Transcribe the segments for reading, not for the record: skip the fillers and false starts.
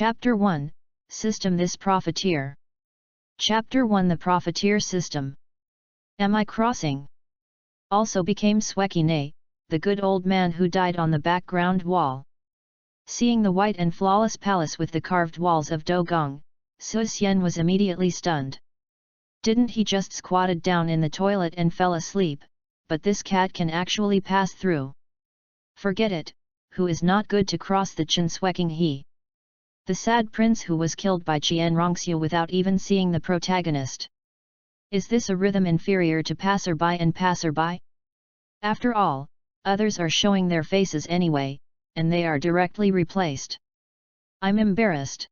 Chapter 1, System This Profiteer. Chapter 1 The Profiteer System. Am I crossing? Also became Swekine, the good old man who died on the background wall. Seeing the white and flawless palace with the carved walls of Dogong, Su Xian was immediately stunned. Didn't he just squatted down in the toilet and fell asleep, but this cat can actually pass through. Forget it, who is not good to cross the Chen Sweking he? The sad prince who was killed by Qian Rongxiu without even seeing the protagonist. Is this a rhythm inferior to passerby and passerby? After all, others are showing their faces anyway, and they are directly replaced. I'm embarrassed.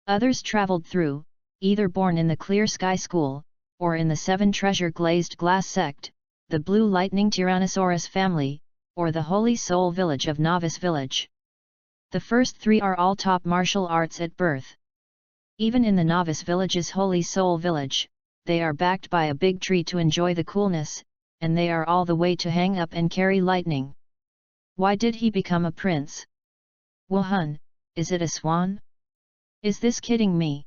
Others traveled through, either born in the Clear Sky School, or in the Seven Treasure Glazed Glass Sect, the Blue Lightning Tyrannosaurus family, or the Holy Soul Village of Novice Village. The first three are all top martial arts at birth. Even in the Novice Village's Holy Soul Village, they are backed by a big tree to enjoy the coolness, and they are all the way to hang up and carry lightning. Why did he become a prince? Wuhan, is it a swan? Is this kidding me?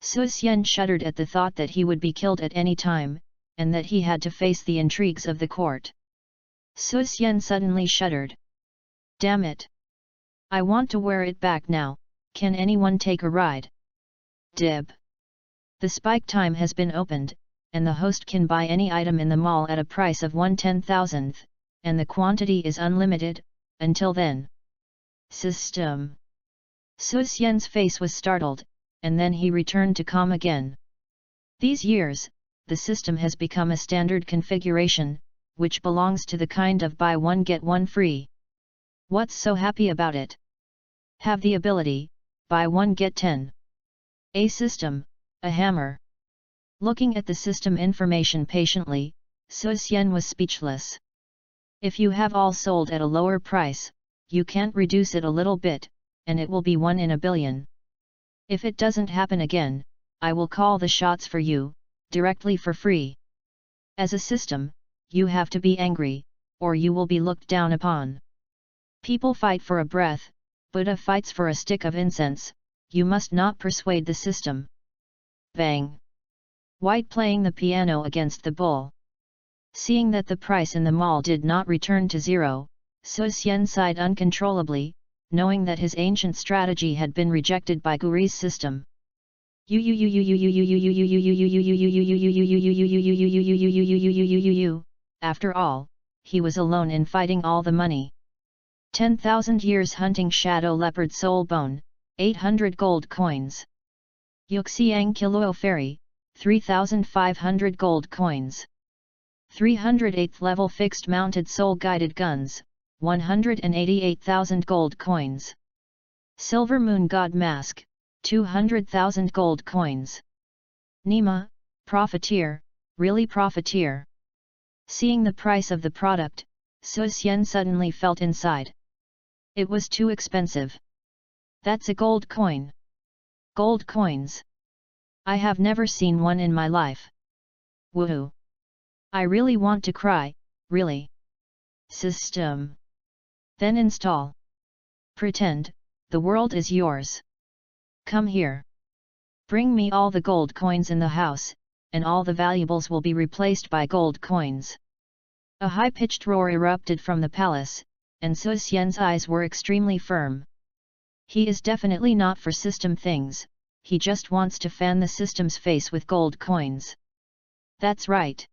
Su Xian shuddered at the thought that he would be killed at any time, and that he had to face the intrigues of the court. Su Xian suddenly shuddered. Damn it! I want to wear it back now, can anyone take a ride? Dib. The spike time has been opened, and the host can buy any item in the mall at a price of 1/10,000th, and the quantity is unlimited, until then. System. Su Xian's face was startled, and then he returned to calm again. These years, the system has become a standard configuration, which belongs to the kind of buy one get one free. What's so happy about it? Have the ability, buy one get 10. A system, a hammer. Looking at the system information patiently, Su Xian was speechless. If you have all sold at a lower price, you can't reduce it a little bit, and it will be 1 in a billion. If it doesn't happen again, I will call the shots for you, directly for free. As a system, you have to be angry, or you will be looked down upon. People fight for a breath, Buddha fights for a stick of incense, you must not persuade the system. Bang! White playing the piano against the bull. Seeing that the price in the mall did not return to zero, Su Xian sighed uncontrollably, knowing that his ancient strategy had been rejected by Guri's system. After all, he was alone in fighting all the money. 10,000 years hunting shadow leopard soul bone, 800 gold coins. Yuxiang Kiluo Fairy, 3,500 gold coins. 308th level fixed mounted soul guided guns, 188,000 gold coins. Silver Moon God Mask, 200,000 gold coins. Nima, profiteer, really profiteer. Seeing the price of the product, Su Xian suddenly felt inside. It was too expensive. That's a gold coin. Gold coins. I have never seen one in my life. Woohoo! I really want to cry, really. System. Then install. Pretend, the world is yours. Come here. Bring me all the gold coins in the house, and all the valuables will be replaced by gold coins. A high-pitched roar erupted from the palace, and Su Xian's eyes were extremely firm. He is definitely not for system things, he just wants to fan the system's face with gold coins. That's right.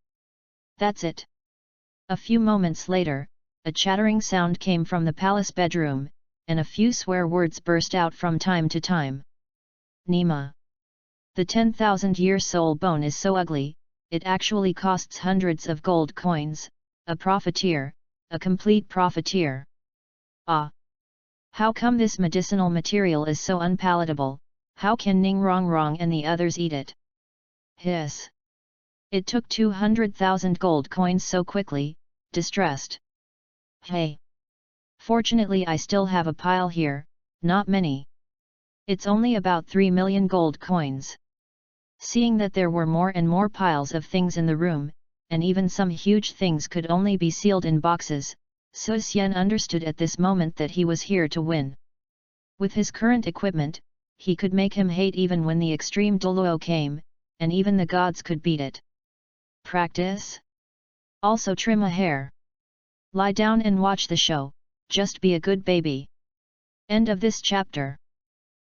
That's it. A few moments later, a chattering sound came from the palace bedroom, and a few swear words burst out from time to time. Nima. The 10,000-year soul bone is so ugly, it actually costs hundreds of gold coins, a profiteer, a complete profiteer. Ah! How come this medicinal material is so unpalatable, how can Ning Rongrong and the others eat it? Hiss! It took 200,000 gold coins so quickly, distressed. Hey! Fortunately I still have a pile here, not many. It's only about 3 million gold coins. Seeing that there were more and more piles of things in the room, and even some huge things could only be sealed in boxes, Su Xian understood at this moment that he was here to win. With his current equipment, he could make him hate even when the extreme Douluo came, and even the gods could beat it. Practice? Also trim a hair. Lie down and watch the show, just be a good baby. End of this chapter.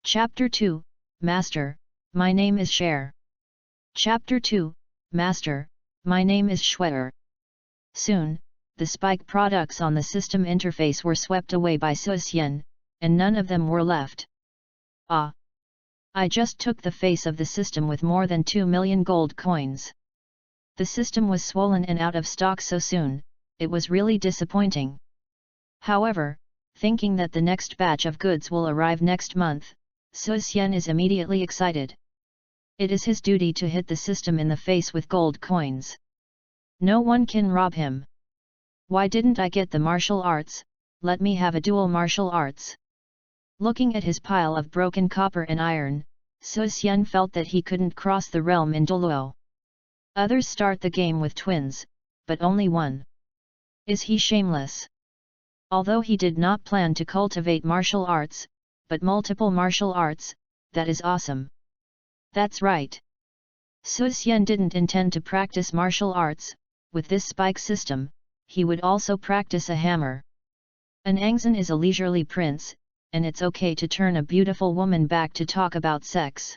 Chapter 2, Master, my name is Cher. Chapter 2, Master, my name is Schwetter. Soon, the spike products on the system interface were swept away by Suxian, and none of them were left. Ah! I just took the face of the system with more than 2 million gold coins. The system was swollen and out of stock so soon, it was really disappointing. However, thinking that the next batch of goods will arrive next month, Suxian is immediately excited. It is his duty to hit the system in the face with gold coins. No one can rob him. Why didn't I get the martial arts? Let me have a dual martial arts. Looking at his pile of broken copper and iron, Suxian felt that he couldn't cross the realm in Douluo. Others start the game with twins, but only one. Is he shameless? Although he did not plan to cultivate martial arts, but multiple martial arts, that is awesome. That's right. Suxian didn't intend to practice martial arts. With this spike system, he would also practice a hammer. An Angzan is a leisurely prince, and it's okay to turn a beautiful woman back to talk about sex.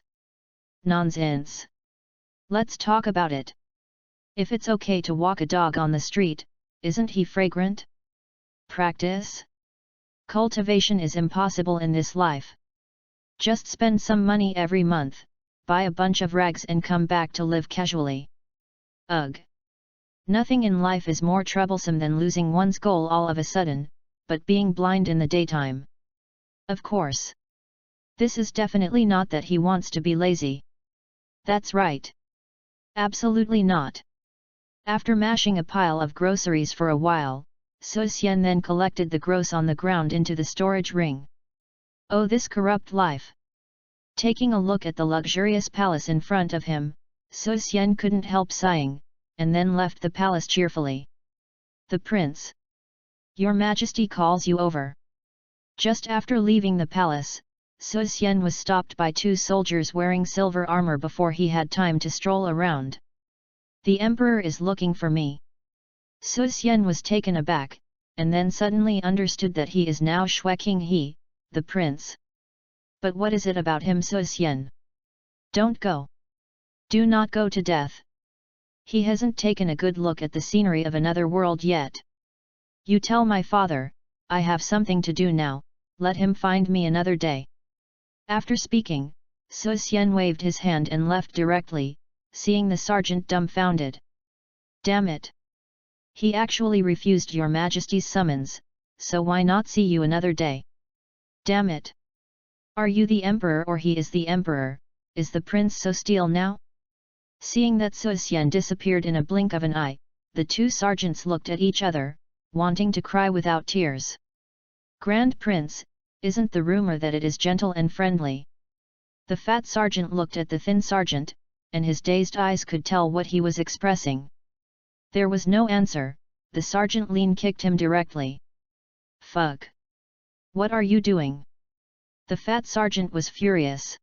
Nonsense. Let's talk about it. If it's okay to walk a dog on the street, isn't he fragrant? Practice? Cultivation is impossible in this life. Just spend some money every month, buy a bunch of rags and come back to live casually. Ugh. Nothing in life is more troublesome than losing one's goal all of a sudden, but being blind in the daytime. Of course. This is definitely not that he wants to be lazy. That's right. Absolutely not. After mashing a pile of groceries for a while, Suxian then collected the gross on the ground into the storage ring. Oh, this corrupt life! Taking a look at the luxurious palace in front of him, Suxian couldn't help sighing, and then left the palace cheerfully. The prince. Your Majesty calls you over. Just after leaving the palace, Suxian was stopped by 2 soldiers wearing silver armor before he had time to stroll around. The emperor is looking for me. Suxian was taken aback, and then suddenly understood that he is now Xueqing He, the prince. But what is it about him, Suxian? Don't go. Do not go to death. He hasn't taken a good look at the scenery of another world yet. You tell my father, I have something to do now, let him find me another day. After speaking, Suxian waved his hand and left directly, seeing the sergeant dumbfounded. Damn it! He actually refused your Majesty's summons, so why not see you another day? Damn it! Are you the emperor or he is the emperor? Is the prince so still now? Seeing that Suxian disappeared in a blink of an eye, the 2 sergeants looked at each other, wanting to cry without tears. Grand Prince, isn't the rumor that it is gentle and friendly? The fat sergeant looked at the thin sergeant, and his dazed eyes could tell what he was expressing. There was no answer, the sergeant lean kicked him directly. Fuck! What are you doing? The fat sergeant was furious.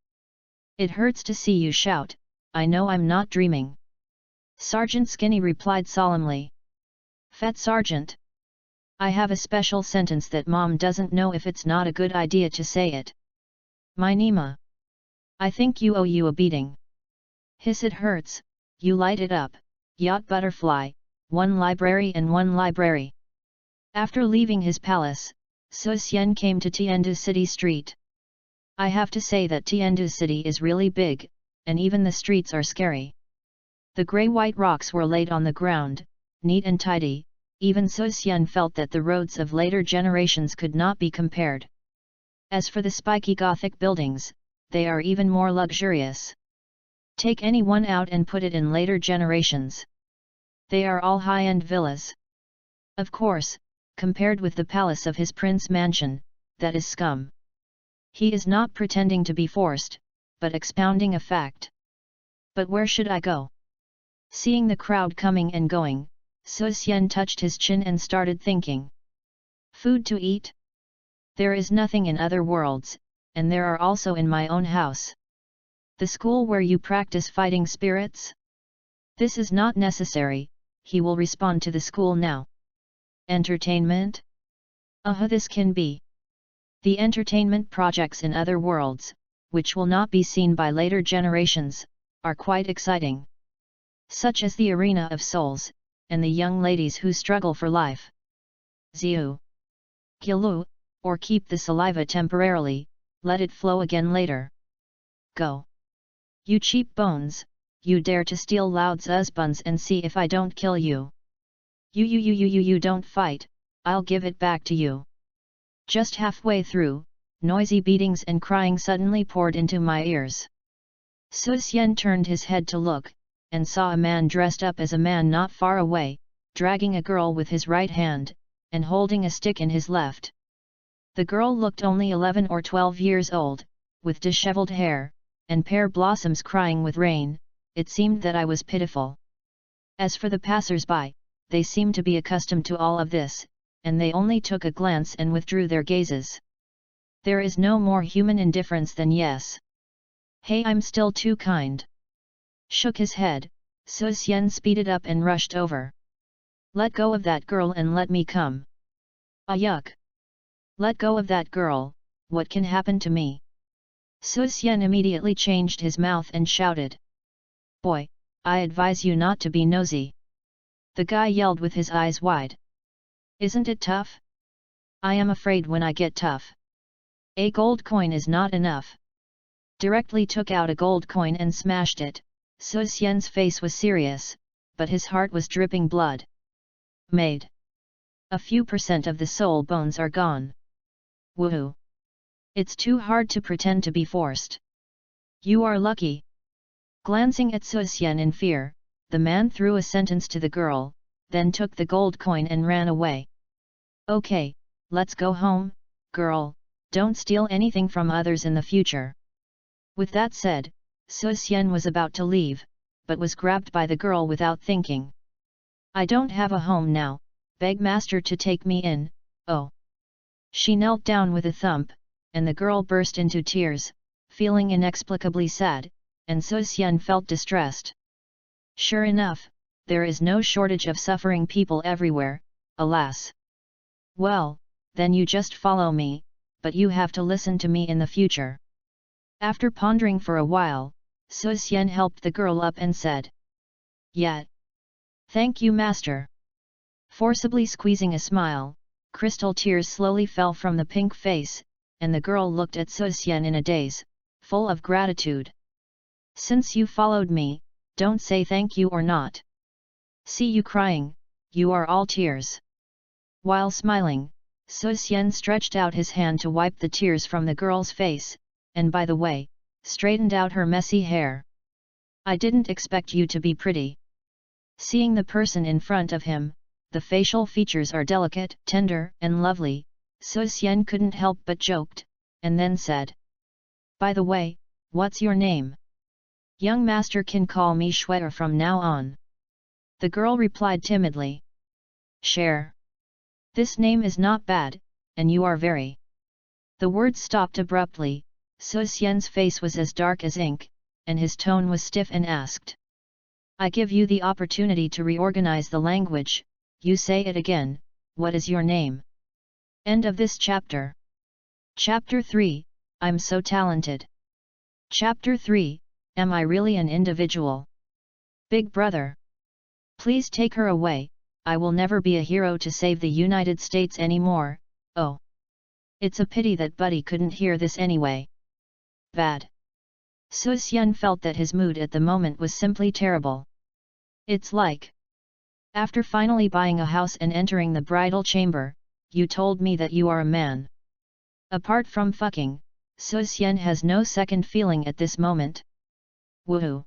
It hurts to see you shout, I know I'm not dreaming. Sergeant Skinny replied solemnly. Fat sergeant! I have a special sentence that mom doesn't know if it's not a good idea to say it. My Nima! I think you owe you a beating. Hiss, it hurts, you light it up, yacht butterfly, 1 library and 1 library. After leaving his palace, Suxian came to Tiandu City Street. I have to say that Tiandu City is really big, and even the streets are scary. The grey-white rocks were laid on the ground, neat and tidy, even Suxian felt that the roads of later generations could not be compared. As for the spiky Gothic buildings, they are even more luxurious. Take any one out and put it in later generations. They are all high-end villas. Of course, compared with the palace of his prince mansion, that is scum. He is not pretending to be forced, but expounding a fact. But where should I go? Seeing the crowd coming and going, Suxian touched his chin and started thinking. Food to eat? There is nothing in other worlds, and there are also in my own house. The school where you practice fighting spirits? This is not necessary, he will respond to the school now. Entertainment? This can be. The entertainment projects in other worlds, which will not be seen by later generations, are quite exciting. Such as the arena of souls, and the young ladies who struggle for life. Ziu. Gilu, or keep the saliva temporarily, let it flow again later. Go. You cheap bones, you dare to steal Loud's husbands and see if I don't kill you. You don't fight, I'll give it back to you. Just halfway through, noisy beatings and crying suddenly poured into my ears. Su Xian turned his head to look, and saw a man dressed up as a man not far away, dragging a girl with his right hand, and holding a stick in his left. The girl looked only 11 or 12 years old, with disheveled hair, and pear blossoms crying with rain. It seemed that I was pitiful. As for the passers-by, they seemed to be accustomed to all of this, and they only took a glance and withdrew their gazes. There is no more human indifference than yes. Hey, I'm still too kind. Shook his head, Su Xian speeded up and rushed over. Let go of that girl and let me come. Ah yuck! Let go of that girl, what can happen to me? Su Xian immediately changed his mouth and shouted. Boy, I advise you not to be nosy. The guy yelled with his eyes wide. Isn't it tough? I am afraid when I get tough. A gold coin is not enough. Directly took out a gold coin and smashed it. Su Xian's face was serious, but his heart was dripping blood. Made. A few % of the soul bones are gone. Woohoo! It's too hard to pretend to be forced. You are lucky. Glancing at Su Xian in fear, the man threw a sentence to the girl, then took the gold coin and ran away. Okay, let's go home, girl, don't steal anything from others in the future. With that said, Su Xian was about to leave, but was grabbed by the girl without thinking. I don't have a home now, beg master to take me in, oh. She knelt down with a thump, and the girl burst into tears, feeling inexplicably sad, and Su Xian felt distressed. Sure enough, there is no shortage of suffering people everywhere, alas. Well, then you just follow me, but you have to listen to me in the future. After pondering for a while, Su Xian helped the girl up and said. Yeah. Thank you, master. Forcibly squeezing a smile, crystal tears slowly fell from the pink face, and the girl looked at Su Xian in a daze, full of gratitude. Since you followed me, don't say thank you or not. See you crying, you are all tears. While smiling, Su Xian stretched out his hand to wipe the tears from the girl's face, and by the way, straightened out her messy hair. I didn't expect you to be pretty. Seeing the person in front of him, the facial features are delicate, tender, and lovely, Su Xian couldn't help but joked, and then said. By the way, what's your name? Young master can call me Shuer from now on. The girl replied timidly. Share. This name is not bad, and you are very. The words stopped abruptly. Su Xian's face was as dark as ink, and his tone was stiff and asked. I give you the opportunity to reorganize the language, you say it again, what is your name? End of this chapter. Chapter 3, I'm so talented. Chapter 3, Am I really an individual? Big brother. Please take her away, I will never be a hero to save the United States anymore, oh. It's a pity that Buddy couldn't hear this anyway. Bad. Su Xian felt that his mood at the moment was simply terrible. It's like. After finally buying a house and entering the bridal chamber, you told me that you are a man. Apart from fucking, Su Xian has no second feeling at this moment. Woohoo!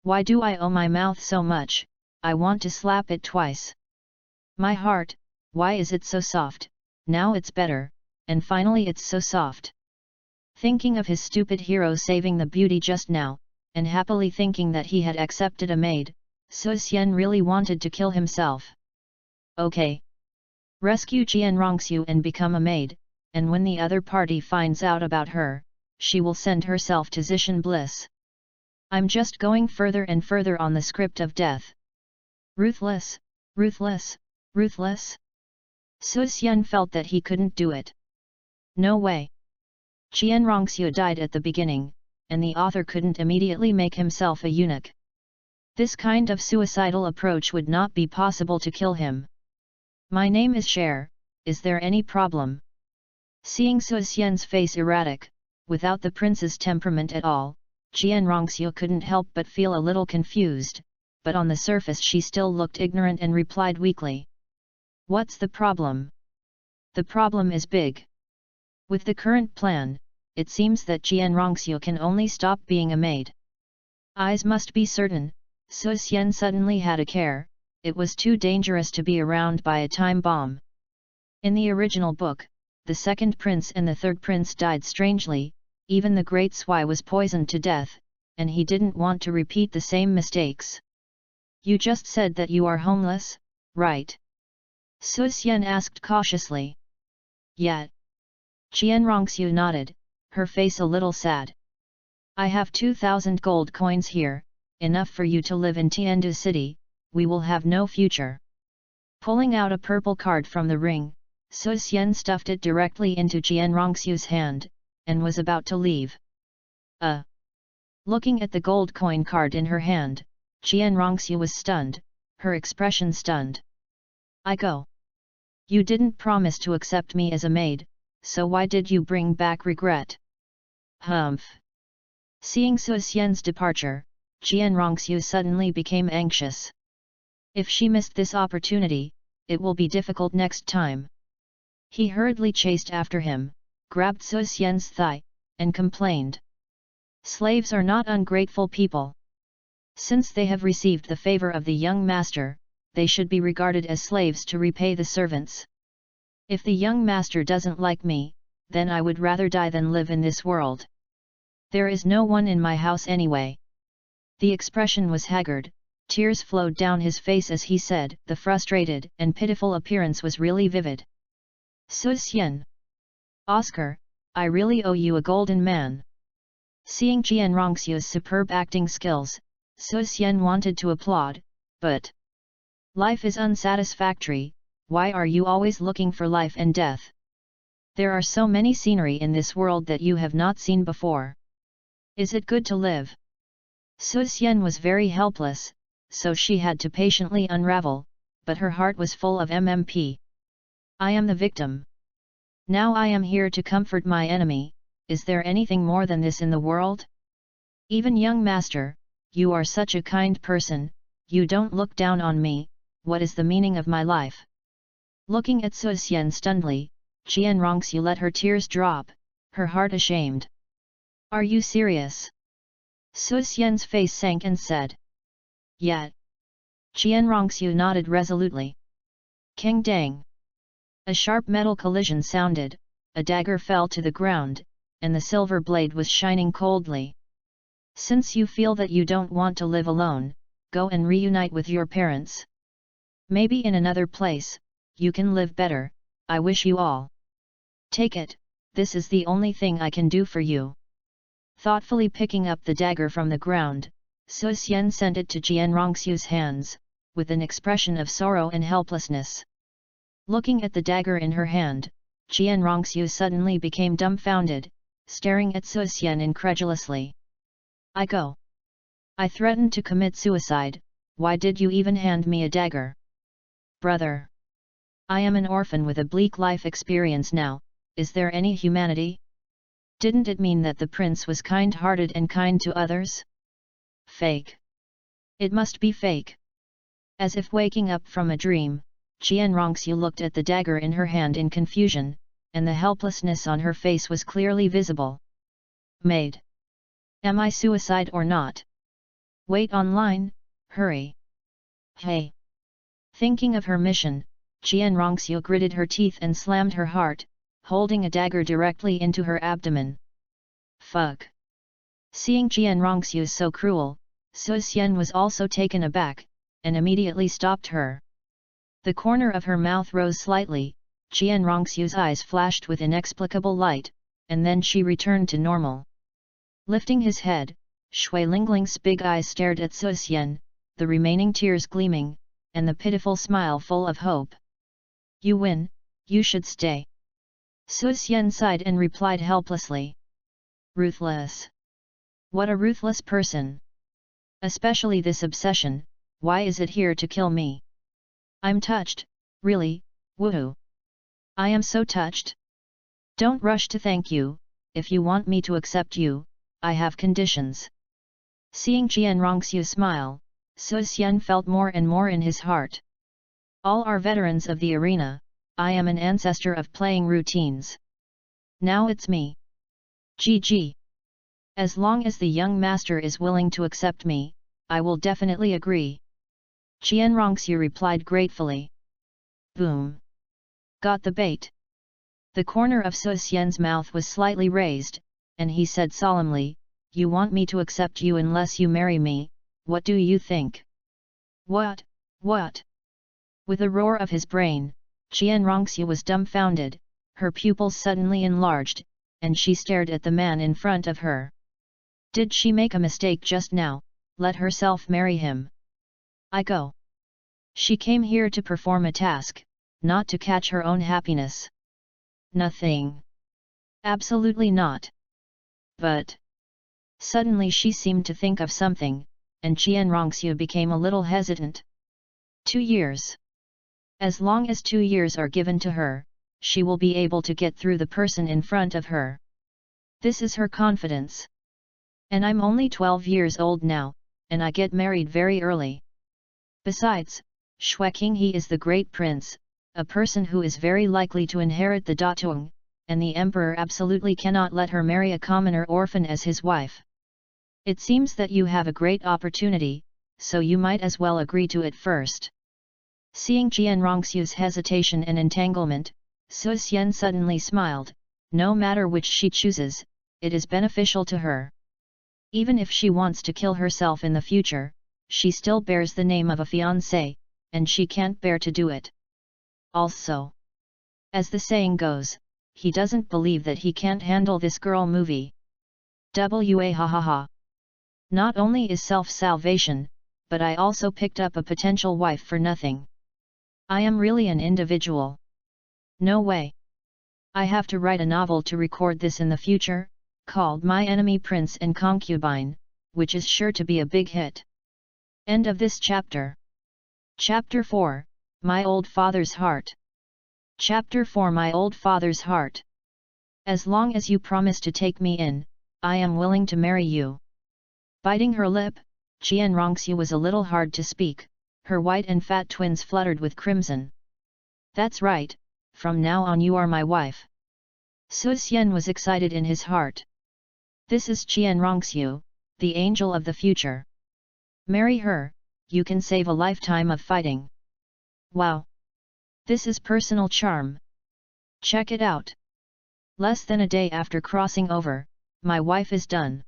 Why do I owe my mouth so much, I want to slap it twice. My heart, why is it so soft, now it's better, and finally it's so soft. Thinking of his stupid hero saving the beauty just now, and happily thinking that he had accepted a maid, Su Xian really wanted to kill himself. Okay. Rescue Jian Rongxiu and become a maid, and when the other party finds out about her, she will send herself to Zishan bliss. I'm just going further and further on the script of death. Ruthless, ruthless, ruthless. Su Xian felt that he couldn't do it. No way. Qian Rongxiu died at the beginning, and the author couldn't immediately make himself a eunuch. This kind of suicidal approach would not be possible to kill him. My name is Cher, is there any problem? Seeing Su Xian's face erratic, without the prince's temperament at all, Qian Rongxiu couldn't help but feel a little confused, but on the surface she still looked ignorant and replied weakly. What's the problem? The problem is big. With the current plan, it seems that Qian Rongxiu can only stop being a maid. Eyes must be certain. Su Xian suddenly had a care, it was too dangerous to be around by a time bomb. In the original book, the second prince and the third prince died strangely, even the great Sui was poisoned to death, and he didn't want to repeat the same mistakes. You just said that you are homeless, right? Su Xian asked cautiously. Yet. Qian Rongxiu nodded, her face a little sad. I have 2,000 gold coins here, enough for you to live in Tiandu city, we will have no future. Pulling out a purple card from the ring, Su Xian stuffed it directly into Qian Rongxiu's hand, and was about to leave. Looking at the gold coin card in her hand, Qian Rongxiu was stunned, her expression stunned. I go. You didn't promise to accept me as a maid, so why did you bring back regret? Humph. Seeing Su Xian's departure, Qian Rongxiu suddenly became anxious. If she missed this opportunity, it will be difficult next time. He hurriedly chased after him, grabbed Su Xian's thigh, and complained. Slaves are not ungrateful people. Since they have received the favor of the young master, they should be regarded as slaves to repay the servants. If the young master doesn't like me, then I would rather die than live in this world. There is no one in my house anyway. The expression was haggard, tears flowed down his face as he said, the frustrated and pitiful appearance was really vivid. Su Xian. Oscar, I really owe you a golden man. Seeing Qian Rongxiu's superb acting skills, Su Xian wanted to applaud, but life is unsatisfactory, why are you always looking for life and death? There are so many scenery in this world that you have not seen before. Is it good to live? Su Xian was very helpless, so she had to patiently unravel, but her heart was full of mmp. I am the victim. Now I am here to comfort my enemy, is there anything more than this in the world? Even young master, you are such a kind person, you don't look down on me, what is the meaning of my life? Looking at Su Xian stunnedly, Qian Rongxiu let her tears drop, her heart ashamed. Are you serious? Su Xian's face sank and said. Yet. Qian Rongxiu nodded resolutely. Keng dang. A sharp metal collision sounded, a dagger fell to the ground, and the silver blade was shining coldly. Since you feel that you don't want to live alone, go and reunite with your parents. Maybe in another place, you can live better, I wish you all. Take it, this is the only thing I can do for you. Thoughtfully picking up the dagger from the ground, Su Xian sent it to Qian Rongxiu's hands, with an expression of sorrow and helplessness. Looking at the dagger in her hand, Qian Rongxiu suddenly became dumbfounded, staring at Su Xian incredulously. I go. I threatened to commit suicide, why did you even hand me a dagger? Brother. I am an orphan with a bleak life experience now, is there any humanity? Didn't it mean that the prince was kind-hearted and kind to others? Fake. It must be fake. As if waking up from a dream, Qian Rongxiu looked at the dagger in her hand in confusion, and the helplessness on her face was clearly visible. Maid. Am I suicide or not? Wait online, hurry. Hey. Thinking of her mission, Qian Rongxiu gritted her teeth and slammed her heart, holding a dagger directly into her abdomen. Fuck. Seeing Qian Rongxiu so cruel, Su Xian was also taken aback, and immediately stopped her. The corner of her mouth rose slightly, Qian Rongxiu's eyes flashed with inexplicable light, and then she returned to normal. Lifting his head, Shui Lingling's big eyes stared at Su Xian, the remaining tears gleaming, and the pitiful smile full of hope. You win, you should stay. Su Xian sighed and replied helplessly. Ruthless. What a ruthless person. Especially this obsession, why is it here to kill me? I'm touched, really, woohoo. I am so touched. Don't rush to thank you, if you want me to accept you, I have conditions. Seeing Qian Rongxiu smile, Su Xian felt more and more in his heart. All are veterans of the arena, I am an ancestor of playing routines. Now it's me. GG. As long as the young master is willing to accept me, I will definitely agree. Qian Rongxiu replied gratefully. Boom. Got the bait. The corner of Su Xian's mouth was slightly raised, and he said solemnly, You want me to accept you unless you marry me, what do you think? What? With a roar of his brain, Qian Rongxiu was dumbfounded, her pupils suddenly enlarged, and she stared at the man in front of her. Did she make a mistake just now, let herself marry him? I go. She came here to perform a task, not to catch her own happiness. Nothing. Absolutely not. But... Suddenly she seemed to think of something, and Qian Rongxiu became a little hesitant. 2 years. As long as 2 years are given to her, she will be able to get through the person in front of her. This is her confidence. And I'm only 12 years old now, and I get married very early. Besides, Shui Qinghe is the great prince, a person who is very likely to inherit the Datung, and the emperor absolutely cannot let her marry a commoner orphan as his wife. It seems that you have a great opportunity, so you might as well agree to it first. Seeing Qian Rongxiu's hesitation and entanglement, Su Xian suddenly smiled. No matter which she chooses, it is beneficial to her. Even if she wants to kill herself in the future, she still bears the name of a fiancé, and she can't bear to do it. Also, as the saying goes, he doesn't believe that he can't handle this girl movie. Wa ha ha ha. Not only is self-salvation, but I also picked up a potential wife for nothing. I am really an individual. No way. I have to write a novel to record this in the future, called My Enemy Prince and Concubine, which is sure to be a big hit. End of this chapter. Chapter 4, My Old Father's Heart. Chapter 4 My Old Father's Heart. As long as you promise to take me in, I am willing to marry you. Biting her lip, Qian Rongxiu was a little hard to speak, her white and fat twins fluttered with crimson. That's right, from now on you are my wife. Su Xian was excited in his heart. This is Qian Rongxiu, the angel of the future. Marry her, you can save a lifetime of fighting. Wow! This is personal charm. Check it out. Less than a day after crossing over, my wife is done.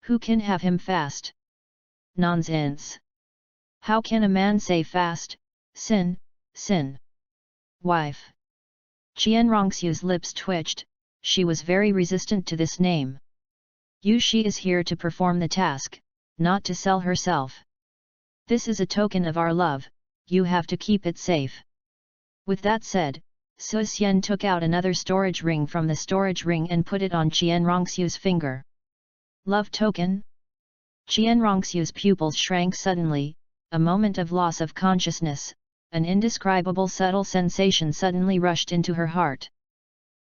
Who can have him fast? Nonsense. How can a man say fast, sin? Wife. Qian Rongxiu's lips twitched, she was very resistant to this name. She is here to perform the task, not to sell herself. This is a token of our love, you have to keep it safe. With that said, Su Xian took out another storage ring from the storage ring and put it on Qian Rongxiu's finger. Love token? Qian Rongxiu's pupils shrank suddenly, a moment of loss of consciousness, an indescribable subtle sensation suddenly rushed into her heart.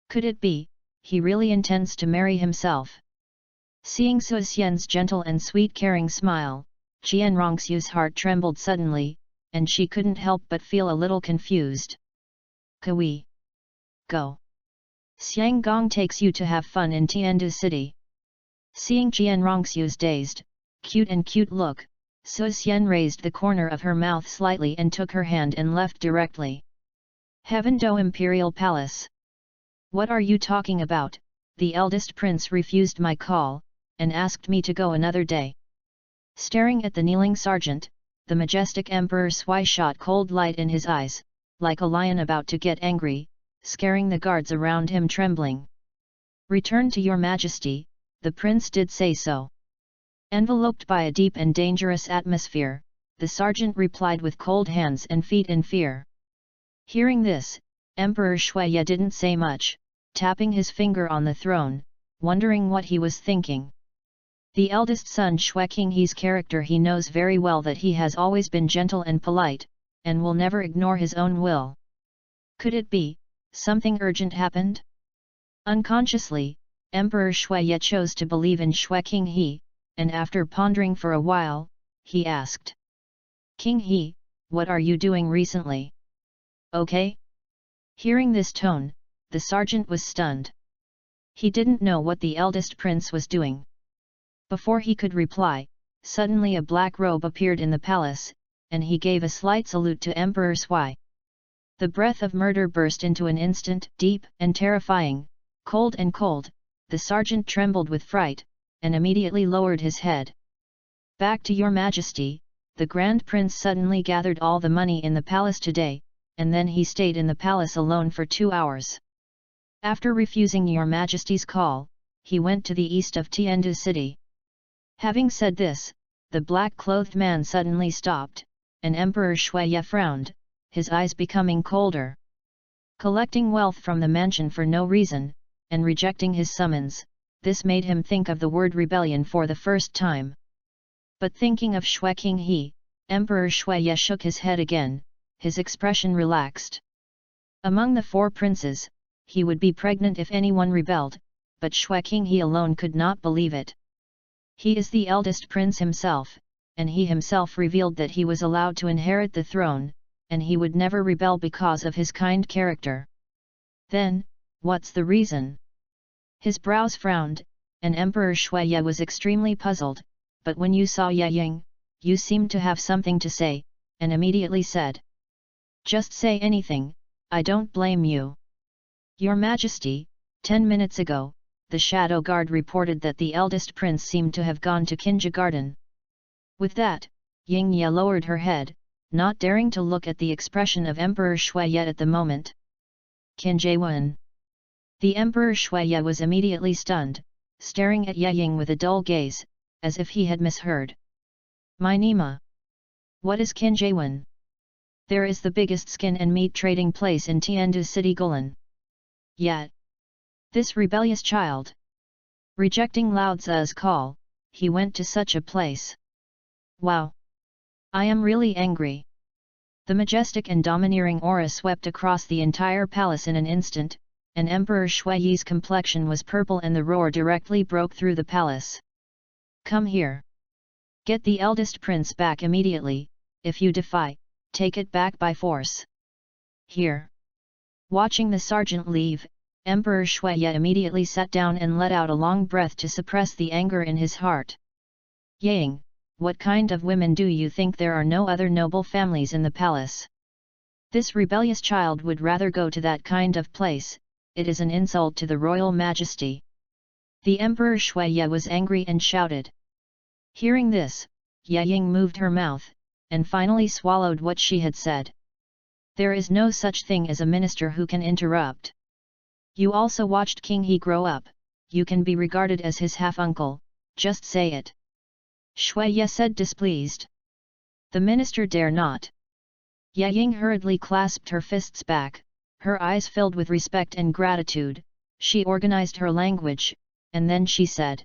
Could it be, he really intends to marry himself? Seeing Su Xian's gentle and sweet caring smile, Qian Rongxiu's heart trembled suddenly, and she couldn't help but feel a little confused. Kui. Go. Xiang Gong takes you to have fun in Tiandu City. Seeing Qian Rongxiu's dazed, cute look, Su Xian raised the corner of her mouth slightly and took her hand and left directly. Heaven Do Imperial Palace. What are you talking about? The eldest prince refused my call, and asked me to go another day. Staring at the kneeling sergeant, the majestic Emperor Sui shot cold light in his eyes, like a lion about to get angry. scaring the guards around him trembling. "Return to your majesty," the prince did say so. Enveloped by a deep and dangerous atmosphere, the sergeant replied with cold hands and feet in fear. Hearing this, Emperor Shuiye didn't say much, tapping his finger on the throne, wondering what he was thinking. The eldest son Shui Qinghe's character, he knows very well that he has always been gentle and polite, and will never ignore his own will. Could it be, something urgent happened? Unconsciously, Emperor Shuiye chose to believe in Shui Qinghe, and after pondering for a while, he asked. "Qinghe, what are you doing recently? Okay?" Hearing this tone, the sergeant was stunned. He didn't know what the eldest prince was doing. Before he could reply, suddenly a black robe appeared in the palace, and he gave a slight salute to Emperor Sui. The breath of murder burst into an instant, deep and terrifying, cold, the sergeant trembled with fright, and immediately lowered his head. "Back to your majesty," the grand prince suddenly gathered all the money in the palace today, and then he stayed in the palace alone for 2 hours. After refusing your majesty's call, he went to the east of Tiandu city. Having said this, the black-clothed man suddenly stopped, and Emperor Shuiye frowned, his eyes becoming colder. Collecting wealth from the mansion for no reason, and rejecting his summons, this made him think of the word rebellion for the first time. But thinking of Shui Qinghe, Emperor Shuiye shook his head again, his expression relaxed. Among the 4 princes, he would be pregnant if anyone rebelled, but Shui Qinghe alone could not believe it. He is the eldest prince himself, and he himself revealed that he was allowed to inherit the throne, and he would never rebel because of his kind character. Then, what's the reason? His brows frowned, and Emperor Shuiye was extremely puzzled, but when you saw Ye Ying, you seemed to have something to say, and immediately said. "Just say anything, I don't blame you." "Your Majesty, 10 minutes ago, the Shadow Guard reported that the eldest prince seemed to have gone to kindergarten." With that, Ying Ye lowered her head, not daring to look at the expression of Emperor Shuiye at the moment. "Kindergarten?" The Emperor Shuiye was immediately stunned, staring at Ye Ying with a dull gaze, as if he had misheard. "My Nima! What is kindergarten? There is the biggest skin and meat trading place in Tiandu City Gulan. Yet, this rebellious child. Rejecting Lao Tzu's call, he went to such a place. Wow! I am really angry." The majestic and domineering aura swept across the entire palace in an instant, and Emperor Shuiye's complexion was purple and the roar directly broke through the palace. "Come here! Get the eldest prince back immediately, if you defy, take it back by force. Here!" Watching the sergeant leave, Emperor Shuiye immediately sat down and let out a long breath to suppress the anger in his heart. "Yang, what kind of women do you think? There are no other noble families in the palace. This rebellious child would rather go to that kind of place, it is an insult to the royal majesty." The Emperor Shuiye was angry and shouted. Hearing this, Ye Ying moved her mouth, and finally swallowed what she had said. There is no such thing as a minister who can interrupt. You also watched Qinghe grow up, you can be regarded as his half-uncle, just say it. Shuiye said displeased. The minister dare not. Ye Ying hurriedly clasped her fists back, her eyes filled with respect and gratitude, she organized her language, and then she said.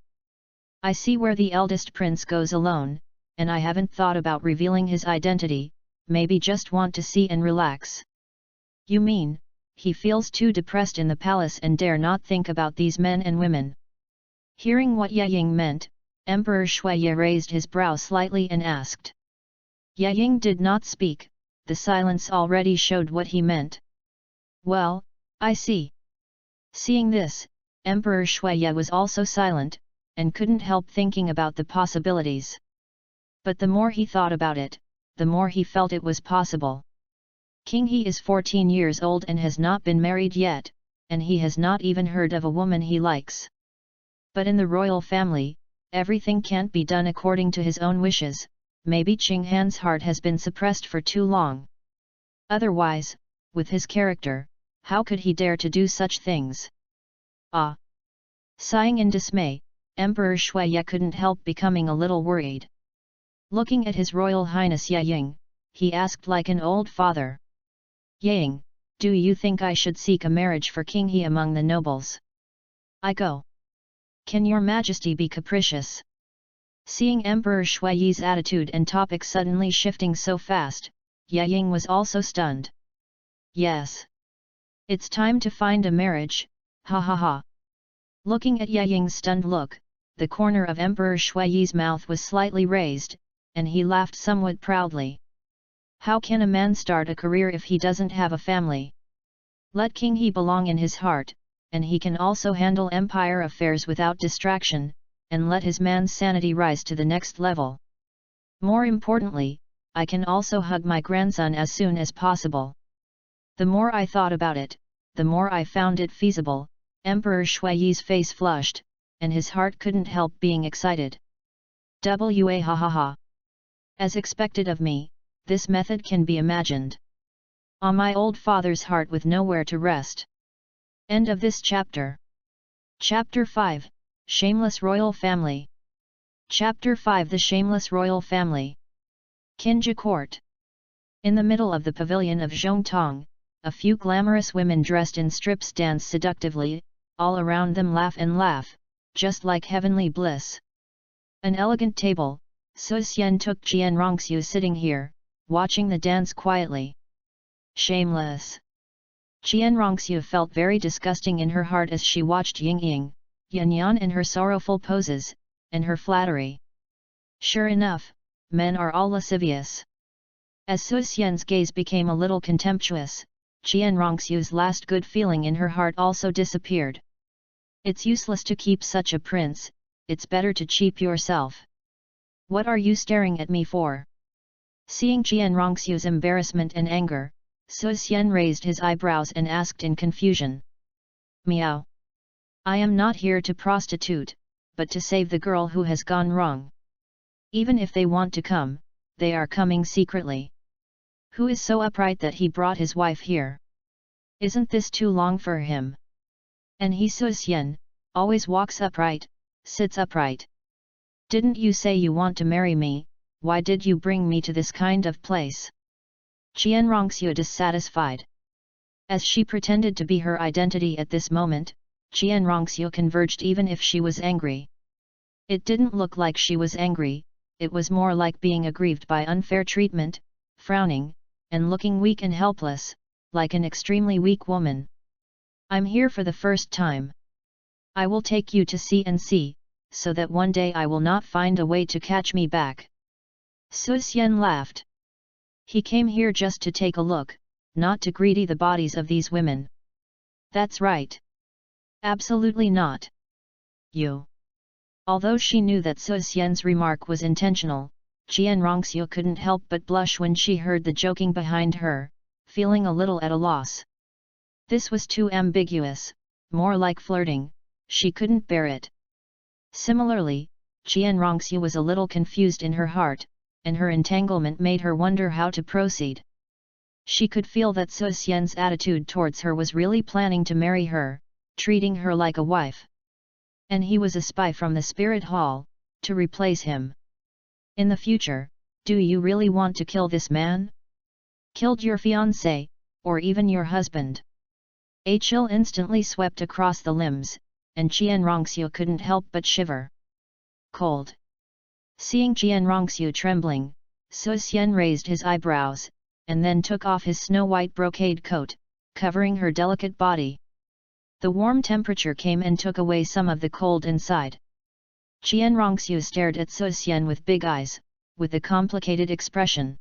I see where the eldest prince goes alone, and I haven't thought about revealing his identity, maybe just want to see and relax. You mean, he feels too depressed in the palace and dare not think about these men and women. Hearing what Ye Ying meant, Emperor Shuiye raised his brow slightly and asked. Ye Ying did not speak, the silence already showed what he meant. Well, I see. Seeing this, Emperor Shuiye was also silent, and couldn't help thinking about the possibilities. But the more he thought about it, the more he felt it was possible. Qinghe is 14 years old and has not been married yet, and he has not even heard of a woman he likes. But in the royal family, everything can't be done according to his own wishes, maybe Qinghan's heart has been suppressed for too long. Otherwise, with his character, How could he dare to do such things? Ah! Sighing in dismay, Emperor Shuiye couldn't help becoming a little worried. Looking at His Royal Highness Ye Ying, he asked like an old father. Ying, do you think I should seek a marriage for King He among the nobles? I go. Can your majesty be capricious? Seeing Emperor Shuiye's attitude and topic suddenly shifting so fast, Ye Ying was also stunned. Yes. It's time to find a marriage, ha ha ha. Looking at Ye Ying's stunned look, the corner of Emperor Shuiye's mouth was slightly raised, and he laughed somewhat proudly. How can a man start a career if he doesn't have a family? Let King He belong in his heart, and he can also handle empire affairs without distraction, and let his man's sanity rise to the next level. More importantly, I can also hug my grandson as soon as possible. The more I thought about it, the more I found it feasible. Emperor Shuiye's face flushed, and his heart couldn't help being excited. Wa ha ha ha. As expected of me, this method can be imagined. Ah, my old father's heart with nowhere to rest. End of this chapter. Chapter 5, Shameless Royal Family. Chapter 5, The Shameless Royal Family. Qinji Court. In the middle of the pavilion of Zhongtong, a few glamorous women dressed in strips dance seductively, all around them laugh and laugh, just like heavenly bliss. An elegant table, Su Xian took Jian Rongxiu sitting here, watching the dance quietly. Shameless. Jian Rongxiu felt very disgusting in her heart as she watched Ying Ying, Yan Yan in her sorrowful poses, and her flattery. Sure enough, men are all lascivious. As Su Xian's gaze became a little contemptuous, Jian Rongxiu's last good feeling in her heart also disappeared. It's useless to keep such a prince, it's better to cheap yourself. What are you staring at me for? Seeing Jian Rongxiu's embarrassment and anger, Su Xian raised his eyebrows and asked in confusion. Meow. I am not here to prostitute, but to save the girl who has gone wrong. Even if they want to come, they are coming secretly. Who is so upright that he brought his wife here? Isn't this too long for him? And he Su Xian, always walks upright, sits upright. Didn't you say you want to marry me? Why did you bring me to this kind of place? Jian Rongxiu dissatisfied. As she pretended to be her identity at this moment, Jian Rongxiu converged even if she was angry. It didn't look like she was angry, it was more like being aggrieved by unfair treatment, frowning, and looking weak and helpless, like an extremely weak woman. I'm here for the first time. I will take you to see, so that one day I will not find a way to catch me back. Su Xian laughed. He came here just to take a look, not to greedy the bodies of these women. That's right. Absolutely not. You. Although she knew that Su Xian's remark was intentional, Jian Rongxiu couldn't help but blush when she heard the joking behind her, feeling a little at a loss. This was too ambiguous, more like flirting, she couldn't bear it. Similarly, Jian Rongxiu was a little confused in her heart, and her entanglement made her wonder how to proceed. She could feel that Su Xian's attitude towards her was really planning to marry her, treating her like a wife. And he was a spy from the spirit hall, to replace him. In the future, do you really want to kill this man? Killed your fiancé, or even your husband? A chill instantly swept across the limbs, and Jian Rongxiu couldn't help but shiver. Cold. Seeing Jian Rongxiu trembling, Su Xian raised his eyebrows, and then took off his snow-white brocade coat, covering her delicate body. The warm temperature came and took away some of the cold inside. Jian Rongxiu stared at Su Xian with big eyes, with a complicated expression.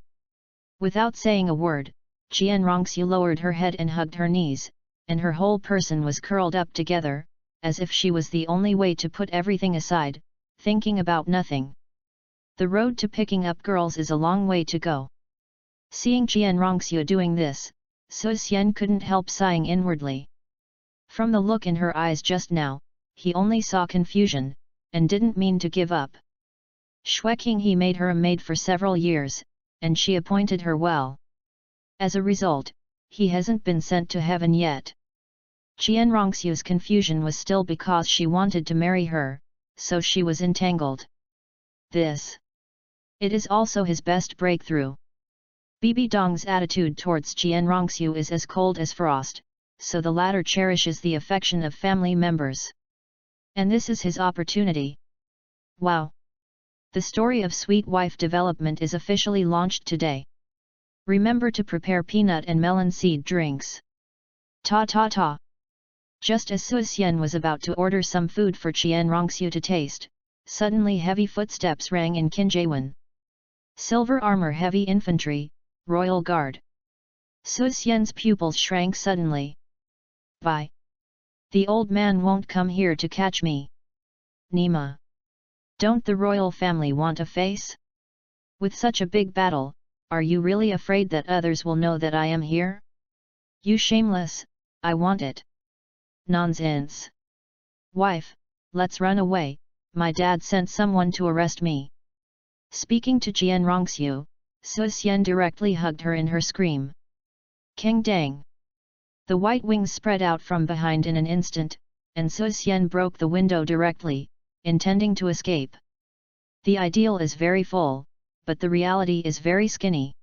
Without saying a word, Jian Rongxiu lowered her head and hugged her knees, and her whole person was curled up together, as if she was the only way to put everything aside, thinking about nothing. The road to picking up girls is a long way to go. Seeing Jian Rongxiu doing this, Su Xian couldn't help sighing inwardly. From the look in her eyes just now, he only saw confusion, and didn't mean to give up. Shueqing he made her a maid for several years, and she appointed her well. As a result, he hasn't been sent to heaven yet. Qian Rongxiu's confusion was still because she wanted to marry her, so she was entangled. It is also his best breakthrough. Bibi Dong's attitude towards Qian Rongxiu is as cold as frost, so the latter cherishes the affection of family members. And this is his opportunity. Wow! The story of Sweet Wife development is officially launched today. Remember to prepare peanut and melon seed drinks. Ta ta ta! Just as Su Xian was about to order some food for Qian Rongxiu to taste, suddenly heavy footsteps rang in Qinjiewen. Silver armor heavy infantry, royal guard. Su Xian's pupils shrank suddenly. Bye! The old man won't come here to catch me. Nima! Don't the royal family want a face? With such a big battle, are you really afraid that others will know that I am here? You shameless, I want it. Nonsense. Wife, let's run away, my dad sent someone to arrest me. Speaking to Qian Rongxiu, Su Xian directly hugged her in her scream. Keng dang! The white wings spread out from behind in an instant, and Su Xian broke the window directly, intending to escape. The ideal is very full, but the reality is very skinny.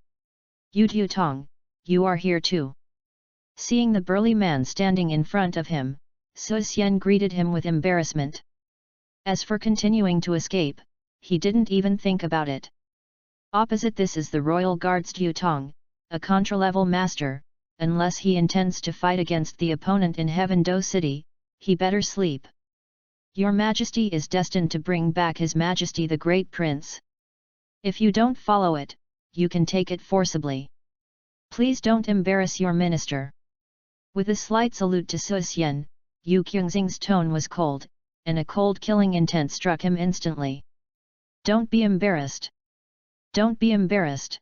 Yu Tong, you are here too. Seeing the burly man standing in front of him, Su Xian greeted him with embarrassment. As for continuing to escape, he didn't even think about it. Opposite this is the Royal Guard's Yu Tong, a contra-level master. Unless he intends to fight against the opponent in Heaven Do City, he better sleep. Your Majesty is destined to bring back His Majesty the Great Prince. If you don't follow it, you can take it forcibly. Please don't embarrass your minister. With a slight salute to Su Xian, Yu Qingxing's tone was cold, and a cold killing intent struck him instantly. Don't be embarrassed. Don't be embarrassed.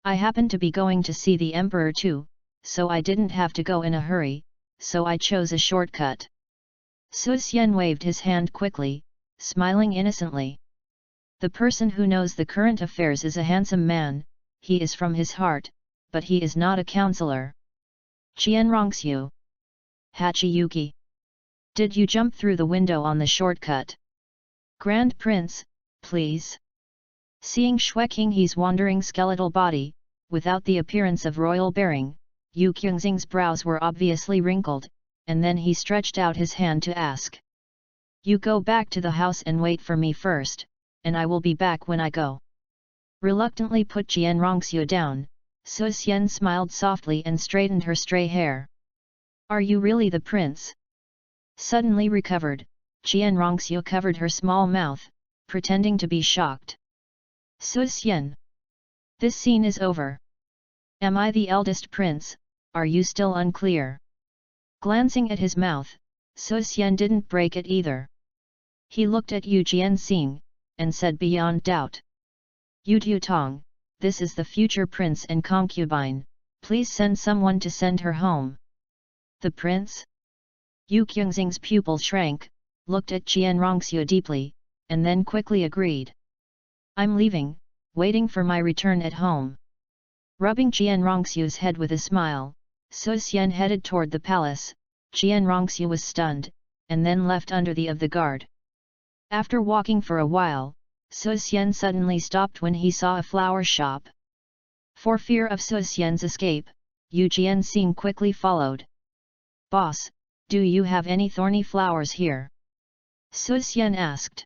I happen to be going to see the Emperor too, so I didn't have to go in a hurry, so I chose a shortcut. Su Xian waved his hand quickly, smiling innocently. The person who knows the current affairs is a handsome man, he is from his heart, but he is not a counselor. Qian Rongxiu. Hachiyuki. Did you jump through the window on the shortcut? Grand Prince, please. Seeing Xue Qinghe's wandering skeletal body, without the appearance of royal bearing, Yu Qingxing's brows were obviously wrinkled, and then he stretched out his hand to ask. You go back to the house and wait for me first, and I will be back when I go. Reluctantly put Qian Rongxiu down, Su Xian smiled softly and straightened her stray hair. Are you really the prince? Suddenly recovered, Qian Rongxiu covered her small mouth, pretending to be shocked. Su Xian. This scene is over. Am I the eldest prince, are you still unclear? Glancing at his mouth, Su Xian didn't break it either. He looked at Yu Jianxing, and said beyond doubt. Yu Tong, this is the future prince and concubine, please send someone to send her home. The prince? Yu Qingxing's pupil shrank, looked at Qian Rongxiu deeply, and then quickly agreed. I'm leaving, waiting for my return at home. Rubbing Qian Rongxiu's head with a smile, Su Xian headed toward the palace. Qian Rongxiu was stunned, and then left under the of the guard. After walking for a while, Su Xian suddenly stopped when he saw a flower shop. For fear of Su Xian's escape, Yu Jianxing quickly followed. Boss, do you have any thorny flowers here? Su Xian asked.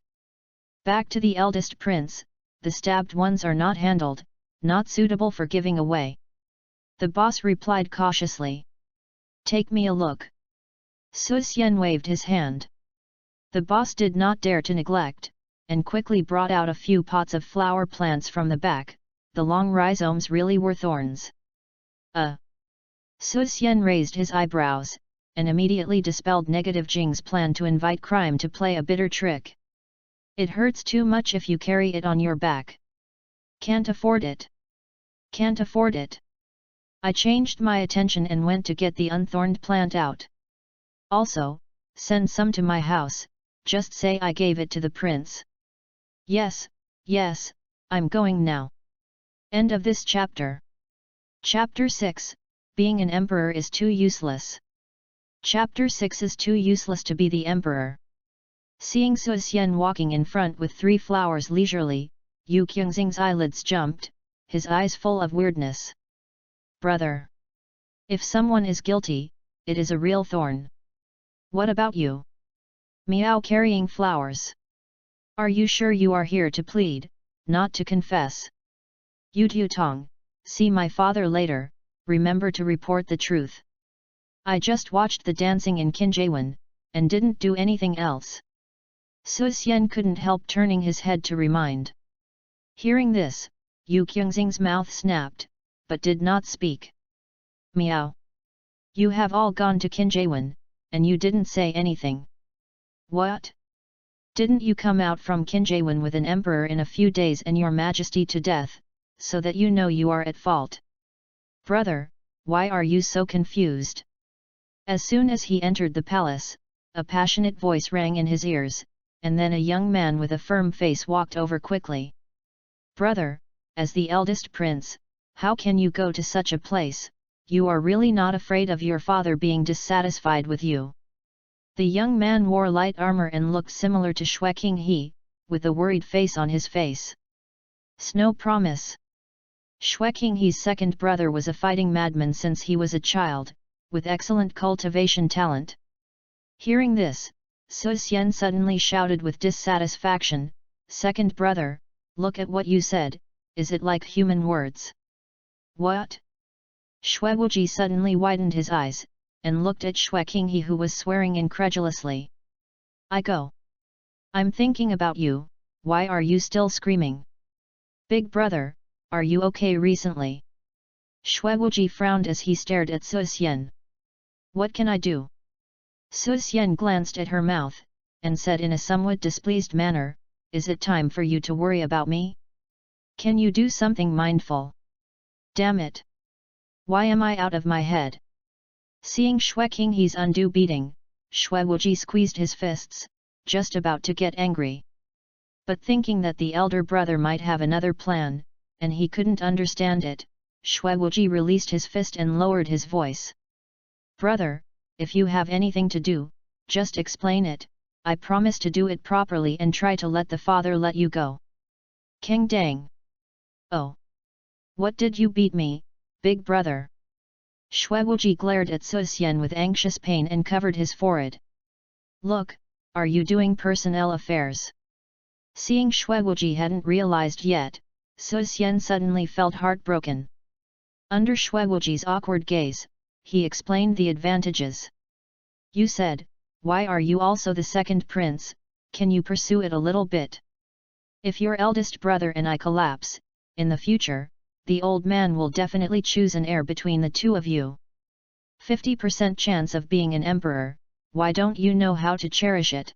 Back to the eldest prince, the stabbed ones are not handled, not suitable for giving away. The boss replied cautiously. Take me a look. Su Xian waved his hand. The boss did not dare to neglect, and quickly brought out a few pots of flower plants from the back. The long rhizomes really were thorns. Su Xian raised his eyebrows, and immediately dispelled negative Jing's plan to invite crime to play a bitter trick. It hurts too much if you carry it on your back. Can't afford it. Can't afford it. I changed my attention and went to get the unthorned plant out. Also, send some to my house, just say I gave it to the prince. Yes, yes, I'm going now. End of this chapter. Chapter 6, Being an Emperor is too useless. Chapter 6 is too useless to be the emperor. Seeing Su Xian walking in front with 3 flowers leisurely, Yu Qingxing's eyelids jumped, his eyes full of weirdness. Brother! If someone is guilty, it is a real thorn. What about you? Miao carrying flowers. Are you sure you are here to plead, not to confess? Yu Tong, see my father later, remember to report the truth. I just watched the dancing in Qinjiewen, and didn't do anything else. Su Xian couldn't help turning his head to remind. Hearing this, Yu Qingxing's mouth snapped, but did not speak. Miao! You have all gone to Qinjiewen, and you didn't say anything. What? Didn't you come out from Qinjiewen with an emperor in a few days and your majesty to death, so that you know you are at fault? Brother, why are you so confused? As soon as he entered the palace, a passionate voice rang in his ears, and then a young man with a firm face walked over quickly. Brother, as the eldest prince, how can you go to such a place? You are really not afraid of your father being dissatisfied with you? The young man wore light armor and looked similar to Xue Qinghe, with a worried face on his face. Snow promise. Xue Qinghe's second brother was a fighting madman since he was a child, with excellent cultivation talent. Hearing this, Su Xian suddenly shouted with dissatisfaction, "Second brother, look at what you said, is it like human words?" What? Xue Wuji suddenly widened his eyes, and looked at Xue Qinghe who was swearing incredulously. I go. I'm thinking about you, why are you still screaming? Big brother, are you okay recently? Xue Wuji frowned as he stared at Su Xian. What can I do? Su Xian glanced at her mouth, and said in a somewhat displeased manner, is it time for you to worry about me? Can you do something mindful? Damn it! Why am I out of my head? Seeing Xue Qinghe's undue beating, Xue Wuji squeezed his fists, just about to get angry. But thinking that the elder brother might have another plan, and he couldn't understand it, Xue Wuji released his fist and lowered his voice. Brother, if you have anything to do, just explain it, I promise to do it properly and try to let the father let you go. King Dang! Oh! What did you beat me, big brother? Xue Wuji glared at Su Xian with anxious pain and covered his forehead. Look, are you doing personnel affairs? Seeing Xue Wuji hadn't realized yet, Su Xian suddenly felt heartbroken. Under Xue Wuji's awkward gaze, he explained the advantages. You said, why are you also the second prince, can you pursue it a little bit? If your eldest brother and I collapse, in the future, the old man will definitely choose an heir between the two of you. 50% chance of being an emperor, why don't you know how to cherish it?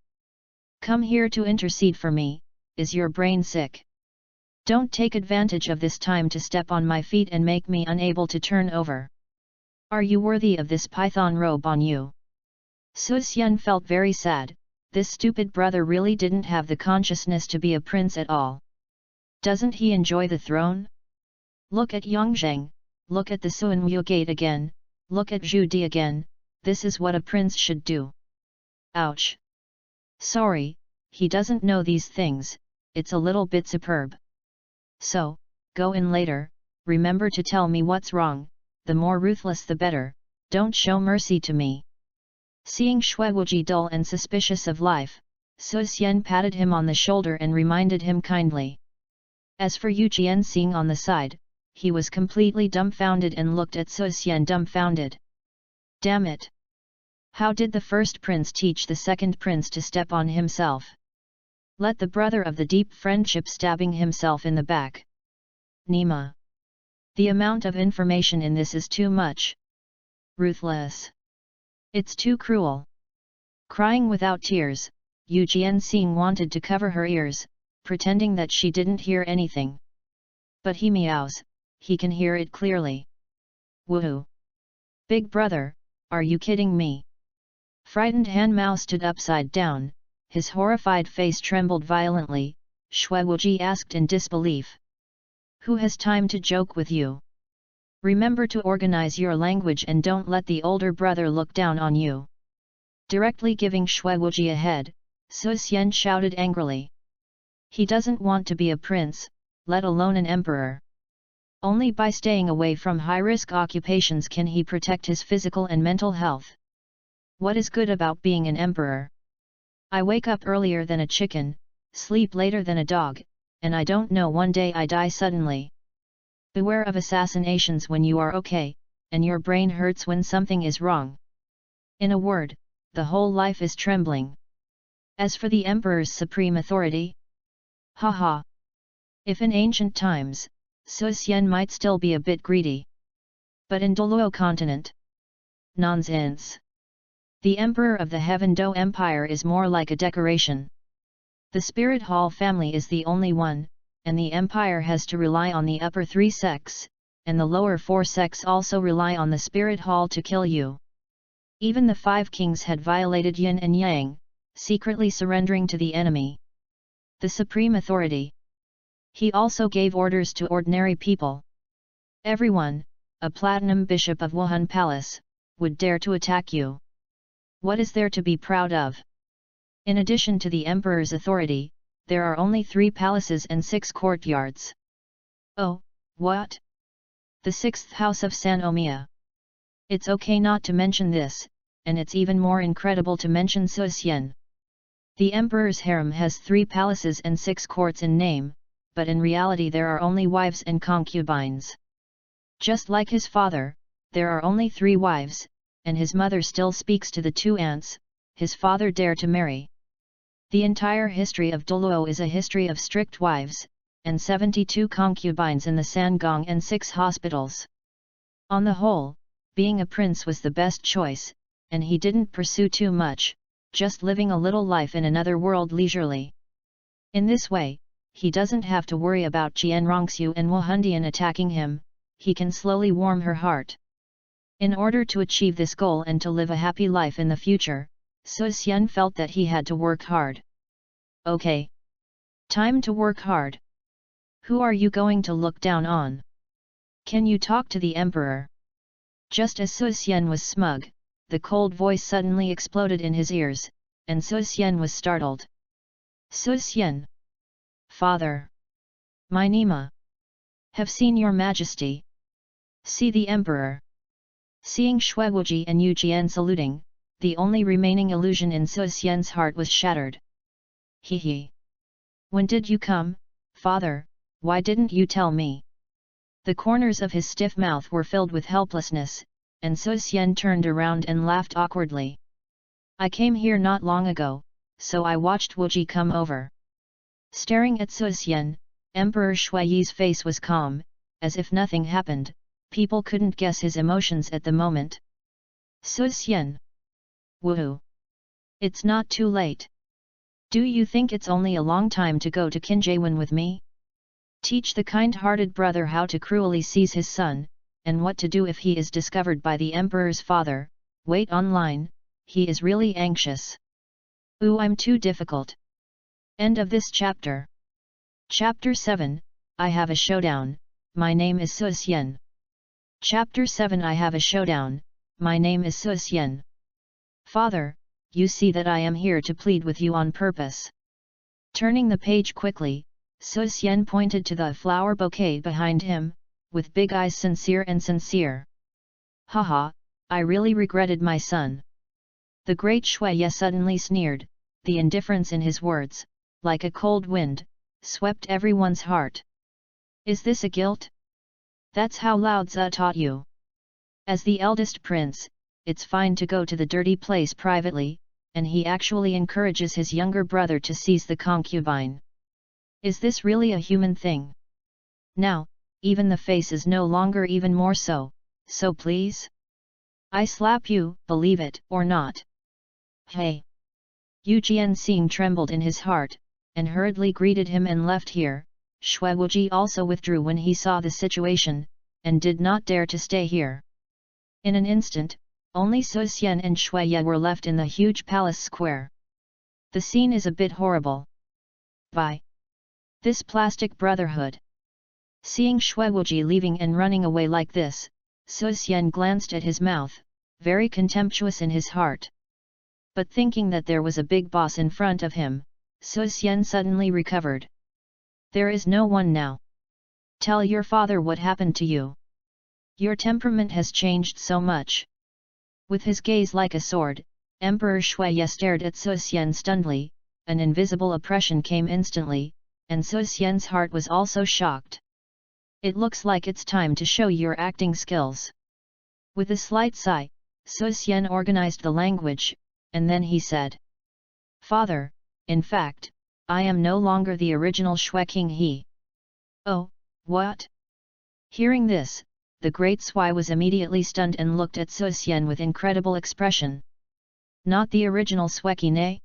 Come here to intercede for me, is your brain sick? Don't take advantage of this time to step on my feet and make me unable to turn over. Are you worthy of this python robe on you? Su Xian felt very sad, this stupid brother really didn't have the consciousness to be a prince at all. Doesn't he enjoy the throne? Look at Yongzheng, look at the Suanwu gate again, look at Zhu Di again, this is what a prince should do. Ouch! Sorry, he doesn't know these things, it's a little bit superb. So, go in later, remember to tell me what's wrong, the more ruthless the better, don't show mercy to me. Seeing Xue Wuji dull and suspicious of life, Su Xian patted him on the shoulder and reminded him kindly. As for Yu Jianxing on the side, he was completely dumbfounded and looked at Su Xian dumbfounded. Damn it! How did the first prince teach the second prince to step on himself? Let the brother of the deep friendship stabbing himself in the back. Nima! The amount of information in this is too much. Ruthless. It's too cruel. Crying without tears, Yu Jianxing wanted to cover her ears, pretending that she didn't hear anything. But he meows, he can hear it clearly. Woohoo! Big brother, are you kidding me? Frightened Han Mao stood upside down, his horrified face trembled violently. Xue Wuji asked in disbelief. Who has time to joke with you? Remember to organize your language and don't let the older brother look down on you. Directly giving Shui Wuji a head, Su Xian shouted angrily. He doesn't want to be a prince, let alone an emperor. Only by staying away from high-risk occupations can he protect his physical and mental health. What is good about being an emperor? I wake up earlier than a chicken, sleep later than a dog, and I don't know, one day I die suddenly. Beware of assassinations when you are okay, and your brain hurts when something is wrong. In a word, the whole life is trembling. As for the emperor's supreme authority? Haha! If in ancient times, Su Xian might still be a bit greedy. But in Douluo continent? Nonsense! The emperor of the Heaven Do Empire is more like a decoration. The Spirit Hall family is the only one, and the empire has to rely on the upper 3 sects, and the lower 4 sects also rely on the Spirit Hall to kill you. Even the 5 kings had violated yin and yang, secretly surrendering to the enemy. The supreme authority. He also gave orders to ordinary people. Everyone, a platinum bishop of Wuhan Palace, would dare to attack you. What is there to be proud of? In addition to the emperor's authority, there are only 3 palaces and 6 courtyards. Oh, what? The 6th house of San Omiya. It's okay not to mention this, and it's even more incredible to mention Su Xian. The emperor's harem has 3 palaces and 6 courts in name, but in reality there are only wives and concubines. Just like his father, there are only 3 wives, and his mother still speaks to the 2 aunts, his father dare to marry. The entire history of Douluo is a history of strict wives, and 72 concubines in the Sangong and 6 hospitals. On the whole, being a prince was the best choice, and he didn't pursue too much, just living a little life in another world leisurely. In this way, he doesn't have to worry about Jian Rongxiu and Wu Hundian attacking him, he can slowly warm her heart. In order to achieve this goal and to live a happy life in the future, Su Xian felt that he had to work hard. Okay. Time to work hard. Who are you going to look down on? Can you talk to the emperor? Just as Su Xian was smug, the cold voice suddenly exploded in his ears, and Su Xian was startled. Su Xian! Father! My Nima! Have seen your majesty! See the emperor! Seeing Shui Wuji and Yu Jian saluting, the only remaining illusion in Su Xian's heart was shattered. He. When did you come, father? Why didn't you tell me? The corners of his stiff mouth were filled with helplessness, and Su Xian turned around and laughed awkwardly. I came here not long ago, so I watched Wuji come over. Staring at Su Xian, Emperor Shuiyi's face was calm, as if nothing happened. People couldn't guess his emotions at the moment. Su Xian! Woohoo! It's not too late. Do you think it's only a long time to go to Qinjiewen with me? Teach the kind-hearted brother how to cruelly seize his son, and what to do if he is discovered by the emperor's father. Wait online, he is really anxious. Ooh, I'm too difficult. End of this chapter. Chapter 7, I have a showdown, my name is Su Xian. Chapter 7 I have a showdown, my name is Su Xian. Father, you see that I am here to plead with you on purpose. Turning the page quickly, Su Xian pointed to the flower bouquet behind him, with big eyes sincere and sincere. Haha, I really regretted my son. The great Shuiye suddenly sneered, the indifference in his words, like a cold wind, swept everyone's heart. Is this a guilt? That's how Lao Tzu taught you. As the eldest prince, it's fine to go to the dirty place privately, and he actually encourages his younger brother to seize the concubine. Is this really a human thing? Now, even the face is no longer even more so please? I slap you, believe it or not. Hey! Yu Jianxing trembled in his heart, and hurriedly greeted him and left here. Shui Wuji also withdrew when he saw the situation, and did not dare to stay here. In an instant, only Su Xian and Shuiye were left in the huge palace square. The scene is a bit horrible. By this plastic brotherhood. Seeing Shui Wuji leaving and running away like this, Su Xian glanced at his mouth, very contemptuous in his heart. But thinking that there was a big boss in front of him, Su Xian suddenly recovered. There is no one now. Tell your father what happened to you. Your temperament has changed so much. With his gaze like a sword, Emperor Shuiye stared at Su Xian stunnedly. An invisible oppression came instantly, and Su Xian's heart was also shocked. It looks like it's time to show your acting skills. With a slight sigh, Su Xian organized the language, and then he said, Father, in fact, I am no longer the original Shui King He. Oh, what? Hearing this, the great Sui was immediately stunned and looked at Su Xian with incredible expression. Not the original Sui King Ne?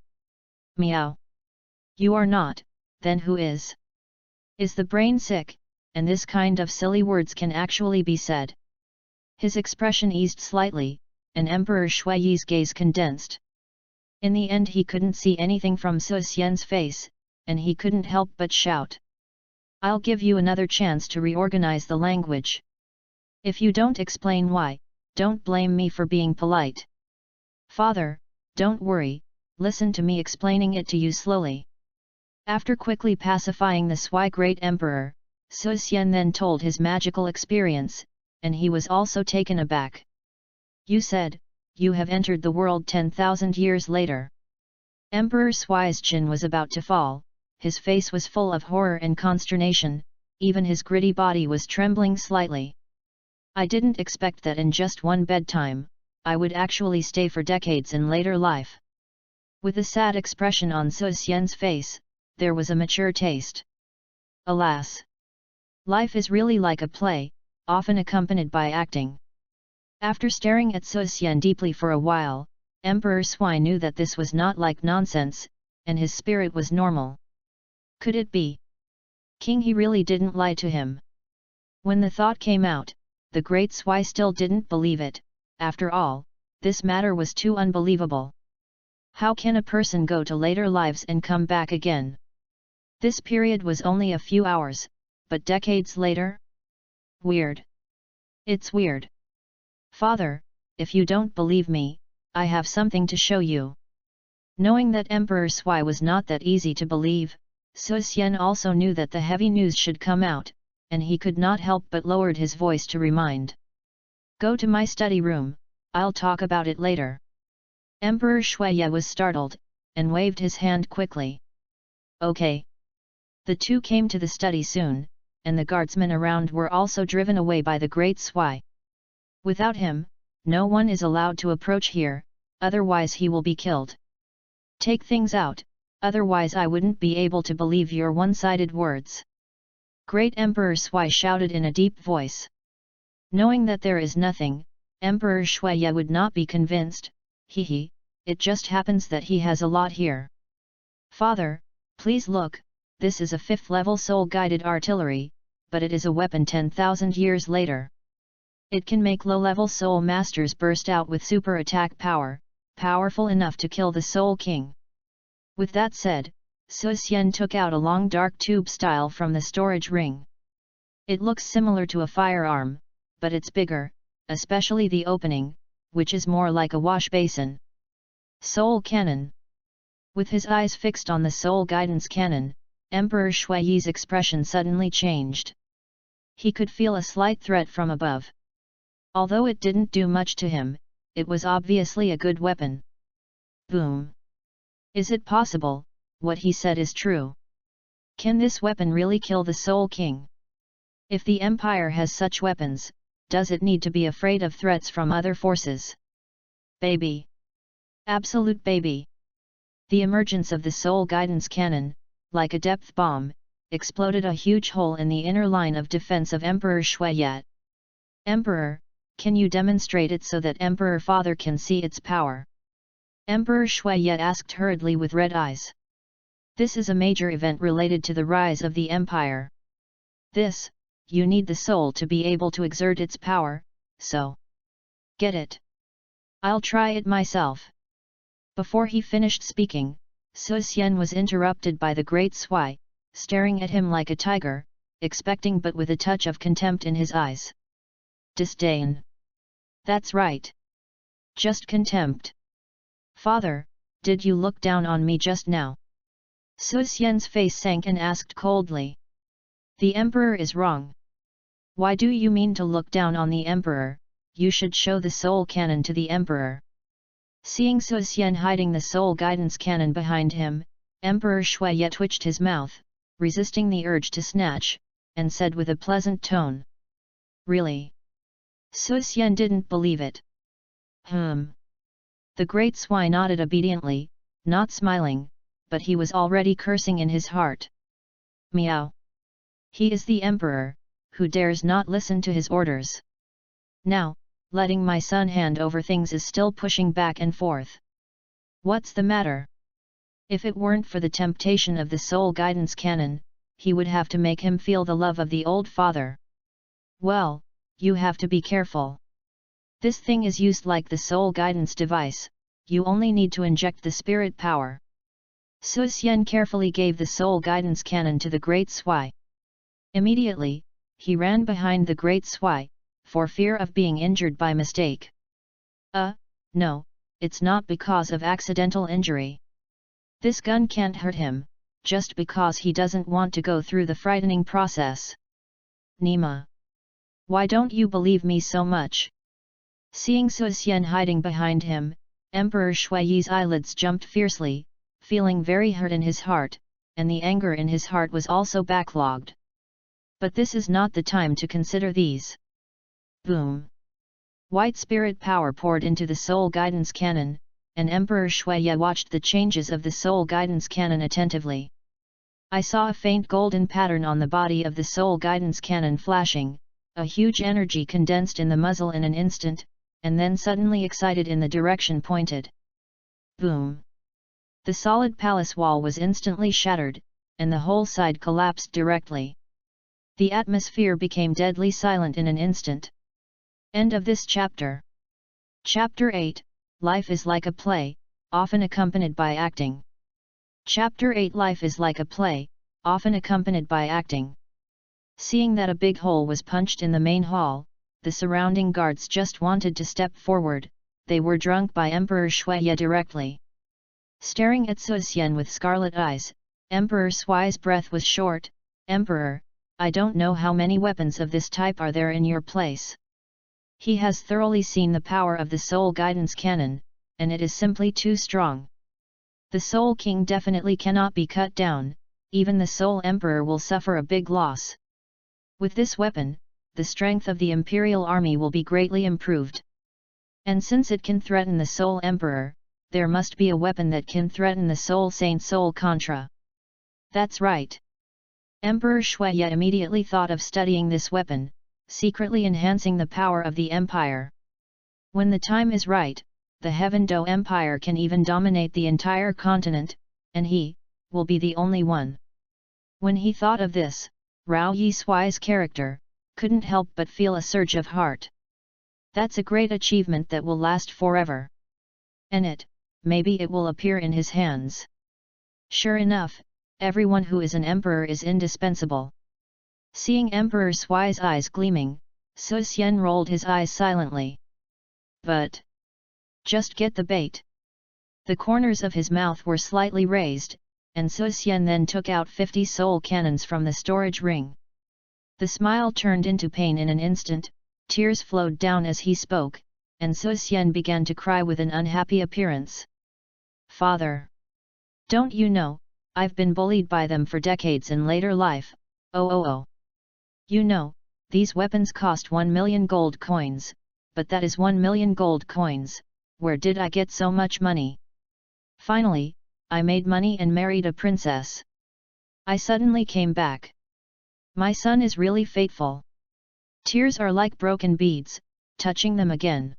Meow. You are not, then who is? Is the brain sick, and this kind of silly words can actually be said? His expression eased slightly, and Emperor Shuiye's gaze condensed. In the end he couldn't see anything from Su Xian's face, and he couldn't help but shout. I'll give you another chance to reorganize the language. If you don't explain why, don't blame me for being polite. Father, don't worry, listen to me explaining it to you slowly. After quickly pacifying the Sui Great Emperor, Su Xian then told his magical experience, and he was also taken aback. You said, you have entered the world 10,000 years later. Emperor Sui's chin was about to fall, his face was full of horror and consternation, even his gritty body was trembling slightly. I didn't expect that in just one bedtime, I would actually stay for decades in later life. With a sad expression on Su Xian's face, there was a mature taste. Alas! Life is really like a play, often accompanied by acting. After staring at Su Xian deeply for a while, Emperor Sui knew that this was not like nonsense, and his spirit was normal. Could it be? King He really didn't lie to him. When the thought came out, the great Sui still didn't believe it. After all, this matter was too unbelievable. How can a person go to later lives and come back again? This period was only a few hours, but decades later? Weird. It's weird. Father, if you don't believe me, I have something to show you. Knowing that Emperor Sui was not that easy to believe, Su Xian also knew that the heavy news should come out, and he could not help but lowered his voice to remind. Go to my study room, I'll talk about it later. Emperor Shuiye was startled, and waved his hand quickly. Okay. The two came to the study soon, and the guardsmen around were also driven away by the great Sui. Without him, no one is allowed to approach here, otherwise he will be killed. Take things out, otherwise I wouldn't be able to believe your one-sided words. Great Emperor Sui shouted in a deep voice. Knowing that there is nothing, Emperor Shuiye would not be convinced. He, it just happens that he has a lot here. Father, please look, this is a 5th level soul-guided artillery, but it is a weapon 10,000 years later. It can make low-level soul masters burst out with super attack power, powerful enough to kill the Soul King. With that said, Su Xian took out a long dark tube style from the storage ring. It looks similar to a firearm, but it's bigger, especially the opening, which is more like a wash basin. Soul Cannon. With his eyes fixed on the Soul Guidance Cannon, Emperor Shuiye's expression suddenly changed. He could feel a slight threat from above. Although it didn't do much to him, it was obviously a good weapon. Boom! Is it possible, what he said is true? Can this weapon really kill the Soul King? If the Empire has such weapons, does it need to be afraid of threats from other forces? Baby! Absolute baby! The emergence of the Soul Guidance Cannon, like a depth bomb, exploded a huge hole in the inner line of defense of Emperor Shuiye. Emperor, can you demonstrate it so that Emperor Father can see its power? Emperor Shuiye asked hurriedly with red eyes. This is a major event related to the rise of the Empire. You need the soul to be able to exert its power, so. Get it? I'll try it myself. Before he finished speaking, Su Xian was interrupted by the great Sui, staring at him like a tiger, expecting but with a touch of contempt in his eyes. Disdain. That's right. Just contempt. Father, did you look down on me just now? Su Xian's face sank and asked coldly. The emperor is wrong. Why do you mean to look down on the emperor? You should show the soul cannon to the emperor. Seeing Su Xian hiding the soul guidance cannon behind him, Emperor Shuye twitched his mouth, resisting the urge to snatch, and said with a pleasant tone. Really? Su Xian didn't believe it. The great swine nodded obediently, not smiling, but he was already cursing in his heart. Meow. He is the emperor, who dares not listen to his orders. Now, letting my son hand over things is still pushing back and forth. What's the matter? If it weren't for the temptation of the soul guidance cannon, he would have to make him feel the love of the old father. Well, you have to be careful. This thing is used like the soul guidance device, you only need to inject the spirit power. Su Xian carefully gave the soul guidance cannon to the great Sui. Immediately, he ran behind the great Sui, for fear of being injured by mistake. No, it's not because of accidental injury. This gun can't hurt him, just because he doesn't want to go through the frightening process. Nima. Why don't you believe me so much? Seeing Su Xian hiding behind him, Emperor Shui's eyelids jumped fiercely, feeling very hurt in his heart, and the anger in his heart was also backlogged. But this is not the time to consider these. Boom! White spirit power poured into the soul guidance cannon, and Emperor Shuye watched the changes of the soul guidance cannon attentively. I saw a faint golden pattern on the body of the soul guidance cannon flashing, a huge energy condensed in the muzzle in an instant, and then suddenly excited in the direction pointed. Boom! The solid palace wall was instantly shattered, and the whole side collapsed directly. The atmosphere became deadly silent in an instant. End of this chapter. Chapter 8, Life is like a play, often accompanied by acting. Chapter 8 Life is like a play, often accompanied by acting. Seeing that a big hole was punched in the main hall, the surrounding guards just wanted to step forward, they were drunk by Emperor Shuye directly. Staring at Su Xian with scarlet eyes, Emperor Sui's breath was short. Emperor, I don't know how many weapons of this type are there in your place. He has thoroughly seen the power of the soul guidance cannon, and it is simply too strong. The Soul King definitely cannot be cut down, even the Soul Emperor will suffer a big loss. With this weapon, the strength of the Imperial Army will be greatly improved. And since it can threaten the Soul Emperor, there must be a weapon that can threaten the Soul Saint Soul Contra. That's right. Emperor Shuye immediately thought of studying this weapon, secretly enhancing the power of the empire. When the time is right, the Heaven Do Empire can even dominate the entire continent, and he will be the only one. When he thought of this, Rao Yi Sui's character couldn't help but feel a surge of heart. That's a great achievement that will last forever. And maybe it will appear in his hands. Sure enough, everyone who is an emperor is indispensable. Seeing Emperor Sui's eyes gleaming, Su Xian rolled his eyes silently. But just get the bait. The corners of his mouth were slightly raised, and Su Xian then took out 50 soul cannons from the storage ring. The smile turned into pain in an instant, tears flowed down as he spoke, and Su Xian began to cry with an unhappy appearance. Father! Don't you know, I've been bullied by them for decades in later life, oh. You know, these weapons cost 1 million gold coins, but that is 1 million gold coins, where did I get so much money? Finally, I made money and married a princess. I suddenly came back. My son is really faithful. Tears are like broken beads, touching them again.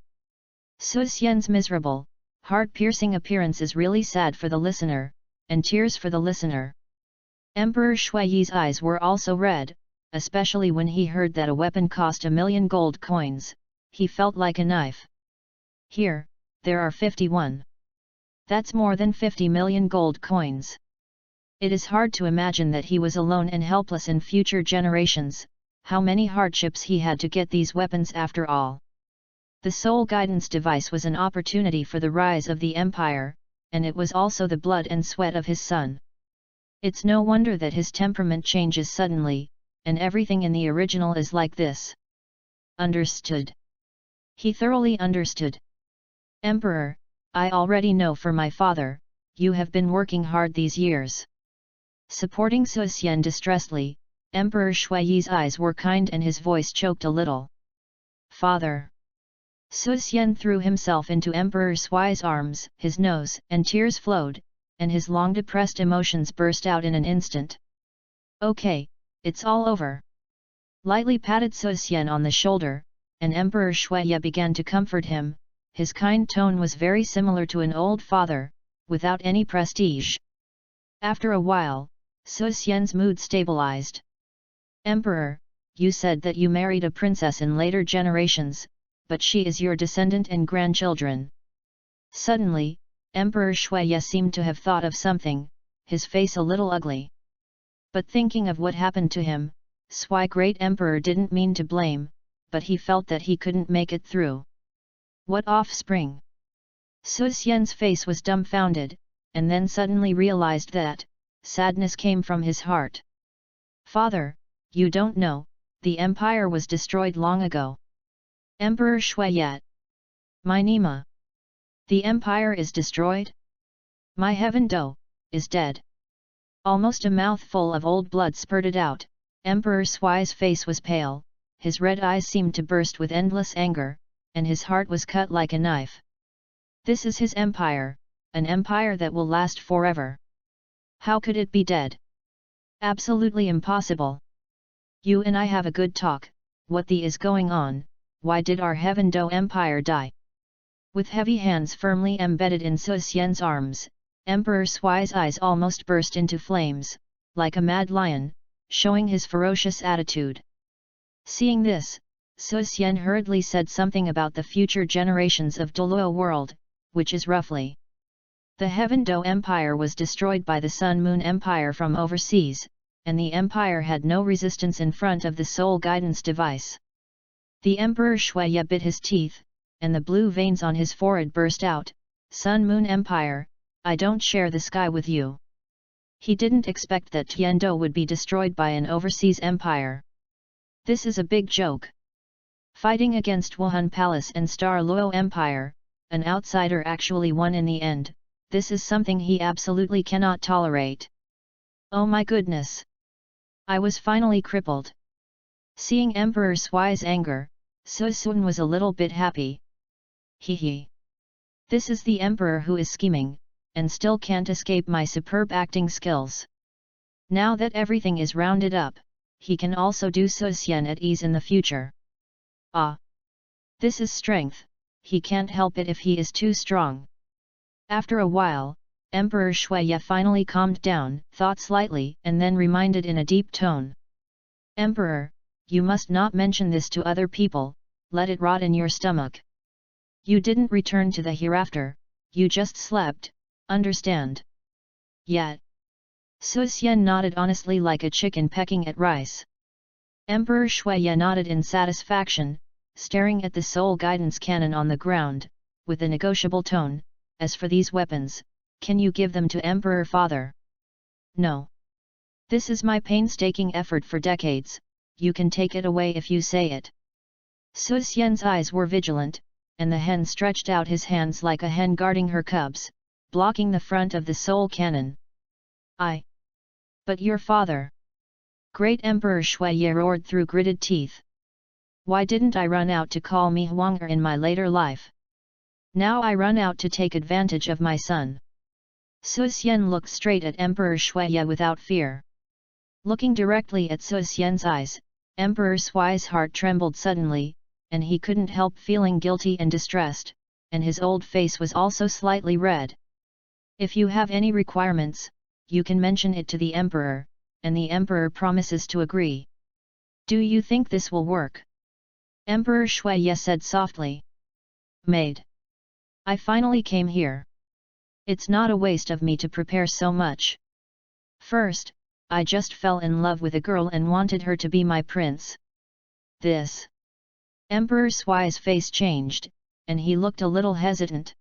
Su Xian's miserable, heart-piercing appearance is really sad for the listener, and tears for the listener. Emperor Shui's eyes were also red, especially when he heard that a weapon cost 1 million gold coins, he felt like a knife. Here, there are 51. That's more than 50 million gold coins. It is hard to imagine that he was alone and helpless in future generations, how many hardships he had to get these weapons after all. The soul guidance device was an opportunity for the rise of the empire, and it was also the blood and sweat of his son. It's no wonder that his temperament changes suddenly, and everything in the original is like this. Understood. He thoroughly understood. Emperor, I already know for my father, you have been working hard these years. Supporting Su Xian distressedly, Emperor Shui's eyes were kind and his voice choked a little. Father. Su Xian threw himself into Emperor Shui's arms, his nose and tears flowed, and his long depressed emotions burst out in an instant. Okay, it's all over. Lightly patted Su Xian on the shoulder, and Emperor Shui began to comfort him. His kind tone was very similar to an old father, without any prestige. After a while, Su Xian's mood stabilized. Emperor, you said that you married a princess in later generations, but she is your descendant and grandchildren. Suddenly, Emperor Shui seemed to have thought of something, his face a little ugly. But thinking of what happened to him, Sui Great Emperor didn't mean to blame, but he felt that he couldn't make it through. What offspring? Su Xian's face was dumbfounded, and then suddenly realized that sadness came from his heart. Father, you don't know, the empire was destroyed long ago. Emperor Shuiyat. My Nima. The empire is destroyed? My heaven Do is dead. Almost a mouthful of old blood spurted out. Emperor Sui's face was pale, his red eyes seemed to burst with endless anger, and his heart was cut like a knife. This is his empire, an empire that will last forever. How could it be dead? Absolutely impossible. You and I have a good talk, what the is going on, why did our Heaven Do empire die? With heavy hands firmly embedded in Su Xian's arms, Emperor Sui's eyes almost burst into flames, like a mad lion, showing his ferocious attitude. Seeing this, Su Xian hurriedly said something about the future generations of Douluo world, which is roughly. The Heaven Do Empire was destroyed by the Sun Moon Empire from overseas, and the empire had no resistance in front of the soul guidance device. The Emperor Shuiya bit his teeth, and the blue veins on his forehead burst out. Sun Moon Empire, I don't share the sky with you. He didn't expect that Tiando would be destroyed by an overseas empire. This is a big joke. Fighting against Wuhan Palace and Star Luo Empire, an outsider actually won in the end. This is something he absolutely cannot tolerate. Oh my goodness! I was finally crippled. Seeing Emperor Sui's anger, Su Xuan was a little bit happy. Hee. This is the emperor who is scheming, and still can't escape my superb acting skills. Now that everything is rounded up, he can also do Su Xian at ease in the future. Ah! This is strength, he can't help it if he is too strong. After a while, Emperor Shuiya finally calmed down, thought slightly, and then reminded in a deep tone. Emperor, you must not mention this to other people, let it rot in your stomach. You didn't return to the hereafter, you just slept, understand? Yet. Su Xian nodded honestly like a chicken pecking at rice. Emperor Shuiya nodded in satisfaction, staring at the soul guidance cannon on the ground, with a negotiable tone. As for these weapons, can you give them to Emperor Father? No. This is my painstaking effort for decades, you can take it away if you say it. Su Xian's eyes were vigilant, and the hen stretched out his hands like a hen guarding her cubs, blocking the front of the soul cannon. But your father! Great Emperor Shuiye roared through gritted teeth. Why didn't I run out to call me Huanger in my later life? Now I run out to take advantage of my son. Su Xian looked straight at Emperor Shuiye without fear. Looking directly at Su Xian's eyes, Emperor Sui's heart trembled suddenly, and he couldn't help feeling guilty and distressed, and his old face was also slightly red. If you have any requirements, you can mention it to the Emperor, and the Emperor promises to agree. Do you think this will work? Emperor Shuiye said softly. Maid. I finally came here. It's not a waste of me to prepare so much. First, I just fell in love with a girl and wanted her to be my prince. This. Emperor Sui's face changed, and he looked a little hesitant.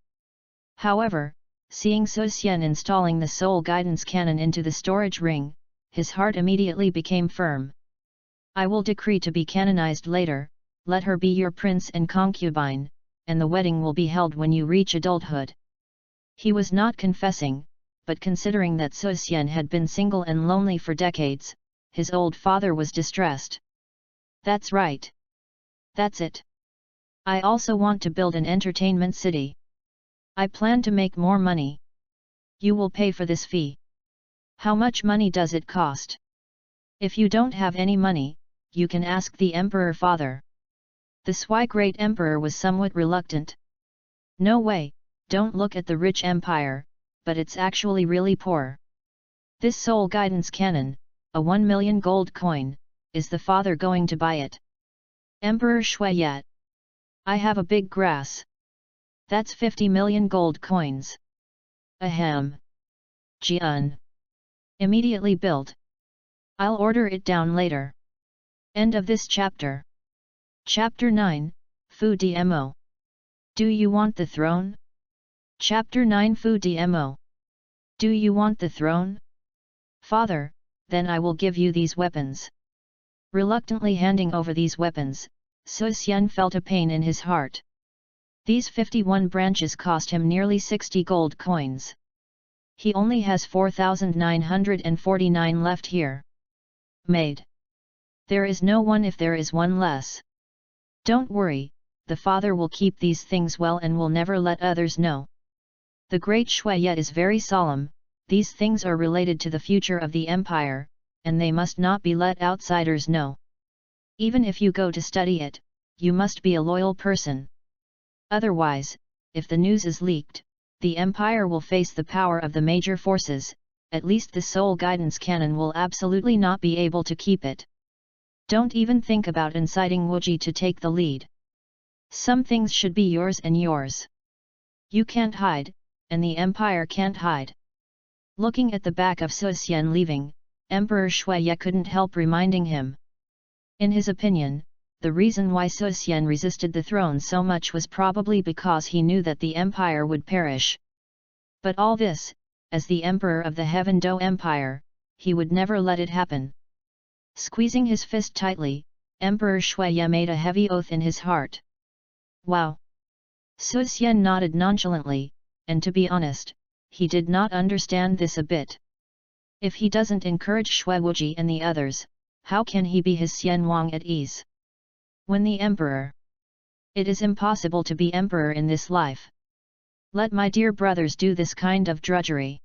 However, Seeing Su Xian installing the soul guidance cannon into the storage ring, his heart immediately became firm. I will decree to be canonized later, let her be your prince and concubine, and the wedding will be held when you reach adulthood. He was not confessing, but considering that Su Xian had been single and lonely for decades, his old father was distressed. That's right. That's it. I also want to build an entertainment city. I plan to make more money. You will pay for this fee. How much money does it cost? If you don't have any money, you can ask the emperor father. The Sui great emperor was somewhat reluctant. No way, don't look at the rich empire, but it's actually really poor. This soul guidance cannon, a 1 million gold coin, is the father going to buy it? Emperor Shui yet. I have a big grass. That's 50 million gold coins. Ahem. Jian. Immediately built. I'll order it down later. End of this chapter. Chapter 9, Fu Dmo. Do you want the throne? Chapter 9 Fu Dmo. Do you want the throne? Father, then I will give you these weapons. Reluctantly handing over these weapons, Su Xian felt a pain in his heart. These 51 branches cost him nearly 60 gold coins. He only has 4,949 left here. Made. There is no one if there is one less. Don't worry, the father will keep these things well and will never let others know. The great Shui Yet is very solemn, these things are related to the future of the empire, and they must not be let outsiders know. Even if you go to study it, you must be a loyal person. Otherwise, if the news is leaked, the empire will face the power of the major forces, at least the soul guidance cannon will absolutely not be able to keep it. Don't even think about inciting Wuji to take the lead. Some things should be yours and yours. You can't hide, and the empire can't hide. Looking at the back of Su Xian leaving, Emperor Shui Ye couldn't help reminding him. In his opinion, the reason why Su Xian resisted the throne so much was probably because he knew that the empire would perish. But all this, as the emperor of the Heaven Do Empire, he would never let it happen. Squeezing his fist tightly, Emperor Shui Ye made a heavy oath in his heart. Wow! Su Xian nodded nonchalantly, and to be honest, he did not understand this a bit. If he doesn't encourage Shui Wuji and the others, how can he be his Xian Wang at ease? When the emperor. It is impossible to be emperor in this life. Let my dear brothers do this kind of drudgery.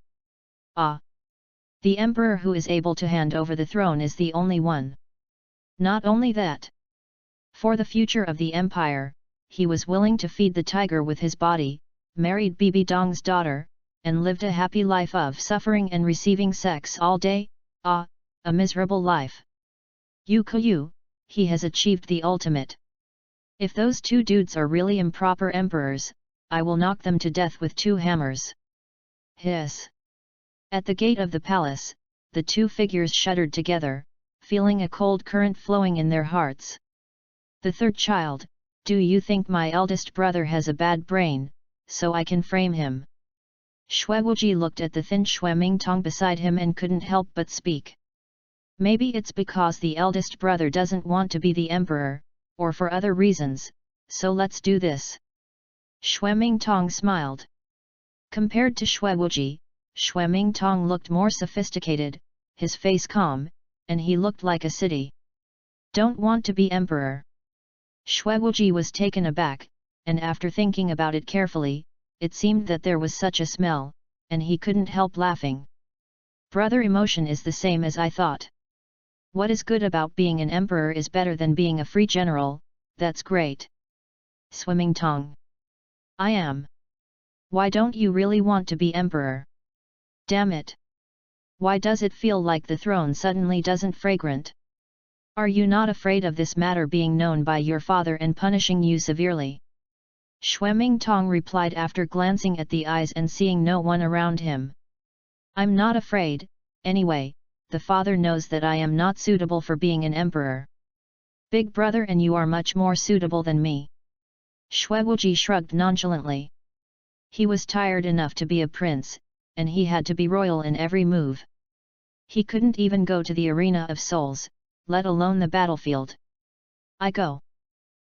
Ah! The emperor who is able to hand over the throne is the only one. Not only that. For the future of the empire, he was willing to feed the tiger with his body, married Bibi Dong's daughter, and lived a happy life of suffering and receiving sex all day. Ah, a miserable life. Yu, he has achieved the ultimate. If those two dudes are really improper emperors, I will knock them to death with 2 hammers. Hiss. At the gate of the palace, the two figures shuddered together, feeling a cold current flowing in their hearts. The third child, do you think my eldest brother has a bad brain, so I can frame him? Shui Wuji looked at the thin Shui Mingtong beside him and couldn't help but speak. Maybe it's because the eldest brother doesn't want to be the emperor, or for other reasons, so let's do this. Shui Mingtong smiled. Compared to Shui Wuji, Shui Mingtong looked more sophisticated, his face calm, and he looked like a city. Don't want to be emperor. Shui Wuji was taken aback, and after thinking about it carefully, it seemed that there was such a smell, and he couldn't help laughing. Brother emotion is the same as I thought. What is good about being an emperor is better than being a free general, that's great. Swimming Tong. I am. Why don't you really want to be emperor? Damn it. Why does it feel like the throne suddenly doesn't fragrant? Are you not afraid of this matter being known by your father and punishing you severely? Shui Mingtong replied after glancing at the eyes and seeing no one around him. I'm not afraid, anyway, the father knows that I am not suitable for being an emperor. Big brother and you are much more suitable than me. Shui Wuji shrugged nonchalantly. He was tired enough to be a prince, and he had to be royal in every move. He couldn't even go to the arena of souls, let alone the battlefield. I go.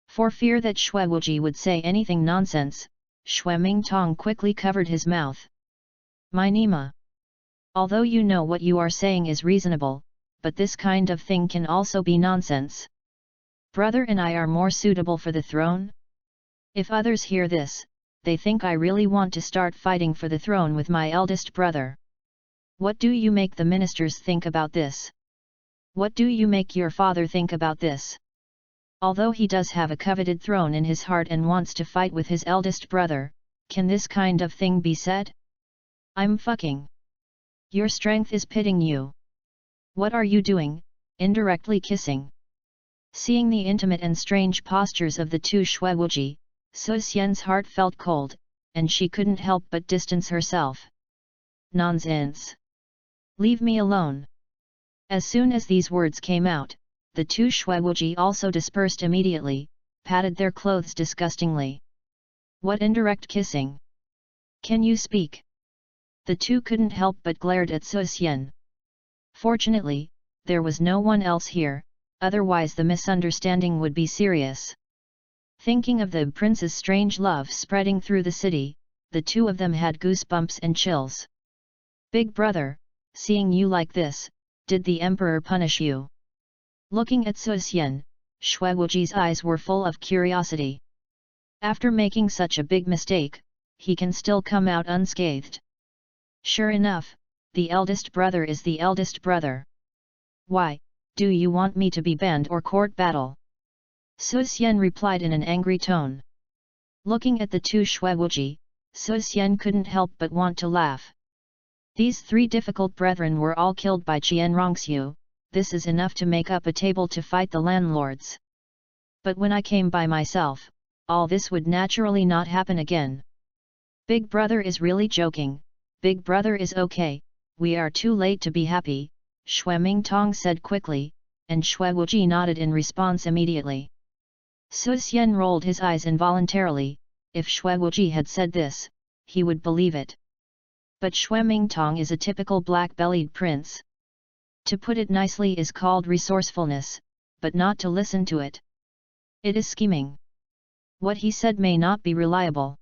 For fear that Xue Wuji would say anything nonsense, Xue Mingtong quickly covered his mouth. My Nima. Although you know what you are saying is reasonable, but this kind of thing can also be nonsense. Brother and I are more suitable for the throne? If others hear this, they think I really want to start fighting for the throne with my eldest brother. What do you make the ministers think about this? What do you make your father think about this? Although he does have a coveted throne in his heart and wants to fight with his eldest brother, can this kind of thing be said? I'm fucking. Your strength is pitting you. What are you doing, indirectly kissing? Seeing the intimate and strange postures of the two Xue Wuji, Su Xian's heart felt cold, and she couldn't help but distance herself. Nonsense! Leave me alone! As soon as these words came out, the two Xue Wuji also dispersed immediately, patted their clothes disgustingly. What indirect kissing? Can you speak? The two couldn't help but glared at Su Xian. Fortunately, there was no one else here, otherwise the misunderstanding would be serious. Thinking of the prince's strange love spreading through the city, the two of them had goosebumps and chills. Big brother, seeing you like this, did the emperor punish you? Looking at Su Xian, Xue Wuji's eyes were full of curiosity. After making such a big mistake, he can still come out unscathed. Sure enough, the eldest brother is the eldest brother. Why, do you want me to be banned or court battle? Su Xian replied in an angry tone. Looking at the two Xue Wuji, Su Xian couldn't help but want to laugh. These three difficult brethren were all killed by Qian Rongxiu. This is enough to make up a table to fight the landlords. But when I came by myself, all this would naturally not happen again. Big brother is really joking, Big brother is okay, we are too late to be happy, Xue Mingtong said quickly, and Xue Wuji nodded in response immediately. Su Xian rolled his eyes involuntarily. If Xue Wuji had said this, he would believe it. But Xue Mingtong is a typical black-bellied prince. To put it nicely is called resourcefulness, but not to listen to it. It is scheming. What he said may not be reliable.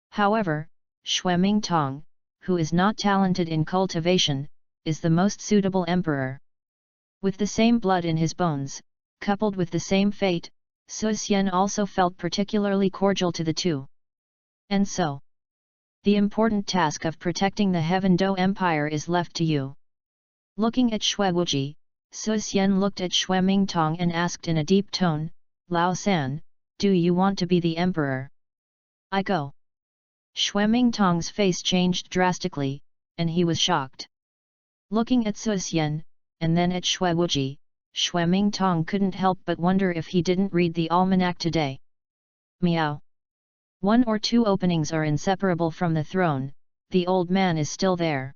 However, Xue Mingtong, who is not talented in cultivation, is the most suitable emperor. With the same blood in his bones, coupled with the same fate, Su Xian also felt particularly cordial to the two. And so, the important task of protecting the Heaven Do Empire is left to you. Looking at Xue Wuji, Su Xian looked at Xue Mingtong and asked in a deep tone, Lao San, do you want to be the emperor? I go. Xue Mingtong's face changed drastically, and he was shocked. Looking at Su Xian, and then at Xue Wuji, Xue Mingtong couldn't help but wonder if he didn't read the almanac today. Meow. 1 or 2 openings are inseparable from the throne, the old man is still there.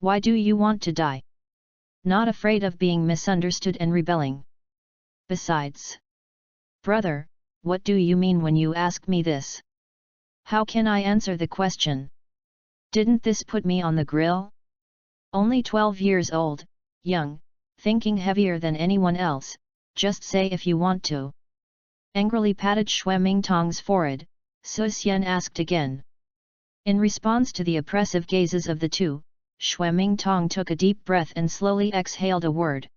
Why do you want to die? Not afraid of being misunderstood and rebelling. Besides. Brother, what do you mean when you ask me this? How can I answer the question? Didn't this put me on the grill? Only 12 years old, young, thinking heavier than anyone else, just say if you want to. Angrily patted Xue Mingtong's forehead, Su Xian asked again. In response to the oppressive gazes of the two, Xue Mingtong took a deep breath and slowly exhaled a word.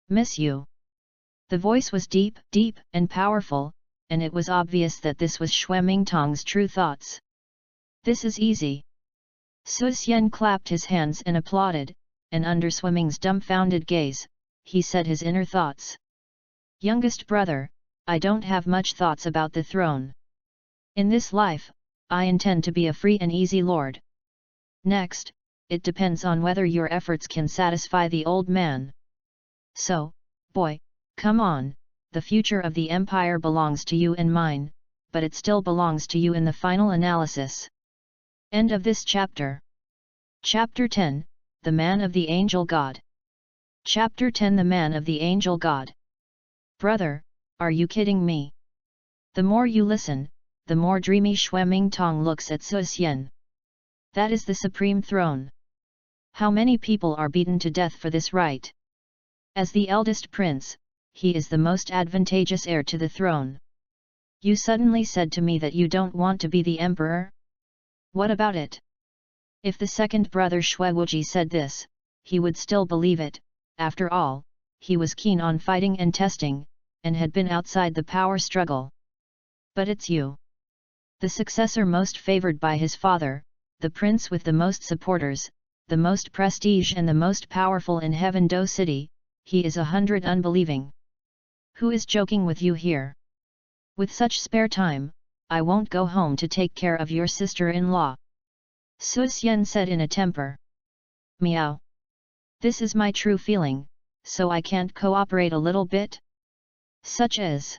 Miss you. The voice was deep, and powerful, and it was obvious that this was Xue Mingtong's true thoughts. This is easy. Su Xian clapped his hands and applauded, and under Xue Ming's dumbfounded gaze, he said his inner thoughts. Youngest brother, I don't have much thoughts about the throne. In this life, I intend to be a free and easy lord. Next, it depends on whether your efforts can satisfy the old man. So, boy, come on, the future of the empire belongs to you and mine, but it still belongs to you in the final analysis. End of this chapter. Chapter 10, The Man of the Angel God. Chapter 10 The Man of the Angel God. Brother, are you kidding me? The more you listen, the more dreamy Xue Mingtong looks at Su Xian. That is the supreme throne. How many people are beaten to death for this right? As the eldest prince, he is the most advantageous heir to the throne. You suddenly said to me that you don't want to be the emperor? What about it? If the second brother Xue Wuji said this, he would still believe it. After all, he was keen on fighting and testing, and had been outside the power struggle. But it's you. The successor most favored by his father, the prince with the most supporters, the most prestige and the most powerful in Heaven Do City, he is 100 unbelieving. Who is joking with you here? With such spare time, I won't go home to take care of your sister-in-law. Su Xian said in a temper. Meow. This is my true feeling, so I can't cooperate a little bit? Such as?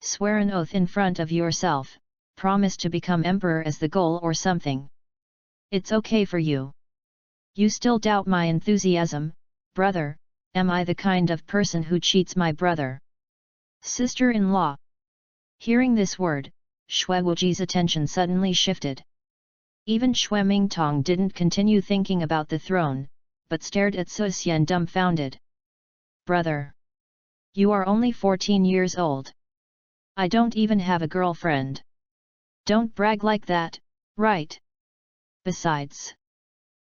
Swear an oath in front of yourself, promise to become emperor as the goal or something. It's okay for you. You still doubt my enthusiasm, brother? Am I the kind of person who cheats my brother? Sister-in-law. Hearing this word, Xue Wuji's attention suddenly shifted. Even Xue Mingtong didn't continue thinking about the throne, but stared at Su Xian dumbfounded. Brother! You are only 14 years old. I don't even have a girlfriend. Don't brag like that, right? Besides,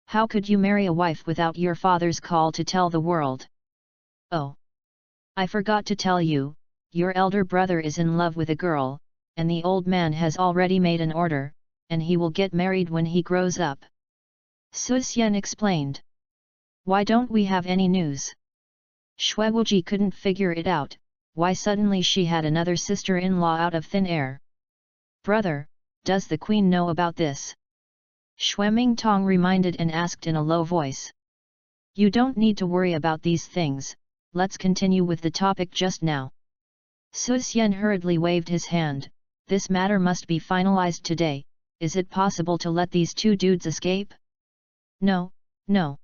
how could you marry a wife without your father's call to tell the world? Oh! I forgot to tell you, your elder brother is in love with a girl, and the old man has already made an order, and he will get married when he grows up. Su Xian explained. Why don't we have any news? Xue Wuji couldn't figure it out, why suddenly she had another sister-in-law out of thin air. Brother, does the queen know about this? Xue Mingtong reminded and asked in a low voice. You don't need to worry about these things, let's continue with the topic just now. Su Xian hurriedly waved his hand. This matter must be finalized today. Is it possible to let these two dudes escape? No, no.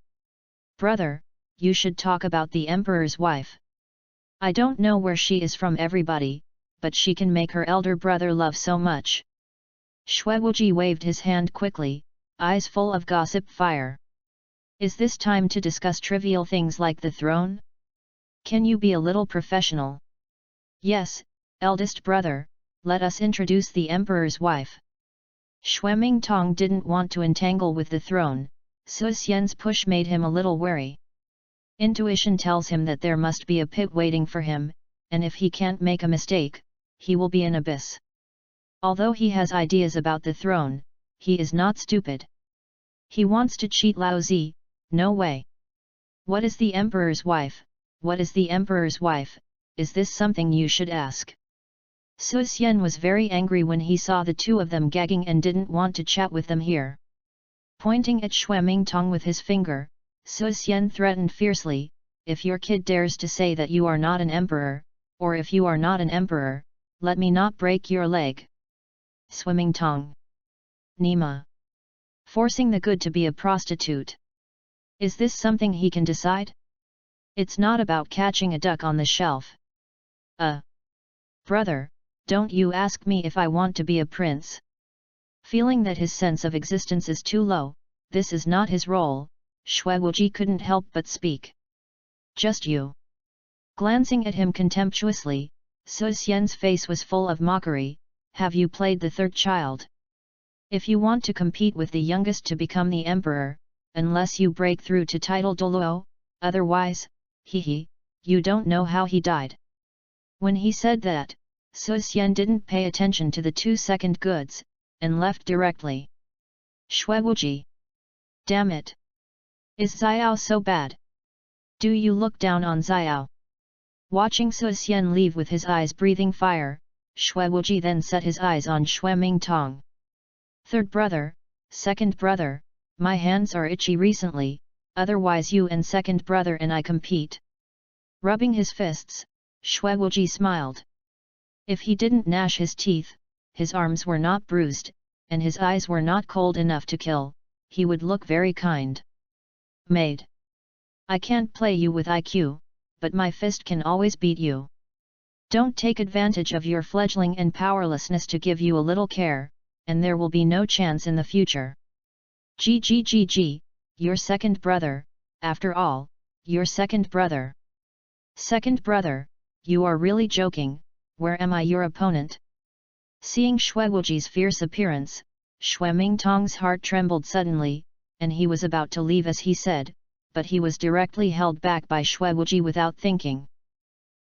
Brother, you should talk about the emperor's wife. I don't know where she is from everybody, but she can make her elder brother love so much. Xue Wuji waved his hand quickly, eyes full of gossip fire. Is this time to discuss trivial things like the throne? Can you be a little professional? Yes, eldest brother, let us introduce the emperor's wife. Xue Mingtong didn't want to entangle with the throne. Su Xian's push made him a little wary. Intuition tells him that there must be a pit waiting for him, and if he can't make a mistake, he will be an abyss. Although he has ideas about the throne, he is not stupid. He wants to cheat Laozi, no way. What is the emperor's wife? What is the emperor's wife? Is this something you should ask? Su Xian was very angry when he saw the two of them gagging and didn't want to chat with them here. Pointing at Xue Mingtong with his finger, Su Xian threatened fiercely, if your kid dares to say that you are not an emperor, or if you are not an emperor, let me not break your leg. Xue Mingtong. Nima. Forcing the good to be a prostitute. Is this something he can decide? It's not about catching a duck on the shelf. Brother, don't you ask me if I want to be a prince. Feeling that his sense of existence is too low, this is not his role, Xue Wuji couldn't help but speak. Just you. Glancing at him contemptuously, Su Xian's face was full of mockery. Have you played the third child? If you want to compete with the youngest to become the emperor, unless you break through to title Douluo, otherwise, you don't know how he died. When he said that, Su Xian didn't pay attention to the 2 second goods, and left directly. Xue Wuji. Damn it! Is Xiao so bad? Do you look down on Xiao? Watching Su Xian leave with his eyes breathing fire, Xue Wuji then set his eyes on Xue Mingtong. Third brother, second brother, my hands are itchy recently, otherwise you and second brother and I compete. Rubbing his fists, Xue Wuji smiled. If he didn't gnash his teeth, his arms were not bruised, and his eyes were not cold enough to kill, he would look very kind. Maid. I can't play you with IQ, but my fist can always beat you. Don't take advantage of your fledgling and powerlessness to give you a little care, and there will be no chance in the future. Gg, your second brother, after all, your second brother. Second brother, you are really joking, where am I your opponent? Seeing Xue Wuji's fierce appearance, Xue Mingtong's heart trembled suddenly, and he was about to leave as he said, but he was directly held back by Xue Wuji without thinking.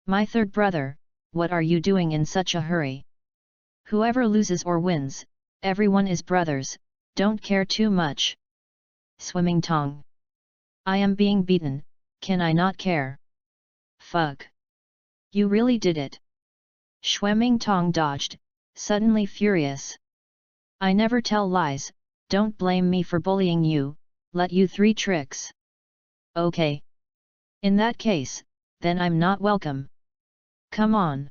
My third brother, what are you doing in such a hurry? Whoever loses or wins, everyone is brothers, don't care too much. Swimming Tong. I am being beaten, can I not care? Fuck. You really did it. Xue Mingtong dodged, suddenly furious. I never tell lies, don't blame me for bullying you, let you 3 tricks. Okay. In that case, then I'm not welcome. Come on.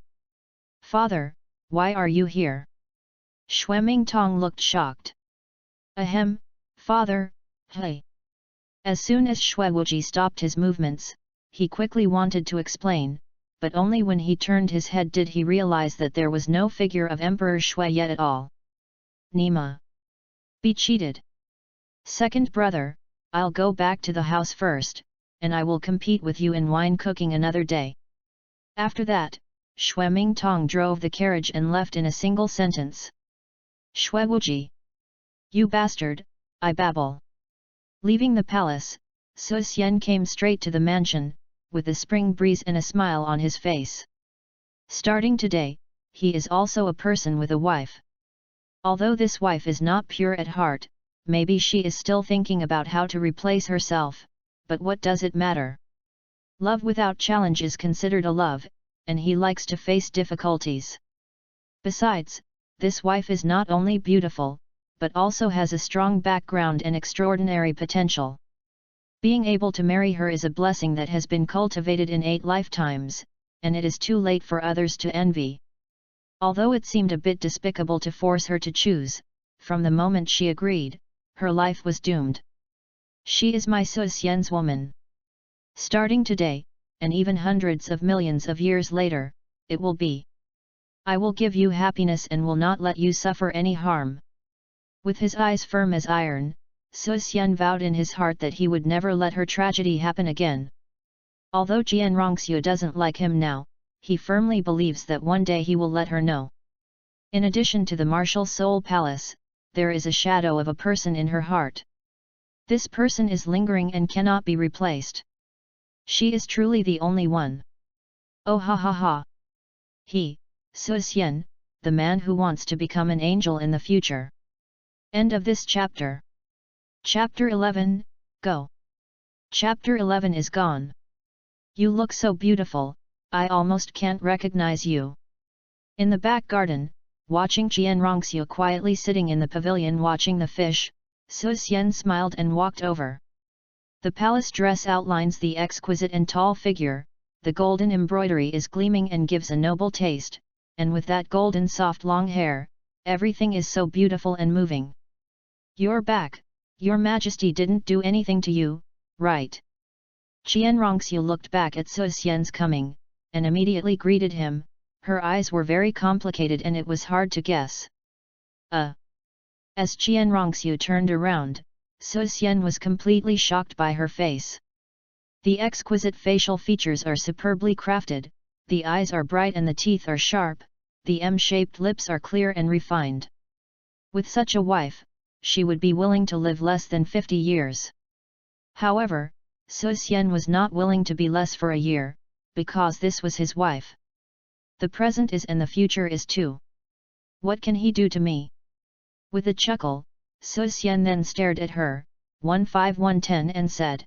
Father, why are you here? Xue Mingtong looked shocked. Ahem, father, hey. As soon as Xue Wuji stopped his movements, he quickly wanted to explain, but only when he turned his head did he realize that there was no figure of Emperor Xue yet at all. Nima. Be cheated. Second brother, I'll go back to the house first, and I will compete with you in wine cooking another day. After that, Xue Mingtong drove the carriage and left in a single sentence. Xue Wuji. You bastard, I babble. Leaving the palace, Su Xian came straight to the mansion, with a spring breeze and a smile on his face. Starting today, he is also a person with a wife. Although this wife is not pure at heart, maybe she is still thinking about how to replace herself, but what does it matter? Love without challenge is considered a love, and he likes to face difficulties. Besides, this wife is not only beautiful, but also has a strong background and extraordinary potential. Being able to marry her is a blessing that has been cultivated in 8 lifetimes, and it is too late for others to envy. Although it seemed a bit despicable to force her to choose, from the moment she agreed, her life was doomed. She is my Su Xian's woman. Starting today, and even hundreds of millions of years later, it will be. I will give you happiness and will not let you suffer any harm. With his eyes firm as iron, Su Xian vowed in his heart that he would never let her tragedy happen again. Although Jian Rongxiu doesn't like him now, he firmly believes that one day he will let her know. In addition to the martial soul palace, there is a shadow of a person in her heart. This person is lingering and cannot be replaced. She is truly the only one. Oh ha ha ha! He, Su Xian, the man who wants to become an angel in the future. End of this chapter. Chapter 11, Go. Chapter 11 is gone. You look so beautiful, I almost can't recognize you. In the back garden, watching Jian Rongxiu quietly sitting in the pavilion watching the fish, Su Xian smiled and walked over. The palace dress outlines the exquisite and tall figure, the golden embroidery is gleaming and gives a noble taste, and with that golden soft long hair, everything is so beautiful and moving. You're back, your majesty didn't do anything to you, right? Jian Rongxiu looked back at Su Xian's coming, and immediately greeted him. Her eyes were very complicated and it was hard to guess. As Jian Rongxiu turned around, Su Xian was completely shocked by her face. The exquisite facial features are superbly crafted, the eyes are bright and the teeth are sharp, the M-shaped lips are clear and refined. With such a wife, she would be willing to live less than 50 years. However, Su Xian was not willing to be less for a year, because this was his wife. The present is and the future is too. What can he do to me? With a chuckle, Su Xian then stared at her, 15110 and said.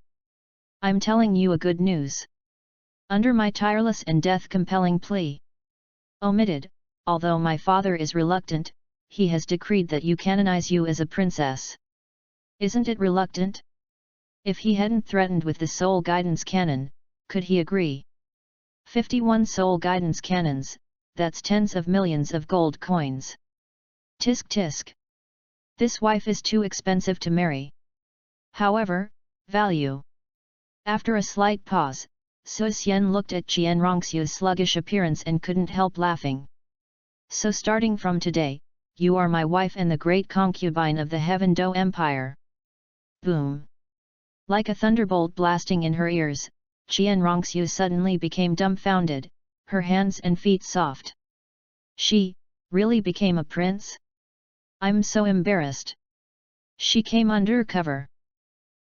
I'm telling you a good news. Under my tireless and death-compelling plea. Omitted, although my father is reluctant, he has decreed that you canonize you as a princess. Isn't it reluctant? If he hadn't threatened with the soul guidance canon, could he agree? 51 soul guidance cannons, that's tens of millions of gold coins. Tisk tisk. This wife is too expensive to marry. However, value. After a slight pause, So Xian looked at Qian Rongxiu's sluggish appearance and couldn't help laughing. So starting from today, you are my wife and the great concubine of the Heaven Do Empire. Boom! Like a thunderbolt blasting in her ears, Qian Rongxiu suddenly became dumbfounded, her hands and feet soft. She really became a prince? I'm so embarrassed. She came under cover.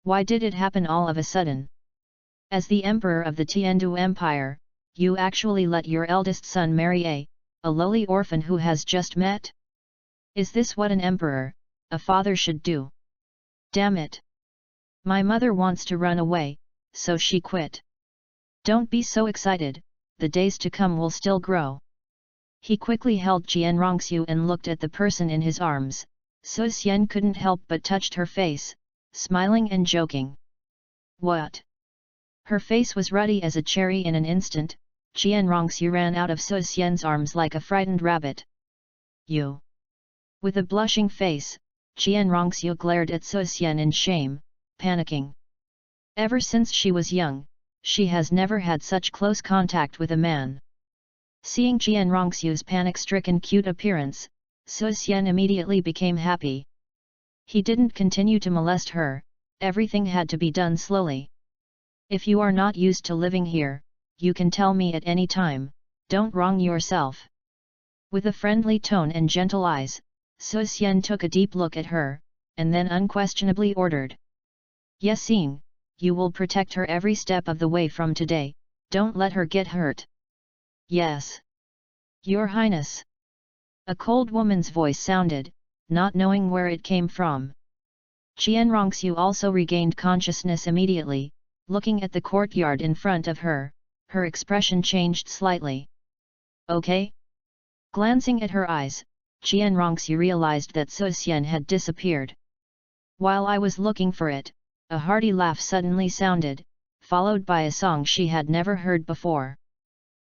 Why did it happen all of a sudden? As the emperor of the Tiandu Empire, you actually let your eldest son marry a lowly orphan who has just met? Is this what an emperor, a father should do? Damn it! My mother wants to run away, so she quit. Don't be so excited, the days to come will still grow. He quickly held Qian Rongxiu and looked at the person in his arms. So Xian couldn't help but touched her face, smiling and joking. What? Her face was ruddy as a cherry in an instant. Qian Rongxiu ran out of So Xian's arms like a frightened rabbit. You! With a blushing face, Qian Rongxiu glared at So Xian in shame, panicking. Ever since she was young, she has never had such close contact with a man. Seeing Qian Rongxiu's panic-stricken cute appearance, So Xian immediately became happy. He didn't continue to molest her, everything had to be done slowly. If you are not used to living here, you can tell me at any time, don't wrong yourself. With a friendly tone and gentle eyes, So Xian took a deep look at her, and then unquestionably ordered. Yes, Ying, you will protect her every step of the way from today, don't let her get hurt. Yes. Your Highness. A cold woman's voice sounded, not knowing where it came from. Qian Rongxiu also regained consciousness immediately, looking at the courtyard in front of her, her expression changed slightly. Okay? Glancing at her eyes, Qian Rongxiu realized that So Xian had disappeared. While I was looking for it, a hearty laugh suddenly sounded, followed by a song she had never heard before.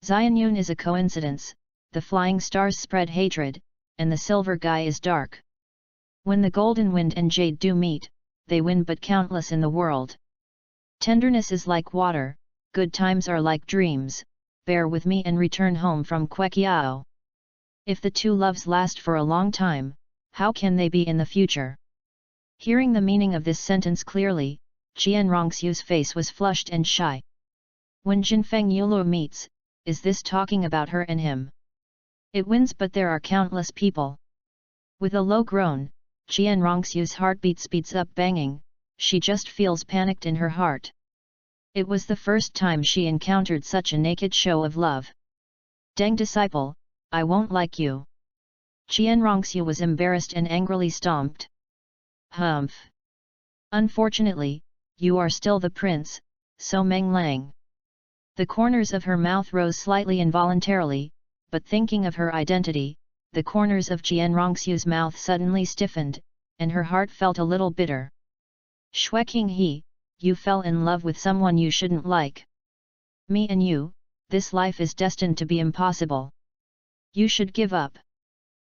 Xianyun is a coincidence, the flying stars spread hatred, and the silver guy is dark. When the golden wind and jade do meet, they win but countless in the world. Tenderness is like water, good times are like dreams, bear with me and return home from Kwek'iao. If the two loves last for a long time, how can they be in the future? Hearing the meaning of this sentence clearly, Qian Rongxiu's face was flushed and shy. When Jinfeng Yulu meets, is this talking about her and him? It wins but there are countless people. With a low groan, Qian Rongxiu's heartbeat speeds up banging, she just feels panicked in her heart. It was the first time she encountered such a naked show of love. Deng disciple, I won't like you. Qian Rongxiu was embarrassed and angrily stomped. Humph. Unfortunately, you are still the prince, So Meng Lang. The corners of her mouth rose slightly involuntarily, but thinking of her identity, the corners of Qian Rongxiu's mouth suddenly stiffened, and her heart felt a little bitter. Shueqing He, you fell in love with someone you shouldn't like. Me and you, this life is destined to be impossible. You should give up.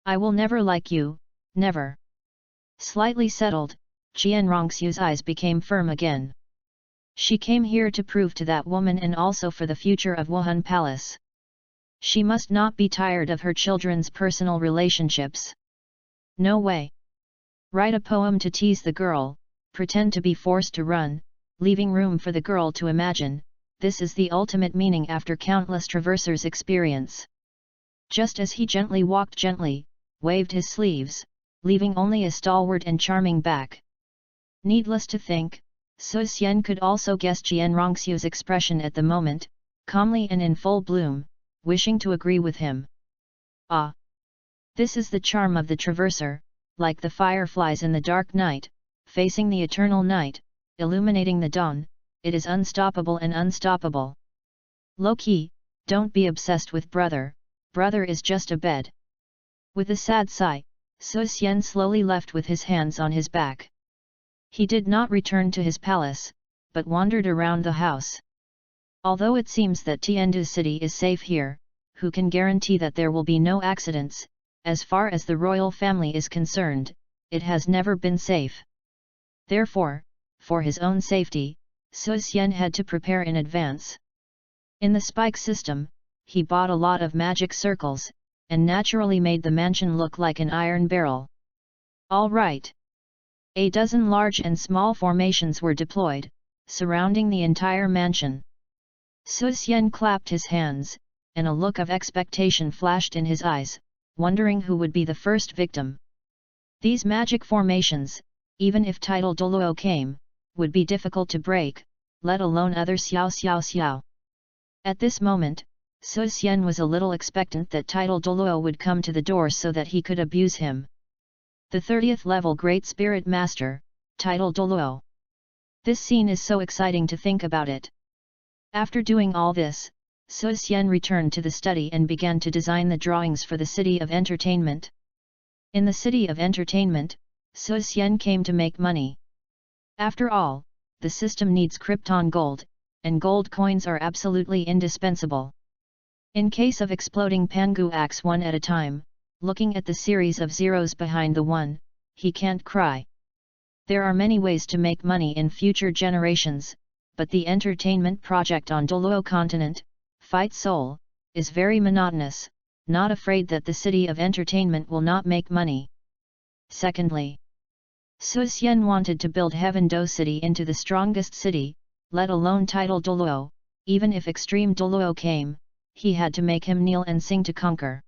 I will never like you, never. Slightly settled, Qian Rongxiu's eyes became firm again. She came here to prove to that woman and also for the future of Wuhan Palace. She must not be tired of her children's personal relationships. No way. Write a poem to tease the girl, pretend to be forced to run, leaving room for the girl to imagine, this is the ultimate meaning after countless traversers' experience. Just as he gently walked gently, waved his sleeves, leaving only a stalwart and charming back. Needless to think, So Xian could also guess Qian Rongxiu's expression at the moment, calmly and in full bloom, wishing to agree with him. Ah! This is the charm of the traverser, like the fireflies in the dark night, facing the eternal night, illuminating the dawn, it is unstoppable and unstoppable. Low-key, don't be obsessed with brother, brother is just a bed. With a sad sigh, So Xian slowly left with his hands on his back. He did not return to his palace, but wandered around the house. Although it seems that Tiandu city is safe here, who can guarantee that there will be no accidents? As far as the royal family is concerned, it has never been safe. Therefore, for his own safety, So Xian had to prepare in advance. In the spike system, he bought a lot of magic circles, and naturally made the mansion look like an iron barrel. All right. A dozen large and small formations were deployed, surrounding the entire mansion. Su Xian clapped his hands, and a look of expectation flashed in his eyes, wondering who would be the first victim. These magic formations, even if title Douluo came, would be difficult to break, let alone other xiao xiao xiao. At this moment, Su Xian was a little expectant that title Douluo would come to the door so that he could abuse him. The 30th level Great Spirit Master, title Douluo. This scene is so exciting to think about it. After doing all this, Su Xian returned to the study and began to design the drawings for the City of Entertainment. In the City of Entertainment, Su Xian came to make money. After all, the system needs Krypton gold, and gold coins are absolutely indispensable. In case of exploding Pangu acts one at a time, looking at the series of zeros behind the one, he can't cry. There are many ways to make money in future generations, but the entertainment project on Douluo continent, Fight Soul, is very monotonous, not afraid that the City of Entertainment will not make money. Secondly, Su Xian wanted to build Heaven Do City into the strongest city, let alone title Douluo. Even if extreme Douluo came, he had to make him kneel and sing to conquer.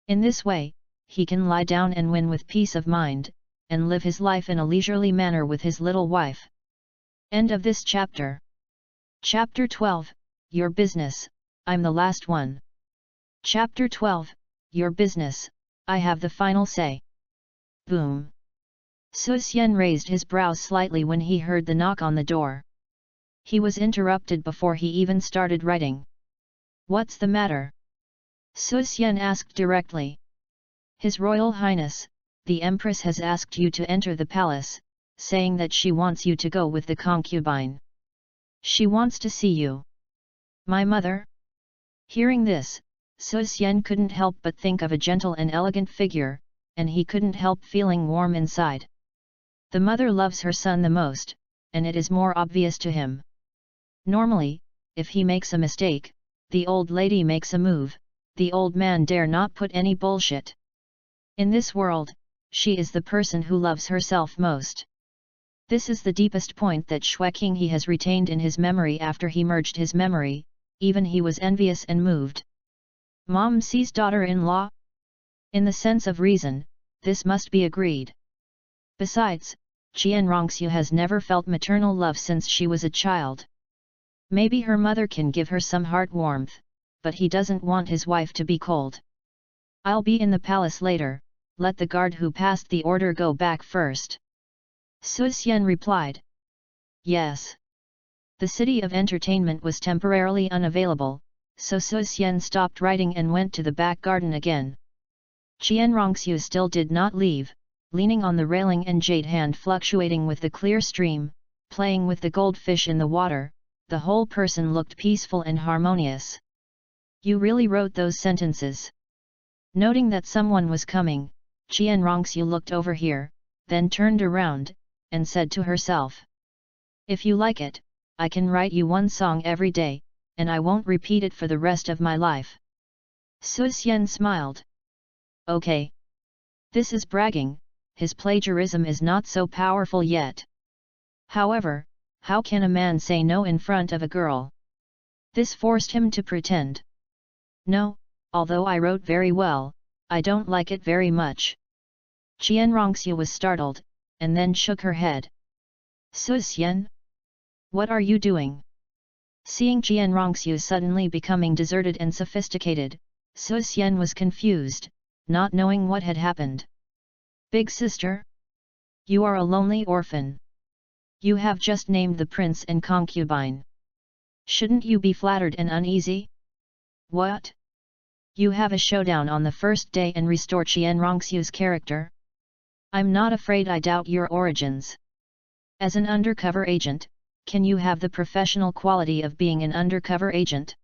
In this way, he can lie down and win with peace of mind, and live his life in a leisurely manner with his little wife. End of this chapter. Chapter 12, Your Business, I'm the last one. Chapter 12, Your Business, I have the final say. Boom. Su Xian raised his brows slightly when he heard the knock on the door. He was interrupted before he even started writing. What's the matter? Su Xian asked directly. His Royal Highness, the Empress has asked you to enter the palace, saying that she wants you to go with the concubine. She wants to see you. My mother? Hearing this, Su Xian couldn't help but think of a gentle and elegant figure, and he couldn't help feeling warm inside. The mother loves her son the most, and it is more obvious to him. Normally, if he makes a mistake, the old lady makes a move, the old man dare not put any bullshit. In this world, she is the person who loves herself most. This is the deepest point that Xueqing he has retained in his memory after he merged his memory, even he was envious and moved. Mom sees daughter-in-law? In the sense of reason, this must be agreed. Besides, Qian Rongxiu has never felt maternal love since she was a child. Maybe her mother can give her some heart warmth, but he doesn't want his wife to be cold. I'll be in the palace later, let the guard who passed the order go back first. Su Xian replied. Yes. The City of Entertainment was temporarily unavailable, so Su Xian stopped writing and went to the back garden again. Qian Rongxiu still did not leave, leaning on the railing and jade hand fluctuating with the clear stream, playing with the goldfish in the water, the whole person looked peaceful and harmonious. You really wrote those sentences? Noting that someone was coming, Qian Rongxiu looked over here, then turned around, and said to herself. If you like it, I can write you one song every day, and I won't repeat it for the rest of my life. Su Xian smiled. Okay. This is bragging, his plagiarism is not so powerful yet. However, how can a man say no in front of a girl? This forced him to pretend. No, although I wrote very well, I don't like it very much. Qian Rongxiu was startled, and then shook her head. Su Xian? What are you doing? Seeing Qian Rongxiu suddenly becoming deserted and sophisticated, Su Xian was confused, not knowing what had happened. Big sister? You are a lonely orphan. You have just named the prince and concubine. Shouldn't you be flattered and uneasy? What? You have a showdown on the first day and restore Qian Rongxiu's character? I'm not afraid I doubt your origins. As an undercover agent, can you have the professional quality of being an undercover agent?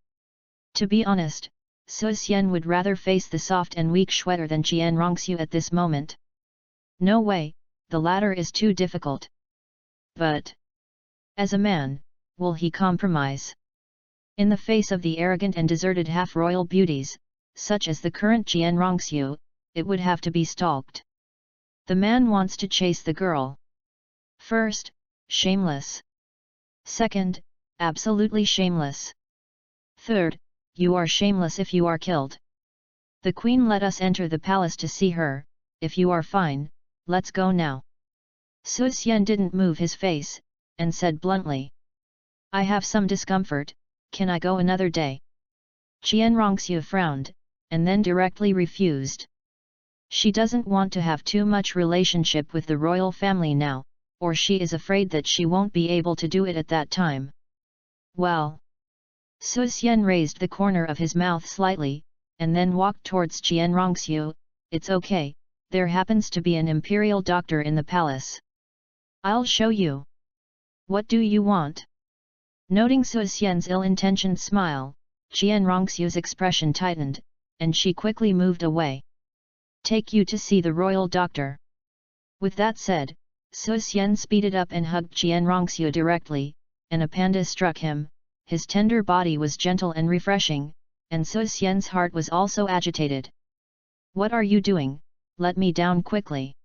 To be honest, Su Xian would rather face the soft and weak Shweta than Qian Rongxiu at this moment. No way, the latter is too difficult. But, as a man, will he compromise? In the face of the arrogant and deserted half-royal beauties, such as the current Jian Rongxiu, it would have to be stalked. The man wants to chase the girl. First, shameless. Second, absolutely shameless. Third, you are shameless if you are killed. The queen let us enter the palace to see her. If you are fine, let's go now. Su Xian didn't move his face, and said bluntly. I have some discomfort, can I go another day? Jian Rongxiu frowned, and then directly refused. She doesn't want to have too much relationship with the royal family now, or she is afraid that she won't be able to do it at that time. Well. Su Xian raised the corner of his mouth slightly, and then walked towards Jian Rongxiu. It's okay, there happens to be an imperial doctor in the palace. I'll show you. What do you want? Noting Su Xian's ill-intentioned smile, Jian Rongxiu's expression tightened, and she quickly moved away. Take you to see the royal doctor. With that said, Su Xian speeded up and hugged Jian Rongxiu directly, and a panda struck him. His tender body was gentle and refreshing, and Su Xian's heart was also agitated. What are you doing? Let me down quickly.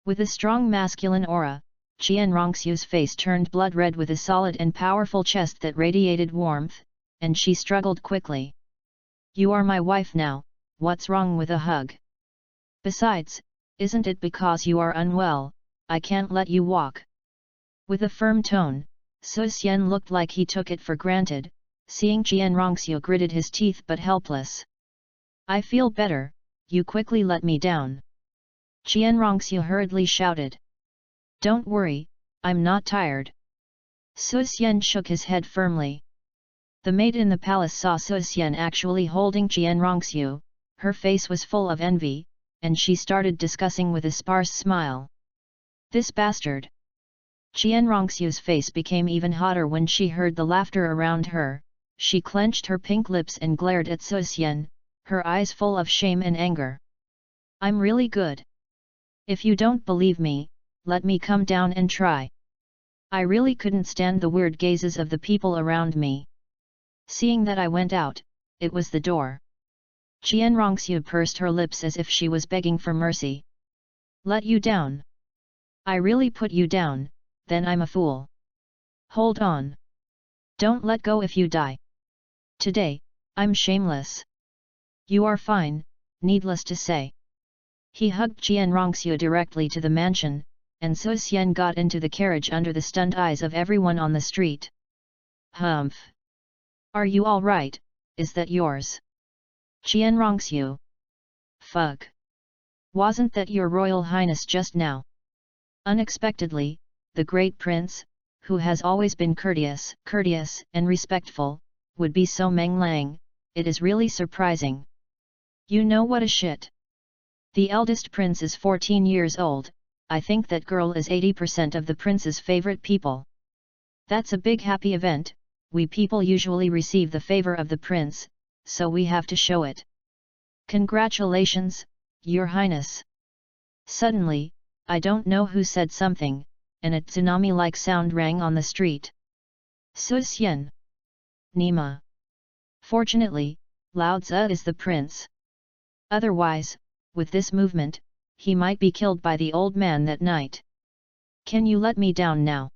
With a strong masculine aura, Jian Rongxiu's face turned blood red with a solid and powerful chest that radiated warmth, and she struggled quickly. You are my wife now, what's wrong with a hug? Besides, isn't it because you are unwell, I can't let you walk? With a firm tone, Su Xian looked like he took it for granted, seeing Jian Rongxiu gritted his teeth but helpless. I feel better, you quickly let me down. Jian Rongxiu hurriedly shouted. Don't worry, I'm not tired. Su Xian shook his head firmly. The maid in the palace saw Su Xian actually holding Jian Rongxiu. Her face was full of envy, and she started discussing with a sparse smile. This bastard! Jian Rongxiu's face became even hotter when she heard the laughter around her. She clenched her pink lips and glared at Su Xian, her eyes full of shame and anger. I'm really good. If you don't believe me, let me come down and try. I really couldn't stand the weird gazes of the people around me. Seeing that I went out, it was the door. Jian Rongxiu pursed her lips as if she was begging for mercy. Let you down? I really put you down, then I'm a fool. Hold on. Don't let go if you die. Today, I'm shameless. You are fine, needless to say. He hugged Jian Rongxiu directly to the mansion, and Su Xian got into the carriage under the stunned eyes of everyone on the street. Humph! Are you all right? Is that yours? Jian Rongxiu. Fuck! Wasn't that your royal highness just now? Unexpectedly, the great prince, who has always been courteous and respectful, would be so manglang. It is really surprising. You know what a shit. The eldest prince is 14 years old. I think that girl is 80% of the prince's favorite people. That's a big happy event. We people usually receive the favor of the prince, so we have to show it. Congratulations, Your Highness. Suddenly, I don't know who said something, and a tsunami-like sound rang on the street. Su Xian. Nima. Fortunately, Lao Tzu is the prince. Otherwise, with this movement, he might be killed by the old man that night. Can you let me down now?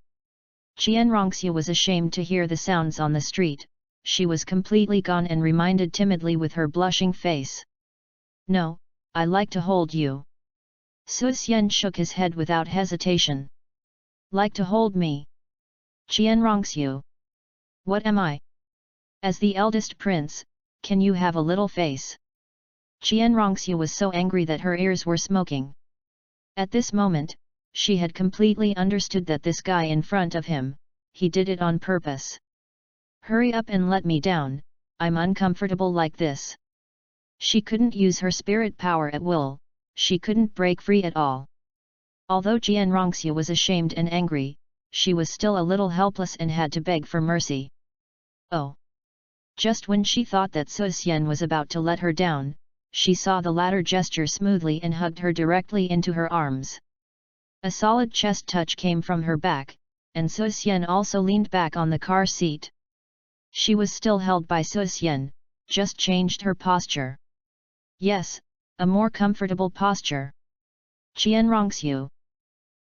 Jian Rongxiu was ashamed to hear the sounds on the street. She was completely gone and reminded timidly with her blushing face. No, I like to hold you. Su Xian shook his head without hesitation. Like to hold me? Jian Rongxiu. What am I? As the eldest prince, can you have a little face? Jian Rongxiu was so angry that her ears were smoking. At this moment, she had completely understood that this guy in front of him, he did it on purpose. Hurry up and let me down, I'm uncomfortable like this. She couldn't use her spirit power at will, she couldn't break free at all. Although Jian Rongxiu was ashamed and angry, she was still a little helpless and had to beg for mercy. Oh! Just when she thought that Su Xian was about to let her down, she saw the latter gesture smoothly and hugged her directly into her arms. A solid chest touch came from her back, and Su Xian also leaned back on the car seat. She was still held by Suxian, just changed her posture. Yes, a more comfortable posture. Qianrongxiu.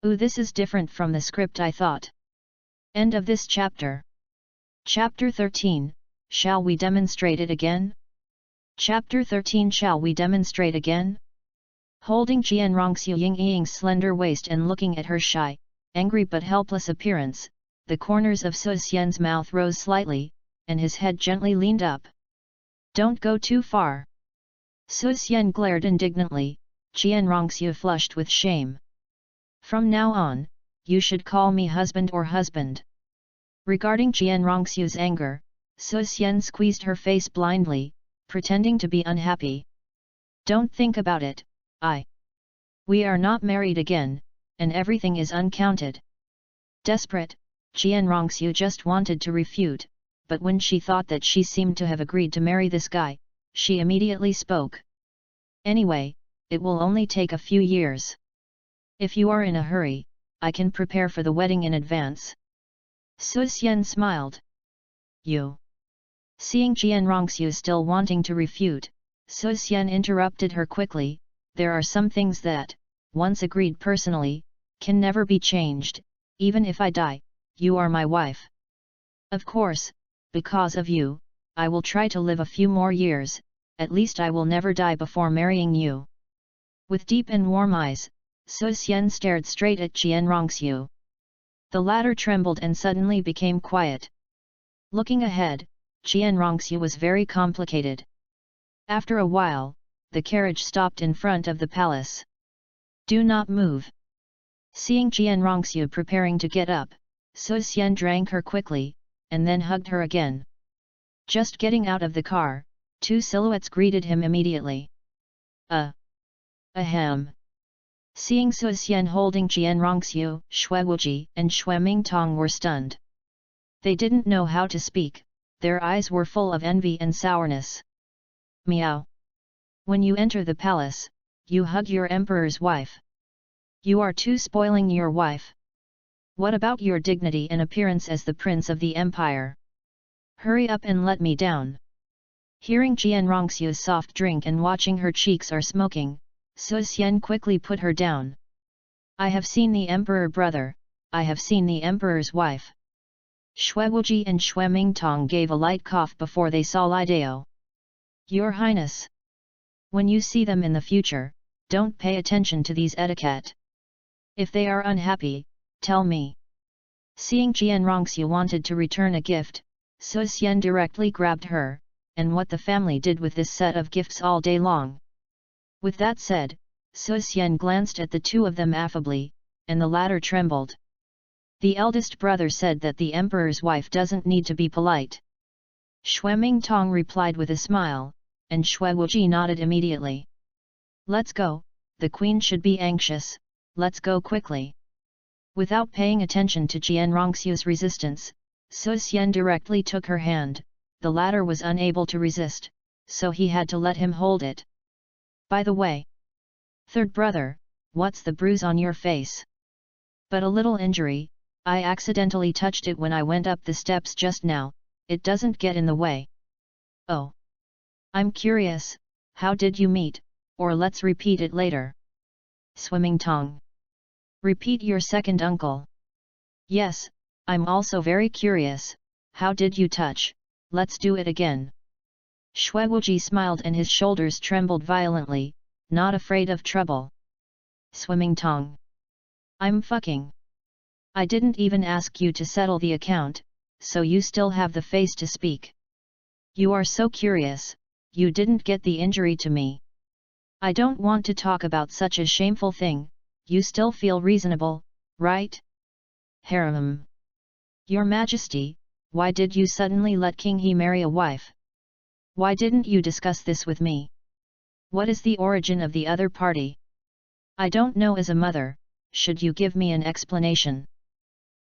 Ooh, this is different from the script I thought. End of this chapter. Chapter 13, Shall we demonstrate it again? Chapter 13 Shall we demonstrate again? Holding Qianrongxiu Ying-Ying's slender waist and looking at her shy, angry but helpless appearance, the corners of Suxian's mouth rose slightly, and his head gently leaned up. Don't go too far. Suxian glared indignantly. Qianrongxiu flushed with shame. From now on, you should call me husband or husband. Regarding Qianrongxiu's anger, Suxian squeezed her face blindly, pretending to be unhappy. Don't think about it, We are not married again, and everything is uncounted. Desperate, Qianrongxiu just wanted to refute, but when she thought that she seemed to have agreed to marry this guy, she immediately spoke. Anyway, it will only take a few years. If you are in a hurry, I can prepare for the wedding in advance. Suxian smiled. You. Seeing Qianrongxiu still wanting to refute, Suxian interrupted her quickly. There are some things that, once agreed personally, can never be changed. Even if I die, you are my wife. Of course, because of you, I will try to live a few more years. At least I will never die before marrying you. With deep and warm eyes, Suxian stared straight at Qianrongxiu. The latter trembled and suddenly became quiet. Looking ahead, Qianrongxiu was very complicated. After a while, the carriage stopped in front of the palace. Do not move. Seeing Qianrongxiu preparing to get up, Suxian drank her quickly, and then hugged her again. Just getting out of the car, two silhouettes greeted him immediately. Ahem. Seeing Suxian holding Qianrongxiu, Xue Wuji and Xue Mingtong were stunned. They didn't know how to speak, their eyes were full of envy and sourness. Meow. When you enter the palace, you hug your emperor's wife. You are too spoiling your wife. What about your dignity and appearance as the prince of the empire? Hurry up and let me down. Hearing Qianrongxiu's soft drink and watching her cheeks are smoking, Suxian quickly put her down. I have seen the emperor brother, I have seen the emperor's wife. Xue Wuji and Xue Mingtong gave a light cough before they saw Lidao. Your Highness. When you see them in the future, don't pay attention to these etiquette. If they are unhappy, tell me. Seeing Qianrongxiu wanted to return a gift, Suxian directly grabbed her, and what the family did with this set of gifts all day long. With that said, Suxian glanced at the two of them affably, and the latter trembled. The eldest brother said that the emperor's wife doesn't need to be polite. Xue Mingtong replied with a smile, and Xue Wuji nodded immediately. Let's go, the queen should be anxious, let's go quickly. Without paying attention to Qianrongxiu's resistance, Suxian directly took her hand. The latter was unable to resist, so he had to let him hold it. By the way, third brother, what's the bruise on your face? But a little injury, I accidentally touched it when I went up the steps just now, it doesn't get in the way. Oh. I'm curious, how did you meet, or let's repeat it later. Swimming Tong. Repeat your second uncle. Yes, I'm also very curious, how did you touch, let's do it again. Xue Wuji smiled and his shoulders trembled violently, not afraid of trouble. Swimming Tong. I'm fucking. I didn't even ask you to settle the account, so you still have the face to speak. You are so curious, you didn't get the injury to me. I don't want to talk about such a shameful thing, you still feel reasonable, right? Harem. Your Majesty, why did you suddenly let King He marry a wife? Why didn't you discuss this with me? What is the origin of the other party? I don't know as a mother, should you give me an explanation?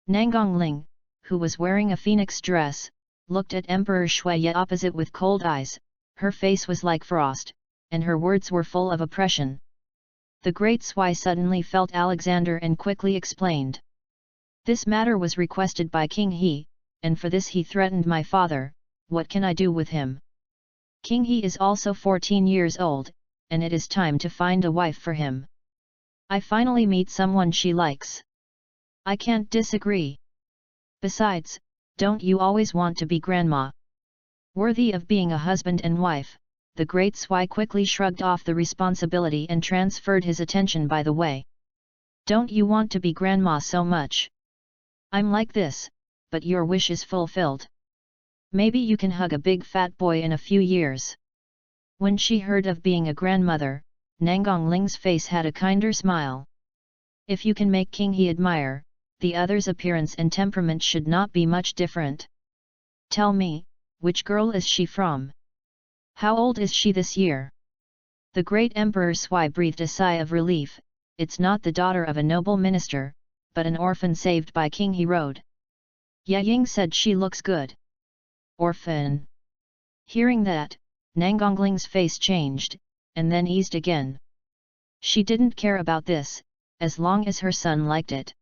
Nanggong Ling, who was wearing a phoenix dress, looked at Emperor Shuye opposite with cold eyes, her face was like frost, and her words were full of oppression. The great Sui suddenly felt Alexander and quickly explained. This matter was requested by King He, and for this he threatened my father, what can I do with him? King He is also 14 years old, and it is time to find a wife for him. I finally meet someone she likes. I can't disagree. Besides, don't you always want to be grandma? Worthy of being a husband and wife, the great Sui quickly shrugged off the responsibility and transferred his attention by the way. Don't you want to be grandma so much? I'm like this, but your wish is fulfilled. Maybe you can hug a big fat boy in a few years. When she heard of being a grandmother, Nangongling's face had a kinder smile. If you can make King He admire, the other's appearance and temperament should not be much different. Tell me, which girl is she from? How old is she this year? The great Emperor Sui breathed a sigh of relief. It's not the daughter of a noble minister, but an orphan saved by King He Road. Ye Ying said she looks good. Orphan. Hearing that, Nangongling's face changed, and then eased again. She didn't care about this, as long as her son liked it.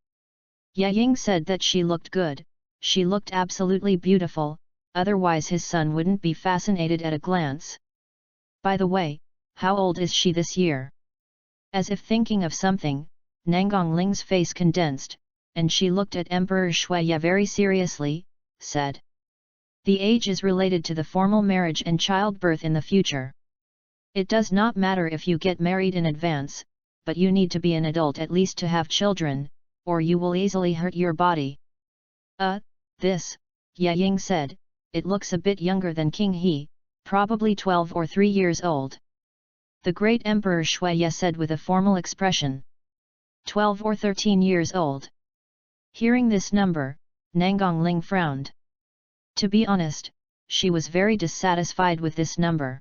Ye Ying said that she looked good, she looked absolutely beautiful, otherwise his son wouldn't be fascinated at a glance. By the way, how old is she this year? As if thinking of something, Nangongling's face condensed, and she looked at Emperor Shuiye very seriously, said. The age is related to the formal marriage and childbirth in the future. It does not matter if you get married in advance, but you need to be an adult at least to have children, or you will easily hurt your body. This, Ye Ying said, it looks a bit younger than King He, probably 12 or 3 years old. The great Emperor Shuiye said with a formal expression. 12 or 13 years old. Hearing this number, Nangongling frowned. To be honest, she was very dissatisfied with this number.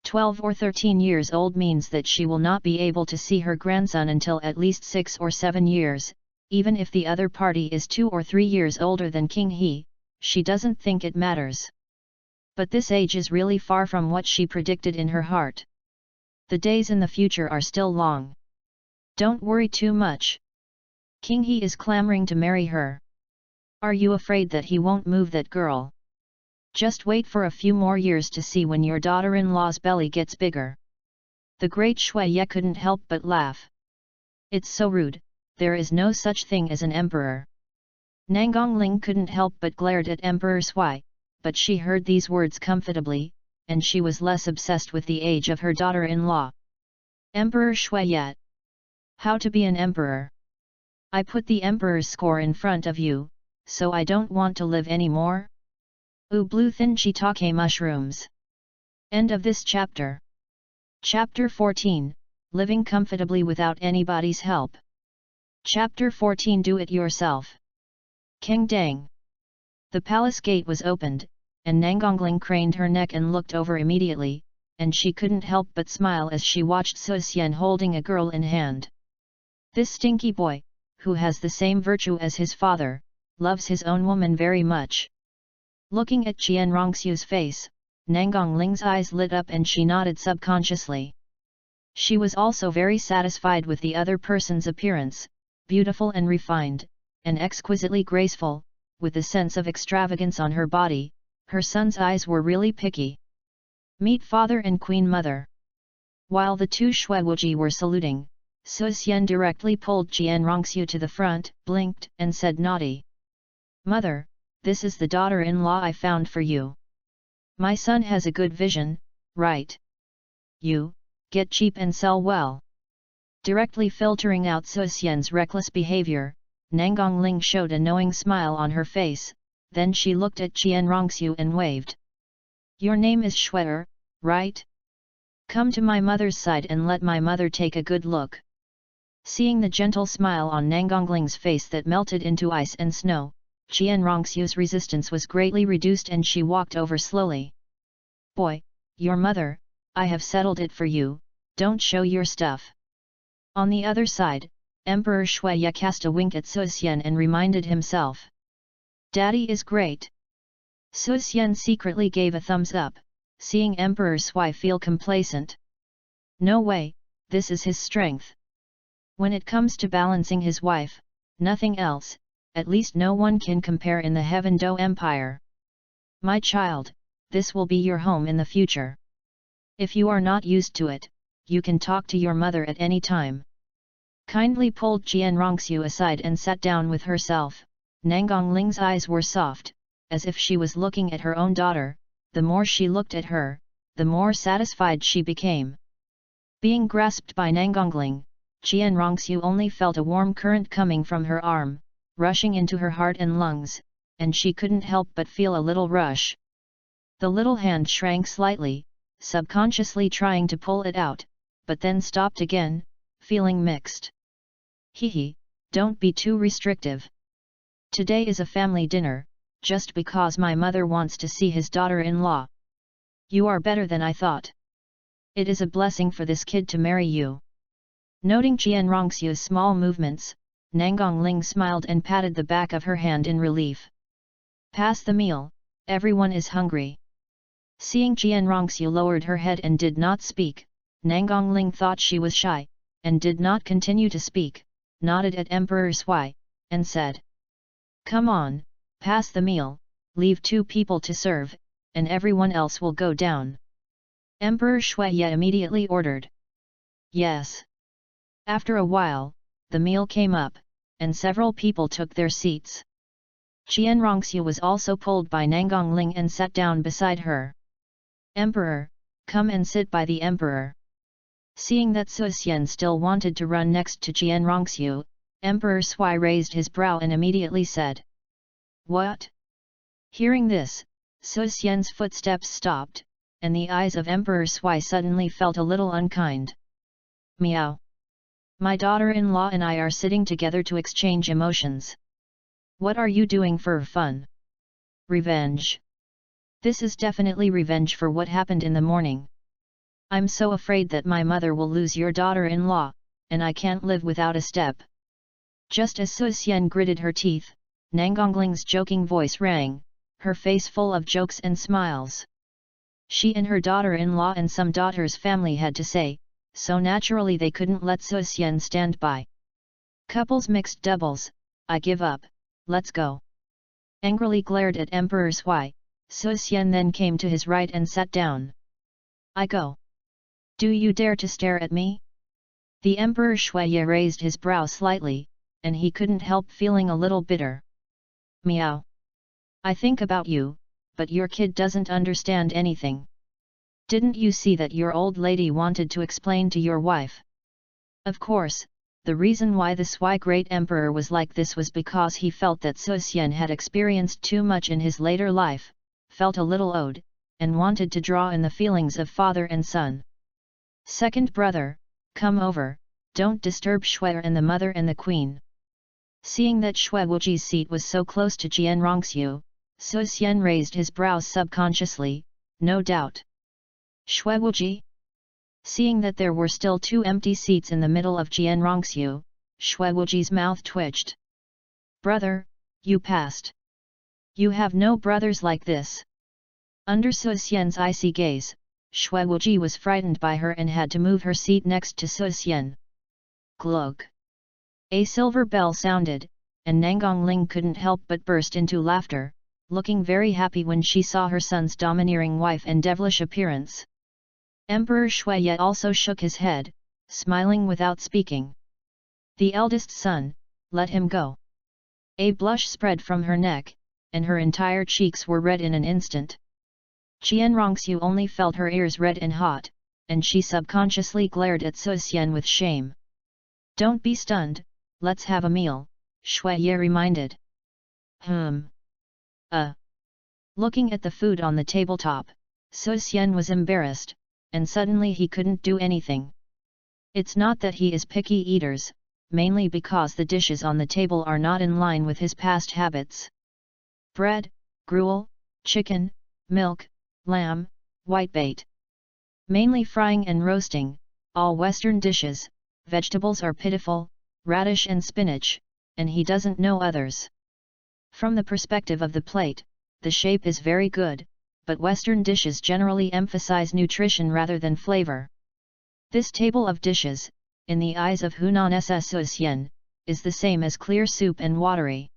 12 or 13 years old means that she will not be able to see her grandson until at least 6 or 7 years, even if the other party is 2 or 3 years older than King He, she doesn't think it matters. But this age is really far from what she predicted in her heart. The days in the future are still long. Don't worry too much. King He is clamoring to marry her. Are you afraid that he won't move that girl? Just wait for a few more years to see when your daughter-in-law's belly gets bigger. The great Shuiye couldn't help but laugh. It's so rude, there is no such thing as an emperor. Nangongling couldn't help but glared at Emperor Sui, but she heard these words comfortably, and she was less obsessed with the age of her daughter-in-law. Emperor Shuiye. How to be an emperor? I put the emperor's score in front of you, so I don't want to live anymore? Blue thin shiitake mushrooms. End of this chapter. Chapter 14, Living comfortably without anybody's help. Chapter 14, Do it yourself. Keng Dang. The palace gate was opened, and Nangongling craned her neck and looked over immediately, and she couldn't help but smile as she watched Suxian holding a girl in hand. This stinky boy, who has the same virtue as his father, loves his own woman very much. Looking at Qian Rongxiu's face, Nangongling's eyes lit up and she nodded subconsciously. She was also very satisfied with the other person's appearance, beautiful and refined, and exquisitely graceful, with a sense of extravagance on her body. Her son's eyes were really picky. Meet father and queen mother. While the two Shuiwuji were saluting, Suxian directly pulled Qian Rongxiu to the front, blinked, and said naughty. Mother, this is the daughter-in-law I found for you. My son has a good vision, right? You, get cheap and sell well. Directly filtering out Suxian's reckless behavior, Nangongling showed a knowing smile on her face, then she looked at Qian Rongxiu and waved. Your name is Shuier, right? Come to my mother's side and let my mother take a good look. Seeing the gentle smile on Nangongling's face that melted into ice and snow, Qian Rongxiu's resistance was greatly reduced and she walked over slowly. Boy, your mother, I have settled it for you, don't show your stuff. On the other side, Emperor Shuiye cast a wink at Suxian and reminded himself. Daddy is great. Suxian secretly gave a thumbs up, seeing Emperor Sui feel complacent. No way, this is his strength. When it comes to balancing his wife, nothing else, at least no one can compare in the Heaven Do Empire. My child, this will be your home in the future. If you are not used to it, you can talk to your mother at any time. Kindly pulled Jian Rongxiu aside and sat down with herself. Nangongling's eyes were soft, as if she was looking at her own daughter. The more she looked at her, the more satisfied she became. Being grasped by Nangongling, Jian Rongxiu only felt a warm current coming from her arm, rushing into her heart and lungs, and she couldn't help but feel a little rush. The little hand shrank slightly, subconsciously trying to pull it out, but then stopped again, feeling mixed. Hehe, don't be too restrictive. Today is a family dinner, just because my mother wants to see his daughter-in-law. You are better than I thought. It is a blessing for this kid to marry you. Noting Jian Rongxiu's small movements, Nangongling smiled and patted the back of her hand in relief. Pass the meal, everyone is hungry. Seeing Jian Rongxiu lowered her head and did not speak, Nangongling thought she was shy, and did not continue to speak, nodded at Emperor Sui, and said, "Come on, pass the meal, leave 2 people to serve, and everyone else will go down." Emperor Shui yet immediately ordered. Yes. After a while, the meal came up, and several people took their seats. Jian Rongxiu was also pulled by Nangongling and sat down beside her. "Emperor, come and sit by the emperor." Seeing that Su Xian still wanted to run next to Jian Rongxiu, Emperor Sui raised his brow and immediately said, "What?" Hearing this, Su Xian's footsteps stopped, and the eyes of Emperor Sui suddenly felt a little unkind. "Meow. My daughter-in-law and I are sitting together to exchange emotions. What are you doing for fun? Revenge. This is definitely revenge for what happened in the morning. I'm so afraid that my mother will lose your daughter-in-law, and I can't live without a step." Just as Su Xian gritted her teeth, Nangongling's joking voice rang, her face full of jokes and smiles. She and her daughter-in-law and some daughter's family had to say, so naturally they couldn't let Su Xian stand by. "Couples mixed doubles, I give up, let's go." Angrily glared at Emperor Sui, Su Xian then came to his right and sat down. "I go. Do you dare to stare at me?" The Emperor Shuiye raised his brow slightly, and he couldn't help feeling a little bitter. "Meow. I think about you, but your kid doesn't understand anything. Didn't you see that your old lady wanted to explain to your wife?" Of course, the reason why the Sui Great Emperor was like this was because he felt that Su Xian had experienced too much in his later life, felt a little owed, and wanted to draw in the feelings of father and son. "Second brother, come over, don't disturb Shui and the mother and the queen." Seeing that Shui Wuji's seat was so close to Jian Rongxiu, Su Xian raised his brows subconsciously, no doubt. Shui Wuji? Seeing that there were still 2 empty seats in the middle of Jian Rongxiu, Shui Wuji's mouth twitched. "Brother, you passed. You have no brothers like this." Under Su Xian's icy gaze, Shui Wuji was frightened by her and had to move her seat next to Su Xian. Glug. A silver bell sounded, and Nangongling couldn't help but burst into laughter, looking very happy when she saw her son's domineering wife and devilish appearance. Emperor Shuiye also shook his head, smiling without speaking. "The eldest son, let him go." A blush spread from her neck, and her entire cheeks were red in an instant. Jian Rongxiu only felt her ears red and hot, and she subconsciously glared at Su Xian with shame. "Don't be stunned, let's have a meal," Shuiye reminded. Looking at the food on the tabletop, Su Xian was embarrassed, and suddenly he couldn't do anything. It's not that he is picky eaters, mainly because the dishes on the table are not in line with his past habits. Bread, gruel, chicken, milk, lamb, whitebait. Mainly frying and roasting, all Western dishes, vegetables are pitiful, radish and spinach, and he doesn't know others. From the perspective of the plate, the shape is very good, but Western dishes generally emphasize nutrition rather than flavor. This table of dishes, in the eyes of Hunan's Su Xian, is the same as clear soup and watery.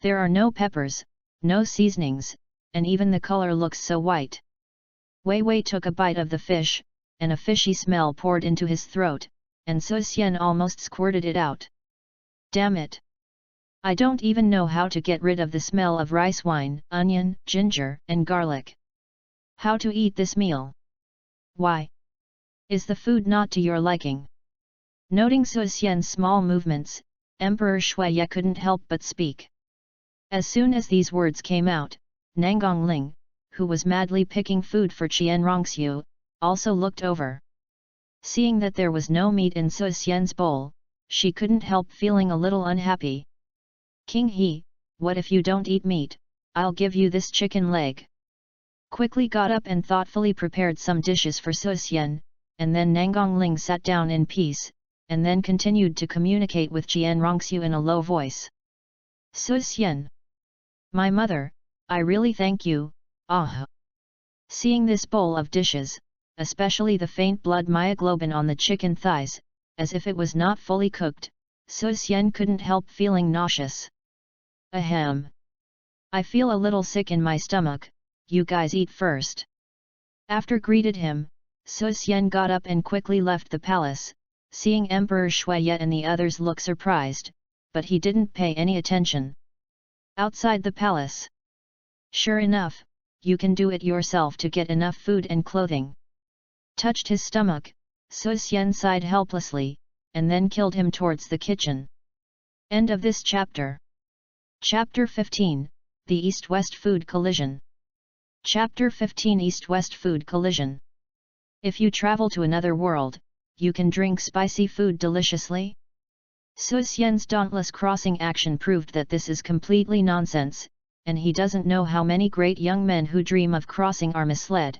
There are no peppers, no seasonings, and even the color looks so white. Wei Wei took a bite of the fish, and a fishy smell poured into his throat, and Su Xian almost squirted it out. Damn it! I don't even know how to get rid of the smell of rice wine, onion, ginger, and garlic. How to eat this meal? Why? Is the food not to your liking? Noting Su Xian's small movements, Emperor Shuiye couldn't help but speak. As soon as these words came out, Nangang Ling, who was madly picking food for Qian Rongxiu, also looked over. Seeing that there was no meat in Su Xian's bowl, she couldn't help feeling a little unhappy. King He, what if you don't eat meat? I'll give you this chicken leg. Quickly got up and thoughtfully prepared some dishes for Su Xian, and then Nangang Ling sat down in peace, and then continued to communicate with Qian Rongxiu in a low voice. Su Xian, my mother, I really thank you, ah. Seeing this bowl of dishes, especially the faint blood myoglobin on the chicken thighs, as if it was not fully cooked, Su Xian couldn't help feeling nauseous. Ahem. I feel a little sick in my stomach, you guys eat first. After greeted him, Su Xian got up and quickly left the palace, seeing Emperor Shuiye and the others look surprised, but he didn't pay any attention. Outside the palace. Sure enough, you can do it yourself to get enough food and clothing. Touched his stomach, Su Xian sighed helplessly, and then killed him towards the kitchen. End of this chapter. Chapter 15, The East-West Food Collision. Chapter 15 East-West Food Collision. If you travel to another world, you can drink spicy food deliciously? Su Xian's dauntless crossing action proved that this is completely nonsense, and he doesn't know how many great young men who dream of crossing are misled.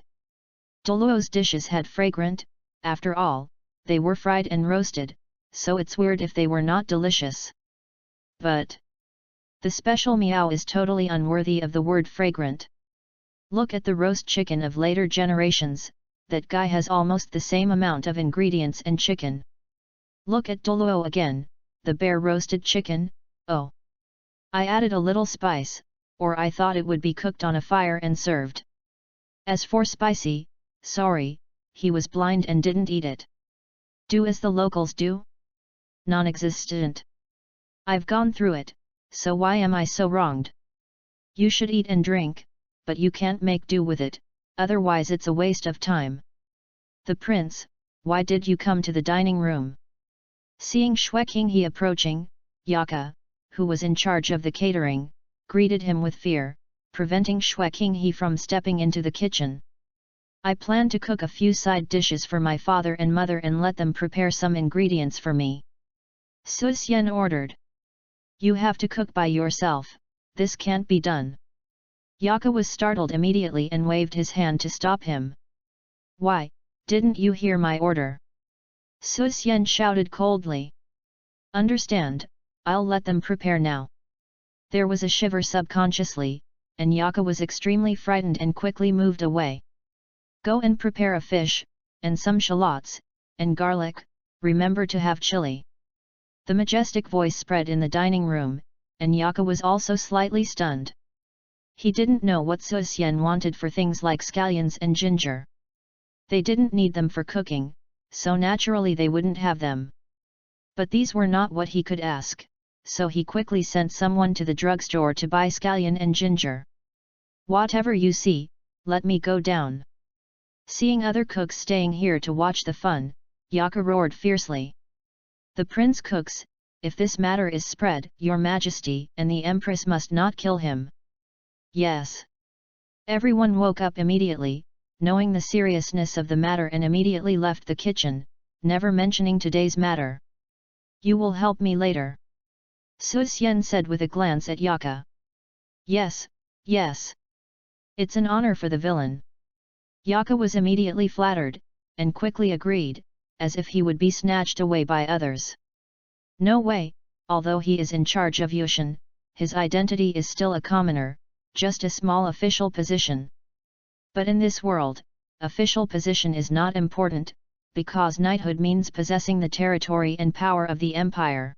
Douluo's dishes had fragrant, after all, they were fried and roasted, so it's weird if they were not delicious. But the special meow is totally unworthy of the word fragrant. Look at the roast chicken of later generations, that guy has almost the same amount of ingredients and chicken. Look at Douluo again, the bare roasted chicken, oh. I added a little spice, or I thought it would be cooked on a fire and served. As for spicy, sorry, he was blind and didn't eat it. Do as the locals do? Non-existent. I've gone through it, so why am I so wronged? You should eat and drink, but you can't make do with it, otherwise it's a waste of time. The prince, why did you come to the dining room? Seeing Shui Qinghe approaching, Yaka, who was in charge of the catering, greeted him with fear, preventing Shui Qinghe from stepping into the kitchen. I plan to cook a few side dishes for my father and mother and let them prepare some ingredients for me. Su Xian ordered. You have to cook by yourself, this can't be done. Yaka was startled immediately and waved his hand to stop him. Why, didn't you hear my order? Su Xian shouted coldly. Understand, I'll let them prepare now. There was a shiver subconsciously, and Yaka was extremely frightened and quickly moved away. Go and prepare a fish, and some shallots, and garlic, remember to have chili. The majestic voice spread in the dining room, and Yaka was also slightly stunned. He didn't know what Su Xian wanted for things like scallions and ginger. They didn't need them for cooking, so naturally they wouldn't have them. But these were not what he could ask, so he quickly sent someone to the drugstore to buy scallion and ginger. Whatever you see, let me go down. Seeing other cooks staying here to watch the fun, Yaka roared fiercely. The prince cooks, if this matter is spread, your majesty and the empress must not kill him. Yes. Everyone woke up immediately, knowing the seriousness of the matter and immediately left the kitchen, never mentioning today's matter. You will help me later. Su Xian said with a glance at Yaka. Yes, yes. It's an honor for the villain. Yaka was immediately flattered, and quickly agreed, as if he would be snatched away by others. No way, although he is in charge of Yushan, his identity is still a commoner, just a small official position. But in this world, official position is not important, because knighthood means possessing the territory and power of the empire.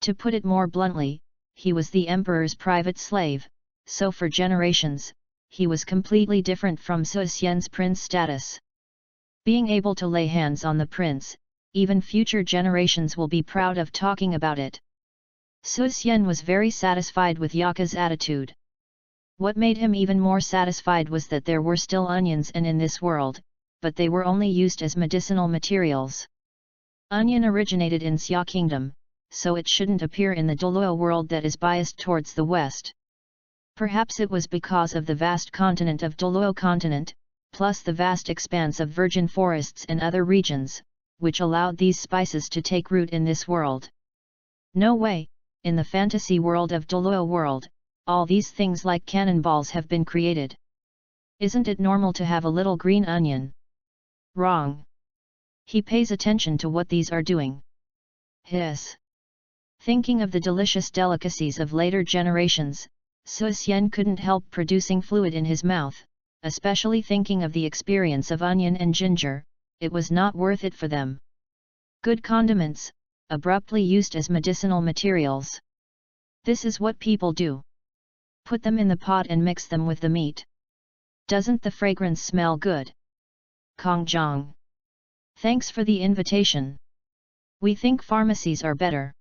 To put it more bluntly, he was the emperor's private slave, so for generations, he was completely different from Su Xian's prince status. Being able to lay hands on the prince, even future generations will be proud of talking about it. Su Xian was very satisfied with Yaka's attitude. What made him even more satisfied was that there were still onions in this world, but they were only used as medicinal materials. Onion originated in Xia Kingdom, so it shouldn't appear in the Douluo world that is biased towards the west. Perhaps it was because of the vast continent of Douluo continent, plus the vast expanse of virgin forests and other regions, which allowed these spices to take root in this world. No way, in the fantasy world of Douluo world, all these things like cannonballs have been created. Isn't it normal to have a little green onion? Wrong. He pays attention to what these are doing. Hiss. Thinking of the delicious delicacies of later generations, Su Xian couldn't help producing fluid in his mouth, especially thinking of the experience of onion and ginger. It was not worth it for them. Good condiments, abruptly used as medicinal materials. This is what people do. Put them in the pot and mix them with the meat. Doesn't the fragrance smell good? Kongjiang. Thanks for the invitation. We think pharmacies are better.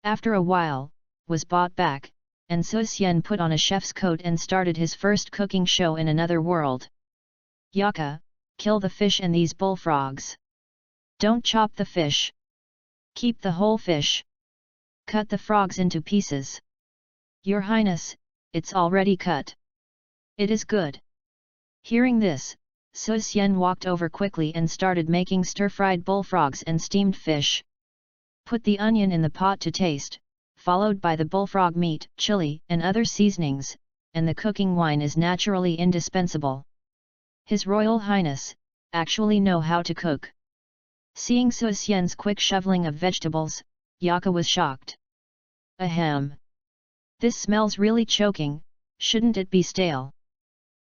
After a while, was bought back, and Su Xian put on a chef's coat and started his first cooking show in another world. Yaka, kill the fish and these bullfrogs. Don't chop the fish. Keep the whole fish. Cut the frogs into pieces. Your Highness, it's already cut. It is good. Hearing this, Su Xian walked over quickly and started making stir-fried bullfrogs and steamed fish. Put the onion in the pot to taste, followed by the bullfrog meat, chili, and other seasonings, and the cooking wine is naturally indispensable. His Royal Highness actually know how to cook. Seeing Su Xian's quick shoveling of vegetables, Yaka was shocked. Ahem. This smells really choking, shouldn't it be stale?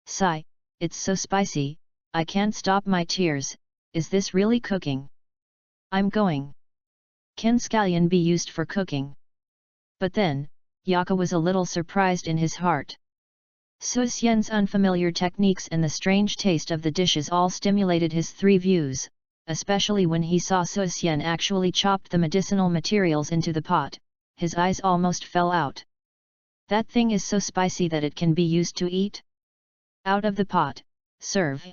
Sigh, it's so spicy, I can't stop my tears. Is this really cooking? I'm going. Can scallion be used for cooking? But then, Yaka was a little surprised in his heart. Su Xian's unfamiliar techniques and the strange taste of the dishes all stimulated his three views, especially when he saw Su Xian actually chopped the medicinal materials into the pot. His eyes almost fell out. That thing is so spicy that it can be used to eat? Out of the pot, serve.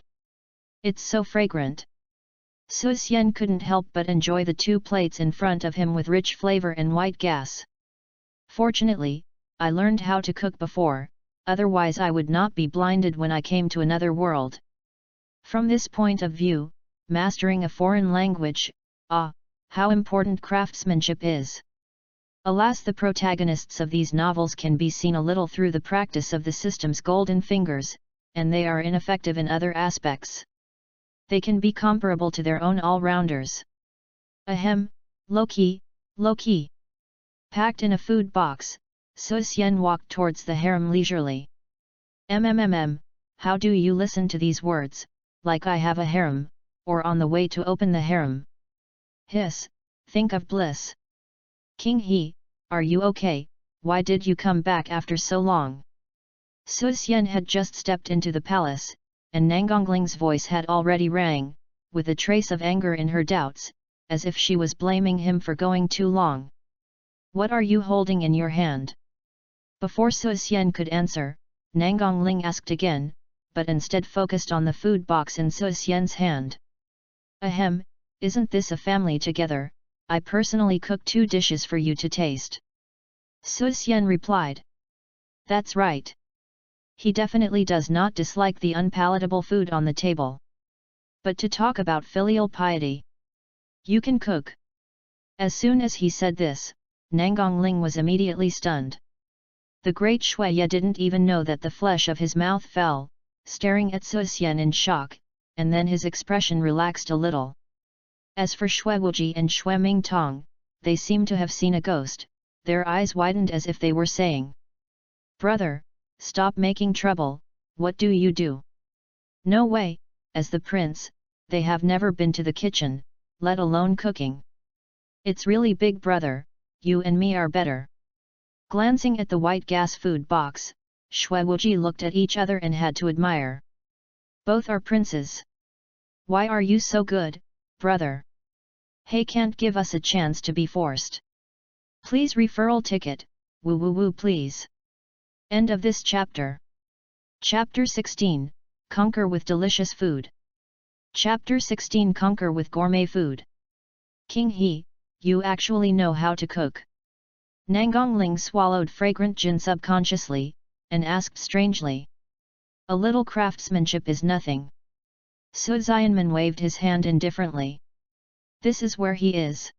It's so fragrant. Su Xian couldn't help but enjoy the two plates in front of him with rich flavor and white gas. Fortunately, I learned how to cook before, otherwise I would not be blinded when I came to another world. From this point of view, mastering a foreign language, how important craftsmanship is. Alas, the protagonists of these novels can be seen a little through the practice of the system's golden fingers, and they are ineffective in other aspects. They can be comparable to their own all-rounders. Ahem, low-key, low-key. Packed in a food box, Su Xian walked towards the harem leisurely. How do you listen to these words, like I have a harem, or on the way to open the harem? Hiss, think of bliss. King He, are you okay? Why did you come back after so long? Su Xian had just stepped into the palace, and Nangongling's voice had already rang, with a trace of anger in her doubts, as if she was blaming him for going too long. What are you holding in your hand? Before Su Xian could answer, Nangongling asked again, but instead focused on the food box in Su Xian's hand. Ahem, isn't this a family together? I personally cooked 2 dishes for you to taste. Su Xian replied. That's right. He definitely does not dislike the unpalatable food on the table. But to talk about filial piety. You can cook. As soon as he said this, Nangongling was immediately stunned. The great Shuiye didn't even know that the flesh of his mouth fell, staring at Su Xian in shock, and then his expression relaxed a little. As for Shui Wuji and Shui Mingtong, they seemed to have seen a ghost, their eyes widened as if they were saying, Brother, stop making trouble, what do you do? No way, as the prince, they have never been to the kitchen, let alone cooking. It's really big brother, you and me are better. Glancing at the white gas food box, Shui Wuji looked at each other and had to admire. Both are princes. Why are you so good, brother? Hey, can't give us a chance to be forced. Please referral ticket, woo woo woo please. End of this chapter. Chapter 16, Conquer with delicious food. Chapter 16, Conquer with gourmet food. King He, you actually know how to cook. Nangongling swallowed fragrant gin subconsciously, and asked strangely. A little craftsmanship is nothing. Su Xianmen waved his hand indifferently. This is where he is.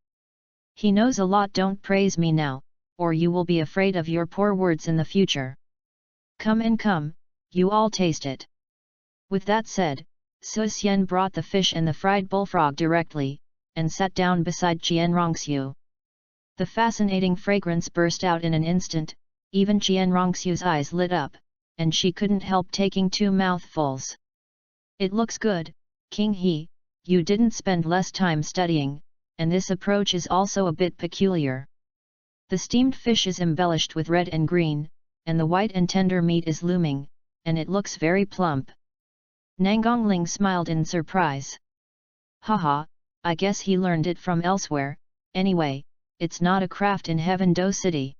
He knows a lot. Don't praise me now, or you will be afraid of your poor words in the future. Come and come, you all taste it. With that said, Su Xian brought the fish and the fried bullfrog directly, and sat down beside Qian Rongxiu. The fascinating fragrance burst out in an instant, even Qian Rongxiu's eyes lit up, and she couldn't help taking 2 mouthfuls. It looks good, King He, you didn't spend less time studying, and this approach is also a bit peculiar. The steamed fish is embellished with red and green, and the white and tender meat is looming, and it looks very plump. Nangongling smiled in surprise. Haha, I guess he learned it from elsewhere, anyway, it's not a craft in Heaven Do City.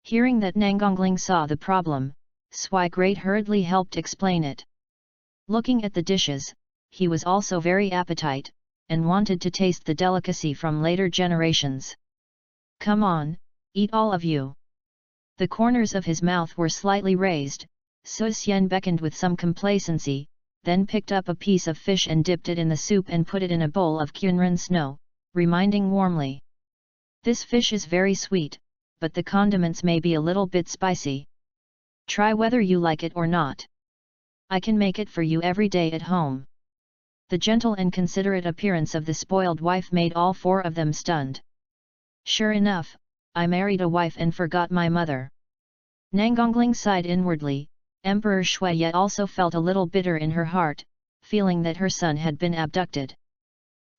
Hearing that Nangongling saw the problem, Sui Great hurriedly helped explain it. Looking at the dishes, he was also very appetite, and wanted to taste the delicacy from later generations. Come on, eat all of you. The corners of his mouth were slightly raised. Su Xian beckoned with some complacency, then picked up a piece of fish and dipped it in the soup and put it in a bowl of Qunren snow, reminding warmly. This fish is very sweet, but the condiments may be a little bit spicy. Try whether you like it or not. I can make it for you every day at home. The gentle and considerate appearance of the spoiled wife made all 4 of them stunned. Sure enough, I married a wife and forgot my mother. Nangongling sighed inwardly. Emperor Shui yet also felt a little bitter in her heart, feeling that her son had been abducted.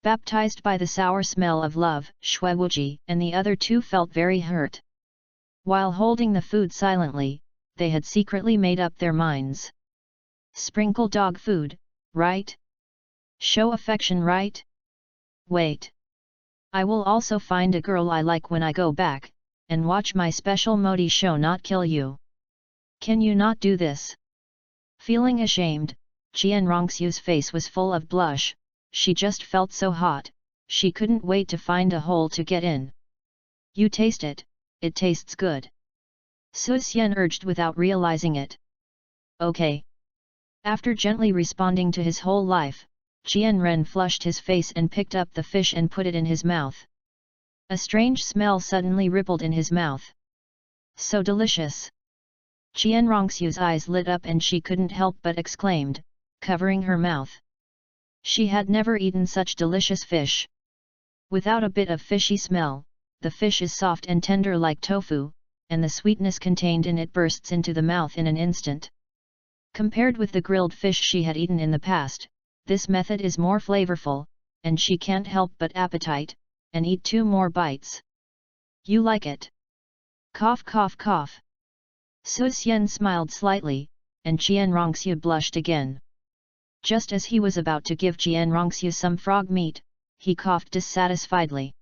Baptized by the sour smell of love, Shui Wuji and the other 2 felt very hurt. While holding the food silently, they had secretly made up their minds. Sprinkle dog food, right? Show affection, right? Wait. I will also find a girl I like when I go back, and watch my special Modi show not kill you. Can you not do this? Feeling ashamed, Qian Rongxiu's face was full of blush. She just felt so hot, she couldn't wait to find a hole to get in. You taste it, it tastes good. Su Xian urged without realizing it. Okay. After gently responding to his whole life, Qian Ren flushed his face and picked up the fish and put it in his mouth. A strange smell suddenly rippled in his mouth. So delicious! Qian Rongxiu's eyes lit up and she couldn't help but exclaimed, covering her mouth. She had never eaten such delicious fish. Without a bit of fishy smell, the fish is soft and tender like tofu, and the sweetness contained in it bursts into the mouth in an instant. Compared with the grilled fish she had eaten in the past, this method is more flavorful, and she can't help but appetite, and eat 2 more bites. You like it? Cough cough cough. Su Xian smiled slightly, and Qian Rongxiu blushed again. Just as he was about to give Qian Rongxiu some frog meat, he coughed dissatisfiedly.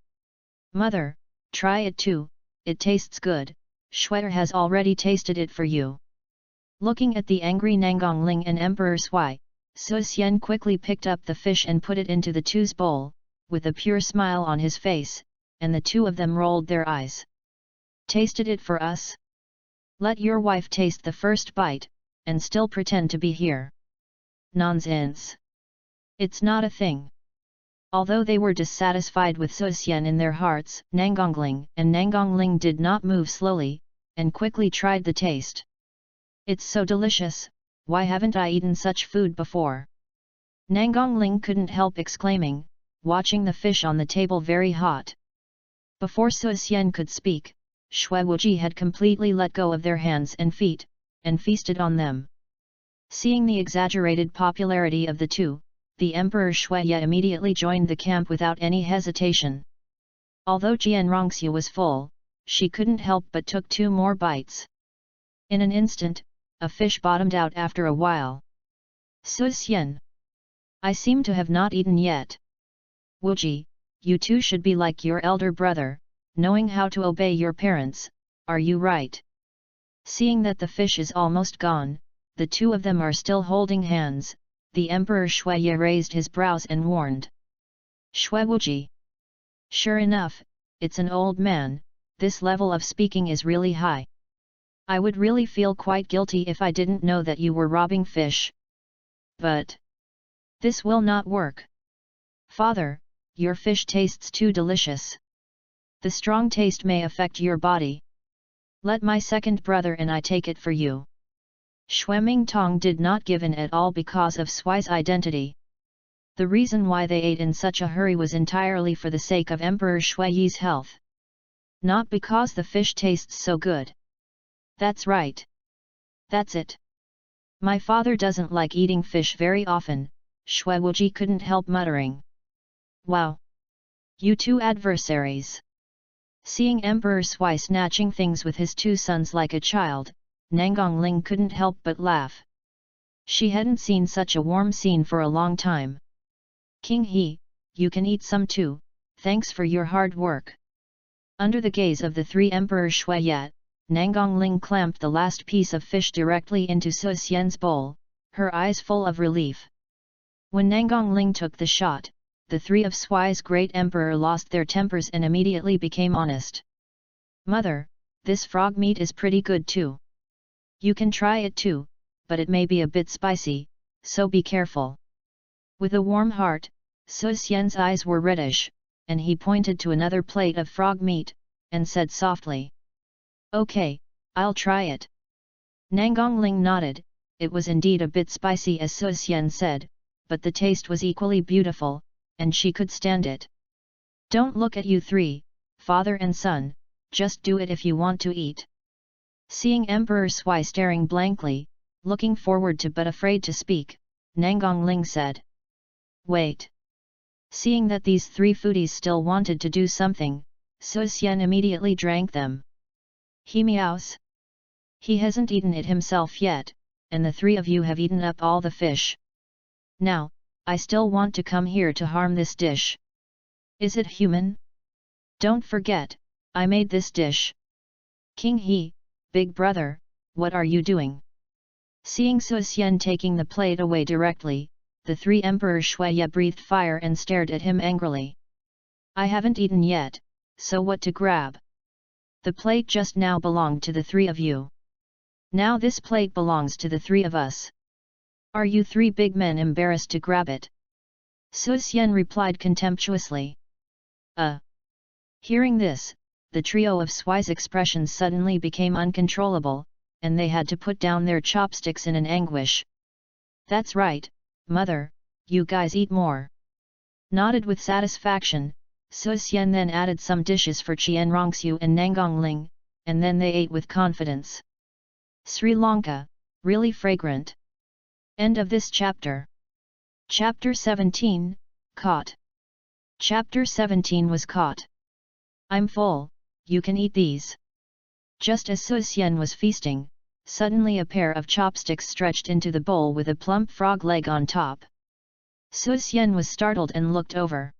Mother, try it too, it tastes good, Shui'er has already tasted it for you. Looking at the angry Nangongling and Emperor Sui, Su Xian quickly picked up the fish and put it into the 2's bowl, with a pure smile on his face, and the 2 of them rolled their eyes. Tasted it for us? Let your wife taste the first bite, and still pretend to be here. Nonsense! It's not a thing. Although they were dissatisfied with Su Xian in their hearts, Nangongling and Nangongling did not move slowly, and quickly tried the taste. It's so delicious, why haven't I eaten such food before? Nangongling couldn't help exclaiming, watching the fish on the table very hot. Before Su Xian could speak, Shui Wuji had completely let go of their hands and feet, and feasted on them. Seeing the exaggerated popularity of the 2, the Emperor Shui Ye immediately joined the camp without any hesitation. Although Qian Rongxiu was full, she couldn't help but took 2 more bites. In an instant, a fish bottomed out after a while. Suxian. I seem to have not eaten yet. Wuji, you too should be like your elder brother, knowing how to obey your parents, are you right? Seeing that the fish is almost gone, the two of them are still holding hands, the Emperor Shuiye raised his brows and warned. Shui Wuji. Sure enough, it's an old man, this level of speaking is really high. I would really feel quite guilty if I didn't know that you were robbing fish. But this will not work. Father, your fish tastes too delicious. The strong taste may affect your body. Let my second brother and I take it for you. Shui Tong did not give in at all because of Sui's identity. The reason why they ate in such a hurry was entirely for the sake of Emperor Shuiye's health. Not because the fish tastes so good. That's right. That's it. My father doesn't like eating fish very often, Shui Wuji couldn't help muttering. Wow! You two adversaries! Seeing Emperor Sui snatching things with his two sons like a child, Nangongling couldn't help but laugh. She hadn't seen such a warm scene for a long time. King He, you can eat some too, thanks for your hard work. Under the gaze of the three Emperor Shuiye, Nangongling clamped the last piece of fish directly into Suxian's bowl, her eyes full of relief. When Nangongling took the shot, the three of Sui's great emperor lost their tempers and immediately became honest. Mother, this frog meat is pretty good too. You can try it too, but it may be a bit spicy, so be careful. With a warm heart, Suxian's eyes were reddish, and he pointed to another plate of frog meat, and said softly. Okay, I'll try it. Nangongling nodded, it was indeed a bit spicy as Suxian said, but the taste was equally beautiful, and she could stand it. Don't look at you three, father and son, just do it if you want to eat. Seeing Emperor Sui staring blankly, looking forward to but afraid to speak, Nangongling said. Wait. Seeing that these three foodies still wanted to do something, Suxian immediately drank them. He meows. He hasn't eaten it himself yet, and the three of you have eaten up all the fish. Now, I still want to come here to harm this dish. Is it human? Don't forget, I made this dish. King He, big brother, what are you doing? Seeing Suxian taking the plate away directly, the three Emperor Shuiye breathed fire and stared at him angrily. I haven't eaten yet, so what to grab? The plate just now belonged to the three of you. Now this plate belongs to the three of us. Are you three big men embarrassed to grab it? Suxian replied contemptuously. Hearing this, the trio of Sui's expressions suddenly became uncontrollable, and they had to put down their chopsticks in an anguish. That's right, mother, you guys eat more. Nodded with satisfaction, Suxian then added some dishes for Qianrongxiu and Nangongling, and then they ate with confidence. Sri Lanka, really fragrant. End of this chapter. Chapter 17, Caught. Chapter 17 was caught. I'm full, you can eat these. Just as Suxian was feasting, suddenly a pair of chopsticks stretched into the bowl with a plump frog leg on top. Suxian was startled and looked over.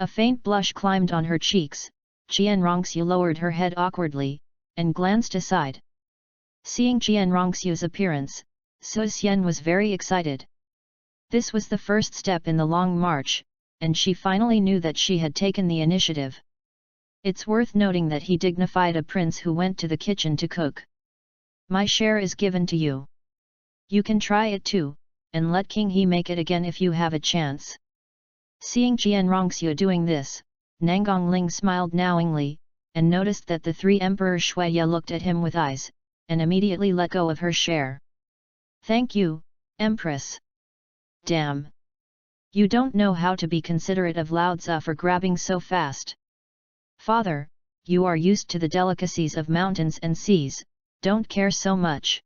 A faint blush climbed on her cheeks, Qianrongxiu lowered her head awkwardly, and glanced aside. Seeing Qianrongxiu's appearance, Suxian was very excited. This was the first step in the long march, and she finally knew that she had taken the initiative. It's worth noting that he dignified a prince who went to the kitchen to cook. My share is given to you. You can try it too, and let King He make it again if you have a chance. Seeing Qianrongxiu doing this, Nangongling smiled knowingly, and noticed that the three Emperor Shuiye looked at him with eyes, and immediately let go of her share. Thank you, Empress. Damn. You don't know how to be considerate of Lao Tzu for grabbing so fast. Father, you are used to the delicacies of mountains and seas, don't care so much.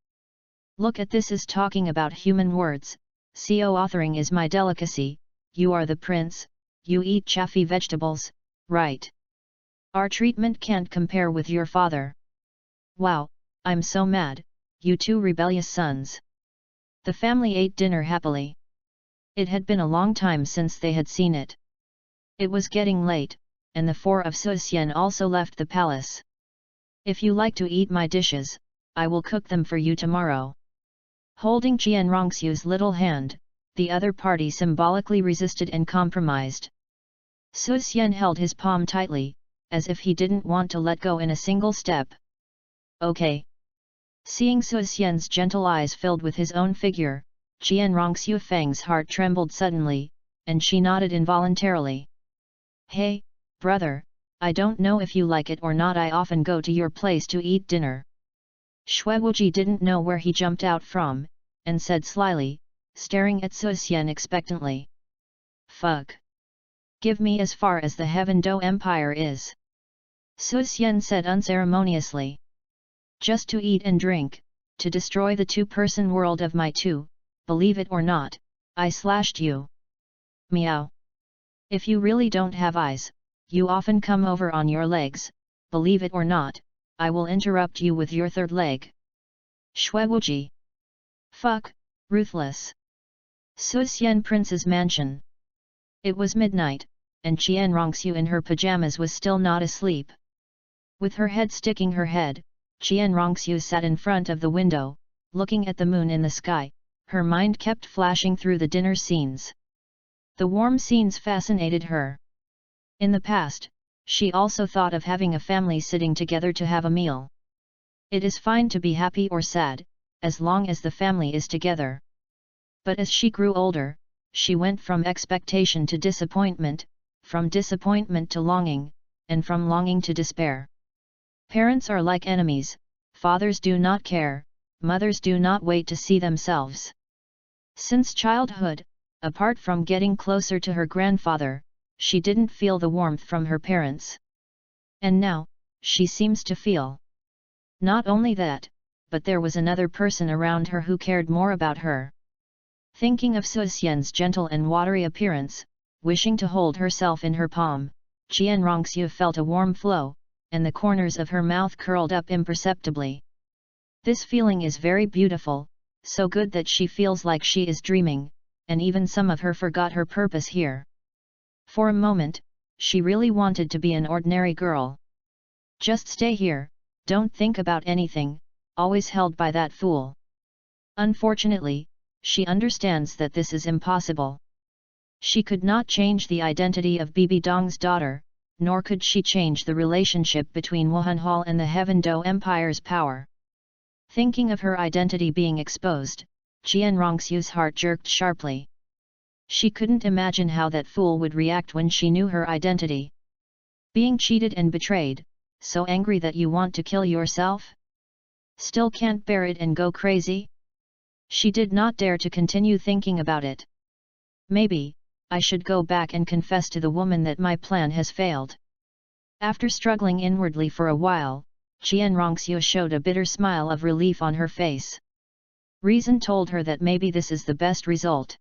Look at this as talking about human words, co-authoring is my delicacy, you are the prince, you eat chaffy vegetables, right? Our treatment can't compare with your father. Wow, I'm so mad, you two rebellious sons." The family ate dinner happily. It had been a long time since they had seen it. It was getting late, and the four of Suxian also left the palace. "If you like to eat my dishes, I will cook them for you tomorrow." Holding Qian Rongxiu's little hand, the other party symbolically resisted and compromised. Suxian held his palm tightly, as if he didn't want to let go in a single step. "Okay." Seeing Suxian's gentle eyes filled with his own figure, Qian Rongxiu Feng's heart trembled suddenly, and she nodded involuntarily. "Hey, brother, I don't know if you like it or not, I often go to your place to eat dinner." Shui Wuji didn't know where he jumped out from, and said slyly, staring at Suxian expectantly. "Fuck. Give me as far as the Heaven Do Empire is." Suxian said unceremoniously. "Just to eat and drink, to destroy the two-person world of my two, believe it or not, I slashed you." Meow. "If you really don't have eyes, you often come over on your legs, believe it or not, I will interrupt you with your third leg." Shui Wuji. "Fuck, ruthless." Suxian Prince's mansion. It was midnight, and Qian Rongxiu in her pajamas was still not asleep. With her head sticking her head, Qian Rongxiu sat in front of the window, looking at the moon in the sky. Her mind kept flashing through the dinner scenes. The warm scenes fascinated her. In the past, she also thought of having a family sitting together to have a meal. It is fine to be happy or sad, as long as the family is together. But as she grew older, she went from expectation to disappointment, from disappointment to longing, and from longing to despair. Parents are like enemies, fathers do not care, mothers do not wait to see themselves. Since childhood, apart from getting closer to her grandfather, she didn't feel the warmth from her parents. And now, she seems to feel. Not only that, but there was another person around her who cared more about her. Thinking of Suxian's gentle and watery appearance, wishing to hold herself in her palm, Qian Rongxiu felt a warm flow, and the corners of her mouth curled up imperceptibly. This feeling is very beautiful, so good that she feels like she is dreaming, and even some of her forgot her purpose here. For a moment, she really wanted to be an ordinary girl. Just stay here, don't think about anything, always held by that fool. Unfortunately, she understands that this is impossible. She could not change the identity of Bibi Dong's daughter, nor could she change the relationship between Wuhan Hall and the Heaven Do Empire's power. Thinking of her identity being exposed, Qian Rongxiu's heart jerked sharply. She couldn't imagine how that fool would react when she knew her identity. Being cheated and betrayed, so angry that you want to kill yourself? Still can't bear it and go crazy? She did not dare to continue thinking about it. Maybe, I should go back and confess to the woman that my plan has failed. After struggling inwardly for a while, Qian Rongxiu showed a bitter smile of relief on her face. Reason told her that maybe this is the best result.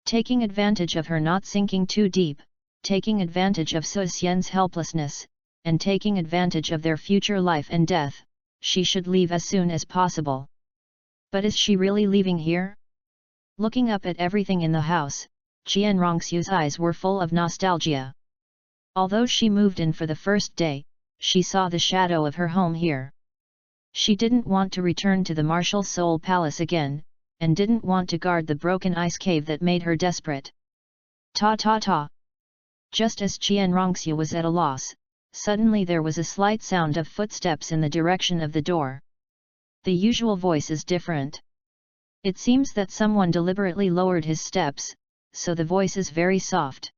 Taking advantage of her not sinking too deep, taking advantage of Suxian's helplessness, and taking advantage of their future life and death, she should leave as soon as possible. But is she really leaving here? Looking up at everything in the house, Qian Rongxiu's eyes were full of nostalgia. Although she moved in for the first day, she saw the shadow of her home here. She didn't want to return to the Martial Soul Palace again, and didn't want to guard the broken ice cave that made her desperate. Ta. Just as Qian Rongxiu was at a loss, suddenly there was a slight sound of footsteps in the direction of the door. The usual voice is different. It seems that someone deliberately lowered his steps, so the voice is very soft.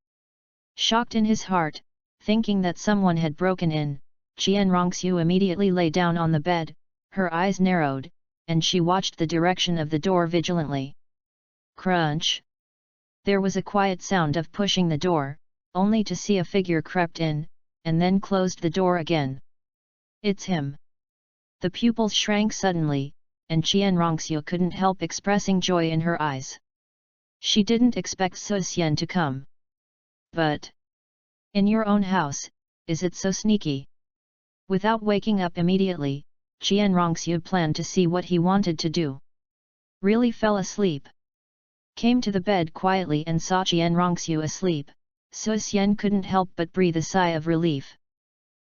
Shocked in his heart, thinking that someone had broken in, Qian Rongxiu immediately lay down on the bed, her eyes narrowed, and she watched the direction of the door vigilantly. Crunch! There was a quiet sound of pushing the door, only to see a figure crept in, and then closed the door again. It's him! The pupils shrank suddenly, and Qian Rongxiu couldn't help expressing joy in her eyes. She didn't expect Suxian to come. But in your own house, is it so sneaky? Without waking up immediately, Qian Rongxiu planned to see what he wanted to do. Really fell asleep. Came to the bed quietly and saw Qian Rongxiu asleep. So Xian couldn't help but breathe a sigh of relief.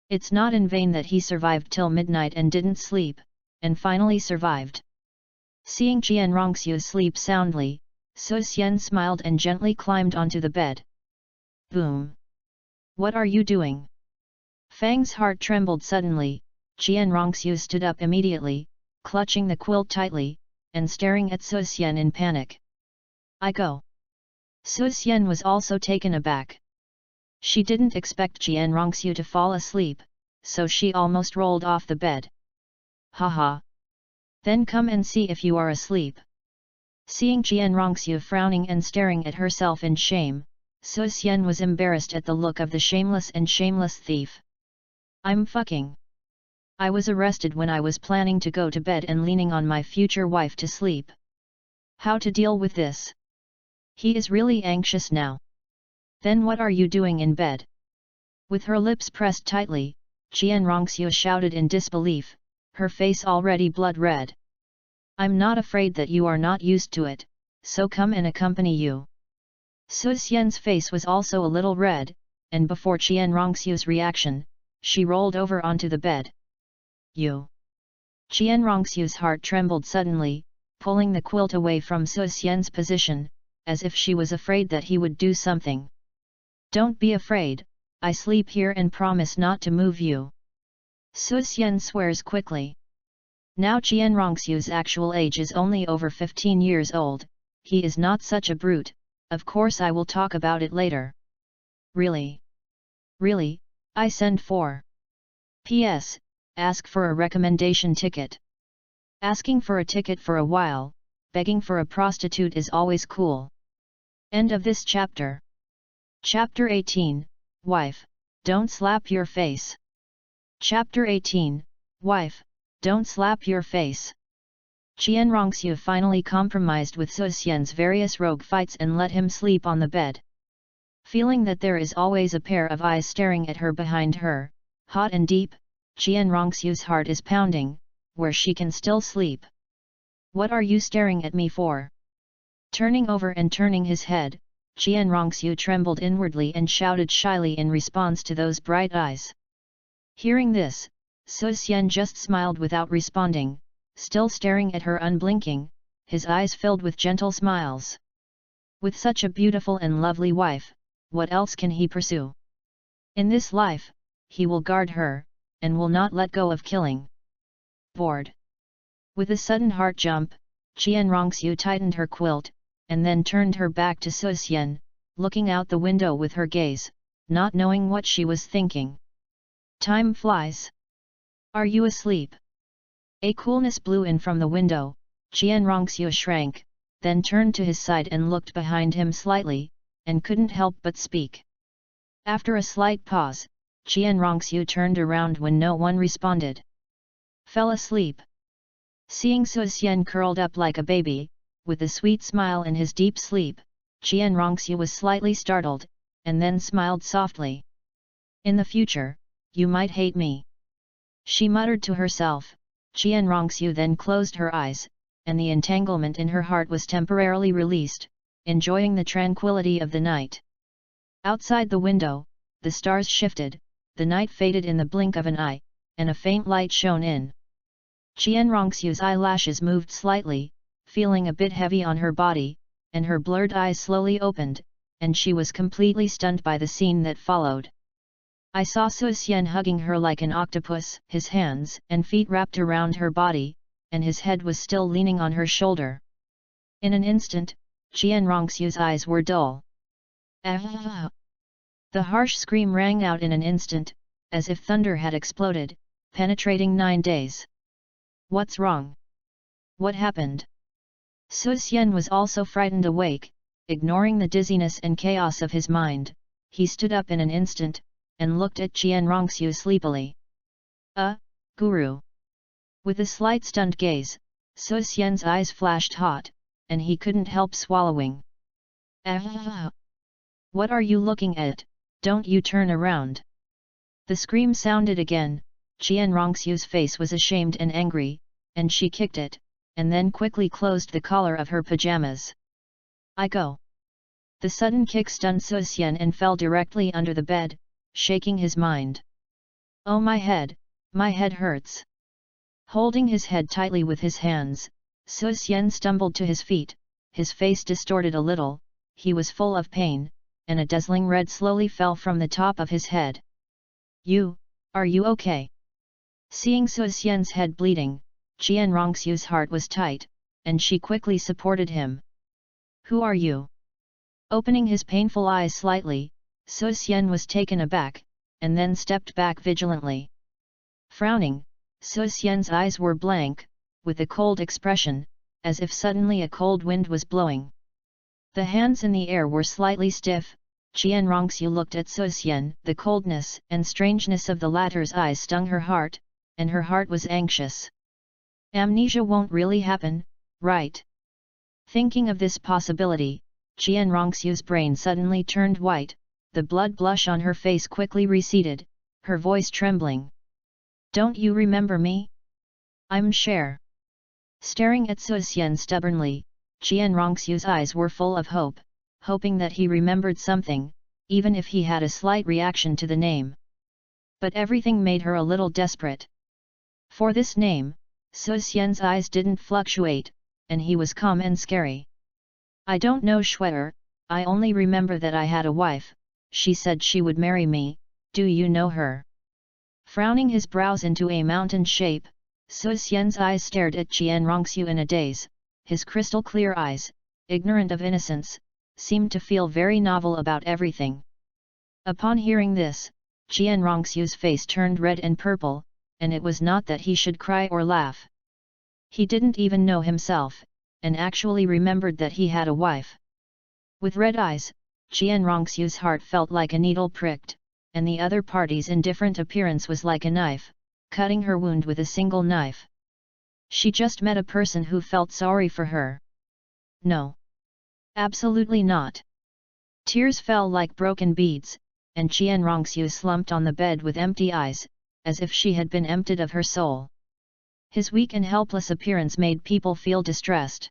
It's not in vain that he survived till midnight and didn't sleep, and finally survived. Seeing Qian Rongxiu sleep soundly, So Xian smiled and gently climbed onto the bed. Boom! What are you doing? Fang's heart trembled suddenly. Qian Rongxiu stood up immediately, clutching the quilt tightly, and staring at So Xian in panic. I go. So Xian was also taken aback. She didn't expect Qian Rongxiu to fall asleep, so she almost rolled off the bed. Haha! Then come and see if you are asleep. Seeing Qian Rongxiu frowning and staring at herself in shame, So Xian was embarrassed at the look of the shameless and shameless thief. I'm fucking. I was arrested when I was planning to go to bed and leaning on my future wife to sleep. How to deal with this? He is really anxious now. Then what are you doing in bed? With her lips pressed tightly, Qian Rongxiu shouted in disbelief, her face already blood red. I'm not afraid that you are not used to it, so come and accompany you. So Xian's face was also a little red, and before Qian Rongxiu's reaction, she rolled over onto the bed. You! Qian Rongxiu's heart trembled suddenly, pulling the quilt away from So Xian's position, as if she was afraid that he would do something. Don't be afraid, I sleep here and promise not to move you. So Xian swears quickly. Now Qian Rongxiu's actual age is only over 15 years old, he is not such a brute, of course I will talk about it later. Really? Really, I send for. P.S. Ask for a recommendation ticket. Asking for a ticket for a while, begging for a prostitute is always cool. End of this chapter. Chapter 18, Wife, don't slap your face. Chapter 18, Wife, don't slap your face. Qian Rongxiu finally compromised with So Xian's various rogue fights and let him sleep on the bed. Feeling that there is always a pair of eyes staring at her behind her, hot and deep, Qian Rongxiu's heart is pounding, where she can still sleep. What are you staring at me for? Turning over and turning his head, Qian Rongxiu trembled inwardly and shouted shyly in response to those bright eyes. Hearing this, So Xian just smiled without responding, still staring at her unblinking, his eyes filled with gentle smiles. With such a beautiful and lovely wife, what else can he pursue? In this life, he will guard her, and will not let go of killing. Bored. With a sudden heart jump, Qian Rongxiu tightened her quilt, and then turned her back to So Xian, looking out the window with her gaze, not knowing what she was thinking. Time flies. Are you asleep? A coolness blew in from the window. Qian Rongxiu shrank, then turned to his side and looked behind him slightly, and couldn't help but speak. After a slight pause, Qian Rongxiu turned around when no one responded. Fell asleep. Seeing So Xian curled up like a baby, with a sweet smile in his deep sleep, Qian Rongxiu was slightly startled, and then smiled softly. In the future, you might hate me. She muttered to herself. Qian Rongxiu then closed her eyes, and the entanglement in her heart was temporarily released, enjoying the tranquility of the night. Outside the window, the stars shifted, the night faded in the blink of an eye, and a faint light shone in. Qian Rongxiu's eyelashes moved slightly, feeling a bit heavy on her body, and her blurred eyes slowly opened, and she was completely stunned by the scene that followed. I saw So Xian hugging her like an octopus, his hands and feet wrapped around her body, and his head was still leaning on her shoulder. In an instant, Qian Rongxiu's eyes were dull. Ah! The harsh scream rang out in an instant, as if thunder had exploded, penetrating 9 days. What's wrong? What happened? So Xian was also frightened awake, ignoring the dizziness and chaos of his mind. He stood up in an instant, and looked at Qian Rongxiu sleepily. Guru! With a slight stunned gaze, So Xian's eyes flashed hot, and he couldn't help swallowing. Ah! What are you looking at? Don't you turn around! The scream sounded again. Qian Rongxiu's face was ashamed and angry, and she kicked it, and then quickly closed the collar of her pajamas. I go. The sudden kick stunned Su Xian and fell directly under the bed, shaking his mind. Oh, my head hurts. Holding his head tightly with his hands, Su Xian stumbled to his feet, his face distorted a little, he was full of pain, and a dazzling red slowly fell from the top of his head. Are you okay? Seeing Su Xian's head bleeding, Qian Rongxiu's heart was tight, and she quickly supported him. Who are you? Opening his painful eyes slightly, Su Xian was taken aback, and then stepped back vigilantly. Frowning, Su Xian's eyes were blank, with a cold expression, as if suddenly a cold wind was blowing. The hands in the air were slightly stiff. Qian Rongxiu looked at Su Xian. The coldness and strangeness of the latter's eyes stung her heart, and her heart was anxious. Amnesia won't really happen, right? Thinking of this possibility, Qian Rongxiu's brain suddenly turned white, the blood blush on her face quickly receded, her voice trembling. Don't you remember me? I'm Cher. Staring at Su Xian stubbornly, Qian Rongxiu's eyes were full of hope, hoping that he remembered something, even if he had a slight reaction to the name. But everything made her a little desperate. For this name, Su Xian's eyes didn't fluctuate, and he was calm and scary. I don't know Shuer, I only remember that I had a wife, she said she would marry me, do you know her? Frowning his brows into a mountain shape, Su Xian's eyes stared at Qian Rongxiu in a daze, his crystal clear eyes, ignorant of innocence, seemed to feel very novel about everything. Upon hearing this, Qian Rongxiu's face turned red and purple, and it was not that he should cry or laugh. He didn't even know himself, and actually remembered that he had a wife. With red eyes, Qian Rongxiu's heart felt like a needle pricked, and the other party's indifferent appearance was like a knife, cutting her wound with a single knife. She just met a person who felt sorry for her. No. Absolutely not. Tears fell like broken beads, and Qian Rongxiu slumped on the bed with empty eyes, as if she had been emptied of her soul. His weak and helpless appearance made people feel distressed.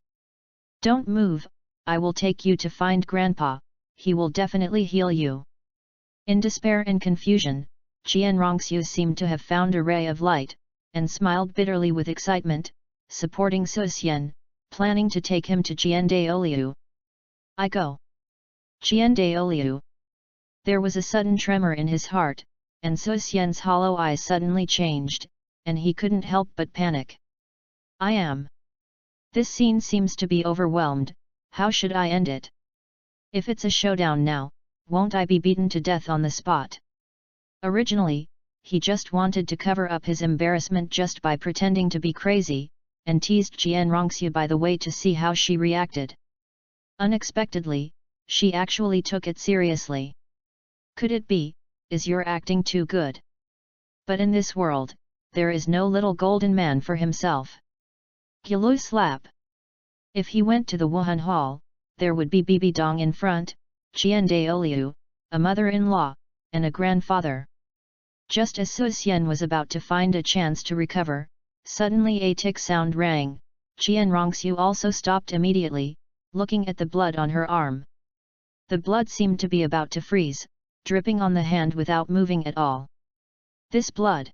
Don't move, I will take you to find Grandpa, he will definitely heal you. In despair and confusion, Qian Rongxiu seemed to have found a ray of light, and smiled bitterly with excitement, supporting Su Xian, planning to take him to Douluo. I go. Douluo. There was a sudden tremor in his heart, and Su Xian's hollow eyes suddenly changed, and he couldn't help but panic. I am. This scene seems to be overwhelmed, how should I end it? If it's a showdown now, won't I be beaten to death on the spot? Originally, he just wanted to cover up his embarrassment just by pretending to be crazy, and teased Qian Rongxiu by the way to see how she reacted. Unexpectedly, she actually took it seriously. Could it be, is your acting too good? But in this world, there is no little golden man for himself. Gilu slap. If he went to the Wuhan Hall, there would be Bibi Dong in front, Qian Douluo, a mother-in-law, and a grandfather. Just as Su Xian was about to find a chance to recover, suddenly a tick sound rang. Qian Rongxiu also stopped immediately, looking at the blood on her arm. The blood seemed to be about to freeze, dripping on the hand without moving at all. This blood.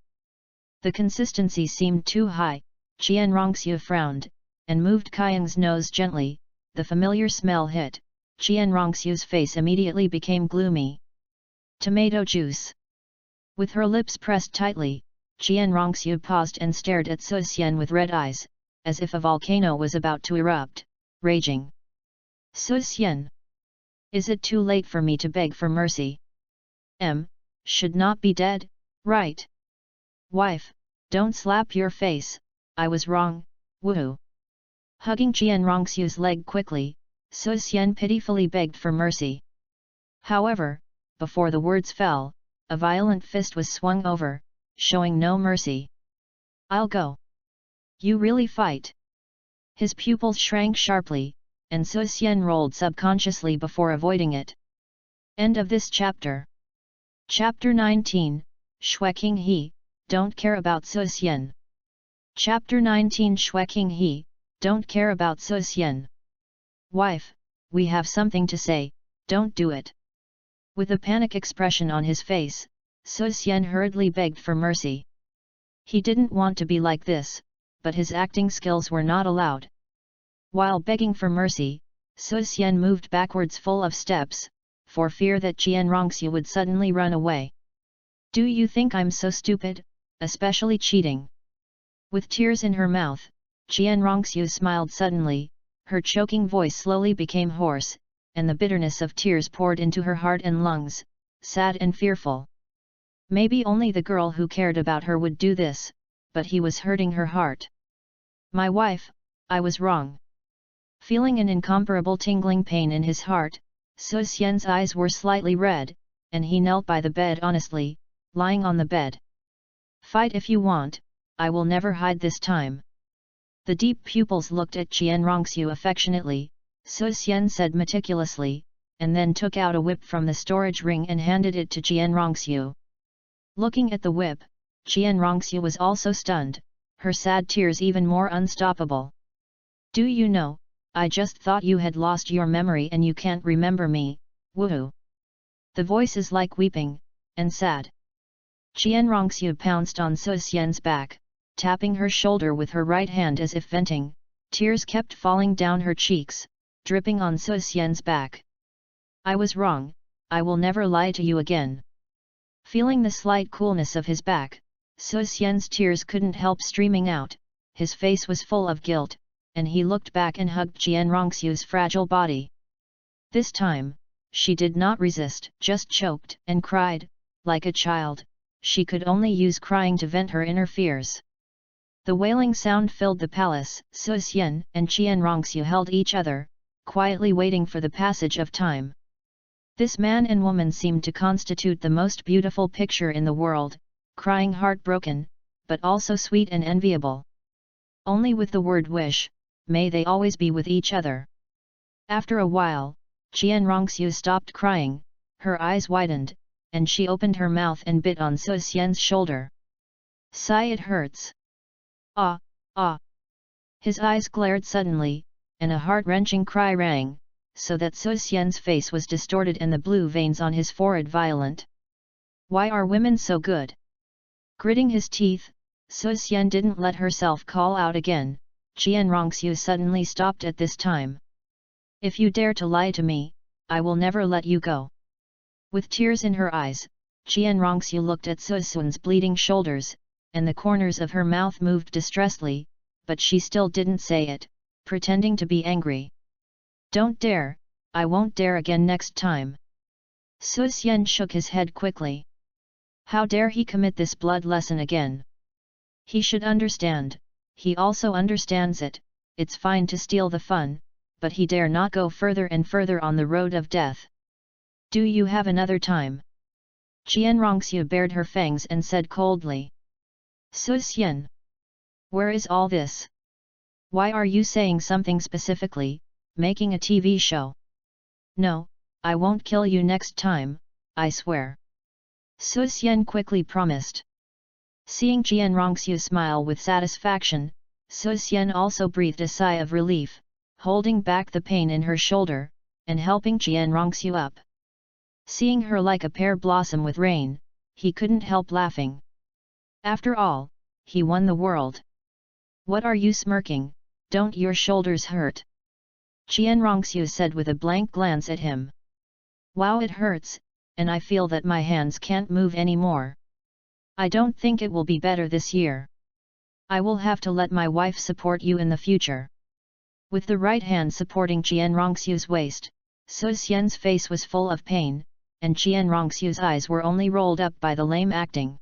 The consistency seemed too high. Qian Rongxiu frowned, and moved Qiang's nose gently. The familiar smell hit. Qian Rongxiu's face immediately became gloomy. Tomato juice. With her lips pressed tightly, Qian Rongxiu paused and stared at Su Xian with red eyes, as if a volcano was about to erupt, raging. Su Xian. Is it too late for me to beg for mercy? Should not be dead, right? Wife, don't slap your face, I was wrong, woohoo. Hugging Qian Rongxiu's leg quickly, Su Xian pitifully begged for mercy. However, before the words fell, a violent fist was swung over, showing no mercy. I'll go. You really fight? His pupils shrank sharply, and Su Xian rolled subconsciously before avoiding it. End of this chapter. Chapter 19, Shueqing He, don't care about So Xian. Chapter 19 Shueking He, don't care about So Xian. Wife, we have something to say, don't do it. With a panic expression on his face, So Xian hurriedly begged for mercy. He didn't want to be like this, but his acting skills were not allowed. While begging for mercy, So Xian moved backwards full of steps, for fear that Qian Rongxiu would suddenly run away. Do you think I'm so stupid, especially cheating? With tears in her mouth, Qian Rongxiu smiled suddenly, her choking voice slowly became hoarse, and the bitterness of tears poured into her heart and lungs, sad and fearful. Maybe only the girl who cared about her would do this, but he was hurting her heart. My wife, I was wrong. Feeling an incomparable tingling pain in his heart, So Xian's eyes were slightly red, and he knelt by the bed honestly, lying on the bed. Fight if you want, I will never hide this time. The deep pupils looked at Qian Rongxiu affectionately, So Xian said meticulously, and then took out a whip from the storage ring and handed it to Qian Rongxiu. Looking at the whip, Qian Rongxiu was also stunned, her sad tears even more unstoppable. Do you know, I just thought you had lost your memory and you can't remember me, woohoo. The voice is like weeping, and sad. Qian Rongxiu pounced on So Xian's back, tapping her shoulder with her right hand as if venting, tears kept falling down her cheeks, dripping on So Xian's back. I was wrong, I will never lie to you again. Feeling the slight coolness of his back, So Xian's tears couldn't help streaming out, his face was full of guilt, and he looked back and hugged Qian Rongxiu's fragile body. This time, she did not resist, just choked and cried, like a child. She could only use crying to vent her inner fears. The wailing sound filled the palace. So Xian and Qian Rongxiu held each other, quietly waiting for the passage of time. This man and woman seemed to constitute the most beautiful picture in the world, crying heartbroken, but also sweet and enviable. Only with the word wish, may they always be with each other. After a while, Qian Rongxiu stopped crying, her eyes widened, and she opened her mouth and bit on So Xian's shoulder. Sigh, it hurts. Ah, ah. His eyes glared suddenly, and a heart-wrenching cry rang, so that So Xian's face was distorted and the blue veins on his forehead violent. Why are women so good? Gritting his teeth, So Xian didn't let herself call out again. Qian Rongxiu suddenly stopped at this time. If you dare to lie to me, I will never let you go. With tears in her eyes, Qian Rongxiu looked at So Xian's bleeding shoulders, and the corners of her mouth moved distressfully, but she still didn't say it, pretending to be angry. Don't dare, I won't dare again next time. So Xian shook his head quickly. How dare he commit this blood lesson again? He should understand. He also understands it, it's fine to steal the fun, but he dare not go further and further on the road of death. Do you have another time? Qian Rongxiu bared her fangs and said coldly. So Xian, where is all this? Why are you saying something specifically, making a TV show? No, I won't kill you next time, I swear. So Xian quickly promised. Seeing Qian Rongxiu smile with satisfaction, So Xian also breathed a sigh of relief, holding back the pain in her shoulder, and helping Qian Rongxiu up. Seeing her like a pear blossom with rain, he couldn't help laughing. After all, he won the world. What are you smirking, don't your shoulders hurt? Qian Rongxiu said with a blank glance at him. Wow, it hurts, and I feel that my hands can't move anymore. I don't think it will be better this year. I will have to let my wife support you in the future. With the right hand supporting Qian Rongxiu's waist, So Xian's face was full of pain, and Qian Rongxiu's eyes were only rolled up by the lame acting.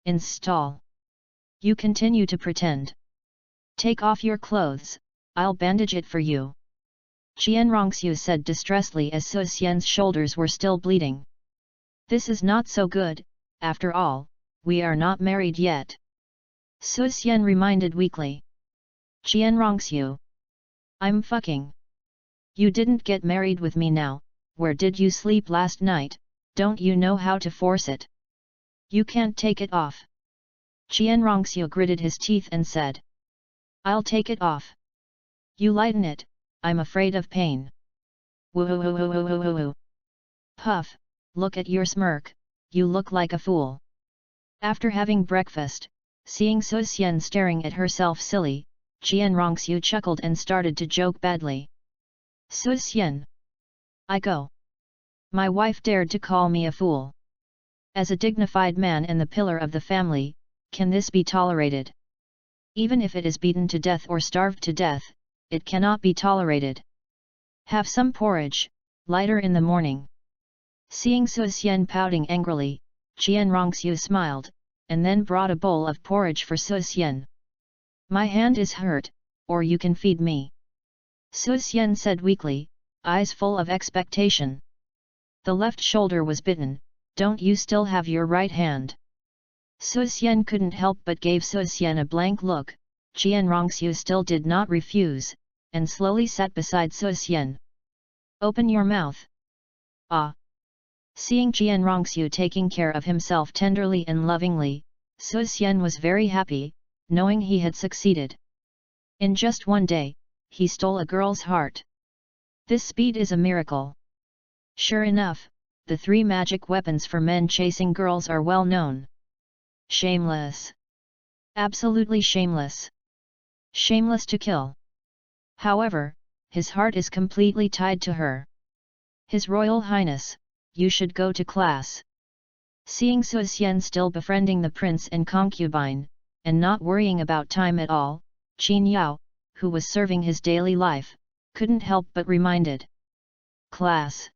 Install. You continue to pretend. Take off your clothes, I'll bandage it for you. Qian Rongxiu said distressedly as So Xian's shoulders were still bleeding. This is not so good, after all, we are not married yet. So Xian reminded weakly. Qian Rongxiu. I'm fucking. You didn't get married with me now, where did you sleep last night, don't you know how to force it? You can't take it off. Qianrongxiu gritted his teeth and said. I'll take it off. You lighten it, I'm afraid of pain. Woo-hoo-hoo-hoo-hoo-hoo-hoo. Puff, look at your smirk, you look like a fool. After having breakfast, seeing Su Xian staring at herself silly, Qianrongxiu chuckled and started to joke badly. Su Xian. I go. My wife dared to call me a fool. As a dignified man and the pillar of the family, can this be tolerated? Even if it is beaten to death or starved to death, it cannot be tolerated. Have some porridge, lighter in the morning. Seeing Su Xian pouting angrily, Qianrongxiu smiled, and then brought a bowl of porridge for Su Xian. My hand is hurt, or you can feed me. Su Xian said weakly, eyes full of expectation. The left shoulder was bitten, don't you still have your right hand? Su Xian couldn't help but gave Su Xian a blank look. Qianrongxiu still did not refuse, and slowly sat beside Su Xian. Open your mouth. Ah! Seeing Qianrongxiu taking care of himself tenderly and lovingly, Su Xian was very happy, knowing he had succeeded. In just one day, he stole a girl's heart. This speed is a miracle. Sure enough, the 3 magic weapons for men chasing girls are well known. Shameless. Absolutely shameless. Shameless to kill. However, his heart is completely tied to her. His Royal Highness, you should go to class. Seeing Su Xian still befriending the prince and concubine, and not worrying about time at all, Qin Yao, who was serving his daily life, couldn't help but reminded. Class.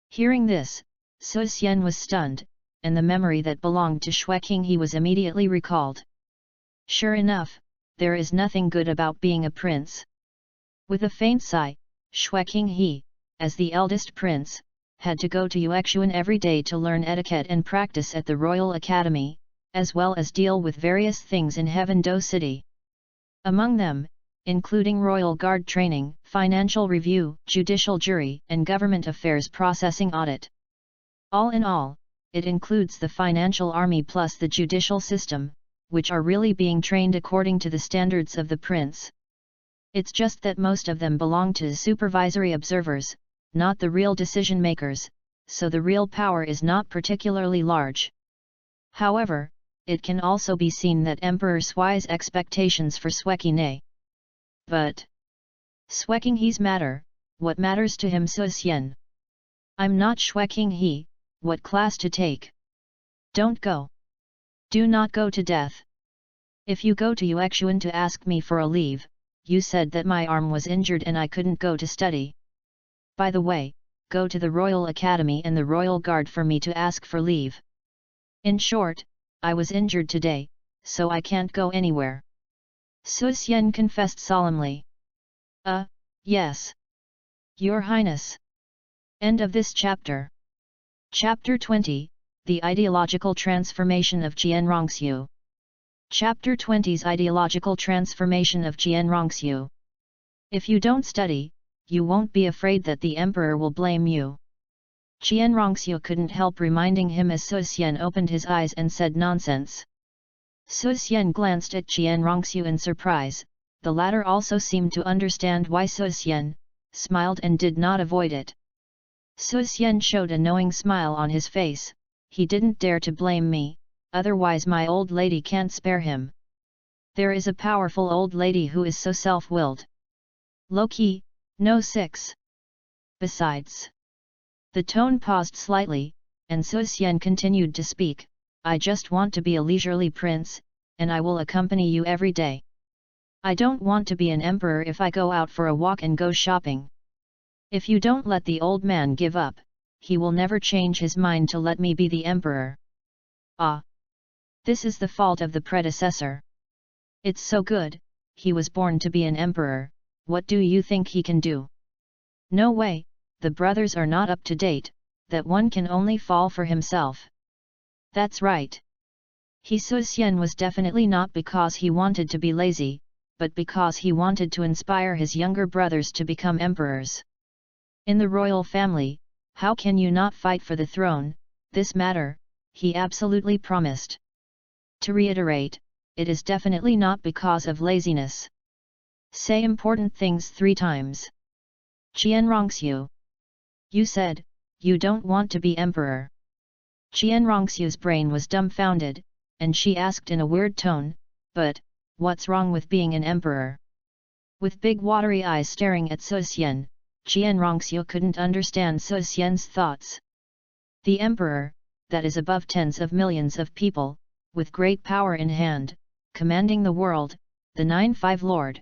Hearing this, Su Xian was stunned, and the memory that belonged to Xueqing was immediately recalled. Sure enough, there is nothing good about being a prince. With a faint sigh, Xueqing, as the eldest prince, had to go to Yuexuan every day to learn etiquette and practice at the Royal Academy, as well as deal with various things in Heaven Do City. Among them, including royal guard training, financial review, judicial jury, and government affairs processing audit. All in all, it includes the financial army plus the judicial system, which are really being trained according to the standards of the prince. It's just that most of them belong to supervisory observers, not the real decision makers, so the real power is not particularly large. However, it can also be seen that Emperor Sui's expectations for Xueqing. But Xueqing's matter, what matters to him Su Xian? I'm not Xueqing, what class to take? Don't go. Do not go to death. If you go to Yuexuan to ask me for a leave, you said that my arm was injured and I couldn't go to study. By the way, go to the Royal Academy and the Royal Guard for me to ask for leave. In short, I was injured today, so I can't go anywhere. Su Xian confessed solemnly. Yes. Your Highness. End of this chapter. Chapter 20, The Ideological Transformation of Qianrongxiu. Chapter 20's Ideological Transformation of Qianrongxiu. If you don't study, you won't be afraid that the Emperor will blame you. Qianrongxiu couldn't help reminding him as Su Xian opened his eyes and said nonsense. Su Xian glanced at Qianrongxiu in surprise, the latter also seemed to understand why Su Xian, smiled and did not avoid it. Su Xian showed a knowing smile on his face, he didn't dare to blame me, otherwise my old lady can't spare him. There is a powerful old lady who is so self-willed. Low-key, no 6. Besides. The tone paused slightly, and Su Xian continued to speak, I just want to be a leisurely prince, and I will accompany you every day. I don't want to be an emperor if I go out for a walk and go shopping. If you don't let the old man give up, he will never change his mind to let me be the emperor. Ah! This is the fault of the predecessor. It's so good, he was born to be an emperor, what do you think he can do? No way, the brothers are not up to date, that one can only fall for himself. That's right. Su Xian was definitely not because he wanted to be lazy, but because he wanted to inspire his younger brothers to become emperors. In the royal family, how can you not fight for the throne? This matter, he absolutely promised. to reiterate, it is definitely not because of laziness. Say important things 3 times. Qianrongxiu. You said, you don't want to be emperor. Qianrongxiu's brain was dumbfounded, and she asked in a weird tone, but, what's wrong with being an emperor? With big watery eyes staring at Su Xian, Qianrongxiu couldn't understand Su Xian's thoughts. The emperor, that is above tens of millions of people, with great power in hand, commanding the world, the 9-5 lord.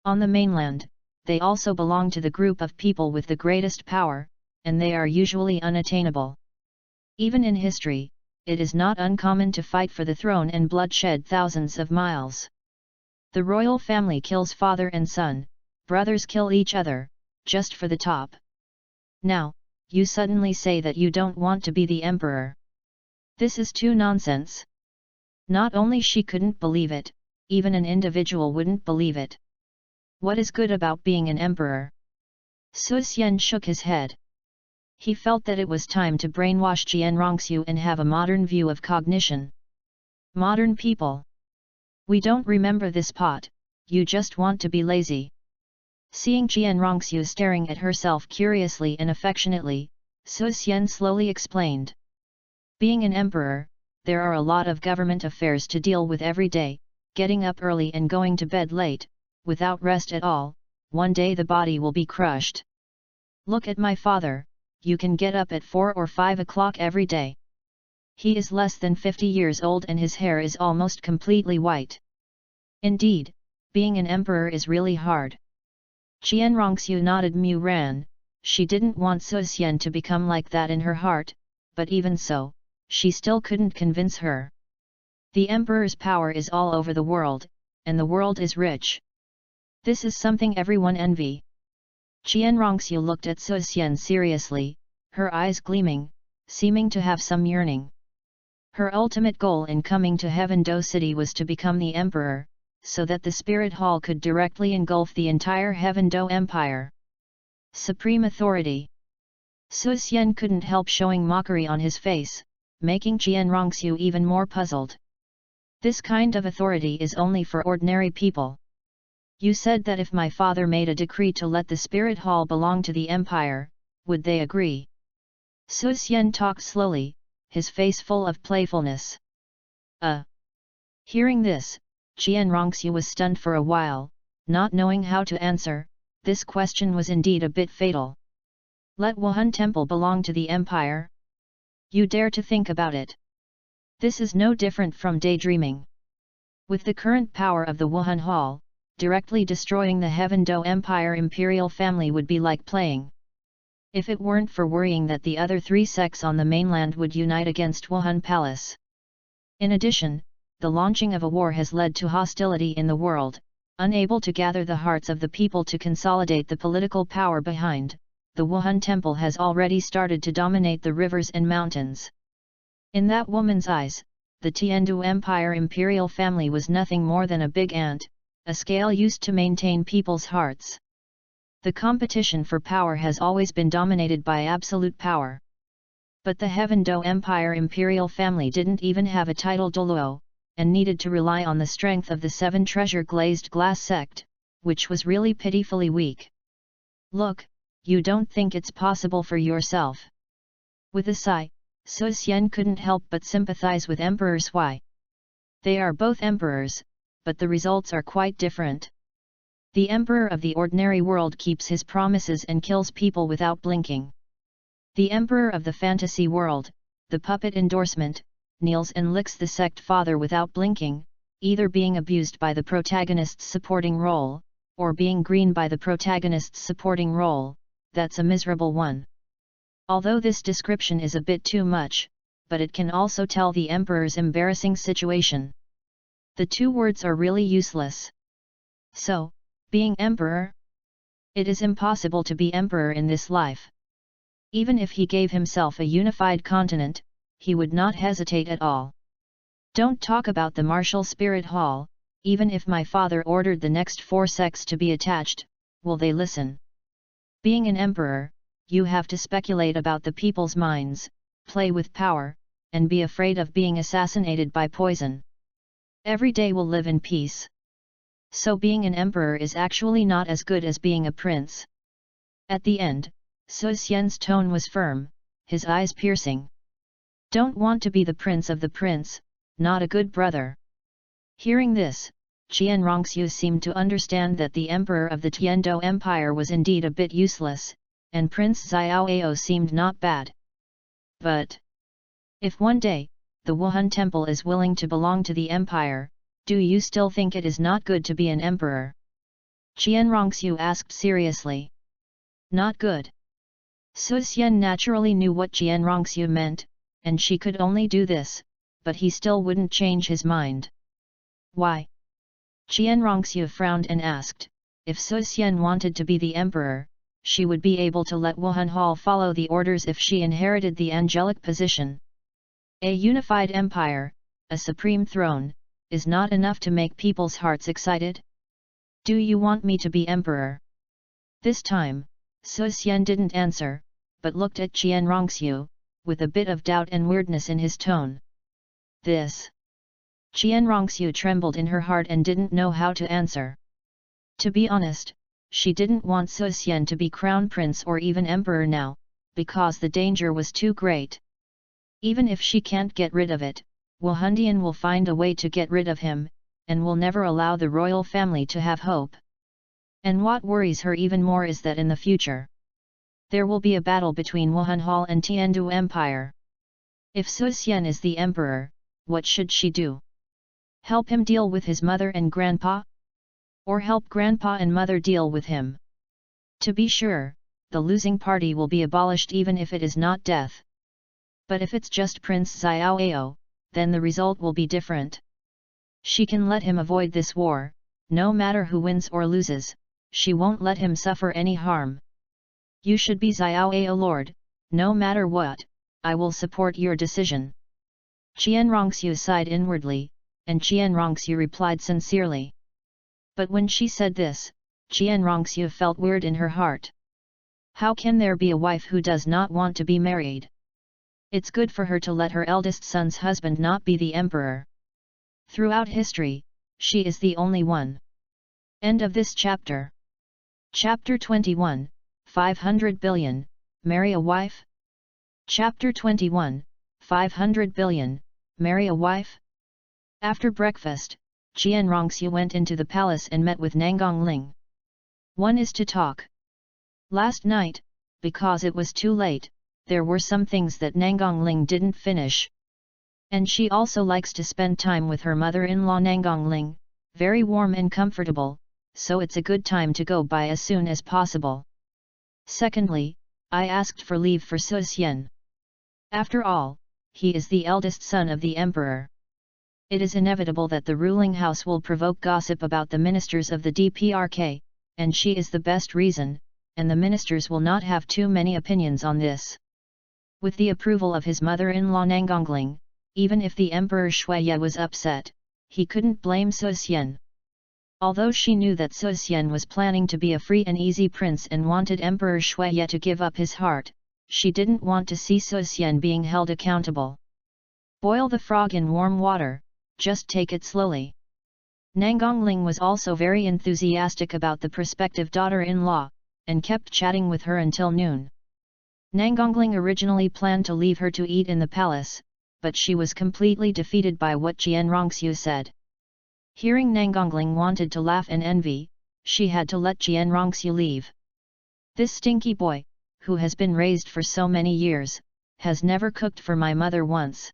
On the mainland, they also belong to the group of people with the greatest power, and they are usually unattainable. Even in history, it is not uncommon to fight for the throne and bloodshed thousands of miles. The royal family kills father and son, brothers kill each other, just for the top. Now, you suddenly say that you don't want to be the emperor. This is too nonsense. Not only she couldn't believe it, even an individual wouldn't believe it. What is good about being an emperor? Su Xian shook his head. He felt that it was time to brainwash Qianrongxiu and have a modern view of cognition. Modern people. We don't remember this pot, you just want to be lazy. Seeing Qianrongxiu staring at herself curiously and affectionately, Su Xian slowly explained. Being an emperor, there are a lot of government affairs to deal with every day, getting up early and going to bed late, without rest at all. One day the body will be crushed. Look at my father, you can get up at 4 or 5 o'clock every day. He is less than 50 years old and his hair is almost completely white. Indeed, being an emperor is really hard. Qianrongxiu nodded Mu-ran, she didn't want Su Xian to become like that in her heart, but even so, she still couldn't convince her. The emperor's power is all over the world, and the world is rich. This is something everyone envy. Qianrongxiu looked at Su Xian seriously, her eyes gleaming, seeming to have some yearning. Her ultimate goal in coming to Heaven Do City was to become the emperor, so that the spirit hall could directly engulf the entire Heaven Do Empire. Supreme authority. Su Xian couldn't help showing mockery on his face, making Qianrongxiu even more puzzled. This kind of authority is only for ordinary people. You said that if my father made a decree to let the spirit hall belong to the empire, would they agree? Su Xian talked slowly, his face full of playfulness. Hearing this, Qianrongxiu was stunned for a while, not knowing how to answer. This question was indeed a bit fatal. Let Wuhan Temple belong to the empire? You dare to think about it? This is no different from daydreaming. With the current power of the Wuhan Hall, directly destroying the Heaven Do Empire imperial family would be like playing. If it weren't for worrying that the other 3 sects on the mainland would unite against Wuhan Palace. In addition, the launching of a war has led to hostility in the world, unable to gather the hearts of the people to consolidate the political power behind. The Wuhan Temple has already started to dominate the rivers and mountains. In that woman's eyes, the Tiandu Empire imperial family was nothing more than a big ant, a scale used to maintain people's hearts. The competition for power has always been dominated by absolute power. But the Heaven Do Empire imperial family didn't even have a title Douluo, and needed to rely on the strength of the 7 treasure glazed glass sect, which was really pitifully weak. Look, you don't think it's possible for yourself. With a sigh, Su Xian couldn't help but sympathize with Emperor Sui. They are both emperors, but the results are quite different. The emperor of the ordinary world keeps his promises and kills people without blinking. The emperor of the fantasy world, the puppet endorsement, kneels and licks the sect father without blinking, either being abused by the protagonist's supporting role, or being green by the protagonist's supporting role. That's a miserable one. Although this description is a bit too much, but it can also tell the emperor's embarrassing situation. The 2 words are really useless. So, being emperor? It is impossible to be emperor in this life. Even if he gave himself a unified continent, he would not hesitate at all. Don't talk about the martial spirit hall. Even if my father ordered the next 4 sects to be attached, will they listen? Being an emperor, you have to speculate about the people's minds, play with power, and be afraid of being assassinated by poison. every day will live in peace. So being an emperor is actually not as good as being a prince. At the end, Su Xian's tone was firm, his eyes piercing. Don't want to be the prince of the prince, not a good brother. Hearing this, Qian Rongxiu seemed to understand that the emperor of the Tiandou Empire was indeed a bit useless, and Prince Xiaoao seemed not bad. But if one day, the Wuhan temple is willing to belong to the empire, do you still think it is not good to be an emperor? Qian Rongxiu asked seriously. Not good. Su Xian naturally knew what Qian Rongxiu meant, and she could only do this, but he still wouldn't change his mind. Why? Qian Rongxiu frowned and asked, if Su Xian wanted to be the emperor, she would be able to let Wuhan Hall follow the orders if she inherited the angelic position. A unified empire, a supreme throne, is not enough to make people's hearts excited? Do you want me to be emperor? This time, Su Xian didn't answer, but looked at Qian Rongxiu, with a bit of doubt and weirdness in his tone. This. Qian Rongxiu trembled in her heart and didn't know how to answer. To be honest, she didn't want Su Xian to be crown prince or even emperor now, because the danger was too great. Even if she can't get rid of it, Wuhandian will find a way to get rid of him, and will never allow the royal family to have hope. And what worries her even more is that in the future, there will be a battle between Wuhan Hall and Tiandou Empire. If Su Xian is the emperor, what should she do? Help him deal with his mother and grandpa? Or help grandpa and mother deal with him? To be sure, the losing party will be abolished even if it is not death. But if it's just Prince Xiaoao, then the result will be different. She can let him avoid this war, no matter who wins or loses, she won't let him suffer any harm. You should be Xiaoao Lord, no matter what, I will support your decision. Qian Rongxiu sighed inwardly, and Qian Rongxiu replied sincerely. But when she said this, Qian Rongxiu felt weird in her heart. How can there be a wife who does not want to be married? It's good for her to let her eldest son's husband not be the emperor. Throughout history, she is the only one. End of this chapter. Chapter 21, 500 billion, marry a wife? Chapter 21, 500 billion, marry a wife? After breakfast, Qian Rongxiu went into the palace and met with Nangang Ling. One is to talk. Last night, because it was too late, there were some things that Nangang Ling didn't finish. And she also likes to spend time with her mother-in-law Nangang Ling, very warm and comfortable, so it's a good time to go by as soon as possible. Secondly, I asked for leave for Su Xian. After all, he is the eldest son of the emperor. It is inevitable that the ruling house will provoke gossip about the ministers of the DPRK, and she is the best reason, and the ministers will not have too many opinions on this. With the approval of his mother-in-law Nangongling, even if the Emperor Shuiye was upset, he couldn't blame Su Xian. Although she knew that Su Xian was planning to be a free and easy prince and wanted Emperor Shuiye to give up his heart, she didn't want to see Su Xian being held accountable. Boil the frog in warm water, just take it slowly. Nangongling was also very enthusiastic about the prospective daughter-in-law, and kept chatting with her until noon. Nangongling originally planned to leave her to eat in the palace, but she was completely defeated by what Qian Rongxiu said. Hearing Nangongling wanted to laugh and envy, she had to let Qian Rongxiu leave. This stinky boy, who has been raised for so many years, has never cooked for my mother once.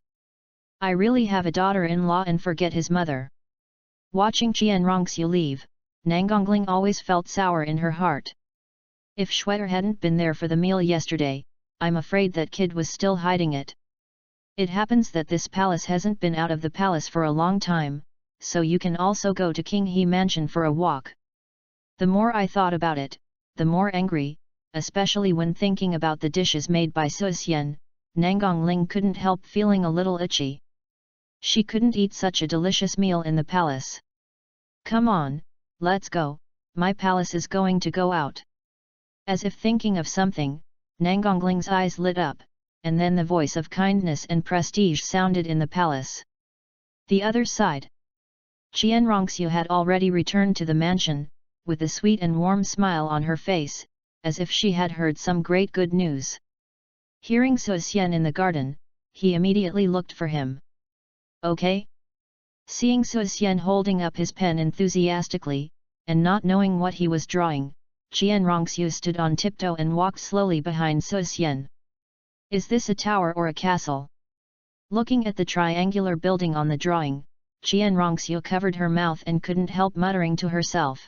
I really have a daughter-in-law and forget his mother. Watching Qian Rongxiu leave, Nangongling always felt sour in her heart. If Shuier hadn't been there for the meal yesterday, I'm afraid that kid was still hiding it. It happens that this palace hasn't been out of the palace for a long time, so you can also go to King He Mansion for a walk. The more I thought about it, the more angry, especially when thinking about the dishes made by Su Xian, Nangongling couldn't help feeling a little itchy. She couldn't eat such a delicious meal in the palace. Come on, let's go, my palace is going to go out. As if thinking of something, Nangongling's eyes lit up, and then the voice of kindness and prestige sounded in the palace. The other side. Qian Rongxiu had already returned to the mansion, with a sweet and warm smile on her face, as if she had heard some great good news. Hearing Su Xian in the garden, he immediately looked for him. Okay? Seeing Su Xian holding up his pen enthusiastically, and not knowing what he was drawing, Qian Rongxiu stood on tiptoe and walked slowly behind Su Xian. Is this a tower or a castle? Looking at the triangular building on the drawing, Qian Rongxiu covered her mouth and couldn't help muttering to herself.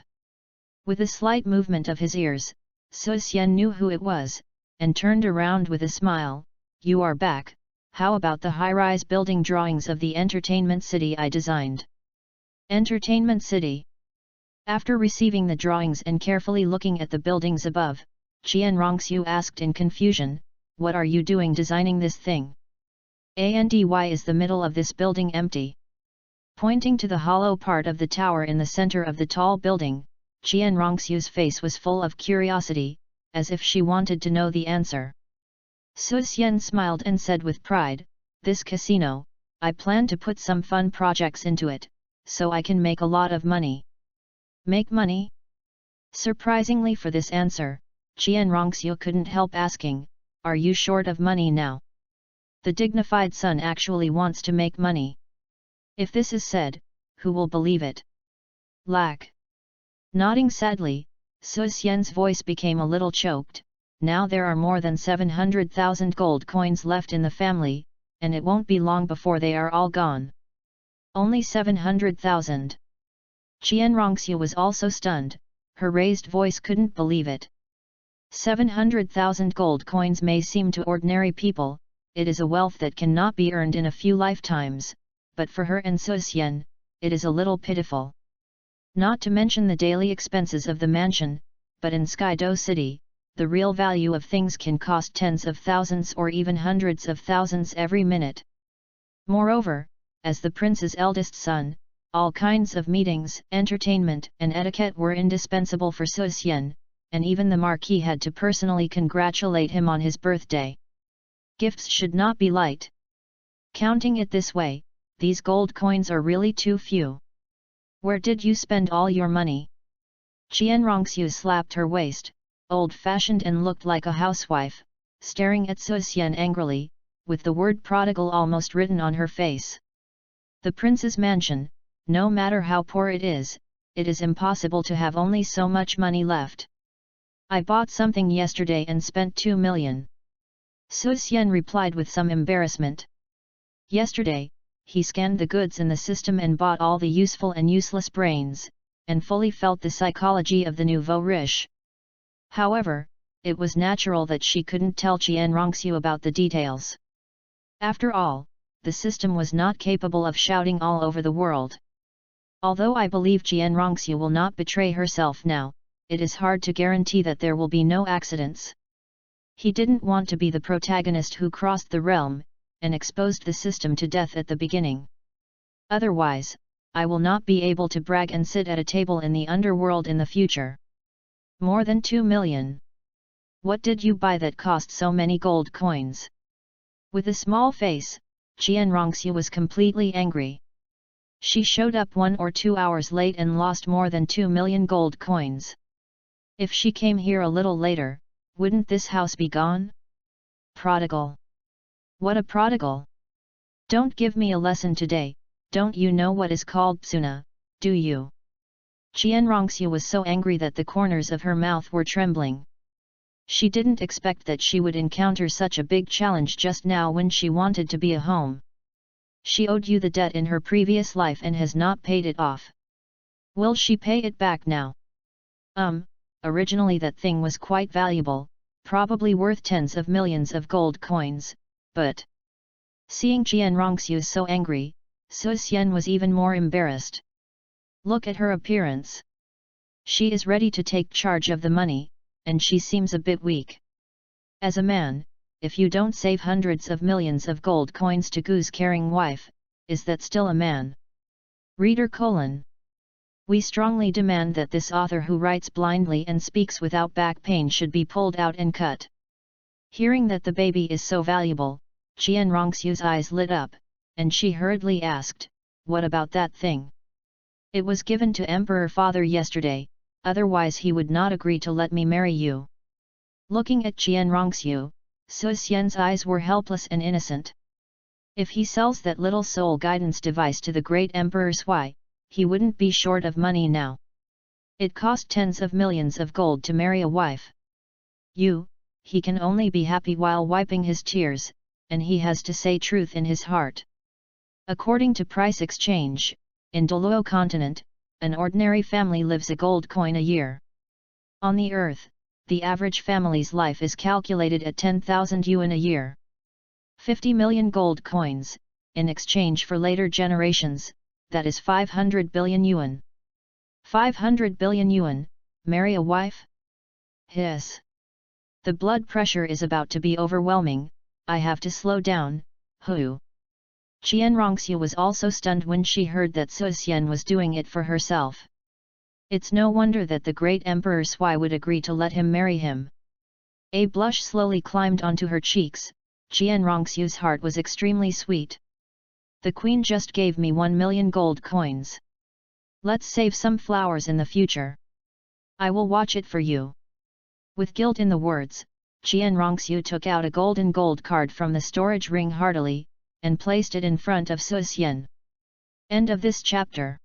With a slight movement of his ears, Su Xian knew who it was, and turned around with a smile. You are back, how about the high-rise building drawings of the entertainment city I designed? Entertainment city. After receiving the drawings and carefully looking at the buildings above, Qian Rongxiu asked in confusion, what are you doing designing this thing? Why is the middle of this building empty? Pointing to the hollow part of the tower in the center of the tall building, Qian Rongxiu's face was full of curiosity, as if she wanted to know the answer. Su Xian smiled and said with pride, this casino, I plan to put some fun projects into it, so I can make a lot of money. Make money? Surprisingly for this answer, Qian Rongxiu couldn't help asking, are you short of money now? The dignified son actually wants to make money. If this is said, who will believe it? Lack. Nodding sadly, Su Xian's voice became a little choked. Now there are more than 700,000 gold coins left in the family, and it won't be long before they are all gone. Only 700,000. Qian Rongxiu was also stunned, her raised voice couldn't believe it. 700,000 gold coins may seem to ordinary people, it is a wealth that cannot be earned in a few lifetimes, but for her and Su Xian, it is a little pitiful. Not to mention the daily expenses of the mansion, but in Skydo City, the real value of things can cost tens of thousands or even hundreds of thousands every minute. Moreover, as the prince's eldest son, all kinds of meetings, entertainment and etiquette were indispensable for Su Xian, and even the marquis had to personally congratulate him on his birthday. Gifts should not be light. Counting it this way, these gold coins are really too few. Where did you spend all your money? Qian Rongxiu slapped her waist, old-fashioned and looked like a housewife, staring at Su Xian angrily, with the word prodigal almost written on her face. The prince's mansion, no matter how poor it is impossible to have only so much money left. I bought something yesterday and spent 2 million. Su Xian replied with some embarrassment. Yesterday, he scanned the goods in the system and bought all the useful and useless brains, and fully felt the psychology of the nouveau riche. However, it was natural that she couldn't tell Qian Rongxiu about the details. After all, the system was not capable of shouting all over the world. Although I believe Qian Rongxiu will not betray herself now, it is hard to guarantee that there will be no accidents. He didn't want to be the protagonist who crossed the realm, and exposed the system to death at the beginning. Otherwise, I will not be able to brag and sit at a table in the underworld in the future. More than 2 million. What did you buy that cost so many gold coins? With a small face, Qian Rongxiu was completely angry. She showed up 1 or 2 hours late and lost more than 2 million gold coins. If she came here a little later, wouldn't this house be gone? Prodigal. What a prodigal! Don't give me a lesson today, don't you know what is called psuna, do you? Qian Rongxiu was so angry that the corners of her mouth were trembling. She didn't expect that she would encounter such a big challenge just now when she wanted to be a home. She owed you the debt in her previous life and has not paid it off. Will she pay it back now? Originally that thing was quite valuable, probably worth tens of millions of gold coins, but... Seeing Qian Rongxiu so angry, Su Xian was even more embarrassed. Look at her appearance. She is ready to take charge of the money, and she seems a bit weak. As a man, if you don't save hundreds of millions of gold coins to goose-carrying wife, is that still a man? Reader: We strongly demand that this author who writes blindly and speaks without back pain should be pulled out and cut. Hearing that the baby is so valuable, Qian Rongxiu's eyes lit up, and she hurriedly asked, what about that thing? It was given to Emperor Father yesterday, otherwise he would not agree to let me marry you. Looking at Qian Rongxiu, Su Xian's eyes were helpless and innocent. If he sells that little soul guidance device to the great Emperor Sui, he wouldn't be short of money now. It cost tens of millions of gold to marry a wife. He can only be happy while wiping his tears, and he has to say truth in his heart. According to price exchange, in Douluo continent, an ordinary family lives a gold coin a year. On the earth, the average family's life is calculated at 10,000 yuan a year. 50 million gold coins, in exchange for later generations, that is 500 billion yuan. 500 billion yuan, marry a wife? Hiss. The blood pressure is about to be overwhelming, I have to slow down, Hu. Qian Rongxiu was also stunned when she heard that Su Xian was doing it for herself. It's no wonder that the great Emperor Sui would agree to let him marry him. A blush slowly climbed onto her cheeks. Qian Rongxiu's heart was extremely sweet. The queen just gave me 1 million gold coins. Let's save some flowers in the future. I will watch it for you. With guilt in the words, Qian Rongxiu took out a golden gold card from the storage ring heartily, and placed it in front of Su Xian. End of this chapter.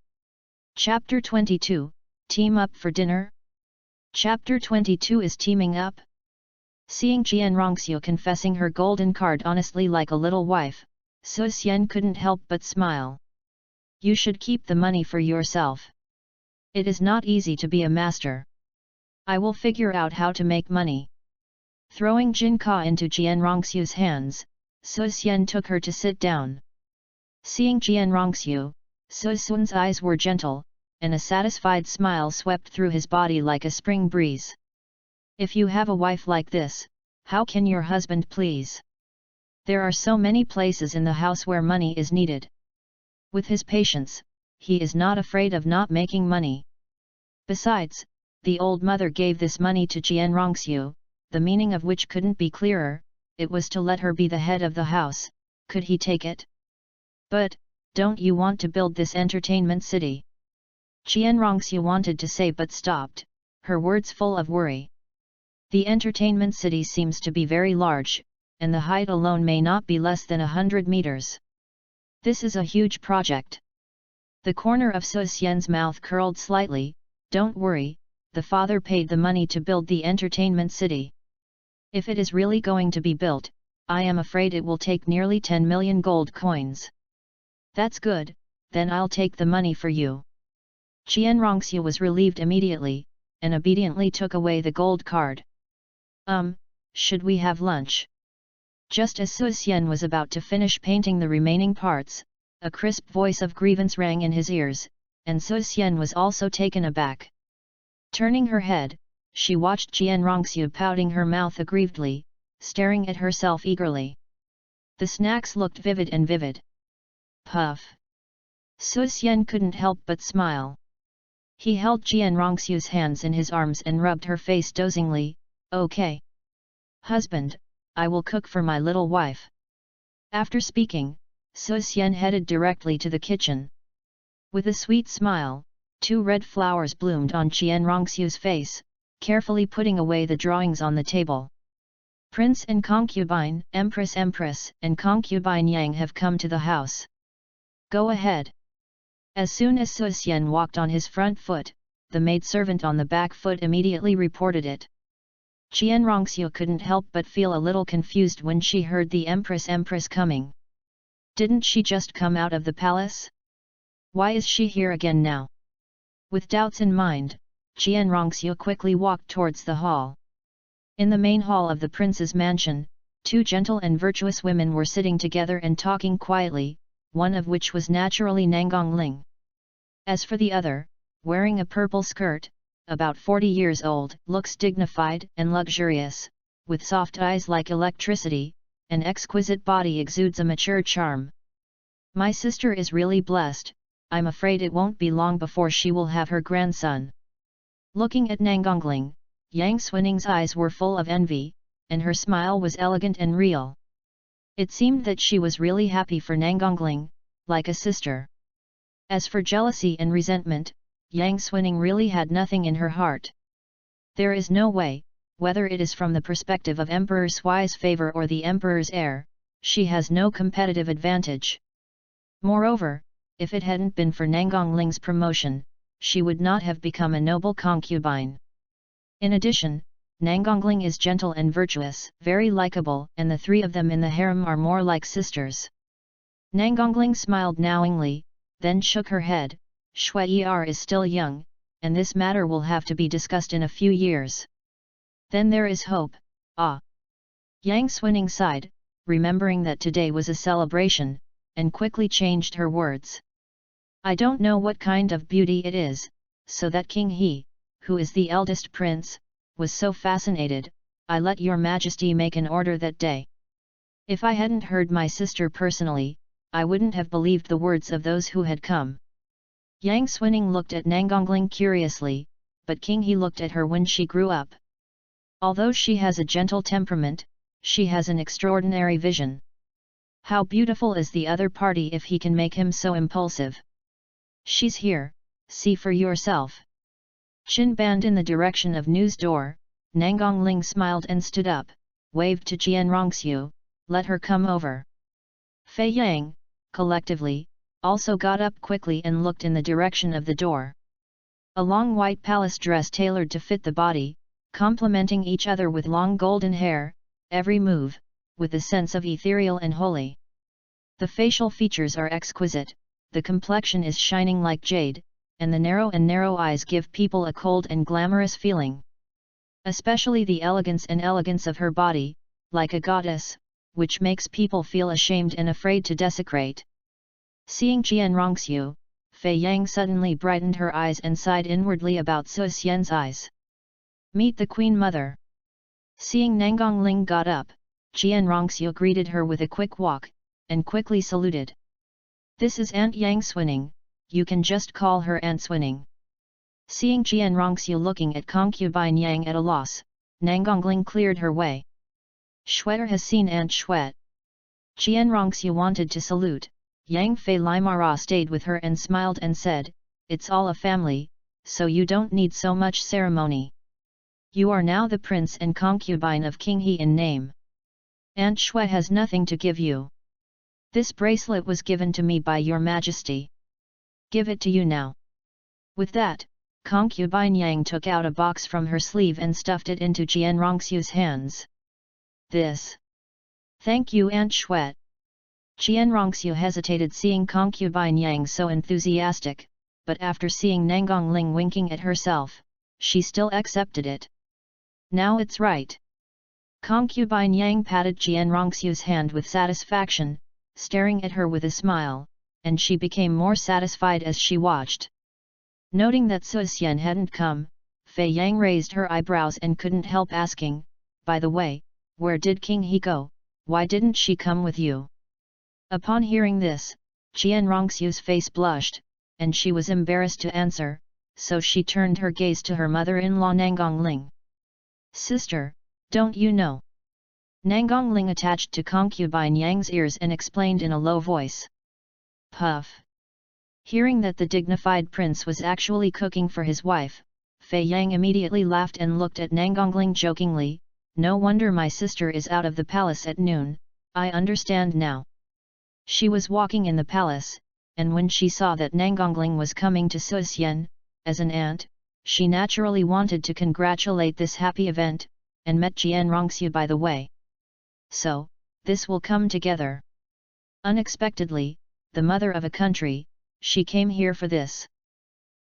Chapter 22, Team Up for Dinner? Chapter 22 is Teaming Up? Seeing Qian Rongxiu confessing her golden card honestly like a little wife, Su Xian couldn't help but smile. You should keep the money for yourself. It is not easy to be a master. I will figure out how to make money. Throwing Jinka into Qian Rongxiu's hands, Su Xian took her to sit down. Seeing Qian Rongxiu, Su Xian's eyes were gentle, and a satisfied smile swept through his body like a spring breeze. If you have a wife like this, how can your husband please? There are so many places in the house where money is needed. With his patience, he is not afraid of not making money. Besides, the old mother gave this money to Qian Rongxiu, the meaning of which couldn't be clearer, it was to let her be the head of the house. Could he take it? But, don't you want to build this entertainment city? Qian Rongxiu wanted to say but stopped, her words full of worry. The entertainment city seems to be very large, and the height alone may not be less than 100 meters. This is a huge project. The corner of Su Xian's mouth curled slightly. Don't worry, the father paid the money to build the entertainment city. If it is really going to be built, I am afraid it will take nearly 10 million gold coins. That's good, then I'll take the money for you. Qian Rongxiu was relieved immediately, and obediently took away the gold card. Should we have lunch? Just as Su Xian was about to finish painting the remaining parts, a crisp voice of grievance rang in his ears, and Su Xian was also taken aback. Turning her head, she watched Qian Rongxiu pouting her mouth aggrievedly, staring at herself eagerly. The snacks looked vivid and vivid. Puff! Su Xian couldn't help but smile. He held Qian Rongxiu's hands in his arms and rubbed her face dozingly. Okay. Husband, I will cook for my little wife. After speaking, Su Xian headed directly to the kitchen. With a sweet smile, 2 red flowers bloomed on Qian Rongxiu's face, carefully putting away the drawings on the table. Prince and concubine, Empress and concubine Yang have come to the house. Go ahead. As soon as Su Xian walked on his front foot, the maidservant on the back foot immediately reported it. Qian Rongxiu couldn't help but feel a little confused when she heard the Empress coming. Didn't she just come out of the palace? Why is she here again now? With doubts in mind, Qian Rongxiu quickly walked towards the hall. In the main hall of the prince's mansion, 2 gentle and virtuous women were sitting together and talking quietly, one of which was naturally Nangongling. As for the other, wearing a purple skirt, about 40 years old, looks dignified and luxurious, with soft eyes like electricity, an exquisite body exudes a mature charm. My sister is really blessed, I'm afraid it won't be long before she will have her grandson. Looking at Nangongling, Yang Xuaning's eyes were full of envy, and her smile was elegant and real. It seemed that she was really happy for Nangongling, like a sister. As for jealousy and resentment, Yang Xuning really had nothing in her heart. There is no way, whether it is from the perspective of Emperor Sui's favor or the Emperor's heir, she has no competitive advantage. Moreover, if it hadn't been for Nangongling's promotion, she would not have become a noble concubine. In addition, Nangongling is gentle and virtuous, very likable, and the three of them in the harem are more like sisters. Nangongling smiled knowingly, then shook her head. Shui-er is still young, and this matter will have to be discussed in a few years. Then there is hope, ah. Yang Xuning sighed, remembering that today was a celebration, and quickly changed her words. I don't know what kind of beauty it is, so that King He, who is the eldest prince, was so fascinated, I let your majesty make an order that day. If I hadn't heard my sister personally, I wouldn't have believed the words of those who had come. Yang Xuning looked at Nangongling curiously, but King He looked at her when she grew up. Although she has a gentle temperament, she has an extraordinary vision. How beautiful is the other party if he can make him so impulsive. She's here, see for yourself. Chin band in the direction of news door, Nangongling smiled and stood up, waved to Jian Rongxiu, let her come over. Fei Yang, collectively, also got up quickly and looked in the direction of the door. A long white palace dress tailored to fit the body, complementing each other with long golden hair, every move, with a sense of ethereal and holy. The facial features are exquisite, the complexion is shining like jade, and the narrow eyes give people a cold and glamorous feeling. Especially the elegance of her body, like a goddess, which makes people feel ashamed and afraid to desecrate. Seeing Jian Rongxiu, Fei Yang suddenly brightened her eyes and sighed inwardly about Su Xian's eyes. Meet the Queen Mother. Seeing Nangongling got up, Jian Rongxiu greeted her with a quick walk, and quickly saluted. This is Aunt Yang Xuning, you can just call her Aunt Xuning. Seeing Jian Rongxiu looking at concubine Yang at a loss, Nangongling cleared her way. Shue'er has seen Aunt Shuet. Jian Rongxiu wanted to salute. Yang Fei Limara stayed with her and smiled and said, it's all a family, so you don't need so much ceremony. You are now the prince and concubine of King He in name. Aunt Shui has nothing to give you. This bracelet was given to me by your majesty. Give it to you now. With that, concubine Yang took out a box from her sleeve and stuffed it into Jian Rongxiu's hands. This. Thank you Aunt Shui. Jian Rongxiu hesitated seeing concubine Yang so enthusiastic, but after seeing Nangongling winking at herself, she still accepted it. Now it's right. Concubine Yang patted Jian Rongxiu's hand with satisfaction, staring at her with a smile, and she became more satisfied as she watched. Noting that Su Xian hadn't come, Fei Yang raised her eyebrows and couldn't help asking, by the way, where did King He go, why didn't she come with you? Upon hearing this, Jian Rongxiu's face blushed, and she was embarrassed to answer, so she turned her gaze to her mother-in-law Nangongling. Sister, don't you know? Nangongling attached to concubine Yang's ears and explained in a low voice. Puff. Hearing that the dignified prince was actually cooking for his wife, Fei Yang immediately laughed and looked at Nangongling jokingly, no wonder my sister is out of the palace at noon, I understand now. She was walking in the palace, and when she saw that Nangongling was coming to Su Xian, as an aunt, she naturally wanted to congratulate this happy event, and met Jian Rongxiu by the way. So, this will come together. Unexpectedly, the mother of a country, she came here for this.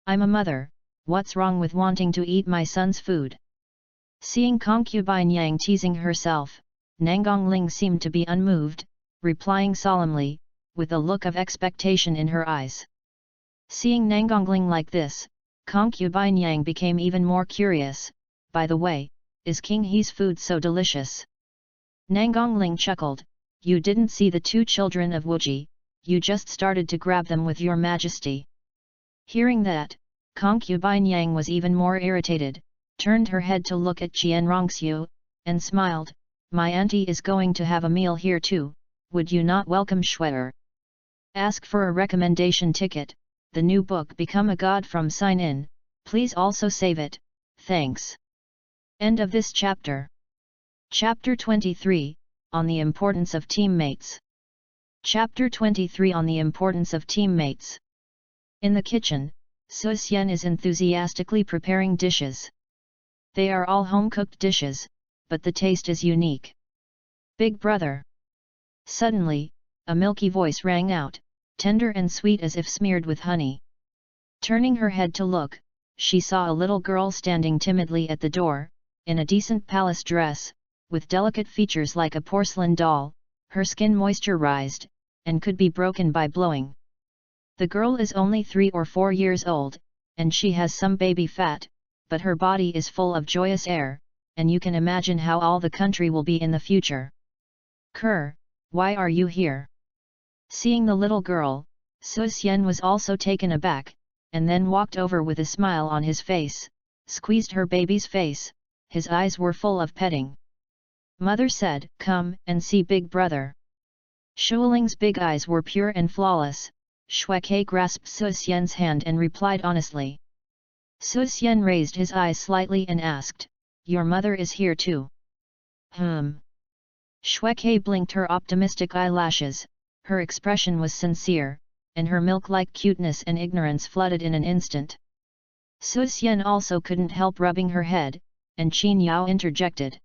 I'm a mother, what's wrong with wanting to eat my son's food? Seeing concubine Yang teasing herself, Nangongling seemed to be unmoved, replying solemnly, with a look of expectation in her eyes. Seeing Nangongling like this, concubine Yang became even more curious, by the way, is King He's food so delicious? Nangongling chuckled, you didn't see the two children of Wuji, you just started to grab them with your majesty. Hearing that, concubine Yang was even more irritated, turned her head to look at Jian Rongxiu, and smiled, my auntie is going to have a meal here too, would you not welcome Shue'er? Ask for a recommendation ticket, the new book Become a God from Sign In, please also save it, thanks. End of this chapter. Chapter 23, on the importance of teammates. Chapter 23 on the importance of teammates. In the kitchen, Su Xian is enthusiastically preparing dishes. They are all home-cooked dishes, but the taste is unique. Big brother. Suddenly, a milky voice rang out, tender and sweet as if smeared with honey. Turning her head to look, she saw a little girl standing timidly at the door, in a decent palace dress, with delicate features like a porcelain doll, her skin moisturized, and could be broken by blowing. The girl is only 3 or 4 years old, and she has some baby fat, but her body is full of joyous air, and you can imagine how all the country will be in the future. Kerr, why are you here? Seeing the little girl, Su Xian was also taken aback, and then walked over with a smile on his face, squeezed her baby's face, his eyes were full of petting. Mother said, "Come and see big brother." Shuoling's big eyes were pure and flawless. Shueke grasped Su Xian's hand and replied honestly. Su Xian raised his eyes slightly and asked, "Your mother is here too?" Shueke blinked her optimistic eyelashes, her expression was sincere, and her milk-like cuteness and ignorance flooded in an instant. Su Xian also couldn't help rubbing her head, and Qin Yao interjected.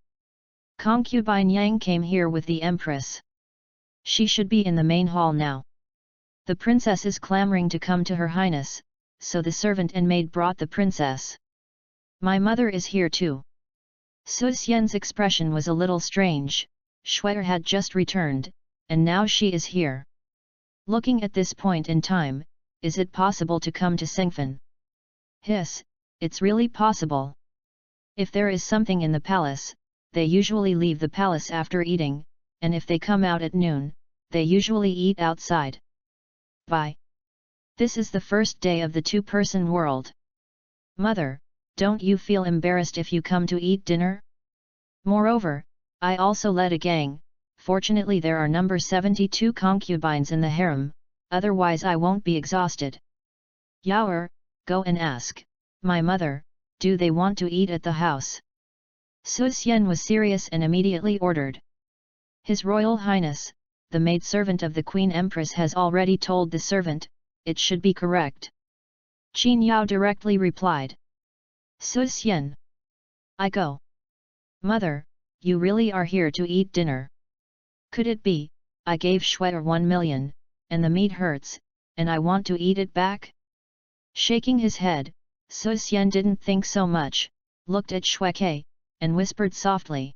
Concubine Yang came here with the Empress. She should be in the main hall now. The princess is clamoring to come to Her Highness, so the servant and maid brought the princess. My mother is here too. Su Xian's expression was a little strange. Shuer had just returned, and now she is here. Looking at this point in time, is it possible to come to Sengfan? Hiss, it's really possible. If there is something in the palace, they usually leave the palace after eating, and if they come out at noon, they usually eat outside. Bye. This is the first day of the two-person world. Mother, don't you feel embarrassed if you come to eat dinner? Moreover, I also led a gang. Fortunately there are number 72 concubines in the harem, otherwise I won't be exhausted. Yaoer, go and ask my mother, do they want to eat at the house? Su Xian was serious and immediately ordered. His Royal Highness, the maidservant of the Queen Empress has already told the servant, it should be correct. Qin Yao directly replied. Su Xian. I go. Mother, you really are here to eat dinner. Could it be, I gave Shuer 1 million, and the meat hurts, and I want to eat it back? Shaking his head, Su Xian didn't think so much, looked at Shueke, and whispered softly.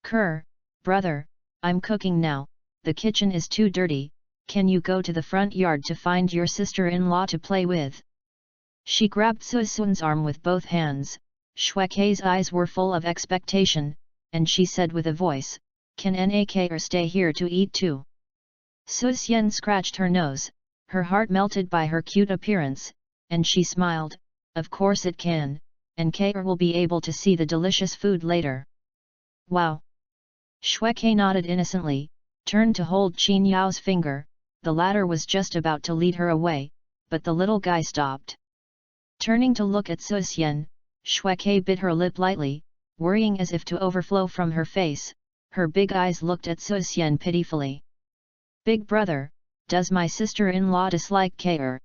Kerr, brother, I'm cooking now, the kitchen is too dirty, can you go to the front yard to find your sister-in-law to play with? She grabbed Su Xian's arm with both hands, Shueke's eyes were full of expectation, and she said with a voice, can Nak stay here to eat too? Su Xian scratched her nose, her heart melted by her cute appearance, and she smiled, of course it can, and Kr will be able to see the delicious food later. Wow! Shueke nodded innocently, turned to hold Qin Yao's finger, the latter was just about to lead her away, but the little guy stopped. Turning to look at Su Xian, Shueke bit her lip lightly, worrying as if to overflow from her face, her big eyes looked at Su Xian pitifully. Big brother, does my sister-in-law dislike Kr?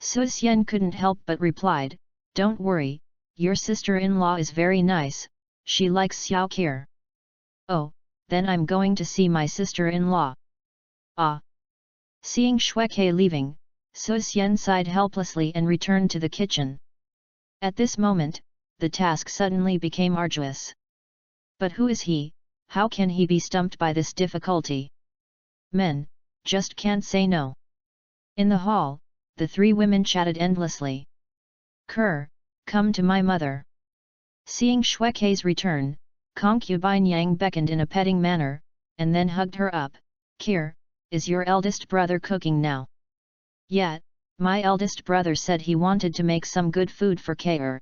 Su Xian couldn't help but replied, don't worry, your sister-in-law is very nice, she likes Xiao Kr. Oh, then I'm going to see my sister-in-law. Ah! Seeing Shueke leaving, Su Xian sighed helplessly and returned to the kitchen. At this moment, the task suddenly became arduous. But who is he, how can he be stumped by this difficulty? Men, just can't say no. In the hall, the three women chatted endlessly. Kerr, come to my mother. Seeing Shueke's return, concubine Yang beckoned in a petting manner, and then hugged her up. Kr, is your eldest brother cooking now? Yet, my eldest brother said he wanted to make some good food for Kr.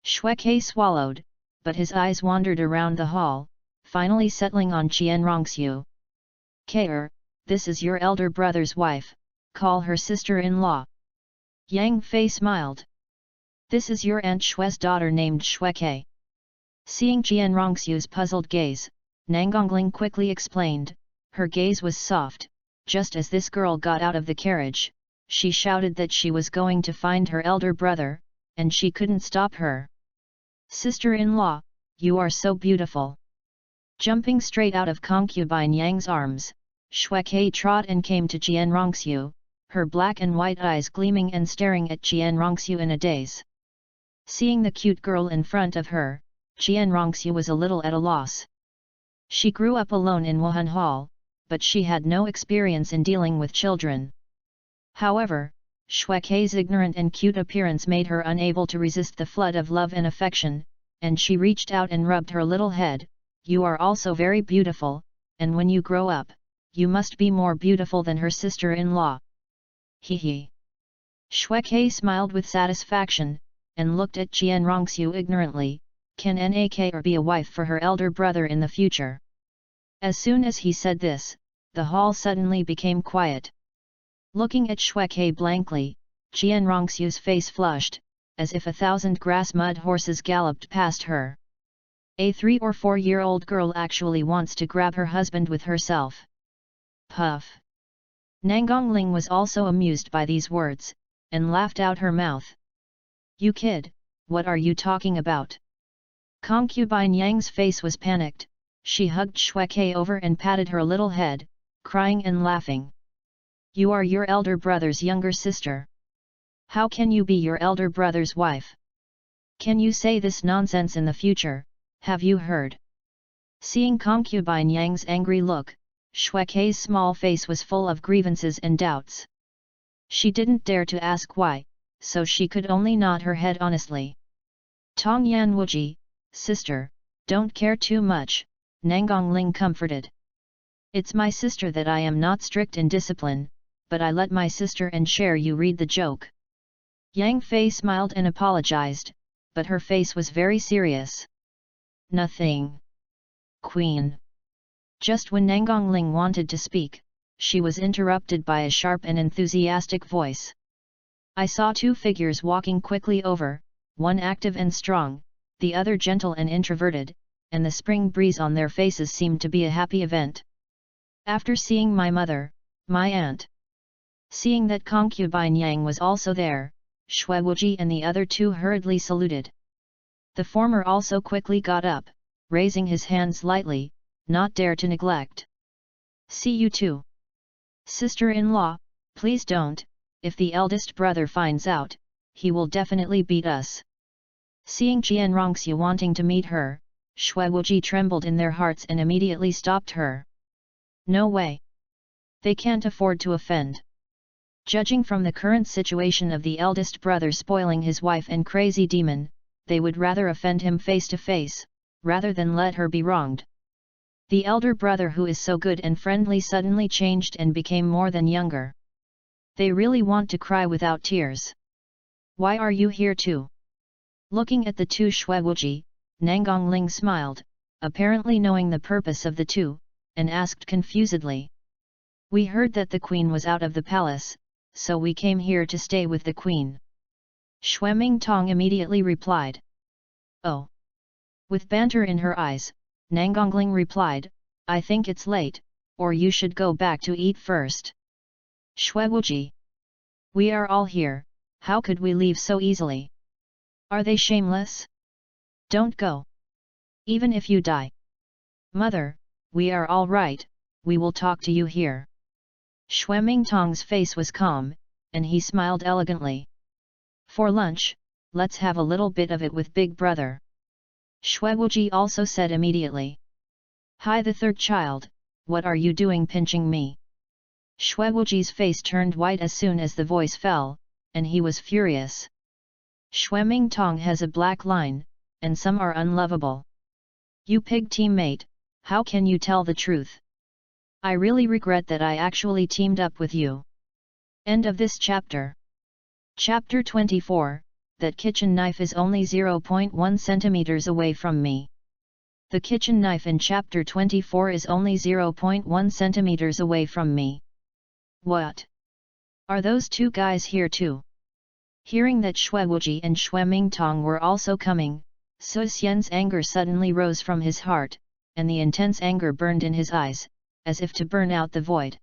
Shueke swallowed, but his eyes wandered around the hall, finally settling on Qian Rongxiu. Kr, this is your elder brother's wife, call her sister-in-law. Yang Fei smiled. This is your Aunt Shue's daughter named Shueke. Seeing Jian Rongxiu's puzzled gaze, Nangongling quickly explained, her gaze was soft. Just as this girl got out of the carriage, she shouted that she was going to find her elder brother, and she couldn't stop her. Sister-in-law, you are so beautiful. Jumping straight out of concubine Yang's arms, Shueke trot and came to Jian Rongxiu, her black and white eyes gleaming and staring at Jian Rongxiu in a daze. Seeing the cute girl in front of her, Jian Rongxiu was a little at a loss. She grew up alone in Wuhan Hall, but she had no experience in dealing with children. However, Shueke's ignorant and cute appearance made her unable to resist the flood of love and affection, and she reached out and rubbed her little head. You are also very beautiful, and when you grow up, you must be more beautiful than her sister-in-law. Hee hee. Shueke smiled with satisfaction, and looked at Jian Rongxiu ignorantly. Can Nak be a wife for her elder brother in the future? As soon as he said this, the hall suddenly became quiet. Looking at Shueke blankly, Jian Rongxiu's face flushed, as if 1,000 grass mud horses galloped past her. A 3 or 4-year-old girl actually wants to grab her husband with herself. Puff. Nangongling was also amused by these words, and laughed out her mouth. You kid, what are you talking about? Concubine Yang's face was panicked. She hugged Shueke over and patted her little head, crying and laughing. You are your elder brother's younger sister. How can you be your elder brother's wife? Can you say this nonsense in the future? Have you heard? Seeing concubine Yang's angry look, Shueke's small face was full of grievances and doubts. She didn't dare to ask why, so she could only nod her head honestly. Tong Yan Wuji, sister, don't care too much, Nangongling comforted. It's my sister that I am not strict in discipline, but I let my sister and share you read the joke. Yang Fei smiled and apologized, but her face was very serious. Nothing. Queen. Just when Nangongling wanted to speak, she was interrupted by a sharp and enthusiastic voice. I saw 2 figures walking quickly over, one active and strong, the other gentle and introverted, and the spring breeze on their faces seemed to be a happy event. After seeing my mother, my aunt. Seeing that concubine Yang was also there, Shui Wuji and the other 2 hurriedly saluted. The former also quickly got up, raising his hands lightly, not dare to neglect. See you too. Sister-in-law, please don't, if the eldest brother finds out, he will definitely beat us. Seeing Jian Rongxiu wanting to meet her, Shui Wuji trembled in their hearts and immediately stopped her. No way. They can't afford to offend. Judging from the current situation of the eldest brother spoiling his wife and crazy demon, they would rather offend him face to face, rather than let her be wronged. The elder brother who is so good and friendly suddenly changed and became more than younger. They really want to cry without tears. Why are you here too? Looking at the 2 Shui Wuji, Nangongling smiled, apparently knowing the purpose of the 2, and asked confusedly. We heard that the queen was out of the palace, so we came here to stay with the queen. Shui Tong immediately replied. Oh. With banter in her eyes, Nangongling replied, I think it's late, or you should go back to eat first. Shui Wuji. We are all here, how could we leave so easily? Are they shameless? Don't go. Even if you die. Mother, we are all right, we will talk to you here. Shui Tong's face was calm, and he smiled elegantly. For lunch, let's have a little bit of it with Big Brother. Shui Wuji also said immediately. Hi the 3rd child, what are you doing pinching me? Shui Wuji's face turned white as soon as the voice fell, and he was furious. Shui Tong has a black line, and some are unlovable. You pig teammate, how can you tell the truth? I really regret that I actually teamed up with you. End of this chapter. Chapter 24, that kitchen knife is only 0.1 centimeters away from me. The kitchen knife in chapter 24 is only 0.1 centimeters away from me. What? Are those 2 guys here too? Hearing that Xue Wuji and Xue Mingtong were also coming, Su Xian's anger suddenly rose from his heart, and the intense anger burned in his eyes, as if to burn out the void.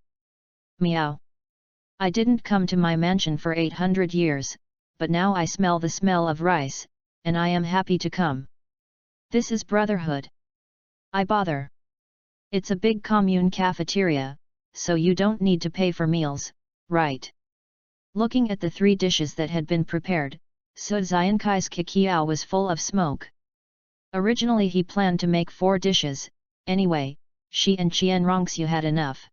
Meow. I didn't come to my mansion for 800 years, but now I smell the smell of rice, and I am happy to come. This is brotherhood. I bother. It's a big commune cafeteria, so you don't need to pay for meals, right? Looking at the 3 dishes that had been prepared, Su Xiankai's kikiao was full of smoke. Originally he planned to make 4 dishes, anyway, she and Qian Rongxiu had enough.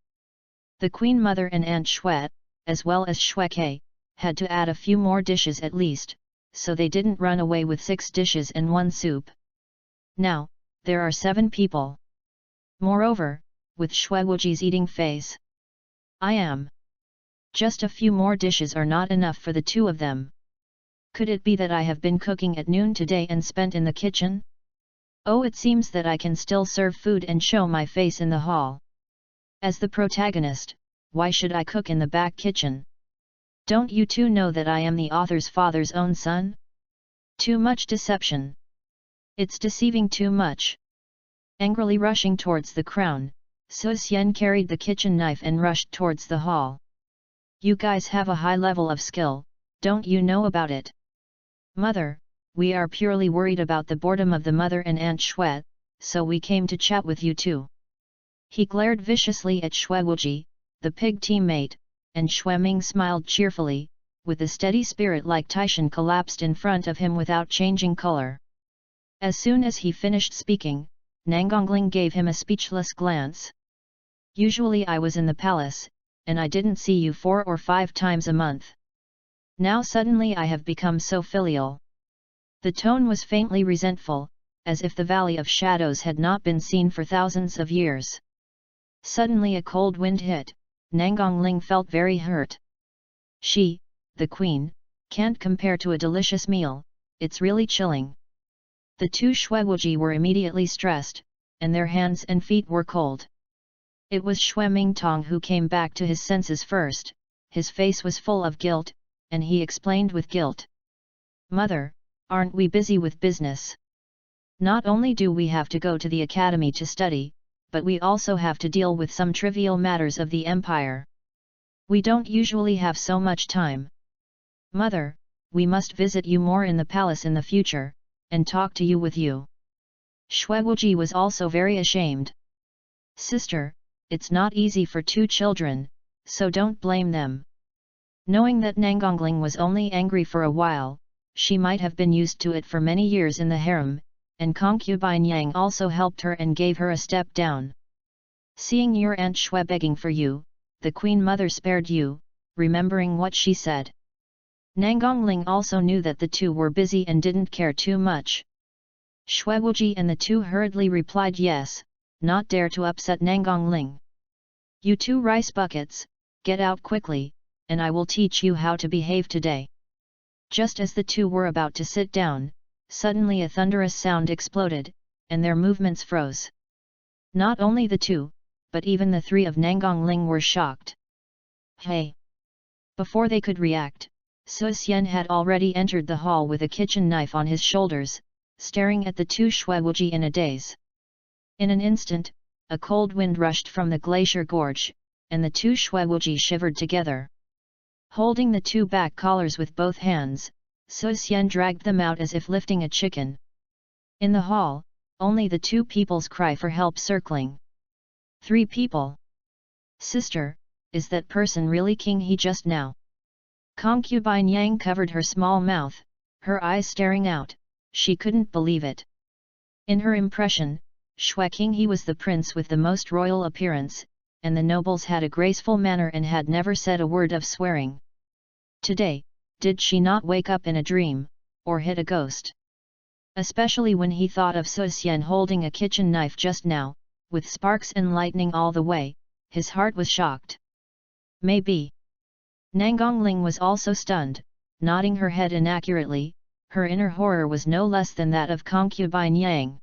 The Queen Mother and Aunt Xue, as well as Xue Ke, had to add a few more dishes at least, so they didn't run away with 6 dishes and 1 soup. Now, there are 7 people. Moreover, with Xue Wuji's eating phase, I am. Just a few more dishes are not enough for the 2 of them. Could it be that I have been cooking at noon today and spent in the kitchen? Oh, it seems that I can still serve food and show my face in the hall. As the protagonist, why should I cook in the back kitchen? Don't you 2 know that I am the author's father's own son? Too much deception. It's deceiving too much. Angrily rushing towards the crown, Su Xian carried the kitchen knife and rushed towards the hall. You guys have a high level of skill, don't you know about it? Mother, we are purely worried about the boredom of the mother and Aunt Xue, so we came to chat with you too. He glared viciously at Xue Wuji, the pig teammate, and Xue Ming smiled cheerfully, with a steady spirit like Taishan collapsed in front of him without changing color. As soon as he finished speaking, Nangongling gave him a speechless glance. Usually I was in the palace, and I didn't see you 4 or 5 times a month. Now suddenly I have become so filial. The tone was faintly resentful, as if the Valley of Shadows had not been seen for thousands of years. Suddenly a cold wind hit, Nangongling felt very hurt. She, the queen, can't compare to a delicious meal, it's really chilling. The 2 Xue Wuji were immediately stressed, and their hands and feet were cold. It was Xue Mingtong who came back to his senses first, his face was full of guilt, and he explained with guilt. Mother, aren't we busy with business? Not only do we have to go to the academy to study, but we also have to deal with some trivial matters of the empire. We don't usually have so much time. Mother, we must visit you more in the palace in the future, and talk to you with you. Xue Wuji was also very ashamed. Sister, it's not easy for 2 children, so don't blame them. Knowing that Nangongling was only angry for a while, she might have been used to it for many years in the harem, and concubine Yang also helped her and gave her a step down. Seeing your Aunt Xue begging for you, the Queen Mother spared you, remembering what she said. Nangongling also knew that the 2 were busy and didn't care too much. Xue Wuji and the 2 hurriedly replied yes, not dare to upset Nangongling. You 2 rice buckets, get out quickly, and I will teach you how to behave today. Just as the 2 were about to sit down, suddenly a thunderous sound exploded, and their movements froze. Not only the 2, but even the 3 of Nangongling were shocked. Hey! Before they could react, Su Xian had already entered the hall with a kitchen knife on his shoulders, staring at the 2 Xue Wuji in a daze. In an instant, a cold wind rushed from the glacier gorge, and the 2 Xue Wuji shivered together. Holding the 2 back collars with both hands, Su Xian dragged them out as if lifting a chicken. In the hall, only the 2 people's cry for help circling. 3 people. Sister, is that person really King He just now? Concubine Yang covered her small mouth, her eyes staring out, she couldn't believe it. In her impression, Xue King He was the prince with the most royal appearance, and the nobles had a graceful manner and had never said a word of swearing. Today, did she not wake up in a dream, or hit a ghost? Especially when he thought of Su Xian holding a kitchen knife just now, with sparks and lightning all the way, his heart was shocked. Maybe. Nangongling was also stunned, nodding her head inaccurately, her inner horror was no less than that of concubine Yang.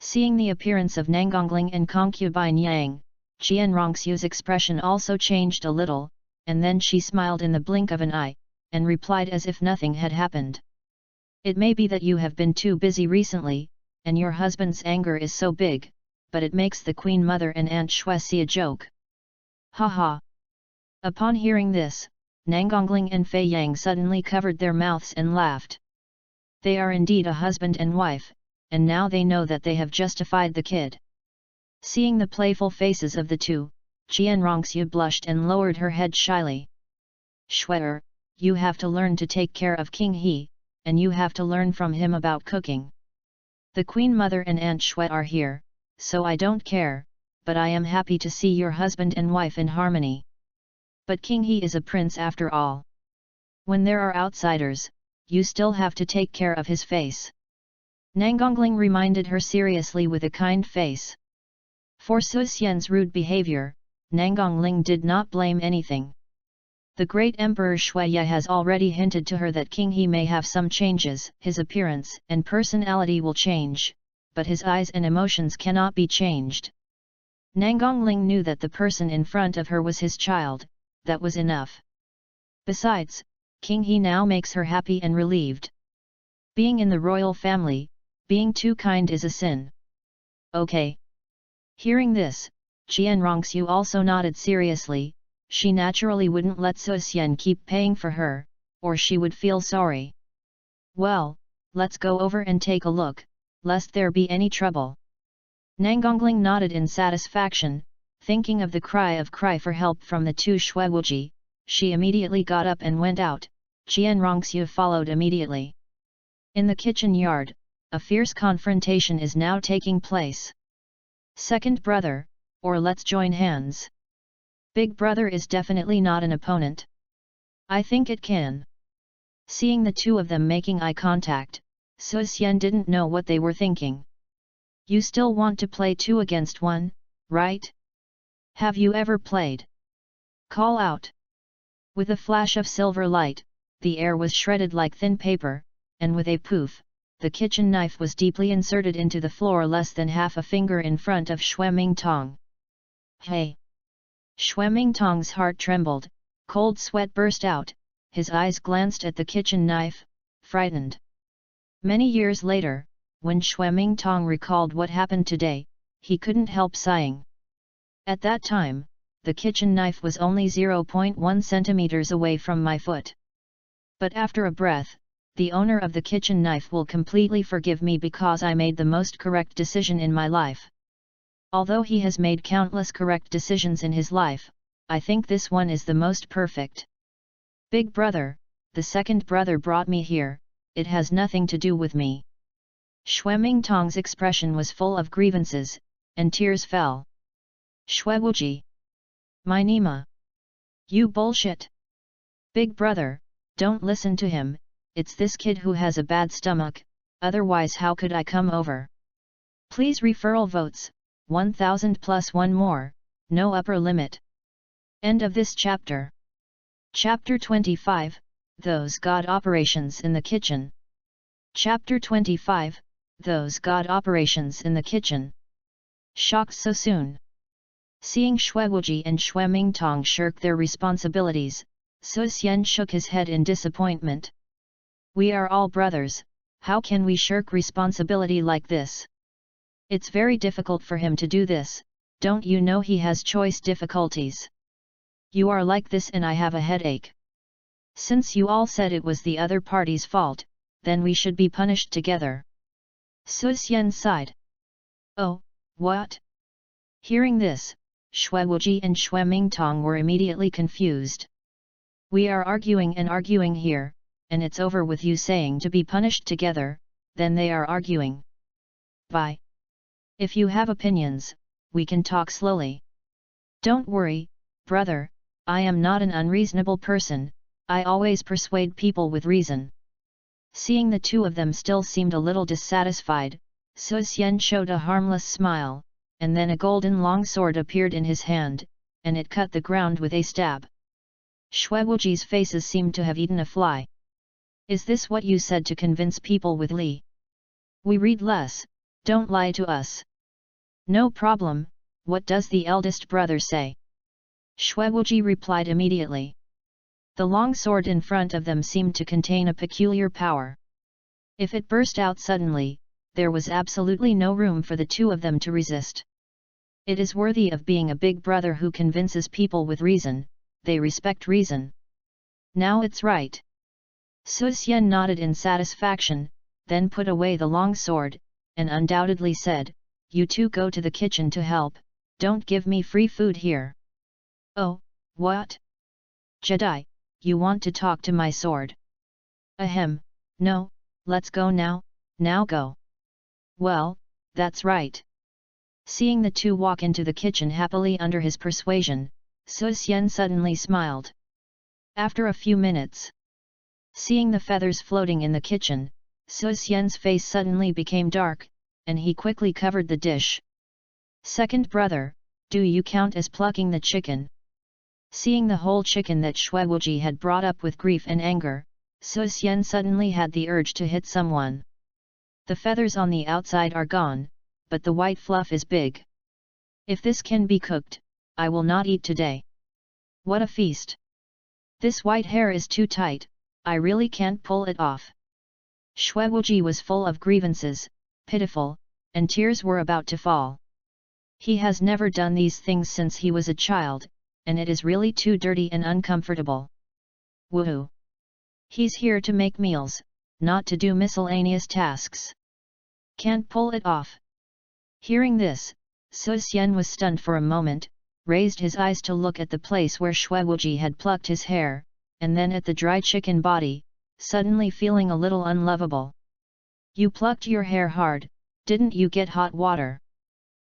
Seeing the appearance of Nangongling and concubine Yang, Qian Rongxiu's expression also changed a little, and then she smiled in the blink of an eye, and replied as if nothing had happened. It may be that you have been too busy recently, and your husband's anger is so big, but it makes the Queen Mother and Aunt Shui see a joke. Ha ha! Upon hearing this, Nangongling and Fei Yang suddenly covered their mouths and laughed. They are indeed a husband and wife, and now they know that they have justified the kid. Seeing the playful faces of the two, Qian Rongxiu blushed and lowered her head shyly. Shui, you have to learn to take care of King He, and you have to learn from him about cooking. The Queen Mother and Aunt Shui are here, so I don't care, but I am happy to see your husband and wife in harmony. But King He is a prince after all. When there are outsiders, you still have to take care of his face. Nangongling reminded her seriously with a kind face. For Su Xian's rude behavior, Nangongling did not blame anything. The great Emperor Shuiye has already hinted to her that King He may have some changes, his appearance and personality will change, but his eyes and emotions cannot be changed. Nangongling knew that the person in front of her was his child, that was enough. Besides, King He now makes her happy and relieved. Being in the royal family, being too kind is a sin. Okay. Hearing this, Qian Rongxiu also nodded seriously. She naturally wouldn't let Su Xian keep paying for her, or she would feel sorry. Well, let's go over and take a look, lest there be any trouble. Nangongling nodded in satisfaction, thinking of the cry for help from the two Shuiwuji. She immediately got up and went out. Qian Rongxiu followed immediately. In the kitchen yard, a fierce confrontation is now taking place. Second brother, or let's join hands. Big brother is definitely not an opponent. I think it can. Seeing the two of them making eye contact, Su Xian didn't know what they were thinking. You still want to play 2 against 1, right? Have you ever played? Call out. With a flash of silver light, the air was shredded like thin paper, and with a poof, the kitchen knife was deeply inserted into the floor less than half a finger in front of Shui Mingtong. Hey! Shui Mingtong's heart trembled, cold sweat burst out, his eyes glanced at the kitchen knife, frightened. Many years later, when Shui Mingtong recalled what happened today, he couldn't help sighing. At that time, the kitchen knife was only 0.1 centimeters away from my foot. But after a breath, the owner of the kitchen knife will completely forgive me because I made the most correct decision in my life. Although he has made countless correct decisions in his life, I think this one is the most perfect. Big brother, the second brother brought me here, it has nothing to do with me. Shui Mingtong's expression was full of grievances, and tears fell. Shui Wuji! My Nima! You bullshit! Big brother, don't listen to him, it's this kid who has a bad stomach, otherwise how could I come over? Please referral votes, 1000 plus 1 more, no upper limit. End of this chapter. Chapter 25, Those God Operations in the Kitchen. Chapter 25, Those God Operations in the Kitchen. Shocked so soon. Seeing Shui Wuji and Shui Mingtong shirk their responsibilities, Su Xian shook his head in disappointment. We are all brothers, how can we shirk responsibility like this? It's very difficult for him to do this, don't you know he has choice difficulties? You are like this and I have a headache. Since you all said it was the other party's fault, then we should be punished together. Su Xian sighed. Oh, what? Hearing this, Shui Wuji and Shui Mingtong were immediately confused. We are arguing and arguing here, and it's over with you saying to be punished together, then they are arguing. Bye. If you have opinions, we can talk slowly. Don't worry, brother, I am not an unreasonable person, I always persuade people with reason. Seeing the two of them still seemed a little dissatisfied, Su Xian showed a harmless smile, and then a golden long sword appeared in his hand, and it cut the ground with a stab. Shui Wuji's faces seemed to have eaten a fly. Is this what you said to convince people with Li? We read less, don't lie to us. No problem, what does the eldest brother say? Shui Wuji replied immediately. The long sword in front of them seemed to contain a peculiar power. If it burst out suddenly, there was absolutely no room for the two of them to resist. It is worthy of being a big brother who convinces people with reason. They respect reason. Now it's right. Su Xian nodded in satisfaction, then put away the long sword, and undoubtedly said, "You two go to the kitchen to help, don't give me free food here." "Oh, what? Jedi, you want to talk to my sword?" "Ahem, no, let's go now, now go." "Well, that's right." Seeing the two walk into the kitchen happily under his persuasion, Su Xian suddenly smiled. After a few minutes, seeing the feathers floating in the kitchen, Su Xian's face suddenly became dark, and he quickly covered the dish. "Second brother, do you count as plucking the chicken?" Seeing the whole chicken that Xuewuji had brought up with grief and anger, Su Xian suddenly had the urge to hit someone. The feathers on the outside are gone, but the white fluff is big. If this can be cooked, I will not eat today. What a feast! This white hair is too tight, I really can't pull it off. Xuewuji was full of grievances, pitiful, and tears were about to fall. He has never done these things since he was a child, and it is really too dirty and uncomfortable. Woohoo! He's here to make meals, not to do miscellaneous tasks. Can't pull it off. Hearing this, Su Xian was stunned for a moment, raised his eyes to look at the place where Xuewuji had plucked his hair, and then at the dry chicken body, suddenly feeling a little unlovable. "You plucked your hair hard, didn't you get hot water?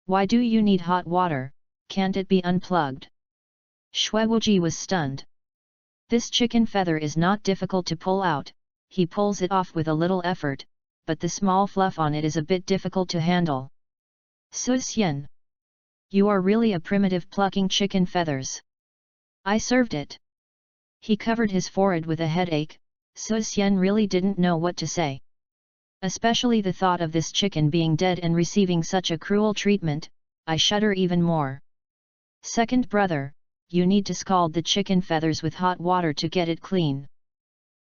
Why do you need hot water, can't it be unplugged?" Xuewuji was stunned. This chicken feather is not difficult to pull out, he pulls it off with a little effort, but the small fluff on it is a bit difficult to handle. "Su Xian, you are really a primitive plucking chicken feathers. I served it." He covered his forehead with a headache. Su Xian really didn't know what to say. Especially the thought of this chicken being dead and receiving such a cruel treatment, I shudder even more. "Second brother, you need to scald the chicken feathers with hot water to get it clean."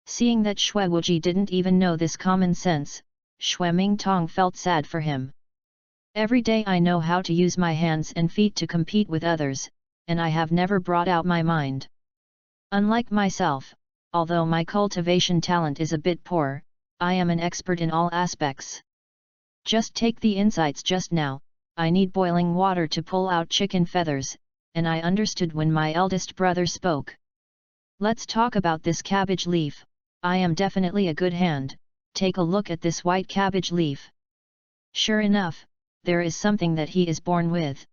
Seeing that Xuewuji didn't even know this common sense, Xue Mingtong felt sad for him. "Every day I know how to use my hands and feet to compete with others, and I have never brought out my mind. Unlike myself, although my cultivation talent is a bit poor, I am an expert in all aspects. Just take the insights just now, I need boiling water to pull out chicken feathers, and I understood when my eldest brother spoke. Let's talk about this cabbage leaf, I am definitely a good hand, take a look at this white cabbage leaf. Sure enough, there is something that he is born with.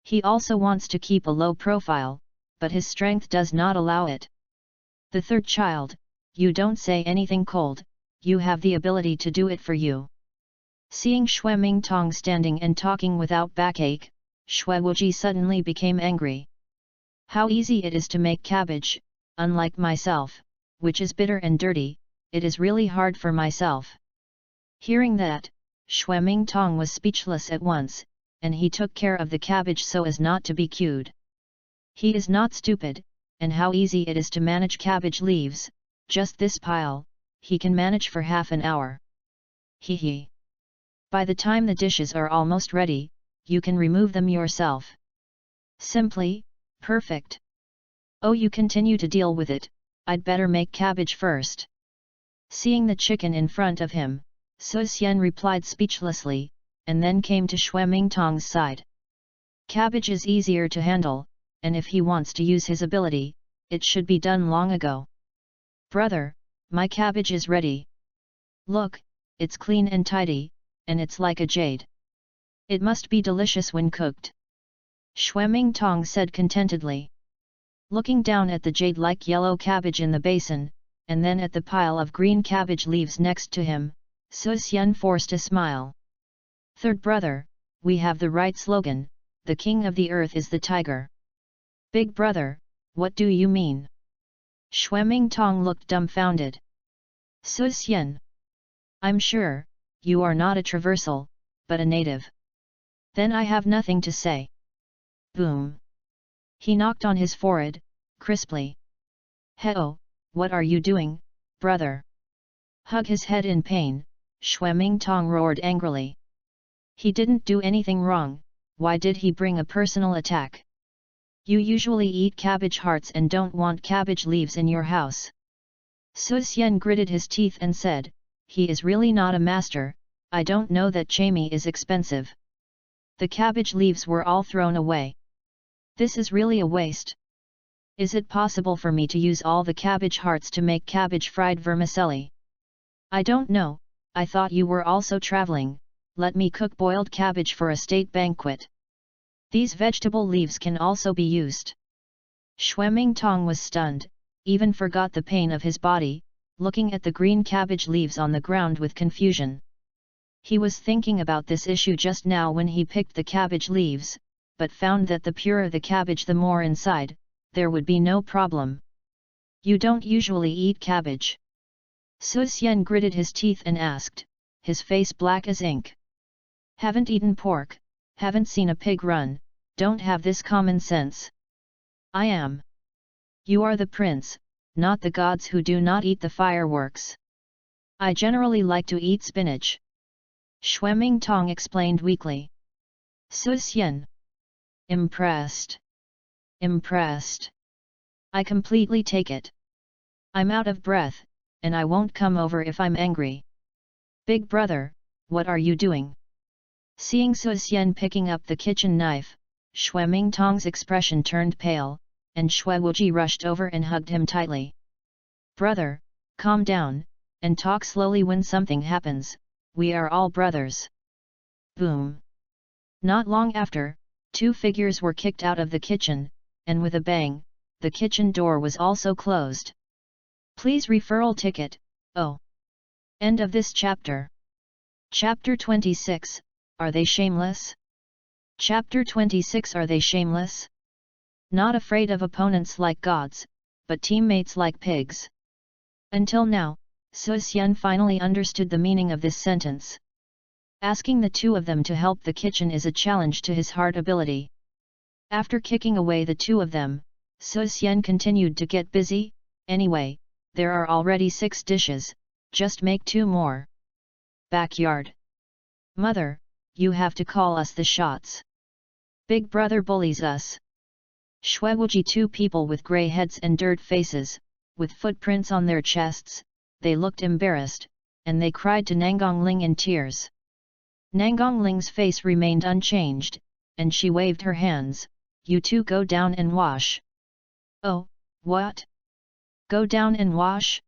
He also wants to keep a low profile, but his strength does not allow it. The third child, you don't say anything cold, you have the ability to do it for you." Seeing Xue Mingtong standing and talking without backache, Xuewuji suddenly became angry. "How easy it is to make cabbage, unlike myself, which is bitter and dirty, it is really hard for myself." Hearing that, Xue Mingtong was speechless at once, and he took care of the cabbage so as not to be queued. He is not stupid, and how easy it is to manage cabbage leaves, just this pile, he can manage for half an hour. Hee hee. By the time the dishes are almost ready, you can remove them yourself. Simply, perfect. Oh, you continue to deal with it, I'd better make cabbage first. Seeing the chicken in front of him, Su Xian replied speechlessly, and then came to Xue Mingtong's side. Cabbage is easier to handle, and if he wants to use his ability, it should be done long ago. "Brother, my cabbage is ready. Look, it's clean and tidy, and it's like a jade. It must be delicious when cooked." Xue Mingtong said contentedly. Looking down at the jade-like yellow cabbage in the basin, and then at the pile of green cabbage leaves next to him, Su Xian forced a smile. "Third brother, we have the right slogan, the king of the earth is the tiger." "Big brother, what do you mean?" Xue Mingtong looked dumbfounded. "Su Xian, I'm sure, you are not a traversal, but a native. Then I have nothing to say." Boom! He knocked on his forehead, crisply. Heo, what are you doing, brother? Hug his head in pain, Xue Mingtong roared angrily. He didn't do anything wrong, why did he bring a personal attack? You usually eat cabbage hearts and don't want cabbage leaves in your house. Su Xian gritted his teeth and said, he is really not a master, I don't know that chami is expensive. The cabbage leaves were all thrown away. This is really a waste. Is it possible for me to use all the cabbage hearts to make cabbage fried vermicelli? I don't know, I thought you were also traveling, let me cook boiled cabbage for a state banquet. These vegetable leaves can also be used. Xue Mingtong was stunned, even forgot the pain of his body, looking at the green cabbage leaves on the ground with confusion. He was thinking about this issue just now when he picked the cabbage leaves, but found that the purer the cabbage the more inside, there would be no problem. You don't usually eat cabbage? Su Xian gritted his teeth and asked, his face black as ink. Haven't eaten pork, haven't seen a pig run, don't have this common sense. I am. You are the prince, not the gods who do not eat the fireworks. I generally like to eat spinach. Xue Mingtong explained weakly. Su Xian. Impressed. Impressed. I completely take it. I'm out of breath, and I won't come over if I'm angry. Big brother, what are you doing? Seeing Su Xian picking up the kitchen knife, Xue Mingtong's expression turned pale, and Xue Wuji rushed over and hugged him tightly. Brother, calm down, and talk slowly when something happens, we are all brothers. Boom. Not long after, two figures were kicked out of the kitchen, and with a bang, the kitchen door was also closed. Please referral ticket, oh. End of this chapter. Chapter 26, Are they shameless? Chapter 26 Are they shameless? Not afraid of opponents like gods, but teammates like pigs. Until now, Su Xian finally understood the meaning of this sentence. Asking the two of them to help the kitchen is a challenge to his hard ability. After kicking away the two of them, Su Xian continued to get busy. Anyway, there are already 6 dishes, just make 2 more. Backyard. Mother, you have to call us the shots. Big brother bullies us. Xue Wuji, 2 people with grey heads and dirt faces, with footprints on their chests, they looked embarrassed, and they cried to Nangonling in tears. Nangongling's face remained unchanged, and she waved her hands, you two go down and wash. Oh, what? Go down and wash?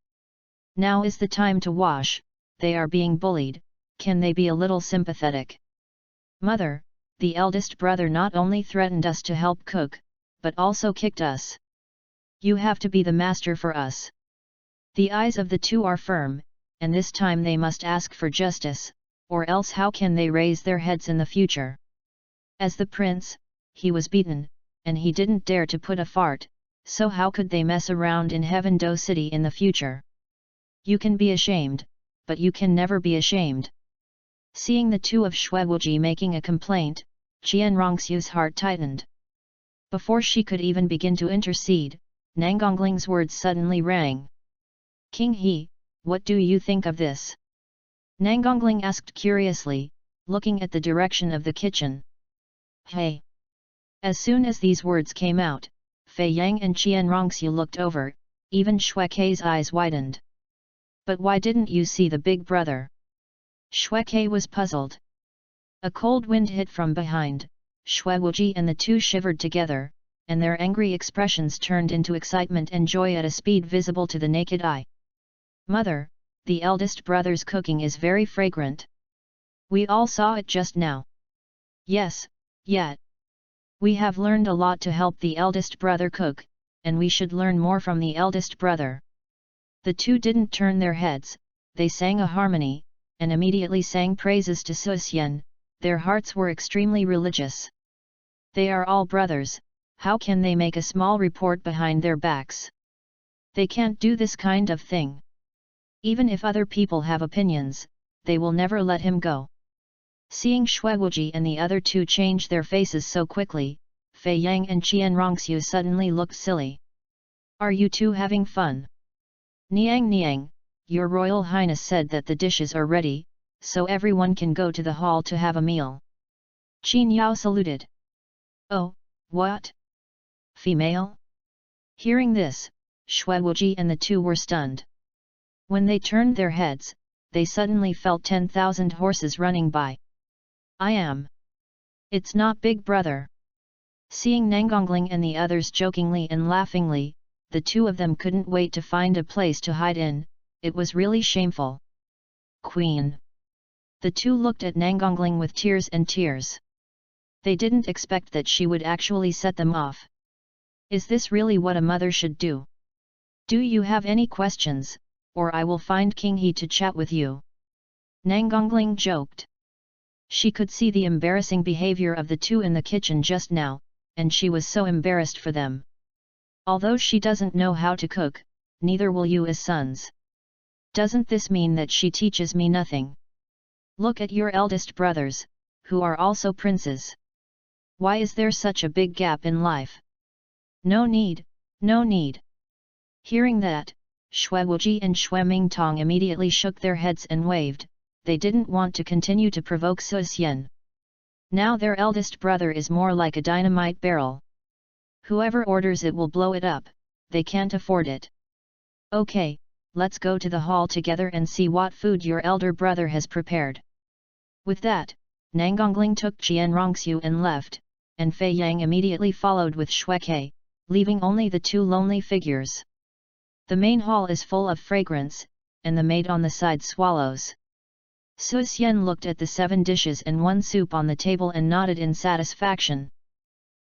Now is the time to wash, they are being bullied, can they be a little sympathetic? Mother, the eldest brother not only threatened us to help cook, but also kicked us. You have to be the master for us. The eyes of the two are firm, and this time they must ask for justice, or else how can they raise their heads in the future? As the prince, he was beaten, and he didn't dare to put a fart, so how could they mess around in Heaven Do City in the future? You can be ashamed, but you can never be ashamed. Seeing the two of Xue Wuji making a complaint, Qian Rongxiu's heart tightened. Before she could even begin to intercede, Nangongling's words suddenly rang. King He, what do you think of this? Nangongling asked curiously, looking at the direction of the kitchen. Hey! As soon as these words came out, Fei Yang and Qian Rongxiu looked over, even Xue Kei's eyes widened. But why didn't you see the big brother? Xue Kei was puzzled. A cold wind hit from behind, Xue Wuji and the two shivered together, and their angry expressions turned into excitement and joy at a speed visible to the naked eye. Mother, the eldest brother's cooking is very fragrant. We all saw it just now. Yes, yet. We have learned a lot to help the eldest brother cook, and we should learn more from the eldest brother. The two didn't turn their heads, they sang a harmony, and immediately sang praises to Su Xian, their hearts were extremely religious. They are all brothers, how can they make a small report behind their backs? They can't do this kind of thing. Even if other people have opinions, they will never let him go. Seeing Xue Wuji and the other two change their faces so quickly, Fei Yang and Qian Rongxiu suddenly looked silly. Are you two having fun? Niang Niang, your Royal Highness said that the dishes are ready, so everyone can go to the hall to have a meal. Qin Yao saluted. Oh, what? Female? Hearing this, Xue Wuji and the two were stunned. When they turned their heads, they suddenly felt 10,000 horses running by. I am. It's not Big Brother. Seeing Nangongling and the others jokingly and laughingly, the two of them couldn't wait to find a place to hide in. It was really shameful. Queen. The two looked at Nangongling with tears and tears. They didn't expect that she would actually set them off. Is this really what a mother should do? Do you have any questions, or I will find King He to chat with you? Nangongling joked. She could see the embarrassing behavior of the two in the kitchen just now, and she was so embarrassed for them. Although she doesn't know how to cook, neither will you as sons. Doesn't this mean that she teaches me nothing? Look at your eldest brothers, who are also princes. Why is there such a big gap in life? No need, no need. Hearing that, Xue Wuji and Xue Mingtong immediately shook their heads and waved. They didn't want to continue to provoke Su Xian. Now their eldest brother is more like a dynamite barrel. Whoever orders it will blow it up, they can't afford it. Okay, let's go to the hall together and see what food your elder brother has prepared. With that, Nangongling took Qian Rongxiu and left, and Fei Yang immediately followed with Xue Ke, leaving only the two lonely figures. The main hall is full of fragrance, and the maid on the side swallows. Su Xian looked at the 7 dishes and 1 soup on the table and nodded in satisfaction.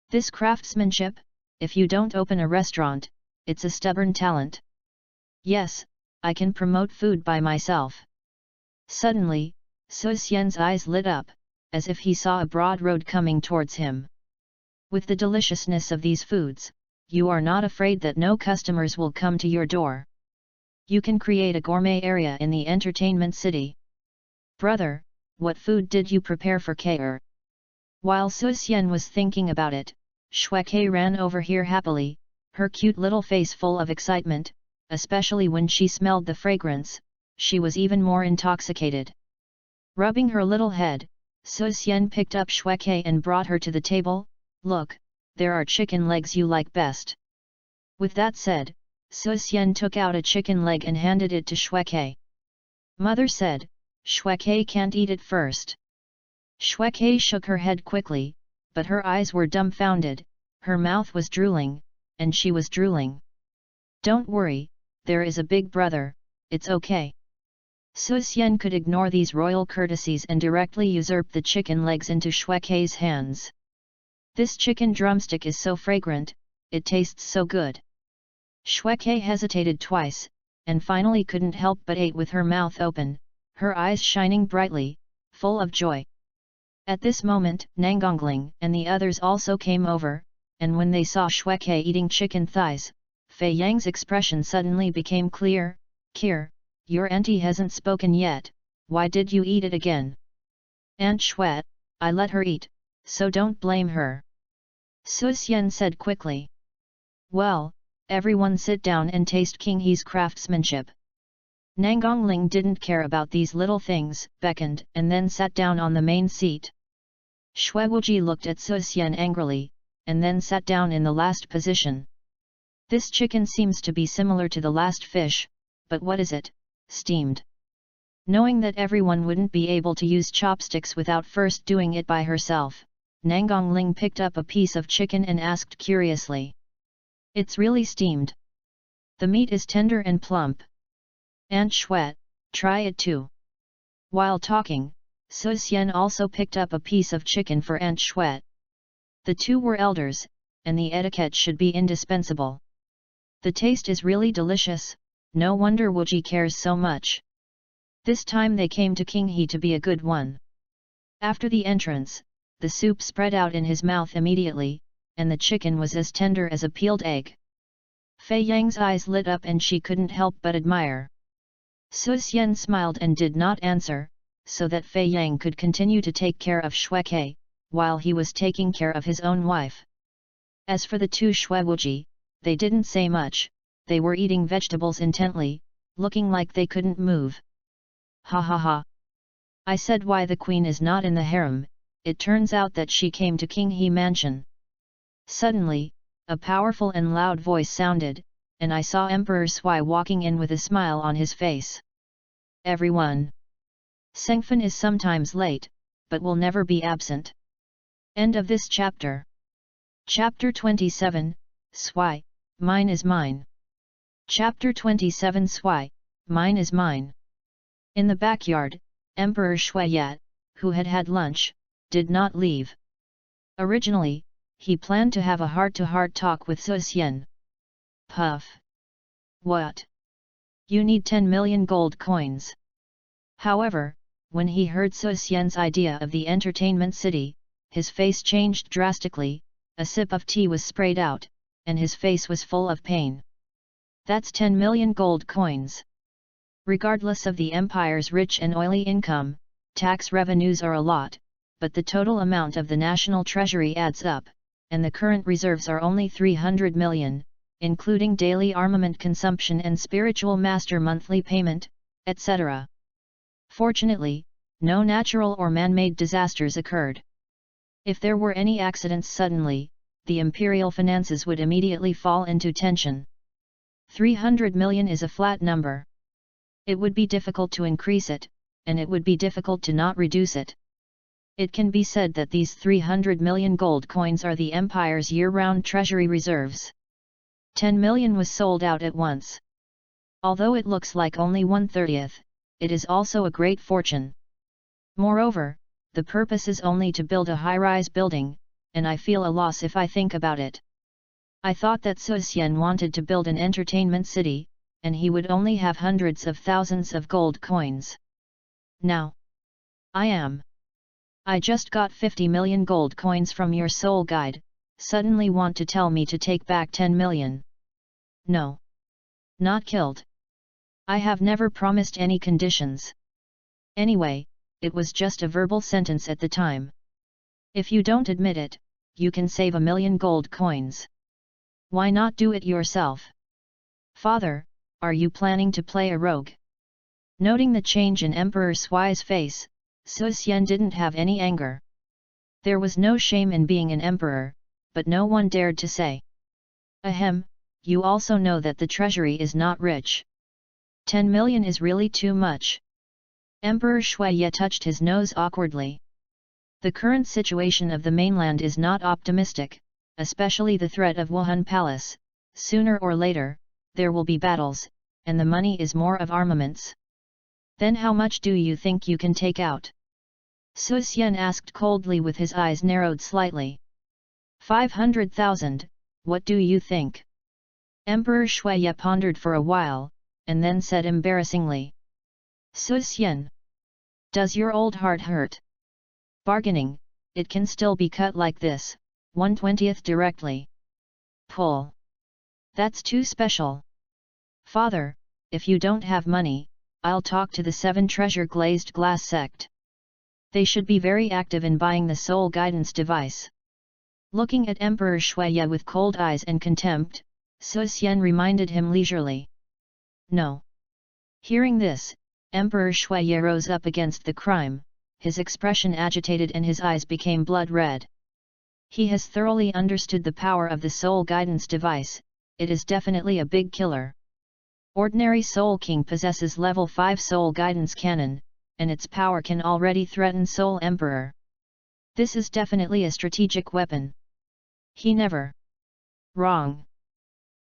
This craftsmanship, if you don't open a restaurant, it's a stubborn talent. Yes, I can promote food by myself. Suddenly, Su Xian's eyes lit up, as if he saw a broad road coming towards him. With the deliciousness of these foods, you are not afraid that no customers will come to your door. You can create a gourmet area in the entertainment city. Brother, what food did you prepare for K'er? While Su Xian was thinking about it, Xue Ke ran over here happily, her cute little face full of excitement, especially when she smelled the fragrance. She was even more intoxicated. Rubbing her little head, Su Xian picked up Xue Ke and brought her to the table. Look, there are chicken legs you like best. With that said, Su Xian took out a chicken leg and handed it to Xue Ke. Mother said, Xue Ke can't eat it first. Xue Ke shook her head quickly, but her eyes were dumbfounded, her mouth was drooling, and she was drooling. Don't worry, there is a big brother, it's okay. Su Xian could ignore these royal courtesies and directly usurp the chicken legs into Xue Ke's hands. This chicken drumstick is so fragrant, it tastes so good. Xue Ke hesitated twice, and finally couldn't help but ate with her mouth open, her eyes shining brightly, full of joy. At this moment, Nangongling and the others also came over, and when they saw Xue Ke eating chicken thighs, Fei Yang's expression suddenly became clear. Kir, your auntie hasn't spoken yet, why did you eat it again? Aunt Xue, I let her eat, so don't blame her. Su Xian said quickly. Well, everyone sit down and taste King He's craftsmanship. Nangongling didn't care about these little things, beckoned and then sat down on the main seat. Xue Wuji looked at Su Xian angrily, and then sat down in the last position. This chicken seems to be similar to the last fish, but what is it? Steamed. Knowing that everyone wouldn't be able to use chopsticks without first doing it by herself, Nangongling picked up a piece of chicken and asked curiously. It's really steamed. The meat is tender and plump. Aunt Xue, try it too. While talking, Su Xian also picked up a piece of chicken for Aunt Xue. The two were elders, and the etiquette should be indispensable. The taste is really delicious, no wonder Wuji cares so much. This time they came to King He to be a good one. After the entrance, the soup spread out in his mouth immediately, and the chicken was as tender as a peeled egg. Fei Yang's eyes lit up and she couldn't help but admire. Su Xian smiled and did not answer, so that Fei Yang could continue to take care of Xue Ke, while he was taking care of his own wife. As for the two Xue Wuji, they didn't say much, they were eating vegetables intently, looking like they couldn't move. Ha ha ha! I said, why the queen is not in the harem? It turns out that she came to King He Mansion. Suddenly, a powerful and loud voice sounded, and I saw Emperor Sui walking in with a smile on his face. Everyone! Sengfen is sometimes late, but will never be absent. End of this chapter. Chapter 27, Sui, Mine is Mine. Chapter 27 Sui, Mine is Mine. In the backyard, Emperor Shuiyat, who had had lunch, did not leave. Originally, he planned to have a heart-to-heart talk with Su Xian. Puff! What? You need 10 million gold coins. However, when he heard Su Xian's idea of the entertainment city, his face changed drastically, a sip of tea was sprayed out, and his face was full of pain. That's 10 million gold coins. Regardless of the empire's rich and oily income, tax revenues are a lot, but the total amount of the national treasury adds up, and the current reserves are only 300 million, including daily armament consumption and spiritual master monthly payment, etc. Fortunately, no natural or man-made disasters occurred. If there were any accidents suddenly, the imperial finances would immediately fall into tension. 300 million is a flat number. It would be difficult to increase it, and it would be difficult to not reduce it. It can be said that these 300 million gold coins are the empire's year-round treasury reserves. 10 million was sold out at once. Although it looks like only 1/30th, it is also a great fortune. Moreover, the purpose is only to build a high-rise building, and I feel a loss if I think about it. I thought that Su Xian wanted to build an entertainment city, and he would only have hundreds of thousands of gold coins. Now, I just got 50 million gold coins from your soul guide, suddenly want to tell me to take back 10 million. No. Not killed. I have never promised any conditions. Anyway, it was just a verbal sentence at the time. If you don't admit it, you can save 1 million gold coins. Why not do it yourself? Father, are you planning to play a rogue? Noting the change in Emperor Sui's face, Su Xian didn't have any anger. There was no shame in being an emperor, but no one dared to say. Ahem, you also know that the treasury is not rich. 10 million is really too much. Emperor Shuiye touched his nose awkwardly. The current situation of the mainland is not optimistic, especially the threat of Wuhan Palace. Sooner or later, there will be battles, and the money is more of armaments. Then how much do you think you can take out? Su Xian asked coldly with his eyes narrowed slightly. 500,000, what do you think? Emperor Shuiye pondered for a while, and then said embarrassingly. Su Xian, does your old heart hurt? Bargaining, it can still be cut like this, 1/20th directly. Pull. That's too special. Father, if you don't have money, I'll talk to the 7 treasure glazed glass sect. They should be very active in buying the soul guidance device. Looking at Emperor Shuiye with cold eyes and contempt, Su Xian reminded him leisurely. No. Hearing this, Emperor Shuiye rose up against the crime, his expression agitated and his eyes became blood red. He has thoroughly understood the power of the soul guidance device, it is definitely a big killer. Ordinary Soul King possesses level 5 Soul Guidance Cannon, and its power can already threaten Soul Emperor. This is definitely a strategic weapon. He never. Wrong.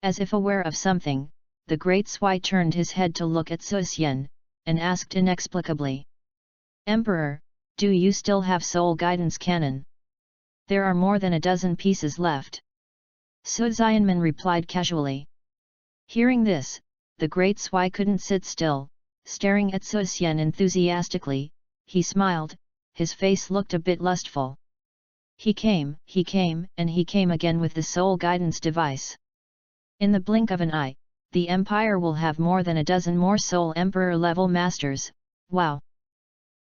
As if aware of something, the Great Sui turned his head to look at Su Xian, and asked inexplicably. Emperor, do you still have Soul Guidance Cannon? There are more than a dozen pieces left. Su Xianmin replied casually. Hearing this, the Great Sui couldn't sit still, staring at Su Xian enthusiastically. He smiled, his face looked a bit lustful. He came and he came again with the soul guidance device. In the blink of an eye, the Empire will have more than a dozen more Soul Emperor level masters. Wow!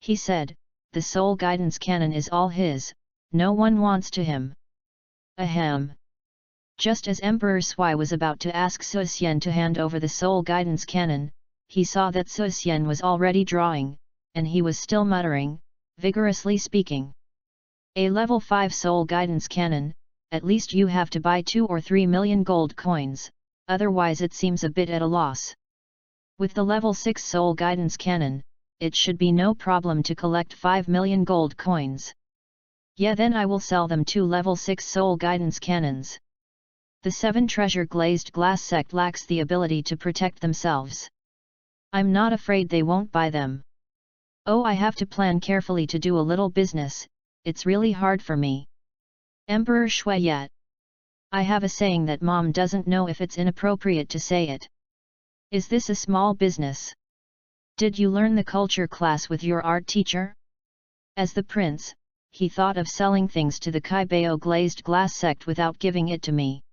He said, the soul guidance cannon is all his, no one wants to him. Ahem! Just as Emperor Sui was about to ask Suxian to hand over the soul guidance cannon, he saw that Suxian was already drawing, and he was still muttering, vigorously speaking. A level 5 soul guidance cannon, at least you have to buy 2 or 3 million gold coins, otherwise it seems a bit at a loss. With the level 6 soul guidance cannon, it should be no problem to collect 5 million gold coins. Yeah, then I will sell them 2 level 6 soul guidance cannons. The 7 treasure glazed glass sect lacks the ability to protect themselves. I'm not afraid they won't buy them. Oh, I have to plan carefully to do a little business, it's really hard for me. Emperor Shui yet. I have a saying that mom doesn't know if it's inappropriate to say it. Is this a small business? Did you learn the culture class with your art teacher? As the prince, he thought of selling things to the Kaibao glazed glass sect without giving it to me.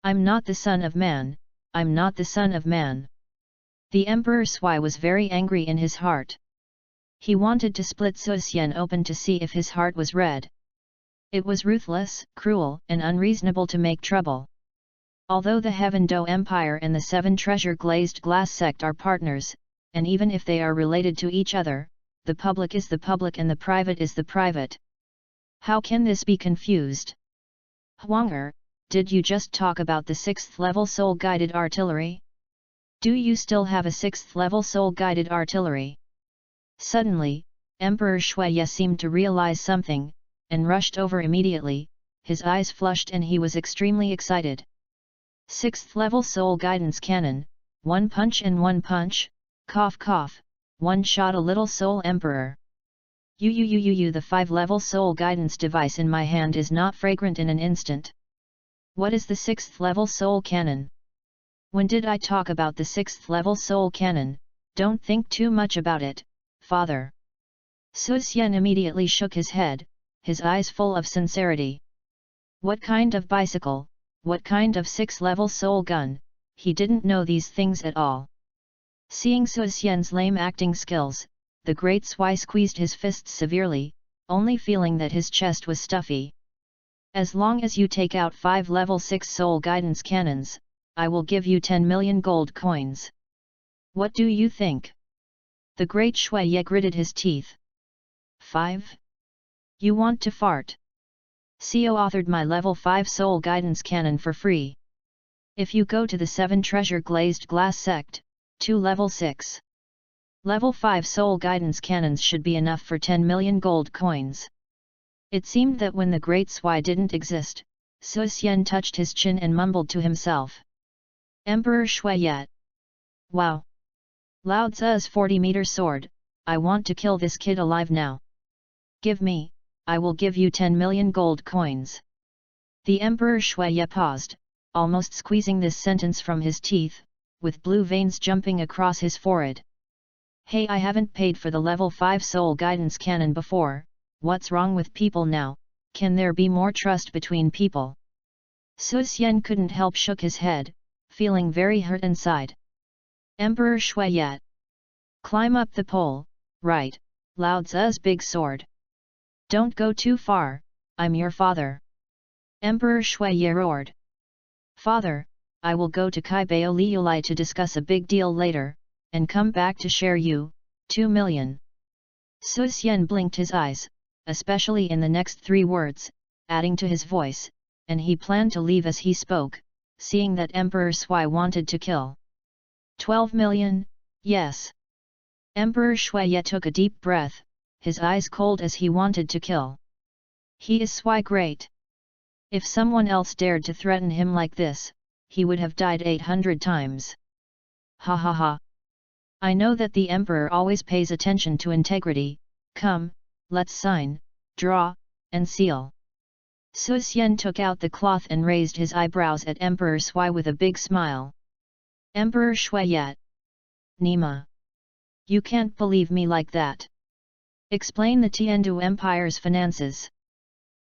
I'm not the son of man, I'm not the son of man. The Emperor Sui was very angry in his heart. He wanted to split Suxian open to see if his heart was red. It was ruthless, cruel, and unreasonable to make trouble. Although the Heaven Do Empire and the 7 treasure glazed glass sect are partners, and even if they are related to each other, the public is the public and the private is the private. How can this be confused? Huanger, did you just talk about the 6th level soul guided artillery? Do you still have a 6th level soul guided artillery? Suddenly, Emperor Shuiye seemed to realize something, and rushed over immediately, his eyes flushed and he was extremely excited. 6th level soul guidance cannon, 1 punch and 1 punch, cough cough, 1 shot a little soul emperor. The 5 level soul guidance device in my hand is not fragrant in an instant. What is the 6th level soul cannon? When did I talk about the 6th level soul cannon? Don't think too much about it, father. Suxian immediately shook his head, his eyes full of sincerity. What kind of bicycle, what kind of 6th level soul gun, he didn't know these things at all. Seeing Suxian's lame acting skills, the great Sui squeezed his fists severely, only feeling that his chest was stuffy. As long as you take out 5 level 6 soul guidance cannons, I will give you 10 million gold coins. What do you think? The great Shuiye gritted his teeth. 5? You want to fart? CO authored my level 5 soul guidance cannon for free. If you go to the 7 treasure glazed glass sect, 2 level 6. Level 5 soul guidance cannons should be enough for 10 million gold coins. It seemed that when the great Sui didn't exist, Suxian touched his chin and mumbled to himself. Emperor Shuiye. Wow! Lao Tzu's 40-meter sword, I want to kill this kid alive now. Give me, I will give you 10 million gold coins. The Emperor Shuiye paused, almost squeezing this sentence from his teeth, with blue veins jumping across his forehead. Hey, I haven't paid for the level 5 soul guidance cannon before. What's wrong with people now? Can there be more trust between people? Suxian couldn't help shook his head, feeling very hurt inside. Emperor Shuiye. Climb up the pole, right, Lao Tzu's big sword. Don't go too far, I'm your father. Emperor Shuiye roared. Father, I will go to Kaibao Liulai to discuss a big deal later, and come back to share you, 2 million. Suxian blinked his eyes, especially in the next 3 words, adding to his voice, and he planned to leave as he spoke, seeing that Emperor Sui wanted to kill. 12 million, yes. Emperor Shuiye took a deep breath, his eyes cold as he wanted to kill. He is Sui great. If someone else dared to threaten him like this, he would have died 800 times. Ha ha ha. I know that the Emperor always pays attention to integrity. Come, let's sign, draw, and seal. Suxian took out the cloth and raised his eyebrows at Emperor Sui with a big smile. Emperor Shuiye. Nima. You can't believe me like that. Explain the Tiandu Empire's finances.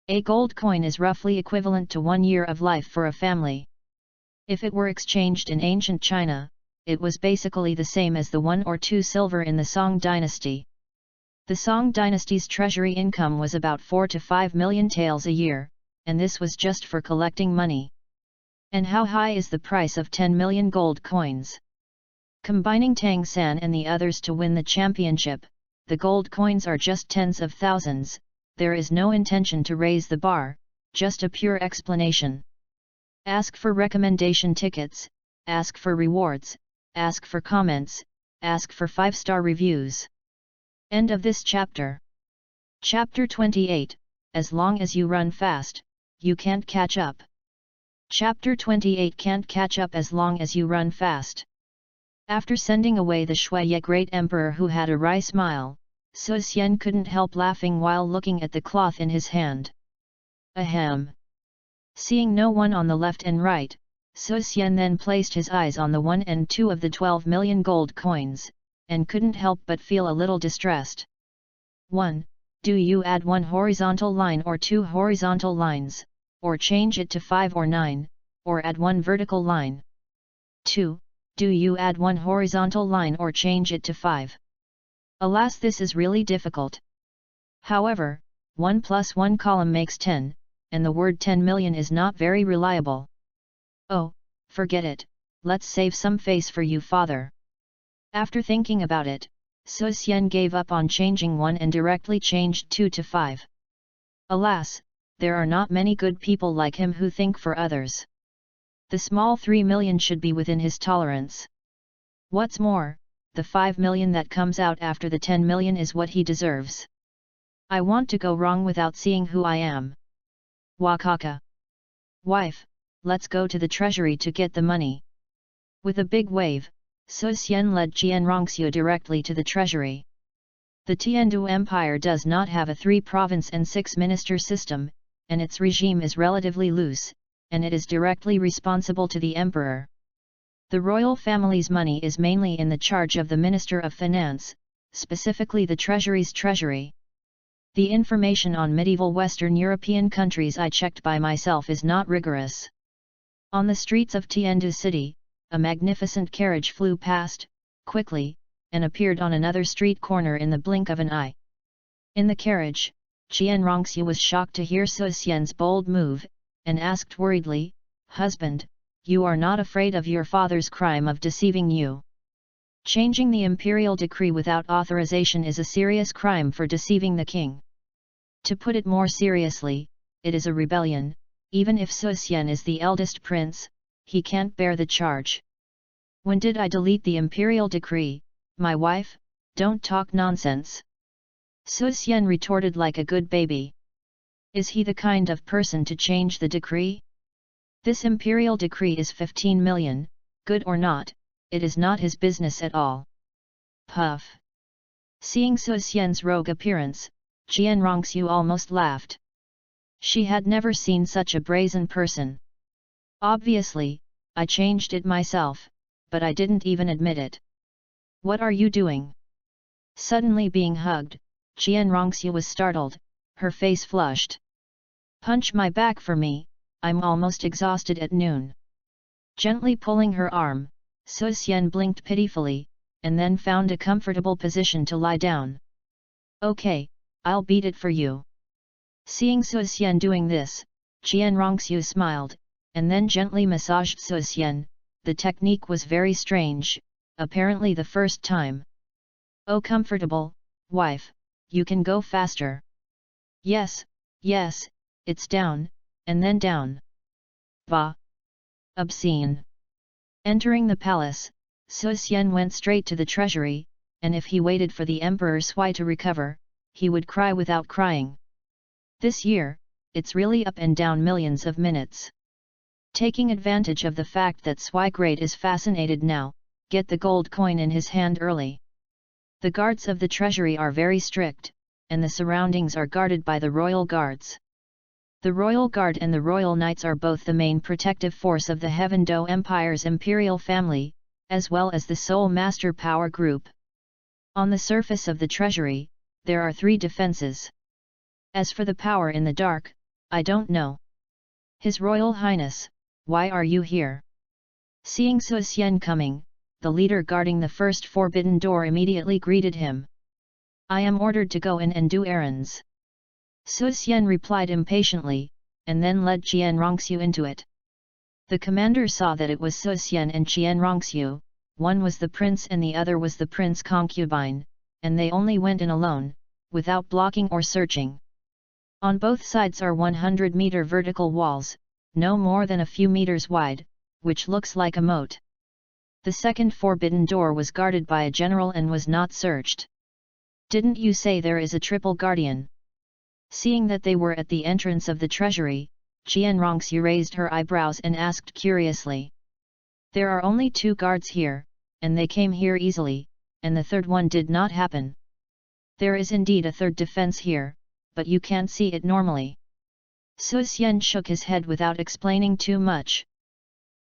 A gold coin is roughly equivalent to 1 year of life for a family. If it were exchanged in ancient China, it was basically the same as the 1 or 2 silver in the Song dynasty. The Song dynasty's treasury income was about 4 to 5 million taels a year, and this was just for collecting money. And how high is the price of 10 million gold coins? Combining Tang San and the others to win the championship, the gold coins are just tens of thousands. There is no intention to raise the bar, just a pure explanation. Ask for recommendation tickets, ask for rewards, ask for comments, ask for 5-star reviews. End of this chapter. Chapter 28, As long as you run fast, you can't catch up. Chapter 28 Can't catch up as long as you run fast. After sending away the Shuiye great emperor who had a wry smile, Su Xian couldn't help laughing while looking at the cloth in his hand. Ahem. Seeing no one on the left and right, Su Xian then placed his eyes on the 1 and 2 of the 12 million gold coins, and couldn't help but feel a little distressed. 1. Do you add 1 horizontal line or 2 horizontal lines, or change it to 5 or 9, or add 1 vertical line? 2. Do you add 1 horizontal line or change it to 5? Alas, this is really difficult. However, 1 plus 1 column makes 10, and the word 10 million is not very reliable. Oh, forget it, let's save some face for you, father. After thinking about it, Su Xian gave up on changing 1 and directly changed 2 to 5. Alas, there are not many good people like him who think for others. The small 3 million should be within his tolerance. What's more, the 5 million that comes out after the 10 million is what he deserves. I want to go wrong without seeing who I am. Wakaka. Wife, let's go to the treasury to get the money. With a big wave, Su Xian led Qian Rongxiu directly to the treasury. The Tiandu Empire does not have a 3-province and 6-minister system, and its regime is relatively loose, and it is directly responsible to the emperor. The royal family's money is mainly in the charge of the Minister of Finance, specifically the Treasury's treasury. The information on medieval Western European countries I checked by myself is not rigorous. On the streets of Tiandu City, a magnificent carriage flew past, quickly, and appeared on another street corner in the blink of an eye. In the carriage, Qian Rongxiu was shocked to hear Su Xian's bold move, and asked worriedly, "Husband, you are not afraid of your father's crime of deceiving you? Changing the imperial decree without authorization is a serious crime for deceiving the king. To put it more seriously, it is a rebellion. Even if Su Xian is the eldest prince, he can't bear the charge. When did I delete the imperial decree, my wife? Don't talk nonsense." Su Xian retorted like a good baby. Is he the kind of person to change the decree? This imperial decree is 15 million, good or not, it is not his business at all. Puff. Seeing Su Xian's rogue appearance, Qian Rongxiu almost laughed. She had never seen such a brazen person. Obviously, I changed it myself, but I didn't even admit it. What are you doing? Suddenly being hugged, Qian Rongxiu was startled, her face flushed. Punch my back for me, I'm almost exhausted at noon. Gently pulling her arm, Su Xian blinked pitifully, and then found a comfortable position to lie down. Okay, I'll beat it for you. Seeing Su Xian doing this, Qian Rongxiu smiled, and then gently massaged Su Xian. The technique was very strange, apparently the first time. Oh, comfortable, wife, you can go faster. Yes, yes, it's down, and then down. Bah! Obscene. Entering the palace, Su Xian went straight to the treasury, and if he waited for the Emperor Sui to recover, he would cry without crying. This year, it's really up and down millions of minutes. Taking advantage of the fact that Sui Great is fascinated now, get the gold coin in his hand early. The guards of the treasury are very strict, and the surroundings are guarded by the royal guards. The Royal Guard and the Royal Knights are both the main protective force of the Heaven Do Empire's imperial family, as well as the sole master power group. On the surface of the treasury, there are 3 defenses. As for the power in the dark, I don't know. His Royal Highness, why are you here? Seeing Su Xian coming, the leader guarding the first forbidden door immediately greeted him. I am ordered to go in and do errands. Su Xian replied impatiently, and then led Qian Rongxiu into it. The commander saw that it was Su Xian and Qian Rongxiu, one was the prince and the other was the prince concubine, and they only went in alone, without blocking or searching. On both sides are 100-meter vertical walls, no more than a few meters wide, which looks like a moat. The second forbidden door was guarded by a general and was not searched. Didn't you say there is a triple guardian? Seeing that they were at the entrance of the treasury, Qian Rongxiu raised her eyebrows and asked curiously. There are only 2 guards here, and they came here easily, and the third one did not happen. There is indeed a third defense here, but you can't see it normally. Su Xian shook his head without explaining too much.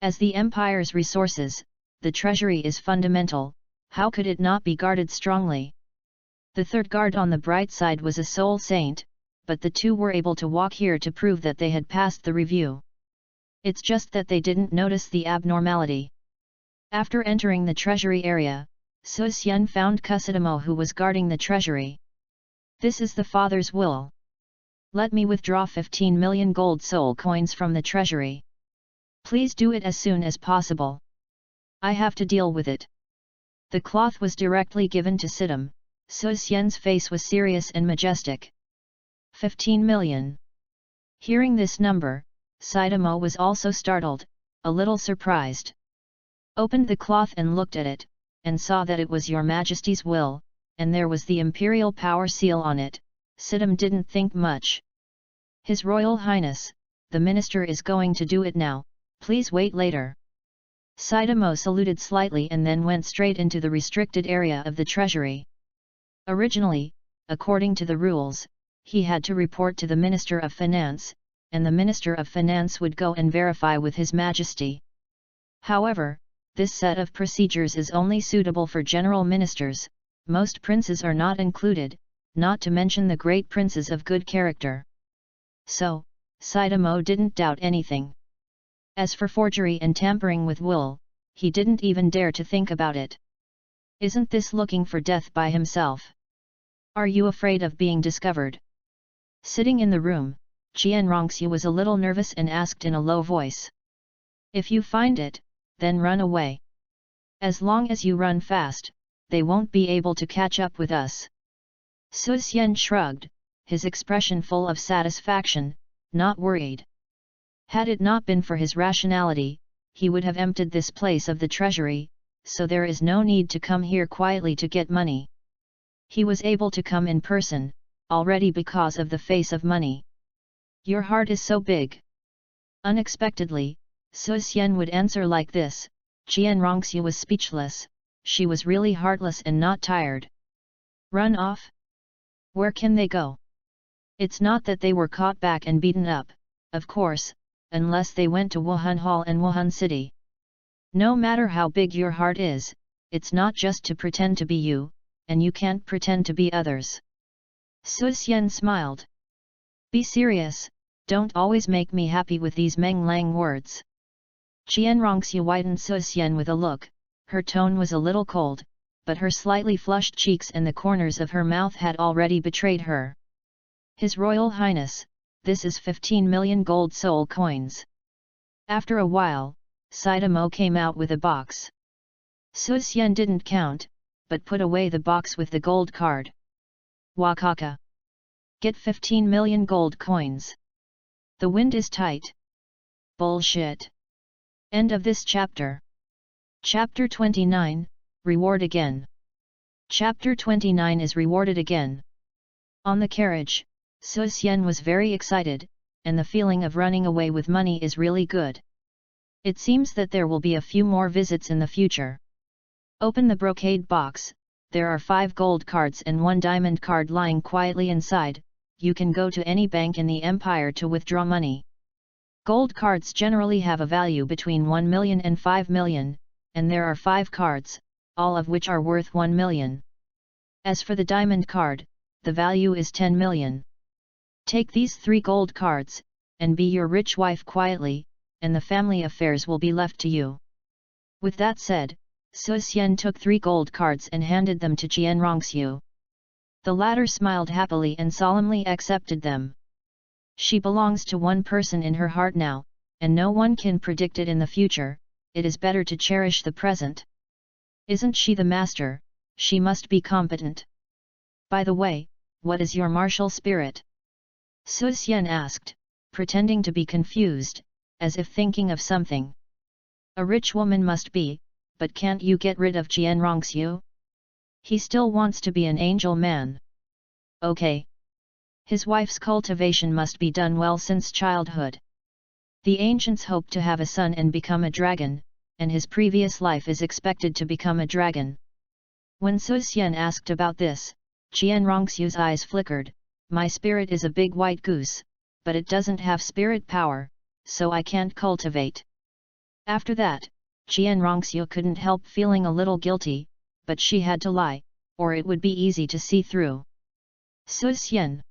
As the empire's resources, the treasury is fundamental, how could it not be guarded strongly? The third guard on the bright side was a soul saint, but the 2 were able to walk here to prove that they had passed the review. It's just that they didn't notice the abnormality. After entering the treasury area, Su Xian found Kusadamo who was guarding the treasury. This is the father's will. Let me withdraw 15 million gold soul coins from the treasury. Please do it as soon as possible. I have to deal with it. The cloth was directly given to Sidam. Su Xian's face was serious and majestic. 15 million. Hearing this number, Sidamo was also startled, a little surprised. Opened the cloth and looked at it, and saw that it was Your Majesty's will, and there was the imperial power seal on it. Sidam didn't think much. His Royal Highness, the minister is going to do it now, please wait later. Sidamo saluted slightly and then went straight into the restricted area of the treasury. Originally, according to the rules, he had to report to the Minister of Finance, and the Minister of Finance would go and verify with His Majesty. However, this set of procedures is only suitable for general ministers, most princes are not included, not to mention the great princes of good character. So, Sidamo didn't doubt anything. As for forgery and tampering with will, he didn't even dare to think about it. Isn't this looking for death by himself? Are you afraid of being discovered? Sitting in the room, Qian Rongxiu was a little nervous and asked in a low voice. If you find it, then run away. As long as you run fast, they won't be able to catch up with us. Su Xian shrugged, his expression full of satisfaction, not worried. Had it not been for his rationality, he would have emptied this place of the treasury, so there is no need to come here quietly to get money. He was able to come in person, already because of the face of money. Your heart is so big. Unexpectedly, Su Xian would answer like this. Qian Rongxiu was speechless, she was really heartless and not tired. Run off? Where can they go? It's not that they were caught back and beaten up, of course, unless they went to Wuhan Hall and Wuhan City. No matter how big your heart is, it's not just to pretend to be you, and you can't pretend to be others. Su Xian smiled. Be serious, don't always make me happy with these Meng Lang words. Qian Rongxiu widened Su Xian with a look, her tone was a little cold, but her slightly flushed cheeks and the corners of her mouth had already betrayed her. His Royal Highness, this is 15 million gold soul coins. After a while, Sidamo came out with a box. Su Xian didn't count, but put away the box with the gold card. Wakaka. Get 15 million gold coins. The wind is tight. Bullshit. End of this chapter. Chapter 29, Reward Again. Chapter 29 is rewarded again. On the carriage, Su Xian was very excited, and the feeling of running away with money is really good. It seems that there will be a few more visits in the future. Open the brocade box, there are 5 gold cards and 1 diamond card lying quietly inside, you can go to any bank in the empire to withdraw money. Gold cards generally have a value between 1 million and 5 million, and there are 5 cards, all of which are worth 1 million. As for the diamond card, the value is 10 million. Take these 3 gold cards, and be your rich wife quietly, and the family affairs will be left to you. With that said, Su Xian took 3 gold cards and handed them to Qian Rongxiu. The latter smiled happily and solemnly accepted them. She belongs to one person in her heart now, and no one can predict it in the future, it is better to cherish the present. Isn't she the master? She must be competent. By the way, what is your martial spirit? Su Xian asked, pretending to be confused, as if thinking of something. A rich woman must be, but can't you get rid of Jian Rongxiu? He still wants to be an angel man. Okay. His wife's cultivation must be done well since childhood. The ancients hope to have a son and become a dragon, and his previous life is expected to become a dragon. When Su Xian asked about this, Jian Rongxiu's eyes flickered. My spirit is a big white goose, but it doesn't have spirit power, so I can't cultivate. After that, Jian Rongxiu couldn't help feeling a little guilty, but she had to lie, or it would be easy to see through. Su Xian.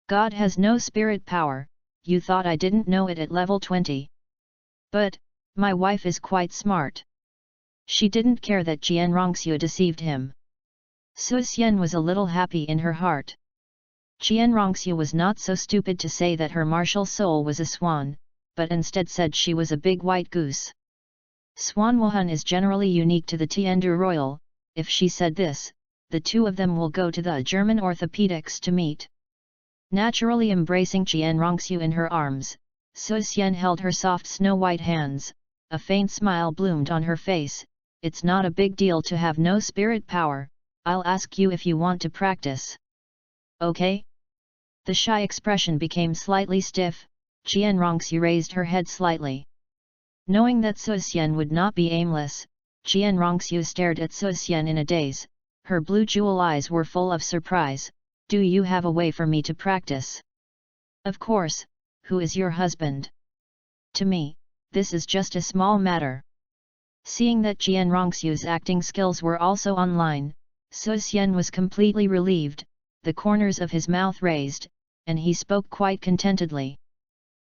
God has no spirit power, you thought I didn't know it at level 20. But, my wife is quite smart. She didn't care that Jian Rongxiu deceived him. Su Xian was a little happy in her heart. Jian Rongxiu was not so stupid to say that her martial soul was a swan, but instead said she was a big white goose. Swan Wuhan is generally unique to the Tiandu Royal. If she said this, the two of them will go to the German orthopedics to meet. Naturally embracing Jian Rongxiu in her arms, Su Xian held her soft snow-white hands, a faint smile bloomed on her face. It's not a big deal to have no spirit power, I'll ask you if you want to practice. Okay? The shy expression became slightly stiff. Jian Rongxiu raised her head slightly. Knowing that Su Xian would not be aimless, Jian Rongxiu stared at Su Xian in a daze. Her blue jewel eyes were full of surprise. Do you have a way for me to practice? Of course. Who is your husband? To me, this is just a small matter. Seeing that Jian Rongxiu's acting skills were also online, Su Xian was completely relieved. The corners of his mouth raised, and he spoke quite contentedly.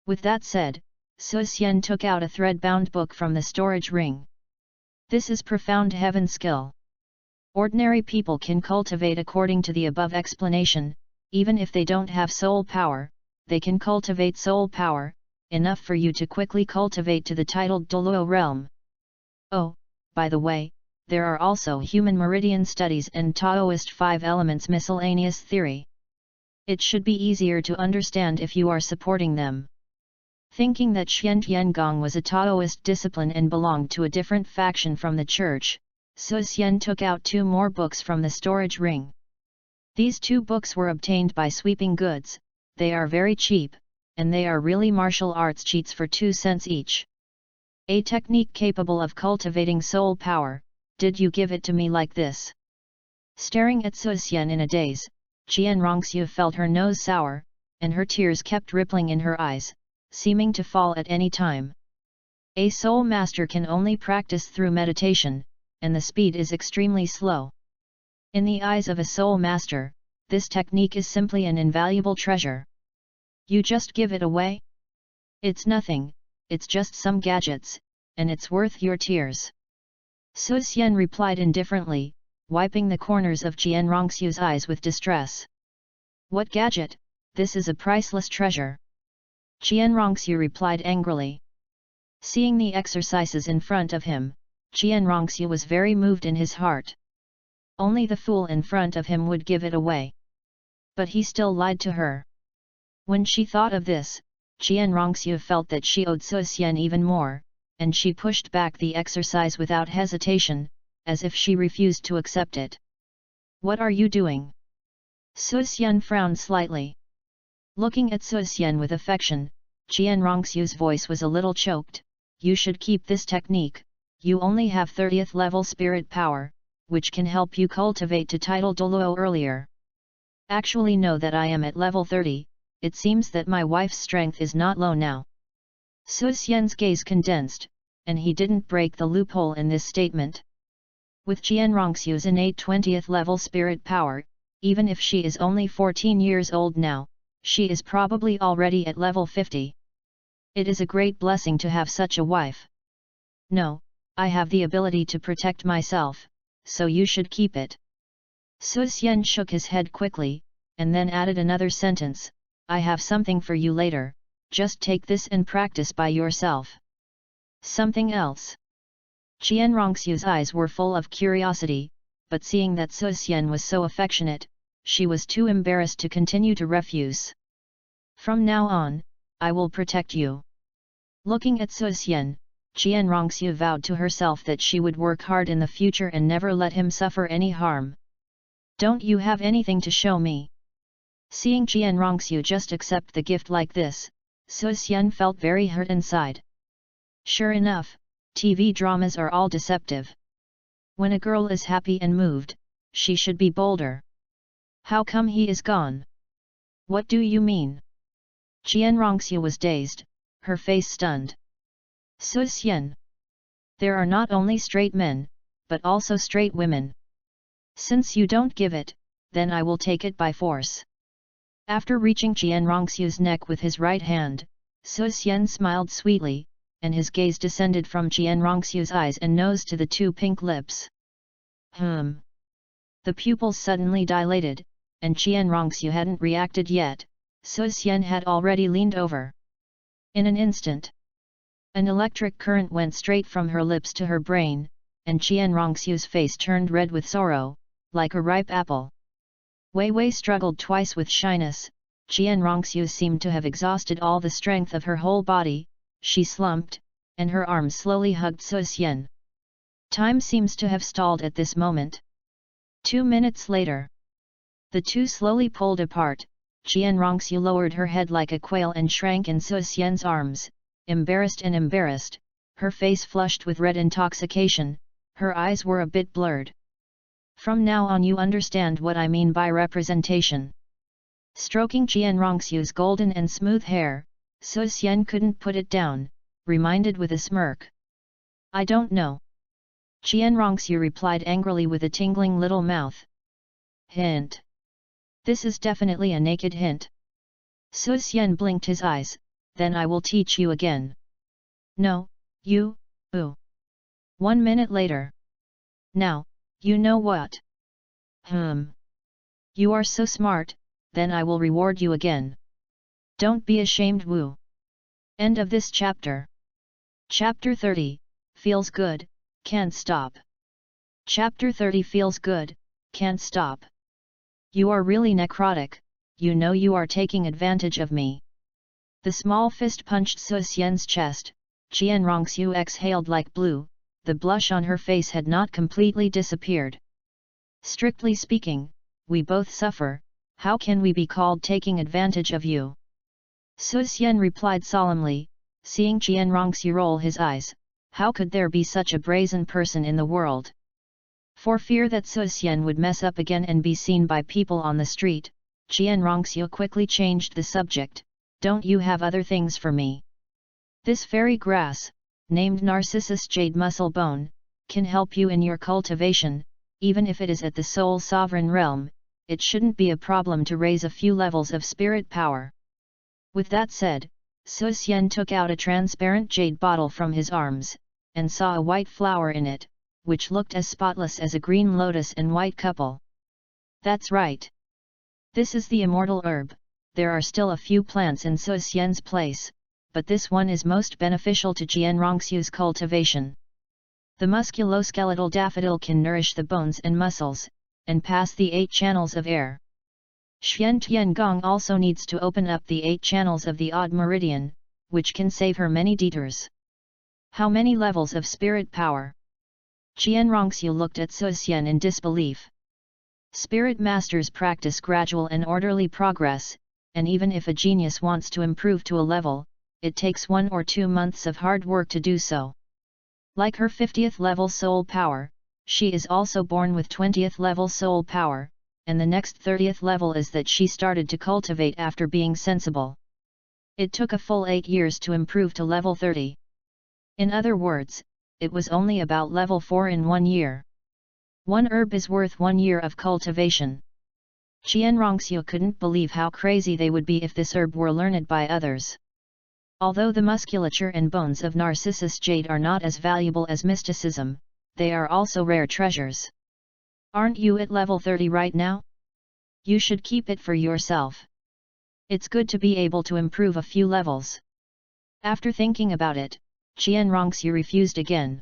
With that said, Su Xian took out a thread-bound book from the storage ring. This is profound heaven skill. Ordinary people can cultivate according to the above explanation. Even if they don't have soul power, they can cultivate soul power, enough for you to quickly cultivate to the titled Douluo realm. Oh, by the way, there are also human meridian studies and Taoist 5 elements miscellaneous theory. It should be easier to understand if you are supporting them. Thinking that Xiantiangong was a Taoist discipline and belonged to a different faction from the church, Su Xian took out 2 more books from the storage ring. These 2 books were obtained by sweeping goods. They are very cheap, and they are really martial arts cheats for 2 cents each. A technique capable of cultivating soul power. Did you give it to me like this? Staring at Su Xian in a daze, Jian Rongxiu felt her nose sour, and her tears kept rippling in her eyes, seeming to fall at any time. A soul master can only practice through meditation, and the speed is extremely slow. In the eyes of a soul master, this technique is simply an invaluable treasure. You just give it away? It's nothing, it's just some gadgets, and it's worth your tears. Su Xian replied indifferently, wiping the corners of Jian Rongxiu's eyes with distress. What gadget? This is a priceless treasure. Jian Rongxiu replied angrily. Seeing the exercises in front of him, Jian Rongxiu was very moved in his heart. Only the fool in front of him would give it away. But he still lied to her. When she thought of this, Jian Rongxiu felt that she owed Su Xian even more, and she pushed back the exercise without hesitation, as if she refused to accept it. What are you doing? Su Xian frowned slightly. Looking at Su Xian with affection, Jian Rongxiu's voice was a little choked. You should keep this technique. You only have 30th level spirit power, which can help you cultivate to title Douluo earlier. Actually know that I am at level 30, it seems that my wife's strength is not low now. Su Xian's gaze condensed, and he didn't break the loophole in this statement. With Jian Rongxiu's innate 20th level spirit power, even if she is only 14 years old now, she is probably already at level 50. It is a great blessing to have such a wife. No, I have the ability to protect myself, so you should keep it. Su Xian shook his head quickly, and then added another sentence, I have something for you later, just take this and practice by yourself. Something else? Qian Rongxiu's eyes were full of curiosity, but seeing that Su Xian was so affectionate, she was too embarrassed to continue to refuse. From now on, I will protect you. Looking at Su Xian, Qian Rongxiu vowed to herself that she would work hard in the future and never let him suffer any harm. Don't you have anything to show me? Seeing Qian Rongxiu just accept the gift like this, Su Xian felt very hurt inside. Sure enough, TV dramas are all deceptive. When a girl is happy and moved, she should be bolder. How come he is gone? What do you mean? Qian Rongxiu was dazed, her face stunned. Su Xian. There are not only straight men, but also straight women. Since you don't give it, then I will take it by force. After reaching Qian Rongxiu's neck with his right hand, Su Xian smiled sweetly, and his gaze descended from Qian Rongxiu's eyes and nose to the two pink lips. The pupils suddenly dilated, and Qian Rongxiu hadn't reacted yet. Su Xian had already leaned over. In an instant, an electric current went straight from her lips to her brain, and Qian Rongxiu's face turned red with sorrow, like a ripe apple. Wei Wei struggled twice with shyness. Qian Rongxiu seemed to have exhausted all the strength of her whole body. She slumped, and her arms slowly hugged Su Xian. Time seems to have stalled at this moment. 2 minutes later, the two slowly pulled apart. Qian Rongxiu lowered her head like a quail and shrank in Su Xian's arms, embarrassed, her face flushed with red intoxication, her eyes were a bit blurred. From now on you understand what I mean by representation. Stroking Qian Rongxiu's golden and smooth hair, Su Xian couldn't put it down, reminded with a smirk. I don't know. Qian Rongxiu replied angrily with a tingling little mouth. Hint. This is definitely a naked hint. Su Xian blinked his eyes, then I will teach you again. No, you, 1 minute later. Now, you know what? You are so smart, then I will reward you again. Don't be ashamed, Wu. End of this chapter. Chapter 30, Feels Good, Can't Stop. Chapter 30 Feels Good, Can't Stop. You are really necrotic, you know you are taking advantage of me. The small fist punched Su Xian's chest. Qian Rongxiu exhaled like blue, the blush on her face had not completely disappeared. Strictly speaking, we both suffer, how can we be called taking advantage of you? Su Xian replied solemnly, seeing Qian Rongxiu roll his eyes, how could there be such a brazen person in the world? For fear that Su Xian would mess up again and be seen by people on the street, Qian Rongxiu quickly changed the subject. Don't you have other things for me? This fairy grass, named Narcissus Jade Muscle Bone, can help you in your cultivation, even if it is at the Soul Sovereign realm. It shouldn't be a problem to raise a few levels of spirit power. With that said, Su Xian took out a transparent jade bottle from his arms, and saw a white flower in it, which looked as spotless as a green lotus and white couple. That's right. This is the immortal herb. There are still a few plants in Su Xian's place, but this one is most beneficial to Qian Rongxiu's cultivation. The musculoskeletal daffodil can nourish the bones and muscles, and pass the 8 channels of air. Xian Tiangong also needs to open up the 8 channels of the odd meridian, which can save her many detours. How many levels of spirit power? Qian Rongxiu looked at Su Xian in disbelief. Spirit masters practice gradual and orderly progress, and even if a genius wants to improve to a level, it takes 1 or 2 months of hard work to do so. Like her 50th level soul power, she is also born with 20th level soul power, and the next 30th level is that she started to cultivate after being sensible. It took a full 8 years to improve to level 30. In other words, it was only about level 4 in 1 year. One herb is worth 1 year of cultivation. Qian Rongxiu couldn't believe how crazy they would be if this herb were learned by others. Although the musculature and bones of Narcissus Jade are not as valuable as mysticism, they are also rare treasures. Aren't you at level 30 right now? You should keep it for yourself. It's good to be able to improve a few levels. After thinking about it, Qian Rongxu refused again.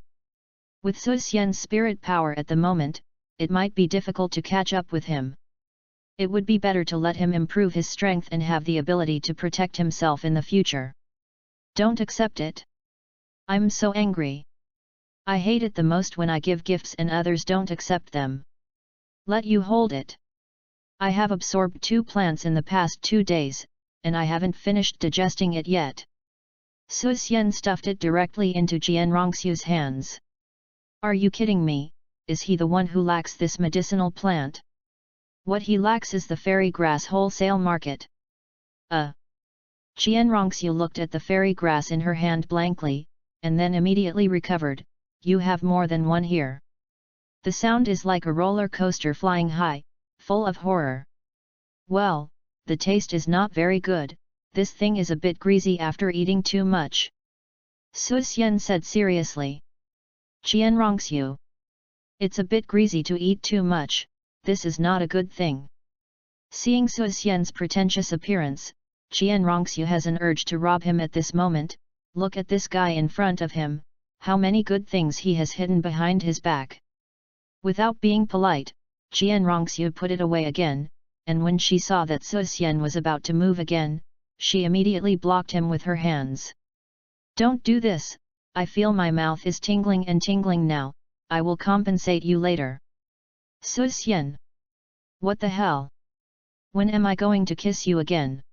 With Su Xian's spirit power at the moment, it might be difficult to catch up with him. It would be better to let him improve his strength and have the ability to protect himself in the future. Don't accept it. I'm so angry. I hate it the most when I give gifts and others don't accept them. Let you hold it. I have absorbed 2 plants in the past 2 days, and I haven't finished digesting it yet. Su Xian stuffed it directly into Qian Rongxu's hands. Are you kidding me? Is he the one who lacks this medicinal plant? What he lacks is the fairy grass wholesale market. Qian Rongxu looked at the fairy grass in her hand blankly, and then immediately recovered. You have more than one here. The sound is like a roller coaster flying high, full of horror. Well, the taste is not very good, this thing is a bit greasy after eating too much. Su Xian said seriously. Qian Rongxu. It's a bit greasy to eat too much, this is not a good thing. Seeing Su Xian's pretentious appearance, Qian Rongxu has an urge to rob him at this moment. Look at this guy in front of him, how many good things he has hidden behind his back. Without being polite, Qian Rongxu put it away again, and when she saw that Su Xian was about to move again, she immediately blocked him with her hands. Don't do this, I feel my mouth is tingling and tingling now, I will compensate you later. Su Xian. What the hell? When am I going to kiss you again?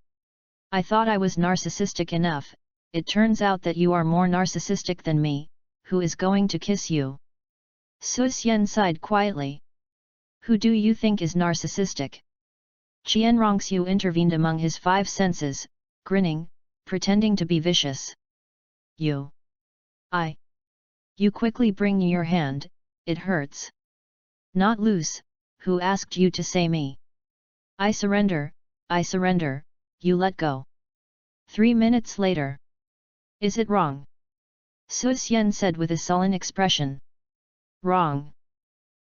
I thought I was narcissistic enough, it turns out that you are more narcissistic than me, who is going to kiss you? Su Xian sighed quietly. Who do you think is narcissistic? Qian Rongxu intervened among his 5 senses, grinning, pretending to be vicious. You. You quickly bring your hand, it hurts. Not loose, who asked you to say me? I surrender, you let go. 3 minutes later. Is it wrong? Su Xian said with a sullen expression. Wrong.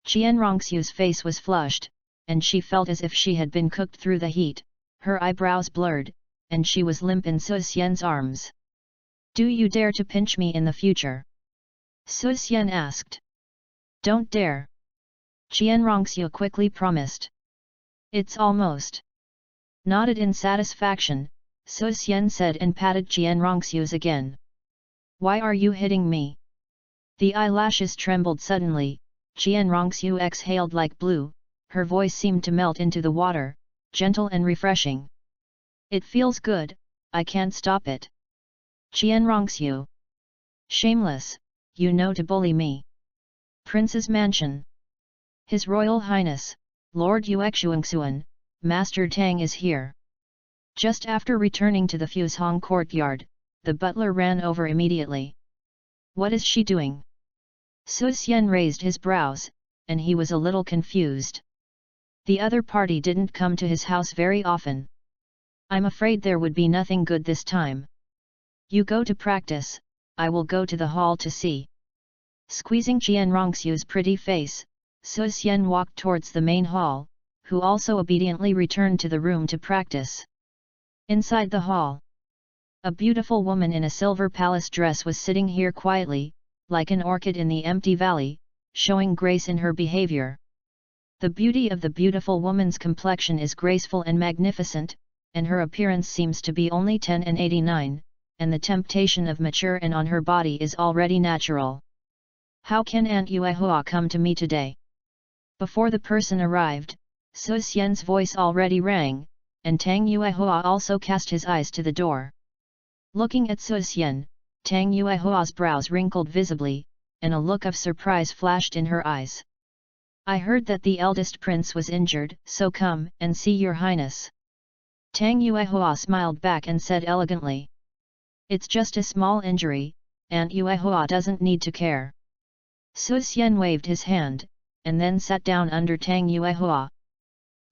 Qian Rongxu's face was flushed, and she felt as if she had been cooked through the heat, her eyebrows blurred, and she was limp in Su Xian's arms. Do you dare to pinch me in the future? Su Xian asked. Don't dare. Qian Rongxu quickly promised. It's almost. Nodded in satisfaction, Su Xian said and patted Qian Rongxu's again. Why are you hitting me? The eyelashes trembled suddenly, Qian Rongxu exhaled like blue, her voice seemed to melt into the water, gentle and refreshing. It feels good, I can't stop it. Qian Rongxu. Shameless, you know to bully me. Prince's Mansion. His Royal Highness, Lord Yuexuangxuan, Master Tang is here. Just after returning to the Fuzhong courtyard, the butler ran over immediately. What is she doing? Su Xian raised his brows, and he was a little confused. The other party didn't come to his house very often. I'm afraid there would be nothing good this time. You go to practice, I will go to the hall to see. Squeezing Qian Rongxu's pretty face, Su Xian walked towards the main hall, who also obediently returned to the room to practice. Inside the hall, a beautiful woman in a silver palace dress was sitting here quietly, like an orchid in the empty valley, showing grace in her behavior. The beauty of the beautiful woman's complexion is graceful and magnificent, and her appearance seems to be only 10 and 89, and the temptation of mature and on her body is already natural. How can Aunt Yuehua come to me today? Before the person arrived, Su Xian's voice already rang, and Tang Yuehua also cast his eyes to the door. Looking at Su Xian, Tang Yuehua's brows wrinkled visibly, and a look of surprise flashed in her eyes. I heard that the eldest prince was injured, so come and see your highness. Tang Yuehua smiled back and said elegantly. It's just a small injury, Aunt Yuehua doesn't need to care. Su Xian waved his hand, and then sat down under Tang Yuehua.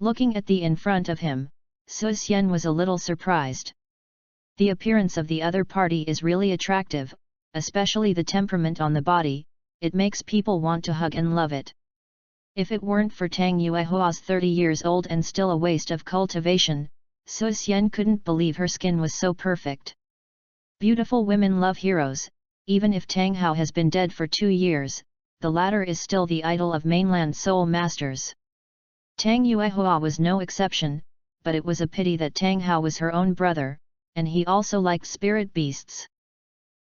Looking at the in front of him, Su Xian was a little surprised. The appearance of the other party is really attractive, especially the temperament on the body, it makes people want to hug and love it. If it weren't for Tang Yuehua's 30 years old and still a waste of cultivation, So Xian couldn't believe her skin was so perfect. Beautiful women love heroes, even if Tang Hao has been dead for 2 years, the latter is still the idol of mainland soul masters. Tang Yuehua was no exception, but it was a pity that Tang Hao was her own brother, and he also liked spirit beasts.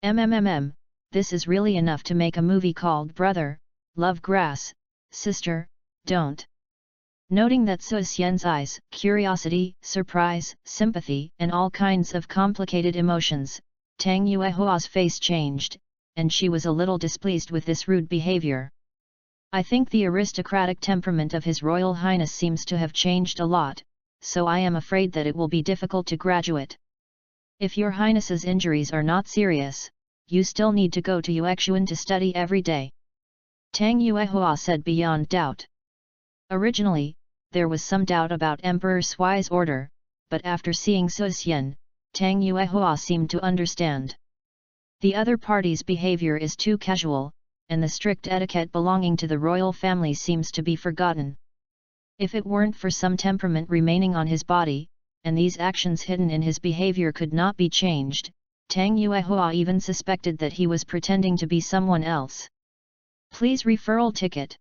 This is really enough to make a movie called Brother, Love Grass, Sister, Don't. Noting that So Xian's eyes, curiosity, surprise, sympathy, and all kinds of complicated emotions, Tang Yuehua's face changed, and she was a little displeased with this rude behavior. I think the aristocratic temperament of His Royal Highness seems to have changed a lot, so I am afraid that it will be difficult to graduate. If your Highness's injuries are not serious, you still need to go to Yuexuan to study every day. Tang Yuehua said beyond doubt. Originally, there was some doubt about Emperor Sui's order, but after seeing So Xian, Tang Yuehua seemed to understand. The other party's behavior is too casual, and the strict etiquette belonging to the royal family seems to be forgotten. If it weren't for some temperament remaining on his body, and these actions hidden in his behavior could not be changed, Tang Yuehua even suspected that he was pretending to be someone else. Please referral ticket.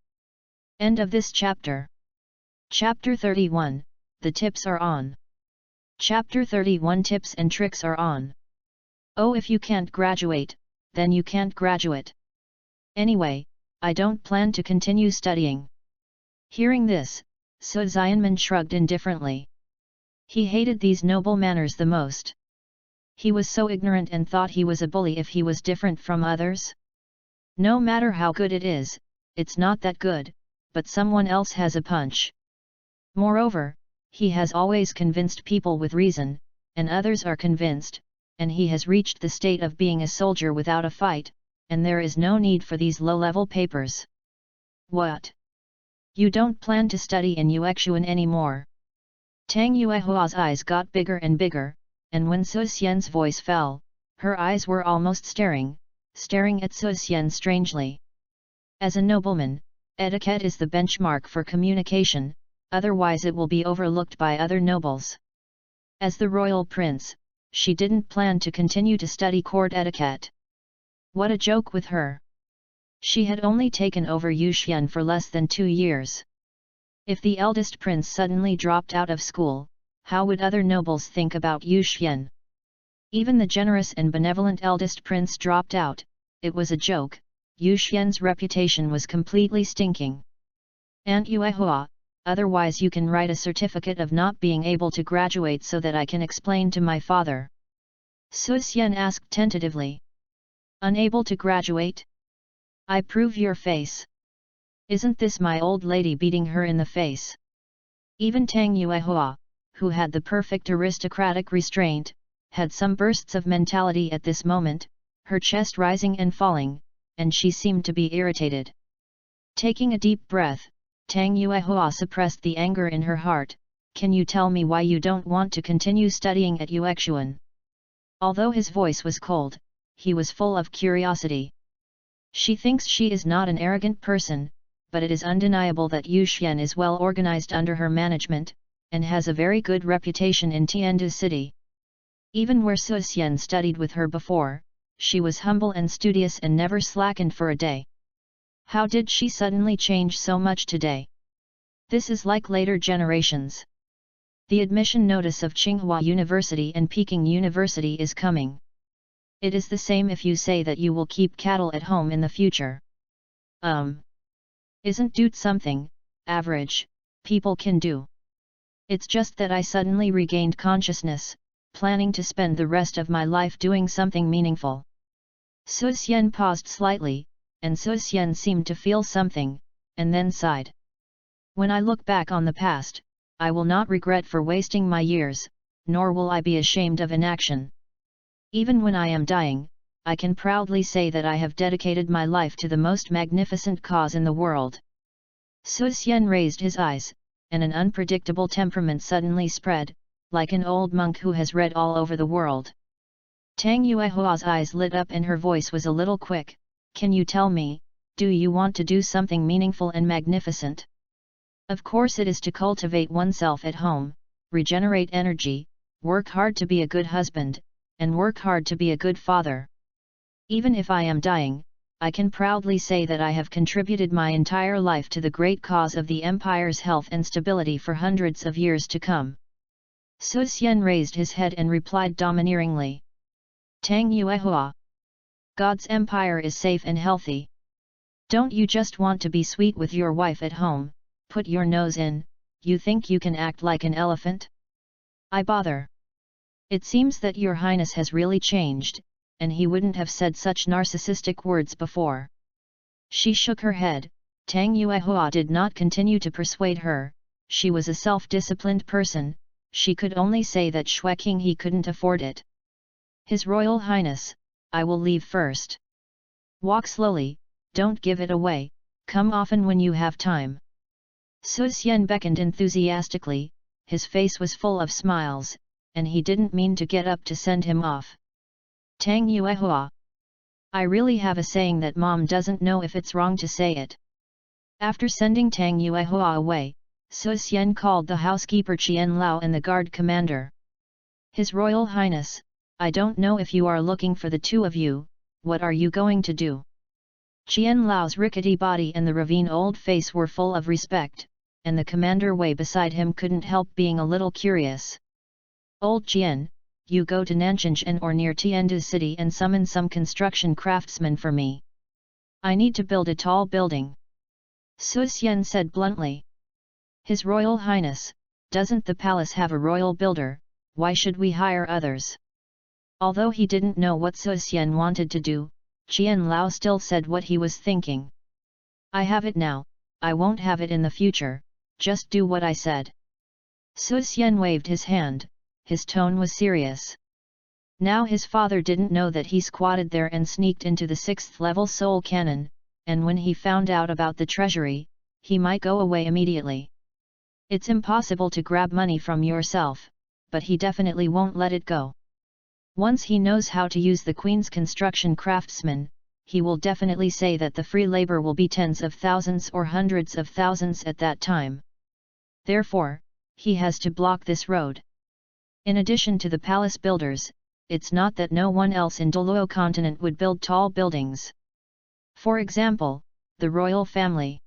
End of this chapter. Chapter 31, The Tips are on. Chapter 31 Tips and Tricks are on. Oh, if you can't graduate, then you can't graduate. Anyway, I don't plan to continue studying. Hearing this, So Xianmen shrugged indifferently. He hated these noble manners the most. He was so ignorant and thought he was a bully if he was different from others. No matter how good it is, it's not that good, but someone else has a punch. Moreover, he has always convinced people with reason, and others are convinced, and he has reached the state of being a soldier without a fight, and there is no need for these low-level papers. What? You don't plan to study in Yuexuan anymore? Tang Yuehua's eyes got bigger and bigger, and when So Xian's voice fell, her eyes were almost staring at So Xian strangely. As a nobleman, etiquette is the benchmark for communication, otherwise it will be overlooked by other nobles. As the royal prince, she didn't plan to continue to study court etiquette. What a joke with her! She had only taken over Yuxian for less than 2 years. If the eldest prince suddenly dropped out of school, how would other nobles think about Yuxian? Even the generous and benevolent eldest prince dropped out. It was a joke. Yuxian's reputation was completely stinking. Aunt Yuehua, otherwise you can write a certificate of not being able to graduate so that I can explain to my father. So Xian asked tentatively. Unable to graduate? I prove your face. Isn't this my old lady beating her in the face? Even Tang Yuehua, who had the perfect aristocratic restraint, had some bursts of mentality at this moment, her chest rising and falling, and she seemed to be irritated. Taking a deep breath, Tang Yuehua suppressed the anger in her heart. Can you tell me why you don't want to continue studying at Yuexuan? Although his voice was cold, he was full of curiosity. She thinks she is not an arrogant person, but it is undeniable that Yuxian is well organized under her management, and has a very good reputation in Tiandu City. Even where Su Xian studied with her before, she was humble and studious and never slackened for a day. How did she suddenly change so much today? This is like later generations. The admission notice of Tsinghua University and Peking University is coming. It is the same if you say that you will keep cattle at home in the future. Isn't do something average people can do. It's just that I suddenly regained consciousness, planning to spend the rest of my life doing something meaningful. Su Xian paused slightly, and Su Xian seemed to feel something, and then sighed. When I look back on the past, I will not regret for wasting my years, nor will I be ashamed of inaction. Even when I am dying, I can proudly say that I have dedicated my life to the most magnificent cause in the world. Su Xian raised his eyes, and an unpredictable temperament suddenly spread, like an old monk who has read all over the world. Tang Yuehua's eyes lit up and her voice was a little quick. Can you tell me, do you want to do something meaningful and magnificent? Of course it is to cultivate oneself at home, regenerate energy, work hard to be a good husband, and work hard to be a good father. Even if I am dying, I can proudly say that I have contributed my entire life to the great cause of the empire's health and stability for hundreds of years to come." Su Xian raised his head and replied domineeringly. "Tang Yuehua. God's empire is safe and healthy. Don't you just want to be sweet with your wife at home, put your nose in, you think you can act like an elephant? I bother. It seems that your highness has really changed, and he wouldn't have said such narcissistic words before." She shook her head. Tang Yuehua did not continue to persuade her. She was a self-disciplined person. She could only say that Shueking he couldn't afford it. "His Royal Highness, I will leave first. Walk slowly, don't give it away, come often when you have time." Su Xian beckoned enthusiastically, his face was full of smiles, and he didn't mean to get up to send him off. "Tang Yuehua. I really have a saying that Mom doesn't know if it's wrong to say it." After sending Tang Yuehua away, Su Xian called the housekeeper Qian Lao and the guard commander. "His Royal Highness, I don't know if you are looking for the two of you, what are you going to do?" Qian Lao's rickety body and the ravine old face were full of respect, and the commander Wei beside him couldn't help being a little curious. "Old Qian, you go to Nanchingen or near Tiandu city and summon some construction craftsmen for me. I need to build a tall building." Su Xian said bluntly. "His Royal Highness, doesn't the palace have a royal builder, why should we hire others?" Although he didn't know what Su Xian wanted to do, Qian Lao still said what he was thinking. "I have it now, I won't have it in the future, just do what I said." Su Xian waved his hand, his tone was serious. Now his father didn't know that he squatted there and sneaked into the 6th level soul cannon, and when he found out about the treasury, he might go away immediately. It's impossible to grab money from yourself, but he definitely won't let it go. Once he knows how to use the Queen's construction craftsmen, he will definitely say that the free labor will be tens of thousands or hundreds of thousands at that time. Therefore, he has to block this road. In addition to the palace builders, it's not that no one else in Douluo continent would build tall buildings. For example, the royal family.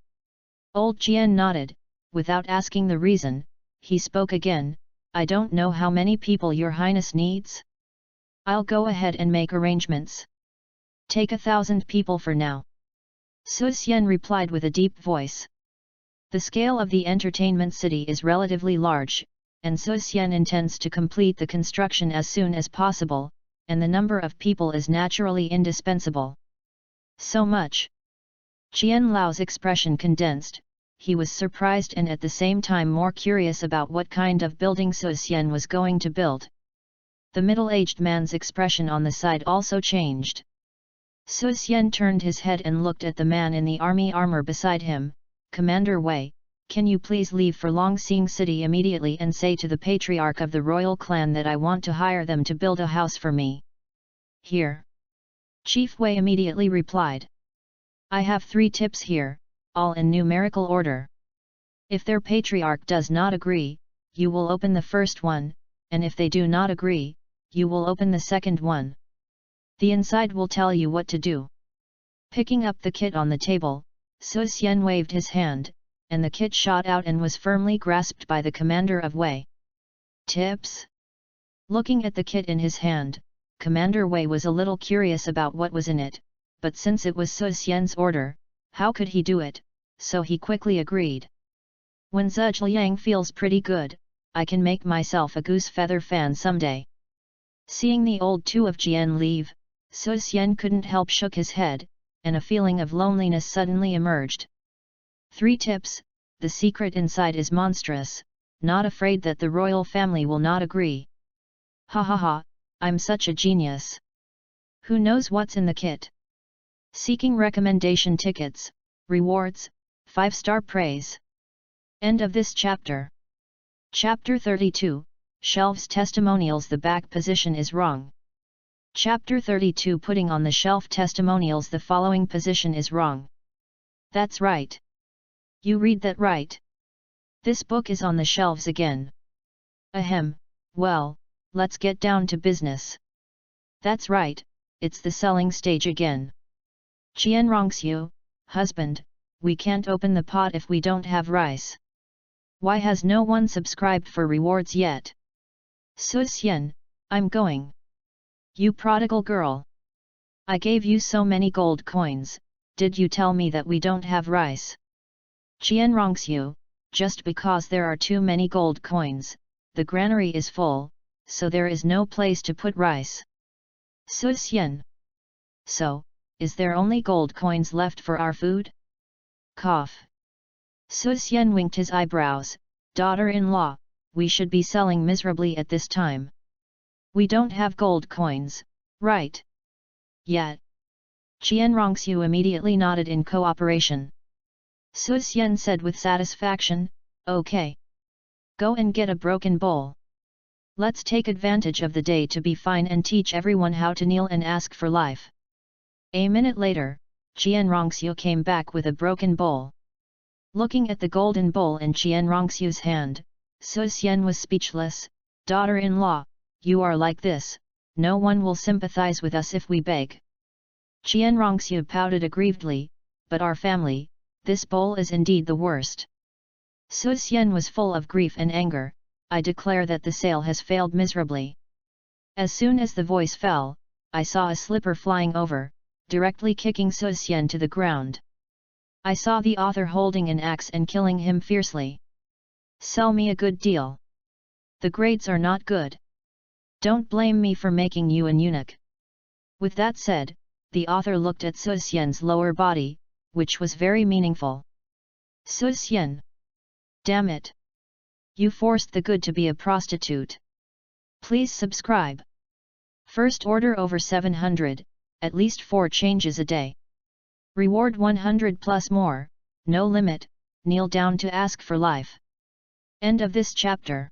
Old Jian nodded, without asking the reason, he spoke again, "I don't know how many people your highness needs. I'll go ahead and make arrangements. Take 1,000 people for now." Su Xian replied with a deep voice. The scale of the entertainment city is relatively large, and Su Xian intends to complete the construction as soon as possible, and the number of people is naturally indispensable. "So much?" Qian Lao's expression condensed, he was surprised and at the same time more curious about what kind of building Su Xian was going to build. The middle-aged man's expression on the side also changed. Su Xian turned his head and looked at the man in the army armor beside him. "Commander Wei, can you please leave for Longsing City immediately and say to the patriarch of the royal clan that I want to hire them to build a house for me?" "Here." Chief Wei immediately replied. "I have 3 tips here, all in numerical order. If their patriarch does not agree, you will open the first one, and if they do not agree, you will open the second one. The inside will tell you what to do." Picking up the kit on the table, Su Xian waved his hand, and the kit shot out and was firmly grasped by the commander of Wei. "Tips?" Looking at the kit in his hand, Commander Wei was a little curious about what was in it, but since it was Su Xian's order, how could he do it, so he quickly agreed. "When Zhujiang feels pretty good, I can make myself a goose feather fan someday." Seeing the old two of Jian leave, Su Xian couldn't help shook his head, and a feeling of loneliness suddenly emerged. 3 tips, the secret inside is monstrous, not afraid that the royal family will not agree. Ha ha ha, I'm such a genius. Who knows what's in the kit? Seeking recommendation tickets, rewards, 5-star praise. End of this chapter. Chapter 32, Shelves Testimonials. The back position is wrong. Chapter 32, Putting on the shelf testimonials. The following position is wrong. That's right. You read that right. This book is on the shelves again. Ahem, well, let's get down to business. That's right, it's the selling stage again. Qianrongxiu, husband, we can't open the pot if we don't have rice. Why has no one subscribed for rewards yet? Suxian, I'm going. You prodigal girl. I gave you so many gold coins, did you tell me that we don't have rice? Qianrongxiu, just because there are too many gold coins, the granary is full, so there is no place to put rice. Suxian. So, is there only gold coins left for our food? Cough. Suxian winked his eyebrows, daughter-in-law, we should be selling miserably at this time. We don't have gold coins, right? Yet. Qianrongxiu immediately nodded in cooperation. Suxian said with satisfaction, okay. Go and get a broken bowl. Let's take advantage of the day to be fine and teach everyone how to kneel and ask for life. A minute later, Qianrongxiu came back with a broken bowl. Looking at the golden bowl in Qianrongxiu's hand, Suxian was speechless. Daughter-in-law, you are like this, no one will sympathize with us if we beg. Qianrongxiu pouted aggrievedly, but our family, this bowl is indeed the worst. Suxian was full of grief and anger, I declare that the sale has failed miserably. As soon as the voice fell, I saw a slipper flying over, directly kicking Suxian to the ground. I saw the author holding an axe and killing him fiercely. Sell me a good deal. The grades are not good. Don't blame me for making you an eunuch. With that said, the author looked at Suxian's lower body, which was very meaningful. Suxian! Damn it! You forced the good to be a prostitute. Please subscribe. First order over 700, at least 4 changes a day. Reward 100 plus more, no limit, kneel down to ask for life. End of this chapter.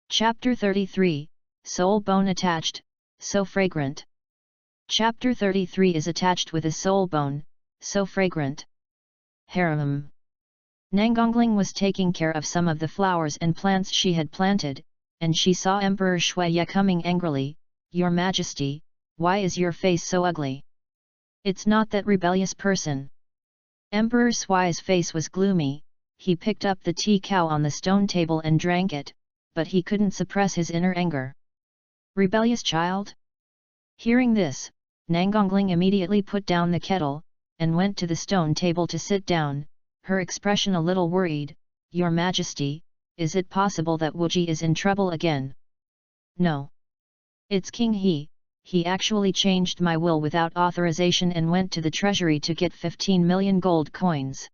Chapter 33, Soul Bone Attached, So Fragrant. Chapter 33 is attached with a soul bone, so fragrant. Harem. Nangongling was taking care of some of the flowers and plants she had planted, and she saw Emperor Shuiye coming angrily. Your Majesty, why is your face so ugly? It's not that rebellious person. Emperor Shuiye's face was gloomy. He picked up the tea cow on the stone table and drank it, but he couldn't suppress his inner anger. Rebellious child? Hearing this, Nangongling immediately put down the kettle, and went to the stone table to sit down, her expression a little worried. Your Majesty, is it possible that Wuji is in trouble again? No. It's King he actually changed my will without authorization and went to the treasury to get 15 million gold coins.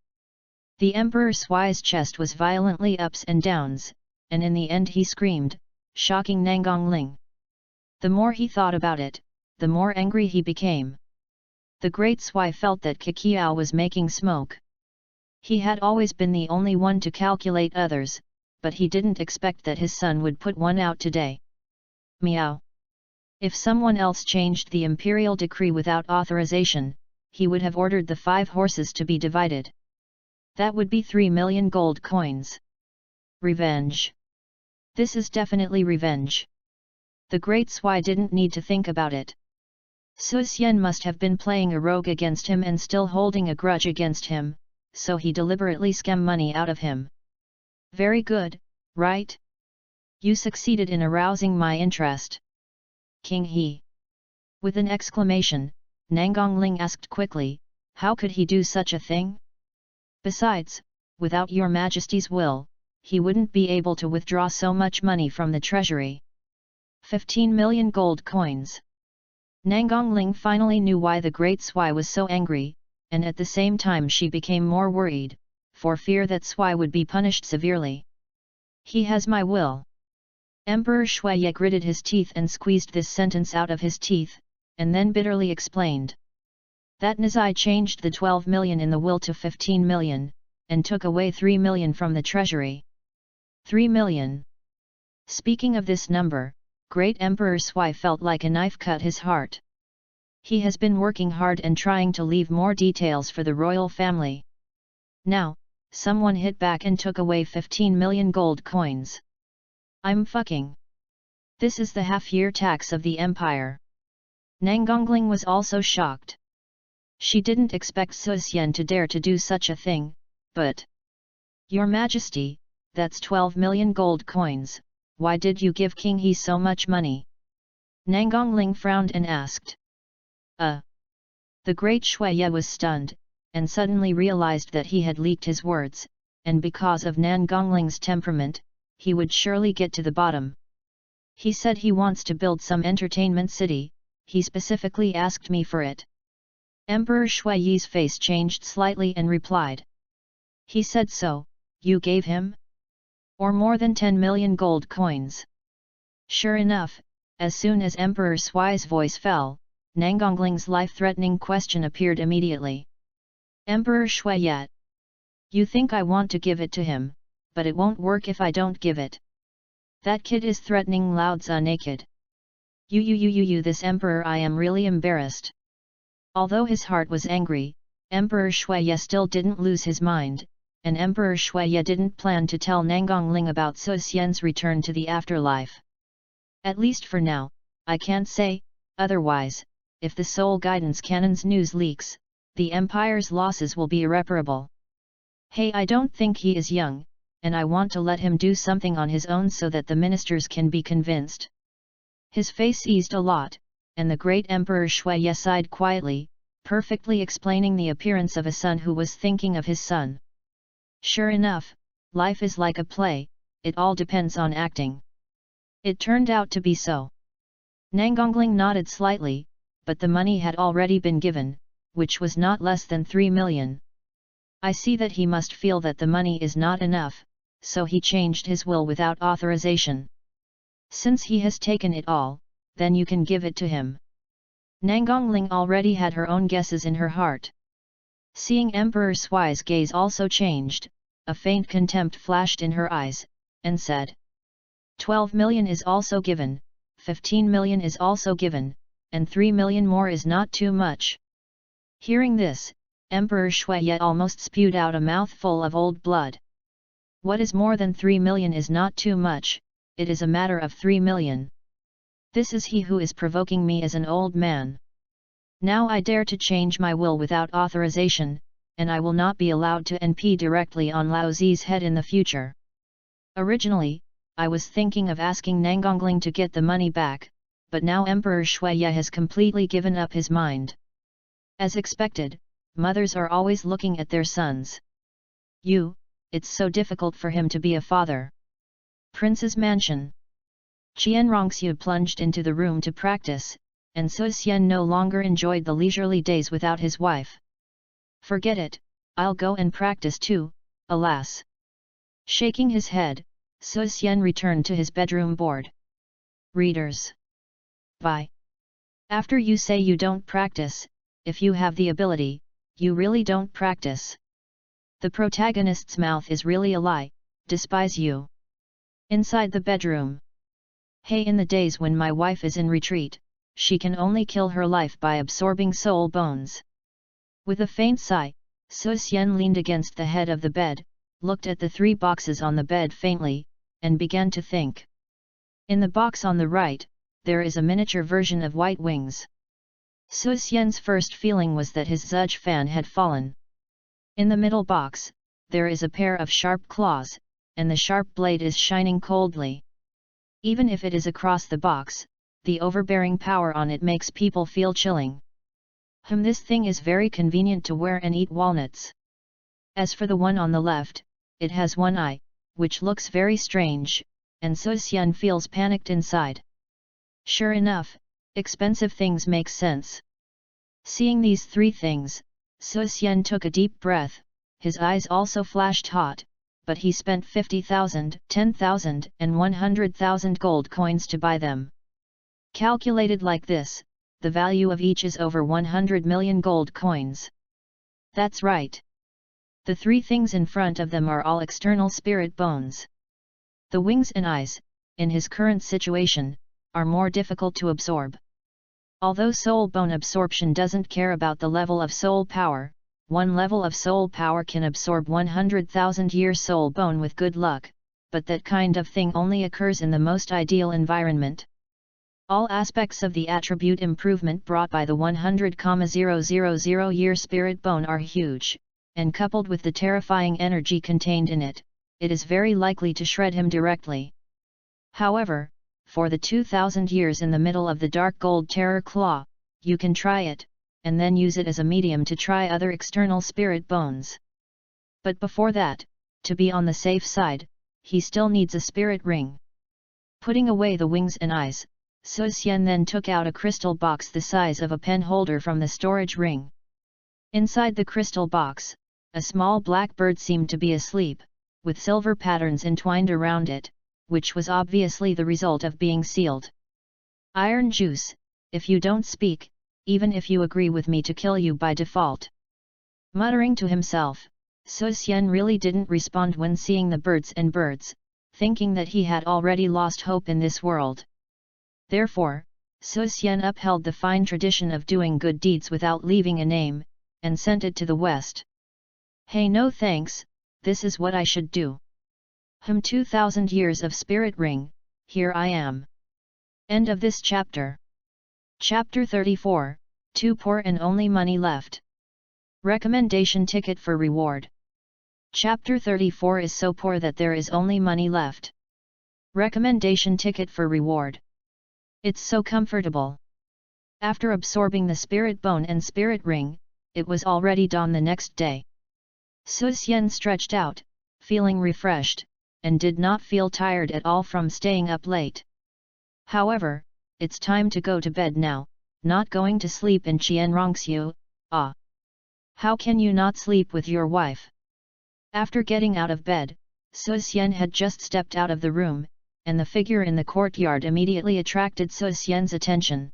The Emperor Shuiye's chest was violently ups and downs, and in the end he screamed, shocking Nangongling. The more he thought about it, the more angry he became. The Great Shuiye felt that Kikiao was making smoke. He had always been the only one to calculate others, but he didn't expect that his son would put one out today. Meow. If someone else changed the imperial decree without authorization, he would have ordered the 5 horses to be divided. That would be 3 million gold coins. Revenge. This is definitely revenge. The Great Shuiye didn't need to think about it. Suxian must have been playing a rogue against him and still holding a grudge against him, so he deliberately scammed money out of him. Very good, right? You succeeded in arousing my interest. King He. With an exclamation, Nangongling asked quickly, how could he do such a thing? Besides, without your Majesty's will, he wouldn't be able to withdraw so much money from the treasury. 15 million gold coins. Nangongling finally knew why the Great Shuiye was so angry, and at the same time she became more worried, for fear that Shuiye would be punished severely. He has my will. Emperor Shuiye gritted his teeth and squeezed this sentence out of his teeth, and then bitterly explained. That Nizai changed the 12 million in the will to 15 million, and took away 3 million from the treasury. 3 million. Speaking of this number, Great Emperor Shuiye felt like a knife cut his heart. He has been working hard and trying to leave more details for the royal family. Now, someone hit back and took away 15 million gold coins. I'm fucking. This is the half-year tax of the empire. Nangongling was also shocked. She didn't expect Suxian to dare to do such a thing, but... Your Majesty, that's 12 million gold coins, why did you give King He so much money? Nangongling frowned and asked. The great Shuiye was stunned, and suddenly realized that he had leaked his words, and because of Nangongling's temperament, he would surely get to the bottom. He said he wants to build some entertainment city, he specifically asked me for it. Emperor Shuiye's face changed slightly and replied. He said so, you gave him? Or more than 10 million gold coins? Sure enough, as soon as Emperor Shui's voice fell, Nangongling's life-threatening question appeared immediately. Emperor Shuiye, you think I want to give it to him, but it won't work if I don't give it. That kid is threatening Lao Tzu naked. You, this emperor, I am really embarrassed. Although his heart was angry, Emperor Shuiye still didn't lose his mind, and Emperor Shuiye didn't plan to tell Nangongling about Suxian's return to the afterlife. At least for now, I can't say, otherwise, if the Soul Guidance Canon's news leaks, the Empire's losses will be irreparable. Hey, I don't think he is young, and I want to let him do something on his own so that the ministers can be convinced. His face eased a lot, and the great Emperor Shuiye sighed quietly, perfectly explaining the appearance of a son who was thinking of his son. Sure enough, life is like a play, it all depends on acting. It turned out to be so. Nangongling nodded slightly, but the money had already been given, which was not less than 3 million. I see that he must feel that the money is not enough, so he changed his will without authorization. Since he has taken it all, then you can give it to him. Nangongling already had her own guesses in her heart. Seeing Emperor Shui's gaze also changed, a faint contempt flashed in her eyes, and said. 12 million is also given, 15 million is also given, and 3 million more is not too much. Hearing this, Emperor Shuiye almost spewed out a mouthful of old blood. What is more than 3 million is not too much, it is a matter of 3 million. This is he who is provoking me as an old man. Now I dare to change my will without authorization, and I will not be allowed to NP directly on Lao Zi's head in the future. Originally, I was thinking of asking Nangongling to get the money back, but now Emperor Shuiye has completely given up his mind. As expected, mothers are always looking at their sons. It's so difficult for him to be a father. Prince's mansion. Qian Rongxiu plunged into the room to practice, and Suxian no longer enjoyed the leisurely days without his wife. Forget it, I'll go and practice too, alas. Shaking his head, Suxian returned to his bedroom bored. Readers. Bye. After you say you don't practice, if you have the ability, you really don't practice. The protagonist's mouth is really a lie, despise you. Inside the bedroom. Hey, in the days when my wife is in retreat, she can only kill her life by absorbing soul bones. With a faint sigh, Suxian leaned against the head of the bed, looked at the 3 boxes on the bed faintly, and began to think. In the box on the right, there is a miniature version of White Wings. Suxian's first feeling was that his Zhuge fan had fallen. In the middle box, there is a pair of sharp claws, and the sharp blade is shining coldly. Even if it is across the box, the overbearing power on it makes people feel chilling. This thing is very convenient to wear and eat walnuts. As for the one on the left, it has one eye, which looks very strange, and Suxian feels panicked inside. Sure enough, expensive things make sense. Seeing these 3 things, Suxian took a deep breath, his eyes also flashed hot, but he spent 50,000, 10,000 and 100,000 gold coins to buy them. Calculated like this, the value of each is over 100 million gold coins. That's right. The 3 things in front of them are all external spirit bones. The wings and eyes, in his current situation, are more difficult to absorb. Although soul bone absorption doesn't care about the level of soul power, one level of soul power can absorb 100,000 year soul bone with good luck, but that kind of thing only occurs in the most ideal environment. All aspects of the attribute improvement brought by the 100,000 year spirit bone are huge, and coupled with the terrifying energy contained in it, it is very likely to shred him directly. However, for the 2,000 years in the middle of the dark gold terror claw, you can try it, and then use it as a medium to try other external spirit bones. But before that, to be on the safe side, he still needs a spirit ring. Putting away the wings and eyes, So Xian then took out a crystal box the size of a pen holder from the storage ring. Inside the crystal box, a small black bird seemed to be asleep, with silver patterns entwined around it, which was obviously the result of being sealed. Iron juice, if you don't speak, even if you agree with me to kill you by default. Muttering to himself, So Xian really didn't respond when seeing the birds, thinking that he had already lost hope in this world. Therefore, So Xian upheld the fine tradition of doing good deeds without leaving a name, and sent it to the west. Hey, no thanks, this is what I should do. 2,000 years of spirit ring, here I am. End of this chapter. Chapter 34, Too poor and only money left. Recommendation ticket for reward. Chapter 34 is so poor that there is only money left. Recommendation ticket for reward. It's so comfortable. After absorbing the spirit bone and spirit ring, it was already dawn the next day. So Xian stretched out, feeling refreshed, and did not feel tired at all from staying up late. However, it's time to go to bed now, not going to sleep in Qianrongxiu, ah. How can you not sleep with your wife? After getting out of bed, So Xian had just stepped out of the room, and the figure in the courtyard immediately attracted So Xian's attention.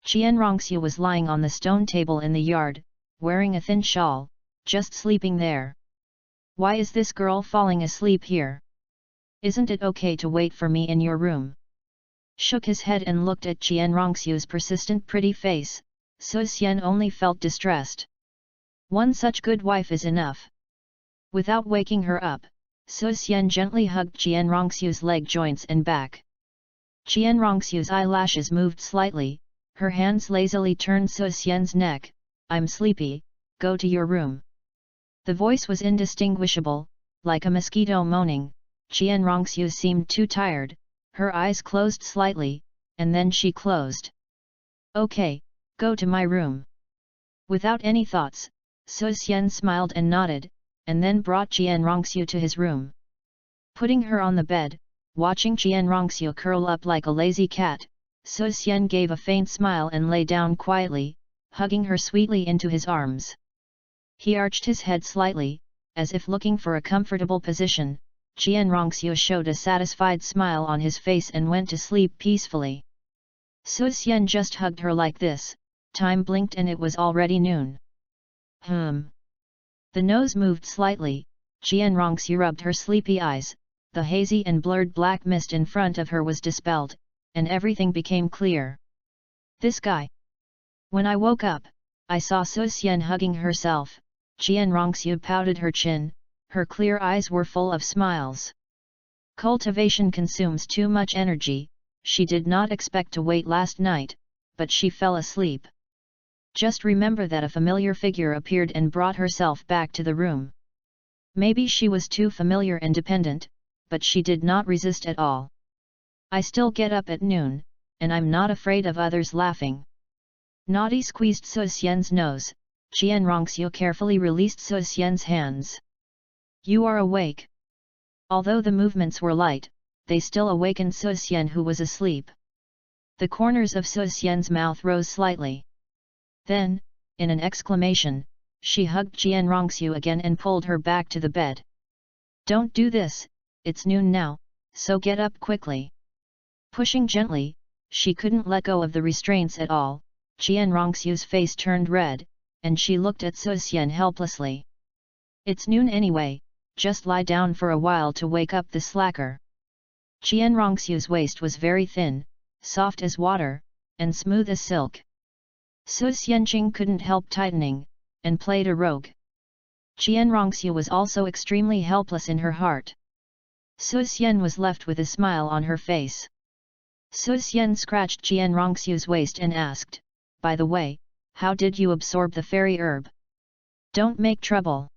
Qianrongxiu was lying on the stone table in the yard, wearing a thin shawl, just sleeping there. Why is this girl falling asleep here? Isn't it okay to wait for me in your room? Shook his head and looked at Qianrongxiu's persistent pretty face, So Xian only felt distressed. One such good wife is enough. Without waking her up, So Xian gently hugged Qianrongxiu's leg joints and back. Qianrongxiu's eyelashes moved slightly, her hands lazily turned So Xian's neck. I'm sleepy, go to your room. The voice was indistinguishable, like a mosquito moaning. Qianrongxiu seemed too tired, her eyes closed slightly, and then she closed. Okay, go to my room. Without any thoughts, So Xian smiled and nodded, and then brought Qianrongxiu to his room. Putting her on the bed, watching Qianrongxiu curl up like a lazy cat, So Xian gave a faint smile and lay down quietly, hugging her sweetly into his arms. He arched his head slightly, as if looking for a comfortable position. Qianrongxiu showed a satisfied smile on his face and went to sleep peacefully. So Xian just hugged her like this, time blinked and it was already noon. The nose moved slightly, Qianrongxiu rubbed her sleepy eyes, the hazy and blurred black mist in front of her was dispelled, and everything became clear. This guy. When I woke up, I saw So Xian hugging herself. Qianrongxiu pouted her chin, her clear eyes were full of smiles. Cultivation consumes too much energy, she did not expect to wait last night, but she fell asleep. Just remember that a familiar figure appeared and brought herself back to the room. Maybe she was too familiar and dependent, but she did not resist at all. I still get up at noon, and I'm not afraid of others laughing. Naughty squeezed So Xian's nose, Qianrongxiu carefully released So Xian's hands. You are awake. Although the movements were light, they still awakened So Xian who was asleep. The corners of So Xian's mouth rose slightly. Then, in an exclamation, she hugged Qianrongxiu again and pulled her back to the bed. Don't do this, it's noon now, so get up quickly. Pushing gently, she couldn't let go of the restraints at all. Qianrongxiu's face turned red, and she looked at So Xian helplessly. It's noon anyway, just lie down for a while to wake up the slacker. Qianrongxiu's waist was very thin, soft as water, and smooth as silk. So Xianqing couldn't help tightening, and played a rogue. Qianrongxiu was also extremely helpless in her heart. Su Xian was left with a smile on her face. Su Xian scratched Jian Rongxiu's waist and asked, "By the way, how did you absorb the fairy herb? Don't make trouble."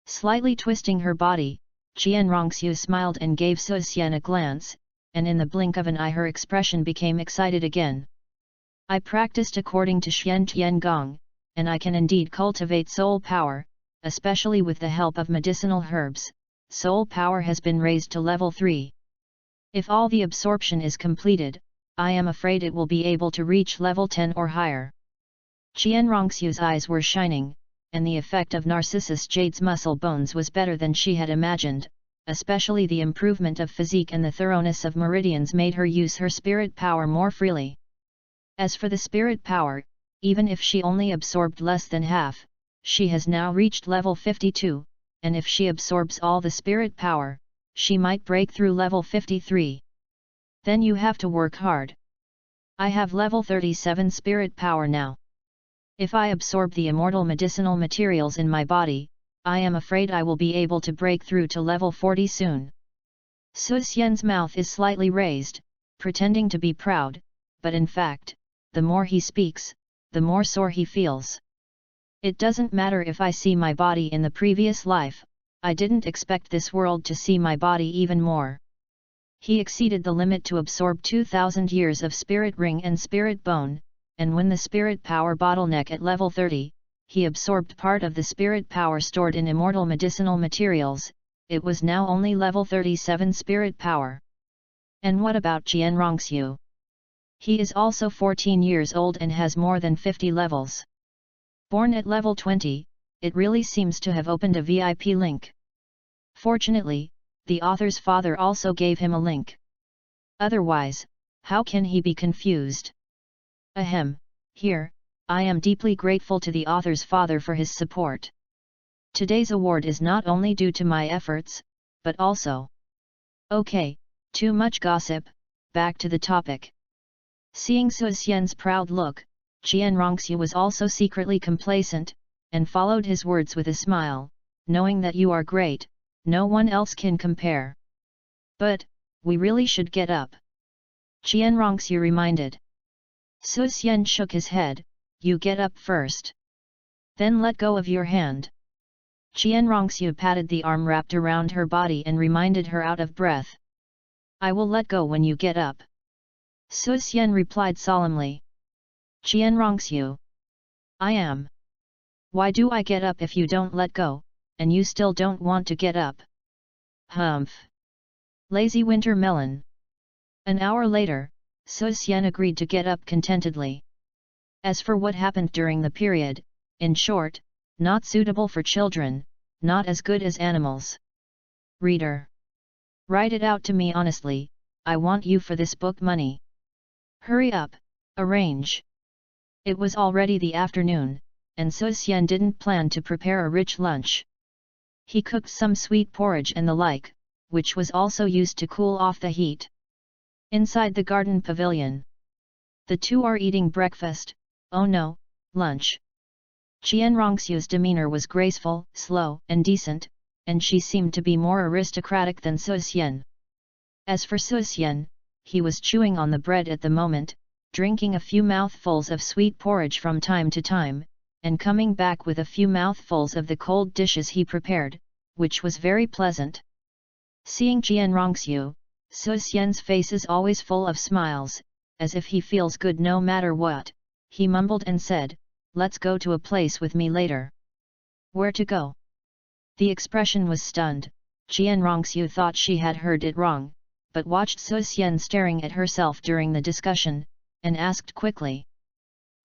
Slightly twisting her body, Jian Rongxiu smiled and gave Su Xian a glance, and in the blink of an eye her expression became excited again. "I practiced according to Xian Tian Gong, and I can indeed cultivate soul power, especially with the help of medicinal herbs. Soul power has been raised to level 3. If all the absorption is completed, I am afraid it will be able to reach level 10 or higher." Jian Rongxiu's eyes were shining, and the effect of Narcissus Jade's muscle bones was better than she had imagined, especially the improvement of physique and the thoroughness of meridians made her use her spirit power more freely. As for the spirit power, even if she only absorbed less than half, she has now reached level 52, and if she absorbs all the spirit power, she might break through level 53. Then you have to work hard. I have level 37 spirit power now. If I absorb the immortal medicinal materials in my body, I am afraid I will be able to break through to level 40 soon. Su Xian's mouth is slightly raised, pretending to be proud, but in fact, the more he speaks, the more sore he feels. "It doesn't matter if I see my body in the previous life, I didn't expect this world to see my body even more." He exceeded the limit to absorb 2000 years of spirit ring and spirit bone, and when the spirit power bottleneck at level 30, he absorbed part of the spirit power stored in immortal medicinal materials. It was now only level 37 spirit power. And what about Jian Rongxiu? He is also 14 years old and has more than 50 levels. Born at level 20, it really seems to have opened a VIP link. Fortunately, the author's father also gave him a link. Otherwise, how can he be confused? Ahem, here, I am deeply grateful to the author's father for his support. Today's award is not only due to my efforts, but also... Okay, too much gossip, back to the topic. Seeing Su Xian's proud look, Jian Rongxiu was also secretly complacent, and followed his words with a smile, "Knowing that you are great, no one else can compare. But, we really should get up," Jian Rongxiu reminded. Su Xian shook his head, "You get up first. Then let go of your hand." Jian Rongxiu patted the arm wrapped around her body and reminded her out of breath. "I will let go when you get up," Su Xian replied solemnly. "Jian Rongxiu. I am. Why do I get up if you don't let go, and you still don't want to get up? Humph. Lazy winter melon." An hour later, Su Xian agreed to get up contentedly. As for what happened during the period, in short, not suitable for children, not as good as animals. Reader. Write it out to me honestly, I want you for this book money. Hurry up, arrange. It was already the afternoon, and Su Xian didn't plan to prepare a rich lunch. He cooked some sweet porridge and the like, which was also used to cool off the heat. Inside the garden pavilion, the two are eating breakfast, oh no, lunch. Jian Rongxiu's demeanor was graceful, slow, and decent, and she seemed to be more aristocratic than Su Xian. As for Su Xian, he was chewing on the bread at the moment, drinking a few mouthfuls of sweet porridge from time to time, and coming back with a few mouthfuls of the cold dishes he prepared, which was very pleasant. Seeing Jian Rongxiu, Su Xian's face is always full of smiles, as if he feels good no matter what. He mumbled and said, "Let's go to a place with me later." Where to go? The expression was stunned. Jian Rongxiu thought she had heard it wrong, but watched Su Xian staring at herself during the discussion, and asked quickly.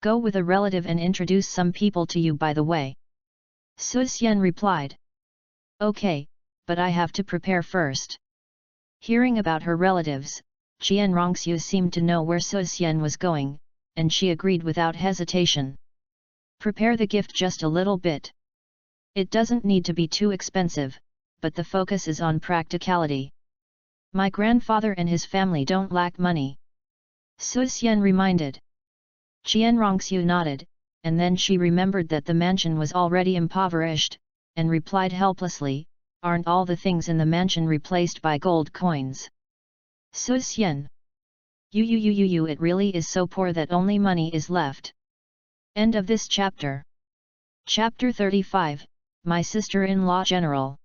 "Go with a relative and introduce some people to you by the way." Su Xian replied. "Okay, but I have to prepare first." Hearing about her relatives, Jian Rongxiu seemed to know where Su Xian was going, and she agreed without hesitation. "Prepare the gift just a little bit. It doesn't need to be too expensive, but the focus is on practicality. My grandfather and his family don't lack money," Su Xian reminded. Jian Rongxiu nodded, and then she remembered that the mansion was already impoverished, and replied helplessly, aren't all the things in the mansion replaced by gold coins? Su Xian. It really is so poor that only money is left. End of this chapter. Chapter 35, My Sister-in-Law General.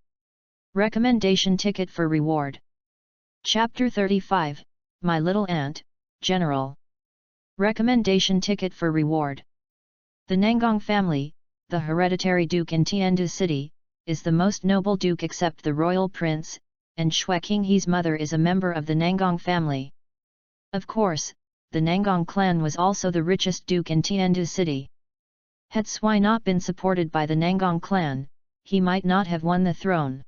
Recommendation Ticket for Reward. Chapter 35, My Little Aunt, General. Recommendation Ticket for Reward. The Nangang family, the hereditary duke in Tiandu City, is the most noble duke except the royal prince, and Shui Qinghe's mother is a member of the Nangang family. Of course, the Nangang clan was also the richest duke in Tiandu City. Had Sui not been supported by the Nangang clan, he might not have won the throne.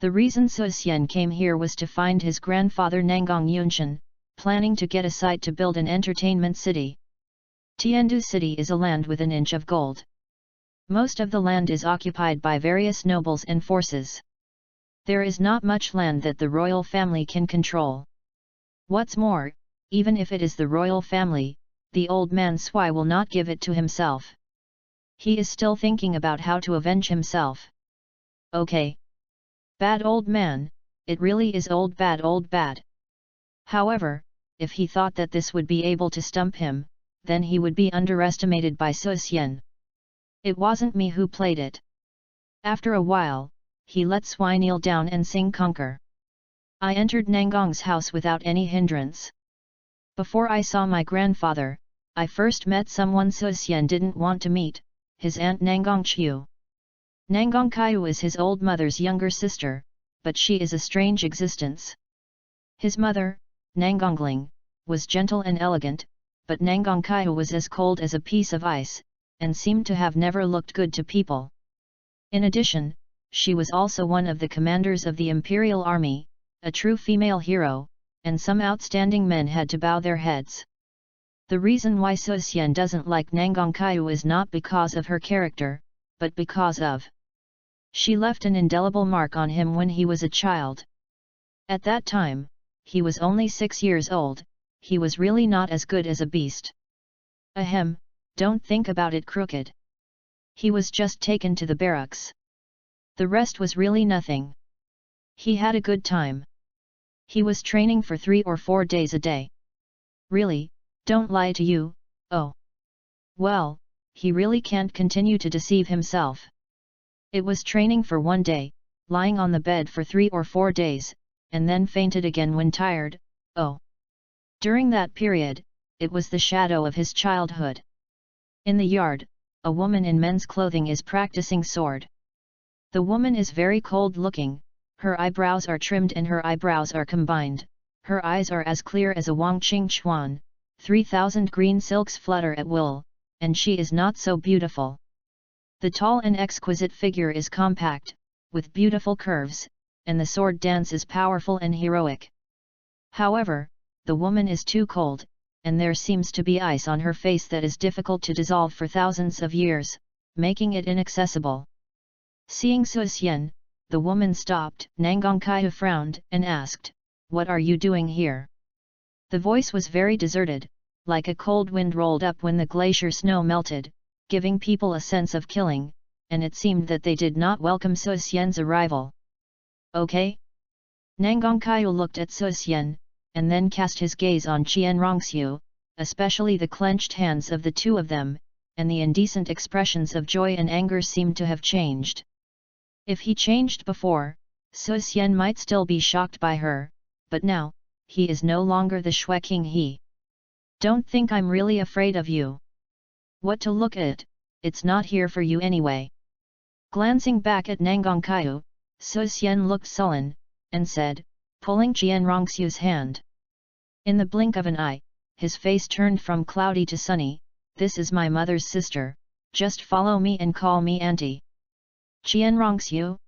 The reason Su Xian came here was to find his grandfather Nangang Yunshan, planning to get a site to build an entertainment city. Tiandu City is a land with an inch of gold. Most of the land is occupied by various nobles and forces. There is not much land that the royal family can control. What's more, even if it is the royal family, the old man Sui will not give it to himself. He is still thinking about how to avenge himself. Okay. Bad old man, it really is old bad. However, if he thought that this would be able to stump him, then he would be underestimated by Su Xian. It wasn't me who played it. After a while, he let Sui kneel down and sing Conquer. I entered Nangong's house without any hindrance. Before I saw my grandfather, I first met someone Su Xian didn't want to meet, his aunt Nangang Qiu. Nangang Qiu is his old mother's younger sister, but she is a strange existence. His mother, Nangongling, was gentle and elegant, but Nangang Qiu was as cold as a piece of ice, and seemed to have never looked good to people. In addition, she was also one of the commanders of the imperial army, a true female hero, and some outstanding men had to bow their heads. The reason why Su Xian doesn't like Nangang Qiu is not because of her character, but because of she left an indelible mark on him when he was a child. At that time, he was only 6 years old, he was really not as good as a beast. Ahem, don't think about it crooked. He was just taken to the barracks. The rest was really nothing. He had a good time. He was training for 3 or 4 days a day. Really, don't lie to you, oh. Well, he really can't continue to deceive himself. It was training for 1 day, lying on the bed for 3 or 4 days, and then fainted again when tired, oh. During that period, it was the shadow of his childhood. In the yard, a woman in men's clothing is practicing sword. The woman is very cold-looking, her eyebrows are trimmed and her eyebrows are combined, her eyes are as clear as a Wangqing Chuan, 3,000 green silks flutter at will, and she is not so beautiful. The tall and exquisite figure is compact, with beautiful curves, and the sword dance is powerful and heroic. However, the woman is too cold, and there seems to be ice on her face that is difficult to dissolve for thousands of years, making it inaccessible. Seeing Su Xian, the woman stopped. Nangang Qiu frowned and asked, "What are you doing here?" The voice was very deserted, like a cold wind rolled up when the glacier snow melted, giving people a sense of killing, and it seemed that they did not welcome Su Xian's arrival. Okay? Nangang Qiu looked at Su Xian, and then cast his gaze on Qian Rongxiu, especially the clenched hands of the two of them, and the indecent expressions of joy and anger seemed to have changed. If he changed before, Su Xian might still be shocked by her, but now, he is no longer the Shui Qinghe. Don't think I'm really afraid of you. What to look at, it's not here for you anyway. Glancing back at Nangang Qiu, Su Xian looked sullen, and said, pulling Qian Rongxiu's hand. In the blink of an eye, his face turned from cloudy to sunny. This is my mother's sister, just follow me and call me auntie. Qian Rongxiu?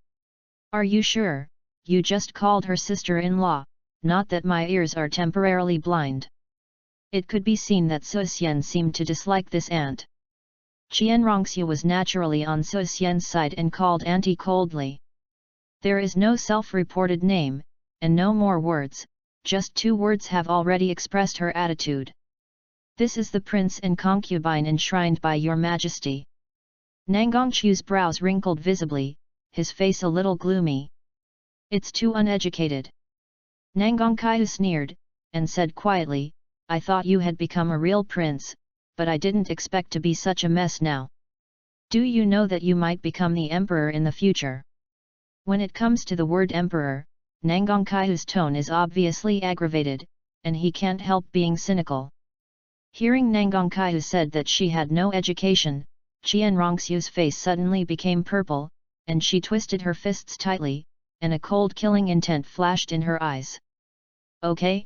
Are you sure, you just called her sister-in-law, not that my ears are temporarily blind? It could be seen that Su Xian seemed to dislike this aunt. Qian Rongxiu was naturally on Su Xian's side and called auntie coldly. There is no self-reported name, and no more words, just 2 words have already expressed her attitude. This is the prince and concubine enshrined by your majesty. Nangang Qiu's brows wrinkled visibly, his face a little gloomy. It's too uneducated. Nangang Kaiu sneered, and said quietly, I thought you had become a real prince, but I didn't expect to be such a mess now. Do you know that you might become the emperor in the future? When it comes to the word emperor, Nangang Kaiu's tone is obviously aggravated, and he can't help being cynical. Hearing Nangang Kaiu said that she had no education, Qian Rongxiu's face suddenly became purple, and she twisted her fists tightly, and a cold killing intent flashed in her eyes. Okay?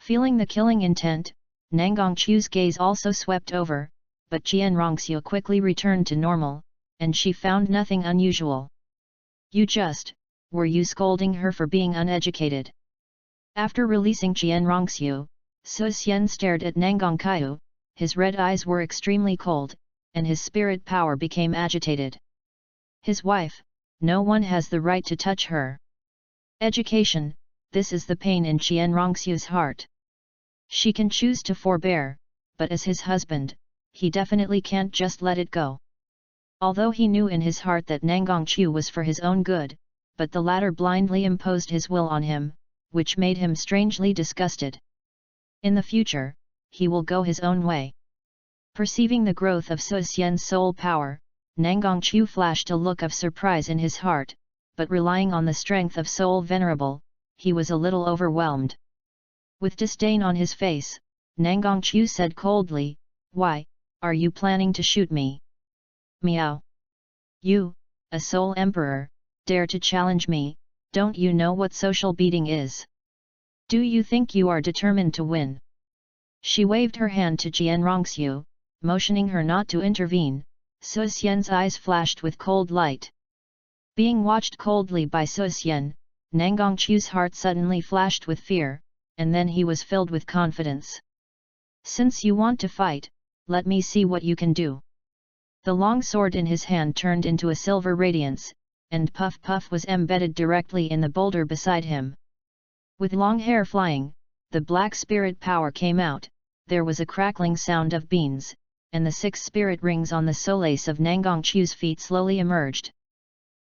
Feeling the killing intent, Nangang Chu's gaze also swept over, but Qian Rongxiu quickly returned to normal, and she found nothing unusual. Were you scolding her for being uneducated? After releasing Qian Rongxiu, Su Xian stared at Nangang Kaiu, his red eyes were extremely cold, and his spirit power became agitated. His wife, no one has the right to touch her. Education, this is the pain in Qian Rongxiu's heart. She can choose to forbear, but as his husband, he definitely can't just let it go. Although he knew in his heart that Nangang Chu was for his own good, but the latter blindly imposed his will on him, which made him strangely disgusted. In the future, he will go his own way. Perceiving the growth of Su Xian's soul power, Nangang Chu flashed a look of surprise in his heart, but relying on the strength of Soul Venerable, he was a little overwhelmed. With disdain on his face, Nangang Chu said coldly, Why, are you planning to shoot me? Meow. You, a soul emperor, dare to challenge me, don't you know what social beating is? Do you think you are determined to win? She waved her hand to Qian Rongxiu, motioning her not to intervene. Su Xian's eyes flashed with cold light. Being watched coldly by Su Xian, Nangang Chu's heart suddenly flashed with fear, and then he was filled with confidence. Since you want to fight, let me see what you can do. The long sword in his hand turned into a silver radiance, and Puff Puff was embedded directly in the boulder beside him. With long hair flying, the black spirit power came out, there was a crackling sound of beans, and the 6 spirit rings on the solace of Nangang Chu's feet slowly emerged.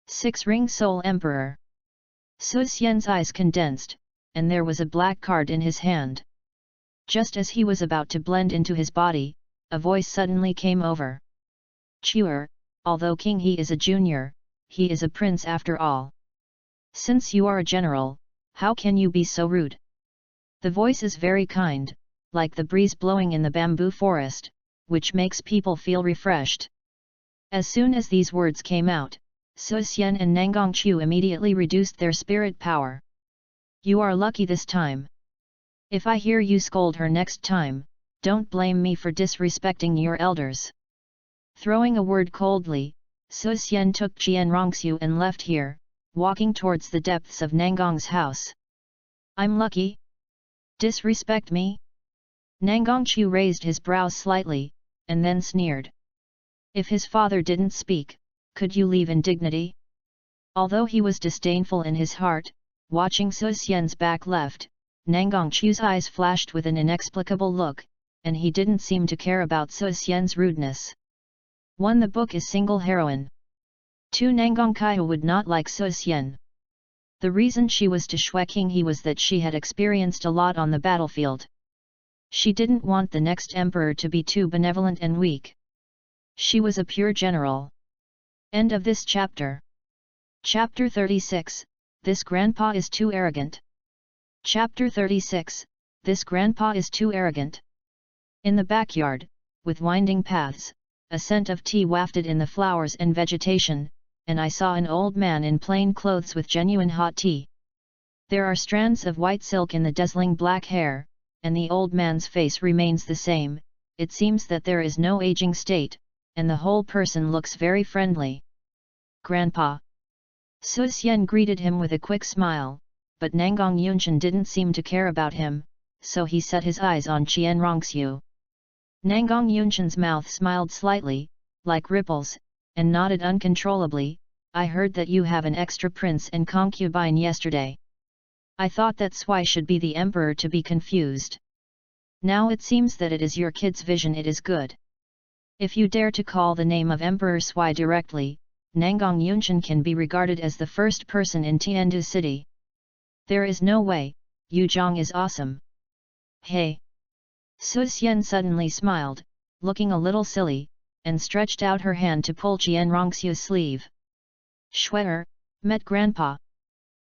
6-ring Soul Emperor. Su Xian's eyes condensed, and there was a black card in his hand. Just as he was about to blend into his body, a voice suddenly came over. Chuer, although king he is a junior, he is a prince after all. Since you are a general, how can you be so rude? The voice is very kind, like the breeze blowing in the bamboo forest, which makes people feel refreshed. As soon as these words came out, Su Xian and Nangang Chu immediately reduced their spirit power. You are lucky this time. If I hear you scold her next time, don't blame me for disrespecting your elders. Throwing a word coldly, Su Xian took Qian Rongxiu and left here, walking towards the depths of Nangong's house. I'm lucky? Disrespect me? Nangang Chu raised his brows slightly, and then sneered. If his father didn't speak, could you leave in dignity? Although he was disdainful in his heart, watching Su Xian's back left, Nangang Chu's eyes flashed with an inexplicable look, and he didn't seem to care about Su Xian's rudeness. 1. The book is single heroine. 2. Nangang Kaiu would not like Su Xian. The reason she was to Shueking he was that she had experienced a lot on the battlefield. She didn't want the next emperor to be too benevolent and weak. She was a pure general. End of this chapter. Chapter 36, This Grandpa is Too Arrogant. Chapter 36, This Grandpa is Too Arrogant. In the backyard, with winding paths, a scent of tea wafted in the flowers and vegetation, and I saw an old man in plain clothes with genuine hot tea. There are strands of white silk in the dazzling black hair, and the old man's face remains the same. It seems that there is no aging state, and the whole person looks very friendly. Grandpa. Su Xian greeted him with a quick smile, but Nangang Yunshan didn't seem to care about him, so he set his eyes on Qian Rongxiu. Nangang Yunshan's mouth smiled slightly, like ripples, and nodded uncontrollably. I heard that you have an extra prince and concubine yesterday. I thought that Sui should be the emperor to be confused. Now it seems that it is your kid's vision, it is good. If you dare to call the name of Emperor Sui directly, Nangang Yunchen can be regarded as the first person in Tiandu city. There is no way, Yu Zhang is awesome. Hey! Su Xian suddenly smiled, looking a little silly, and stretched out her hand to pull Qian Rongxiu's sleeve. Shuer, met Grandpa.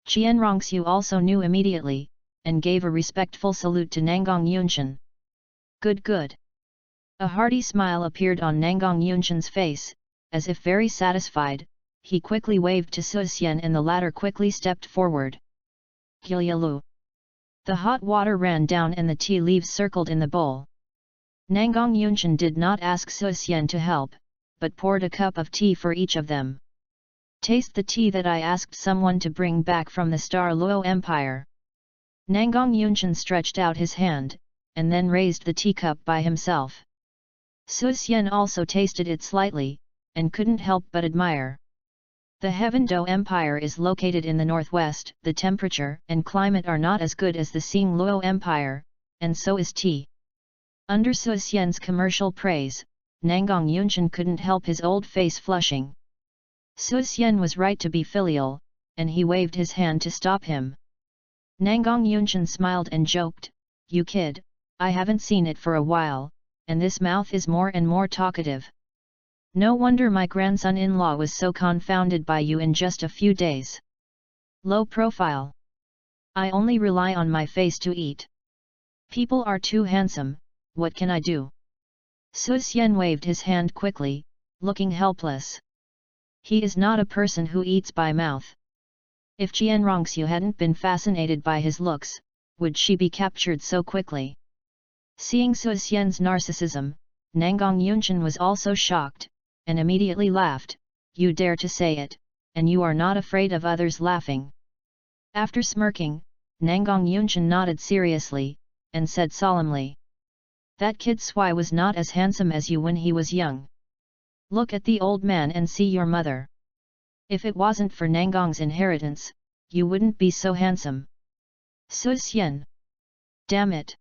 Qian Rongxiu also knew immediately, and gave a respectful salute to Nangang Yunchen. Good good. A hearty smile appeared on Nangang Yunchen's face, as if very satisfied, he quickly waved to Su Xian and the latter quickly stepped forward. Gilyalu. The hot water ran down and the tea leaves circled in the bowl. Nangang Yunchen did not ask Su Xian to help, but poured a cup of tea for each of them. Taste the tea that I asked someone to bring back from the Star Luo Empire. Nangang Yunchen stretched out his hand, and then raised the teacup by himself. Su Xian also tasted it slightly, and couldn't help but admire. The Heavendo Empire is located in the northwest, the temperature and climate are not as good as the Xing Luo Empire, and so is tea. Under Su Xian's commercial praise, Nangang Yunchen couldn't help his old face flushing. Su Xian was right to be filial, and he waved his hand to stop him. Nangang Yunchen smiled and joked, "You kid, I haven't seen it for a while, and this mouth is more and more talkative. No wonder my grandson-in-law was so confounded by you in just a few days. Low profile. I only rely on my face to eat. People are too handsome, what can I do?" Su Xian waved his hand quickly, looking helpless. He is not a person who eats by mouth. If Qian Rongxiu hadn't been fascinated by his looks, would she be captured so quickly? Seeing Su Xian's narcissism, Nangang Yunchen was also shocked, and immediately laughed. "You dare to say it, and you are not afraid of others laughing." After smirking, Nangang Yunchen nodded seriously, and said solemnly, "That kid Swai was not as handsome as you when he was young. Look at the old man and see your mother. If it wasn't for Nangang's inheritance, you wouldn't be so handsome." Su Xian. Damn it!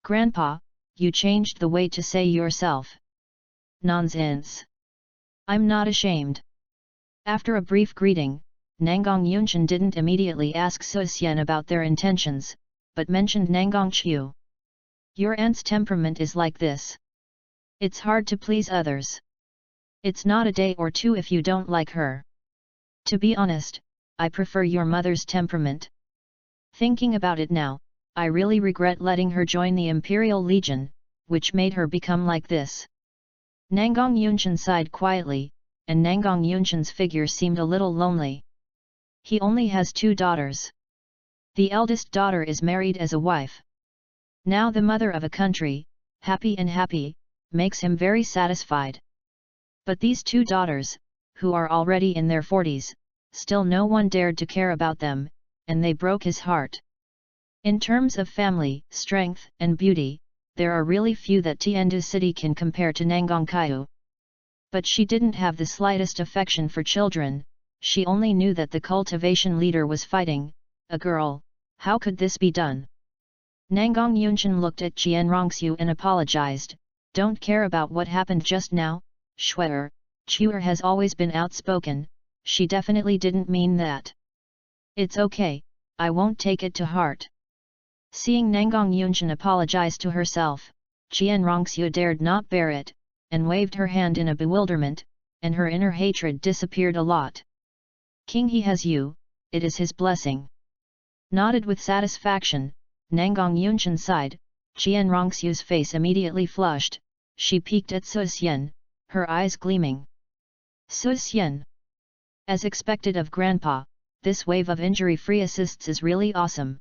Grandpa, you changed the way to say yourself. Nonsense! I'm not ashamed. After a brief greeting, Nangang Yunchen didn't immediately ask Su Xian about their intentions, but mentioned Nangang Qiu. "Your aunt's temperament is like this. It's hard to please others. It's not a day or two if you don't like her. To be honest, I prefer your mother's temperament. Thinking about it now, I really regret letting her join the Imperial Legion, which made her become like this." Nangang Yunchen sighed quietly, and Nangang Yunchen's figure seemed a little lonely. He only has 2 daughters. The eldest daughter is married as a wife. Now the mother of a country, happy, makes him very satisfied. But these 2 daughters, who are already in their 40s, still no one dared to care about them, and they broke his heart. In terms of family, strength, and beauty, there are really few that Tiandu city can compare to Nangang Kaiu. But she didn't have the slightest affection for children, she only knew that the cultivation leader was fighting, a girl. How could this be done? Nangang Yunchen looked at Qian Rongxiu and apologized, "Don't care about what happened just now, Shuer, Chuer has always been outspoken, she definitely didn't mean that. It's okay, I won't take it to heart." Seeing Nangang Yunchen apologize to herself, Qian Rongxiu dared not bear it, and waved her hand in a bewilderment, and her inner hatred disappeared a lot. "King, he has you, it is his blessing." Nodded with satisfaction, Nangang Yunchen sighed. Qian Rongxiu's face immediately flushed, she peeked at Su Xian, her eyes gleaming. Su Xian. As expected of Grandpa, this wave of injury-free assists is really awesome.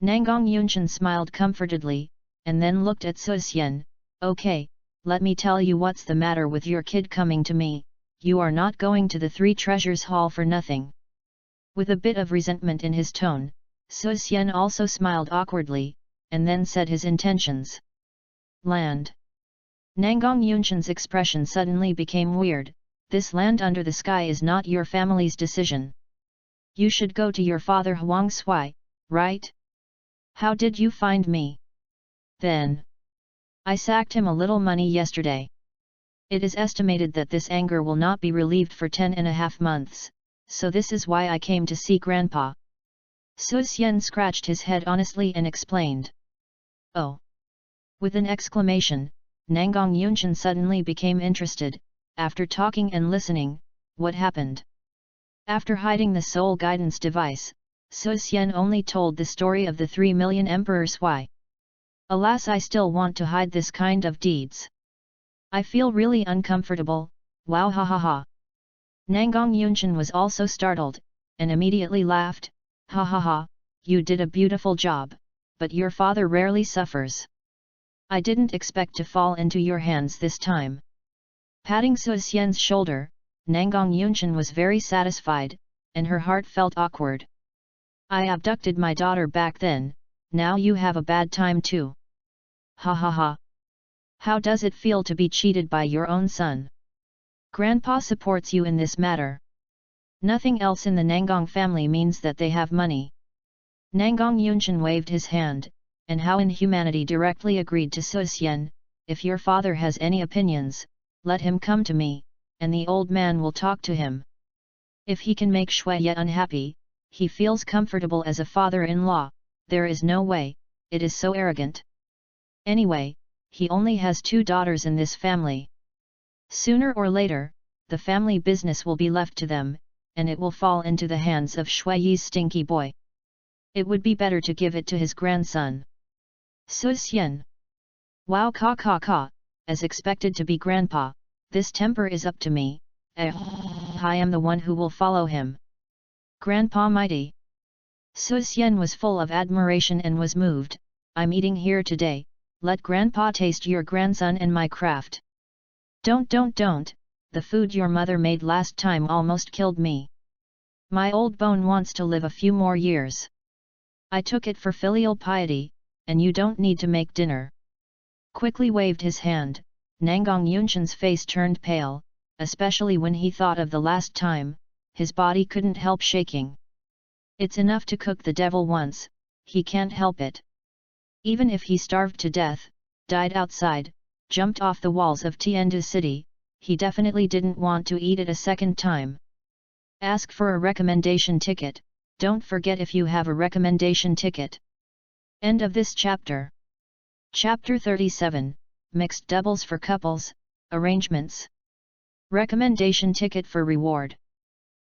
Nangang Yunchen smiled comfortedly, and then looked at Su Xian. "Okay, let me tell you what's the matter with your kid coming to me, you are not going to the 3 Treasures Hall for nothing." With a bit of resentment in his tone, Su Xian also smiled awkwardly, and then said his intentions. "Land." Nangang Yunchen's expression suddenly became weird. "This land under the sky is not your family's decision. You should go to your father Huang Sui, right? How did you find me?" "Then. I sacked him a little money yesterday. It is estimated that this anger will not be relieved for 10.5 months, so this is why I came to see Grandpa. Su Xian scratched his head honestly and explained. Oh! With an exclamation, Nangang Yunchen suddenly became interested. After talking and listening, what happened? After hiding the soul guidance device, Su Xian only told the story of the 3 million emperors. Why? Alas, I still want to hide this kind of deeds. I feel really uncomfortable, wow ha ha ha. Nangang Yunchen was also startled, and immediately laughed, ha ha ha, you did a beautiful job, but your father rarely suffers. I didn't expect to fall into your hands this time. Patting Su Xian's shoulder, Nangang Yunchen was very satisfied, and her heart felt awkward. I abducted my daughter back then, now you have a bad time too. Ha ha ha. How does it feel to be cheated by your own son? Grandpa supports you in this matter. Nothing else in the Nangang family means that they have money. Nangang Yunchen waved his hand, and How in Humanity directly agreed to Su Xian, if your father has any opinions, let him come to me, and the old man will talk to him. If he can make Shui Ye unhappy, he feels comfortable as a father-in-law, there is no way, it is so arrogant. Anyway, he only has 2 daughters in this family. Sooner or later, the family business will be left to them, and it will fall into the hands of Shui Yi's stinky boy. It would be better to give it to his grandson. Su Xian. Wow ka ka ka, as expected to be grandpa, this temper is up to me, I am the one who will follow him. Grandpa mighty. Su Xian was full of admiration and was moved, I'm eating here today, let grandpa taste your grandson and my craft. Don't, the food your mother made last time almost killed me. My old bone wants to live a few more years. I took it for filial piety, and you don't need to make dinner. Quickly waved his hand, Nangang Yunchen's face turned pale, especially when he thought of the last time, his body couldn't help shaking. It's enough to cook the devil once, he can't help it. Even if he starved to death, died outside, jumped off the walls of Tiandu City, he definitely didn't want to eat it a second time. Ask for a recommendation ticket, don't forget if you have a recommendation ticket. End of this chapter. Chapter 37, Mixed Doubles for Couples, Arrangements. Recommendation ticket for reward.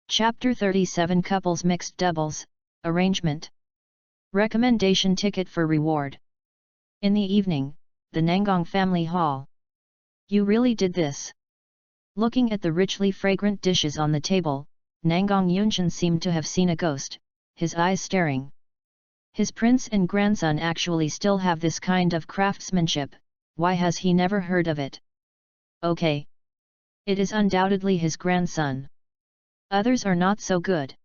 Chapter 37 Couples Mixed Doubles, Arrangement. Recommendation ticket for reward. In the evening, the Nangang family hall. You really did this. Looking at the richly fragrant dishes on the table, Nangang Yunchen seemed to have seen a ghost, his eyes staring. His prince and grandson actually still have this kind of craftsmanship, why has he never heard of it? Okay. It is undoubtedly his grandson. Others are not so good.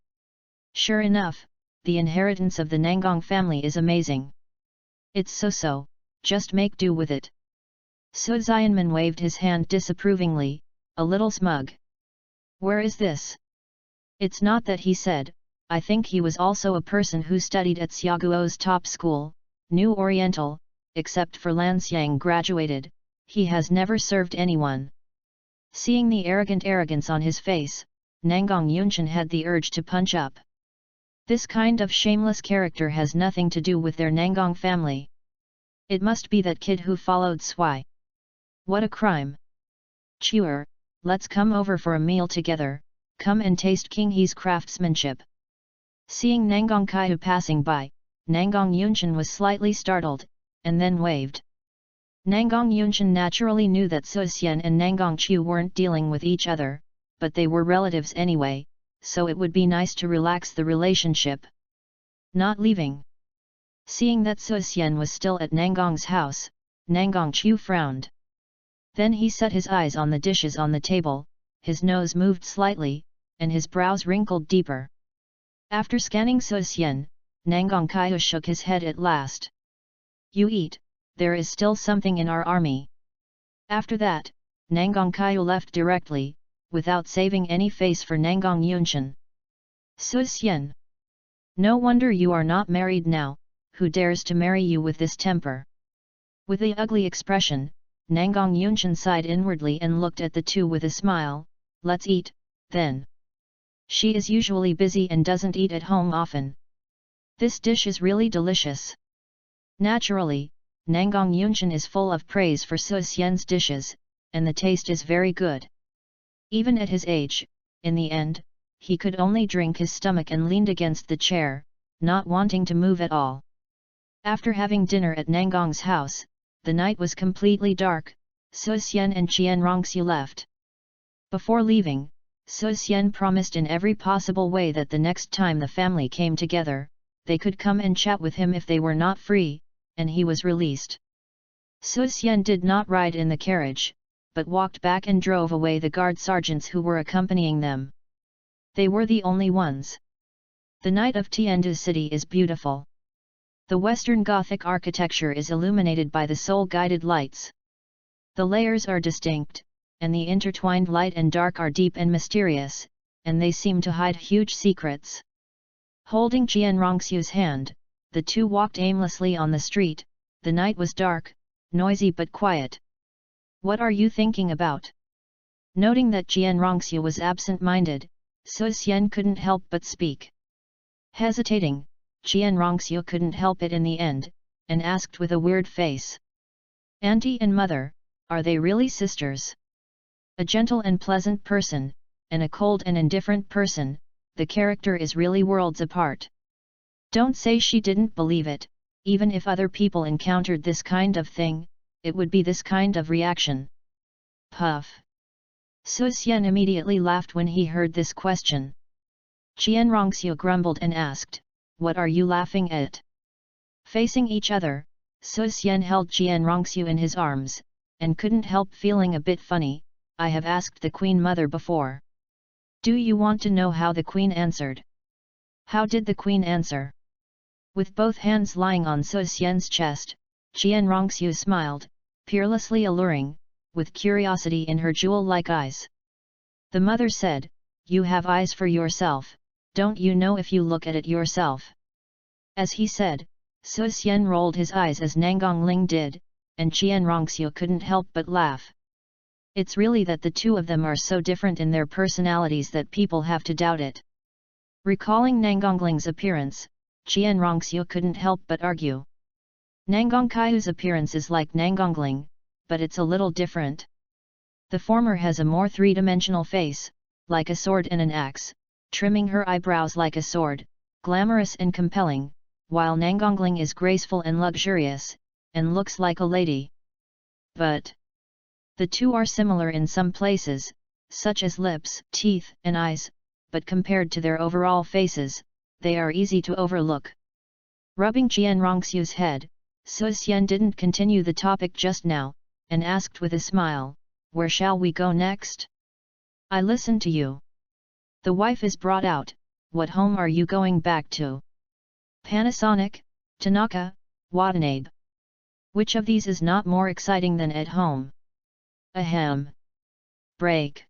Sure enough, the inheritance of the Nangang family is amazing. It's so, just make do with it. Su Xianman waved his hand disapprovingly, a little smug. Where is this? It's not that he said, I think he was also a person who studied at Xiaoguo's top school, New Oriental, except for Lanxiang graduated, he has never served anyone. Seeing the arrogance on his face, Nangang Yunchen had the urge to punch up. This kind of shameless character has nothing to do with their Nangang family. It must be that kid who followed Sui. What a crime! Chewer, let's come over for a meal together, come and taste King He's craftsmanship. Seeing Nangang Kaihu passing by, Nangang Yunchen was slightly startled, and then waved. Nangang Yunchen naturally knew that Su Xian and Nangang Chu weren't dealing with each other, but they were relatives anyway, so it would be nice to relax the relationship. Not leaving. Seeing that Su Xian was still at Nangang's house, Nangang Chu frowned. Then he set his eyes on the dishes on the table, his nose moved slightly, and his brows wrinkled deeper. After scanning Su Xian, Nangang Kaihu shook his head at last. You eat, there is still something in our army. After that, Nangang Kaihu left directly, without saving any face for Nangang Yunchen. Su Xian. No wonder you are not married now, who dares to marry you with this temper? With the ugly expression, Nangang Yunshan sighed inwardly and looked at the two with a smile. Let's eat, then. She is usually busy and doesn't eat at home often. This dish is really delicious. Naturally, Nangang Yunshan is full of praise for Su Xian's dishes, and the taste is very good. Even at his age, in the end, he could only drink his stomach and leaned against the chair, not wanting to move at all. After having dinner at Nangang's house, the night was completely dark. Su Xian and Qian Rongxu left. Before leaving, Su Xian promised in every possible way that the next time the family came together, they could come and chat with him if they were not free, and he was released. Su Xian did not ride in the carriage, but walked back and drove away the guard sergeants who were accompanying them. They were the only ones. The night of Tiandu city is beautiful. The Western Gothic architecture is illuminated by the soul-guided lights. The layers are distinct, and the intertwined light and dark are deep and mysterious, and they seem to hide huge secrets. Holding Qian Rongxu's hand, the two walked aimlessly on the street. The night was dark, noisy but quiet. What are you thinking about? Noting that Qian Rongxu was absent-minded, Su Xian couldn't help but speak. Hesitating, Qian Rongxu couldn't help it in the end, and asked with a weird face. Auntie and mother, are they really sisters? A gentle and pleasant person, and a cold and indifferent person, the character is really worlds apart. Don't say she didn't believe it. Even if other people encountered this kind of thing, it would be this kind of reaction. Puff. Su Xian immediately laughed when he heard this question. Qian Rongxu grumbled and asked, "What are you laughing at?" Facing each other, Su Xian held Qian Rongxu in his arms, and couldn't help feeling a bit funny. I have asked the Queen Mother before. Do you want to know how the Queen answered? How did the Queen answer? With both hands lying on Su Xian's chest, Qian Rongxu smiled, peerlessly alluring, with curiosity in her jewel-like eyes. The mother said, "You have eyes for yourself, don't you know if you look at it yourself?" As he said, Su Xian rolled his eyes as Nangang Ling did, and Qian Rongxu couldn't help but laugh. It's really that the two of them are so different in their personalities that people have to doubt it. Recalling Nangang Ling's appearance, Qian Rongxu couldn't help but argue. Nangang Kaiu's appearance is like Nangang Ling, but it's a little different. The former has a more three-dimensional face, like a sword and an axe, trimming her eyebrows like a sword, glamorous and compelling, while Nangang Ling is graceful and luxurious, and looks like a lady. But the two are similar in some places, such as lips, teeth, and eyes, but compared to their overall faces, they are easy to overlook. Rubbing Qian Rongxu's head, Su Xian didn't continue the topic just now, and asked with a smile, "Where shall we go next?" "I listen to you." The wife is brought out. "What home are you going back to? Panasonic, Tanaka, Watanabe? Which of these is not more exciting than at home?" Ahem. Break.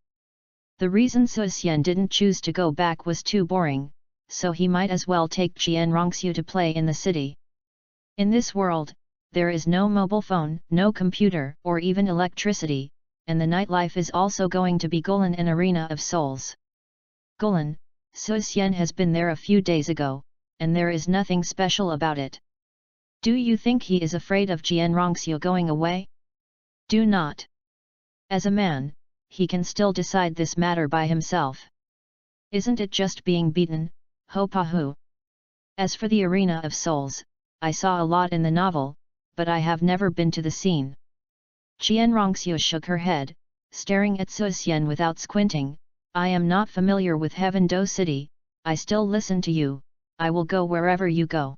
The reason Su Xian didn't choose to go back was too boring, so he might as well take Qian Rongxu to play in the city. In this world, there is no mobile phone, no computer, or even electricity, and the nightlife is also going to be Golan, an arena of souls. Golan, Su Xian has been there a few days ago, and there is nothing special about it. Do you think he is afraid of Qian Rongxu going away? Do not. As a man, he can still decide this matter by himself. Isn't it just being beaten, ho-pa-hu? As for the arena of souls, I saw a lot in the novel, but I have never been to the scene. Qian Rongxu shook her head, staring at Su Xian without squinting. I am not familiar with Heaven Do City. I still listen to you. I will go wherever you go.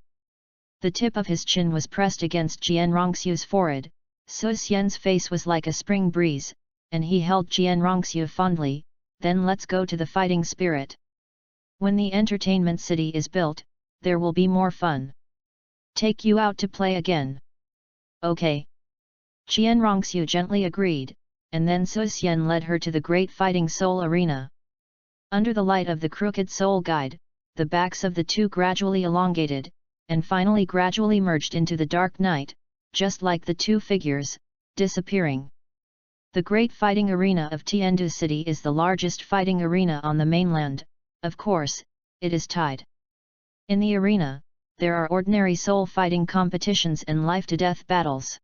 The tip of his chin was pressed against Qian Rongxu's forehead. Su Xian's face was like a spring breeze, and he held Qian Rongxu fondly. Then let's go to the fighting spirit. When the entertainment city is built, there will be more fun. Take you out to play again. Okay. Qian Rongxu gently agreed, and then Su Xian led her to the great fighting soul arena. Under the light of the crooked soul guide, the backs of the two gradually elongated, and finally gradually merged into the dark night, just like the two figures. disappearing. The great fighting arena of Tiandu City is the largest fighting arena on the mainland. Of course, it is tied. In the arena, there are ordinary soul fighting competitions and life-to-death battles.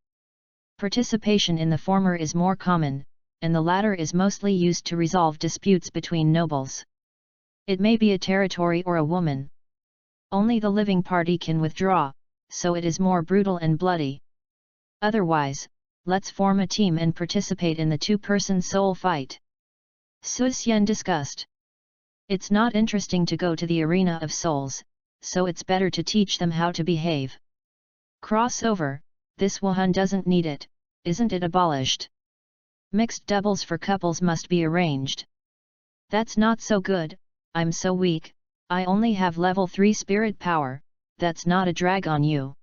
Participation in the former is more common, and the latter is mostly used to resolve disputes between nobles. It may be a territory or a woman. Only the living party can withdraw, so it is more brutal and bloody. Otherwise, let's form a team and participate in the two-person soul fight. Su Xian discussed. It's not interesting to go to the arena of souls, so it's better to teach them how to behave. Crossover, this Wuhan doesn't need it, isn't it abolished? Mixed doubles for couples must be arranged. That's not so good, I'm so weak, I only have level 3 spirit power, that's not a drag on you.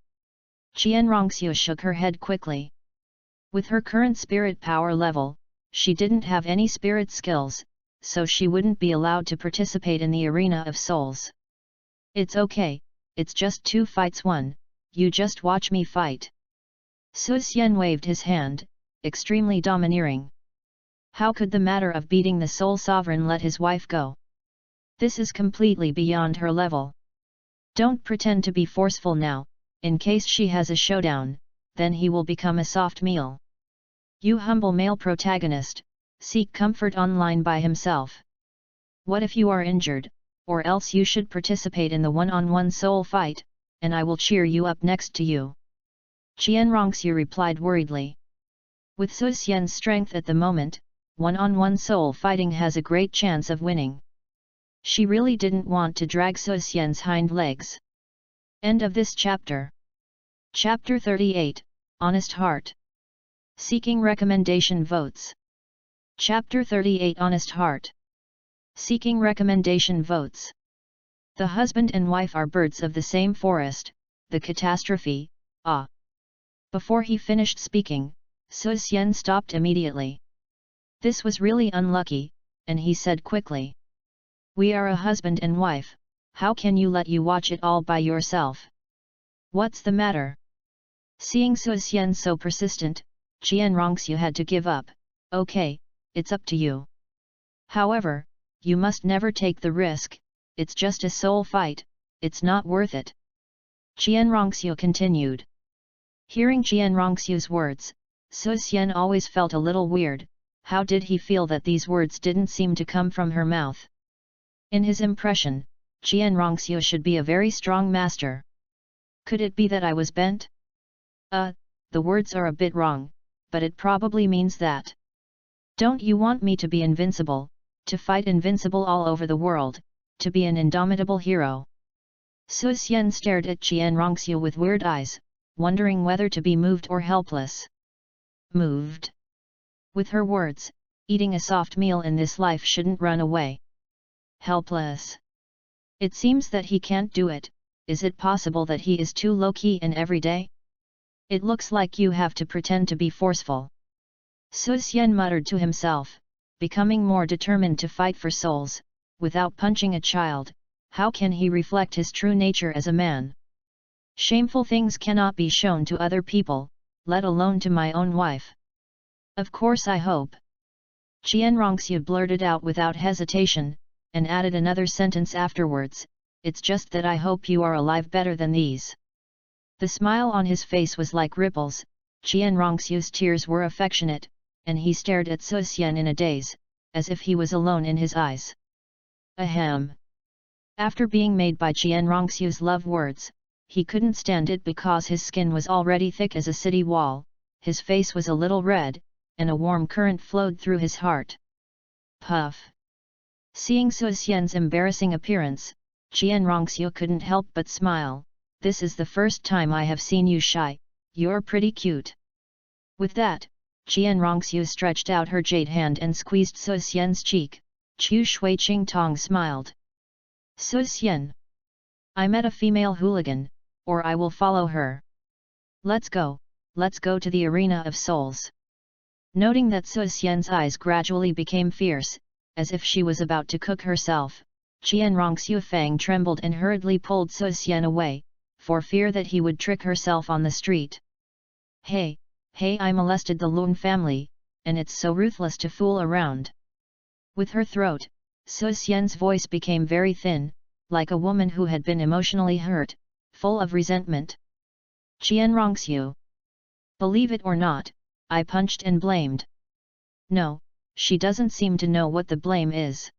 Qian Rongxiu shook her head quickly. With her current spirit power level, she didn't have any spirit skills, so she wouldn't be allowed to participate in the arena of souls. It's okay, it's just 2 fights 1, you just watch me fight. Su Xian waved his hand, extremely domineering. How could the matter of beating the soul sovereign let his wife go? This is completely beyond her level. Don't pretend to be forceful now, in case she has a showdown, then he will become a soft meal. You humble male protagonist, seek comfort online by himself. What if you are injured, or else you should participate in the one-on-one soul fight, and I will cheer you up next to you. Qian Rongxiu replied worriedly. With Su Xian's strength at the moment, one-on-one soul fighting has a great chance of winning. She really didn't want to drag Su Xian's hind legs. End of this chapter. Chapter 38, Honest Heart. Seeking recommendation votes. Chapter 38 Honest Heart. Seeking recommendation votes. The husband and wife are birds of the same forest, the catastrophe, ah. Before he finished speaking, Su Xian stopped immediately. This was really unlucky, and he said quickly. We are a husband and wife, how can you let you watch it all by yourself? What's the matter? Seeing Su Xian so persistent, Qian Rongxiu had to give up. Okay, it's up to you. However, you must never take the risk, it's just a soul fight, it's not worth it. Qian Rongxiu continued. Hearing Qian Rongxiu's words, Su Xian always felt a little weird. How did he feel that these words didn't seem to come from her mouth? In his impression, Qian Rongxiu should be a very strong master. Could it be that I was bent? The words are a bit wrong, but it probably means that. Don't you want me to be invincible, to fight invincible all over the world, to be an indomitable hero? Su Xian stared at Qian Rongxiu with weird eyes, wondering whether to be moved or helpless. Moved. With her words, eating a soft meal in this life shouldn't run away. Helpless. It seems that he can't do it. Is it possible that he is too low-key and everyday? It looks like you have to pretend to be forceful. Su Xian muttered to himself, becoming more determined to fight for souls. Without punching a child, how can he reflect his true nature as a man? Shameful things cannot be shown to other people, let alone to my own wife. Of course I hope. Qian Rongxiu blurted out without hesitation, and added another sentence afterwards, it's just that I hope you are alive better than these. The smile on his face was like ripples, Qian Rongxiu's tears were affectionate, and he stared at Su Xian in a daze, as if he was alone in his eyes. Ahem. After being made by Qian Rongxiu's love words, he couldn't stand it because his skin was already thick as a city wall, his face was a little red, and a warm current flowed through his heart. Puff. Seeing Su Xian's embarrassing appearance, Qian Rongxiu couldn't help but smile. This is the first time I have seen you shy, you're pretty cute. With that, Qian Rongxiu stretched out her jade hand and squeezed Su Xian's cheek. Chu Shui Qing Tong smiled. Su Xian. I met a female hooligan, or I will follow her. Let's go to the arena of souls. Noting that Su Xian's eyes gradually became fierce, as if she was about to cook herself, Qian Rongxiu Fang trembled and hurriedly pulled Su Xian away, for fear that he would trick herself on the street. Hey, "Hey, I molested the Lun family, and it's so ruthless to fool around." With her throat, Su Xian's voice became very thin, like a woman who had been emotionally hurt, full of resentment. "Qian Rongxiu. Believe it or not, I punched and blamed." "No, she doesn't seem to know what the blame is."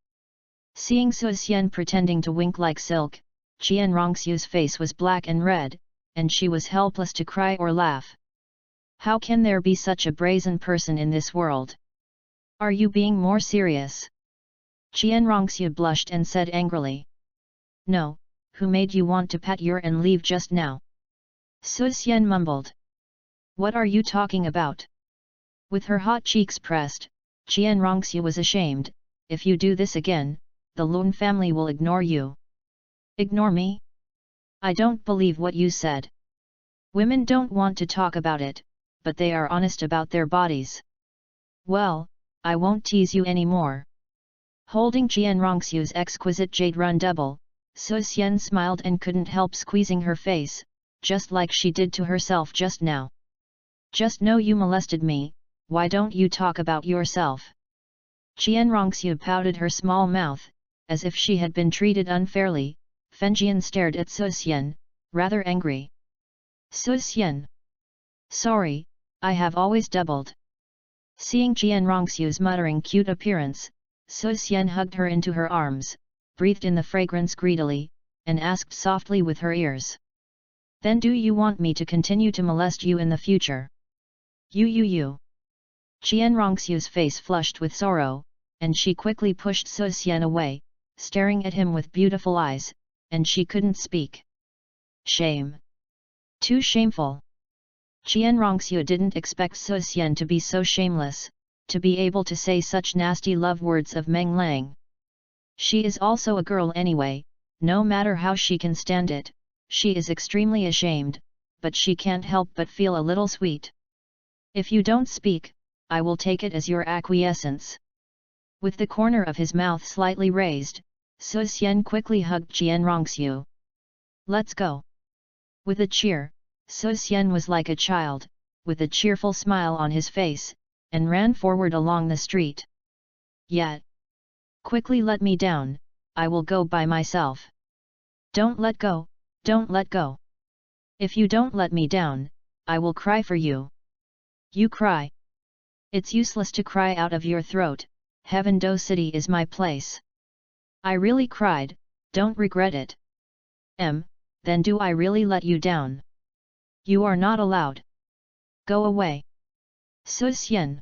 Seeing Su Xian pretending to wink like silk, Qian Rongxiu's face was black and red, and she was helpless to cry or laugh. How can there be such a brazen person in this world? Are you being more serious? Qian Rongxiu blushed and said angrily. "No, who made you want to pat your and leave just now?" Su Xian mumbled. "What are you talking about?" With her hot cheeks pressed, Qian Rongxiu was ashamed. "If you do this again, the Lun family will ignore you." "Ignore me? I don't believe what you said." "Women don't want to talk about it, but they are honest about their bodies." "Well, I won't tease you anymore." Holding Qian Rongxiu's exquisite jade run double, Su Xian smiled and couldn't help squeezing her face, just like she did to herself just now. "Just know you molested me, why don't you talk about yourself?" Qian Rongxiu pouted her small mouth, as if she had been treated unfairly. Fenjian stared at Su Xian, rather angry. "Su Xian. Sorry, I have always doubled." Seeing Qian Rongxiu's muttering cute appearance, Su Xian hugged her into her arms, breathed in the fragrance greedily, and asked softly with her ears. "Then do you want me to continue to molest you in the future?" You. Qian Rongxiu's face flushed with sorrow, and she quickly pushed Su Xian away, staring at him with beautiful eyes, and she couldn't speak. Shame. Too shameful. Qian Rongxiu didn't expect Su Xian to be so shameless, to be able to say such nasty love words of Meng Lang. She is also a girl anyway, no matter how she can stand it, she is extremely ashamed, but she can't help but feel a little sweet. "If you don't speak, I will take it as your acquiescence." With the corner of his mouth slightly raised, Su Xian quickly hugged Qian Rongxiu. "Let's go." With a cheer, Su Xian was like a child, with a cheerful smile on his face, and ran forward along the street. "Yet! Quickly let me down, I will go by myself." "Don't let go, don't let go. If you don't let me down, I will cry for you." "You cry? It's useless to cry out of your throat, Heaven Do City is my place." "I really cried, don't regret it." Then do I really let you down?" "You are not allowed. Go away." Su Xian.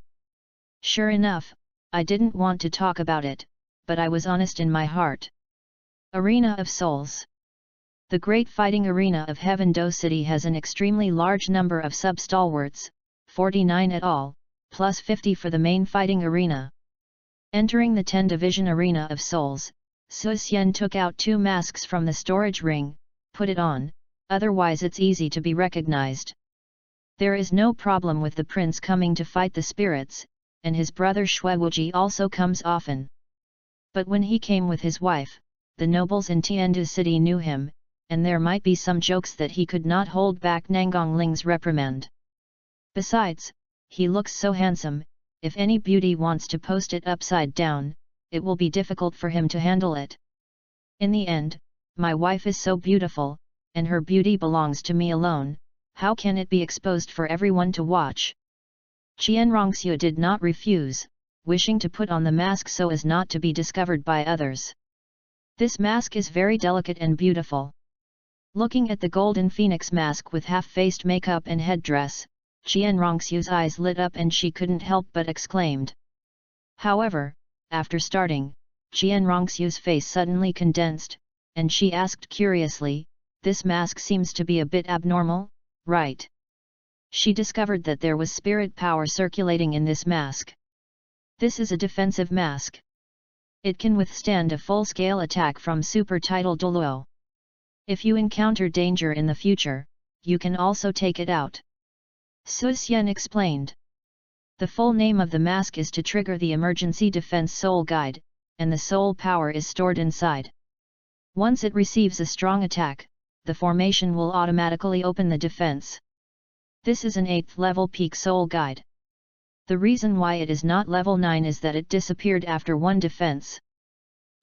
"Sure enough, I didn't want to talk about it, but I was honest in my heart." Arena of Souls. The great fighting arena of Heaven Do City has an extremely large number of sub-stalwarts, 49 at all, plus 50 for the main fighting arena. Entering the 10-division arena of souls, Su Xian took out 2 masks from the storage ring, put it on, otherwise it's easy to be recognized. There is no problem with the prince coming to fight the spirits, and his brother Shuewuji also comes often. But when he came with his wife, the nobles in Tiandu City knew him, and there might be some jokes that he could not hold back Nangong Ling's reprimand. Besides, he looks so handsome, if any beauty wants to post it upside down, it will be difficult for him to handle it. In the end, my wife is so beautiful, and her beauty belongs to me alone, how can it be exposed for everyone to watch? Qian Rongxiu did not refuse, wishing to put on the mask so as not to be discovered by others. This mask is very delicate and beautiful. Looking at the golden phoenix mask with half-faced makeup and headdress, Qian Rongxiu's eyes lit up and she couldn't help but exclaimed. However, after starting, Qian Rongxiu's face suddenly condensed, and she asked curiously, "This mask seems to be a bit abnormal, right?" She discovered that there was spirit power circulating in this mask. This is a defensive mask. It can withstand a full-scale attack from super title Douluo. If you encounter danger in the future, you can also take it out. Su Xian explained. The full name of the mask is to trigger the emergency defense soul guide, and the soul power is stored inside. Once it receives a strong attack, the formation will automatically open the defense. This is an 8th level peak soul guide. The reason why it is not level 9 is that it disappeared after one defense.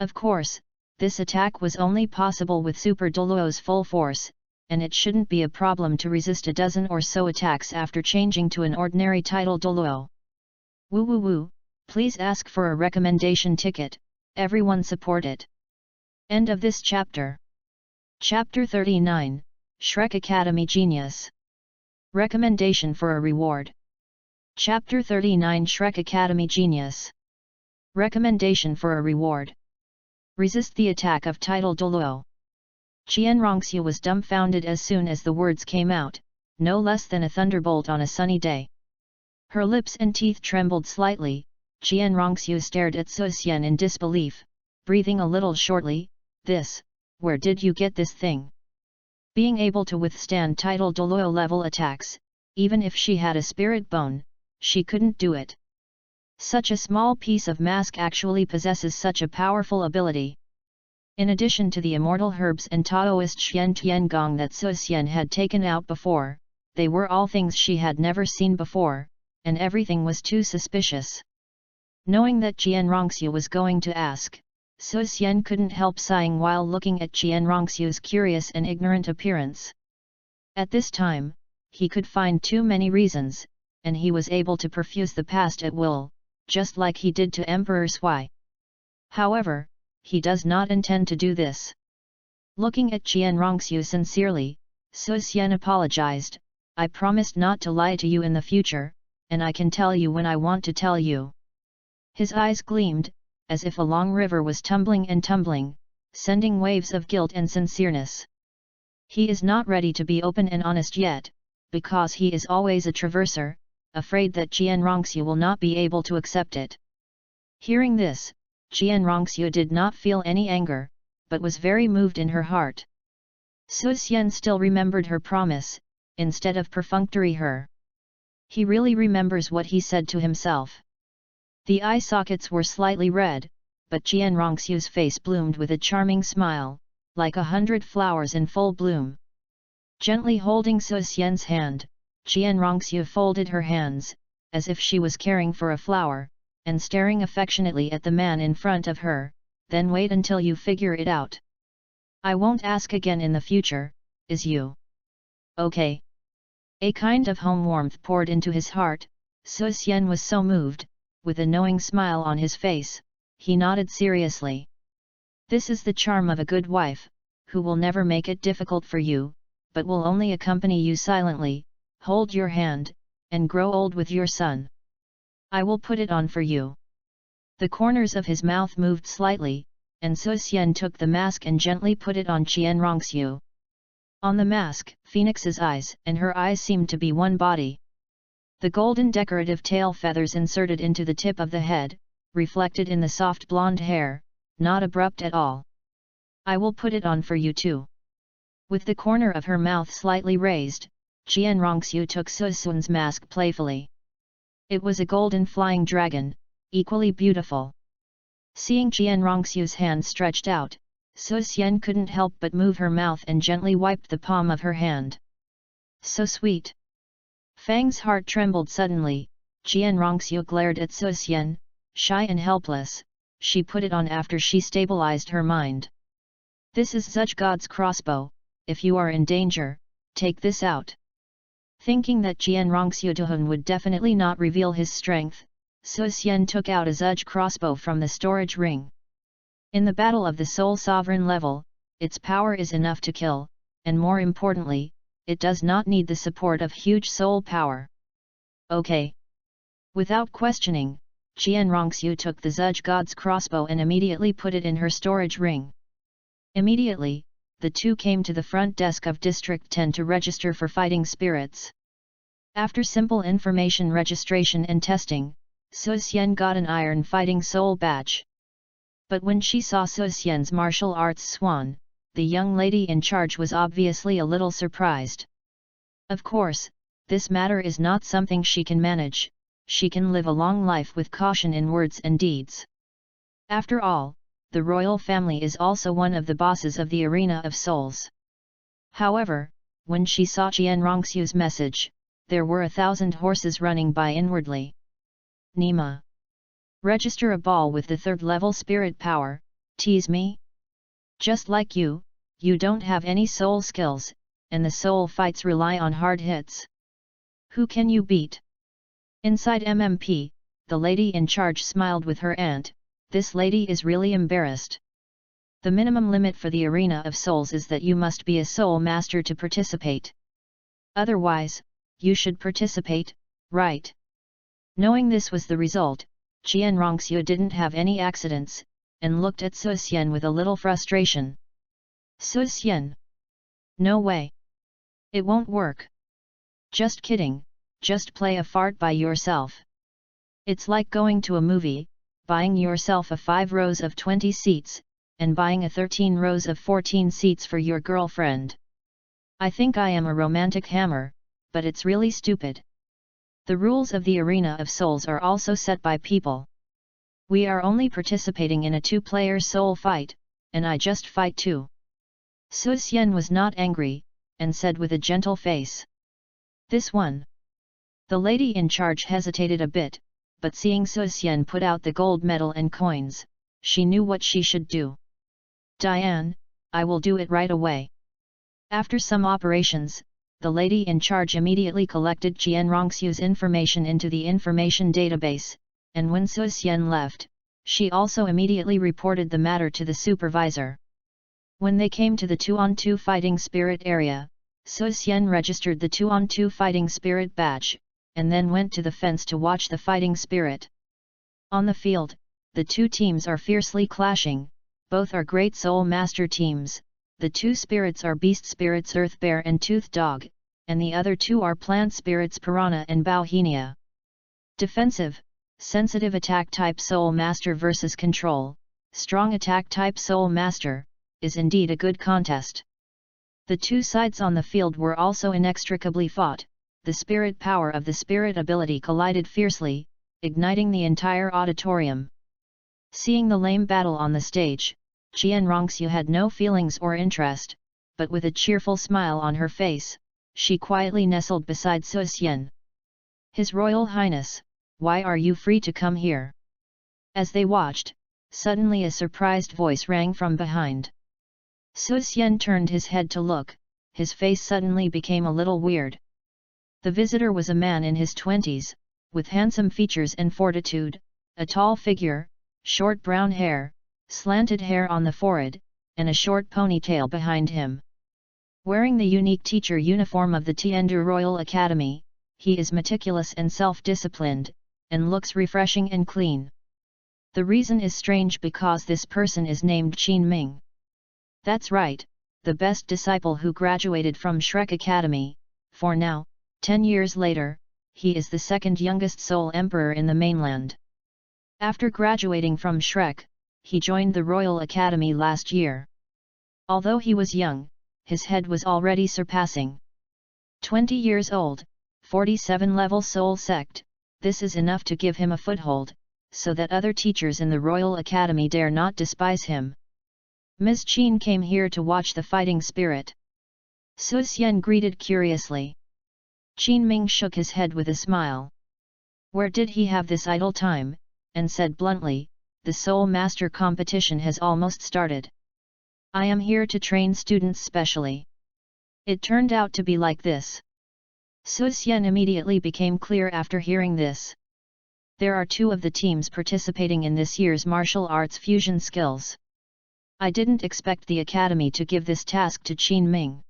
Of course, this attack was only possible with Super Douluo's full force, and it shouldn't be a problem to resist a dozen or so attacks after changing to an ordinary title Douluo. Woo woo woo, please ask for a recommendation ticket, everyone support it. End of this chapter. Chapter 39, Shrek Academy Genius. Recommendation for a reward. Chapter 39 Shrek Academy Genius. Recommendation for a reward. Resist the attack of title Douluo. Qianrongxiu was dumbfounded as soon as the words came out, no less than a thunderbolt on a sunny day. Her lips and teeth trembled slightly. Qianrongxiu stared at Su Xian in disbelief, breathing a little shortly. This, where did you get this thing? Being able to withstand title Douluo level attacks, even if she had a spirit bone, she couldn't do it. Such a small piece of mask actually possesses such a powerful ability. In addition to the immortal herbs and Taoist Xian Tiangong that Su Xian had taken out before, they were all things she had never seen before, and everything was too suspicious. Knowing that Qianrongxiu was going to ask, Su Xian couldn't help sighing while looking at Qianrongxiu's curious and ignorant appearance. At this time, he could find too many reasons, and he was able to perfuse the past at will, just like he did to Emperor Sui. However, he does not intend to do this. Looking at Qianrongxiu sincerely, Su Xian apologized, I promised not to lie to you in the future, and I can tell you when I want to tell you. His eyes gleamed, as if a long river was tumbling and tumbling, sending waves of guilt and sincereness. He is not ready to be open and honest yet, because he is always a traverser, afraid that Qianrongxiu will not be able to accept it. Hearing this, Qianrongxiu did not feel any anger, but was very moved in her heart. Su Xian still remembered her promise, instead of perfunctory her. He really remembers what he said to himself. The eye sockets were slightly red, but Qianrongxiu's face bloomed with a charming smile, like 100 flowers in full bloom. Gently holding Su Xian's hand, Qianrongxiu folded her hands, as if she was caring for a flower, and staring affectionately at the man in front of her, then wait until you figure it out. I won't ask again in the future, is you? Okay. A kind of home warmth poured into his heart. Su Xian was so moved, with a knowing smile on his face, he nodded seriously. This is the charm of a good wife, who will never make it difficult for you, but will only accompany you silently, hold your hand, and grow old with your son. I will put it on for you. The corners of his mouth moved slightly, and Su Xian took the mask and gently put it on Qianrongxiu. On the mask, Phoenix's eyes and her eyes seemed to be one body. The golden decorative tail feathers inserted into the tip of the head, reflected in the soft blonde hair, not abrupt at all. I will put it on for you too. With the corner of her mouth slightly raised, Qianrongxiu took Su Xian's mask playfully. It was a golden flying dragon, equally beautiful. Seeing Qianrongxiu's hand stretched out, Su Xian couldn't help but move her mouth and gently wiped the palm of her hand. So sweet! Fang's heart trembled suddenly. Qianrongxiu glared at Su Xian, shy and helpless. She put it on after she stabilized her mind. This is Zuj God's crossbow, if you are in danger, take this out. Thinking that Qianrongxiu Tuhun would definitely not reveal his strength, Su Xian took out a Zuj crossbow from the storage ring. In the battle of the Soul Sovereign level, its power is enough to kill, and more importantly, it does not need the support of huge soul power. Okay. Without questioning, Qianrongxiu took the Zuj God's crossbow and immediately put it in her storage ring. Immediately, the two came to the front desk of District 10 to register for fighting spirits. After simple information registration and testing, Su Xian got an Iron Fighting Soul badge. But when she saw Su Xian's martial arts swan, the young lady in charge was obviously a little surprised. Of course, this matter is not something she can manage, she can live a long life with caution in words and deeds. After all, the royal family is also one of the bosses of the arena of souls. However, when she saw Qianrongxiu's message, there were 1,000 horses running by inwardly. Nima. Register a ball with the 3rd level spirit power, tease me? Just like you don't have any soul skills, and the soul fights rely on hard hits. Who can you beat? Inside MMP, the lady in charge smiled with her aunt. This lady is really embarrassed. The minimum limit for the Arena of Souls is that you must be a soul master to participate. Otherwise, you should participate, right? Knowing this was the result, Qian Rongxiu didn't have any accidents, and looked at Su Xian with a little frustration. Su Xian. No way. It won't work. Just kidding, just play a fart by yourself. It's like going to a movie, buying yourself a 5 rows of 20 seats, and buying a 13 rows of 14 seats for your girlfriend. I think I am a romantic hammer, but it's really stupid. The rules of the Arena of Souls are also set by people. We are only participating in a 2-player soul fight, and I just fight too. Su Xian was not angry, and said with a gentle face. This one. The lady in charge hesitated a bit, but seeing Su Xian put out the gold medal and coins, she knew what she should do. Diane, I will do it right away. After some operations, the lady in charge immediately collected Qian Rongxiu's information into the information database, and when Su Xian left, she also immediately reported the matter to the supervisor. When they came to the 2-on-2 fighting spirit area, Su Xian registered the 2-on-2 fighting spirit badge, and then went to the fence to watch the fighting spirit. On the field, the 2 teams are fiercely clashing, both are great soul master teams. The 2 spirits are beast spirits Earth Bear and Tooth Dog, and the other 2 are plant spirits Piranha and Bauhinia. Defensive, sensitive attack type Soul Master versus control, strong attack type Soul Master, is indeed a good contest. The 2 sides on the field were also inextricably fought. The spirit power of the spirit ability collided fiercely, igniting the entire auditorium. Seeing the lame battle on the stage, Qian Rongxiu had no feelings or interest, but with a cheerful smile on her face, she quietly nestled beside Su Xian. His Royal Highness, why are you free to come here? As they watched, suddenly a surprised voice rang from behind. Su Xian turned his head to look, his face suddenly became a little weird. The visitor was a man in his 20s, with handsome features and fortitude, a tall figure, short brown hair, slanted hair on the forehead, and a short ponytail behind him. Wearing the unique teacher uniform of the Tiandu Royal Academy, he is meticulous and self-disciplined, and looks refreshing and clean. The reason is strange because this person is named Qin Ming. That's right, the best disciple who graduated from Shrek Academy. For now, 10 years later, he is the 2nd youngest Soul Emperor in the mainland. After graduating from Shrek, he joined the Royal Academy last year. Although he was young, his head was already surpassing 20 years old, 47 level Soul Sect. This is enough to give him a foothold, so that other teachers in the Royal Academy dare not despise him. Ms. Qin came here to watch the fighting spirit. Su Xian greeted curiously. Qin Ming shook his head with a smile. Where did he have this idle time, and said bluntly, the Soul Master competition has almost started. I am here to train students specially. It turned out to be like this. Su Xian immediately became clear after hearing this. There are 2 of the teams participating in this year's martial arts fusion skills. I didn't expect the academy to give this task to Qin Ming.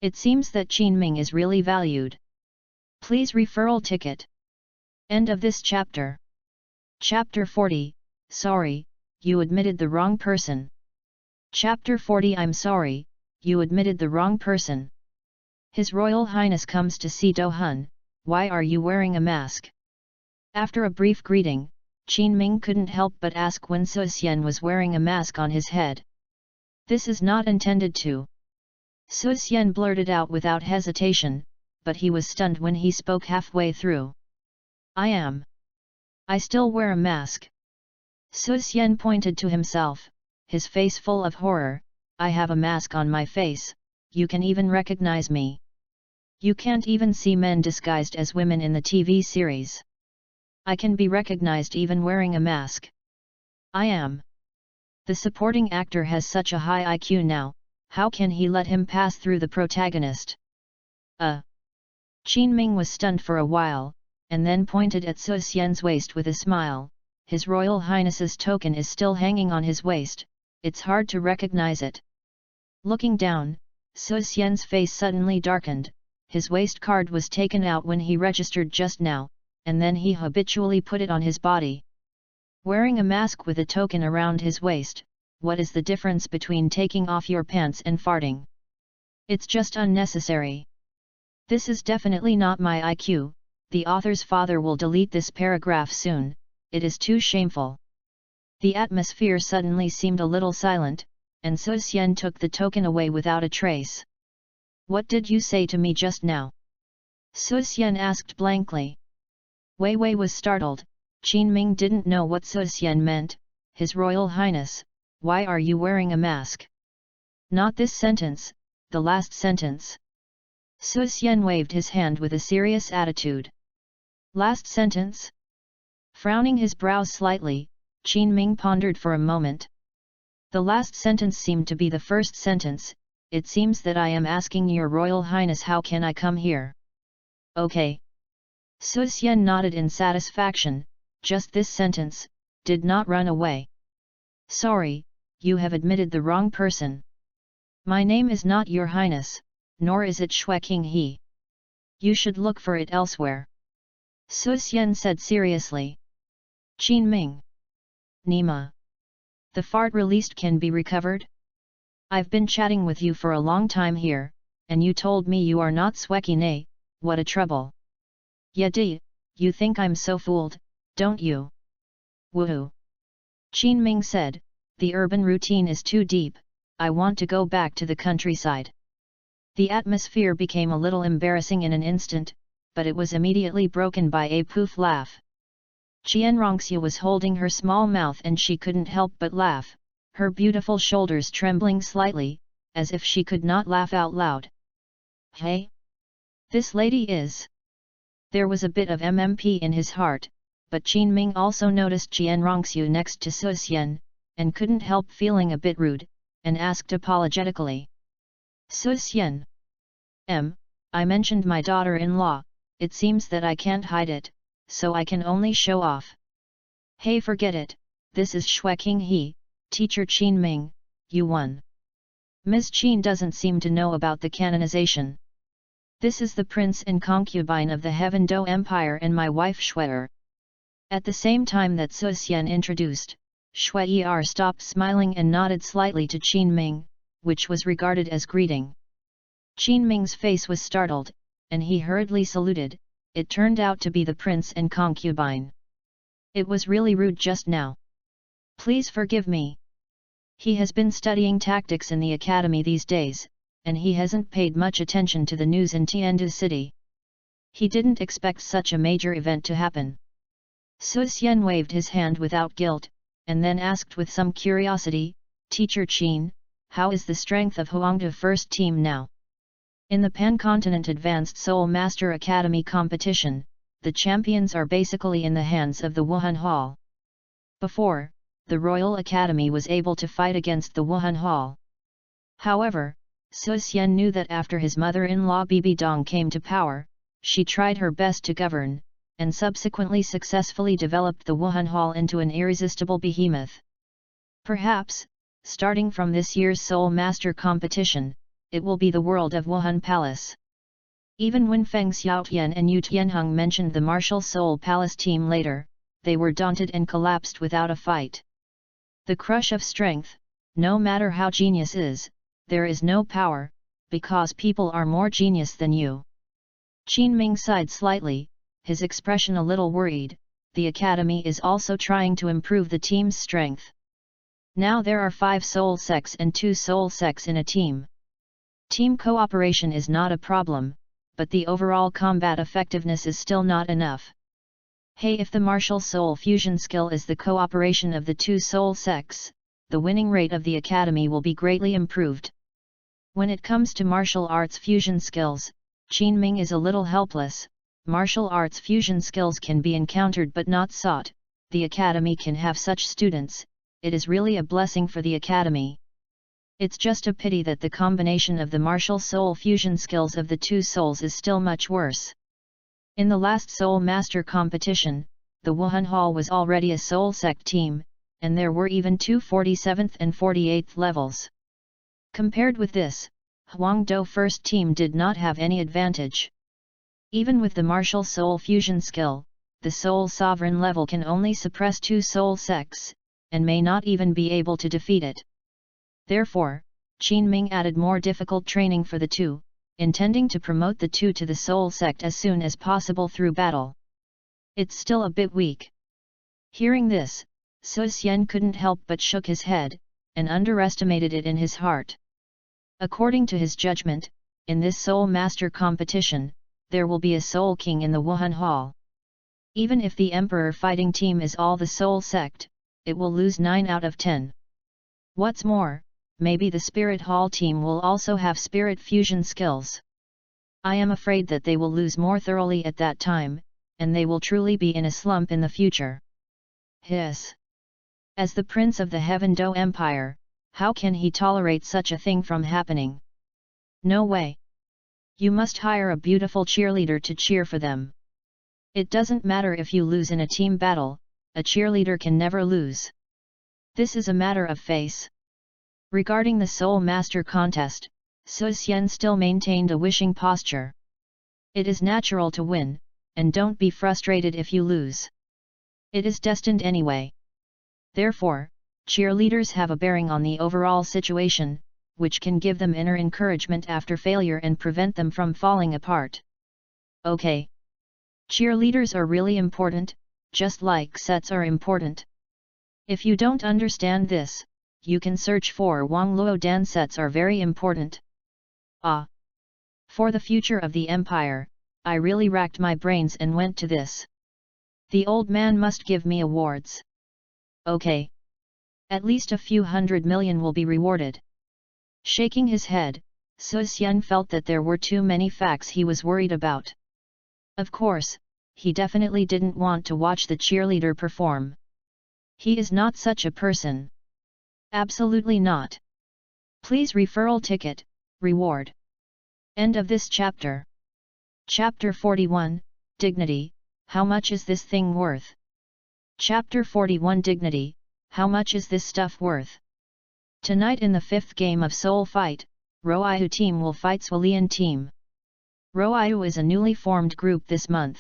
It seems that Qin Ming is really valued. Please referral ticket. End of this chapter. Chapter 40, Sorry, you admitted the wrong person. Chapter 40 I'm sorry, you admitted the wrong person. His Royal Highness comes to see Do Hun, why are you wearing a mask? After a brief greeting, Qin Ming couldn't help but ask when Su Xian was wearing a mask on his head. This is not intended to. Su Xian blurted out without hesitation, but he was stunned when he spoke halfway through. I still wear a mask. Su Xian pointed to himself, his face full of horror. I have a mask on my face, you can even recognize me. You can't even see men disguised as women in the TV series. I can be recognized even wearing a mask. I am. The supporting actor has such a high IQ now, how can he let him pass through the protagonist? Qin Ming was stunned for a while, and then pointed at Su Xian's waist with a smile. His Royal Highness's token is still hanging on his waist, it's hard to recognize it. Looking down, Su Xian's face suddenly darkened. His waist card was taken out when he registered just now, and then he habitually put it on his body. Wearing a mask with a token around his waist, what is the difference between taking off your pants and farting? It's just unnecessary. This is definitely not my IQ, the author's father will delete this paragraph soon, it is too shameful. The atmosphere suddenly seemed a little silent, and Su Xian took the token away without a trace. What did you say to me just now? Su Xian asked blankly. Wei Wei was startled. Qin Ming didn't know what Su Xian meant. His Royal Highness, why are you wearing a mask? Not this sentence, the last sentence. Su Xian waved his hand with a serious attitude. Last sentence? Frowning his brows slightly, Qin Ming pondered for a moment. The last sentence seemed to be the first sentence. It seems that I am asking your Royal Highness how can I come here? Okay. Su Xian nodded in satisfaction, just this sentence, did not run away. Sorry, you have admitted the wrong person. My name is not your Highness, nor is it Shui King He. You should look for it elsewhere. Su Xian said seriously. Qin Ming. Nima. The fart released can be recovered? I've been chatting with you for a long time here, and you told me you are not Sweki Ne, what a trouble. Yadi, you think I'm so fooled, don't you? Woohoo! Qin Ming said, the urban routine is too deep, I want to go back to the countryside. The atmosphere became a little embarrassing in an instant, but it was immediately broken by a poof laugh. Qianrongxue was holding her small mouth and she couldn't help but laugh, her beautiful shoulders trembling slightly, as if she could not laugh out loud. Hey? This lady is... There was a bit of MMP in his heart, but Qin Ming also noticed Qianrongxue next to Su Xian, and couldn't help feeling a bit rude, and asked apologetically. Su Xian. I mentioned my daughter-in-law, it seems that I can't hide it, so I can only show off. Hey, forget it, this is Shui King He, Teacher Qin Ming, you won. Ms. Qin doesn't seem to know about the canonization. This is the prince and concubine of the Heaven Do Empire and my wife Shui. At the same time that Su Xian introduced, Shui stopped smiling and nodded slightly to Qin Ming, which was regarded as greeting. Qin Ming's face was startled, and he hurriedly saluted. It turned out to be the prince and concubine. It was really rude just now. Please forgive me. He has been studying tactics in the academy these days, and he hasn't paid much attention to the news in Tiandu City. He didn't expect such a major event to happen. Su Xian waved his hand without guilt, and then asked with some curiosity, Teacher Qin, how is the strength of Huangda first team now? In the Pan-Continent Advanced Soul Master Academy competition, the champions are basically in the hands of the Wuhan Hall. Before, the Royal Academy was able to fight against the Wuhan Hall. However, Su Xian knew that after his mother-in-law Bibi Dong came to power, she tried her best to govern, and subsequently successfully developed the Wuhan Hall into an irresistible behemoth. Perhaps, starting from this year's Soul Master competition, it will be the world of Wuhan Palace. Even when Feng Xiaotian and Yu Tianheng mentioned the Martial Soul Palace team later, they were daunted and collapsed without a fight. The crush of strength, no matter how genius is, there is no power, because people are more genius than you. Qin Ming sighed slightly, his expression a little worried. The academy is also trying to improve the team's strength. Now there are 5 soul sects and 2 soul sects in a team. Team cooperation is not a problem, but the overall combat effectiveness is still not enough. Hey, if the martial soul fusion skill is the cooperation of the 2 soul sects, the winning rate of the academy will be greatly improved. When it comes to martial arts fusion skills, Qin Ming is a little helpless. Martial arts fusion skills can be encountered but not sought. The academy can have such students. It is really a blessing for the academy. It's just a pity that the combination of the martial soul fusion skills of the two souls is still much worse. In the last Soul Master competition, the Wuhan Hall was already a soul sect team, and there were even two 47th and 48th levels. Compared with this, Huangdou first team did not have any advantage. Even with the martial soul fusion skill, the soul sovereign level can only suppress two soul sects, and may not even be able to defeat it. Therefore, Qin Ming added more difficult training for the two, intending to promote the two to the soul sect as soon as possible through battle. It's still a bit weak. Hearing this, Su Xian couldn't help but shook his head, and underestimated it in his heart. According to his judgment, in this Soul Master competition, there will be a Soul King in the Wuhan Hall. Even if the Emperor fighting team is all the Soul sect, it will lose 9 out of 10. What's more, maybe the Spirit Hall team will also have spirit fusion skills. I am afraid that they will lose more thoroughly at that time, and they will truly be in a slump in the future. Hiss! As the Prince of the Heaven Do Empire, how can he tolerate such a thing from happening? No way! You must hire a beautiful cheerleader to cheer for them. It doesn't matter if you lose in a team battle, a cheerleader can never lose. This is a matter of face. Regarding the Soul Master contest, Su Xian still maintained a wishing posture. It is natural to win, and don't be frustrated if you lose. It is destined anyway. Therefore, cheerleaders have a bearing on the overall situation, which can give them inner encouragement after failure and prevent them from falling apart. Okay. Cheerleaders are really important, just like sets are important. If you don't understand this, you can search for Wang Luo Dan sets are very important. Ah! For the future of the empire, I really racked my brains and went to this. The old man must give me awards. Okay. At least a few 100 million will be rewarded. Shaking his head, Su Xian felt that there were too many facts he was worried about. Of course, he definitely didn't want to watch the cheerleader perform. He is not such a person. Absolutely not. Please referral ticket, reward. End of this chapter. Chapter 41, Dignity, how much is this thing worth? Chapter 41 Dignity, how much is this stuff worth? Tonight in the 5th game of Soul Fight, Ruoyu team will fight Swalian team. Ruoyu is a newly formed group this month.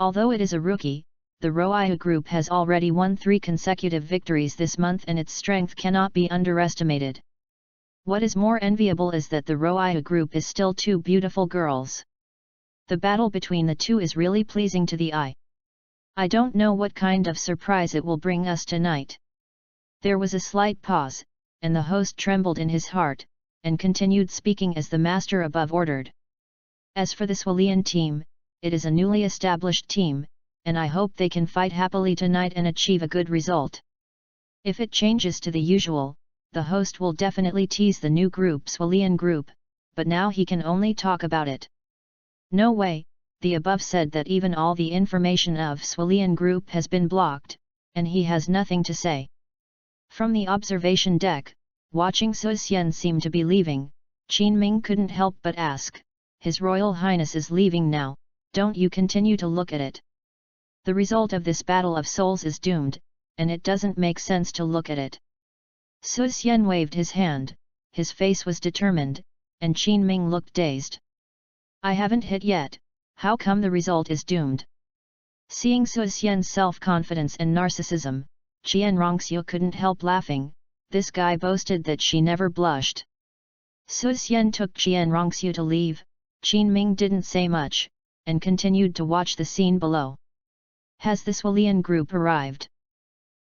Although it is a rookie, the Ruoyu group has already won 3 consecutive victories this month and its strength cannot be underestimated. What is more enviable is that the Ruoyu group is still 2 beautiful girls. The battle between the two is really pleasing to the eye. I don't know what kind of surprise it will bring us tonight. There was a slight pause, and the host trembled in his heart, and continued speaking as the master above ordered. As for the Swalian team, it is a newly established team, and I hope they can fight happily tonight and achieve a good result. If it changes to the usual, the host will definitely tease the new group Swalian group, but now he can only talk about it. No way, the above said that even all the information of Swalian group has been blocked, and he has nothing to say. From the observation deck, watching Su Xian seem to be leaving, Qin Ming couldn't help but ask, His Royal Highness is leaving now, don't you continue to look at it? The result of this battle of souls is doomed, and it doesn't make sense to look at it. Su Xian waved his hand, his face was determined, and Qin Ming looked dazed. I haven't hit yet, how come the result is doomed? Seeing Su Xian's self-confidence and narcissism, Qian Rongxiu couldn't help laughing. This guy boasted that she never blushed. Su Xian took Qian Rongxiu to leave, Qin Ming didn't say much, and continued to watch the scene below. Has the Swalian group arrived?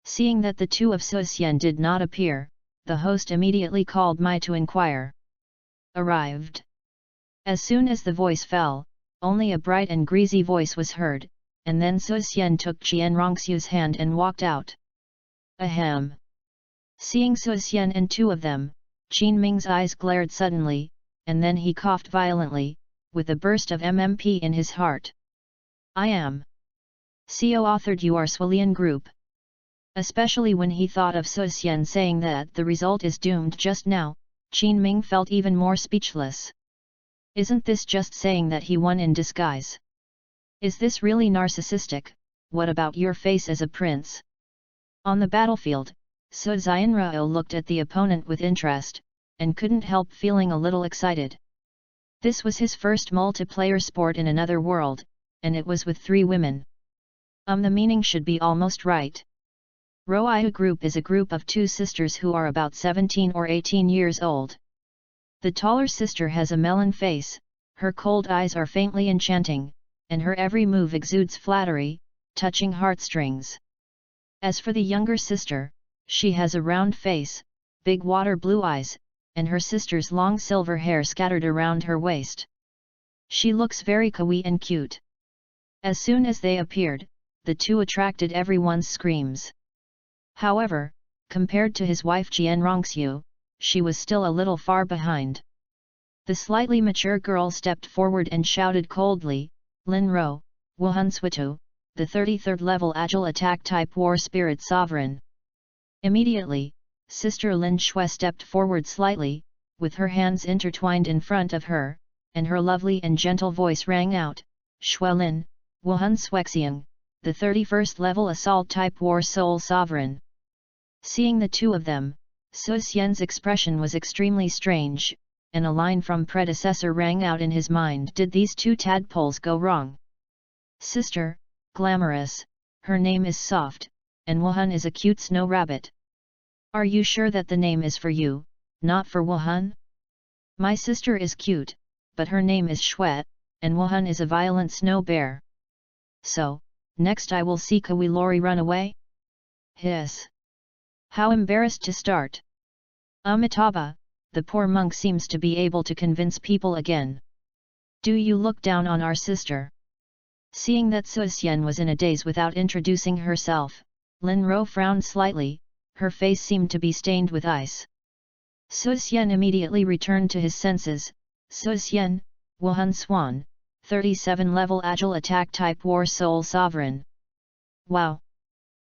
Seeing that the two of Su Xian did not appear, the host immediately called Mai to inquire. Arrived. As soon as the voice fell, only a bright and greasy voice was heard, and then Su Xian took Qian Rongxiu's hand and walked out. Ahem! Seeing Su Xian and 2 of them, Qin Ming's eyes glared suddenly, and then he coughed violently, with a burst of MMP in his heart. I am co-authored your Swalian group. Especially when he thought of Su Xian saying that the result is doomed just now, Qin Ming felt even more speechless. Isn't this just saying that he won in disguise? Is this really narcissistic? What about your face as a prince? On the battlefield, Su Xianrao looked at the opponent with interest, and couldn't help feeling a little excited. This was his first multiplayer sport in another world, and it was with 3 women. The meaning should be almost right. Roiu group is a group of 2 sisters who are about 17 or 18 years old. The taller sister has a melon face, her cold eyes are faintly enchanting, and her every move exudes flattery, touching heartstrings. As for the younger sister, she has a round face, big water blue eyes, and her sister's long silver hair scattered around her waist. She looks very kawaii and cute. As soon as they appeared, the 2 attracted everyone's screams. However, compared to his wife Jian Rongxiu, she was still a little far behind. The slightly mature girl stepped forward and shouted coldly, Lin Ro, Wuhan Switu, the 33rd level Agile Attack Type War Spirit Sovereign. Immediately, Sister Lin Shui stepped forward slightly, with her hands intertwined in front of her, and her lovely and gentle voice rang out, Shui Lin, Wuhan Swexiang, the 31st level Assault Type War Soul Sovereign. Seeing the 2 of them, Su Xian's expression was extremely strange, and a line from predecessor rang out in his mind. Did these 2 tadpoles go wrong? Sister, glamorous, her name is soft, and Wuhan is a cute snow rabbit. Are you sure that the name is for you, not for Wuhan? My sister is cute, but her name is Shui, and Wuhan is a violent snow bear. So, next I will see Kawilori run away? Hiss! How embarrassed to start! Amitabha, the poor monk seems to be able to convince people again. Do you look down on our sister? Seeing that Su Xian was in a daze without introducing herself, Lin Ro frowned slightly, her face seemed to be stained with ice. Su Xian immediately returned to his senses. Su Xian, Wuhan Swan, 37 level Agile Attack Type War Soul Sovereign. Wow!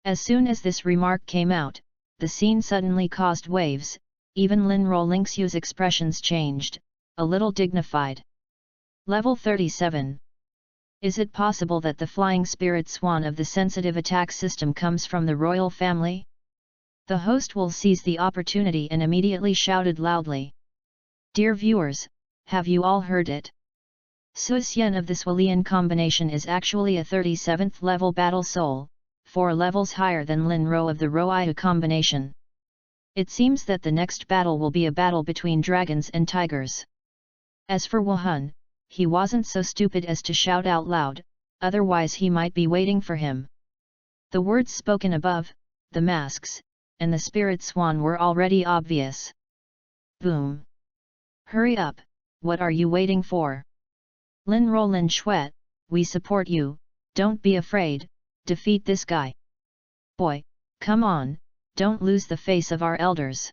As soon as this remark came out, the scene suddenly caused waves, even Lin Ro Lingxiu's expressions changed, a little dignified. Level 37. Is it possible that the flying spirit swan of the sensitive attack system comes from the royal family? The host will seize the opportunity and immediately shouted loudly. Dear viewers, have you all heard it? Su Xian of the Swalian combination is actually a 37th level battle soul, 4 levels higher than Lin Ro of the Roiu combination. It seems that the next battle will be a battle between dragons and tigers. As for Wuhan, he wasn't so stupid as to shout out loud, otherwise he might be waiting for him. The words spoken above, the masks, and the spirit swan were already obvious. Boom! Hurry up, what are you waiting for? Lin Ro Lin Shui, we support you, don't be afraid, defeat this guy. Boy, come on, don't lose the face of our elders.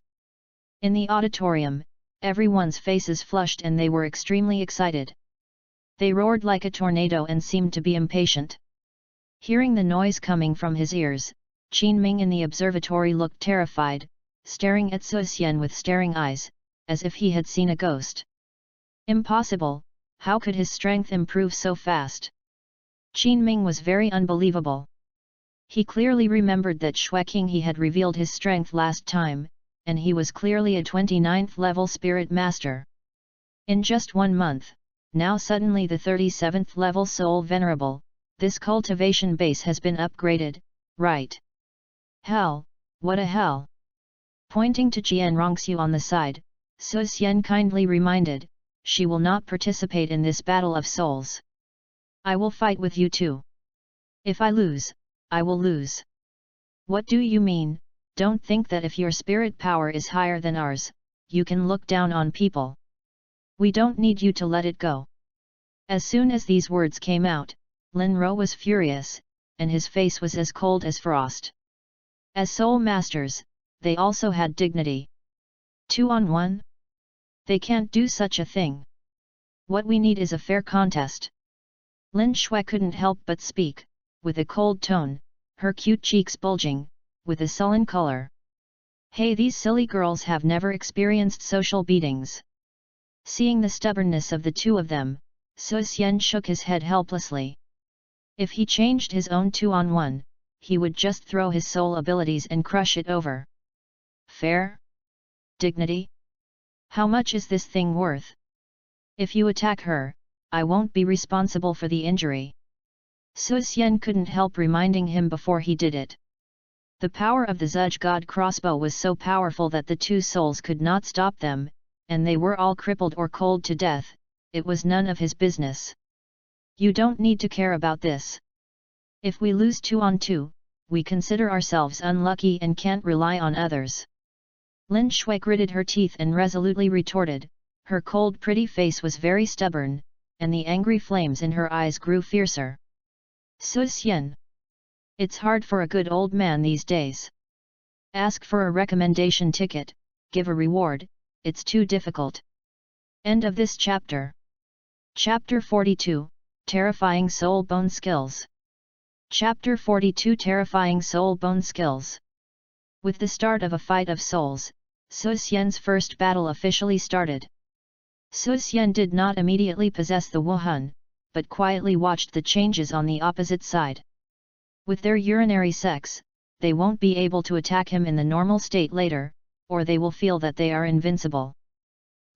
In the auditorium, everyone's faces flushed and they were extremely excited. They roared like a tornado and seemed to be impatient. Hearing the noise coming from his ears, Qin Ming in the observatory looked terrified, staring at Su Xian with staring eyes, as if he had seen a ghost. Impossible, how could his strength improve so fast? Qin Ming was very unbelievable. He clearly remembered that Shui King he had revealed his strength last time, and he was clearly a 29th level spirit master. In just 1 month, now suddenly the 37th level soul venerable, this cultivation base has been upgraded, right? Hell, what a hell! Pointing to Jian Rongxiu on the side, Su Xian kindly reminded, she will not participate in this battle of souls. I will fight with you too. If I lose, I will lose. What do you mean? Don't think that if your spirit power is higher than ours, you can look down on people. We don't need you to let it go. As soon as these words came out, Lin Ro was furious, and his face was as cold as frost. As soul masters, they also had dignity. 2 on 1? They can't do such a thing. What we need is a fair contest. Lin Shui couldn't help but speak, with a cold tone, her cute cheeks bulging, with a sullen color. Hey, these silly girls have never experienced social beatings. Seeing the stubbornness of the two of them, Su Xian shook his head helplessly. If he changed his own 2-on-1, he would just throw his soul abilities and crush it over. Fair? Dignity? How much is this thing worth? If you attack her, I won't be responsible for the injury. Su Xian couldn't help reminding him before he did it. The power of the Zhuge God crossbow was so powerful that the two souls could not stop them, and they were all crippled or cold to death. It was none of his business. You don't need to care about this. If we lose 2-on-2, we consider ourselves unlucky and can't rely on others. Lin Shui gritted her teeth and resolutely retorted. Her cold pretty face was very stubborn, and the angry flames in her eyes grew fiercer. Su Xian. It's hard for a good old man these days. Ask for a recommendation ticket, give a reward, it's too difficult. End of this chapter. Chapter 42, Terrifying Soul Bone Skills. Chapter 42 Terrifying Soul Bone Skills. With the start of a fight of souls, Su Xian's first battle officially started. Su Xian did not immediately possess the Wuhan, but quietly watched the changes on the opposite side. With their urinary sex, they won't be able to attack him in the normal state later, or they will feel that they are invincible.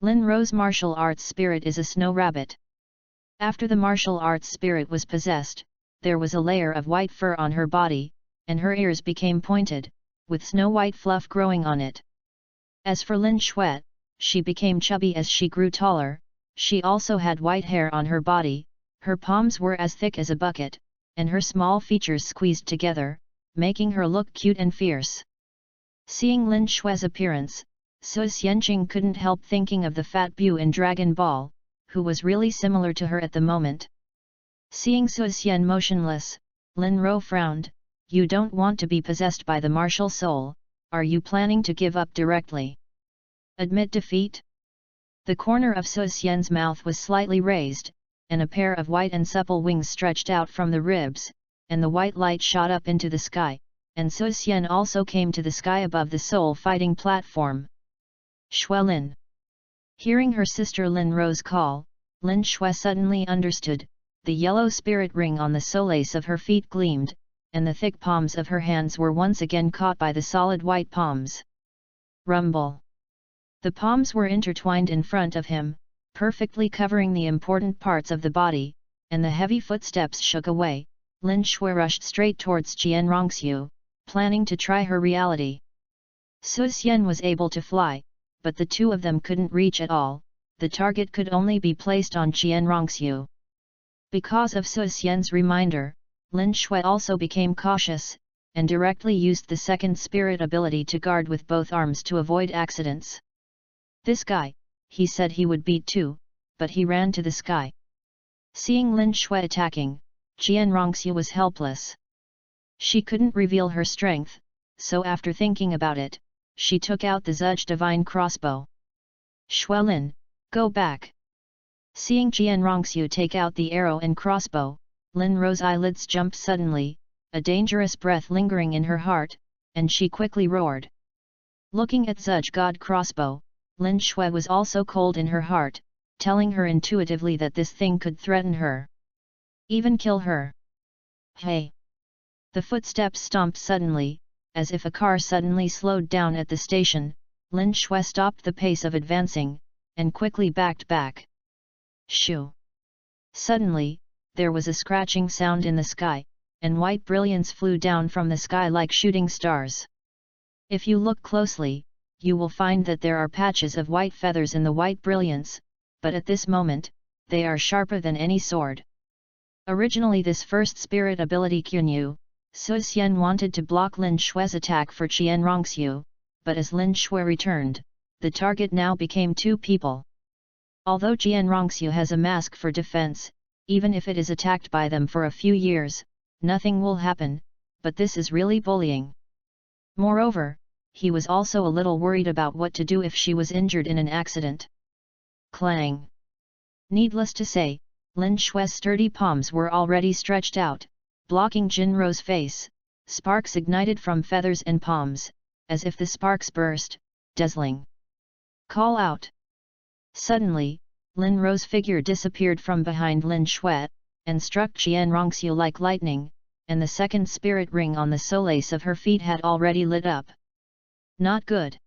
Lin Ro's martial arts spirit is a snow rabbit. After the martial arts spirit was possessed, there was a layer of white fur on her body, and her ears became pointed, with snow-white fluff growing on it. As for Lin Shui, she became chubby as she grew taller. She also had white hair on her body, her palms were as thick as a bucket, and her small features squeezed together, making her look cute and fierce. Seeing Lin Shui's appearance, Su Xianqing couldn't help thinking of the fat Bu in Dragon Ball, who was really similar to her at the moment. Seeing Su Xian motionless, Lin Ro frowned. You don't want to be possessed by the martial soul, are you planning to give up directly? Admit defeat? The corner of Su Xian's mouth was slightly raised, and a pair of white and supple wings stretched out from the ribs, and the white light shot up into the sky, and Su Xian also came to the sky above the soul fighting platform. Shuelin. Hearing her sister Lin Ro's call, Lin Shui suddenly understood. The yellow spirit ring on the solace of her feet gleamed, and the thick palms of her hands were once again caught by the solid white palms. Rumble. The palms were intertwined in front of him, perfectly covering the important parts of the body, and the heavy footsteps shook away. Lin Shui rushed straight towards Qian Rongxiu, planning to try her reality. Su Xian was able to fly, but the two of them couldn't reach at all. The target could only be placed on Qian Rongxiu. Because of Su Xian's reminder, Lin Shui also became cautious, and directly used the second spirit ability to guard with both arms to avoid accidents. This guy, he said he would beat too, but he ran to the sky. Seeing Lin Shui attacking, Qian Rongxiu was helpless. She couldn't reveal her strength, so after thinking about it, she took out the Zhuge divine crossbow. Shuelin, go back. Seeing Qian Rongxiu take out the arrow and crossbow, Lin Ro's eyelids jumped suddenly, a dangerous breath lingering in her heart, and she quickly roared. Looking at Zhuge God crossbow, Lin Shui was also cold in her heart, telling her intuitively that this thing could threaten her. Even kill her. Hey! The footsteps stomped suddenly, as if a car suddenly slowed down at the station. Lin Shui stopped the pace of advancing, and quickly backed back. Shoo! Suddenly, there was a scratching sound in the sky, and white brilliance flew down from the sky like shooting stars. If you look closely, you will find that there are patches of white feathers in the white brilliance, but at this moment, they are sharper than any sword. Originally this first spirit ability Qunyu, Su Xian wanted to block Lin Shui's attack for Qian Rongxiu, but as Lin Shui returned, the target now became two people. Although Qian Rongxiu has a mask for defense, even if it is attacked by them for a few years, nothing will happen, but this is really bullying. Moreover, he was also a little worried about what to do if she was injured in an accident. Clang! Needless to say, Lin Shue's sturdy palms were already stretched out, blocking Jinro's face. Sparks ignited from feathers and palms, as if the sparks burst, dazzling. Call out! Suddenly, Lin Ro's figure disappeared from behind Lin Shui, and struck Qian Rongxiu like lightning, and the second spirit ring on the solace of her feet had already lit up. Not good.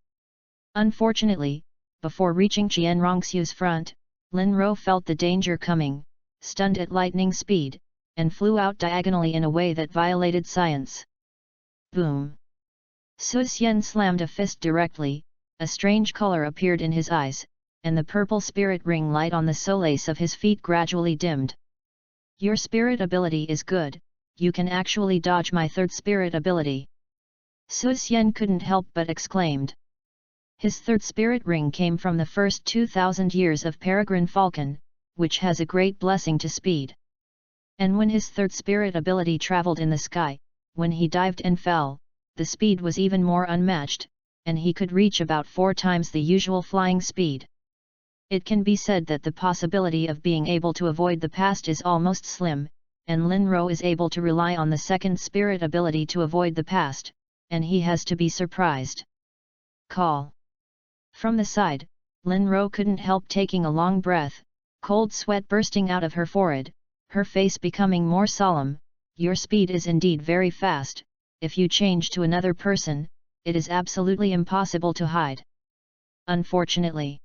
Unfortunately, before reaching Qian Rongxiu's front, Lin Ro felt the danger coming, stunned at lightning speed, and flew out diagonally in a way that violated science. Boom! Su Xian slammed a fist directly, a strange color appeared in his eyes, and the purple spirit ring light on the solace of his feet gradually dimmed. Your spirit ability is good, you can actually dodge my third spirit ability. Su Xian couldn't help but exclaimed. His third spirit ring came from the first 2,000 years of Peregrine Falcon, which has a great blessing to speed. And when his third spirit ability traveled in the sky, when he dived and fell, the speed was even more unmatched, and he could reach about 4 times the usual flying speed. It can be said that the possibility of being able to avoid the past is almost slim, and Lin Ro is able to rely on the second spirit ability to avoid the past, and he has to be surprised. Call! From the side, Lin Ro couldn't help taking a long breath, cold sweat bursting out of her forehead, her face becoming more solemn. Your speed is indeed very fast, if you change to another person, it is absolutely impossible to hide. Unfortunately.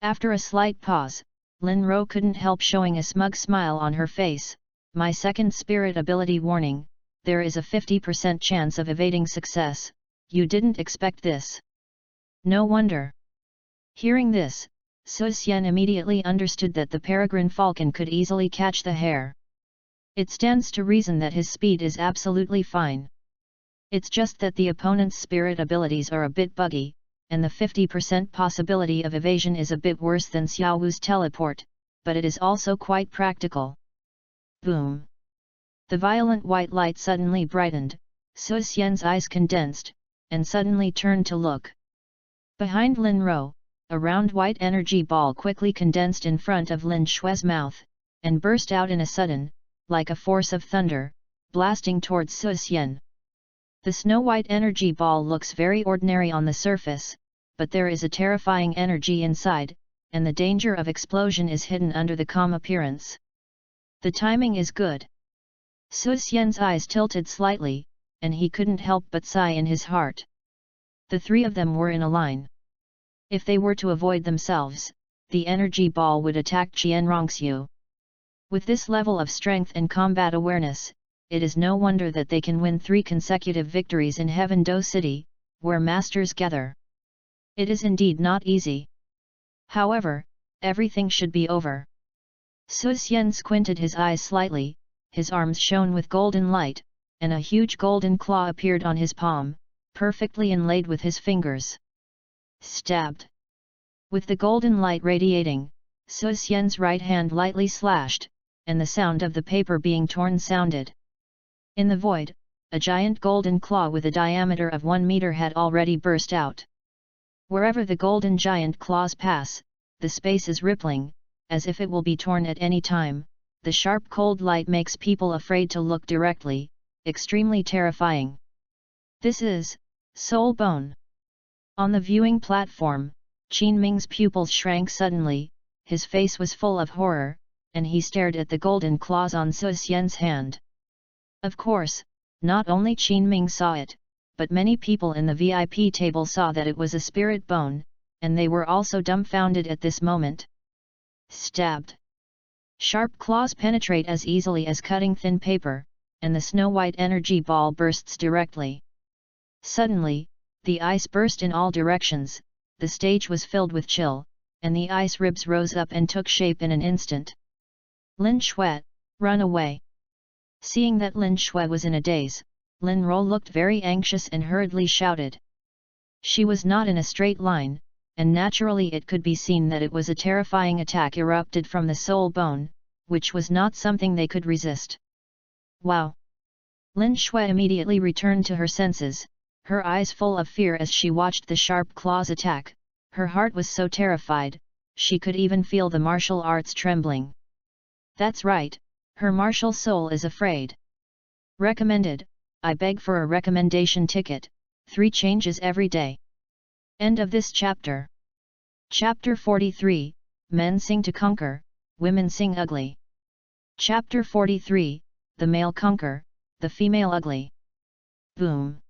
After a slight pause, Lin Ro couldn't help showing a smug smile on her face. My second spirit ability warning, there is a 50% chance of evading success, you didn't expect this. No wonder. Hearing this, Su Xian immediately understood that the Peregrine Falcon could easily catch the hare. It stands to reason that his speed is absolutely fine. It's just that the opponent's spirit abilities are a bit buggy, and the 50% possibility of evasion is a bit worse than Xiao Wu's teleport, but it is also quite practical. Boom! The violent white light suddenly brightened, Su Xian's eyes condensed, and suddenly turned to look. Behind Lin Ro, a round white energy ball quickly condensed in front of Lin Shue's mouth, and burst out in a sudden, like a force of thunder, blasting towards Su Xian. The snow-white energy ball looks very ordinary on the surface, but there is a terrifying energy inside, and the danger of explosion is hidden under the calm appearance. The timing is good. Su Xian's eyes tilted slightly, and he couldn't help but sigh in his heart. The three of them were in a line. If they were to avoid themselves, the energy ball would attack Qian Rongxiu. With this level of strength and combat awareness, it is no wonder that they can win 3 consecutive victories in Heaven Do City, where masters gather. It is indeed not easy. However, everything should be over. Su Xian squinted his eyes slightly, his arms shone with golden light, and a huge golden claw appeared on his palm, perfectly inlaid with his fingers. Stabbed. With the golden light radiating, Su Xian's right hand lightly slashed, and the sound of the paper being torn sounded. In the void, a giant golden claw with a diameter of 1 meter had already burst out. Wherever the golden giant claws pass, the space is rippling, as if it will be torn at any time. The sharp cold light makes people afraid to look directly, extremely terrifying. This is Soul Bone. On the viewing platform, Qin Ming's pupils shrank suddenly, his face was full of horror, and he stared at the golden claws on Su Xian's hand. Of course, not only Qin Ming saw it, but many people in the VIP table saw that it was a spirit bone, and they were also dumbfounded at this moment. Stabbed. Sharp claws penetrate as easily as cutting thin paper, and the snow-white energy ball bursts directly. Suddenly, the ice burst in all directions, the stage was filled with chill, and the ice ribs rose up and took shape in an instant. Lin Shui, run away! Seeing that Lin Shui was in a daze, Lin Ro looked very anxious and hurriedly shouted. She was not in a straight line, and naturally it could be seen that it was a terrifying attack erupted from the soul bone, which was not something they could resist. Wow! Lin Shui immediately returned to her senses, her eyes full of fear as she watched the sharp claws attack. Her heart was so terrified, she could even feel the martial arts trembling. That's right, her martial soul is afraid. Recommended, I beg for a recommendation ticket, 3 changes every day. End of this chapter. Chapter 43, Men Sing to Conquer, Women Sing Ugly. Chapter 43, The Male Conquer, the Female Ugly. Boom!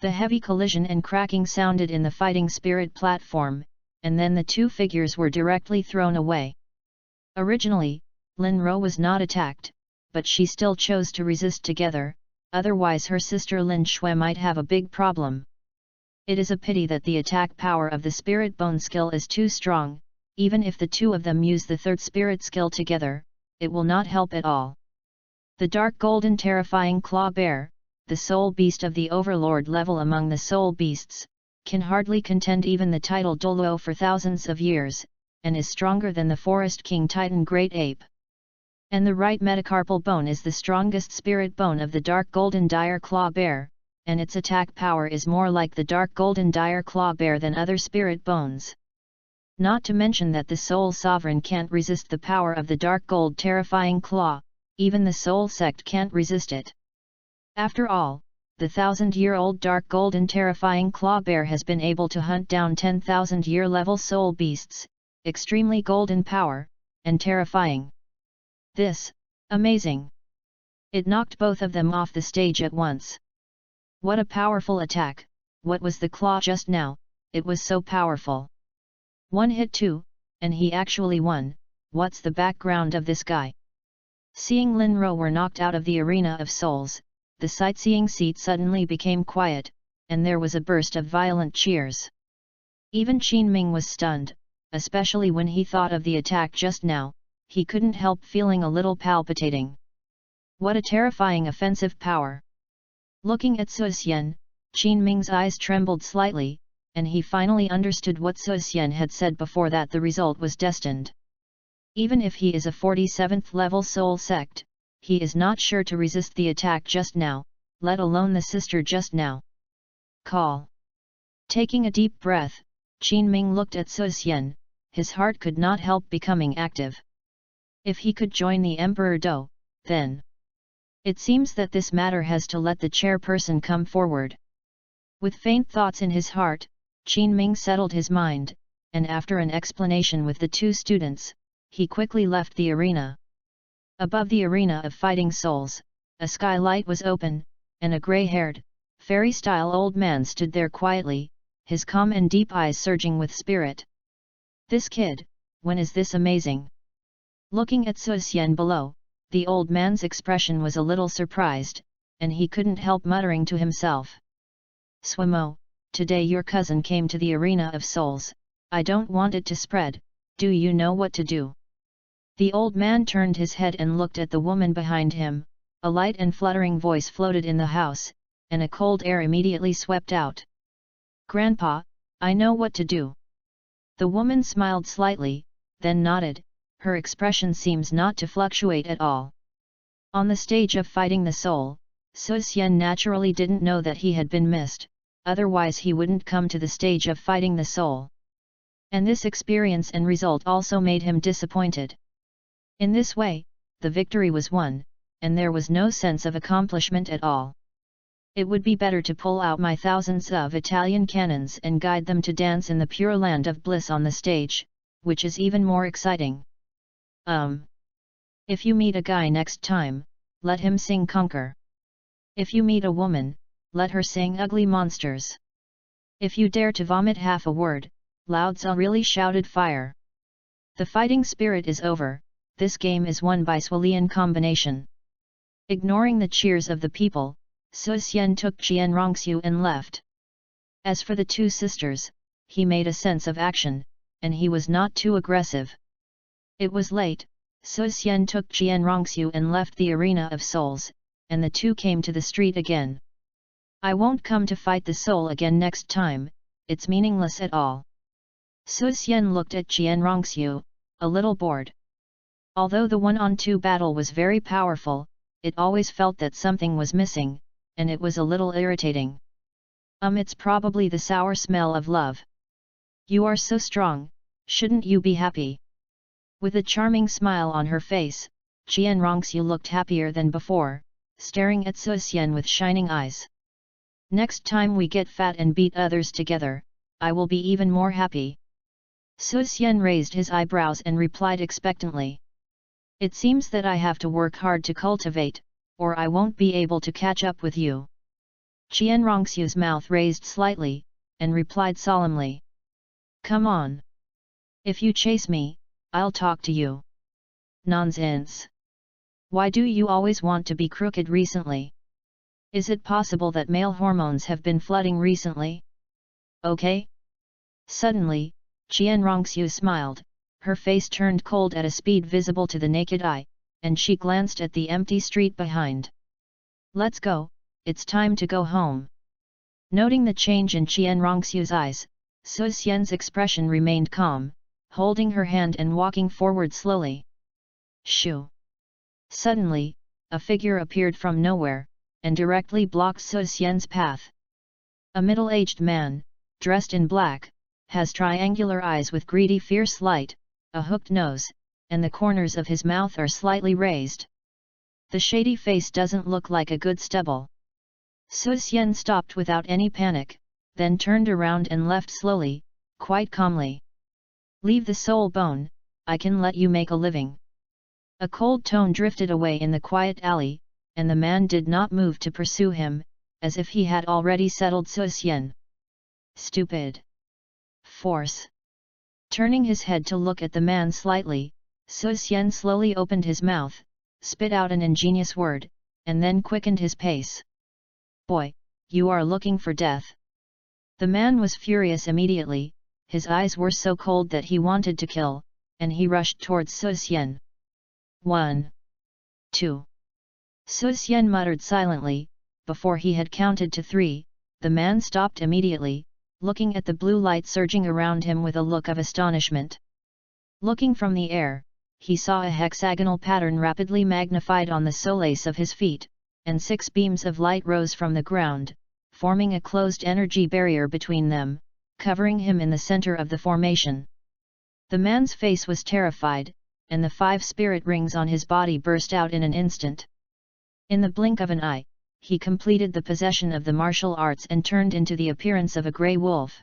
The heavy collision and cracking sounded in the fighting spirit platform, and then the 2 figures were directly thrown away. Originally, Lin Ro was not attacked, but she still chose to resist together, otherwise her sister Lin Shui might have a big problem. It is a pity that the attack power of the spirit bone skill is too strong. Even if the 2 of them use the 3rd spirit skill together, it will not help at all. The dark golden terrifying claw bear, the soul beast of the overlord level among the soul beasts, can hardly contend even the title Douluo for thousands of years, and is stronger than the forest king titan great ape. And the right metacarpal bone is the strongest spirit bone of the dark golden dire claw bear, and its attack power is more like the dark golden dire claw bear than other spirit bones. Not to mention that the soul sovereign can't resist the power of the dark gold terrifying claw, even the soul sect can't resist it. After all, the 1,000-year-old dark golden terrifying claw bear has been able to hunt down 10,000-year level soul beasts, extremely golden power, and terrifying. This, amazing! It knocked both of them off the stage at once. What a powerful attack! What was the claw just now? It was so powerful. 1 hit 2, and he actually won. What's the background of this guy? Seeing Lin Ro were knocked out of the arena of souls, the sightseeing seat suddenly became quiet, and there was a burst of violent cheers. Even Qin Ming was stunned, especially when he thought of the attack just now. He couldn't help feeling a little palpitating. What a terrifying offensive power! Looking at Su Xian, Qin Ming's eyes trembled slightly, and he finally understood what Su Xian had said before, that the result was destined. Even if he is a 47th level soul sect, he is not sure to resist the attack just now, let alone the sister just now. Call. Taking a deep breath, Qin Ming looked at Su Xian, his heart could not help becoming active. If he could join the Emperor Dou, then... It seems that this matter has to let the chairperson come forward. With faint thoughts in his heart, Qin Ming settled his mind, and after an explanation with the 2 students, he quickly left the arena. Above the arena of fighting souls, a skylight was open, and a grey-haired, fairy-style old man stood there quietly, his calm and deep eyes surging with spirit. This kid, when is this amazing? Looking at Su Xian below, the old man's expression was a little surprised, and he couldn't help muttering to himself. Swimo, today your cousin came to the arena of souls, I don't want it to spread, do you know what to do? The old man turned his head and looked at the woman behind him, a light and fluttering voice floated in the house, and a cold air immediately swept out. Grandpa, I know what to do. The woman smiled slightly, then nodded, her expression seems not to fluctuate at all. On the stage of fighting the soul, Su Xian naturally didn't know that he had been missed, otherwise he wouldn't come to the stage of fighting the soul. And this experience and result also made him disappointed. In this way, the victory was won, and there was no sense of accomplishment at all. It would be better to pull out my thousands of Italian cannons and guide them to dance in the pure land of bliss on the stage, which is even more exciting. If you meet a guy next time, let him sing Conquer. If you meet a woman, let her sing Ugly Monsters. If you dare to vomit half a word, Lao Tzu really shouted fire. The fighting spirit is over, this game is won by Swalian combination. Ignoring the cheers of the people, Su Xian took Jian Rongxiu and left. As for the 2 sisters, he made a sense of action, and he was not too aggressive. It was late, Su Xian took Jian Rongxiu and left the arena of souls, and the 2 came to the street again. I won't come to fight the soul again next time, it's meaningless at all. Su Xian looked at Jian Rongxiu, a little bored. Although the 1-on-2 battle was very powerful, it always felt that something was missing, and it was a little irritating. It's probably the sour smell of love. You are so strong, Shouldn't you be happy? With a charming smile on her face, Qian Rongxiu looked happier than before, staring at Su Xian with shining eyes. Next time we get fat and beat others together, I will be even more happy. Su Xian raised his eyebrows and replied expectantly. It seems that I have to work hard to cultivate, or I won't be able to catch up with you. Qian Rongxiu's mouth raised slightly, and replied solemnly. Come on. If you chase me, I'll talk to you. Nonsense. Why do you always want to be crooked recently? Is it possible that male hormones have been flooding recently? Okay? Suddenly, Qian Rongxiu smiled, her face turned cold at a speed visible to the naked eye, and she glanced at the empty street behind. Let's go, it's time to go home. Noting the change in Qian Rongxiu's eyes, Su Xian's expression remained calm, holding her hand and walking forward slowly. Shoo! Suddenly, a figure appeared from nowhere, and directly blocked Su Xian's path. A middle-aged man, dressed in black, has triangular eyes with greedy fierce light, a hooked nose, and the corners of his mouth are slightly raised. The shady face doesn't look like a good stubble. Su Xian stopped without any panic, then turned around and left slowly, quite calmly. Leave the soul bone, I can let you make a living. A cold tone drifted away in the quiet alley, and the man did not move to pursue him, as if he had already settled Su Xian. Stupid. Force. Turning his head to look at the man slightly, Su Xian slowly opened his mouth, spit out an ingenious word, and then quickened his pace. Boy, you are looking for death. The man was furious immediately, his eyes were so cold that he wanted to kill, and he rushed towards Su Xian. 1. 2. Su Xian muttered silently. Before he had counted to 3, the man stopped immediately, looking at the blue light surging around him with a look of astonishment. Looking from the air, he saw a hexagonal pattern rapidly magnified on the soles of his feet, and 6 beams of light rose from the ground, forming a closed energy barrier between them, covering him in the center of the formation. The man's face was terrified, and the 5 spirit rings on his body burst out in an instant. In the blink of an eye, he completed the possession of the martial arts and turned into the appearance of a grey wolf.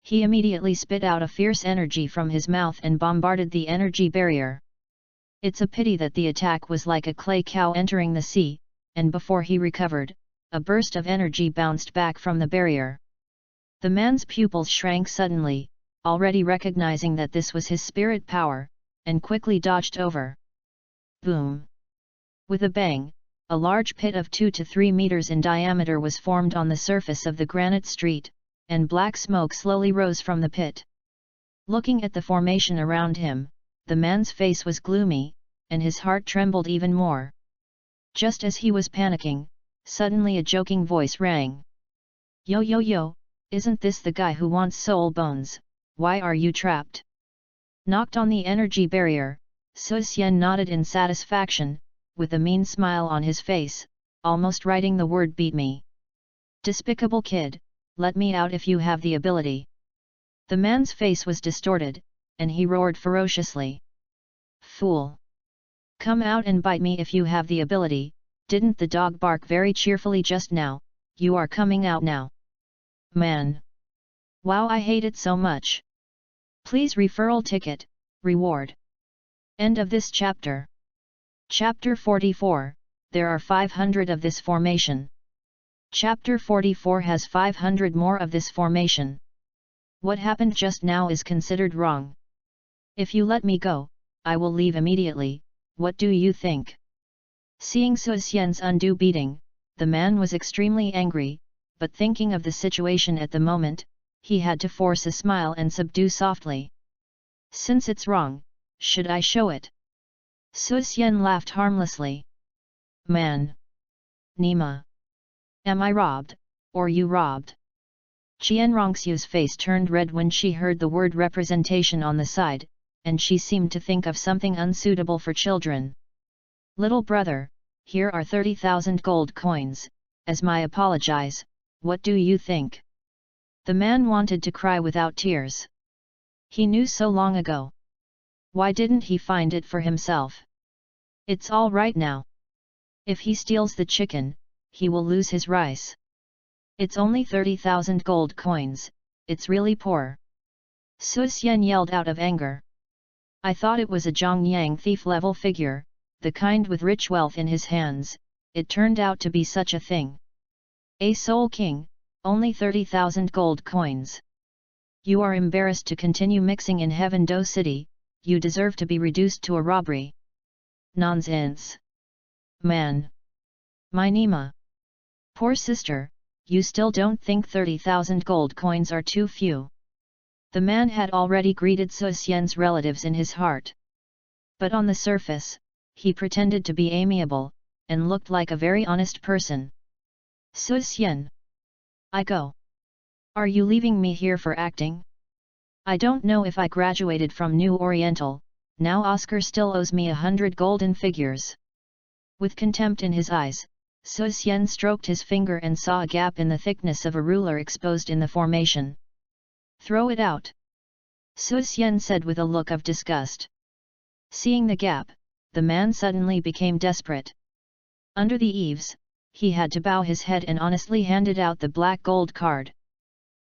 He immediately spit out a fierce energy from his mouth and bombarded the energy barrier. It's a pity that the attack was like a clay cow entering the sea, and before he recovered, a burst of energy bounced back from the barrier. The man's pupils shrank suddenly, already recognizing that this was his spirit power, and quickly dodged over. Boom! With a bang, a large pit of 2 to 3 meters in diameter was formed on the surface of the granite street, and black smoke slowly rose from the pit. Looking at the formation around him, the man's face was gloomy, and his heart trembled even more. Just as he was panicking, suddenly a joking voice rang. Yo yo yo, isn't this the guy who wants soul bones? Why are you trapped? Knocked on the energy barrier, Su Xian nodded in satisfaction, with a mean smile on his face, almost writing the word beat me. Despicable kid, let me out if you have the ability. The man's face was distorted, and he roared ferociously. Fool! Come out and bite me if you have the ability. Didn't the dog bark very cheerfully just now? You are coming out now. Man! Wow, I hate it so much. Please referral ticket, reward. End of this chapter. Chapter 44, there are 500 of this formation. Chapter 44 has 500 more of this formation. What happened just now is considered wrong. If you let me go, I will leave immediately, what do you think? Seeing Su Xian's undue beating, the man was extremely angry, but thinking of the situation at the moment, he had to force a smile and subdue softly. Since it's wrong, should I show it? Su Xian laughed harmlessly. Man! Nima! Am I robbed, or you robbed? Qian Rongxiu's face turned red when she heard the word representation on the side, and she seemed to think of something unsuitable for children. Little brother, here are 30,000 gold coins, as my apologize, what do you think? The man wanted to cry without tears. He knew so long ago. Why didn't he find it for himself? It's all right now. If he steals the chicken, he will lose his rice. It's only 30,000 gold coins, it's really poor. Su Xian yelled out of anger. I thought it was a Zhongyang thief-level figure, the kind with rich wealth in his hands, it turned out to be such a thing. A Soul King, only 30,000 gold coins. You are embarrassed to continue mixing in Heaven Do City, you deserve to be reduced to a robbery. Nonsense. Man. My Nima. Poor sister, you still don't think 30,000 gold coins are too few. The man had already greeted Su Xian's relatives in his heart. But on the surface, he pretended to be amiable, and looked like a very honest person. Su Xian. I go. Are you leaving me here for acting? I don't know if I graduated from New Oriental, now Oscar still owes me 100 golden figures. With contempt in his eyes, Su Xian stroked his finger and saw a gap in the thickness of a ruler exposed in the formation. Throw it out. Su Xian said with a look of disgust. Seeing the gap, the man suddenly became desperate. Under the eaves, he had to bow his head and honestly handed out the black gold card.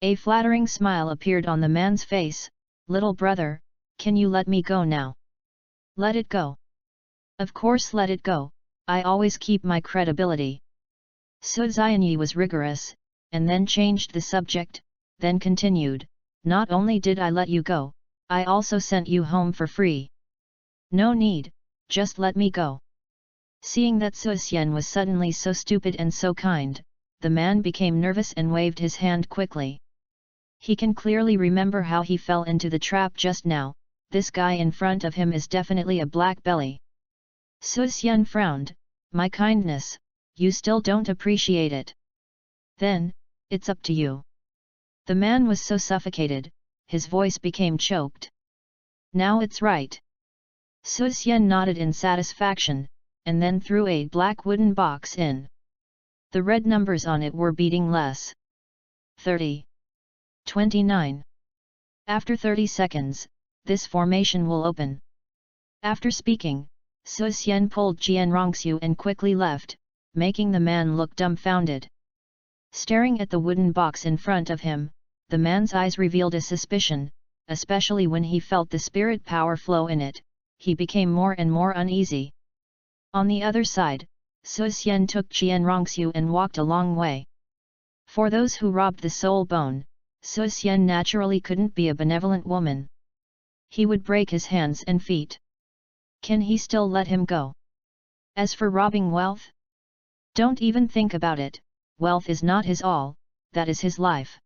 A flattering smile appeared on the man's face. Little brother, can you let me go now? Let it go. Of course let it go, I always keep my credibility. Su Xianyi was rigorous, and then changed the subject, then continued, not only did I let you go, I also sent you home for free. No need, just let me go. Seeing that Su Xian was suddenly so stupid and so kind, the man became nervous and waved his hand quickly. He can clearly remember how he fell into the trap just now, this guy in front of him is definitely a black belly. Su Xian frowned, my kindness, you still don't appreciate it. Then, it's up to you. The man was so suffocated, his voice became choked. Now it's right. Su Xian nodded in satisfaction, and then threw a black wooden box in. The red numbers on it were beating less. 30. 29. After 30 seconds, this formation will open. After speaking, Su Xian pulled Jian Rongxiu and quickly left, making the man look dumbfounded. Staring at the wooden box in front of him, the man's eyes revealed a suspicion, especially when he felt the spirit power flow in it, he became more and more uneasy. On the other side, Su Xian took Jian Rongxiu and walked a long way. For those who robbed the soul bone, Su Xian naturally couldn't be a benevolent woman. He would break his hands and feet. Can he still let him go? As for robbing wealth? Don't even think about it, wealth is not his all, that is his life.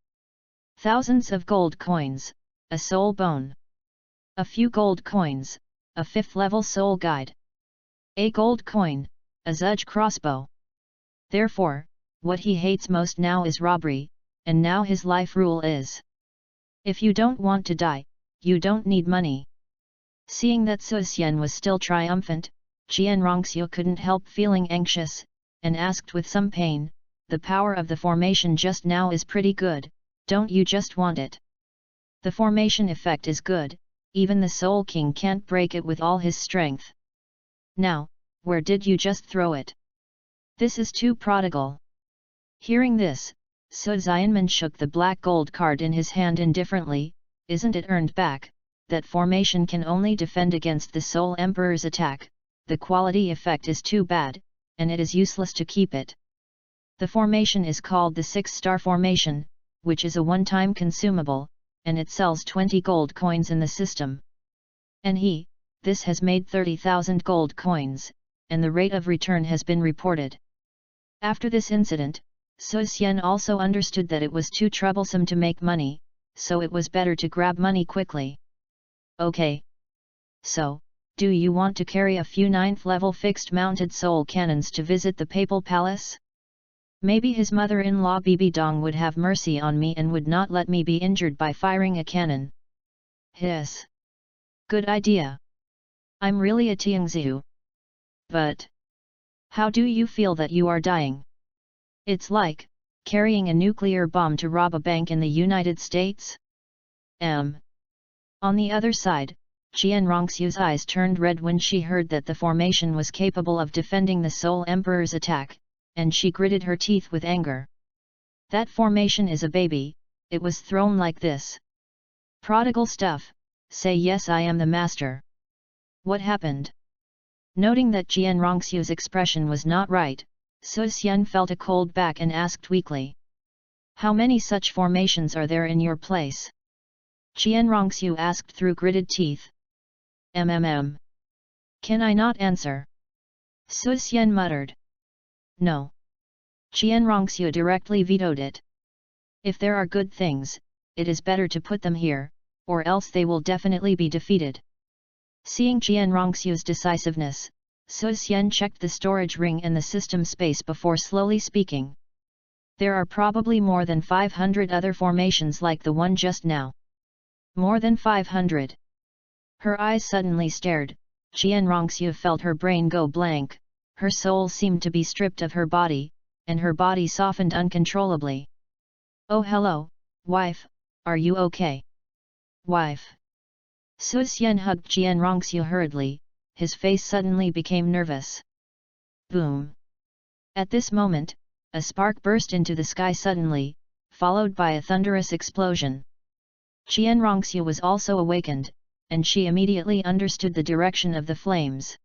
Thousands of gold coins, a soul bone. A few gold coins, a 5th level soul guide. A gold coin, a Zudge crossbow. Therefore, what he hates most now is robbery, and now his life rule is: if you don't want to die, you don't need money. Seeing that Su Xian was still triumphant, Jian Rongxiu couldn't help feeling anxious, and asked with some pain, the power of the formation just now is pretty good, don't you just want it? The formation effect is good, even the Soul King can't break it with all his strength. Now, where did you just throw it? This is too prodigal. Hearing this, Su Xianman shook the black gold card in his hand indifferently. Isn't it earned back? That formation can only defend against the Soul Emperor's attack, the quality effect is too bad, and it is useless to keep it. The formation is called the 6-star formation, which is a one-time consumable, and it sells 20 gold coins in the system. And this has made 30,000 gold coins, and the rate of return has been reported. After this incident, Su Xian also understood that it was too troublesome to make money, so it was better to grab money quickly. Okay. So, do you want to carry a few 9th level fixed mounted soul cannons to visit the papal palace? Maybe his mother-in-law Bibi Dong would have mercy on me and would not let me be injured by firing a cannon. Hiss. Good idea. I'm really a Tiangziu. But how do you feel that you are dying? It's like carrying a nuclear bomb to rob a bank in the United States? On the other side, Jian Rongxiu's eyes turned red when she heard that the formation was capable of defending the Soul Emperor's attack, and she gritted her teeth with anger. That formation is a baby, it was thrown like this. Prodigal stuff, say yes, I am the master. What happened? Noting that Jian Rongxiu's expression was not right, Su Xian felt a cold back and asked weakly. How many such formations are there in your place? Jian Rongxiu asked through gritted teeth. Can I not answer? Su Xian muttered. No. Jian Rongxiu directly vetoed it. If there are good things, it is better to put them here, or else they will definitely be defeated. Seeing Jian Rongxiu's decisiveness, Su Xian checked the storage ring and the system space before slowly speaking. There are probably more than 500 other formations like the one just now. More than 500. Her eyes suddenly stared. Jian Rongxiu felt her brain go blank, her soul seemed to be stripped of her body, and her body softened uncontrollably. Oh hello, wife, are you okay? Wife. Su Xian hugged Jian Rongxiu hurriedly, his face suddenly became nervous. Boom. At this moment, a spark burst into the sky suddenly, followed by a thunderous explosion. Jian Rongxiu was also awakened, and she immediately understood the direction of the flames.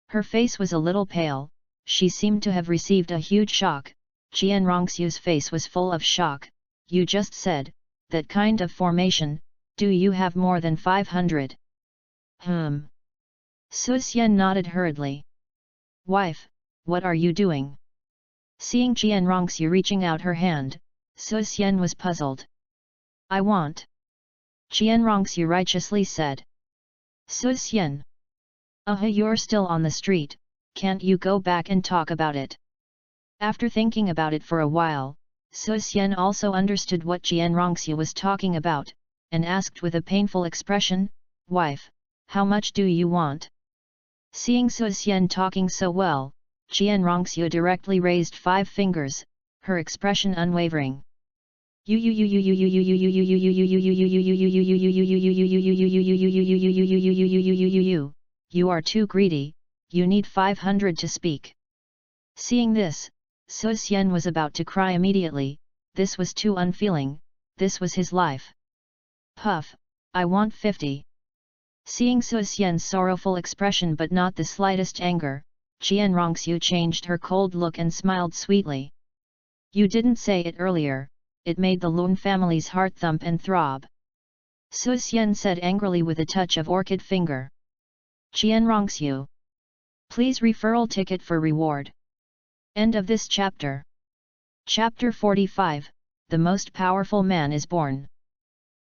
Her face was a little pale, she seemed to have received a huge shock. Jian Rongxiu's face was full of shock. You just said, that kind of formation, do you have more than 500? Su Xian nodded hurriedly. Wife, what are you doing? Seeing Jian Rongxiu reaching out her hand, Su Xian was puzzled. I want. Jian Rongxiu righteously said. Su Xian. You're still on the street, can't you go back and talk about it? After thinking about it for a while, Su Xian also understood what Jian Rongxiu was talking about, and asked with a painful expression, Wife, how much do you want? Seeing Su Xian talking so well, Jian Rongxiu directly raised 5 fingers, her expression unwavering. You are too greedy, you need 500 to speak. Seeing this, Su Xian was about to cry immediately, this was too unfeeling, this was his life. Puff, I want 50. Seeing Su Xian's sorrowful expression but not the slightest anger, Jian Rongxiu changed her cold look and smiled sweetly. You didn't say it earlier, it made the Lun family's heart thump and throb. Su Xian said angrily with a touch of orchid finger. Jian Rongxiu. Please referral ticket for reward. End of this chapter. Chapter 45, The Most Powerful Man is Born.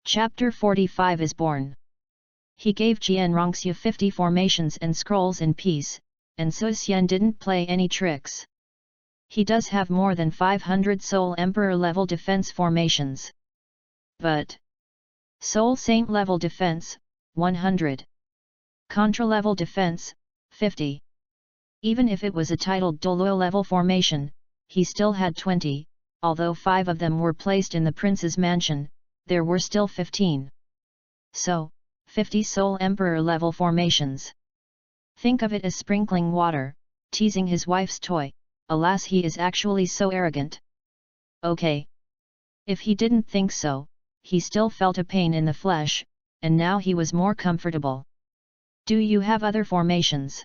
Chapter 45 is born. He gave Jian Rongxiu 50 formations and scrolls in peace, and Su Xian didn't play any tricks. He does have more than 500 Soul Emperor level defense formations. But Soul Saint level defense, 100. Contra level defense, 50. Even if it was a titled Douluo level formation, he still had 20, although 5 of them were placed in the prince's mansion, there were still 15. So, 50 Soul Emperor level formations. Think of it as sprinkling water, teasing his wife's toy, alas he is actually so arrogant. Okay. If he didn't think so, he still felt a pain in the flesh, and now he was more comfortable. Do you have other formations?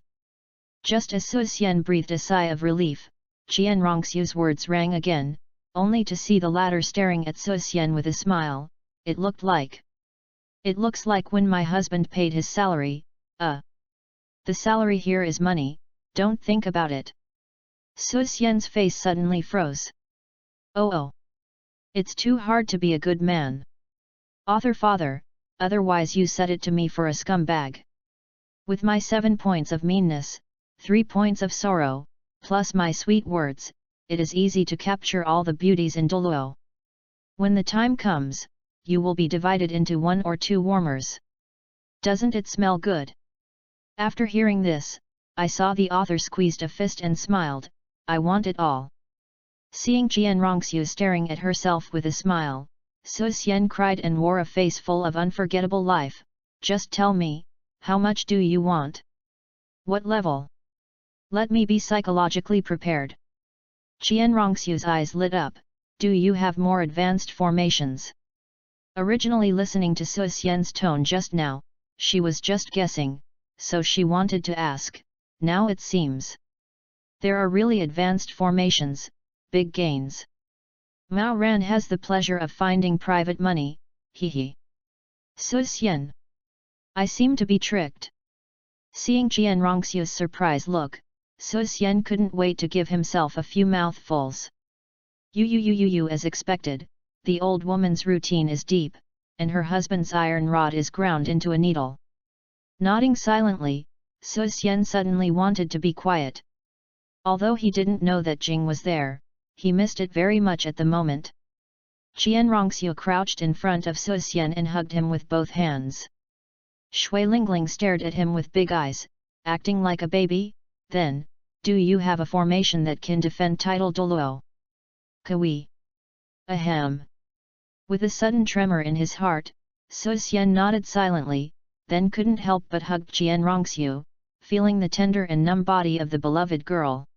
Just as Su Xian breathed a sigh of relief, Jian Rongxiu's words rang again, only to see the latter staring at Su Xian with a smile. It looks like when my husband paid his salary, The salary here is money, don't think about it. Su Xian's face suddenly froze. Oh. It's too hard to be a good man. Father, otherwise you said it to me for a scumbag. With my 7 points of meanness, 3 points of sorrow, plus my sweet words, it is easy to capture all the beauties in Douluo. When the time comes, you will be divided into 1 or 2 warmers. Doesn't it smell good? After hearing this, I saw the author squeezed a fist and smiled, I want it all. Seeing Jian Rongxiu staring at herself with a smile, Su Xian cried and wore a face full of unforgettable life, Just tell me, how much do you want? What level? Let me be psychologically prepared. Qian Rongxiu's eyes lit up. Do you have more advanced formations? Originally listening to Su Xian's tone just now, she was just guessing, so she wanted to ask. Now it seems there are really advanced formations, big gains. Mao Ran has the pleasure of finding private money, he. Su Xian. I seem to be tricked. Seeing Qian Rongxiu's surprised look, Su Xian couldn't wait to give himself a few mouthfuls. You as expected, the old woman's routine is deep, and her husband's iron rod is ground into a needle. Nodding silently, Su Xian suddenly wanted to be quiet. Although he didn't know that Jing was there, he missed it very much at the moment. Qian Rongxiu crouched in front of Su Xian and hugged him with both hands. Shui Lingling stared at him with big eyes, acting like a baby. Then, do you have a formation that can defend title Douluo? Kawi. Ahem. With a sudden tremor in his heart, Su Xian nodded silently, then couldn't help but hug Qian Rongxiu, feeling the tender and numb body of the beloved girl.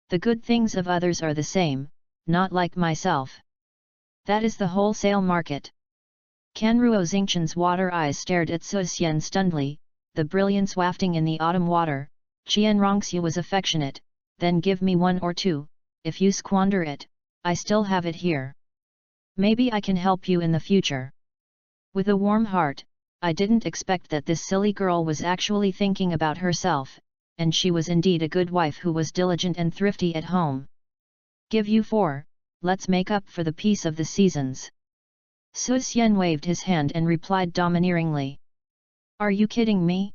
The good things of others are the same, not like myself. That is the wholesale market. Canruo Xingchen's water eyes stared at Su Xian stunnedly, the brilliance wafting in the autumn water. Qian Rongxiu was affectionate. Then give me one or two, if you squander it, I still have it here. Maybe I can help you in the future. With a warm heart, I didn't expect that this silly girl was actually thinking about herself, and she was indeed a good wife who was diligent and thrifty at home. Give you 4, let's make up for the peace of the seasons. Su Xian waved his hand and replied domineeringly. Are you kidding me?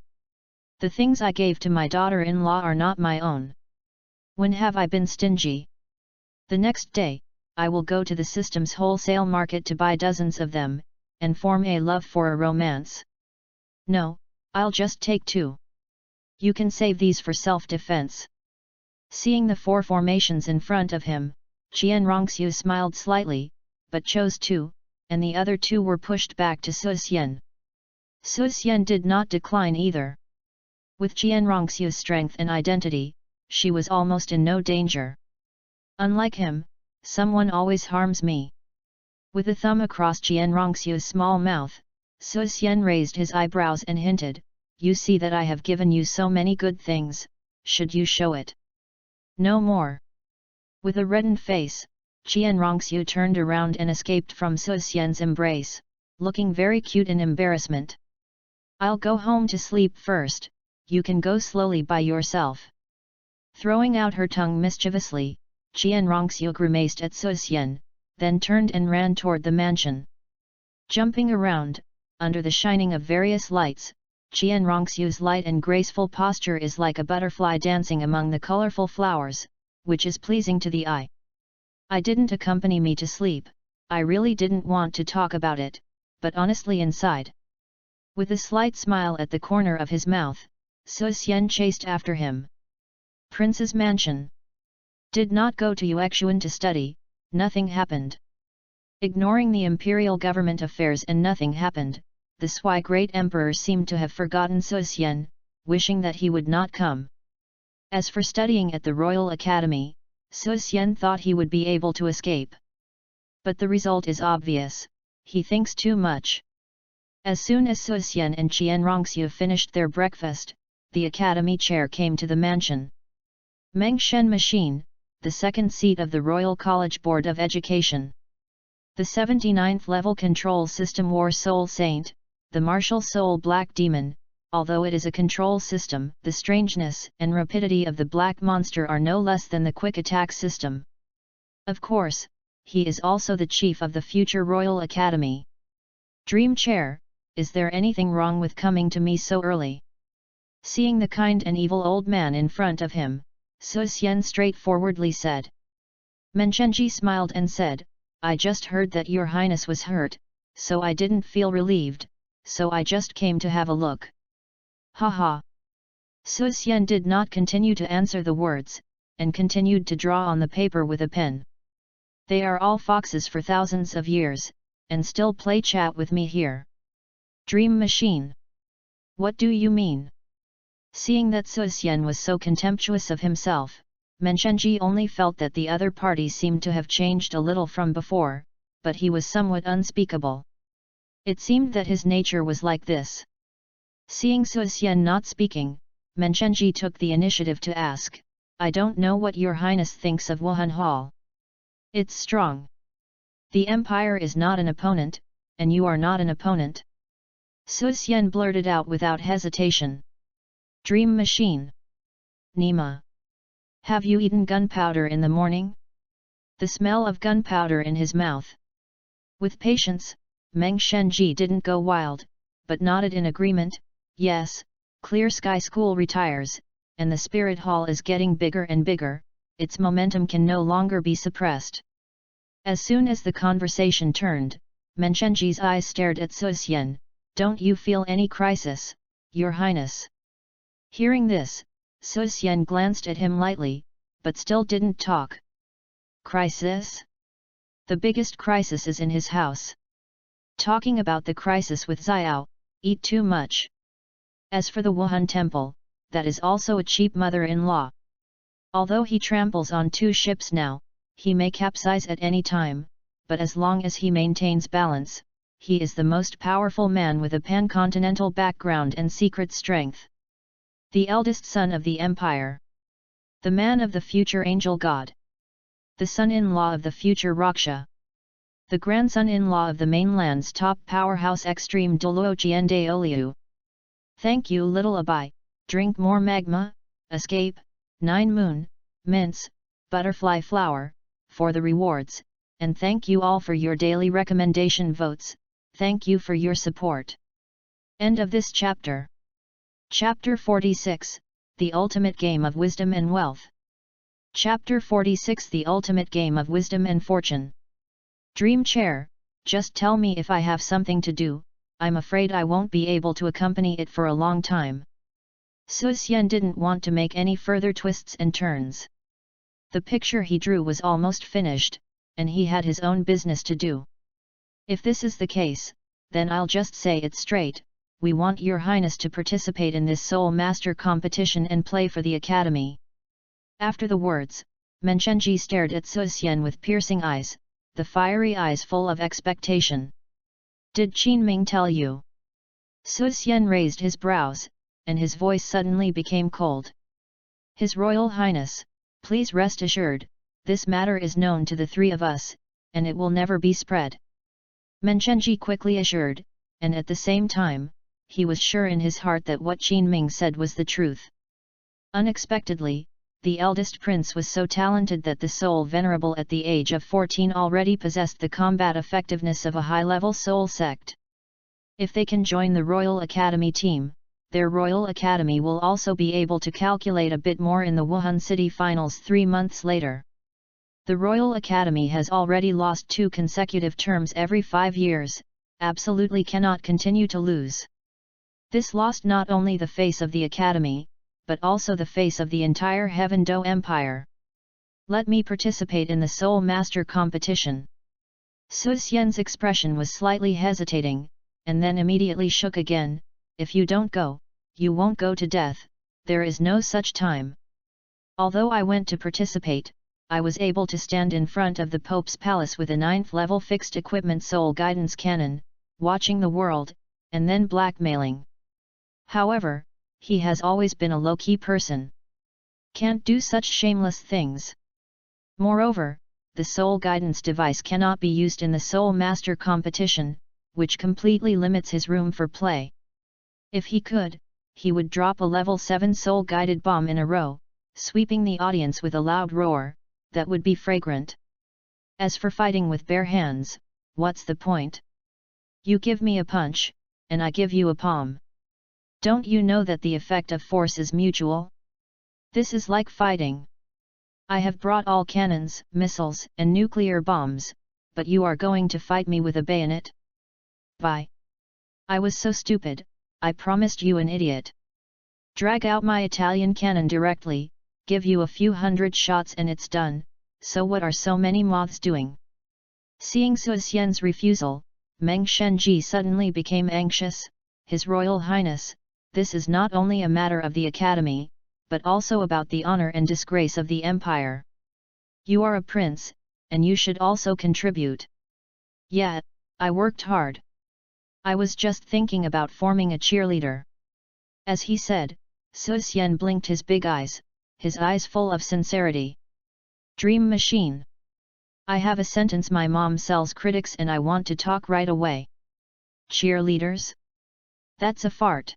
The things I gave to my daughter-in-law are not my own. When have I been stingy? The next day, I will go to the system's wholesale market to buy dozens of them, and form a love for a romance. No, I'll just take 2. You can save these for self-defense. Seeing the 4 formations in front of him, Qian Rongxiu smiled slightly, but chose 2, and the other 2 were pushed back to Su Xian. Su Xian did not decline either. With Qian Rongxiu's strength and identity, she was almost in no danger. Unlike him, someone always harms me. With a thumb across Qian Rongxiu's small mouth, Su Xian raised his eyebrows and hinted, you see that I have given you so many good things, should you show it? No more. With a reddened face, Qian Rongxiu turned around and escaped from Su Xian's embrace, looking very cute in embarrassment. I'll go home to sleep first, you can go slowly by yourself. Throwing out her tongue mischievously, Qian Rongxiu grimaced at Su Xian, then turned and ran toward the mansion. Jumping around, under the shining of various lights, Qian Rongxiu's light and graceful posture is like a butterfly dancing among the colorful flowers, which is pleasing to the eye. I didn't accompany me to sleep, I really didn't want to talk about it, but honestly inside. With a slight smile at the corner of his mouth, Su Xian chased after him. Prince's mansion. Did not go to Yuexuan to study, nothing happened. Ignoring the imperial government affairs and nothing happened, the Sui great emperor seemed to have forgotten Su Xian, wishing that he would not come. As for studying at the Royal Academy, Su Xian thought he would be able to escape. But the result is obvious, he thinks too much. As soon as Su Xian and Qian Rongxiu finished their breakfast, the academy chair came to the mansion. Meng Shen Machine, the second seat of the Royal College Board of Education. The 79th level control system War Soul Saint, the martial soul Black Demon. Although it is a control system, the strangeness and rapidity of the Black Monster are no less than the quick attack system. Of course, he is also the chief of the future Royal Academy. Dream Chair, is there anything wrong with coming to me so early? Seeing the kind and evil old man in front of him, Su Xian straightforwardly said. Menchenji smiled and said, I just heard that your highness was hurt, so I didn't feel relieved, so I just came to have a look. Haha. Su Xian did not continue to answer the words, and continued to draw on the paper with a pen. They are all foxes for thousands of years, and still play chat with me here. Dream Machine. What do you mean? Seeing that Suxian was so contemptuous of himself, Menshengji only felt that the other party seemed to have changed a little from before, but he was somewhat unspeakable. It seemed that his nature was like this. Seeing Suxian not speaking, Menshengji took the initiative to ask, I don't know what your highness thinks of Wuhan Hall. It's strong. The empire is not an opponent, and you are not an opponent. Suxian blurted out without hesitation. Dream machine. Nima. Have you eaten gunpowder in the morning? The smell of gunpowder in his mouth. With patience, Meng Shenji didn't go wild, but nodded in agreement. Yes, Clear Sky School retires, and the Spirit Hall is getting bigger and bigger, its momentum can no longer be suppressed. As soon as the conversation turned, Menshengji's eyes stared at Suxian. Don't you feel any crisis, Your Highness? Hearing this, Suxian glanced at him lightly, but still didn't talk. Crisis? The biggest crisis is in his house. Talking about the crisis with Xiao, eat too much. As for the Wuhan temple, that is also a cheap mother-in-law. Although he tramples on 2 ships now, he may capsize at any time, but as long as he maintains balance, he is the most powerful man with a pan-continental background and secret strength. The eldest son of the empire. The man of the future angel god. The son-in-law of the future Raksha. The grandson-in-law of the mainland's top powerhouse extreme Douluo Jiandaoliu. Thank you little Abai, drink more magma, escape, 9 moon, mince, butterfly flower, for the rewards, and thank you all for your daily recommendation votes, thank you for your support. End of this chapter. Chapter 46, The Ultimate Game of Wisdom and Wealth. Chapter 46 The Ultimate Game of Wisdom and Fortune. Dream Chair, just tell me if I have something to do, I'm afraid I won't be able to accompany it for a long time. Suxian didn't want to make any further twists and turns. The picture he drew was almost finished, and he had his own business to do. If this is the case, then I'll just say it straight, we want your highness to participate in this Soul Master competition and play for the academy. After the words, Menshengji stared at Suxian with piercing eyes, the fiery eyes full of expectation. Did Qinming tell you? Suxian raised his brows, and his voice suddenly became cold. His Royal Highness, please rest assured, this matter is known to the 3 of us, and it will never be spread. Menshengji quickly assured, and at the same time, he was sure in his heart that what Qinming said was the truth. Unexpectedly, the eldest prince was so talented that the soul venerable at the age of 14 already possessed the combat effectiveness of a high-level soul sect. If they can join the Royal Academy team, their Royal Academy will also be able to calculate a bit more in the Wuhan City Finals 3 months later. The Royal Academy has already lost 2 consecutive terms every 5 years, absolutely cannot continue to lose. This lost not only the face of the Academy, but also the face of the entire Heaven Do Empire. Let me participate in the Soul Master competition. Suxian's expression was slightly hesitating, and then immediately shook again. If you don't go, you won't go to death, there is no such time. Although I went to participate, I was able to stand in front of the Pope's palace with a 9th level fixed equipment soul guidance cannon, watching the world, and then blackmailing. However, he has always been a low-key person. Can't do such shameless things. Moreover, the soul guidance device cannot be used in the Soul Master competition, which completely limits his room for play. If he could, he would drop a level 7 soul-guided bomb in a row, sweeping the audience with a loud roar, that would be fragrant. As for fighting with bare hands, what's the point? You give me a punch, and I give you a palm. Don't you know that the effect of force is mutual? This is like fighting. I have brought all cannons, missiles, and nuclear bombs, but you are going to fight me with a bayonet? Bye. I was so stupid, I promised you an idiot. Drag out my Italian cannon directly, give you a few hundred shots and it's done, so what are so many moths doing? Seeing Suxian's refusal, Meng Shenji suddenly became anxious. His Royal Highness, this is not only a matter of the academy, but also about the honor and disgrace of the empire. You are a prince, and you should also contribute. Yeah, I worked hard. I was just thinking about forming a cheerleader. As he said, Su Xian blinked his big eyes, his eyes full of sincerity. Dream machine. I have a sentence my mom sells critics and I want to talk right away. Cheerleaders? That's a fart.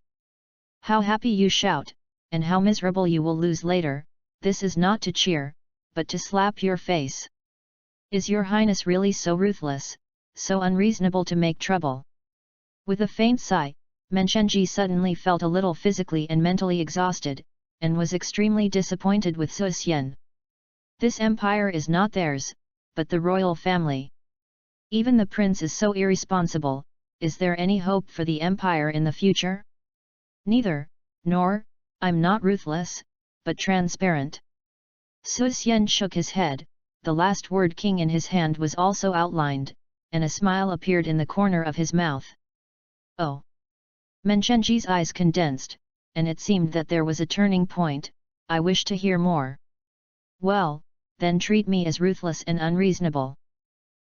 How happy you shout, and how miserable you will lose later. This is not to cheer, but to slap your face. Is your highness really so ruthless, so unreasonable to make trouble? With a faint sigh, Menchengji suddenly felt a little physically and mentally exhausted, and was extremely disappointed with Su Xian. This empire is not theirs, but the royal family. Even the prince is so irresponsible. Is there any hope for the empire in the future? Neither, nor, I'm not ruthless, but transparent. Su Xian shook his head, the last word king in his hand was also outlined, and a smile appeared in the corner of his mouth. Oh! Menchengji's eyes condensed, and it seemed that there was a turning point. I wish to hear more. Well, then treat me as ruthless and unreasonable.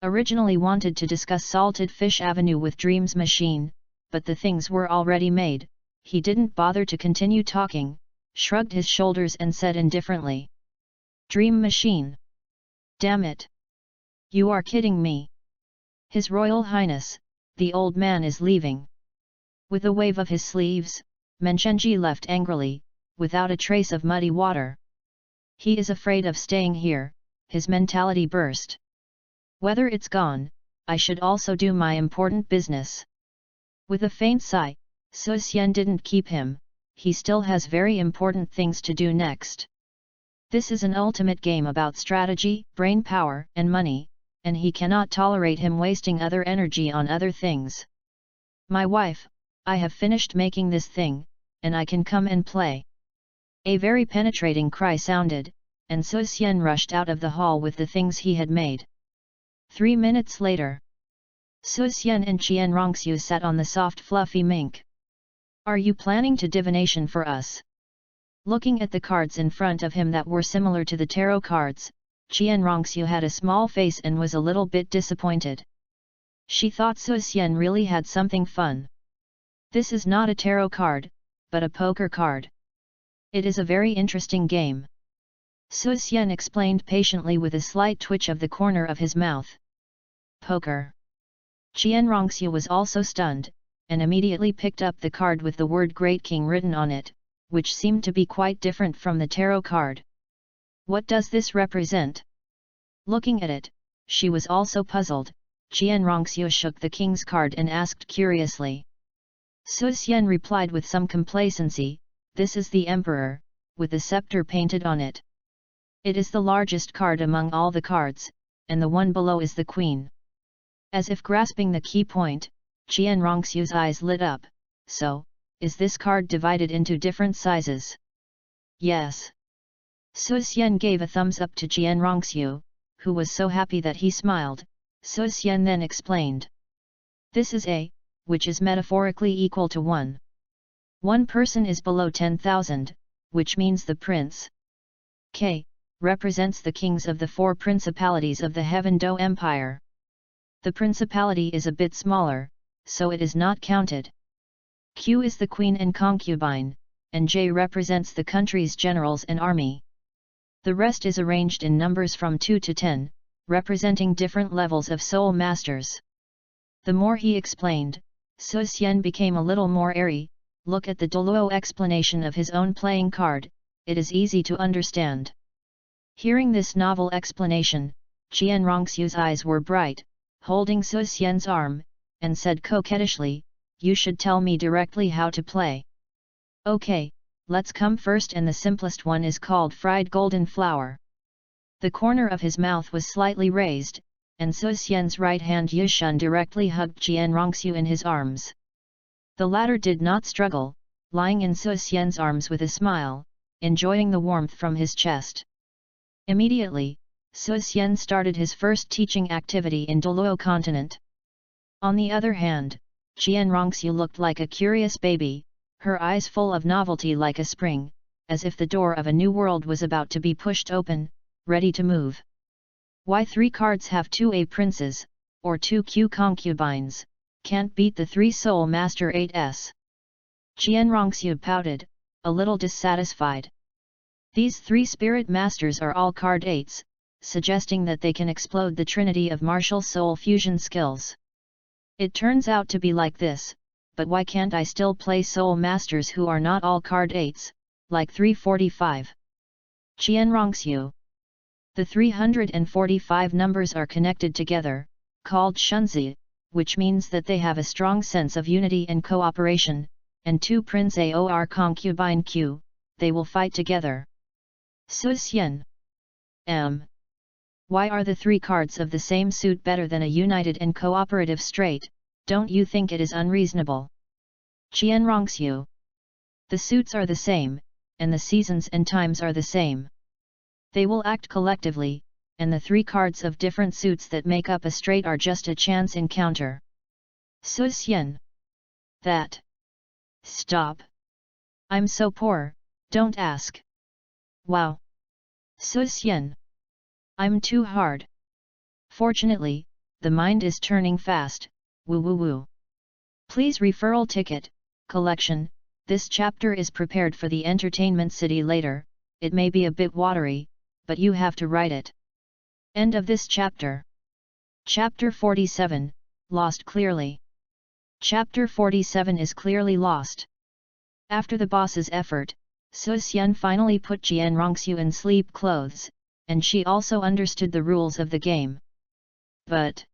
Originally wanted to discuss Salted Fish Avenue with Dreams Machine, but the things were already made. He didn't bother to continue talking, shrugged his shoulders and said indifferently. Dream Machine. Damn it! You are kidding me. His Royal Highness, the old man is leaving. With a wave of his sleeves, Menchengji left angrily, without a trace of muddy water. He is afraid of staying here, his mentality burst. Whether it's gone, I should also do my important business. With a faint sigh, Su Xian didn't keep him, he still has very important things to do next. This is an ultimate game about strategy, brain power, and money, and he cannot tolerate him wasting other energy on other things. My wife, I have finished making this thing, and I can come and play. A very penetrating cry sounded, and Su Xian rushed out of the hall with the things he had made. 3 minutes later, Su Xian and Qian Rongxiu sat on the soft fluffy mink. Are you planning to divination for us? Looking at the cards in front of him that were similar to the tarot cards, Qian Rongxiu had a small face and was a little bit disappointed. She thought Su Xian really had something fun. This is not a tarot card, but a poker card. It is a very interesting game. Su Xian explained patiently with a slight twitch of the corner of his mouth. Poker. Qian Rongxiu was also stunned, and immediately picked up the card with the word Great King written on it, which seemed to be quite different from the tarot card. What does this represent? Looking at it, she was also puzzled. Qian Rongxiu shook the king's card and asked curiously. Su Xian replied with some complacency, this is the emperor, with the scepter painted on it. It is the largest card among all the cards, and the one below is the queen. As if grasping the key point, Qian Rongxiu's eyes lit up. So, is this card divided into different sizes? Yes. Su Xian gave a thumbs up to Qian Rongxiu, who was so happy that he smiled. Su Xian then explained. This is A, which is metaphorically equal to 1. One person is below 10,000, which means the prince. K represents the kings of the 4 principalities of the Heaven Do Empire. The principality is a bit smaller, so it is not counted. Q is the queen and concubine, and J represents the country's generals and army. The rest is arranged in numbers from 2 to 10, representing different levels of soul masters. The more he explained, Su Xian became a little more airy. Look at the Douluo explanation of his own playing card, it is easy to understand. Hearing this novel explanation, Qian Rongxiu's eyes were bright, holding Su Xian's arm, and said coquettishly, you should tell me directly how to play. Okay, let's come first, and the simplest one is called fried golden flour. The corner of his mouth was slightly raised, and Su Xian's right hand Yishun directly hugged Qian Rongxiu in his arms. The latter did not struggle, lying in Su Xian's arms with a smile, enjoying the warmth from his chest. Immediately, Su Xian started his first teaching activity in Douluo continent. On the other hand, Qian Rongxiu looked like a curious baby, her eyes full of novelty like a spring, as if the door of a new world was about to be pushed open, ready to move. Why 3 cards have 2 princes, or 2 concubines, can't beat the 3 soul master 8s. Qian Rongxiu pouted, a little dissatisfied. These 3 spirit masters are all card 8s, suggesting that they can explode the trinity of martial soul fusion skills. It turns out to be like this, but why can't I still play soul masters who are not all card 8s, like 345? Qian Rongxiu. The 345 numbers are connected together, called Shunzi, which means that they have a strong sense of unity and cooperation, and 2 Prince Aor concubine Q, they will fight together. Su Xian. Why are the 3 cards of the same suit better than a united and cooperative straight? Don't you think it is unreasonable? Qian Rongxiu. The suits are the same, and the seasons and times are the same. They will act collectively, and the 3 cards of different suits that make up a straight are just a chance encounter. Su Xian. That. Stop. I'm so poor, don't ask. Wow. Su Xian. I'm too hard. Fortunately, the mind is turning fast, woo woo woo. Please referral ticket, collection, this chapter is prepared for the entertainment city later, it may be a bit watery, but you have to write it. End of this chapter. Chapter 47, Lost Clearly. Chapter 47 is clearly lost. After the boss's effort, Su Xian finally put Qian Rongxiu in sleep clothes, and she also understood the rules of the game. But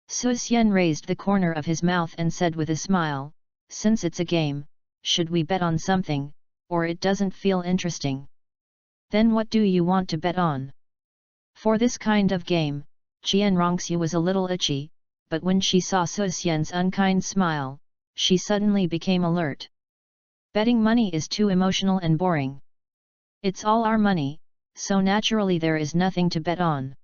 Su Xian raised the corner of his mouth and said with a smile, since it's a game, should we bet on something, or it doesn't feel interesting? Then what do you want to bet on? For this kind of game, Qian Rongxiu was a little itchy, but when she saw Su Xian's unkind smile, she suddenly became alert. Betting money is too emotional and boring. It's all our money, so naturally there is nothing to bet on.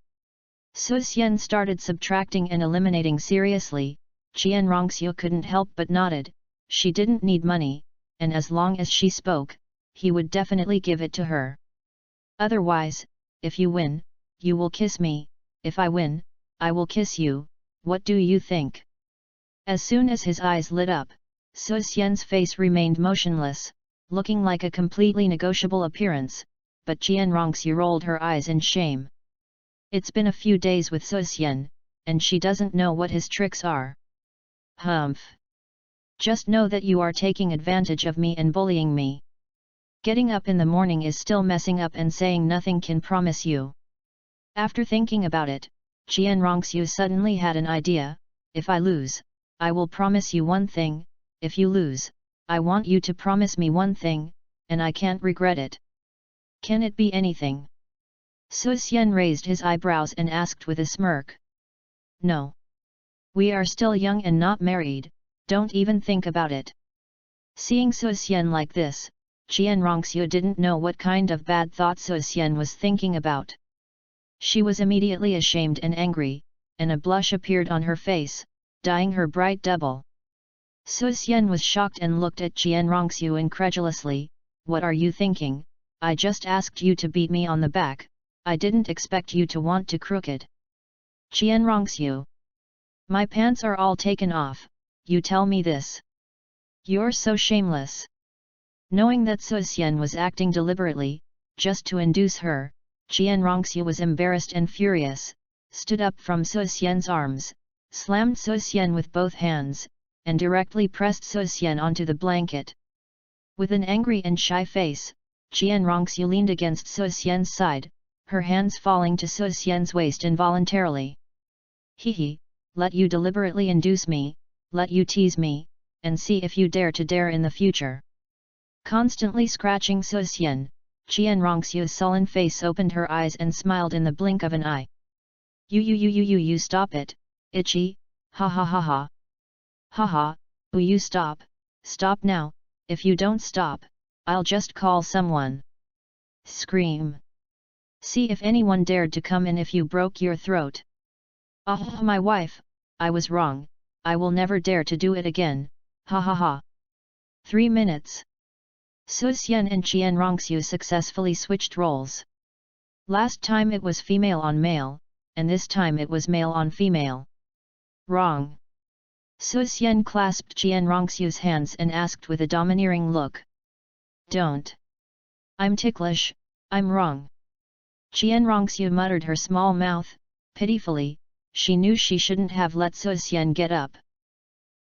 Su Xian started subtracting and eliminating seriously. Qian Rongxiu couldn't help but nodded, she didn't need money, and as long as she spoke, he would definitely give it to her. Otherwise, if you win, you will kiss me, if I win, I will kiss you, what do you think? As soon as his eyes lit up, Su Xian's face remained motionless, looking like a completely negotiable appearance, but Qian Rongxiu rolled her eyes in shame. It's been a few days with Su Xian, and she doesn't know what his tricks are. Humph! Just know that you are taking advantage of me and bullying me. Getting up in the morning is still messing up and saying nothing can promise you. After thinking about it, Qian Rongxiu suddenly had an idea, if I lose, I will promise you one thing, if you lose, I want you to promise me one thing, and I can't regret it. Can it be anything? Su Xian raised his eyebrows and asked with a smirk. No. We are still young and not married, don't even think about it. Seeing Su Xian like this, Qian Rongxiu didn't know what kind of bad thought Su Xian was thinking about. She was immediately ashamed and angry, and a blush appeared on her face, dyeing her bright double. Su Xian was shocked and looked at Qian Rongxiu incredulously, what are you thinking? I just asked you to beat me on the back, I didn't expect you to want to crooked. Qian Rongxiu. My pants are all taken off, you tell me this. You're so shameless. Knowing that Su Xian was acting deliberately, just to induce her, Qian Rongxiu was embarrassed and furious, stood up from Su Xian's arms, slammed Su Xian with both hands, and directly pressed Su Xian onto the blanket. With an angry and shy face, Qian Rongxiu leaned against Su Xian's side, her hands falling to Su Xian's waist involuntarily. He, let you deliberately induce me, let you tease me, and see if you dare in the future. Constantly scratching Su Xian, Qian Rongxiu's sullen face opened her eyes and smiled in the blink of an eye. You stop it, itchy, ha ha ha ha. Ha ha, you stop now, if you don't stop, I'll just call someone. Scream. See if anyone dared to come in if you broke your throat. Ah, my wife, I was wrong, I will never dare to do it again, ha ha ha. 3 minutes. Su Xian and Qian Rongxiu successfully switched roles. Last time it was female on male, and this time it was male on female. Wrong. Su Xian clasped Qian Rongxiu's hands and asked with a domineering look. Don't. I'm ticklish, I'm wrong. Qian Rongxiu muttered her small mouth, pitifully. She knew she shouldn't have let Su Xian get up.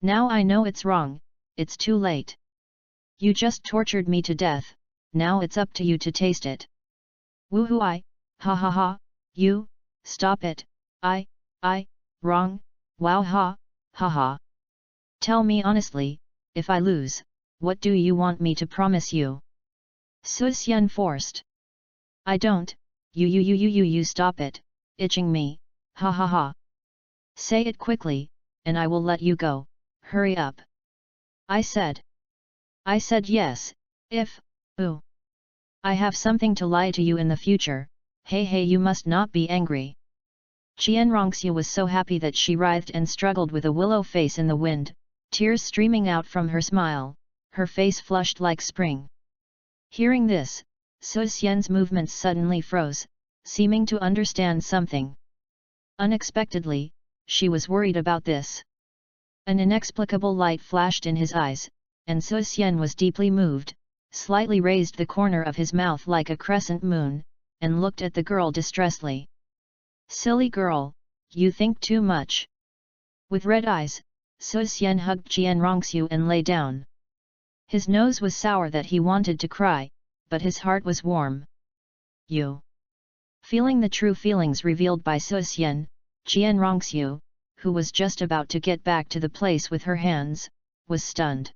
Now I know it's wrong, it's too late. You just tortured me to death, now it's up to you to taste it. Woohoo ha ha ha, you, stop it, I, wrong, wow ha ha. Tell me honestly, if I lose, what do you want me to promise you? Su Xian forced. I don't, you stop it, itching me, ha ha ha. Say it quickly, and I will let you go, hurry up. I said yes, if, ooh. I have something to lie to you in the future, hey you must not be angry. Qian Rongxiu was so happy that she writhed and struggled with a willow face in the wind, tears streaming out from her smile, her face flushed like spring. Hearing this, Su Xian's movements suddenly froze, seeming to understand something. Unexpectedly, she was worried about this. An inexplicable light flashed in his eyes, and Su Xian was deeply moved, slightly raised the corner of his mouth like a crescent moon, and looked at the girl distressedly. Silly girl, you think too much. With red eyes, Su Xian hugged Qian Rongxiu and lay down. His nose was sour that he wanted to cry, but his heart was warm. You. Feeling the true feelings revealed by Su Xian, Qian Rongxiu, who was just about to get back to the place with her hands, was stunned.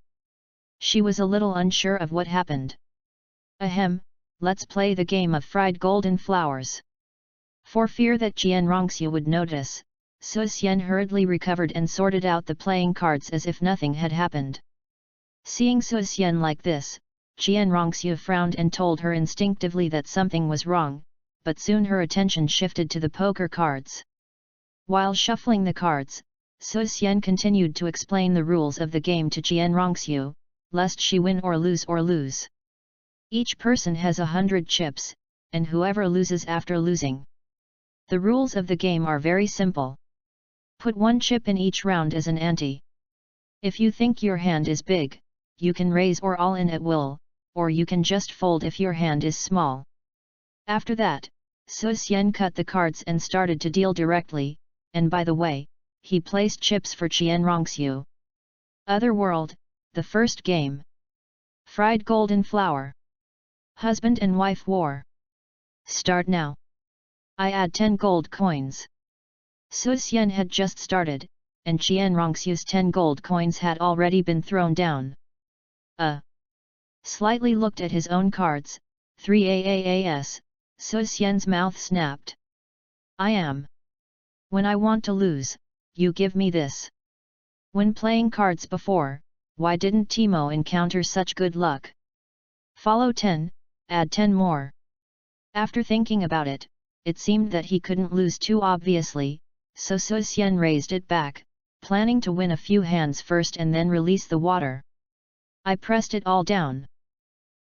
She was a little unsure of what happened. Ahem, let's play the game of fried golden flowers. For fear that Qian Rongxiu would notice, Su Xian hurriedly recovered and sorted out the playing cards as if nothing had happened. Seeing Su Xian like this, Qian Rongxiu frowned and told her instinctively that something was wrong, but soon her attention shifted to the poker cards. While shuffling the cards, Su Xian continued to explain the rules of the game to Qian Rongxiu, lest she win or lose. Each person has 100 chips, and whoever loses after losing. The rules of the game are very simple. Put one chip in each round as an ante. If you think your hand is big, you can raise or all in at will, or you can just fold if your hand is small. After that, Su Xian cut the cards and started to deal directly, and by the way, he placed chips for Qian Rongxiu. Otherworld, the first game. Fried golden flower. Husband and wife war. Start now. I add 10 gold coins. Su Xian had just started, and Qian Rongxiu's 10 gold coins had already been thrown down. Slightly looked at his own cards, 3 AAAS, Su Xian's mouth snapped. I am. When I want to lose, you give me this. When playing cards before, why didn't Timo encounter such good luck? Follow 10, add 10 more. After thinking about it, it seemed that he couldn't lose too obviously, so Su Xian raised it back, planning to win a few hands first and then release the water. I pressed it all down.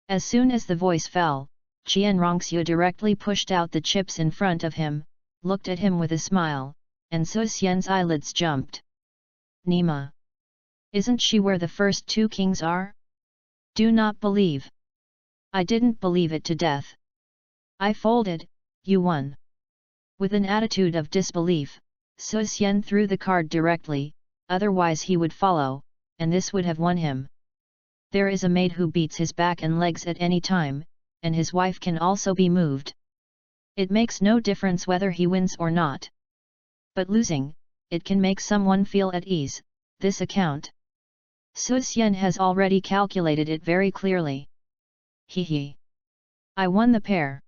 As soon as the voice fell, Qian Rongxiu directly pushed out the chips in front of him, looked at him with a smile, and Su Xian's eyelids jumped. Nima. Isn't she where the first 2 kings are? Do not believe. I didn't believe it to death. I folded, you won. With an attitude of disbelief, Su Xian threw the card directly, otherwise he would follow, and this would have won him. There is a maid who beats his back and legs at any time, and his wife can also be moved. It makes no difference whether he wins or not. But losing, it can make someone feel at ease, this account. Su Xian has already calculated it very clearly. He. I won the pair.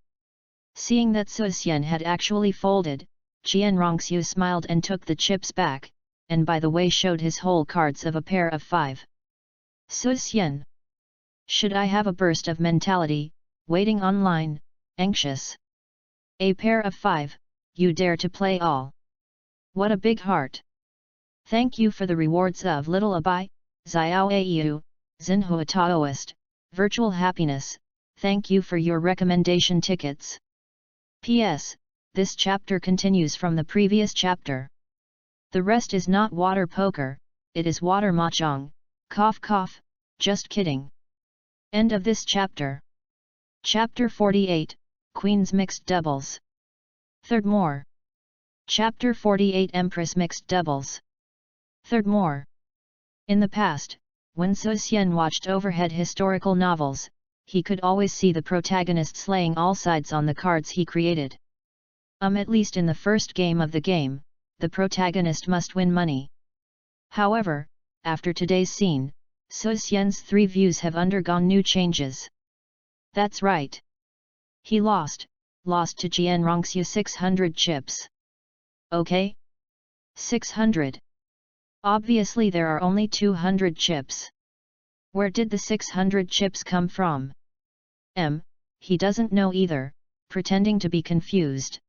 Seeing that Su Xian had actually folded, Qian Rongxiu smiled and took the chips back, and by the way showed his whole cards of a pair of 5. Su Xian. Should I have a burst of mentality, waiting online, anxious? A pair of 5, you dare to play all. What a big heart. Thank you for the rewards of little Abai, Xiao Au, Xinhua Taoist, Virtual Happiness, thank you for your recommendation tickets. P.S. This chapter continues from the previous chapter. The rest is not water poker, it is water mahjong, cough cough, just kidding. End of this chapter. Chapter 48, Queen's Mixed Doubles. Third more. Chapter 48 Empress Mixed Doubles. Third more. In the past, when Su Xian watched overhead historical novels, he could always see the protagonist slaying all sides on the cards he created. At least in the first game of the game, the protagonist must win money. However, after today's scene, Su Xian's 3 views have undergone new changes. That's right. He lost to Jian Rongxiu 600 chips. Okay? 600. Obviously there are only 200 chips. Where did the 600 chips come from? He doesn't know either, pretending to be confused.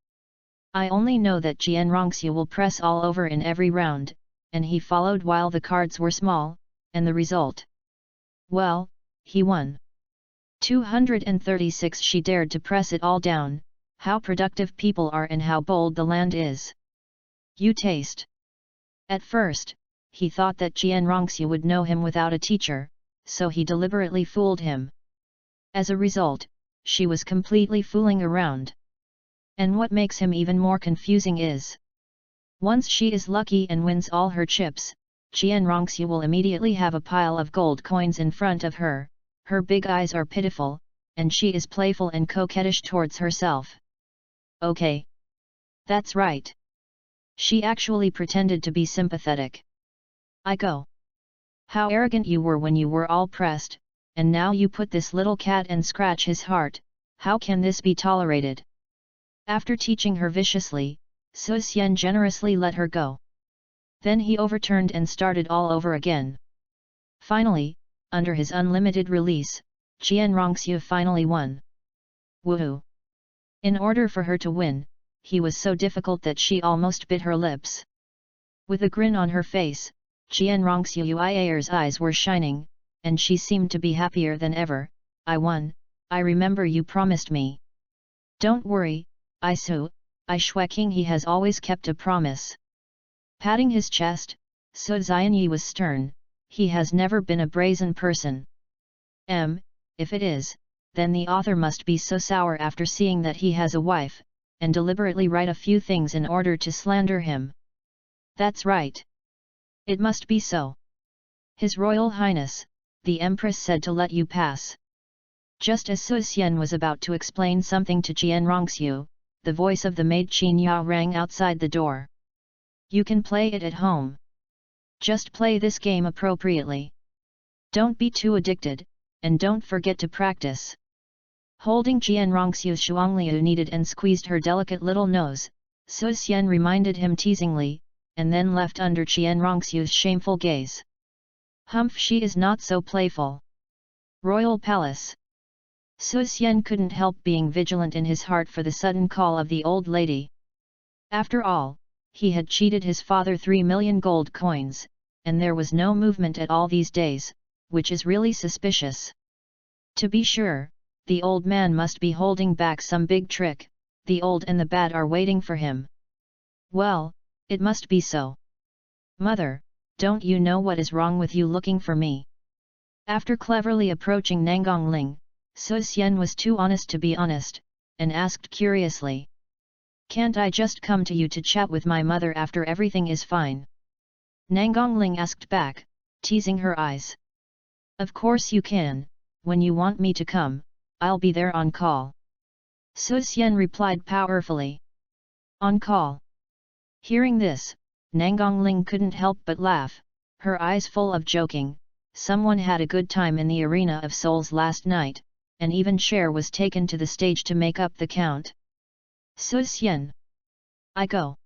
I only know that Jian Rongxiu will press all over in every round, and he followed while the cards were small, and the result? Well, he won. 236. She dared to press it all down. How productive people are and how bold the land is. You taste. At first, he thought that Jian Rongxiu would know him without a teacher, so he deliberately fooled him. As a result, she was completely fooling around. And what makes him even more confusing is, once she is lucky and wins all her chips, Jian Rongxiu will immediately have a pile of gold coins in front of her, her big eyes are pitiful, and she is playful and coquettish towards herself. Okay. That's right. She actually pretended to be sympathetic. I go. How arrogant you were when you were all pressed, and now you put this little cat and scratch his heart, how can this be tolerated? After teaching her viciously, Su Xian generously let her go. Then he overturned and started all over again. Finally, under his unlimited release, Jian Rongxiu finally won. Woohoo! In order for her to win, he was so difficult that she almost bit her lips. With a grin on her face, Jian Rongxiu's eyes were shining, and she seemed to be happier than ever. I won, I remember you promised me. Don't worry, I Shueking he has always kept a promise. Patting his chest, Su Xianyi was stern, he has never been a brazen person. If it is, then the author must be so sour after seeing that he has a wife, and deliberately write a few things in order to slander him. That's right. It must be so. His Royal Highness, the Empress said to let you pass. Just as Su Xian was about to explain something to Jian Rongxiu, the voice of the maid Qin Ya rang outside the door. You can play it at home. Just play this game appropriately. Don't be too addicted, and don't forget to practice. Holding Jian Rongxiu's Shuangliu kneaded and squeezed her delicate little nose, Su Xian reminded him teasingly, and then left under Jian Rongxiu's shameful gaze. Humph, she is not so playful. Royal Palace. Su Xian couldn't help being vigilant in his heart for the sudden call of the old lady. After all, he had cheated his father 3 million gold coins, and there was no movement at all these days, which is really suspicious. To be sure, the old man must be holding back some big trick, the old and the bad are waiting for him. Well, it must be so. Mother, don't you know what is wrong with you looking for me? After cleverly approaching Nangongling, Su Xian was too honest to be honest, and asked curiously. Can't I just come to you to chat with my mother after everything is fine? Nangongling asked back, teasing her eyes. Of course you can, when you want me to come, I'll be there on call. Su Xian replied powerfully. On call. Hearing this, Nangongling couldn't help but laugh, her eyes full of joking. Someone had a good time in the arena of souls last night, and even share was taken to the stage to make up the count. Su Xian. I go.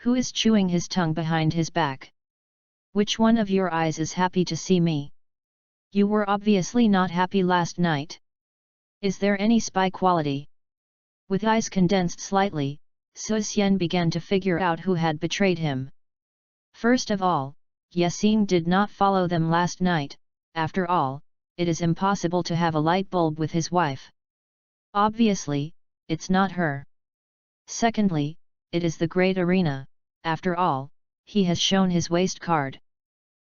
Who is chewing his tongue behind his back? Which one of your eyes is happy to see me? You were obviously not happy last night. Is there any spy quality? With eyes condensed slightly, Su Xian began to figure out who had betrayed him. First of all, Yexing did not follow them last night, after all, it is impossible to have a light bulb with his wife. Obviously, it's not her. Secondly, it is the great arena, after all, he has shown his waist card.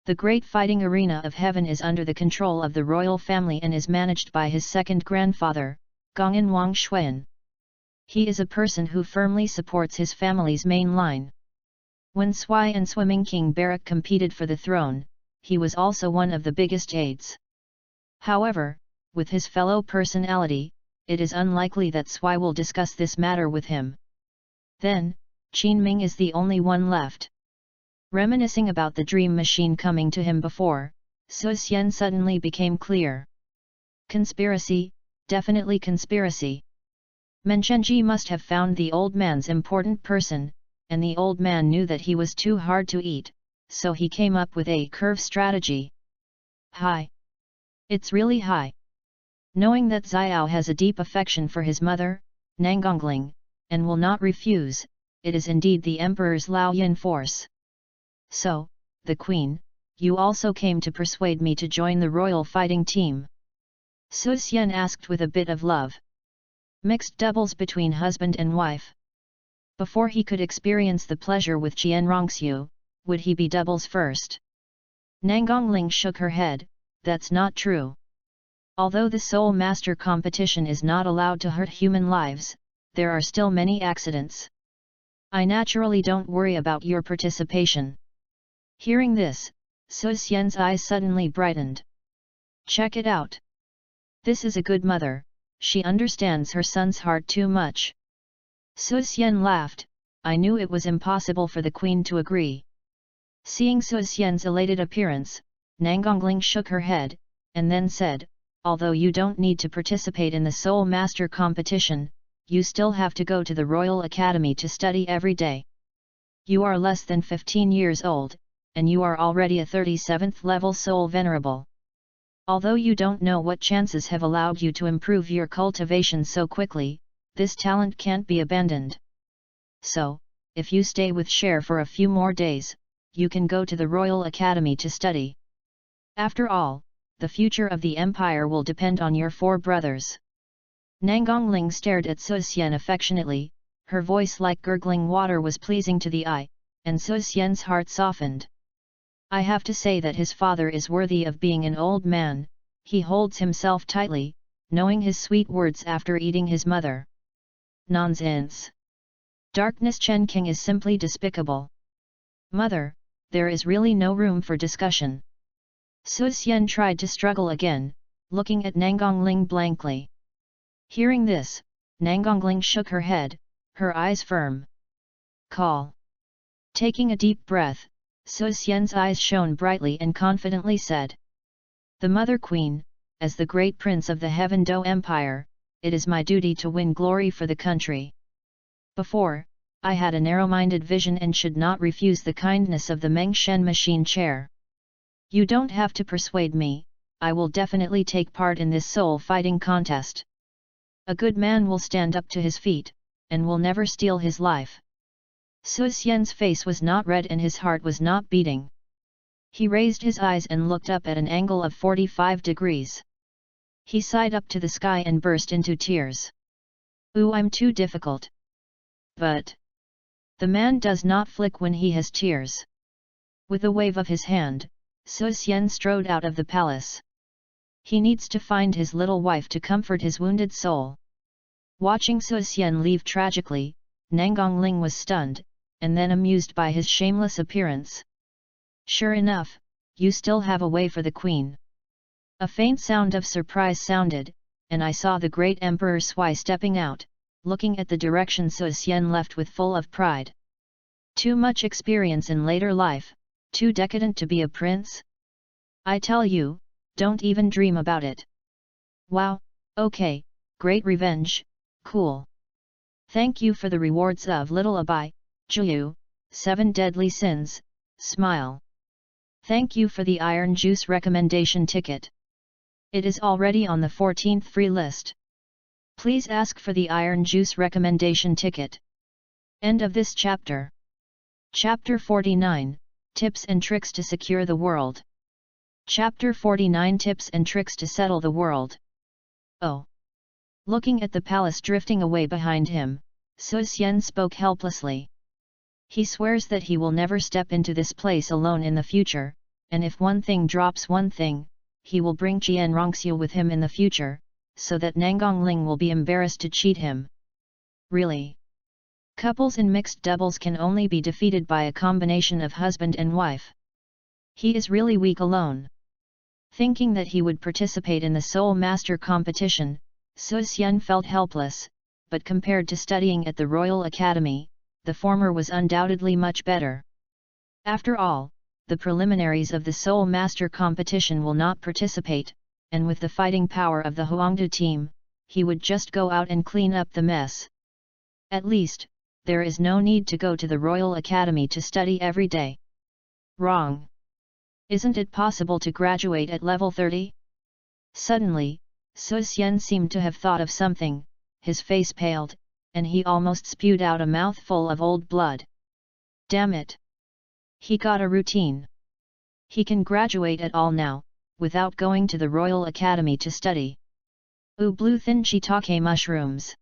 The great fighting arena of heaven is under the control of the royal family and is managed by his second grandfather, Gongan Wang Xuan. He is a person who firmly supports his family's main line. When Sui and Swimming King Barak competed for the throne, he was also one of the biggest aides. However, with his fellow personality, it is unlikely that Sui will discuss this matter with him. Then, Qin Ming is the only one left. Reminiscing about the dream machine coming to him before, Su Xian suddenly became clear. Conspiracy, definitely conspiracy. Menchenji must have found the old man's important person, and the old man knew that he was too hard to eat, so he came up with a curve strategy. Hi! It's really high. Knowing that Xiao has a deep affection for his mother, Nangongling, and will not refuse, it is indeed the Emperor's Laoyan force. So, the Queen, you also came to persuade me to join the royal fighting team? Su Xian asked with a bit of love. Mixed doubles between husband and wife. Before he could experience the pleasure with Qian Rongxiu, would he be doubles first? Nangongling shook her head, that's not true. Although the Soul Master competition is not allowed to hurt human lives, there are still many accidents. I naturally don't worry about your participation. Hearing this, Su Xian's eyes suddenly brightened. Check it out. This is a good mother, she understands her son's heart too much. Su Xian laughed, I knew it was impossible for the Queen to agree. Seeing Su Xian's elated appearance, Nangongling shook her head, and then said, although you don't need to participate in the Soul Master competition, you still have to go to the Royal Academy to study every day. You are less than 15 years old, and you are already a 37th level Soul Venerable. Although you don't know what chances have allowed you to improve your cultivation so quickly, this talent can't be abandoned. So, if you stay with Cher for a few more days, you can go to the Royal Academy to study. After all, the future of the Empire will depend on your 4 brothers. Nangongling stared at Su Xian affectionately, her voice like gurgling water was pleasing to the eye, and Su Xian's heart softened. I have to say that his father is worthy of being an old man, he holds himself tightly, knowing his sweet words after eating his mother. Nonsense! Darkness Chen King is simply despicable. Mother, there is really no room for discussion. Su Xian tried to struggle again, looking at Nangongling blankly. Hearing this, Nangongling shook her head, her eyes firm. Call. Taking a deep breath, Su Xian's eyes shone brightly and confidently said. The Mother Queen, as the great prince of the Heaven Do Empire, it is my duty to win glory for the country. Before, I had a narrow-minded vision and should not refuse the kindness of the Meng Shen machine chair. You don't have to persuade me, I will definitely take part in this soul fighting contest. A good man will stand up to his feet, and will never steal his life. Su Xian's face was not red and his heart was not beating. He raised his eyes and looked up at an angle of 45 degrees. He sighed up to the sky and burst into tears. Ooh, I'm too difficult. But the man does not flick when he has tears. With a wave of his hand, Su Xian strode out of the palace. He needs to find his little wife to comfort his wounded soul. Watching Su Xian leave tragically, Nangongling was stunned, and then amused by his shameless appearance. Sure enough, you still have a way for the Queen. A faint sound of surprise sounded, and I saw the great Emperor Sui stepping out, looking at the direction Su Xian left with full of pride. Too much experience in later life, too decadent to be a prince? I tell you, don't even dream about it. Wow, okay, great revenge, cool. Thank you for the rewards of Little Abai, Juyu, 7 Deadly Sins, smile. Thank you for the Iron Juice recommendation ticket. It is already on the 14th free list. Please ask for the Iron Juice recommendation ticket. End of this chapter. Chapter 49, Tips and Tricks to Secure the World. Chapter 49 Tips and Tricks to Settle the World. Oh! Looking at the palace drifting away behind him, Su Xian spoke helplessly. He swears that he will never step into this place alone in the future, and if one thing drops one thing, he will bring Qian Rongxiu with him in the future, so that Nangongling will be embarrassed to cheat him. Really? Couples in mixed doubles can only be defeated by a combination of husband and wife. He is really weak alone. Thinking that he would participate in the Soul Master competition, Su Xian felt helpless, but compared to studying at the Royal Academy, the former was undoubtedly much better. After all, the preliminaries of the Soul Master competition will not participate, and with the fighting power of the Huangdu team, he would just go out and clean up the mess. At least, there is no need to go to the Royal Academy to study every day. Wrong. Isn't it possible to graduate at level 30? Suddenly, Su Xian seemed to have thought of something, his face paled, and he almost spewed out a mouthful of old blood. Damn it! He got a routine. He can graduate at all now, without going to the Royal Academy to study. Blue thin shiitake mushrooms.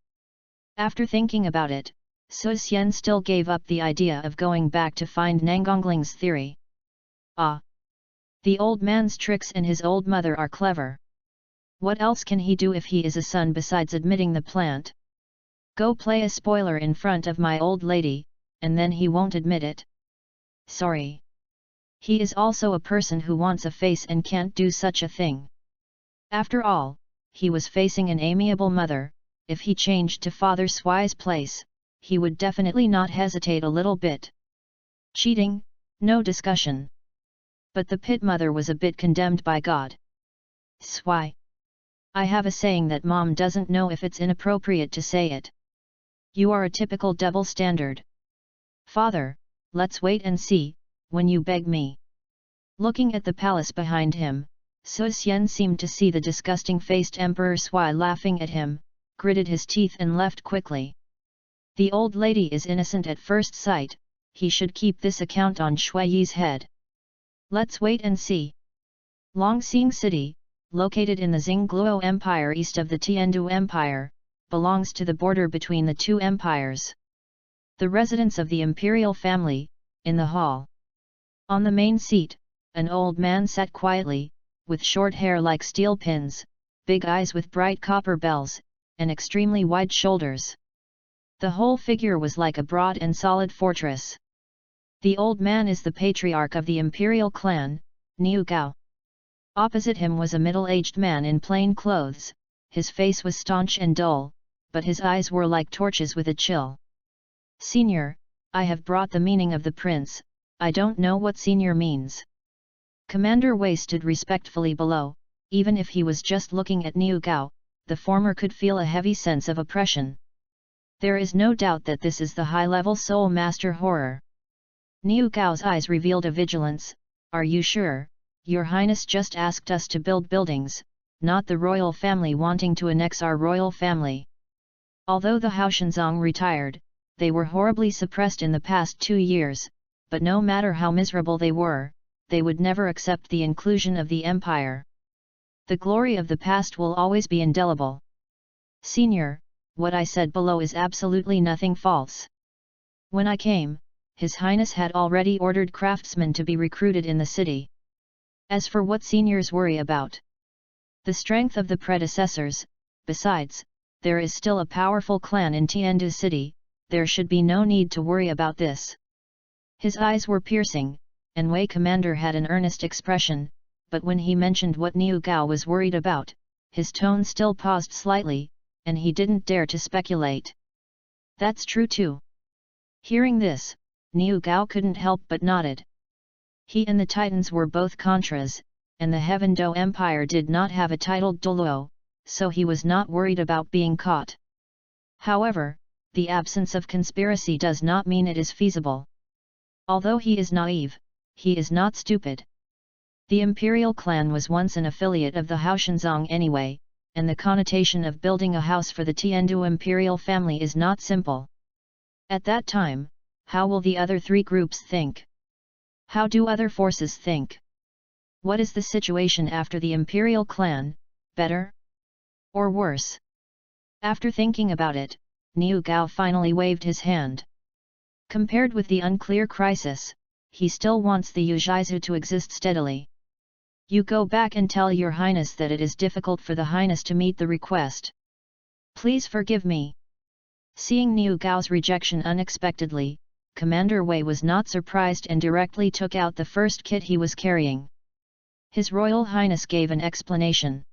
After thinking about it, Su Xian still gave up the idea of going back to find Nangongling's theory. Ah! The old man's tricks and his old mother are clever. What else can he do if he is a son besides admitting the plant? Go play a spoiler in front of my old lady, and then he won't admit it. Sorry. He is also a person who wants a face and can't do such a thing. After all, he was facing an amiable mother. If he changed to Father Shui's place, he would definitely not hesitate a little bit. Cheating, no discussion. But the pit mother was a bit condemned by God. Shui. I have a saying that mom doesn't know if it's inappropriate to say it. You are a typical double standard. Father, let's wait and see, when you beg me. Looking at the palace behind him, Su Xian seemed to see the disgusting-faced Emperor Shui laughing at him, gritted his teeth and left quickly. The old lady is innocent at first sight, he should keep this account on Shui's head. Let's wait and see. Longxing City, located in the Xingluo Empire east of the Tiandu Empire, belongs to the border between the two empires. The residence of the imperial family, in the hall. On the main seat, an old man sat quietly, with short hair like steel pins, big eyes with bright copper bells, and extremely wide shoulders. The whole figure was like a broad and solid fortress. The old man is the patriarch of the imperial clan, Niu Gao. Opposite him was a middle-aged man in plain clothes, his face was staunch and dull, but his eyes were like torches with a chill. Senior, I have brought the meaning of the prince, I don't know what senior means. Commander Wei stood respectfully below, even if he was just looking at Niu Gao, the former could feel a heavy sense of oppression. There is no doubt that this is the high-level Soul Master horror. Niu Gao's eyes revealed a vigilance. Are you sure? Your Highness just asked us to build buildings, not the royal family wanting to annex our royal family. Although the Haoshanzong retired, they were horribly suppressed in the past 2 years, but no matter how miserable they were, they would never accept the inclusion of the empire. The glory of the past will always be indelible. Senior, what I said below is absolutely nothing false. When I came, His Highness had already ordered craftsmen to be recruited in the city. As for what seniors worry about the strength of the predecessors, besides, there is still a powerful clan in Tiandu City, there should be no need to worry about this. His eyes were piercing, and Wei Commander had an earnest expression, but when he mentioned what Niu Gao was worried about, his tone still paused slightly, and he didn't dare to speculate. That's true too. Hearing this, Niu Gao couldn't help but nodded. He and the Titans were both Contras, and the Heaven Do Empire did not have a titled Douluo, so he was not worried about being caught. However, the absence of conspiracy does not mean it is feasible. Although he is naive, he is not stupid. The imperial clan was once an affiliate of the Haoshanzong anyway, and the connotation of building a house for the Tiandu imperial family is not simple. At that time, how will the other three groups think? How do other forces think? What is the situation after the imperial clan, better? Or worse? After thinking about it, Niu Gao finally waved his hand. Compared with the unclear crisis, he still wants the Yuzhizu to exist steadily. You go back and tell your highness that it is difficult for the highness to meet the request. Please forgive me. Seeing Niu Gao's rejection unexpectedly, Commander Wei was not surprised and directly took out the first kit he was carrying. His Royal Highness gave an explanation.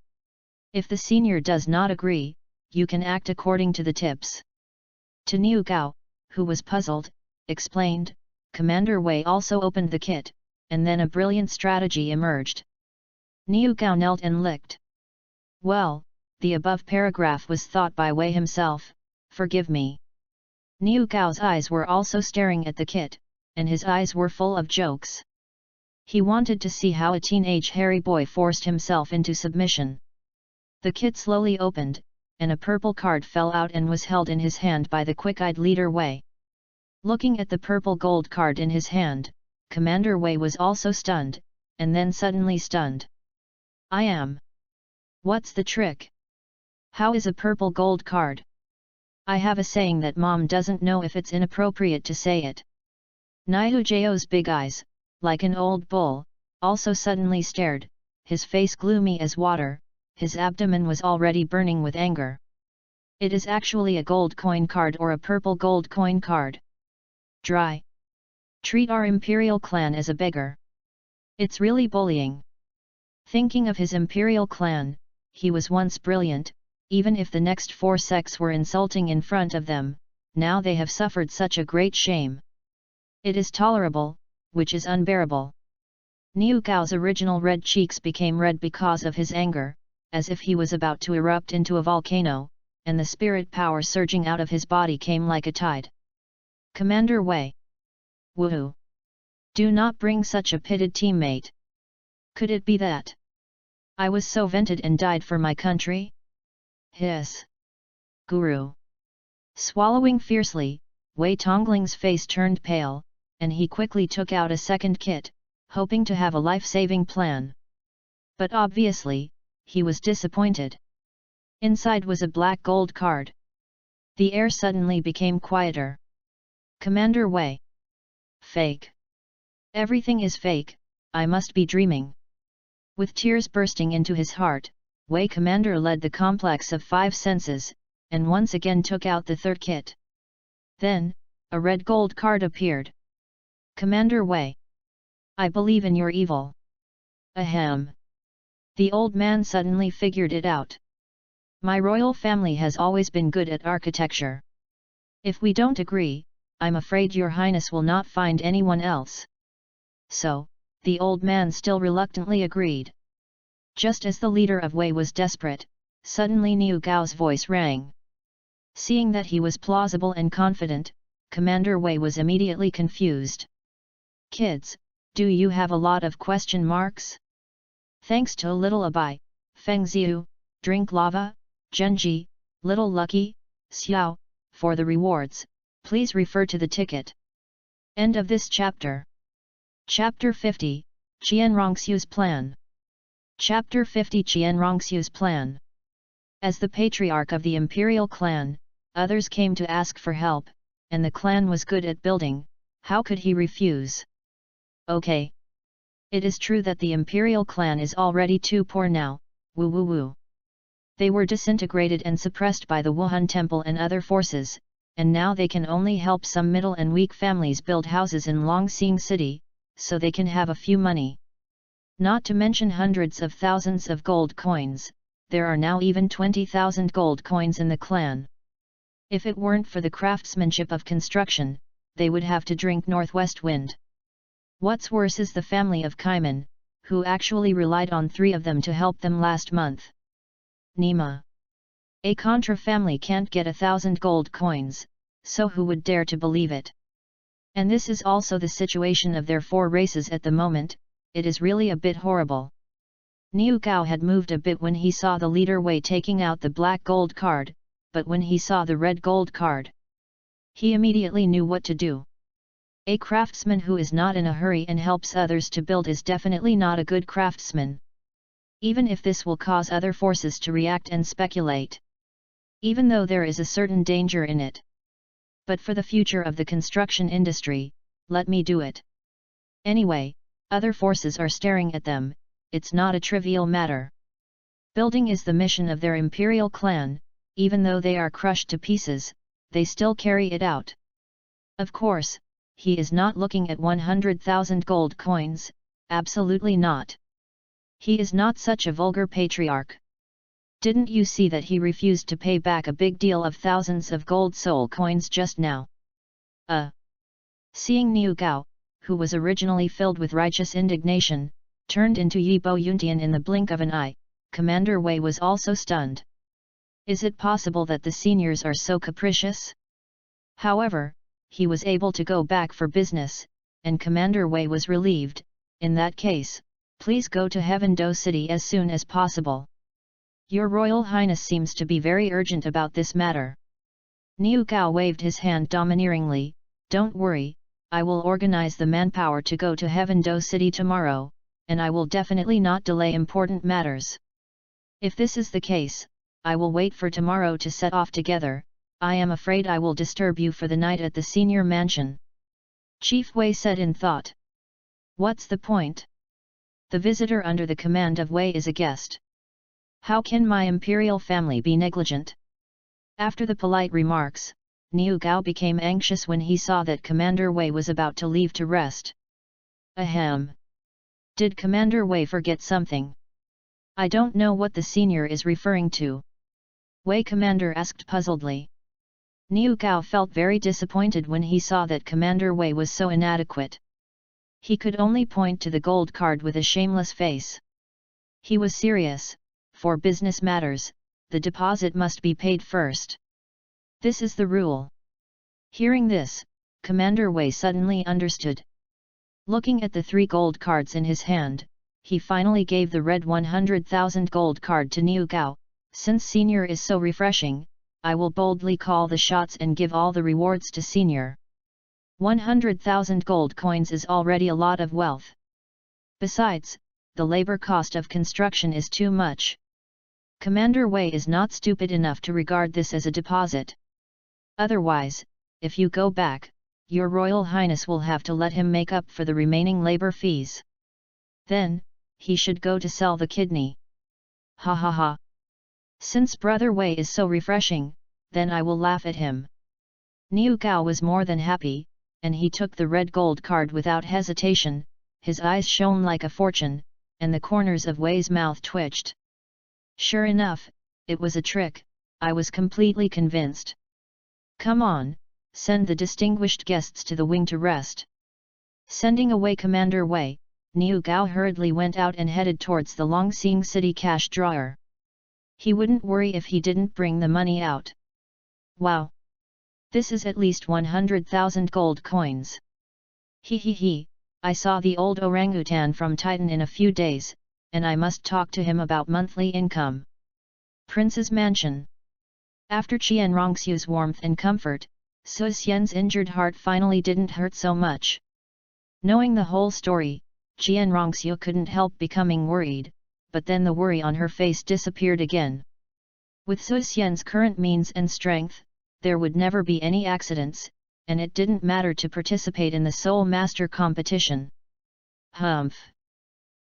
If the senior does not agree, you can act according to the tips. To Niu Gao, who was puzzled, explained, Commander Wei also opened the kit, and then a brilliant strategy emerged. Niu Gao knelt and licked. Well, the above paragraph was thought by Wei himself, forgive me. Niu Gao's eyes were also staring at the kit, and his eyes were full of jokes. He wanted to see how a teenage hairy boy forced himself into submission. The kit slowly opened, and a purple card fell out and was held in his hand by the quick-eyed leader Wei. Looking at the purple gold card in his hand, Commander Wei was also stunned, and then suddenly stunned. I am. What's the trick? How is a purple gold card? I have a saying that mom doesn't know if it's inappropriate to say it. Niu Gao's big eyes, like an old bull, also suddenly stared, his face gloomy as water, his abdomen was already burning with anger. It is actually a gold coin card or a purple gold coin card. Dry. Treat our imperial clan as a beggar. It's really bullying. Thinking of his imperial clan, he was once brilliant, even if the next 4 sects were insulting in front of them, now they have suffered such a great shame. It is tolerable, which is unbearable. Niu Gao's original red cheeks became red because of his anger, as if he was about to erupt into a volcano, and the spirit power surging out of his body came like a tide. Commander Wei. Woohoo! Do not bring such a pitted teammate. Could it be that I was so vented and died for my country? Hiss! Guru! Swallowing fiercely, Wei Tongling's face turned pale, and he quickly took out a second kit, hoping to have a life-saving plan. But obviously, he was disappointed. Inside was a black gold card. The air suddenly became quieter. Commander Wei. Fake. Everything is fake, I must be dreaming. With tears bursting into his heart, Wei Commander led the complex of 5 senses, and once again took out the third kit. Then, a red gold card appeared. Commander Wei. I believe in your evil. Ahem. The old man suddenly figured it out. My royal family has always been good at architecture. If we don't agree, I'm afraid your highness will not find anyone else. So, the old man still reluctantly agreed. Just as the leader of Wei was desperate, suddenly Niu Gao's voice rang. Seeing that he was plausible and confident, Commander Wei was immediately confused. Kids, do you have a lot of question marks? Thanks to Little Abai, Feng Ziu, Drink Lava, Genji, Little Lucky, Xiao, for the rewards, please refer to the ticket. End of this chapter. Chapter 50, Qian Rongxiu's Plan. Chapter 50 Qian Rongxiu's Plan. As the patriarch of the imperial clan, others came to ask for help, and the clan was good at building, how could he refuse? Okay. It is true that the imperial clan is already too poor now, woo woo woo. They were disintegrated and suppressed by the Wuhan Temple and other forces, and now they can only help some middle and weak families build houses in Longxing City, so they can have a few money. Not to mention hundreds of thousands of gold coins, there are now even 20,000 gold coins in the clan. If it weren't for the craftsmanship of construction, they would have to drink northwest wind. What's worse is the family of Kaiman, who actually relied on 3 of them to help them last month. Nima. A Contra family can't get 1,000 gold coins, so who would dare to believe it? And this is also the situation of their 4 races at the moment, it is really a bit horrible. Niu Gao had moved a bit when he saw the leader Wei taking out the black gold card, but when he saw the red gold card, he immediately knew what to do. A craftsman who is not in a hurry and helps others to build is definitely not a good craftsman. Even if this will cause other forces to react and speculate. Even though there is a certain danger in it. But for the future of the construction industry, let me do it. Anyway, other forces are staring at them, it's not a trivial matter. Building is the mission of their imperial clan, even though they are crushed to pieces, they still carry it out. Of course, he is not looking at 100,000 gold coins, absolutely not. He is not such a vulgar patriarch. Didn't you see that he refused to pay back a big deal of thousands of gold soul coins just now? Seeing Niu Gao, who was originally filled with righteous indignation, turned into Yi Bo Yuntian in the blink of an eye, Commander Wei was also stunned. Is it possible that the seniors are so capricious? However, he was able to go back for business, and Commander Wei was relieved. In that case, please go to Heaven-Do City as soon as possible. Your Royal Highness seems to be very urgent about this matter. Niu Gao waved his hand domineeringly. Don't worry, I will organize the manpower to go to Heaven-Do City tomorrow, and I will definitely not delay important matters. If this is the case, I will wait for tomorrow to set off together. I am afraid I will disturb you for the night at the senior mansion. Chief Wei said in thought. What's the point? The visitor under the command of Wei is a guest. How can my imperial family be negligent? After the polite remarks, Niu Gao became anxious when he saw that Commander Wei was about to leave to rest. Ahem. Did Commander Wei forget something? I don't know what the senior is referring to. Wei Commander asked puzzledly. Niu Gao felt very disappointed when he saw that Commander Wei was so inadequate. He could only point to the gold card with a shameless face. He was serious. For business matters, the deposit must be paid first. This is the rule. Hearing this, Commander Wei suddenly understood. Looking at the 3 gold cards in his hand, he finally gave the red 100,000 gold card to Niu Gao. Since senior is so refreshing, I will boldly call the shots and give all the rewards to senior. 100,000 gold coins is already a lot of wealth. Besides, the labor cost of construction is too much. Commander Wei is not stupid enough to regard this as a deposit. Otherwise, if you go back, your Royal Highness will have to let him make up for the remaining labor fees. Then, he should go to sell the kidney. Ha ha ha. Since Brother Wei is so refreshing, then I will laugh at him. Niu Gao was more than happy, and he took the red gold card without hesitation. His eyes shone like a fortune, and the corners of Wei's mouth twitched. Sure enough, it was a trick, I was completely convinced. Come on, send the distinguished guests to the wing to rest. Sending away Commander Wei, Niu Gao hurriedly went out and headed towards the Longxing City cash drawer. He wouldn't worry if he didn't bring the money out. Wow! This is at least 100,000 gold coins. He, I saw the old orangutan from Titan in a few days, and I must talk to him about monthly income. Prince's Mansion. After Qian Rongxiu's warmth and comfort, Su Xian's injured heart finally didn't hurt so much. Knowing the whole story, Qian Rongxiu couldn't help becoming worried, but then the worry on her face disappeared again. With Su Xian's current means and strength, there would never be any accidents, and it didn't matter to participate in the Soul Master competition. Humph!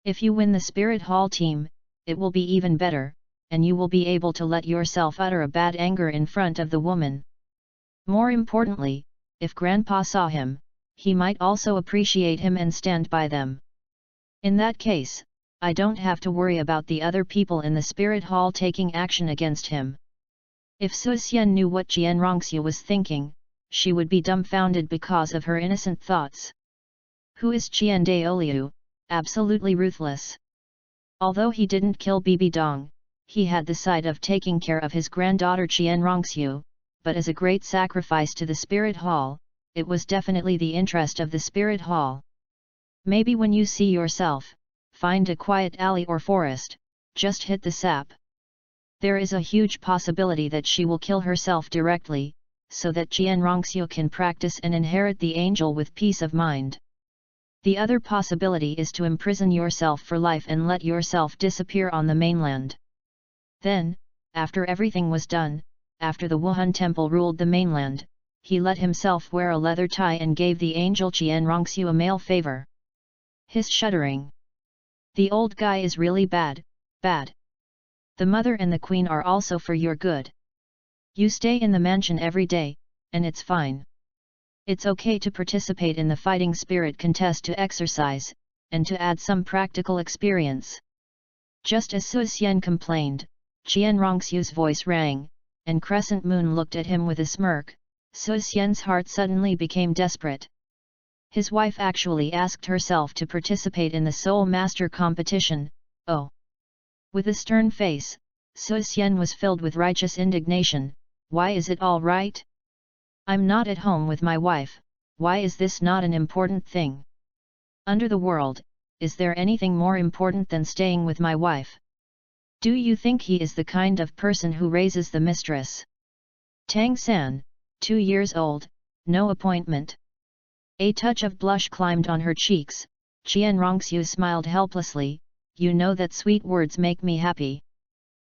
If you win the Spirit Hall team, it will be even better, and you will be able to let yourself utter a bad anger in front of the woman. More importantly, if Grandpa saw him, he might also appreciate him and stand by them. In that case, I don't have to worry about the other people in the Spirit Hall taking action against him. If Su Xian knew what Qian Rongxiu was thinking, she would be dumbfounded because of her innocent thoughts. Who is Qian Daoliu? Absolutely ruthless. Although he didn't kill Bibi Dong, he had the sight of taking care of his granddaughter Qian Rongxiu, but as a great sacrifice to the Spirit Hall, it was definitely the interest of the Spirit Hall. Maybe when you see yourself, find a quiet alley or forest, just hit the sap. There is a huge possibility that she will kill herself directly, so that Jian Rongxiu can practice and inherit the angel with peace of mind. The other possibility is to imprison yourself for life and let yourself disappear on the mainland. Then, after everything was done, after the Wuhan temple ruled the mainland, he let himself wear a leather tie and gave the angel Jian Rongxiu a male favor. His shuddering. The old guy is really bad, bad. The mother and the queen are also for your good. You stay in the mansion every day, and it's fine. It's okay to participate in the fighting spirit contest to exercise, and to add some practical experience. Just as Su Xian complained, Jian Rongxiu's voice rang, and Crescent Moon looked at him with a smirk. Su Xian's heart suddenly became desperate. His wife actually asked herself to participate in the Soul Master competition, oh! With a stern face, Su Xian was filled with righteous indignation. Why is it all right? I'm not at home with my wife, why is this not an important thing? Under the world, is there anything more important than staying with my wife? Do you think he is the kind of person who raises the mistress? Tang San, 2 years old, no appointment. A touch of blush climbed on her cheeks. Jian Rongxiu smiled helplessly. You know that sweet words make me happy.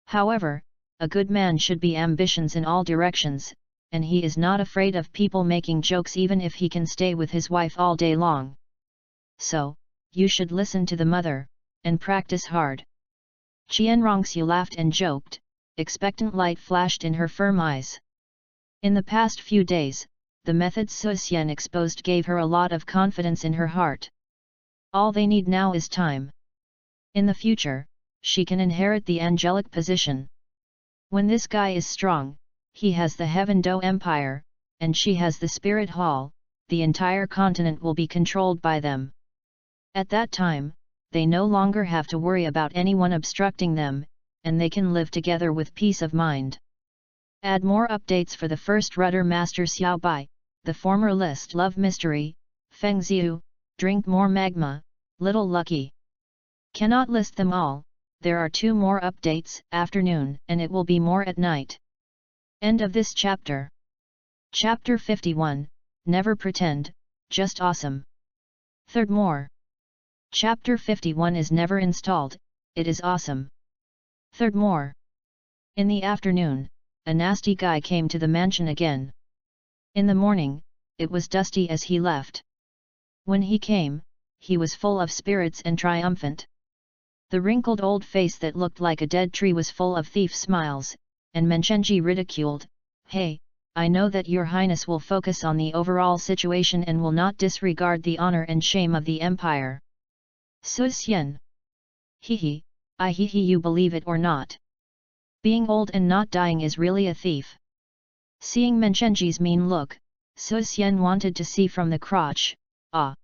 However, a good man should be ambitious in all directions, and he is not afraid of people making jokes even if he can stay with his wife all day long. So, you should listen to the mother, and practice hard. Jian Rongxiu laughed and joked, expectant light flashed in her firm eyes. In the past few days, the methods Su Xian exposed gave her a lot of confidence in her heart. All they need now is time. In the future, she can inherit the angelic position. When this guy is strong, he has the Heaven Do Empire, and she has the Spirit Hall, the entire continent will be controlled by them. At that time, they no longer have to worry about anyone obstructing them, and they can live together with peace of mind. Add more updates for the first rudder master Xiao Bai, the former list Love Mystery, Feng Ziu, Drink More Magma, Little Lucky. Cannot list them all, there are 2 more updates, afternoon, and it will be more at night. End of this chapter. Chapter 51, Never Pretend, Just Awesome. Third more. Chapter 51 is never installed, it is awesome. Third more. In the afternoon, a nasty guy came to the mansion again. In the morning, it was dusty as he left. When he came, he was full of spirits and triumphant. The wrinkled old face that looked like a dead tree was full of thief smiles, and Menchenji ridiculed, "Hey, I know that your highness will focus on the overall situation and will not disregard the honor and shame of the empire." Su Xian. Hehe, you believe it or not. Being old and not dying is really a thief. Seeing Menchenji's mean look, Su Xian wanted to see from the crotch, ah.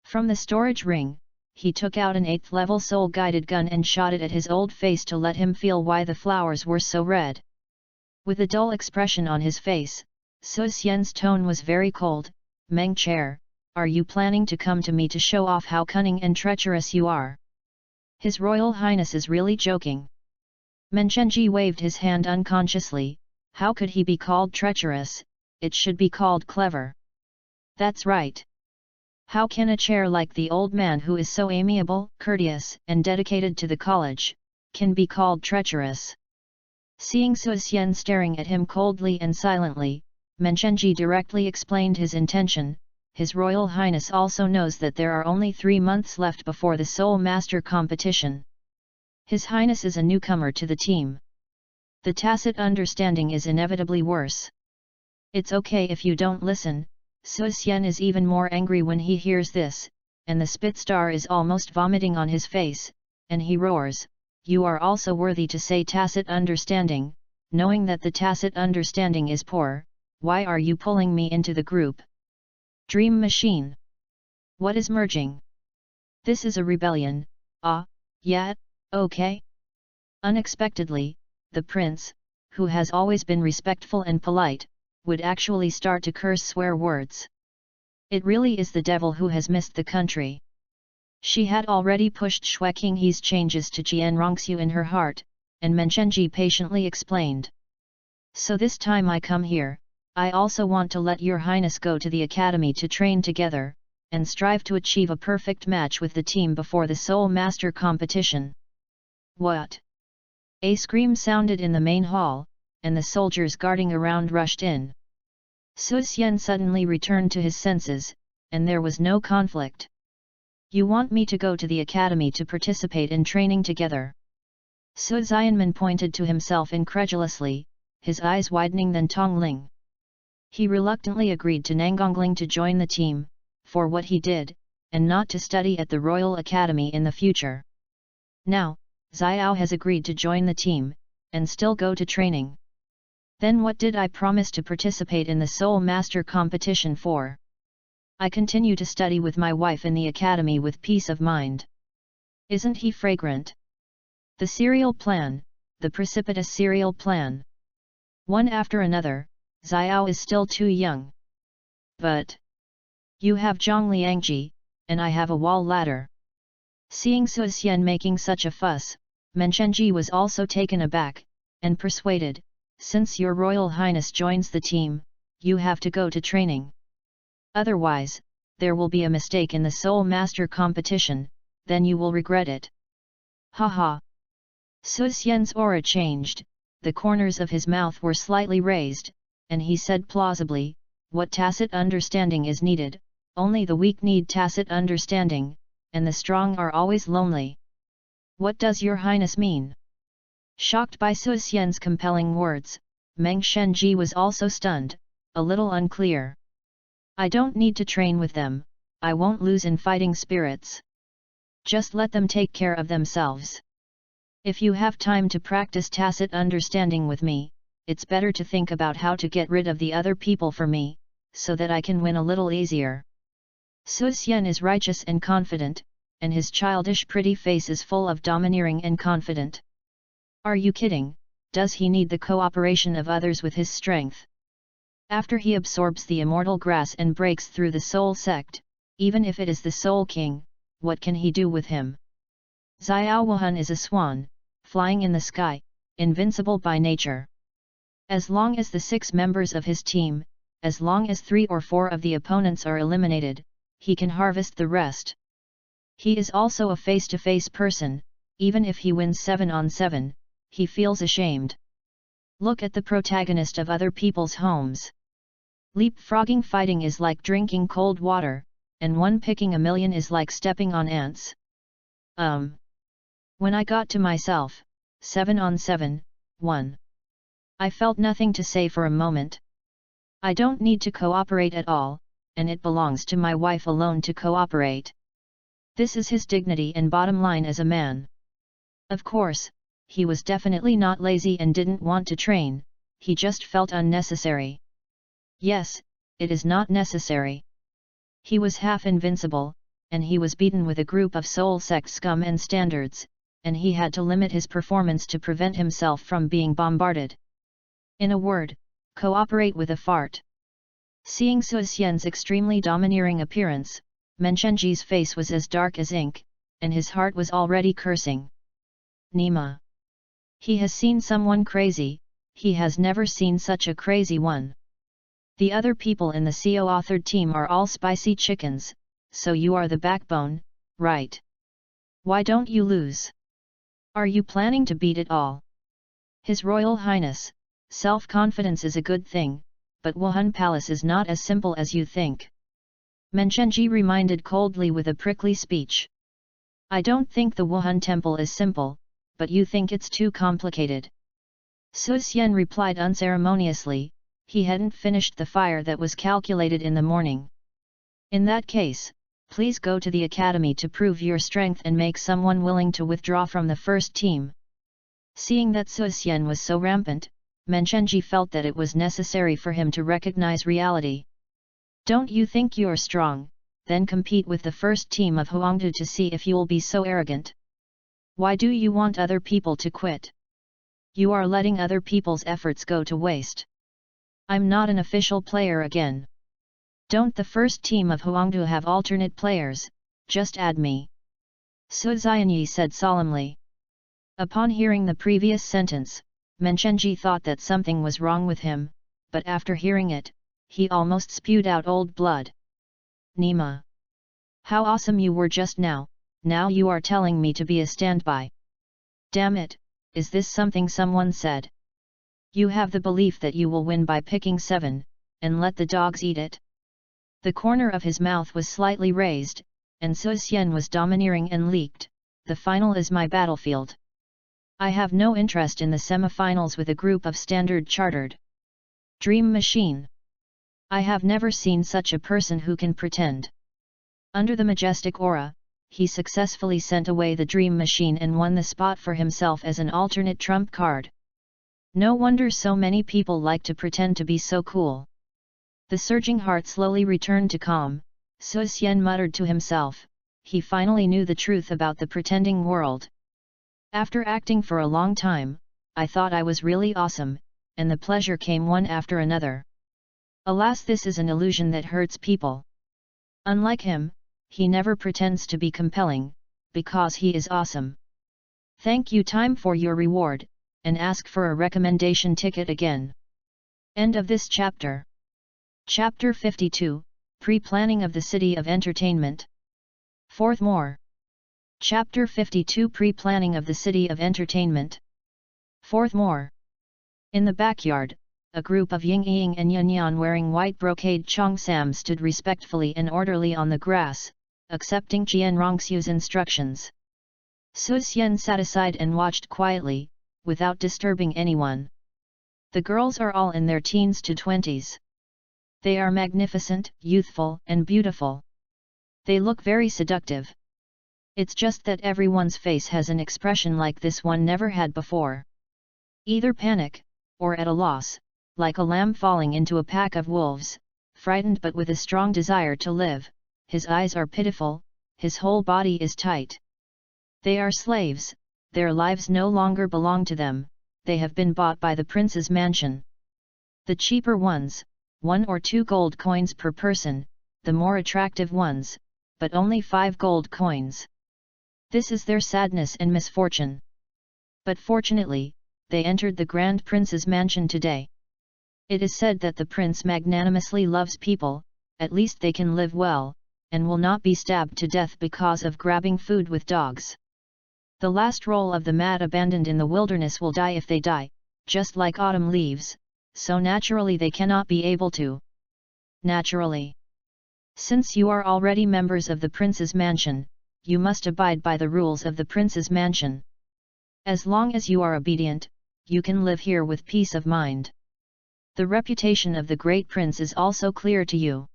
From the storage ring, he took out an 8th level soul-guided gun and shot it at his old face to let him feel why the flowers were so red. With a dull expression on his face, Su Xian's tone was very cold. "Meng Chair, are you planning to come to me to show off how cunning and treacherous you are? His Royal Highness is really joking." Menchenji waved his hand unconsciously. How could he be called treacherous? It should be called clever. That's right. How can a chair like the old man who is so amiable, courteous, and dedicated to the college, can be called treacherous? Seeing Su Xian staring at him coldly and silently, Menchenji directly explained his intention. His Royal Highness also knows that there are only 3 months left before the Soul Master competition. His Highness is a newcomer to the team. The tacit understanding is inevitably worse. It's okay if you don't listen. Su Xian is even more angry when he hears this, and the spit star is almost vomiting on his face, and he roars, "You are also worthy to say tacit understanding, knowing that the tacit understanding is poor, why are you pulling me into the group? Dream machine. What is merging? This is a rebellion, yeah, okay?" Unexpectedly, the prince, who has always been respectful and polite, would actually start to curse swear words. It really is the devil who has missed the country. She had already pushed Xue Qinghe's changes to Jian Rongxiu in her heart, and Menchenji patiently explained. "So this time I come here, I also want to let your highness go to the academy to train together, and strive to achieve a perfect match with the team before the Soul Master competition. What? A scream sounded in the main hall, and the soldiers guarding around rushed in. Su Xian suddenly returned to his senses, and there was no conflict. You want me to go to the academy to participate in training together? Su Xianman pointed to himself incredulously, his eyes widening. Then Tongling. He reluctantly agreed to Nangongling to join the team, for what he did, and not to study at the Royal Academy in the future. Now, Xiao has agreed to join the team, and still go to training. Then what did I promise to participate in the Soul Master competition for? I continue to study with my wife in the academy with peace of mind. Isn't he fragrant? The serial plan, the precipitous serial plan. One after another, Xiao is still too young. But you have Zhongliangji, and I have a wall ladder. Seeing Su Xian making such a fuss, Menchenji was also taken aback, and persuaded, since your Royal Highness joins the team, you have to go to training. Otherwise, there will be a mistake in the Soul Master competition, then you will regret it. Haha. Su Xian's aura changed, the corners of his mouth were slightly raised, and he said plausibly, what tacit understanding is needed? Only the weak need tacit understanding, and the strong are always lonely. What does your highness mean? Shocked by Su Xian's compelling words, Meng Shenji was also stunned, a little unclear. I don't need to train with them, I won't lose in fighting spirits. Just let them take care of themselves. If you have time to practice tacit understanding with me, it's better to think about how to get rid of the other people for me, so that I can win a little easier. Su Xian is righteous and confident, and his childish pretty face is full of domineering and confident. Are you kidding? Does he need the cooperation of others with his strength? After he absorbs the immortal grass and breaks through the soul sect, even if it is the Soul King, what can he do with him? Xiao Wuhan is a swan, flying in the sky, invincible by nature. As long as the 6 members of his team, as long as 3 or 4 of the opponents are eliminated, he can harvest the rest. He is also a face-to-face person, even if he wins 7 on 7, he feels ashamed. Look at the protagonist of other people's homes. Leapfrogging fighting is like drinking cold water, and one picking a million is like stepping on ants. When I got to myself, 7 on 7, 1. I felt nothing to say for a moment. I don't need to cooperate at all, and it belongs to my wife alone to cooperate. This is his dignity and bottom line as a man. Of course, he was definitely not lazy and didn't want to train, he just felt unnecessary. Yes, it is not necessary. He was half invincible, and he was beaten with a group of soul sect scum and standards, and he had to limit his performance to prevent himself from being bombarded. In a word, cooperate with a fart. Seeing Su Xian's extremely domineering appearance, Menchenji's face was as dark as ink, and his heart was already cursing. Nima. He has seen someone crazy, he has never seen such a crazy one. The other people in the CO-authored team are all spicy chickens, so you are the backbone, right? Why don't you lose? Are you planning to beat it all? His Royal Highness, self-confidence is a good thing, but Wuhan Palace is not as simple as you think. Menchenji reminded coldly with a prickly speech. I don't think the Wuhan Temple is simple, but you think it's too complicated. Su Xian replied unceremoniously, he hadn't finished the fire that was calculated in the morning. In that case, please go to the academy to prove your strength and make someone willing to withdraw from the first team. Seeing that Su Xian was so rampant, Menchenji felt that it was necessary for him to recognize reality. Don't you think you're strong? Then compete with the first team of Huangdu to see if you'll be so arrogant. Why do you want other people to quit? You are letting other people's efforts go to waste. I'm not an official player again. Don't the first team of Huangdu have alternate players, just add me. Su Xianyi said solemnly. Upon hearing the previous sentence, Menchenji thought that something was wrong with him, but after hearing it, he almost spewed out old blood. Nima! How awesome you were just now you are telling me to be a standby. Damn it, is this something someone said? You have the belief that you will win by picking 7, and let the dogs eat it? The corner of his mouth was slightly raised, and Su Xian was domineering and leaked, the final is my battlefield. I have no interest in the semi-finals with a group of standard chartered. Dream machine. I have never seen such a person who can pretend. Under the majestic aura, he successfully sent away the dream machine and won the spot for himself as an alternate trump card. No wonder so many people like to pretend to be so cool. The surging heart slowly returned to calm. Su Xian muttered to himself, he finally knew the truth about the pretending world. After acting for a long time, I thought I was really awesome, and the pleasure came one after another. Alas, this is an illusion that hurts people. Unlike him, he never pretends to be compelling, because he is awesome. Thank you. Time for your reward, and ask for a recommendation ticket again. End of this chapter. Chapter 52, Pre-planning of the City of Entertainment. Fourth more. Chapter 52, Pre-planning of the City of Entertainment. Fourth more. In the backyard, a group of Ying Ying and Yan Yan wearing white brocade cheongsam stood respectfully and orderly on the grass, accepting Jian Rongxiu's instructions. Su Xian sat aside and watched quietly, without disturbing anyone. The girls are all in their teens to 20s. They are magnificent, youthful, and beautiful. They look very seductive. It's just that everyone's face has an expression like this one never had before. Either panic, or at a loss, like a lamb falling into a pack of wolves, frightened but with a strong desire to live. His eyes are pitiful, his whole body is tight. They are slaves, their lives no longer belong to them, they have been bought by the prince's mansion. The cheaper ones, 1 or 2 gold coins per person, the more attractive ones, but only 5 gold coins. This is their sadness and misfortune. But fortunately, they entered the Grand Prince's mansion today. It is said that the prince magnanimously loves people, at least they can live well, and will not be stabbed to death because of grabbing food with dogs. The last roll of the mad abandoned in the wilderness will die if they die, just like autumn leaves, so naturally they cannot be able to. Naturally. Since you are already members of the prince's mansion, you must abide by the rules of the prince's mansion. As long as you are obedient, you can live here with peace of mind. The reputation of the great prince is also clear to you.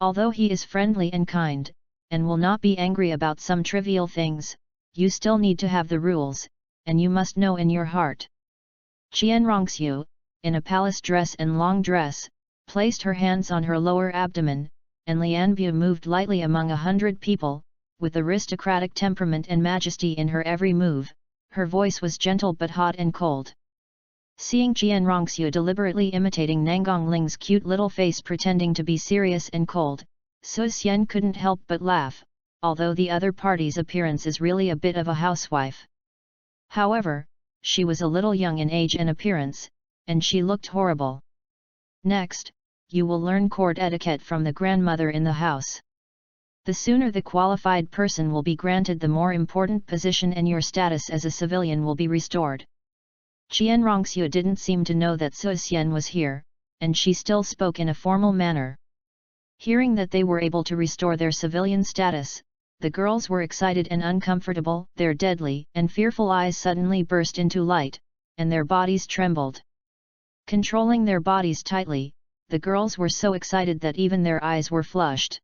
Although he is friendly and kind, and will not be angry about some trivial things, you still need to have the rules, and you must know in your heart. Qian Rongxiu, in a palace dress and long dress, placed her hands on her lower abdomen, and Lianbu moved lightly among 100 people, with aristocratic temperament and majesty in her every move. Her voice was gentle but hot and cold. Seeing Jian Rongxiu deliberately imitating Nangang Ling's cute little face pretending to be serious and cold, Su Xian couldn't help but laugh, although the other party's appearance is really a bit of a housewife. However, she was a little young in age and appearance, and she looked horrible. Next, you will learn court etiquette from the grandmother in the house. The sooner the qualified person will be granted, the more important position and your status as a civilian will be restored. Qian Rongxiu didn't seem to know that Su Xian was here, and she still spoke in a formal manner. Hearing that they were able to restore their civilian status, the girls were excited and uncomfortable, their deadly and fearful eyes suddenly burst into light, and their bodies trembled. Controlling their bodies tightly, the girls were so excited that even their eyes were flushed.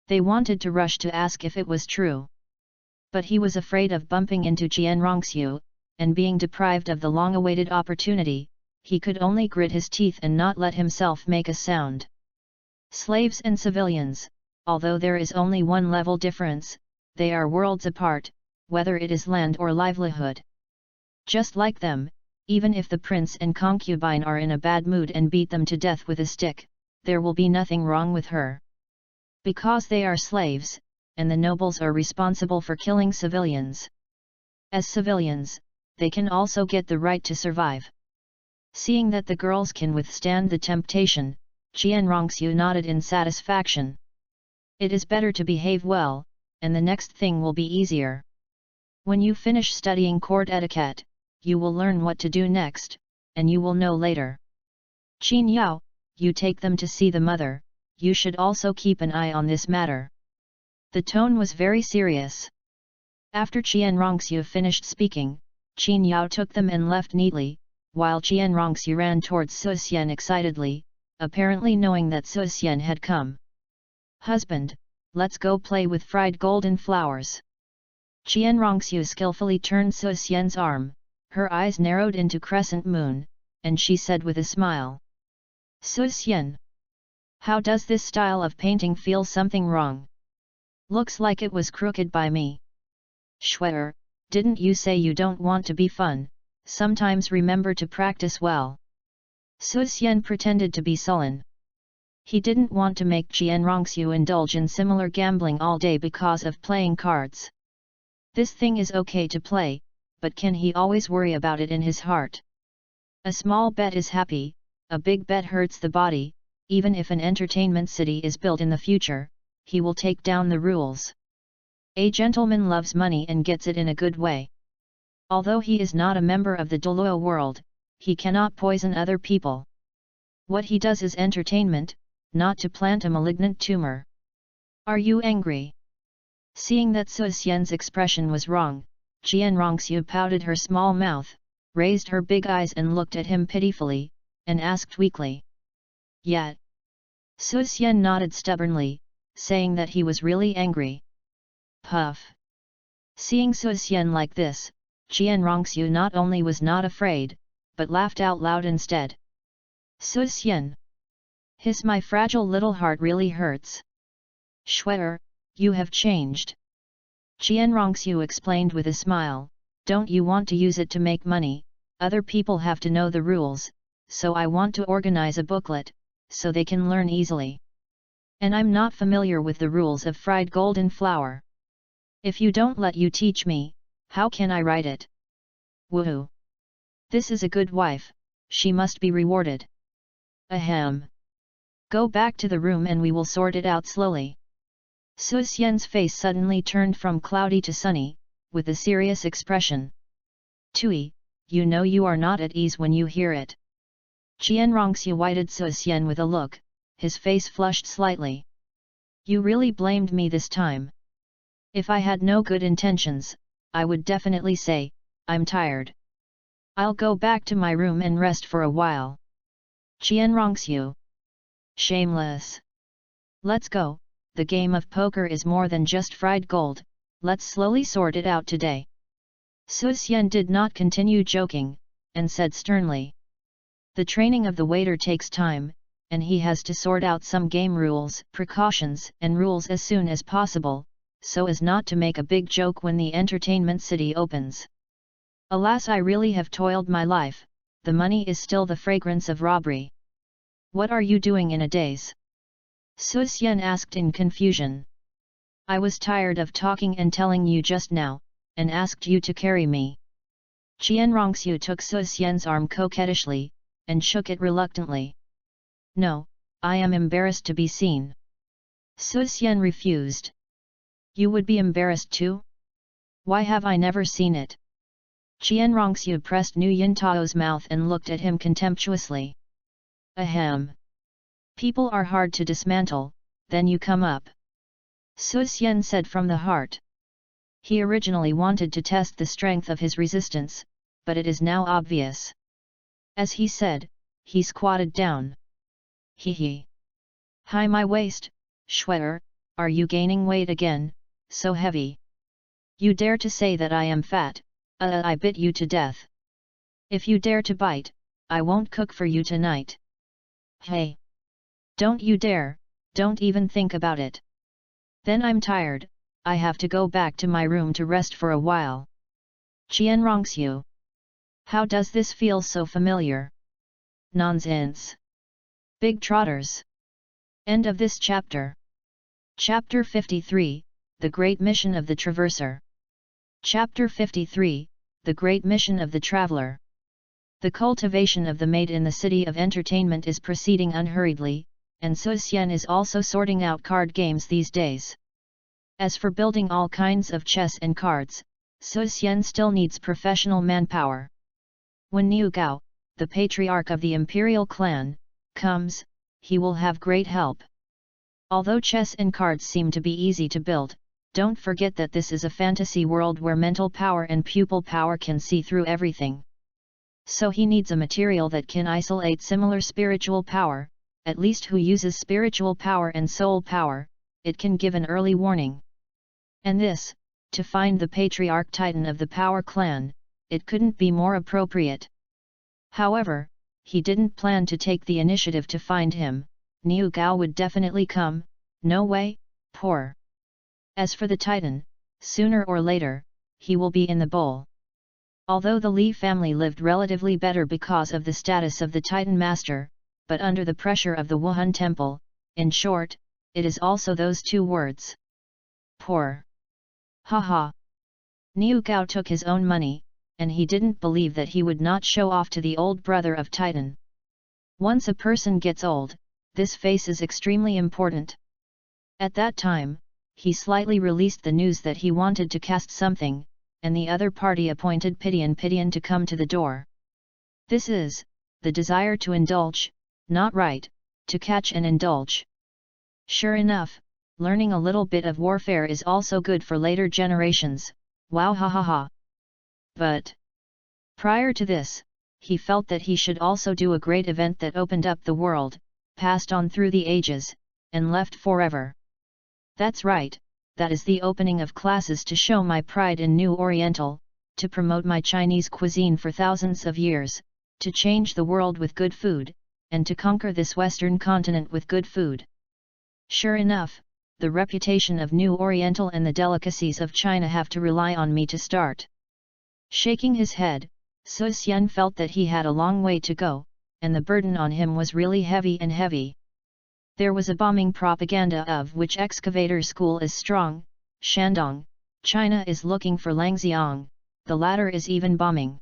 They wanted to rush to ask if it was true. But he was afraid of bumping into Qian Rongxiu, and being deprived of the long-awaited opportunity, he could only grit his teeth and not let himself make a sound. Slaves and civilians, although there is only one level difference, they are worlds apart, whether it is land or livelihood. Just like them, even if the prince and concubine are in a bad mood and beat them to death with a stick, there will be nothing wrong with her. Because they are slaves, and the nobles are responsible for killing civilians. As civilians, they can also get the right to survive. Seeing that the girls can withstand the temptation, Qianrongxiu nodded in satisfaction. It is better to behave well, and the next thing will be easier. When you finish studying court etiquette, you will learn what to do next, and you will know later. Qin Yao, you take them to see the mother, you should also keep an eye on this matter. The tone was very serious. After Qianrongxiu finished speaking, Qin Yao took them and left neatly, while Qianrongxiu ran towards Suxian excitedly, apparently knowing that Suxian had come. "Husband, let's go play with fried golden flowers." Qianrongxiu skillfully turned Suxian's arm, her eyes narrowed into crescent moon, and she said with a smile. "Suxian, how does this style of painting feel something wrong? Looks like it was crooked by me." "Shuer, didn't you say you don't want to be fun? Sometimes remember to practice well." Suxian pretended to be sullen. He didn't want to make Qianrongxiu indulge in similar gambling all day because of playing cards. This thing is okay to play, but can he always worry about it in his heart? A small bet is happy, a big bet hurts the body. Even if an entertainment city is built in the future, he will take down the rules. A gentleman loves money and gets it in a good way. Although he is not a member of the Douluo world, he cannot poison other people. What he does is entertainment, not to plant a malignant tumor. "Are you angry?" Seeing that Suxian's expression was wrong, Qianrongxiu pouted her small mouth, raised her big eyes and looked at him pitifully, and asked weakly. "Yet." Suxian nodded stubbornly, saying that he was really angry. Puff. Seeing Suxian like this, Qianrongxiu not only was not afraid, but laughed out loud instead. "Suxian! Hiss, my fragile little heart really hurts." "Shuer, you have changed." Qianrongxiu explained with a smile, "Don't you want to use it to make money? Other people have to know the rules, so I want to organize a booklet, so they can learn easily. And I'm not familiar with the rules of fried golden flour. If you don't let you teach me, how can I write it?" "Woohoo! This is a good wife, she must be rewarded." "Ahem. Go back to the room and we will sort it out slowly." Suxian's face suddenly turned from cloudy to sunny, with a serious expression. "Tui, you know you are not at ease when you hear it." Qianrongxiu wighted Suxian with a look, his face flushed slightly. "You really blamed me this time. If I had no good intentions, I would definitely say, I'm tired. I'll go back to my room and rest for a while." Qianrongxiu. "Shameless. Let's go, the game of poker is more than just fried gold, let's slowly sort it out today." Suxian did not continue joking, and said sternly. "The training of the waiter takes time, and he has to sort out some game rules, precautions and rules as soon as possible, so as not to make a big joke when the entertainment city opens. Alas, I really have toiled my life, the money is still the fragrance of robbery." "What are you doing in a daze?" Suxian asked in confusion. "I was tired of talking and telling you just now, and asked you to carry me." Qianrongxiu took Suxian's arm coquettishly, and shook it reluctantly. "No, I am embarrassed to be seen." Suxian refused. "You would be embarrassed too? Why have I never seen it?" Qianrongxiu pressed Nu Yintao's mouth and looked at him contemptuously. "Ahem. People are hard to dismantle, then you come up." Suxian said from the heart. He originally wanted to test the strength of his resistance, but it is now obvious. As he said, he squatted down. "Hee. Hi, my waist, Shuer, are you gaining weight again, so heavy? You dare to say that I am fat, I bit you to death. If you dare to bite, I won't cook for you tonight." "Hey! Don't you dare, don't even think about it. Then I'm tired, I have to go back to my room to rest for a while." Qianrongxiu. How does this feel so familiar? Nonsense. Big trotters. End of this chapter. Chapter 53, The Great Mission of the Traverser. Chapter 53, The Great Mission of the Traveler. The cultivation of the maid in the city of entertainment is proceeding unhurriedly, and So Xian is also sorting out card games these days. As for building all kinds of chess and cards, So Xian still needs professional manpower. When Niu Gao, the patriarch of the imperial clan, comes, he will have great help. Although chess and cards seem to be easy to build, don't forget that this is a fantasy world where mental power and pupil power can see through everything. So he needs a material that can isolate similar spiritual power, at least who uses spiritual power and soul power, it can give an early warning. And this, to find the patriarch titan of the power clan, it couldn't be more appropriate. However, he didn't plan to take the initiative to find him. Niu Gao would definitely come, no way, poor. As for the titan, sooner or later, he will be in the bowl. Although the Li family lived relatively better because of the status of the Titan Master, but under the pressure of the Wuhan Temple, in short, it is also those two words. Poor. Haha. Niu Gao took his own money, and he didn't believe that he would not show off to the old brother of Titan. Once a person gets old, this face is extremely important. At that time, he slightly released the news that he wanted to cast something, and the other party appointed Pidian to come to the door. This is, the desire to indulge, not right, to catch and indulge. Sure enough, learning a little bit of warfare is also good for later generations, wow ha ha ha. But prior to this, he felt that he should also do a great event that opened up the world, passed on through the ages, and left forever. That's right. That is the opening of classes to show my pride in New Oriental, to promote my Chinese cuisine for thousands of years, to change the world with good food, and to conquer this Western continent with good food. Sure enough, the reputation of New Oriental and the delicacies of China have to rely on me to start. Shaking his head, So Xian felt that he had a long way to go, and the burden on him was really heavy and heavy. There was a bombing propaganda of which excavator school is strong, Shandong, China is looking for Langxiang, the latter is even bombing.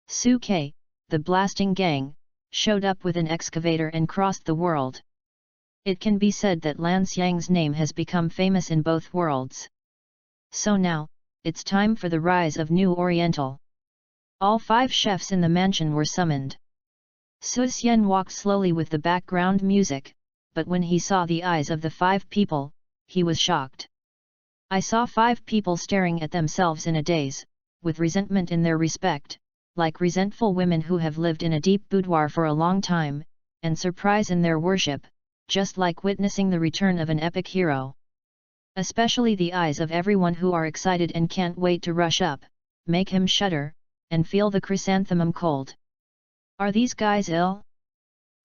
Su Ke, the blasting gang, showed up with an excavator and crossed the world. It can be said that Lanxiang's name has become famous in both worlds. So now, it's time for the rise of New Oriental. All 5 chefs in the mansion were summoned. Su Xian walked slowly with the background music, but when he saw the eyes of the 5 people, he was shocked. I saw 5 people staring at themselves in a daze, with resentment in their respect, like resentful women who have lived in a deep boudoir for a long time, and surprise in their worship, just like witnessing the return of an epic hero. Especially the eyes of everyone who are excited and can't wait to rush up, make him shudder, and feel the chrysanthemum cold. Are these guys ill?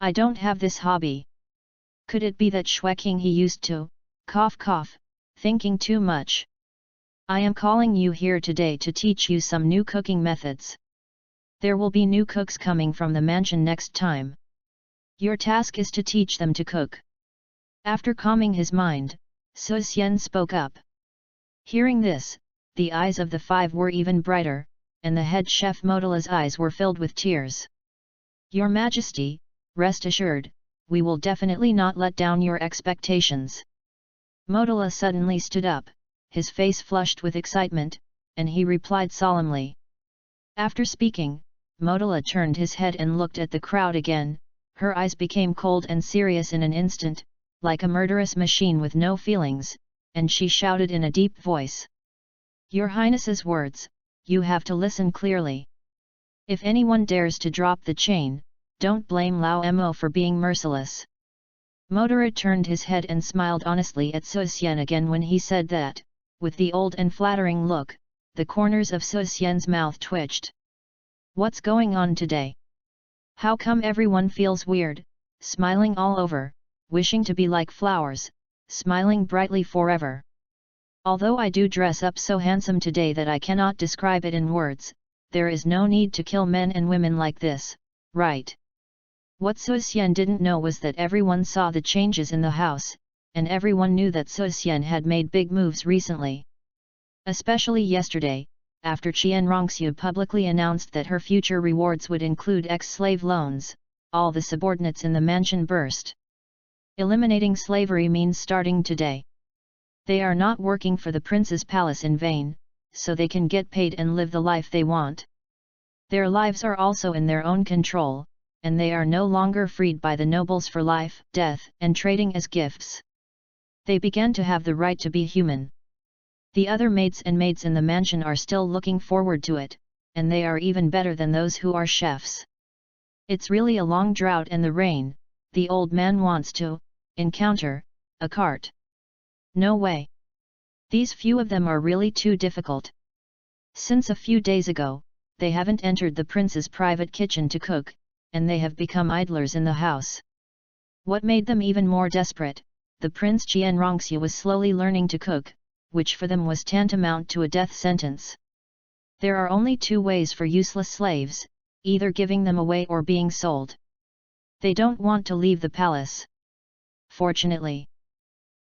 I don't have this hobby. Could it be that Shueqing he used to, cough cough, thinking too much? I am calling you here today to teach you some new cooking methods. There will be new cooks coming from the mansion next time. Your task is to teach them to cook. After calming his mind, So Xian spoke up. Hearing this, the eyes of the 5 were even brighter, and the head chef Modola's eyes were filled with tears. Your Majesty, rest assured, we will definitely not let down your expectations. Modola suddenly stood up, his face flushed with excitement, and he replied solemnly. After speaking, Modola turned his head and looked at the crowd again, her eyes became cold and serious in an instant, like a murderous machine with no feelings, and she shouted in a deep voice. Your Highness's words, you have to listen clearly. If anyone dares to drop the chain, don't blame Lao Mo for being merciless. Modora turned his head and smiled honestly at So Xian again when he said that, with the old and flattering look, the corners of So Xian's mouth twitched. What's going on today? How come everyone feels weird, smiling all over, wishing to be like flowers, smiling brightly forever? Although I do dress up so handsome today that I cannot describe it in words, there is no need to kill men and women like this, right? What So Xian didn't know was that everyone saw the changes in the house, and everyone knew that So Xian had made big moves recently. Especially yesterday, after Qian Rongxiu publicly announced that her future rewards would include ex-slave loans, all the subordinates in the mansion burst. Eliminating slavery means starting today. They are not working for the prince's palace in vain, so they can get paid and live the life they want. Their lives are also in their own control, and they are no longer freed by the nobles for life, death, and trading as gifts. They began to have the right to be human. The other maids and maids in the mansion are still looking forward to it, and they are even better than those who are chefs. It's really a long drought and the rain, the old man wants to encounter a cart. No way. These few of them are really too difficult. Since a few days ago, they haven't entered the prince's private kitchen to cook, and they have become idlers in the house. What made them even more desperate, the Prince Qian Rongxiu was slowly learning to cook, which for them was tantamount to a death sentence. There are only two ways for useless slaves, either giving them away or being sold. They don't want to leave the palace. Fortunately,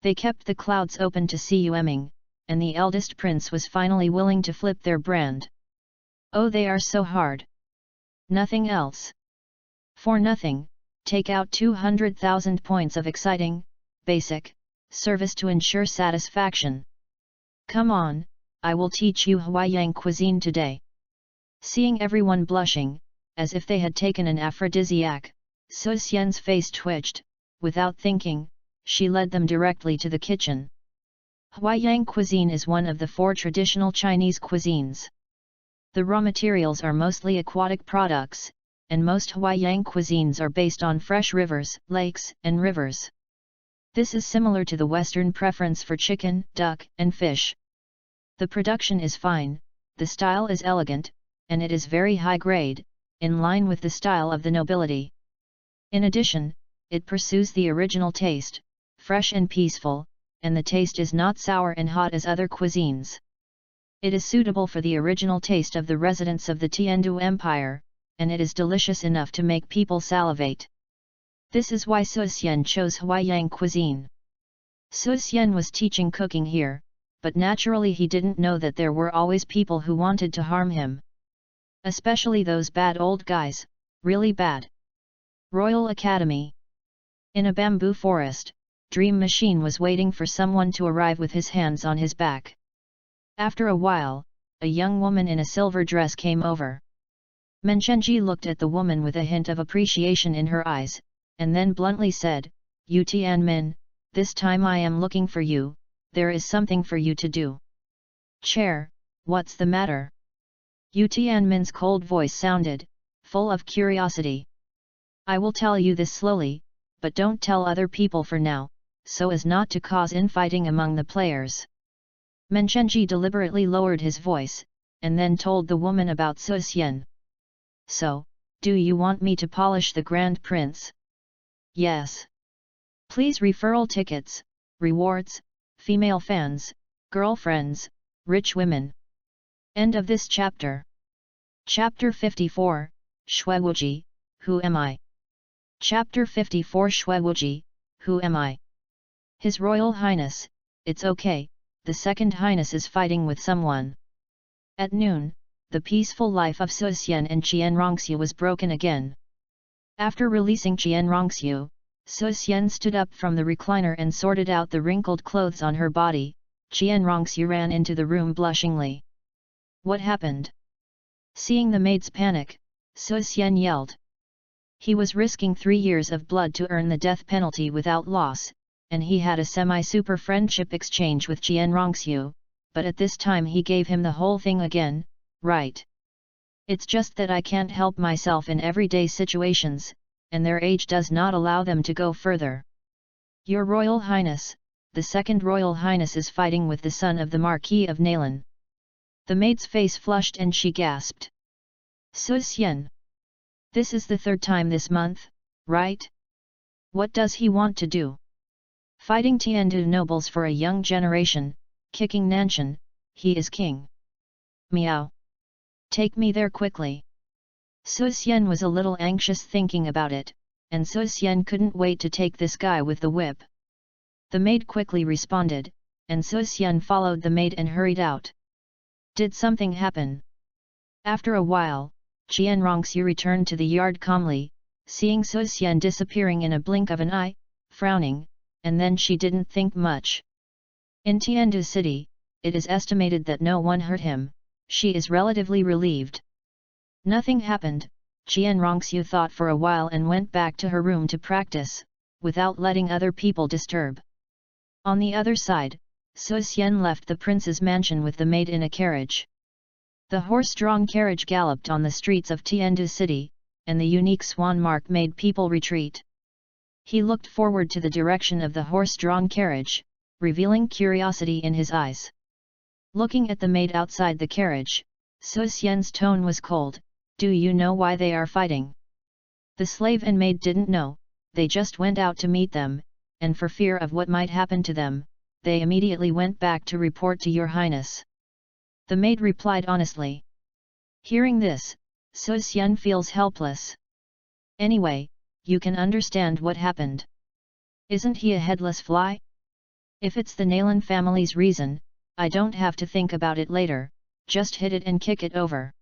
they kept the clouds open to see Yueming, and the eldest prince was finally willing to flip their brand. Oh, they are so hard. Nothing else. For nothing, take out 200,000 points of exciting, basic, service to ensure satisfaction. Come on, I will teach you Huaiyang cuisine today. Seeing everyone blushing, as if they had taken an aphrodisiac, Su Xian's face twitched. Without thinking, she led them directly to the kitchen. Huaiyang cuisine is one of the 4 traditional Chinese cuisines. The raw materials are mostly aquatic products, and most Huaiyang cuisines are based on fresh rivers, lakes, and rivers. This is similar to the Western preference for chicken, duck, and fish. The production is fine, the style is elegant, and it is very high grade, in line with the style of the nobility. In addition, it pursues the original taste, fresh and peaceful, and the taste is not sour and hot as other cuisines. It is suitable for the original taste of the residents of the Tiandu Empire, and it is delicious enough to make people salivate. This is why Su Xian chose Huaiyang cuisine. Su Xian was teaching cooking here, but naturally he didn't know that there were always people who wanted to harm him. Especially those bad old guys, really bad. Royal Academy. In a bamboo forest, Dream Machine was waiting for someone to arrive with his hands on his back. After a while, a young woman in a silver dress came over. Menchenji looked at the woman with a hint of appreciation in her eyes, and then bluntly said, "You Tianmin, this time I am looking for you, there is something for you to do." "Chair, what's the matter?" Yu Tianmin's cold voice sounded, full of curiosity. "I will tell you this slowly, but don't tell other people for now, so as not to cause infighting among the players." Menchenji deliberately lowered his voice, and then told the woman about Su Xian. "So, do you want me to polish the Grand Prince?" "Yes. Please referral tickets, rewards, female fans, girlfriends, rich women." End of this chapter. Chapter 54, Shuewuji, Who Am I? Chapter 54 Shuewuji, Who Am I? His Royal Highness, it's okay, the Second Highness is fighting with someone. At noon, the peaceful life of Su Xian and Qian Rongxiu was broken again. After releasing Qian Rongxiu, Su Xian stood up from the recliner and sorted out the wrinkled clothes on her body. Qian Rongxiu ran into the room blushingly. "What happened?" Seeing the maid's panic, Su Xian yelled. He was risking 3 years of blood to earn the death penalty without loss, and he had a semi-super friendship exchange with Qian Rongxiu, but at this time he gave him the whole thing again, right? "It's just that I can't help myself in everyday situations, and their age does not allow them to go further." "Your Royal Highness, the Second Royal Highness is fighting with the son of the Marquis of Naylan." The maid's face flushed and she gasped. "Su Xian. This is the 3rd time this month, right? What does he want to do?" "Fighting Tiandu nobles for a young generation, kicking Nanshan, he is king." "Meow. Take me there quickly." Su Xian was a little anxious thinking about it, and Su Xian couldn't wait to take this guy with the whip. The maid quickly responded, and Su Xian followed the maid and hurried out. Did something happen? After a while, Qian Rongxiu returned to the yard calmly, seeing Su Xian disappearing in a blink of an eye, frowning, and then she didn't think much. In Tiandu City, it is estimated that no one hurt him. She is relatively relieved. Nothing happened. Qian Rongxiu thought for a while and went back to her room to practice, without letting other people disturb. On the other side, Su Xian left the prince's mansion with the maid in a carriage. The horse-drawn carriage galloped on the streets of Tiandu City, and the unique swan mark made people retreat. He looked forward to the direction of the horse-drawn carriage, revealing curiosity in his eyes. Looking at the maid outside the carriage, Su Xian's tone was cold. Do you know why they are fighting? The slave and maid didn't know, they just went out to meet them, and for fear of what might happen to them, they immediately went back to report to your highness. The maid replied honestly. Hearing this, Su Xian feels helpless. Anyway, you can understand what happened. Isn't he a headless fly? If it's the Nalan family's reason, I don't have to think about it later, just hit it and kick it over.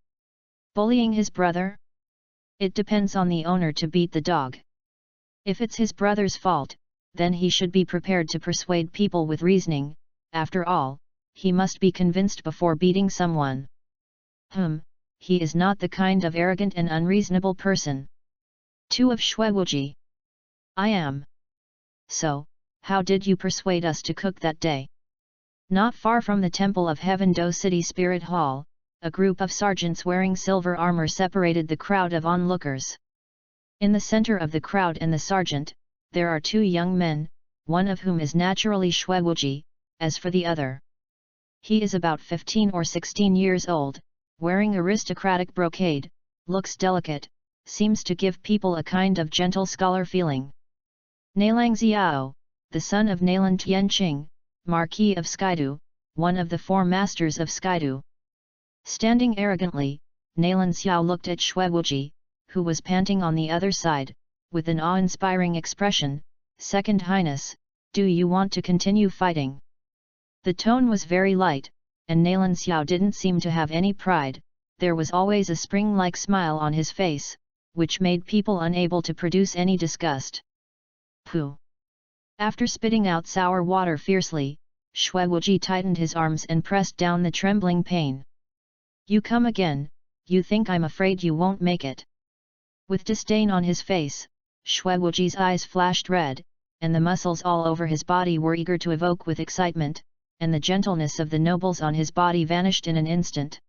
Bullying his brother? It depends on the owner to beat the dog. If it's his brother's fault, then he should be prepared to persuade people with reasoning. After all, he must be convinced before beating someone. He is not the kind of arrogant and unreasonable person. 2 of Shuewuji. I am. So, how did you persuade us to cook that day? Not far from the Temple of Heaven Do City Spirit Hall, a group of sergeants wearing silver armor separated the crowd of onlookers. In the center of the crowd and the sergeant, there are 2 young men, one of whom is naturally Shuewuji, as for the other. He is about 15 or 16 years old, wearing aristocratic brocade, looks delicate, seems to give people a kind of gentle scholar feeling. Nalang Xiao, the son of Nalan Tianqing, Marquis of Skydu, one of the 4 masters of Skydu. Standing arrogantly, Nalan Xiao looked at Shuewuji, who was panting on the other side, with an awe-inspiring expression. Second Highness, do you want to continue fighting? The tone was very light, and Nalan Xiao didn't seem to have any pride. There was always a spring-like smile on his face, which made people unable to produce any disgust. Pooh! After spitting out sour water fiercely, Shuewuji tightened his arms and pressed down the trembling pain. You come again, you think I'm afraid you won't make it? With disdain on his face, Shuewuji's eyes flashed red, and the muscles all over his body were eager to evoke with excitement, and the gentleness of the nobles on his body vanished in an instant.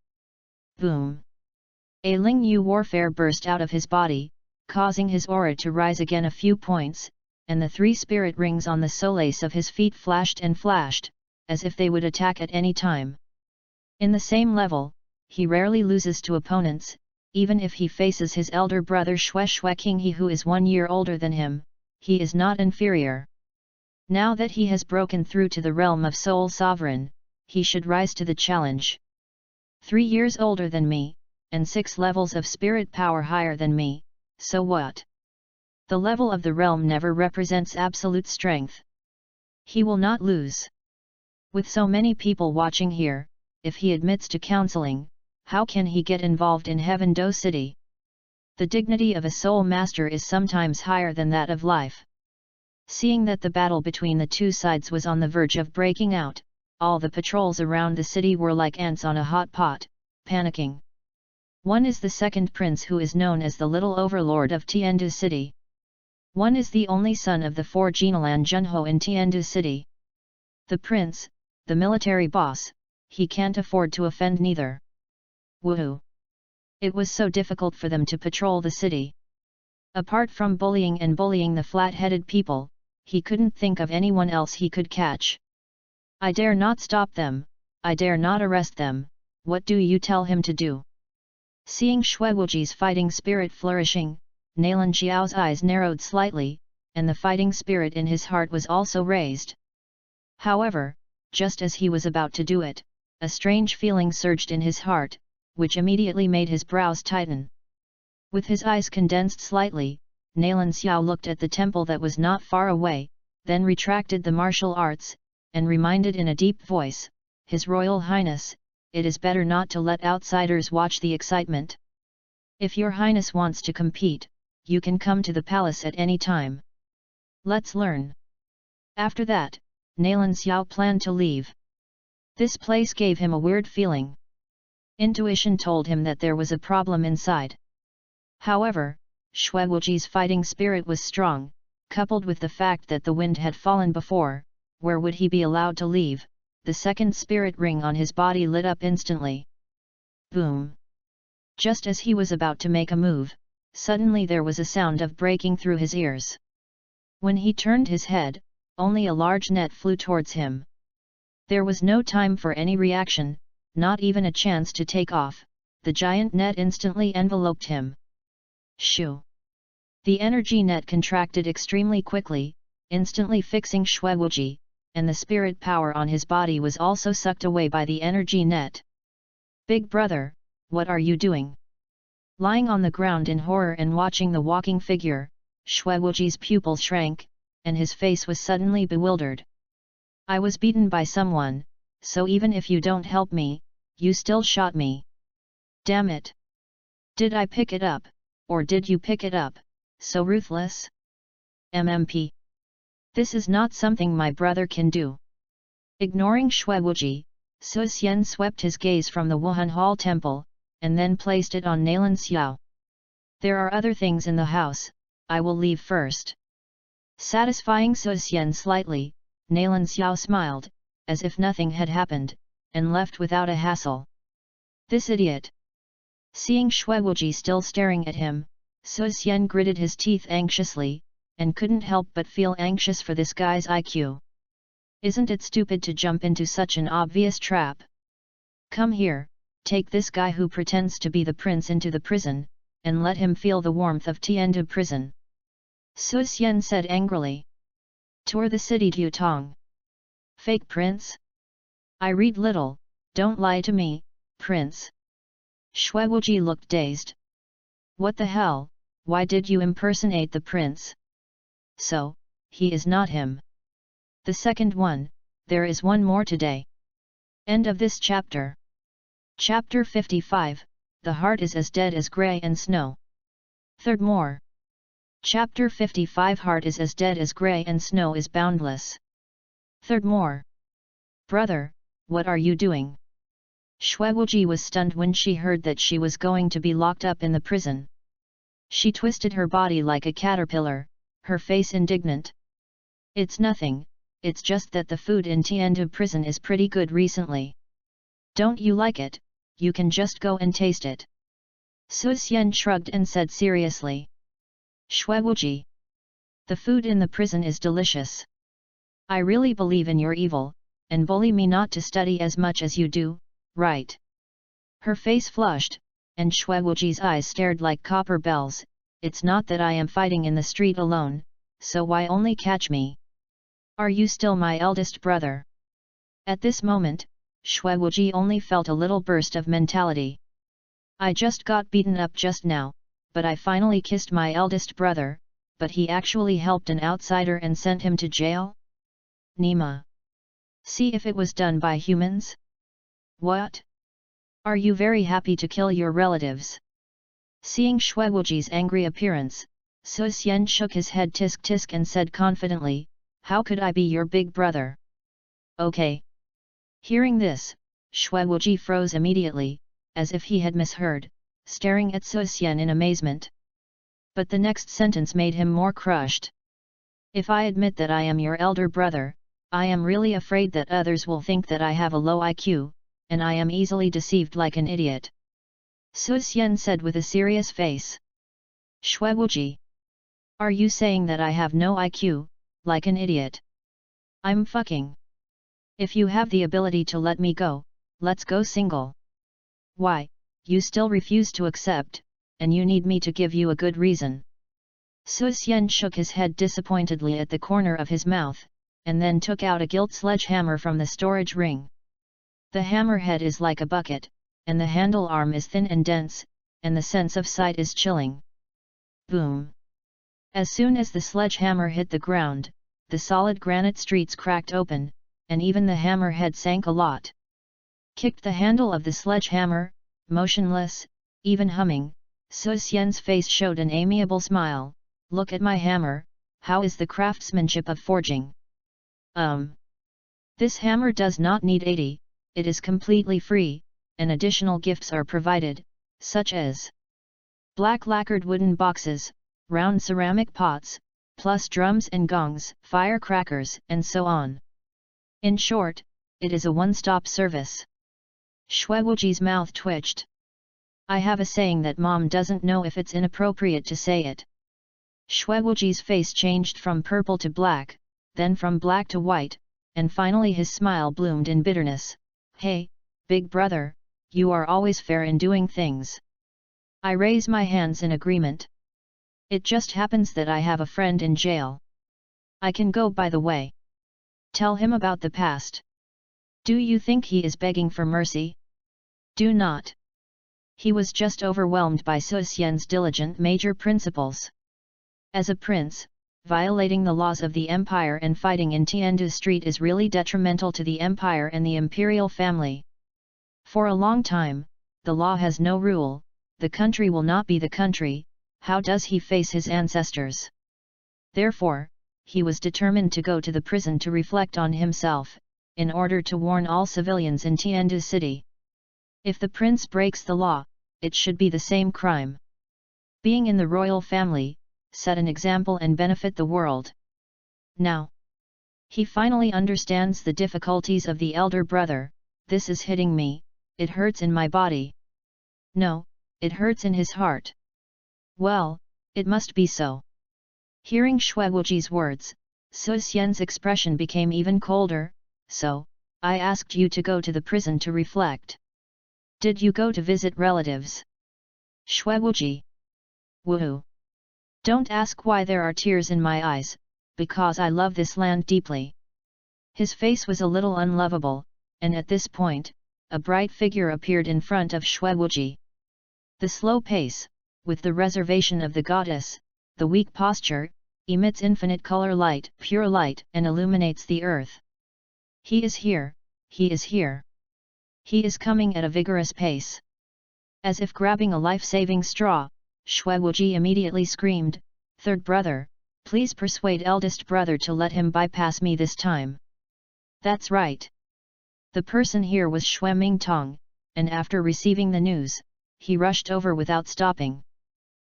Boom! A Ling Yu warfare burst out of his body, causing his aura to rise again a few points, and the 3 spirit rings on the solace of his feet flashed and flashed, as if they would attack at any time. In the same level, he rarely loses to opponents, even if he faces his elder brother Xue Qinghe, who is 1 year older than him, he is not inferior. Now that he has broken through to the realm of Soul Sovereign, he should rise to the challenge. 3 years older than me, and 6 levels of spirit power higher than me, so what? The level of the realm never represents absolute strength. He will not lose. With so many people watching here, if he admits to counseling, how can he get involved in Heaven Do City? The dignity of a soul master is sometimes higher than that of life. Seeing that the battle between the 2 sides was on the verge of breaking out, all the patrols around the city were like ants on a hot pot, panicking. One is the second prince, who is known as the Little Overlord of Tiandu City. One is the only son of the 4 Jinalan Junho in Tiandu City. The prince, the military boss, he can't afford to offend neither. Woohoo! It was so difficult for them to patrol the city. Apart from bullying the flat-headed people, he couldn't think of anyone else he could catch. I dare not stop them, I dare not arrest them, what do you tell him to do? Seeing Shuewuji's fighting spirit flourishing, Nalan Xiao's eyes narrowed slightly, and the fighting spirit in his heart was also raised. However, just as he was about to do it, a strange feeling surged in his heart, which immediately made his brows tighten. With his eyes condensed slightly, Nalan Xiao looked at the temple that was not far away, then retracted the martial arts, and reminded in a deep voice, His Royal Highness, it is better not to let outsiders watch the excitement. If your highness wants to compete, you can come to the palace at any time. Let's learn. After that, Nalan Xiao planned to leave. This place gave him a weird feeling. Intuition told him that there was a problem inside. However, Xue Wuji's fighting spirit was strong, coupled with the fact that the wind had fallen before. Where would he be allowed to leave? The second spirit ring on his body lit up instantly. Boom! Just as he was about to make a move, suddenly there was a sound of breaking through his ears. When he turned his head, only a large net flew towards him. There was no time for any reaction, not even a chance to take off. The giant net instantly enveloped him. Shoo! The energy net contracted extremely quickly, instantly fixing Xue Wuji, and the spirit power on his body was also sucked away by the energy net. Big brother, what are you doing? Lying on the ground in horror and watching the walking figure, Xue Wuji's pupils shrank, and his face was suddenly bewildered. I was beaten by someone, so even if you don't help me, you still shot me. Damn it! Did I pick it up, or did you pick it up? So ruthless? MMP. This is not something my brother can do. Ignoring Xue Wuji, Su Xian swept his gaze from the Wuhan Hall temple, and then placed it on Nalan Xiao. There are other things in the house, I will leave first. Satisfying Su Xian slightly, Nalan Xiao smiled, as if nothing had happened, and left without a hassle. This idiot! Seeing Xue Wuji still staring at him, Su Xian gritted his teeth anxiously, and couldn't help but feel anxious for this guy's IQ. Isn't it stupid to jump into such an obvious trap? Come here, take this guy who pretends to be the prince into the prison, and let him feel the warmth of Tiandu prison. Su Xian said angrily. Tour the city Dutong. Fake prince? I read little, don't lie to me, prince. Xue Wuji looked dazed. What the hell, why did you impersonate the prince? So, he is not him. The second one, there is one more today. End of this chapter. Chapter 55, The Heart is as Dead as Grey and Snow. Third more. Chapter 55 Heart is as dead as grey and snow is boundless. Third more. Brother, what are you doing? Xue Wuji was stunned when she heard that she was going to be locked up in the prison. She twisted her body like a caterpillar, her face indignant. It's nothing, it's just that the food in Tiandu prison is pretty good recently. Don't you like it? You can just go and taste it. Su Xian shrugged and said seriously. Xue Wuji. The food in the prison is delicious. I really believe in your evil, and bully me not to study as much as you do, right? Her face flushed, and Xue Wuji's eyes stared like copper bells. It's not that I am fighting in the street alone, so why only catch me? Are you still my eldest brother? At this moment, Xue Wuji only felt a little burst of mentality. I just got beaten up just now, but I finally kissed my eldest brother, but he actually helped an outsider and sent him to jail? Nima. See if it was done by humans? What? Are you very happy to kill your relatives? Seeing Xue Wuji's angry appearance, Su Xian shook his head tisk tisk and said confidently, how could I be your big brother? Okay. Hearing this, Xue Wuji froze immediately, as if he had misheard, staring at Su Xian in amazement. But the next sentence made him more crushed. If I admit that I am your elder brother, I am really afraid that others will think that I have a low IQ, and I am easily deceived like an idiot. Su Xian said with a serious face. Xue Wuji. Are you saying that I have no IQ, like an idiot? I'm fucking. If you have the ability to let me go, let's go single. Why, you still refuse to accept, and you need me to give you a good reason. Su Xian shook his head disappointedly at the corner of his mouth, and then took out a gilt sledgehammer from the storage ring. The hammerhead is like a bucket, and the handle arm is thin and dense, and the sense of sight is chilling. Boom! As soon as the sledgehammer hit the ground, the solid granite streets cracked open, and even the hammerhead sank a lot. kicked the handle of the sledgehammer, motionless, even humming. Su Xian's face showed an amiable smile. Look at my hammer, how is the craftsmanship of forging? This hammer does not need 80, it is completely free, and additional gifts are provided, such as black lacquered wooden boxes, round ceramic pots, plus drums and gongs, firecrackers, and so on. In short, it is a one-stop service. Xuewuji's mouth twitched. I have a saying that mom doesn't know if it's inappropriate to say it. Xuewuji's face changed from purple to black, then from black to white, and finally his smile bloomed in bitterness. Hey, big brother, you are always fair in doing things. I raise my hands in agreement. It just happens that I have a friend in jail. I can go by the way. Tell him about the past. Do you think he is begging for mercy? Do not. He was just overwhelmed by Su Xian's diligent major principles. As a prince, violating the laws of the empire and fighting in Tiandu Street is really detrimental to the empire and the imperial family. For a long time, the law has no rule, the country will not be the country. How does he face his ancestors? Therefore, he was determined to go to the prison to reflect on himself, in order to warn all civilians in Tiandu City. If the prince breaks the law, it should be the same crime. Being in the royal family, set an example and benefit the world. Now, he finally understands the difficulties of the elder brother. This is hitting me, it hurts in my body. No, it hurts in his heart. Well, it must be so. Hearing Xuewuji's words, Su Xian's expression became even colder. So, I asked you to go to the prison to reflect. Did you go to visit relatives? Xuewuji. Woohoo! Don't ask why there are tears in my eyes, because I love this land deeply. His face was a little unlovable, and at this point, a bright figure appeared in front of Xuewuji. The slow pace, with the reservation of the goddess, the weak posture, emits infinite color light, pure light, and illuminates the earth. He is here, he is here. He is coming at a vigorous pace. As if grabbing a life-saving straw, Xuewuji immediately screamed, "Third brother, please persuade eldest brother to let him bypass me this time." That's right. The person here was Xue Mingtong, and after receiving the news, he rushed over without stopping.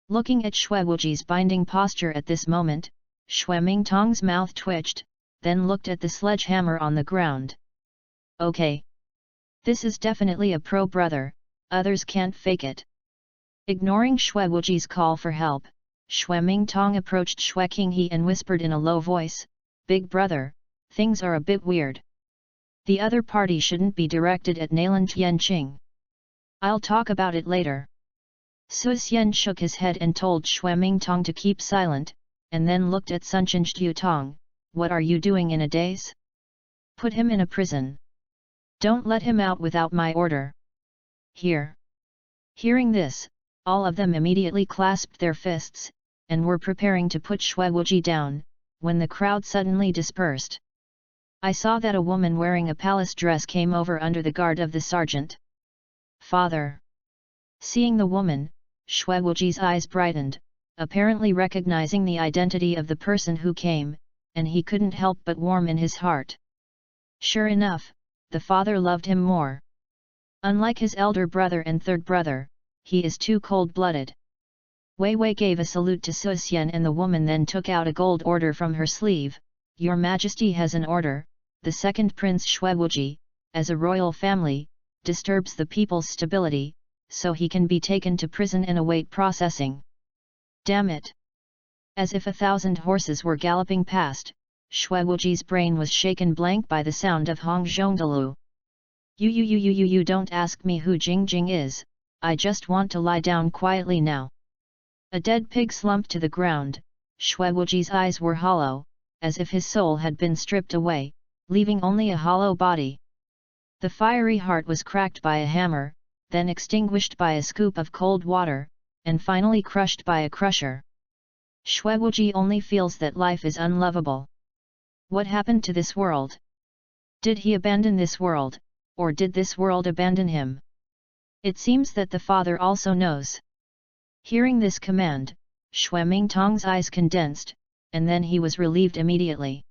Looking at Xuewuji's binding posture at this moment, Xue Mingtong's mouth twitched, then looked at the sledgehammer on the ground. Okay. This is definitely a pro brother, others can't fake it. Ignoring Xuewuji's call for help, Xue Mingtong approached Xue Qinghe and whispered in a low voice, "Big brother, things are a bit weird. The other party shouldn't be directed at Nalan Tianqing. I'll talk about it later." Su Xian shook his head and told Xue Mingtong to keep silent, and then looked at Sun Yutong. "What are you doing in a daze? Put him in a prison. Don't let him out without my order." Here. Hearing this, all of them immediately clasped their fists, and were preparing to put Xuewuji down, when the crowd suddenly dispersed. I saw that a woman wearing a palace dress came over under the guard of the sergeant. "Father!" Seeing the woman, Xuewuji's eyes brightened, apparently recognizing the identity of the person who came, and he couldn't help but warm in his heart. Sure enough, the father loved him more. Unlike his elder brother and third brother, he is too cold-blooded. Wei Wei gave a salute to Su Xian, and the woman then took out a gold order from her sleeve. "Your Majesty has an order. The second Prince Xuewuji, as a royal family, disturbs the people's stability, so he can be taken to prison and await processing." Damn it! As if 1,000 horses were galloping past, Xuewuji's brain was shaken blank by the sound of Hong Zhongdalu. You don't ask me who Jing Jing is, I just want to lie down quietly now." A dead pig slumped to the ground. Xuewuji's eyes were hollow, as if his soul had been stripped away, leaving only a hollow body. The fiery heart was cracked by a hammer, then extinguished by a scoop of cold water, and finally crushed by a crusher. Xuewuji only feels that life is unlovable. What happened to this world? Did he abandon this world, or did this world abandon him? It seems that the father also knows. Hearing this command, Shui Mingtong's eyes condensed, and then he was relieved immediately.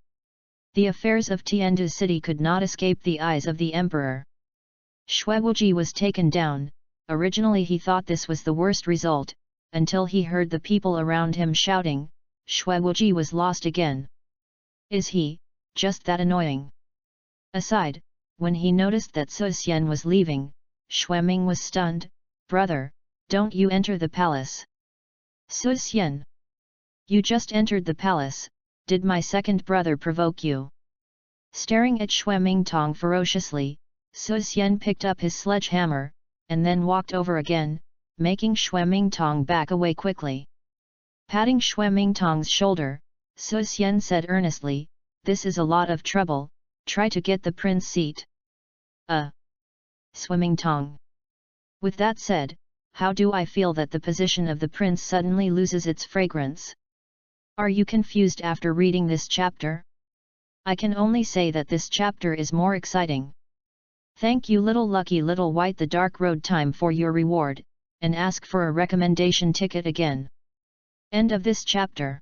The affairs of Tiandu city could not escape the eyes of the emperor. Shui Wuji was taken down. Originally he thought this was the worst result, until he heard the people around him shouting, Shui Wuji was lost again. Is he, just that annoying? Aside, when he noticed that Su Xian was leaving, Shui Ming was stunned. Brother, don't you enter the palace? Su Xian, you just entered the palace, did my second brother provoke you? Staring at Shui Mingtong ferociously, Su Xian picked up his sledgehammer, and then walked over again, making Shui Mingtong back away quickly. Patting Shui Mingtong's shoulder, Su Xian said earnestly, this is a lot of trouble, try to get the prince seat. Shui Mingtong. With that said, how do I feel that the position of the prince suddenly loses its fragrance? Are you confused after reading this chapter? I can only say that this chapter is more exciting. Thank you little lucky little white the dark road time for your reward, and ask for a recommendation ticket again. End of this chapter.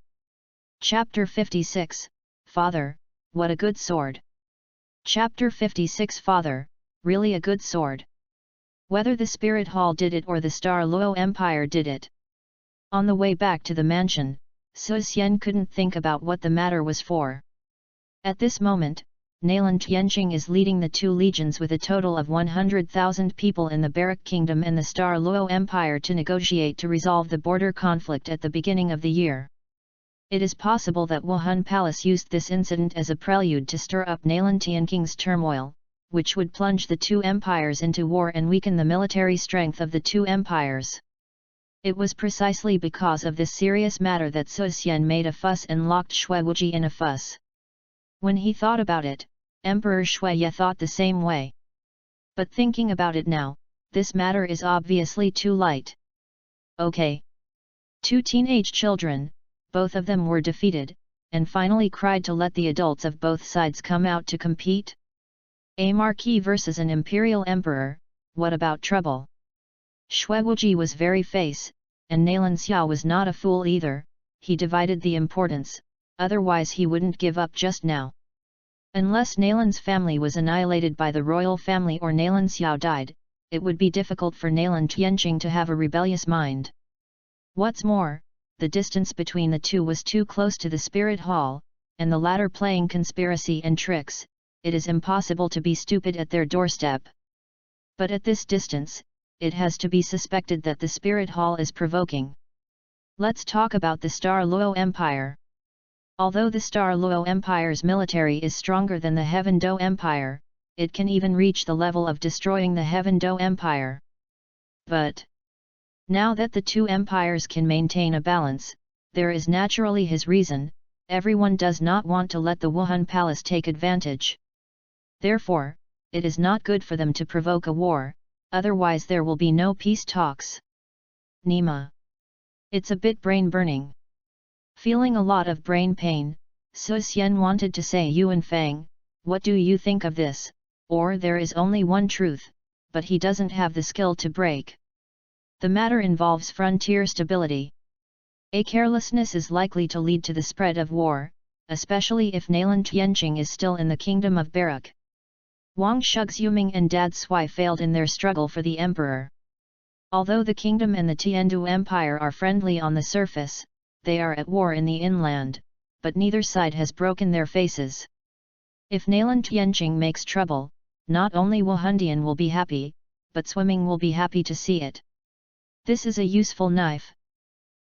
Chapter 56, Father, what a good sword. Chapter 56 Father, really a good sword. Whether the Spirit Hall did it or the Douluo Empire did it. On the way back to the mansion, Su Xian couldn't think about what the matter was for. At this moment, Nalan Tianqing is leading the two legions with a total of 100,000 people in the Barak Kingdom and the Douluo Empire to negotiate to resolve the border conflict at the beginning of the year. It is possible that Wuhan Palace used this incident as a prelude to stir up Nalan Tianqing's turmoil, which would plunge the two empires into war and weaken the military strength of the two empires. It was precisely because of this serious matter that Su Xian made a fuss and locked Shui Wuji in a fuss. When he thought about it, Emperor Shuiye thought the same way. But thinking about it now, this matter is obviously too light. Okay. Two teenage children, both of them were defeated, and finally cried to let the adults of both sides come out to compete. A marquis versus an imperial emperor, what about trouble? Shui Wuji was very face, and Nalan Xiao was not a fool either. He divided the importance, otherwise he wouldn't give up just now. Unless Nalan's family was annihilated by the royal family or Nalan Xiao died, it would be difficult for Nalan Tianqing to have a rebellious mind. What's more, the distance between the two was too close to the Spirit Hall, and the latter playing conspiracy and tricks. It is impossible to be stupid at their doorstep. But at this distance, it has to be suspected that the Spirit Hall is provoking. Let's talk about the Douluo Empire. Although the Douluo Empire's military is stronger than the Heaven Do Empire, it can even reach the level of destroying the Heaven Do Empire. But now that the two empires can maintain a balance, there is naturally his reason. Everyone does not want to let the Wuhan Palace take advantage. Therefore, it is not good for them to provoke a war, otherwise there will be no peace talks. Nima. It's a bit brain-burning. Feeling a lot of brain pain, Su Xian wanted to say Yuan Fang, what do you think of this, or there is only one truth, but he doesn't have the skill to break. The matter involves frontier stability. A carelessness is likely to lead to the spread of war, especially if Nalan Tianqing is still in the kingdom of Barak. Wang Shugzuming and Dad Sui failed in their struggle for the emperor. Although the kingdom and the Tiandu Empire are friendly on the surface, they are at war in the inland, but neither side has broken their faces. If Nalan Tianqing makes trouble, not only Wuhandian will be happy, but Swimming will be happy to see it. This is a useful knife.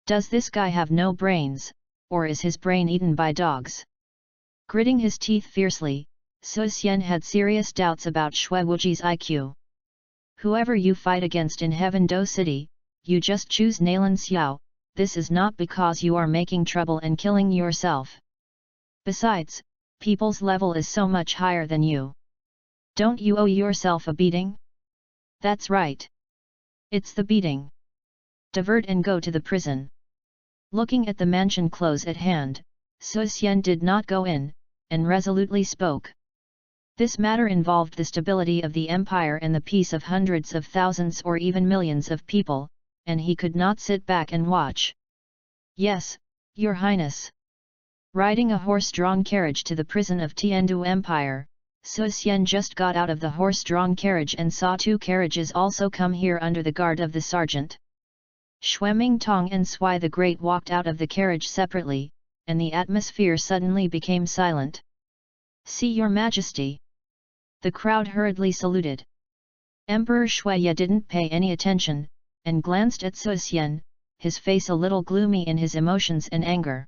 Does this guy have no brains, or is his brain eaten by dogs? Gritting his teeth fiercely, Su Xian had serious doubts about Shui Wuji's IQ. Whoever you fight against in Heaven Do City, you just choose Nalan Xiao. This is not because you are making trouble and killing yourself. Besides, people's level is so much higher than you. Don't you owe yourself a beating? That's right. It's the beating. Divert and go to the prison. Looking at the mansion close at hand, Su Xian did not go in, and resolutely spoke. This matter involved the stability of the empire and the peace of hundreds of thousands or even millions of people, and he could not sit back and watch. Yes, Your Highness. Riding a horse-drawn carriage to the prison of Tiandu Empire, Su Xian just got out of the horse-drawn carriage and saw 2 carriages also come here under the guard of the sergeant. Xueming Tong and Sui the Great walked out of the carriage separately, and the atmosphere suddenly became silent. See Your Majesty! The crowd hurriedly saluted. Emperor Shuiye didn't pay any attention, and glanced at Su Xian, his face a little gloomy in his emotions and anger.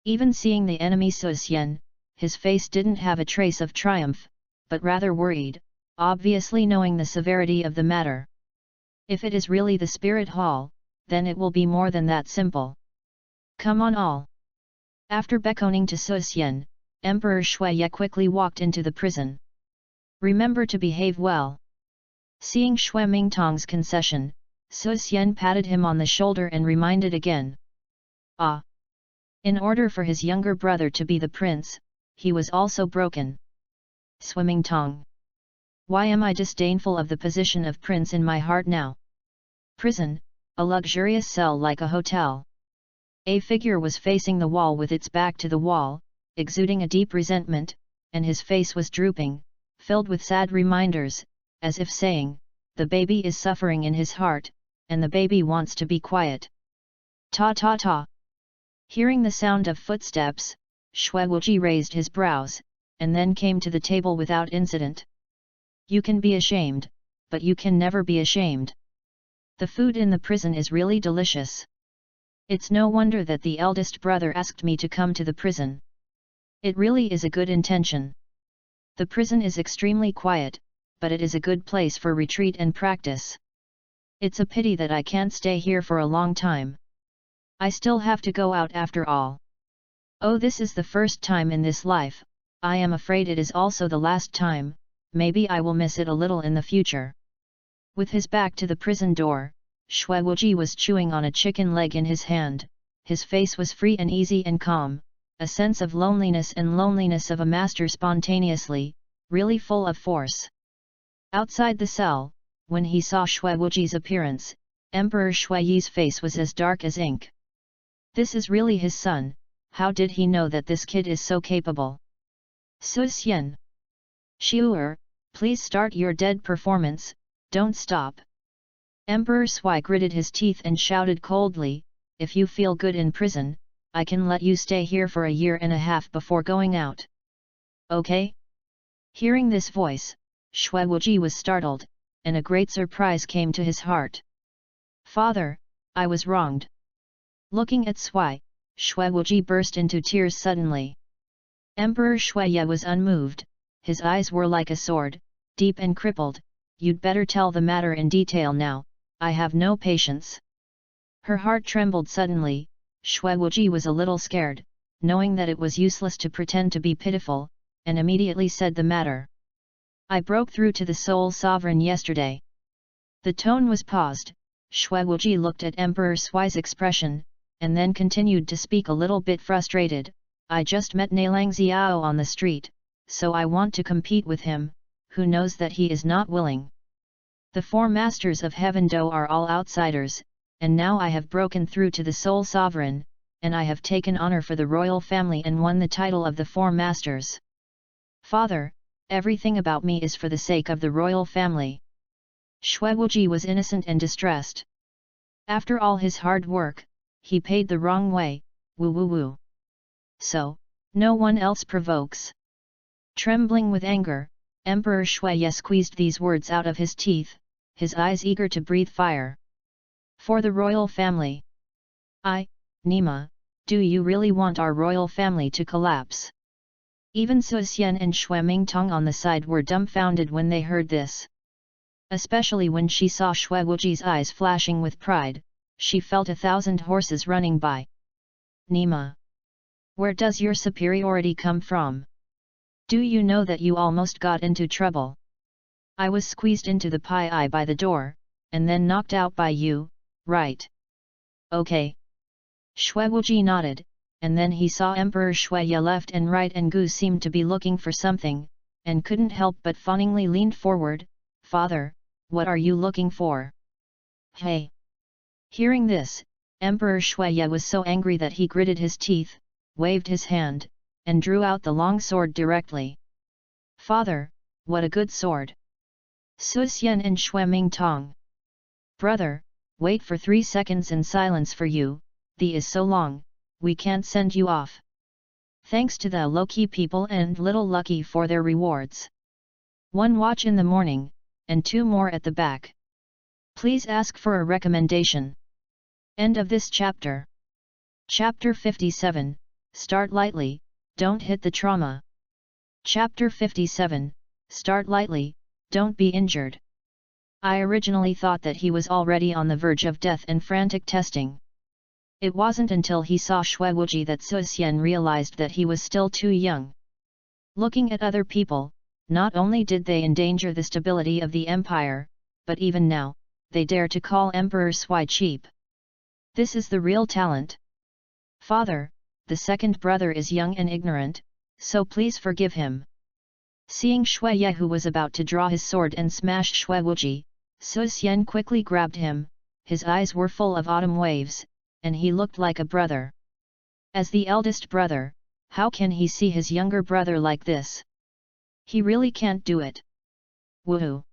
Even seeing the enemy Su Xian, his face didn't have a trace of triumph, but rather worried, obviously knowing the severity of the matter. If it is really the spirit hall, then it will be more than that simple. Come on all! After beckoning to Su Xian, Emperor Shuiye quickly walked into the prison. Remember to behave well. Seeing Xueming Tong's concession, Su Xian patted him on the shoulder and reminded again. Ah! In order for his younger brother to be the prince, he was also broken. Xueming Tong. Why am I disdainful of the position of prince in my heart now? Prison, a luxurious cell like a hotel. A figure was facing the wall with its back to the wall, exuding a deep resentment, and his face was drooping, filled with sad reminders, as if saying, the baby is suffering in his heart, and the baby wants to be quiet. Ta ta ta! Hearing the sound of footsteps, Shui Wuji raised his brows, and then came to the table without incident. You can be ashamed, but you can never be ashamed. The food in the prison is really delicious. It's no wonder that the eldest brother asked me to come to the prison. It really is a good intention. The prison is extremely quiet, but it is a good place for retreat and practice. It's a pity that I can't stay here for a long time. I still have to go out after all. Oh, this is the first time in this life, I am afraid it is also the last time, maybe I will miss it a little in the future. With his back to the prison door, Shui Wuji was chewing on a chicken leg in his hand, his face was free and easy and calm, a sense of loneliness of a master spontaneously, really full of force. Outside the cell, when he saw Shui Wuji's appearance, Emperor Shuiyi's face was as dark as ink. This is really his son, how did he know that this kid is so capable? Su Xian. Xiu'er, please start your dead performance, don't stop. Emperor Sui gritted his teeth and shouted coldly, if you feel good in prison, I can let you stay here for a year and a half before going out. Okay? Hearing this voice, Shui Wuji was startled, and a great surprise came to his heart. Father, I was wronged. Looking at Sui, Shui Wuji burst into tears suddenly. Emperor Shuiye was unmoved, his eyes were like a sword, deep and crippled. You'd better tell the matter in detail now, I have no patience. Her heart trembled suddenly. Shui Wuji was a little scared, knowing that it was useless to pretend to be pitiful, and immediately said the matter. I broke through to the Soul Sovereign yesterday. The tone was paused. Shui Wuji looked at Emperor Sui's expression, and then continued to speak a little bit frustrated. I just met Nailang Xiao on the street, so I want to compete with him, who knows that he is not willing. The 4 masters of Heaven Do are all outsiders, and now I have broken through to the Soul Sovereign, and I have taken honor for the royal family and won the title of the 4 masters. Father, everything about me is for the sake of the royal family. Shui Wuji was innocent and distressed. After all his hard work, he paid the wrong way, woo woo woo. So, no one else provokes. Trembling with anger, Emperor Shuiye squeezed these words out of his teeth, his eyes eager to breathe fire. For the royal family. Nima, do you really want our royal family to collapse? Even Su Xian and Xueming Tong on the side were dumbfounded when they heard this. Especially when she saw Shui Wuji's eyes flashing with pride, she felt 1,000 horses running by. Nima. Where does your superiority come from? Do you know that you almost got into trouble? I was squeezed into the pie by the door, and then knocked out by you, right? Okay. Shui Wuji nodded, and then he saw Emperor Shuiye left and right and Gu seemed to be looking for something, and couldn't help but fawningly leaned forward. "Father, what are you looking for?" "Hey!" Hearing this, Emperor Shuye was so angry that he gritted his teeth, waved his hand, and drew out the long sword directly. "Father, what a good sword!" Su Xian and Shueming Tong. "Brother, wait for 3 seconds in silence for you, the is so long, we can't send you off." Thanks to the low-key people and little lucky for their rewards. 1 watch in the morning, and 2 more at the back. Please ask for a recommendation. End of this chapter. Chapter 57, Start lightly, don't hit the trauma. Chapter 57, Start lightly, don't be injured. I originally thought that he was already on the verge of death and frantic testing. It wasn't until he saw Shui Wuji that Su Xian realized that he was still too young. Looking at other people, not only did they endanger the stability of the empire, but even now, they dare to call Emperor Sui cheap. This is the real talent. "Father, the second brother is young and ignorant, so please forgive him." Seeing Shui Ye who was about to draw his sword and smash Shui Wuji, Su Xian quickly grabbed him, his eyes were full of autumn waves, and he looked like a brother. As the eldest brother, how can he see his younger brother like this? He really can't do it. Woohoo!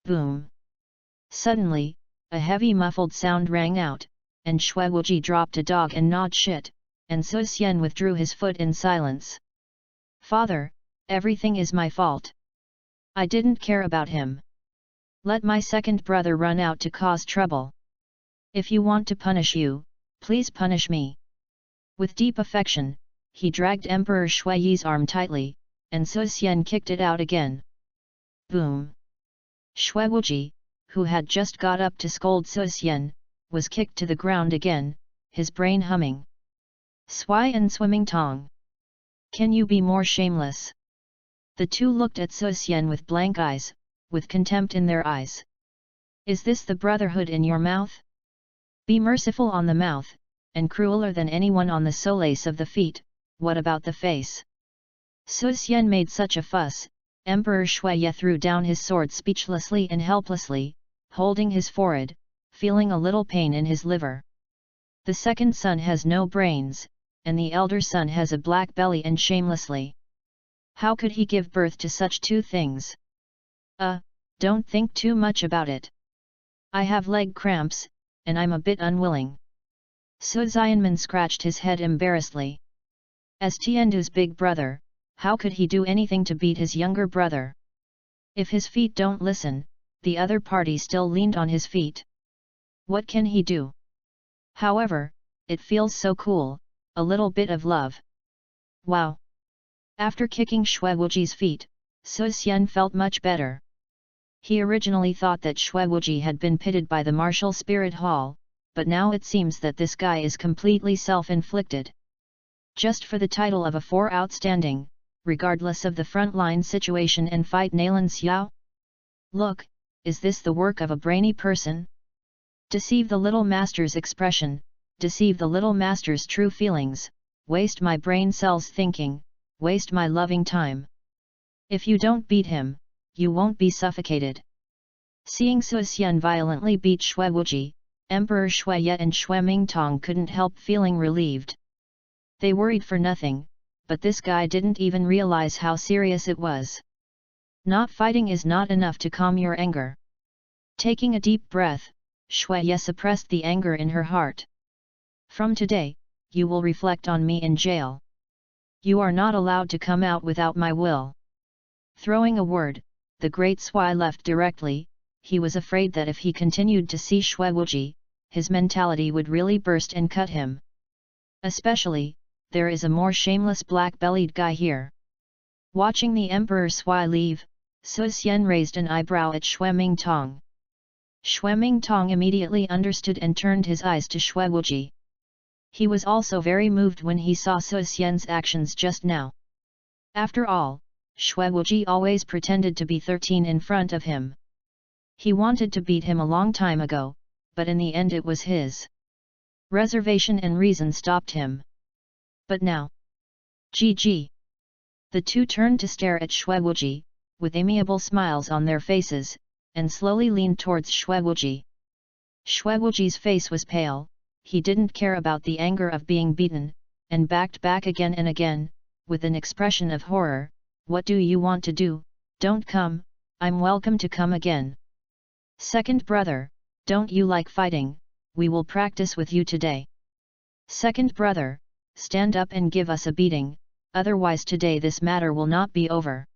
Boom! Suddenly, a heavy muffled sound rang out, and Shui Wuji dropped a dog and gnawed shit, and Su Xian withdrew his foot in silence. "Father, everything is my fault. I didn't care about him. Let my second brother run out to cause trouble. If you want to punish you, please punish me." With deep affection, he dragged Emperor Shui's arm tightly, and Su Xian kicked it out again. Boom! Shui Wuji, who had just got up to scold Su Xian, was kicked to the ground again, his brain humming. "Sui and Swimming Tong! Can you be more shameless?" The two looked at Su Xian with blank eyes, with contempt in their eyes. "Is this the brotherhood in your mouth? Be merciful on the mouth, and crueler than anyone on the solace of the feet, what about the face?" Su Xian made such a fuss, Emperor Shuye threw down his sword speechlessly and helplessly, holding his forehead, feeling a little pain in his liver. The second son has no brains, and the elder son has a black belly and shamelessly. How could he give birth to such two things? Don't think too much about it. I have leg cramps, and I'm a bit unwilling." Su Xianmen scratched his head embarrassedly. As Tiandu's big brother, how could he do anything to beat his younger brother? If his feet don't listen, the other party still leaned on his feet. What can he do? However, it feels so cool, a little bit of love. Wow! After kicking Shui Wuji's feet, Su Xian felt much better. He originally thought that Shui Wuji had been pitted by the martial spirit hall, but now it seems that this guy is completely self-inflicted. Just for the title of a 4 outstanding, regardless of the frontline situation and fight Nalan Xiao? Look, is this the work of a brainy person? Deceive the little master's expression, deceive the little master's true feelings, waste my brain cells thinking, waste my loving time. If you don't beat him, you won't be suffocated. Seeing Su Xian violently beat Shui Wuji, Emperor Shuye and Shueming Tong couldn't help feeling relieved. They worried for nothing, but this guy didn't even realize how serious it was. Not fighting is not enough to calm your anger. Taking a deep breath, Shuye suppressed the anger in her heart. From today, you will reflect on me in jail. You are not allowed to come out without my will. Throwing a word, the great Sui left directly. He was afraid that if he continued to see Shui Wuji, his mentality would really burst and cut him. Especially, there is a more shameless black-bellied guy here. Watching the Emperor Sui leave, Su Xian raised an eyebrow at Shueming Tong. Shueming Tong immediately understood and turned his eyes to Shui Wuji. He was also very moved when he saw Su Xian's actions just now. After all, Shui Wuji always pretended to be 13 in front of him. He wanted to beat him a long time ago, but in the end it was his reservation and reason stopped him. But now, GG. The two turned to stare at Xuewuji, with amiable smiles on their faces, and slowly leaned towards Xuewuji. Xuewuji's face was pale, he didn't care about the anger of being beaten, and backed back again and again, with an expression of horror. What do you want to do? Don't come, I'm welcome to come again. Second brother, don't you like fighting? We will practice with you today. Second brother, stand up and give us a beating, otherwise today this matter will not be over.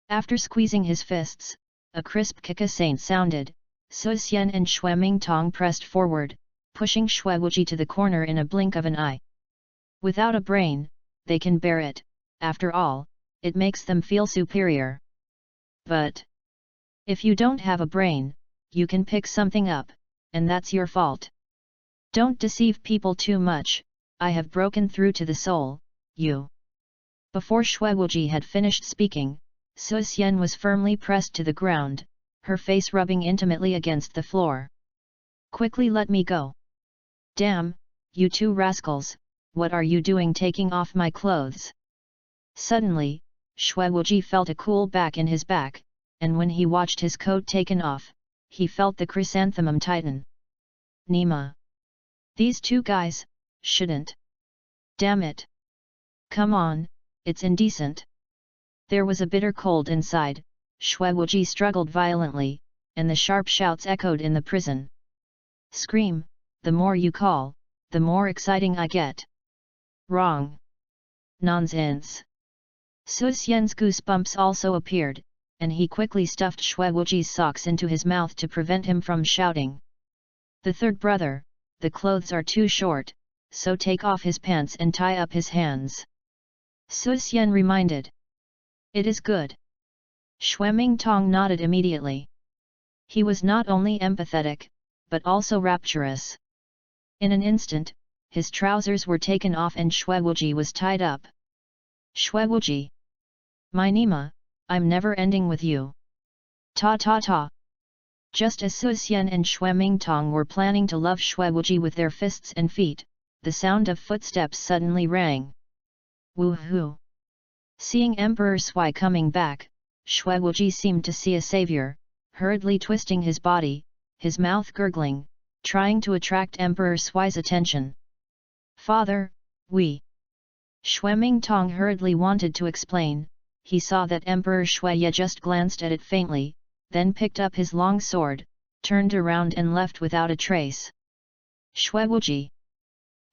After squeezing his fists, a crisp kickasaint sounded. Su Xian and Xue Mingtong pressed forward, pushing Xuewuji to the corner in a blink of an eye. Without a brain, they can bear it, after all, it makes them feel superior. But if you don't have a brain, you can pick something up, and that's your fault. Don't deceive people too much, I have broken through to the soul, you. Before Xuewuji had finished speaking, Su Xian was firmly pressed to the ground, her face rubbing intimately against the floor. Quickly let me go. Damn, you two rascals, what are you doing taking off my clothes? Suddenly, Xuewuji felt a cool back in his back, and when he watched his coat taken off, he felt the chrysanthemum tighten. Nima. These two guys, shouldn't. Damn it. Come on, it's indecent. There was a bitter cold inside. Xuewuji struggled violently, and the sharp shouts echoed in the prison. Scream, the more you call, the more exciting I get. Wrong. Nonsense. Su Xian's goosebumps also appeared, and he quickly stuffed Xuewuji's socks into his mouth to prevent him from shouting. The third brother, the clothes are too short, so take off his pants and tie up his hands. Su Xian reminded. It is good. Xue Mingtong nodded immediately. He was not only empathetic, but also rapturous. In an instant, his trousers were taken off and Xuewuji was tied up. Xuewuji. My Nima, I'm never ending with you. Ta ta ta. Just as Su Xian and Xue Mingtong were planning to love Xuewuji with their fists and feet, the sound of footsteps suddenly rang. Woohoo! Seeing Emperor Sui coming back, Xuewuji seemed to see a savior, hurriedly twisting his body, his mouth gurgling, trying to attract Emperor Sui's attention. Father, we. Xue Mingtong hurriedly wanted to explain. He saw that Emperor Shuiye just glanced at it faintly, then picked up his long sword, turned around and left without a trace. Xuewuji.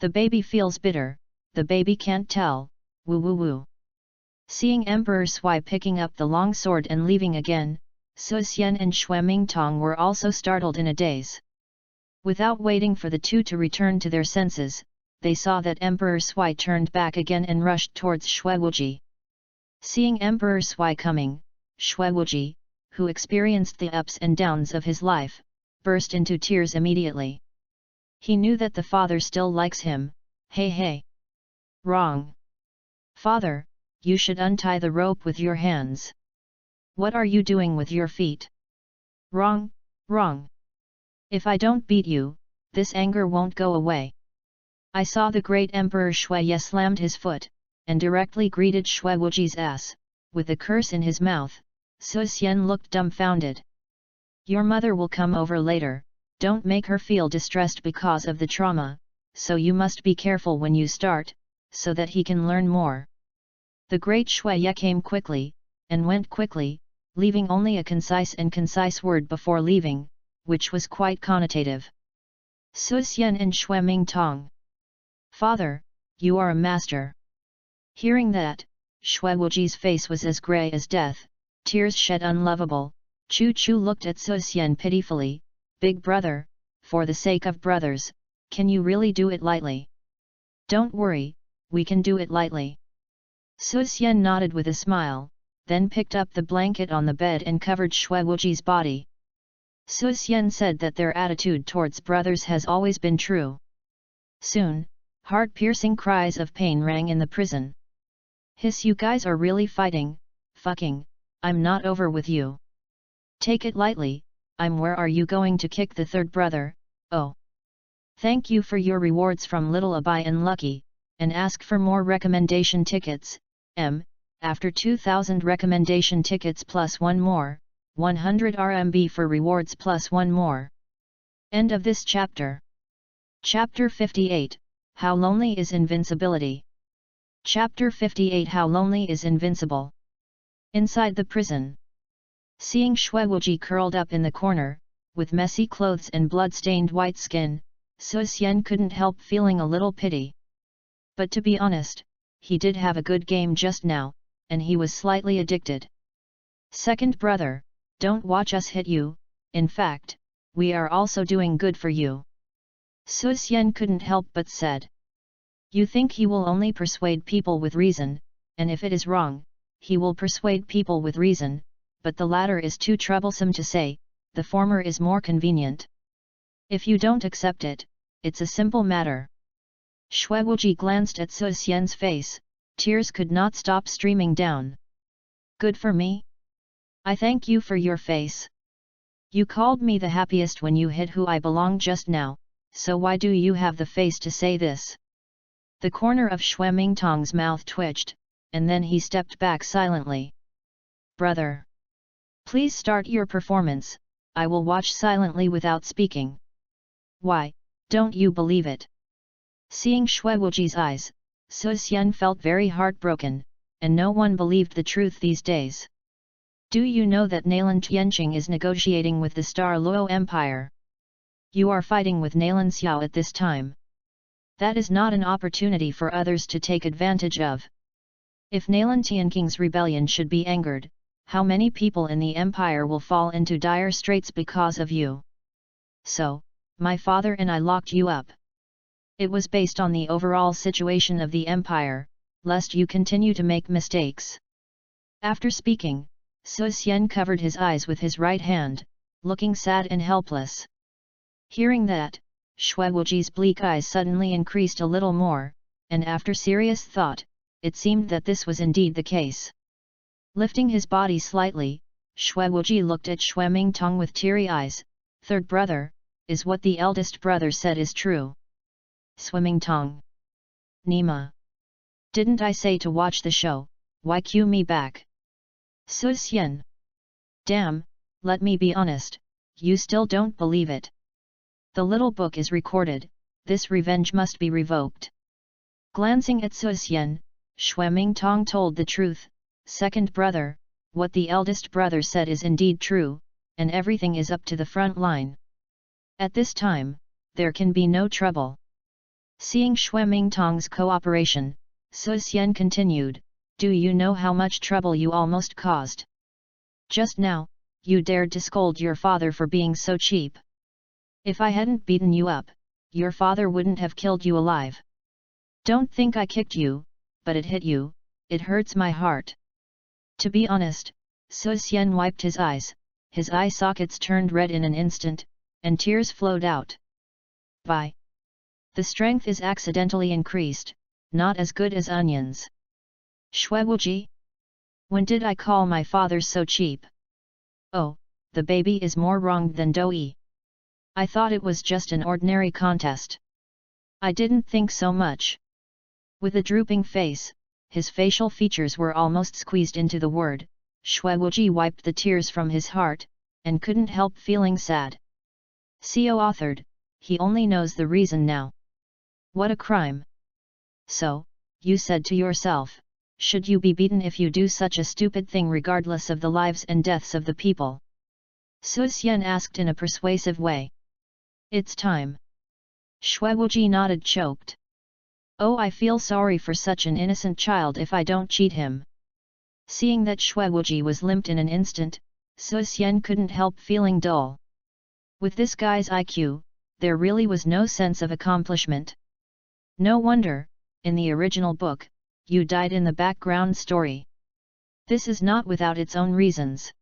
The baby feels bitter, the baby can't tell, woo woo woo. Seeing Emperor Sui picking up the long sword and leaving again, Su Xian and Xue Mingtong were also startled in a daze. Without waiting for the two to return to their senses, they saw that Emperor Sui turned back again and rushed towards Xuewuji. Seeing Emperor Sui coming, Xuewuji, who experienced the ups and downs of his life, burst into tears immediately. He knew that the father still likes him. Hey hey! Wrong! Father, you should untie the rope with your hands. What are you doing with your feet? Wrong, wrong! If I don't beat you, this anger won't go away. I saw the great Emperor Shuiye slammed his foot, and directly greeted Xuewuji's ass, with a curse in his mouth. Su Xian looked dumbfounded. Your mother will come over later, don't make her feel distressed because of the trauma, so you must be careful when you start, so that he can learn more. The great Shuiye came quickly, and went quickly, leaving only a concise word before leaving, which was quite connotative. Su Xian and Xue Mingtong. Father, you are a master. Hearing that, Xuewuji's face was as grey as death, tears shed unlovable. Chu Chu looked at Su Xian pitifully. Big brother, for the sake of brothers, can you really do it lightly? Don't worry, we can do it lightly. Su Xian nodded with a smile, then picked up the blanket on the bed and covered Xuewuji's body. Su Xian said that their attitude towards brothers has always been true. Soon, heart-piercing cries of pain rang in the prison. Hiss, you guys are really fighting, fucking, I'm not over with you. Take it lightly, where are you going to kick the third brother? Oh. Thank you for your rewards from Little Abai and Lucky, and ask for more recommendation tickets, after 2,000 recommendation tickets plus one more, 100 RMB for rewards plus one more. End of this chapter. Chapter 58, How Lonely is Invincibility. Chapter 58 How Lonely is Invincible. Inside the prison. Seeing Shui Wuji curled up in the corner, with messy clothes and blood-stained white skin, Su Xian couldn't help feeling a little pity. But to be honest, he did have a good game just now, and he was slightly addicted. Second brother, don't watch us hit you, in fact, we are also doing good for you. Su Xian couldn't help but said. You think he will only persuade people with reason, and if it is wrong, he will persuade people with reason, but the latter is too troublesome to say, the former is more convenient. If you don't accept it, it's a simple matter. Shui Wuji glanced at Su Xian's face, tears could not stop streaming down. Good for me? I thank you for your face. You called me the happiest when you hit who I belong just now, so why do you have the face to say this? The corner of Shui Mingtong's mouth twitched, and then he stepped back silently. Brother! Please start your performance, I will watch silently without speaking. Why, don't you believe it? Seeing Shui Wuji's eyes, Su Xian felt very heartbroken, and no one believed the truth these days. Do you know that Nalan Tianqing is negotiating with the Star Luo Empire? You are fighting with Nalan Xiao at this time. That is not an opportunity for others to take advantage of. If Nalan Tianqing's rebellion should be angered, how many people in the empire will fall into dire straits because of you? So, my father and I locked you up. It was based on the overall situation of the empire, lest you continue to make mistakes. After speaking, Su Xian covered his eyes with his right hand, looking sad and helpless. Hearing that, Shui Wuji's bleak eyes suddenly increased a little more, and after serious thought, it seemed that this was indeed the case. Lifting his body slightly, Shui Wuji looked at Shui Mingtong with teary eyes. Third brother, is what the eldest brother said is true? Swimming Tong. Nima. Didn't I say to watch the show, why cue me back? Su Xian. Damn, let me be honest, you still don't believe it. The little book is recorded, this revenge must be revoked. Glancing at Su Xian, Shui Mingtong told the truth, second brother, what the eldest brother said is indeed true, and everything is up to the front line. At this time, there can be no trouble. Seeing Shui Mingtong's cooperation, Su Xian continued, do you know how much trouble you almost caused? Just now, you dared to scold your father for being so cheap. If I hadn't beaten you up, your father wouldn't have killed you alive. Don't think I kicked you, but it hit you, it hurts my heart. To be honest, Su Xian wiped his eye sockets turned red in an instant, and tears flowed out. Bye. The strength is accidentally increased, not as good as onions. Shui Wuji? When did I call my father so cheap? Oh, the baby is more wronged than Doi. I thought it was just an ordinary contest. I didn't think so much. With a drooping face, his facial features were almost squeezed into the word, Shui Wuji wiped the tears from his heart, and couldn't help feeling sad. CO authored, he only knows the reason now. What a crime! So, you said to yourself, should you be beaten if you do such a stupid thing regardless of the lives and deaths of the people? Su Xian asked in a persuasive way. It's time. Shui Wuji nodded choked. Oh, I feel sorry for such an innocent child if I don't cheat him. Seeing that Shui Wuji was limped in an instant, Su Xian couldn't help feeling dull. With this guy's IQ, there really was no sense of accomplishment. No wonder, in the original book, you died in the background story. This is not without its own reasons.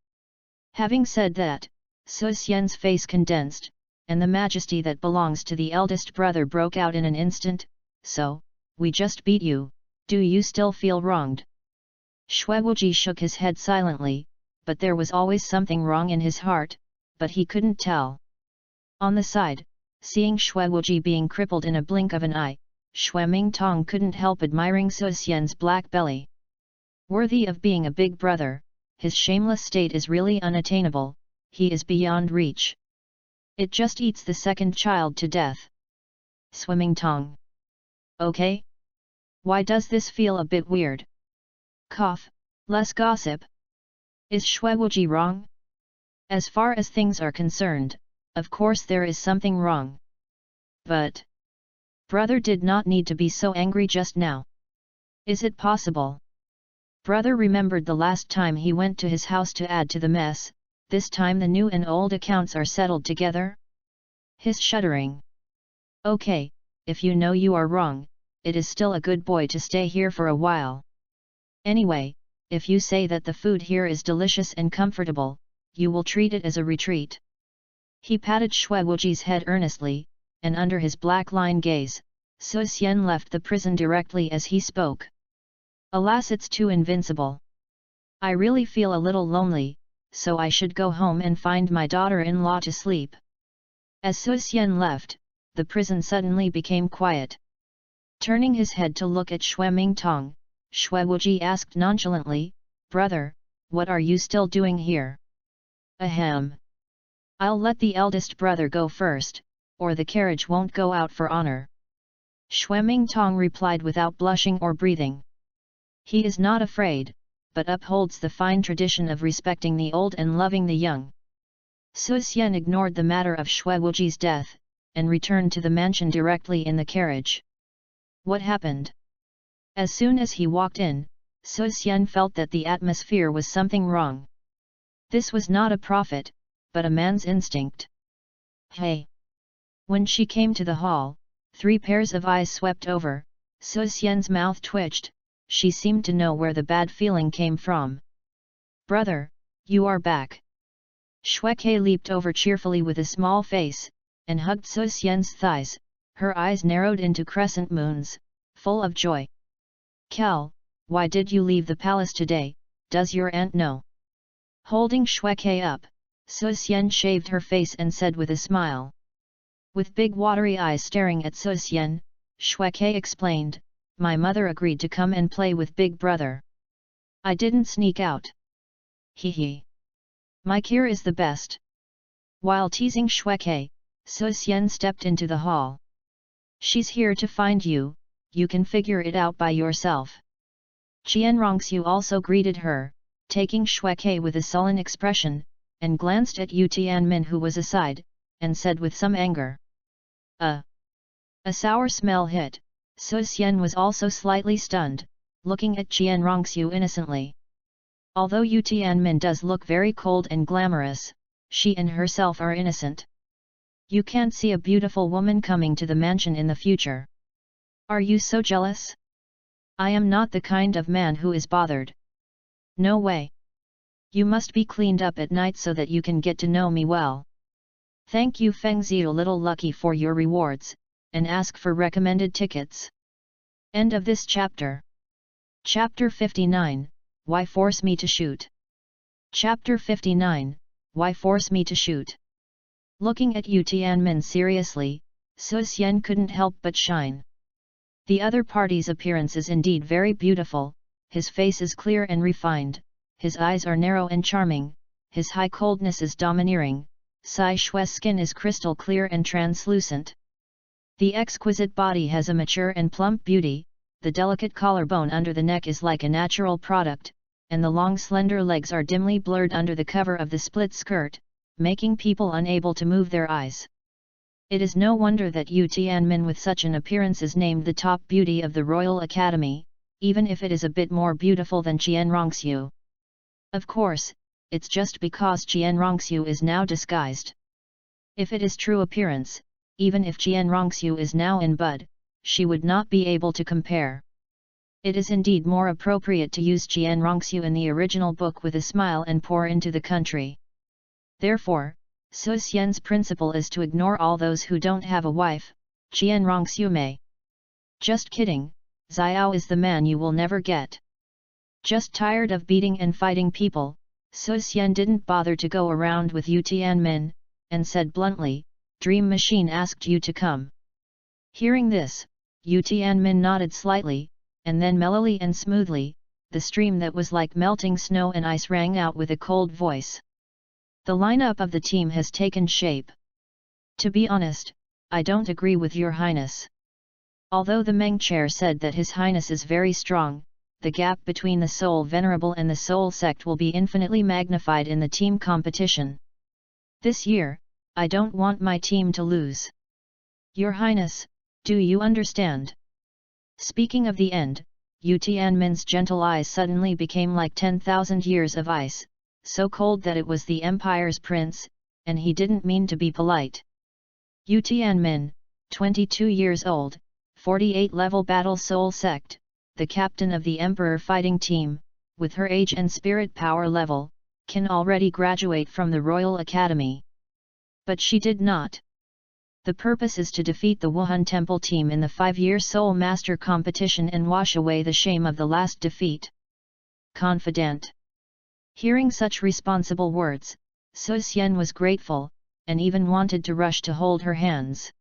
Having said that, Su Xian's face condensed, and the majesty that belongs to the eldest brother broke out in an instant. So, we just beat you, do you still feel wronged? Shui Wuji shook his head silently, but there was always something wrong in his heart, but he couldn't tell. On the side, seeing Shui Wuji being crippled in a blink of an eye, Shui Mingtong couldn't help admiring Su Xian's black belly. Worthy of being a big brother, his shameless state is really unattainable, he is beyond reach. It just eats the second child to death. Swimming tongue. Okay? Why does this feel a bit weird? Cough, less gossip. Is Shuewuji wrong? As far as things are concerned, of course there is something wrong. But brother did not need to be so angry just now. Is it possible? Brother remembered the last time he went to his house to add to the mess, this time the new and old accounts are settled together? His shuddering. Okay, if you know you are wrong, it is still a good boy to stay here for a while. Anyway, if you say that the food here is delicious and comfortable, you will treat it as a retreat. He patted Shuewuji's head earnestly, and under his black line gaze, Su Xian left the prison directly as he spoke. Alas, it's too invincible. I really feel a little lonely, so I should go home and find my daughter-in-law to sleep. As Su Xian left, the prison suddenly became quiet. Turning his head to look at Xue Mingtong, Shuewuji asked nonchalantly, "Brother, what are you still doing here?" "Ahem. I'll let the eldest brother go first, or the carriage won't go out for honor." Xue Mingtong replied without blushing or breathing. He is not afraid, but upholds the fine tradition of respecting the old and loving the young. Su Xian ignored the matter of Shuewuji's death, and returned to the mansion directly in the carriage. What happened? As soon as he walked in, Su Xian felt that the atmosphere was something wrong. This was not a prophet, but a man's instinct. Hey! When she came to the hall, 3 pairs of eyes swept over, Su Xian's mouth twitched, she seemed to know where the bad feeling came from. "Brother, you are back." Shueke leaped over cheerfully with a small face, and hugged Su Xian's thighs, her eyes narrowed into crescent moons, full of joy. "Kel, why did you leave the palace today, does your aunt know?" Holding Shueke up, Su Xian shaved her face and said with a smile. With big watery eyes staring at Su Xian, Shueke explained, "My mother agreed to come and play with Big Brother. I didn't sneak out. Hee hee. My cure is the best." While teasing Shueke, Su Xian stepped into the hall. "She's here to find you, you can figure it out by yourself." Qian Rongxiu also greeted her, taking Shueke with a sullen expression, and glanced at Yu Tianmin who was aside, and said with some anger. A sour smell hit. Su Xian was also slightly stunned, looking at Qian Rongxiu innocently. Although Yu Tianmin does look very cold and glamorous, she and herself are innocent. You can't see a beautiful woman coming to the mansion in the future. Are you so jealous? I am not the kind of man who is bothered. No way. You must be cleaned up at night so that you can get to know me well. Thank you Feng Zi, a little lucky for your rewards, and ask for recommended tickets. End of this chapter. Chapter 59, Why Force Me to Shoot? Chapter 59, Why Force Me to Shoot? Looking at Yu Tianmin seriously, Su Xian couldn't help but shine. The other party's appearance is indeed very beautiful, his face is clear and refined, his eyes are narrow and charming, his high coldness is domineering, Sai Shue's skin is crystal clear and translucent. The exquisite body has a mature and plump beauty, the delicate collarbone under the neck is like a natural product, and the long slender legs are dimly blurred under the cover of the split skirt, making people unable to move their eyes. It is no wonder that Yu Tianmin with such an appearance is named the top beauty of the Royal Academy, even if it is a bit more beautiful than Qian Rongxiu. Of course, it's just because Qian Rongxiu is now disguised. If it is true appearance, even if Qian Rongxiu is now in bud, she would not be able to compare. It is indeed more appropriate to use Qian Rongxiu in the original book with a smile and pour into the country. Therefore, Su Xian's principle is to ignore all those who don't have a wife, Qian Rongxiu may. Just kidding, Xiao is the man you will never get. Just tired of beating and fighting people, Su Xian didn't bother to go around with Yu Tianmin, and said bluntly, "Dream Machine asked you to come." Hearing this, Yu Tianmin nodded slightly, and then mellowly and smoothly, the stream that was like melting snow and ice rang out with a cold voice. The lineup of the team has taken shape. To be honest, I don't agree with your highness. Although the Meng chair said that his highness is very strong, the gap between the Soul Venerable and the Soul Sect will be infinitely magnified in the team competition. This year, I don't want my team to lose. Your highness, do you understand? Speaking of the end, Yu Tianmin's gentle eyes suddenly became like 10,000 years of ice, so cold that it was the Empire's prince, and he didn't mean to be polite. Yu Tianmin, 22 years old, 48 level Battle Soul Sect, the captain of the Emperor fighting team, with her age and spirit power level, can already graduate from the Royal Academy. But she did not. The purpose is to defeat the Wuhan Temple team in the 5-year Soul Master competition and wash away the shame of the last defeat. Confident. Hearing such responsible words, Su Xian was grateful, and even wanted to rush to hold her hands.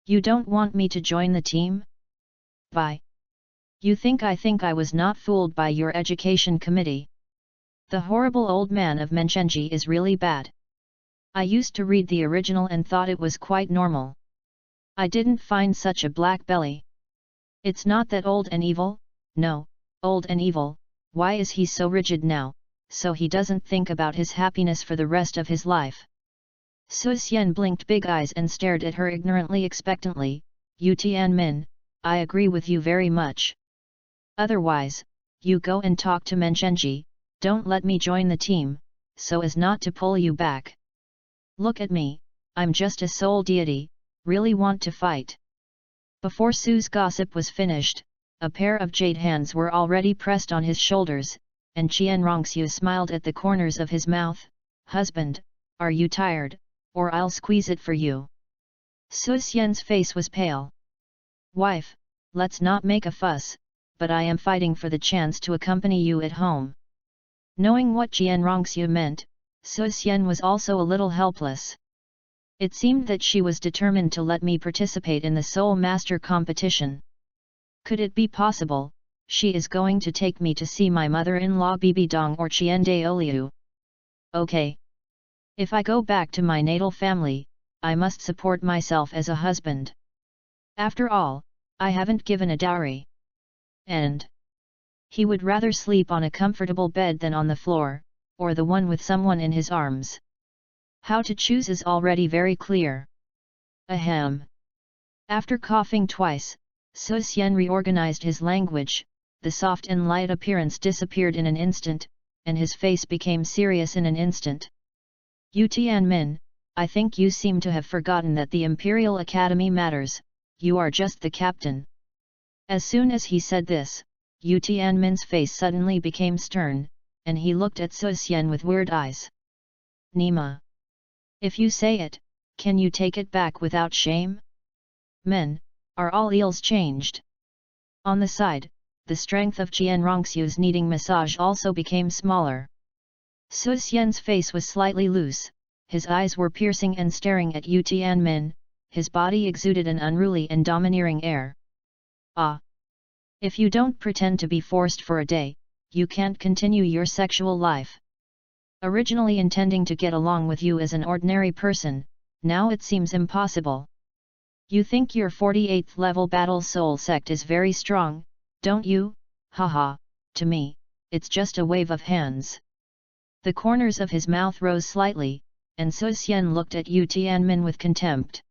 You don't want me to join the team? Why? You think I was not fooled by your education committee? The horrible old man of Menchenji is really bad. I used to read the original and thought it was quite normal. I didn't find such a black belly. It's not that old and evil, no, old and evil, why is he so rigid now, so he doesn't think about his happiness for the rest of his life? Su Xian blinked big eyes and stared at her ignorantly expectantly. Yu Tianmin, I agree with you very much. Otherwise, you go and talk to Menchenji, don't let me join the team, so as not to pull you back. Look at me, I'm just a soul deity, really want to fight. Before Su's gossip was finished, a pair of jade hands were already pressed on his shoulders, and Qian Rongxiu smiled at the corners of his mouth. Husband, are you tired, or I'll squeeze it for you. Su Xian's face was pale. Wife, let's not make a fuss, but I am fighting for the chance to accompany you at home. Knowing what Qian Rongxiu meant, Su Xian was also a little helpless. It seemed that she was determined to let me participate in the Soul Master competition. Could it be possible, she is going to take me to see my mother-in-law Bibi Dong or Qian Daoliu? Okay. If I go back to my natal family, I must support myself as a husband. After all, I haven't given a dowry. And he would rather sleep on a comfortable bed than on the floor, or the one with someone in his arms. How to choose is already very clear. Ahem. After coughing twice, Su Xian reorganized his language, the soft and light appearance disappeared in an instant, and his face became serious in an instant. Yu Tianmin, I think you seem to have forgotten that the Imperial Academy matters, you are just the captain. As soon as he said this, Yu Tianmin's face suddenly became stern, and he looked at Su Xian with weird eyes. Nima. If you say it, can you take it back without shame? Men, are all eels changed? On the side, the strength of Qian Rongxiu's kneading massage also became smaller. Su Xian's face was slightly loose, his eyes were piercing and staring at Yu Tianmin, his body exuded an unruly and domineering air. Ah! If you don't pretend to be forced for a day, you can't continue your sexual life. Originally intending to get along with you as an ordinary person, now it seems impossible. You think your 48th level Battle Soul Sect is very strong, don't you? Haha, to me, it's just a wave of hands. The corners of his mouth rose slightly, and Su Xian looked at Yu Tianmin with contempt.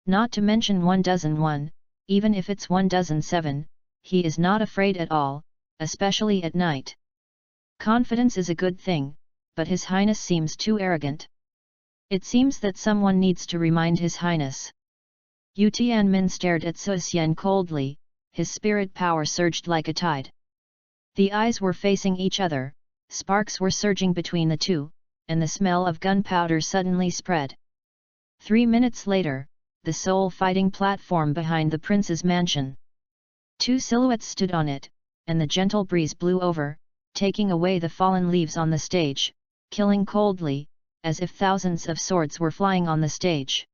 Not to mention 1,001, even if it's 1,007, he is not afraid at all, especially at night. Confidence is a good thing, but His Highness seems too arrogant. It seems that someone needs to remind His Highness. Yu Tianmin stared at Su Xian coldly, his spirit power surged like a tide. The eyes were facing each other, sparks were surging between the two, and the smell of gunpowder suddenly spread. 3 minutes later, the soul fighting platform behind the prince's mansion. 2 silhouettes stood on it, and the gentle breeze blew over, taking away the fallen leaves on the stage, killing coldly, as if thousands of swords were flying on the stage.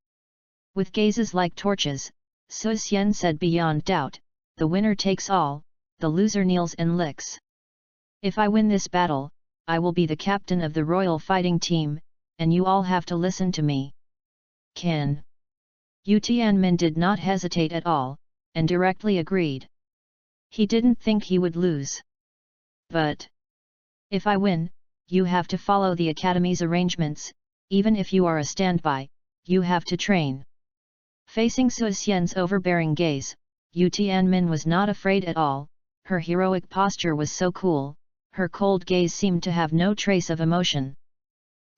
With gazes like torches, Su Xian said beyond doubt, the winner takes all, the loser kneels and licks. If I win this battle, I will be the captain of the royal fighting team, and you all have to listen to me. Can. Yu Tianmin did not hesitate at all, and directly agreed. He didn't think he would lose. But if I win, you have to follow the academy's arrangements, even if you are a standby, you have to train. Facing Su Xian's overbearing gaze, Yu Tianmin was not afraid at all, her heroic posture was so cool, her cold gaze seemed to have no trace of emotion.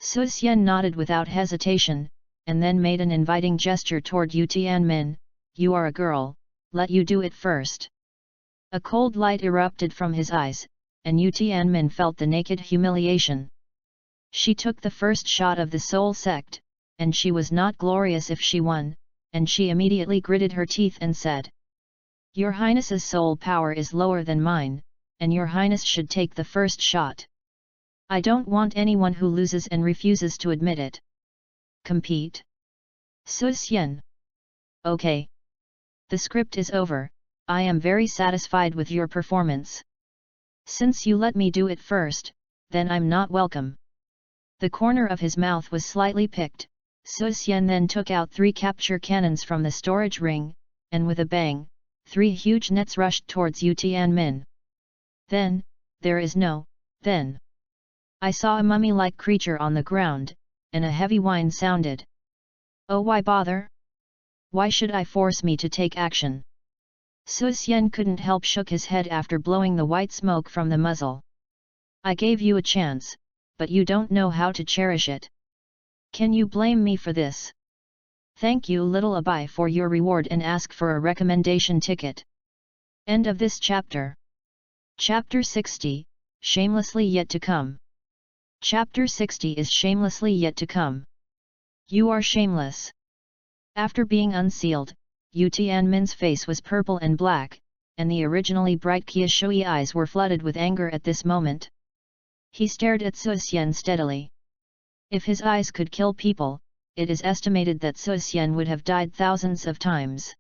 Su Xian nodded without hesitation, and then made an inviting gesture toward Yu Tianmin. You are a girl, let you do it first. A cold light erupted from his eyes, and Yu Tianmin felt the naked humiliation. She took the first shot of the soul sect, and she was not glorious if she won, and she immediately gritted her teeth and said, Your Highness's soul power is lower than mine, and your Highness should take the first shot. I don't want anyone who loses and refuses to admit it. Compete? Su Xian. Okay. The script is over, I am very satisfied with your performance. Since you let me do it first, then I'm not welcome. The corner of his mouth was slightly picked. Su Xian then took out 3 capture cannons from the storage ring, and with a bang, 3 huge nets rushed towards Yu Tianmin. Then, there is no, then. I saw a mummy-like creature on the ground, and a heavy whine sounded. Oh, why bother? Why should I force me to take action? Su Xian couldn't help shook his head after blowing the white smoke from the muzzle. I gave you a chance, but you don't know how to cherish it. Can you blame me for this? Thank you little Abai for your reward and ask for a recommendation ticket. End of this chapter. Chapter 60, Shamelessly Yet to Come. Chapter 60 is shamelessly yet to come. You are shameless. After being unsealed, Yu Tianmin's face was purple and black, and the originally bright Qiushui eyes were flooded with anger at this moment. He stared at Su Xian steadily. If his eyes could kill people, it is estimated that Su Xian would have died thousands of times.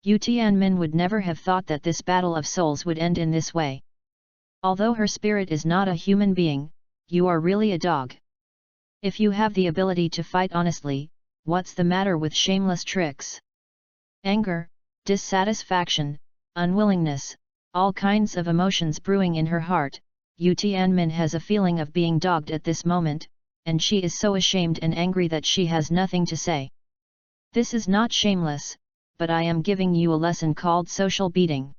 Yu Tianmin would never have thought that this battle of souls would end in this way. Although her spirit is not a human being, you are really a dog. If you have the ability to fight honestly, what's the matter with shameless tricks? Anger, dissatisfaction, unwillingness, all kinds of emotions brewing in her heart. Yu Tianmin has a feeling of being dogged at this moment, and she is so ashamed and angry that she has nothing to say. This is not shameless, but I am giving you a lesson called social beating.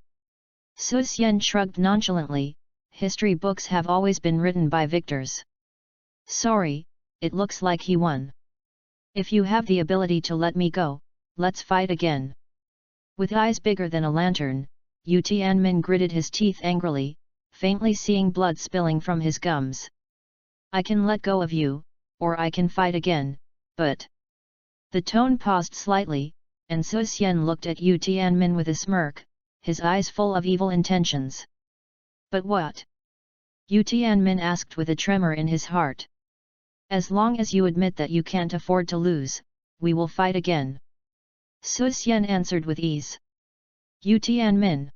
Su Xian shrugged nonchalantly, history books have always been written by victors. Sorry, it looks like he won. If you have the ability to let me go, let's fight again. With eyes bigger than a lantern, Yu Tianmin gritted his teeth angrily, faintly seeing blood spilling from his gums. I can let go of you, or I can fight again, but... The tone paused slightly, and Su Xian looked at Yu Tianmin with a smirk, his eyes full of evil intentions. But what? Yu Tianmin asked with a tremor in his heart. As long as you admit that you can't afford to lose, we will fight again. Su Xian answered with ease. Yu Tianmin.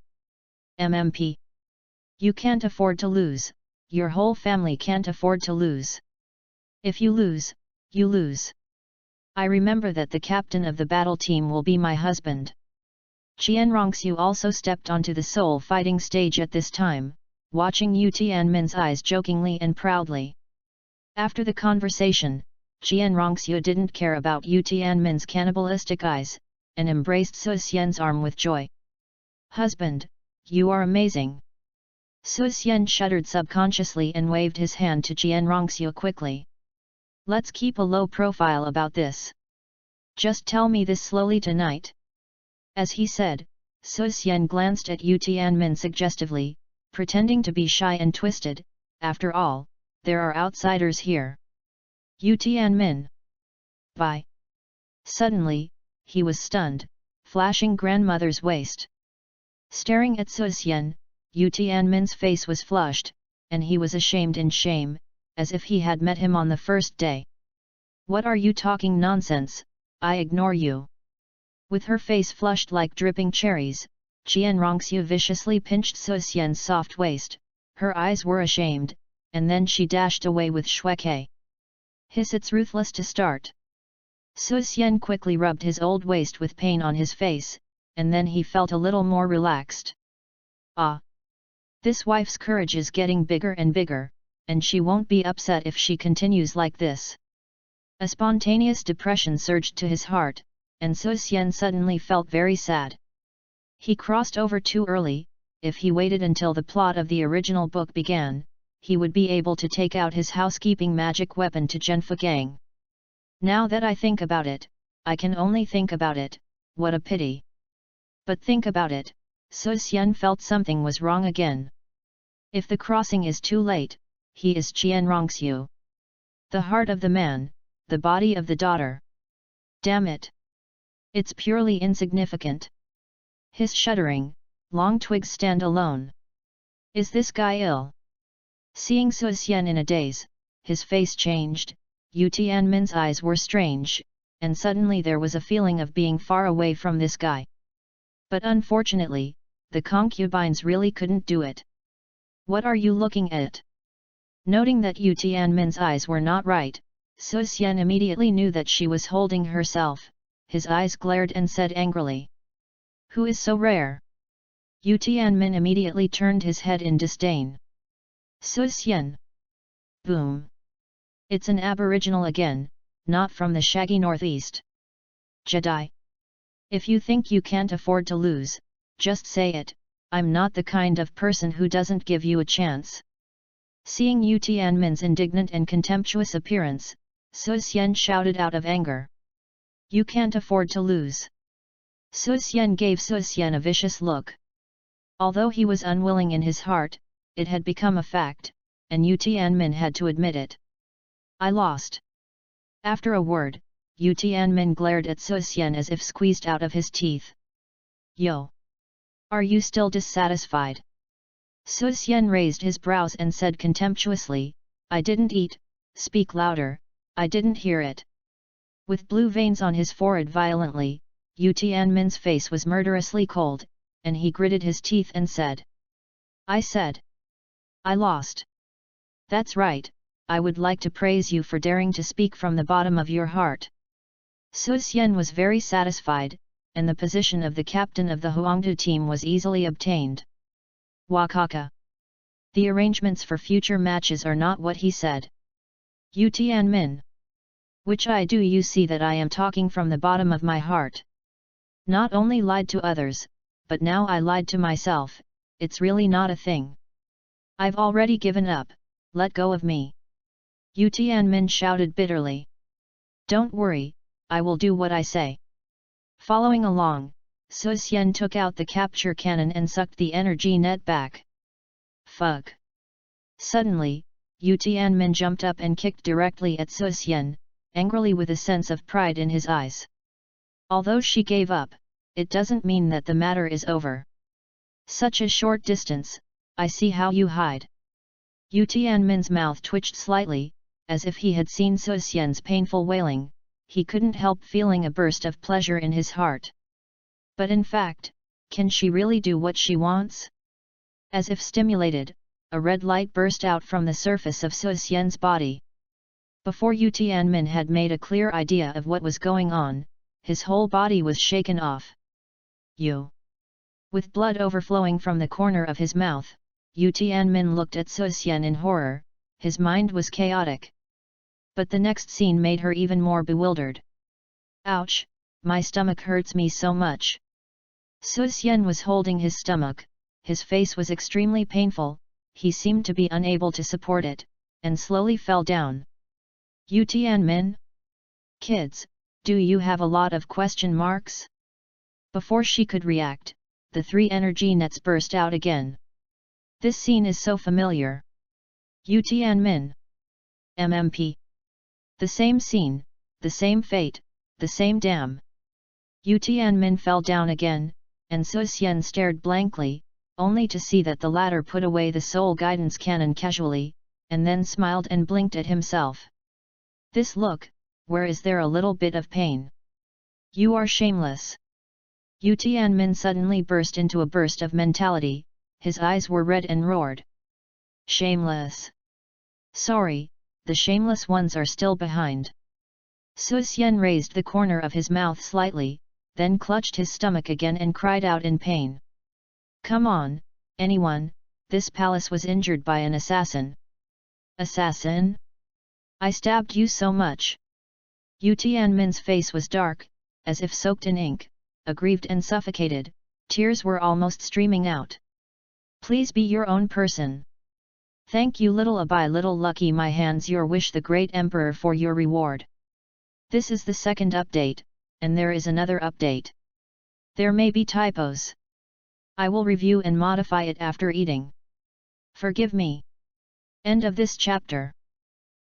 MMP. You can't afford to lose, your whole family can't afford to lose. If you lose, you lose. I remember that the captain of the battle team will be my husband. Qian Rongxiu also stepped onto the soul fighting stage at this time, watching Yu Tianmin's eyes jokingly and proudly. After the conversation, Qian Rongxiu didn't care about Yu Tianmin's cannibalistic eyes, and embraced Su Xian's arm with joy. Husband, you are amazing. Su Xian shuddered subconsciously and waved his hand to Qian Rongxiu quickly. Let's keep a low profile about this. Just tell me this slowly tonight. As he said, Su Xian glanced at Yu Tianmin suggestively, pretending to be shy and twisted. After all, there are outsiders here. Yu Tianmin. Bye. Suddenly, he was stunned, flashing grandmother's waist. Staring at Su Xian, Yu Tianmin's face was flushed, and he was ashamed in shame, as if he had met him on the first day. What are you talking nonsense, I ignore you. With her face flushed like dripping cherries, Qian Rongxiu viciously pinched Su Xian's soft waist, Her eyes were ashamed, and then she dashed away with Shueke. Hiss, it's ruthless to start. Su Xian quickly rubbed his old waist with pain on his face, and then he felt a little more relaxed. Ah! This wife's courage is getting bigger and bigger, and she won't be upset if she continues like this. A spontaneous depression surged to his heart, and Su Xian suddenly felt very sad. He crossed over too early. If he waited until the plot of the original book began, he would be able to take out his housekeeping magic weapon to Zhenfu Gang. Now that I think about it, I can only think about it, what a pity. But think about it, Su Xian felt something was wrong again. If the crossing is too late, he is Qian Rongxiu. The heart of the man, the body of the daughter. Damn it! It's purely insignificant. His shuddering, long twigs stand alone. Is this guy ill? Seeing Su Xian in a daze, his face changed, Yu Tianmin's eyes were strange, and suddenly there was a feeling of being far away from this guy. But unfortunately, the concubines really couldn't do it. What are you looking at? Noting that Yu Tianmin's eyes were not right, Su Xian immediately knew that she was holding herself. His eyes glared and said angrily. Who is so rare? Yu Tianmin immediately turned his head in disdain. Su Xian. Boom. It's an aboriginal again, not from the shaggy northeast. Jedi. If you think you can't afford to lose, just say it. I'm not the kind of person who doesn't give you a chance. Seeing Yu Tianmin's indignant and contemptuous appearance, Su Xian shouted out of anger. You can't afford to lose. Su Xian gave Su Xian a vicious look. Although he was unwilling in his heart, it had become a fact, and Yu Tianmin had to admit it. I lost. After a word, Yu Tianmin glared at Su Xian as if squeezed out of his teeth. Yo! Are you still dissatisfied? Su Xian raised his brows and said contemptuously, I didn't eat, speak louder, I didn't hear it. With blue veins on his forehead violently, Yu Tianmin's face was murderously cold, and he gritted his teeth and said. I said. I lost. That's right, I would like to praise you for daring to speak from the bottom of your heart. Su Xian was very satisfied, and the position of the captain of the Huangdu team was easily obtained. Wakaka. The arrangements for future matches are not what he said. Yu Tianmin. Which I do you see that I am talking from the bottom of my heart. Not only lied to others, but now I lied to myself, it's really not a thing. I've already given up, let go of me. Yu Tianmin shouted bitterly. Don't worry, I will do what I say. Following along, Su Xian took out the capture cannon and sucked the energy net back. Fug! Suddenly, Yu Tianmin jumped up and kicked directly at Su Xian, angrily with a sense of pride in his eyes. Although she gave up, it doesn't mean that the matter is over. Such a short distance, I see how you hide. Yu Tianmin's mouth twitched slightly, as if he had seen Su Xian's painful wailing. He couldn't help feeling a burst of pleasure in his heart. But in fact, can she really do what she wants? As if stimulated, a red light burst out from the surface of Su Xian's body. Before Yu Tianmin had made a clear idea of what was going on, his whole body was shaken off. You! With blood overflowing from the corner of his mouth, Yu Tianmin looked at Su Xian in horror, his mind was chaotic. But the next scene made her even more bewildered. Ouch, my stomach hurts me so much. Su Xian was holding his stomach, his face was extremely painful, he seemed to be unable to support it, and slowly fell down. Yu Tianmin? Kids, do you have a lot of question marks? Before she could react, the 3 energy nets burst out again. This scene is so familiar. Yu Tianmin. MMP. The same scene, the same fate, the same dam. Yu Tianmin fell down again, and Su Xian stared blankly, only to see that the latter put away the soul guidance cannon casually, and then smiled and blinked at himself. This look, where is there a little bit of pain? You are shameless. Yu Tianmin suddenly burst into a burst of mentality, his eyes were red and roared. Shameless. Sorry, the shameless ones are still behind. Su Xian raised the corner of his mouth slightly, then clutched his stomach again and cried out in pain. Come on, anyone, this palace was injured by an assassin. Assassin? I stabbed you so much. Yu Tianmin's face was dark, as if soaked in ink, aggrieved and suffocated, tears were almost streaming out. Please be your own person. Thank you little Abai little lucky my hands your wish the great emperor for your reward. This is the second update, and there is another update. There may be typos. I will review and modify it after eating. Forgive me. End of this chapter.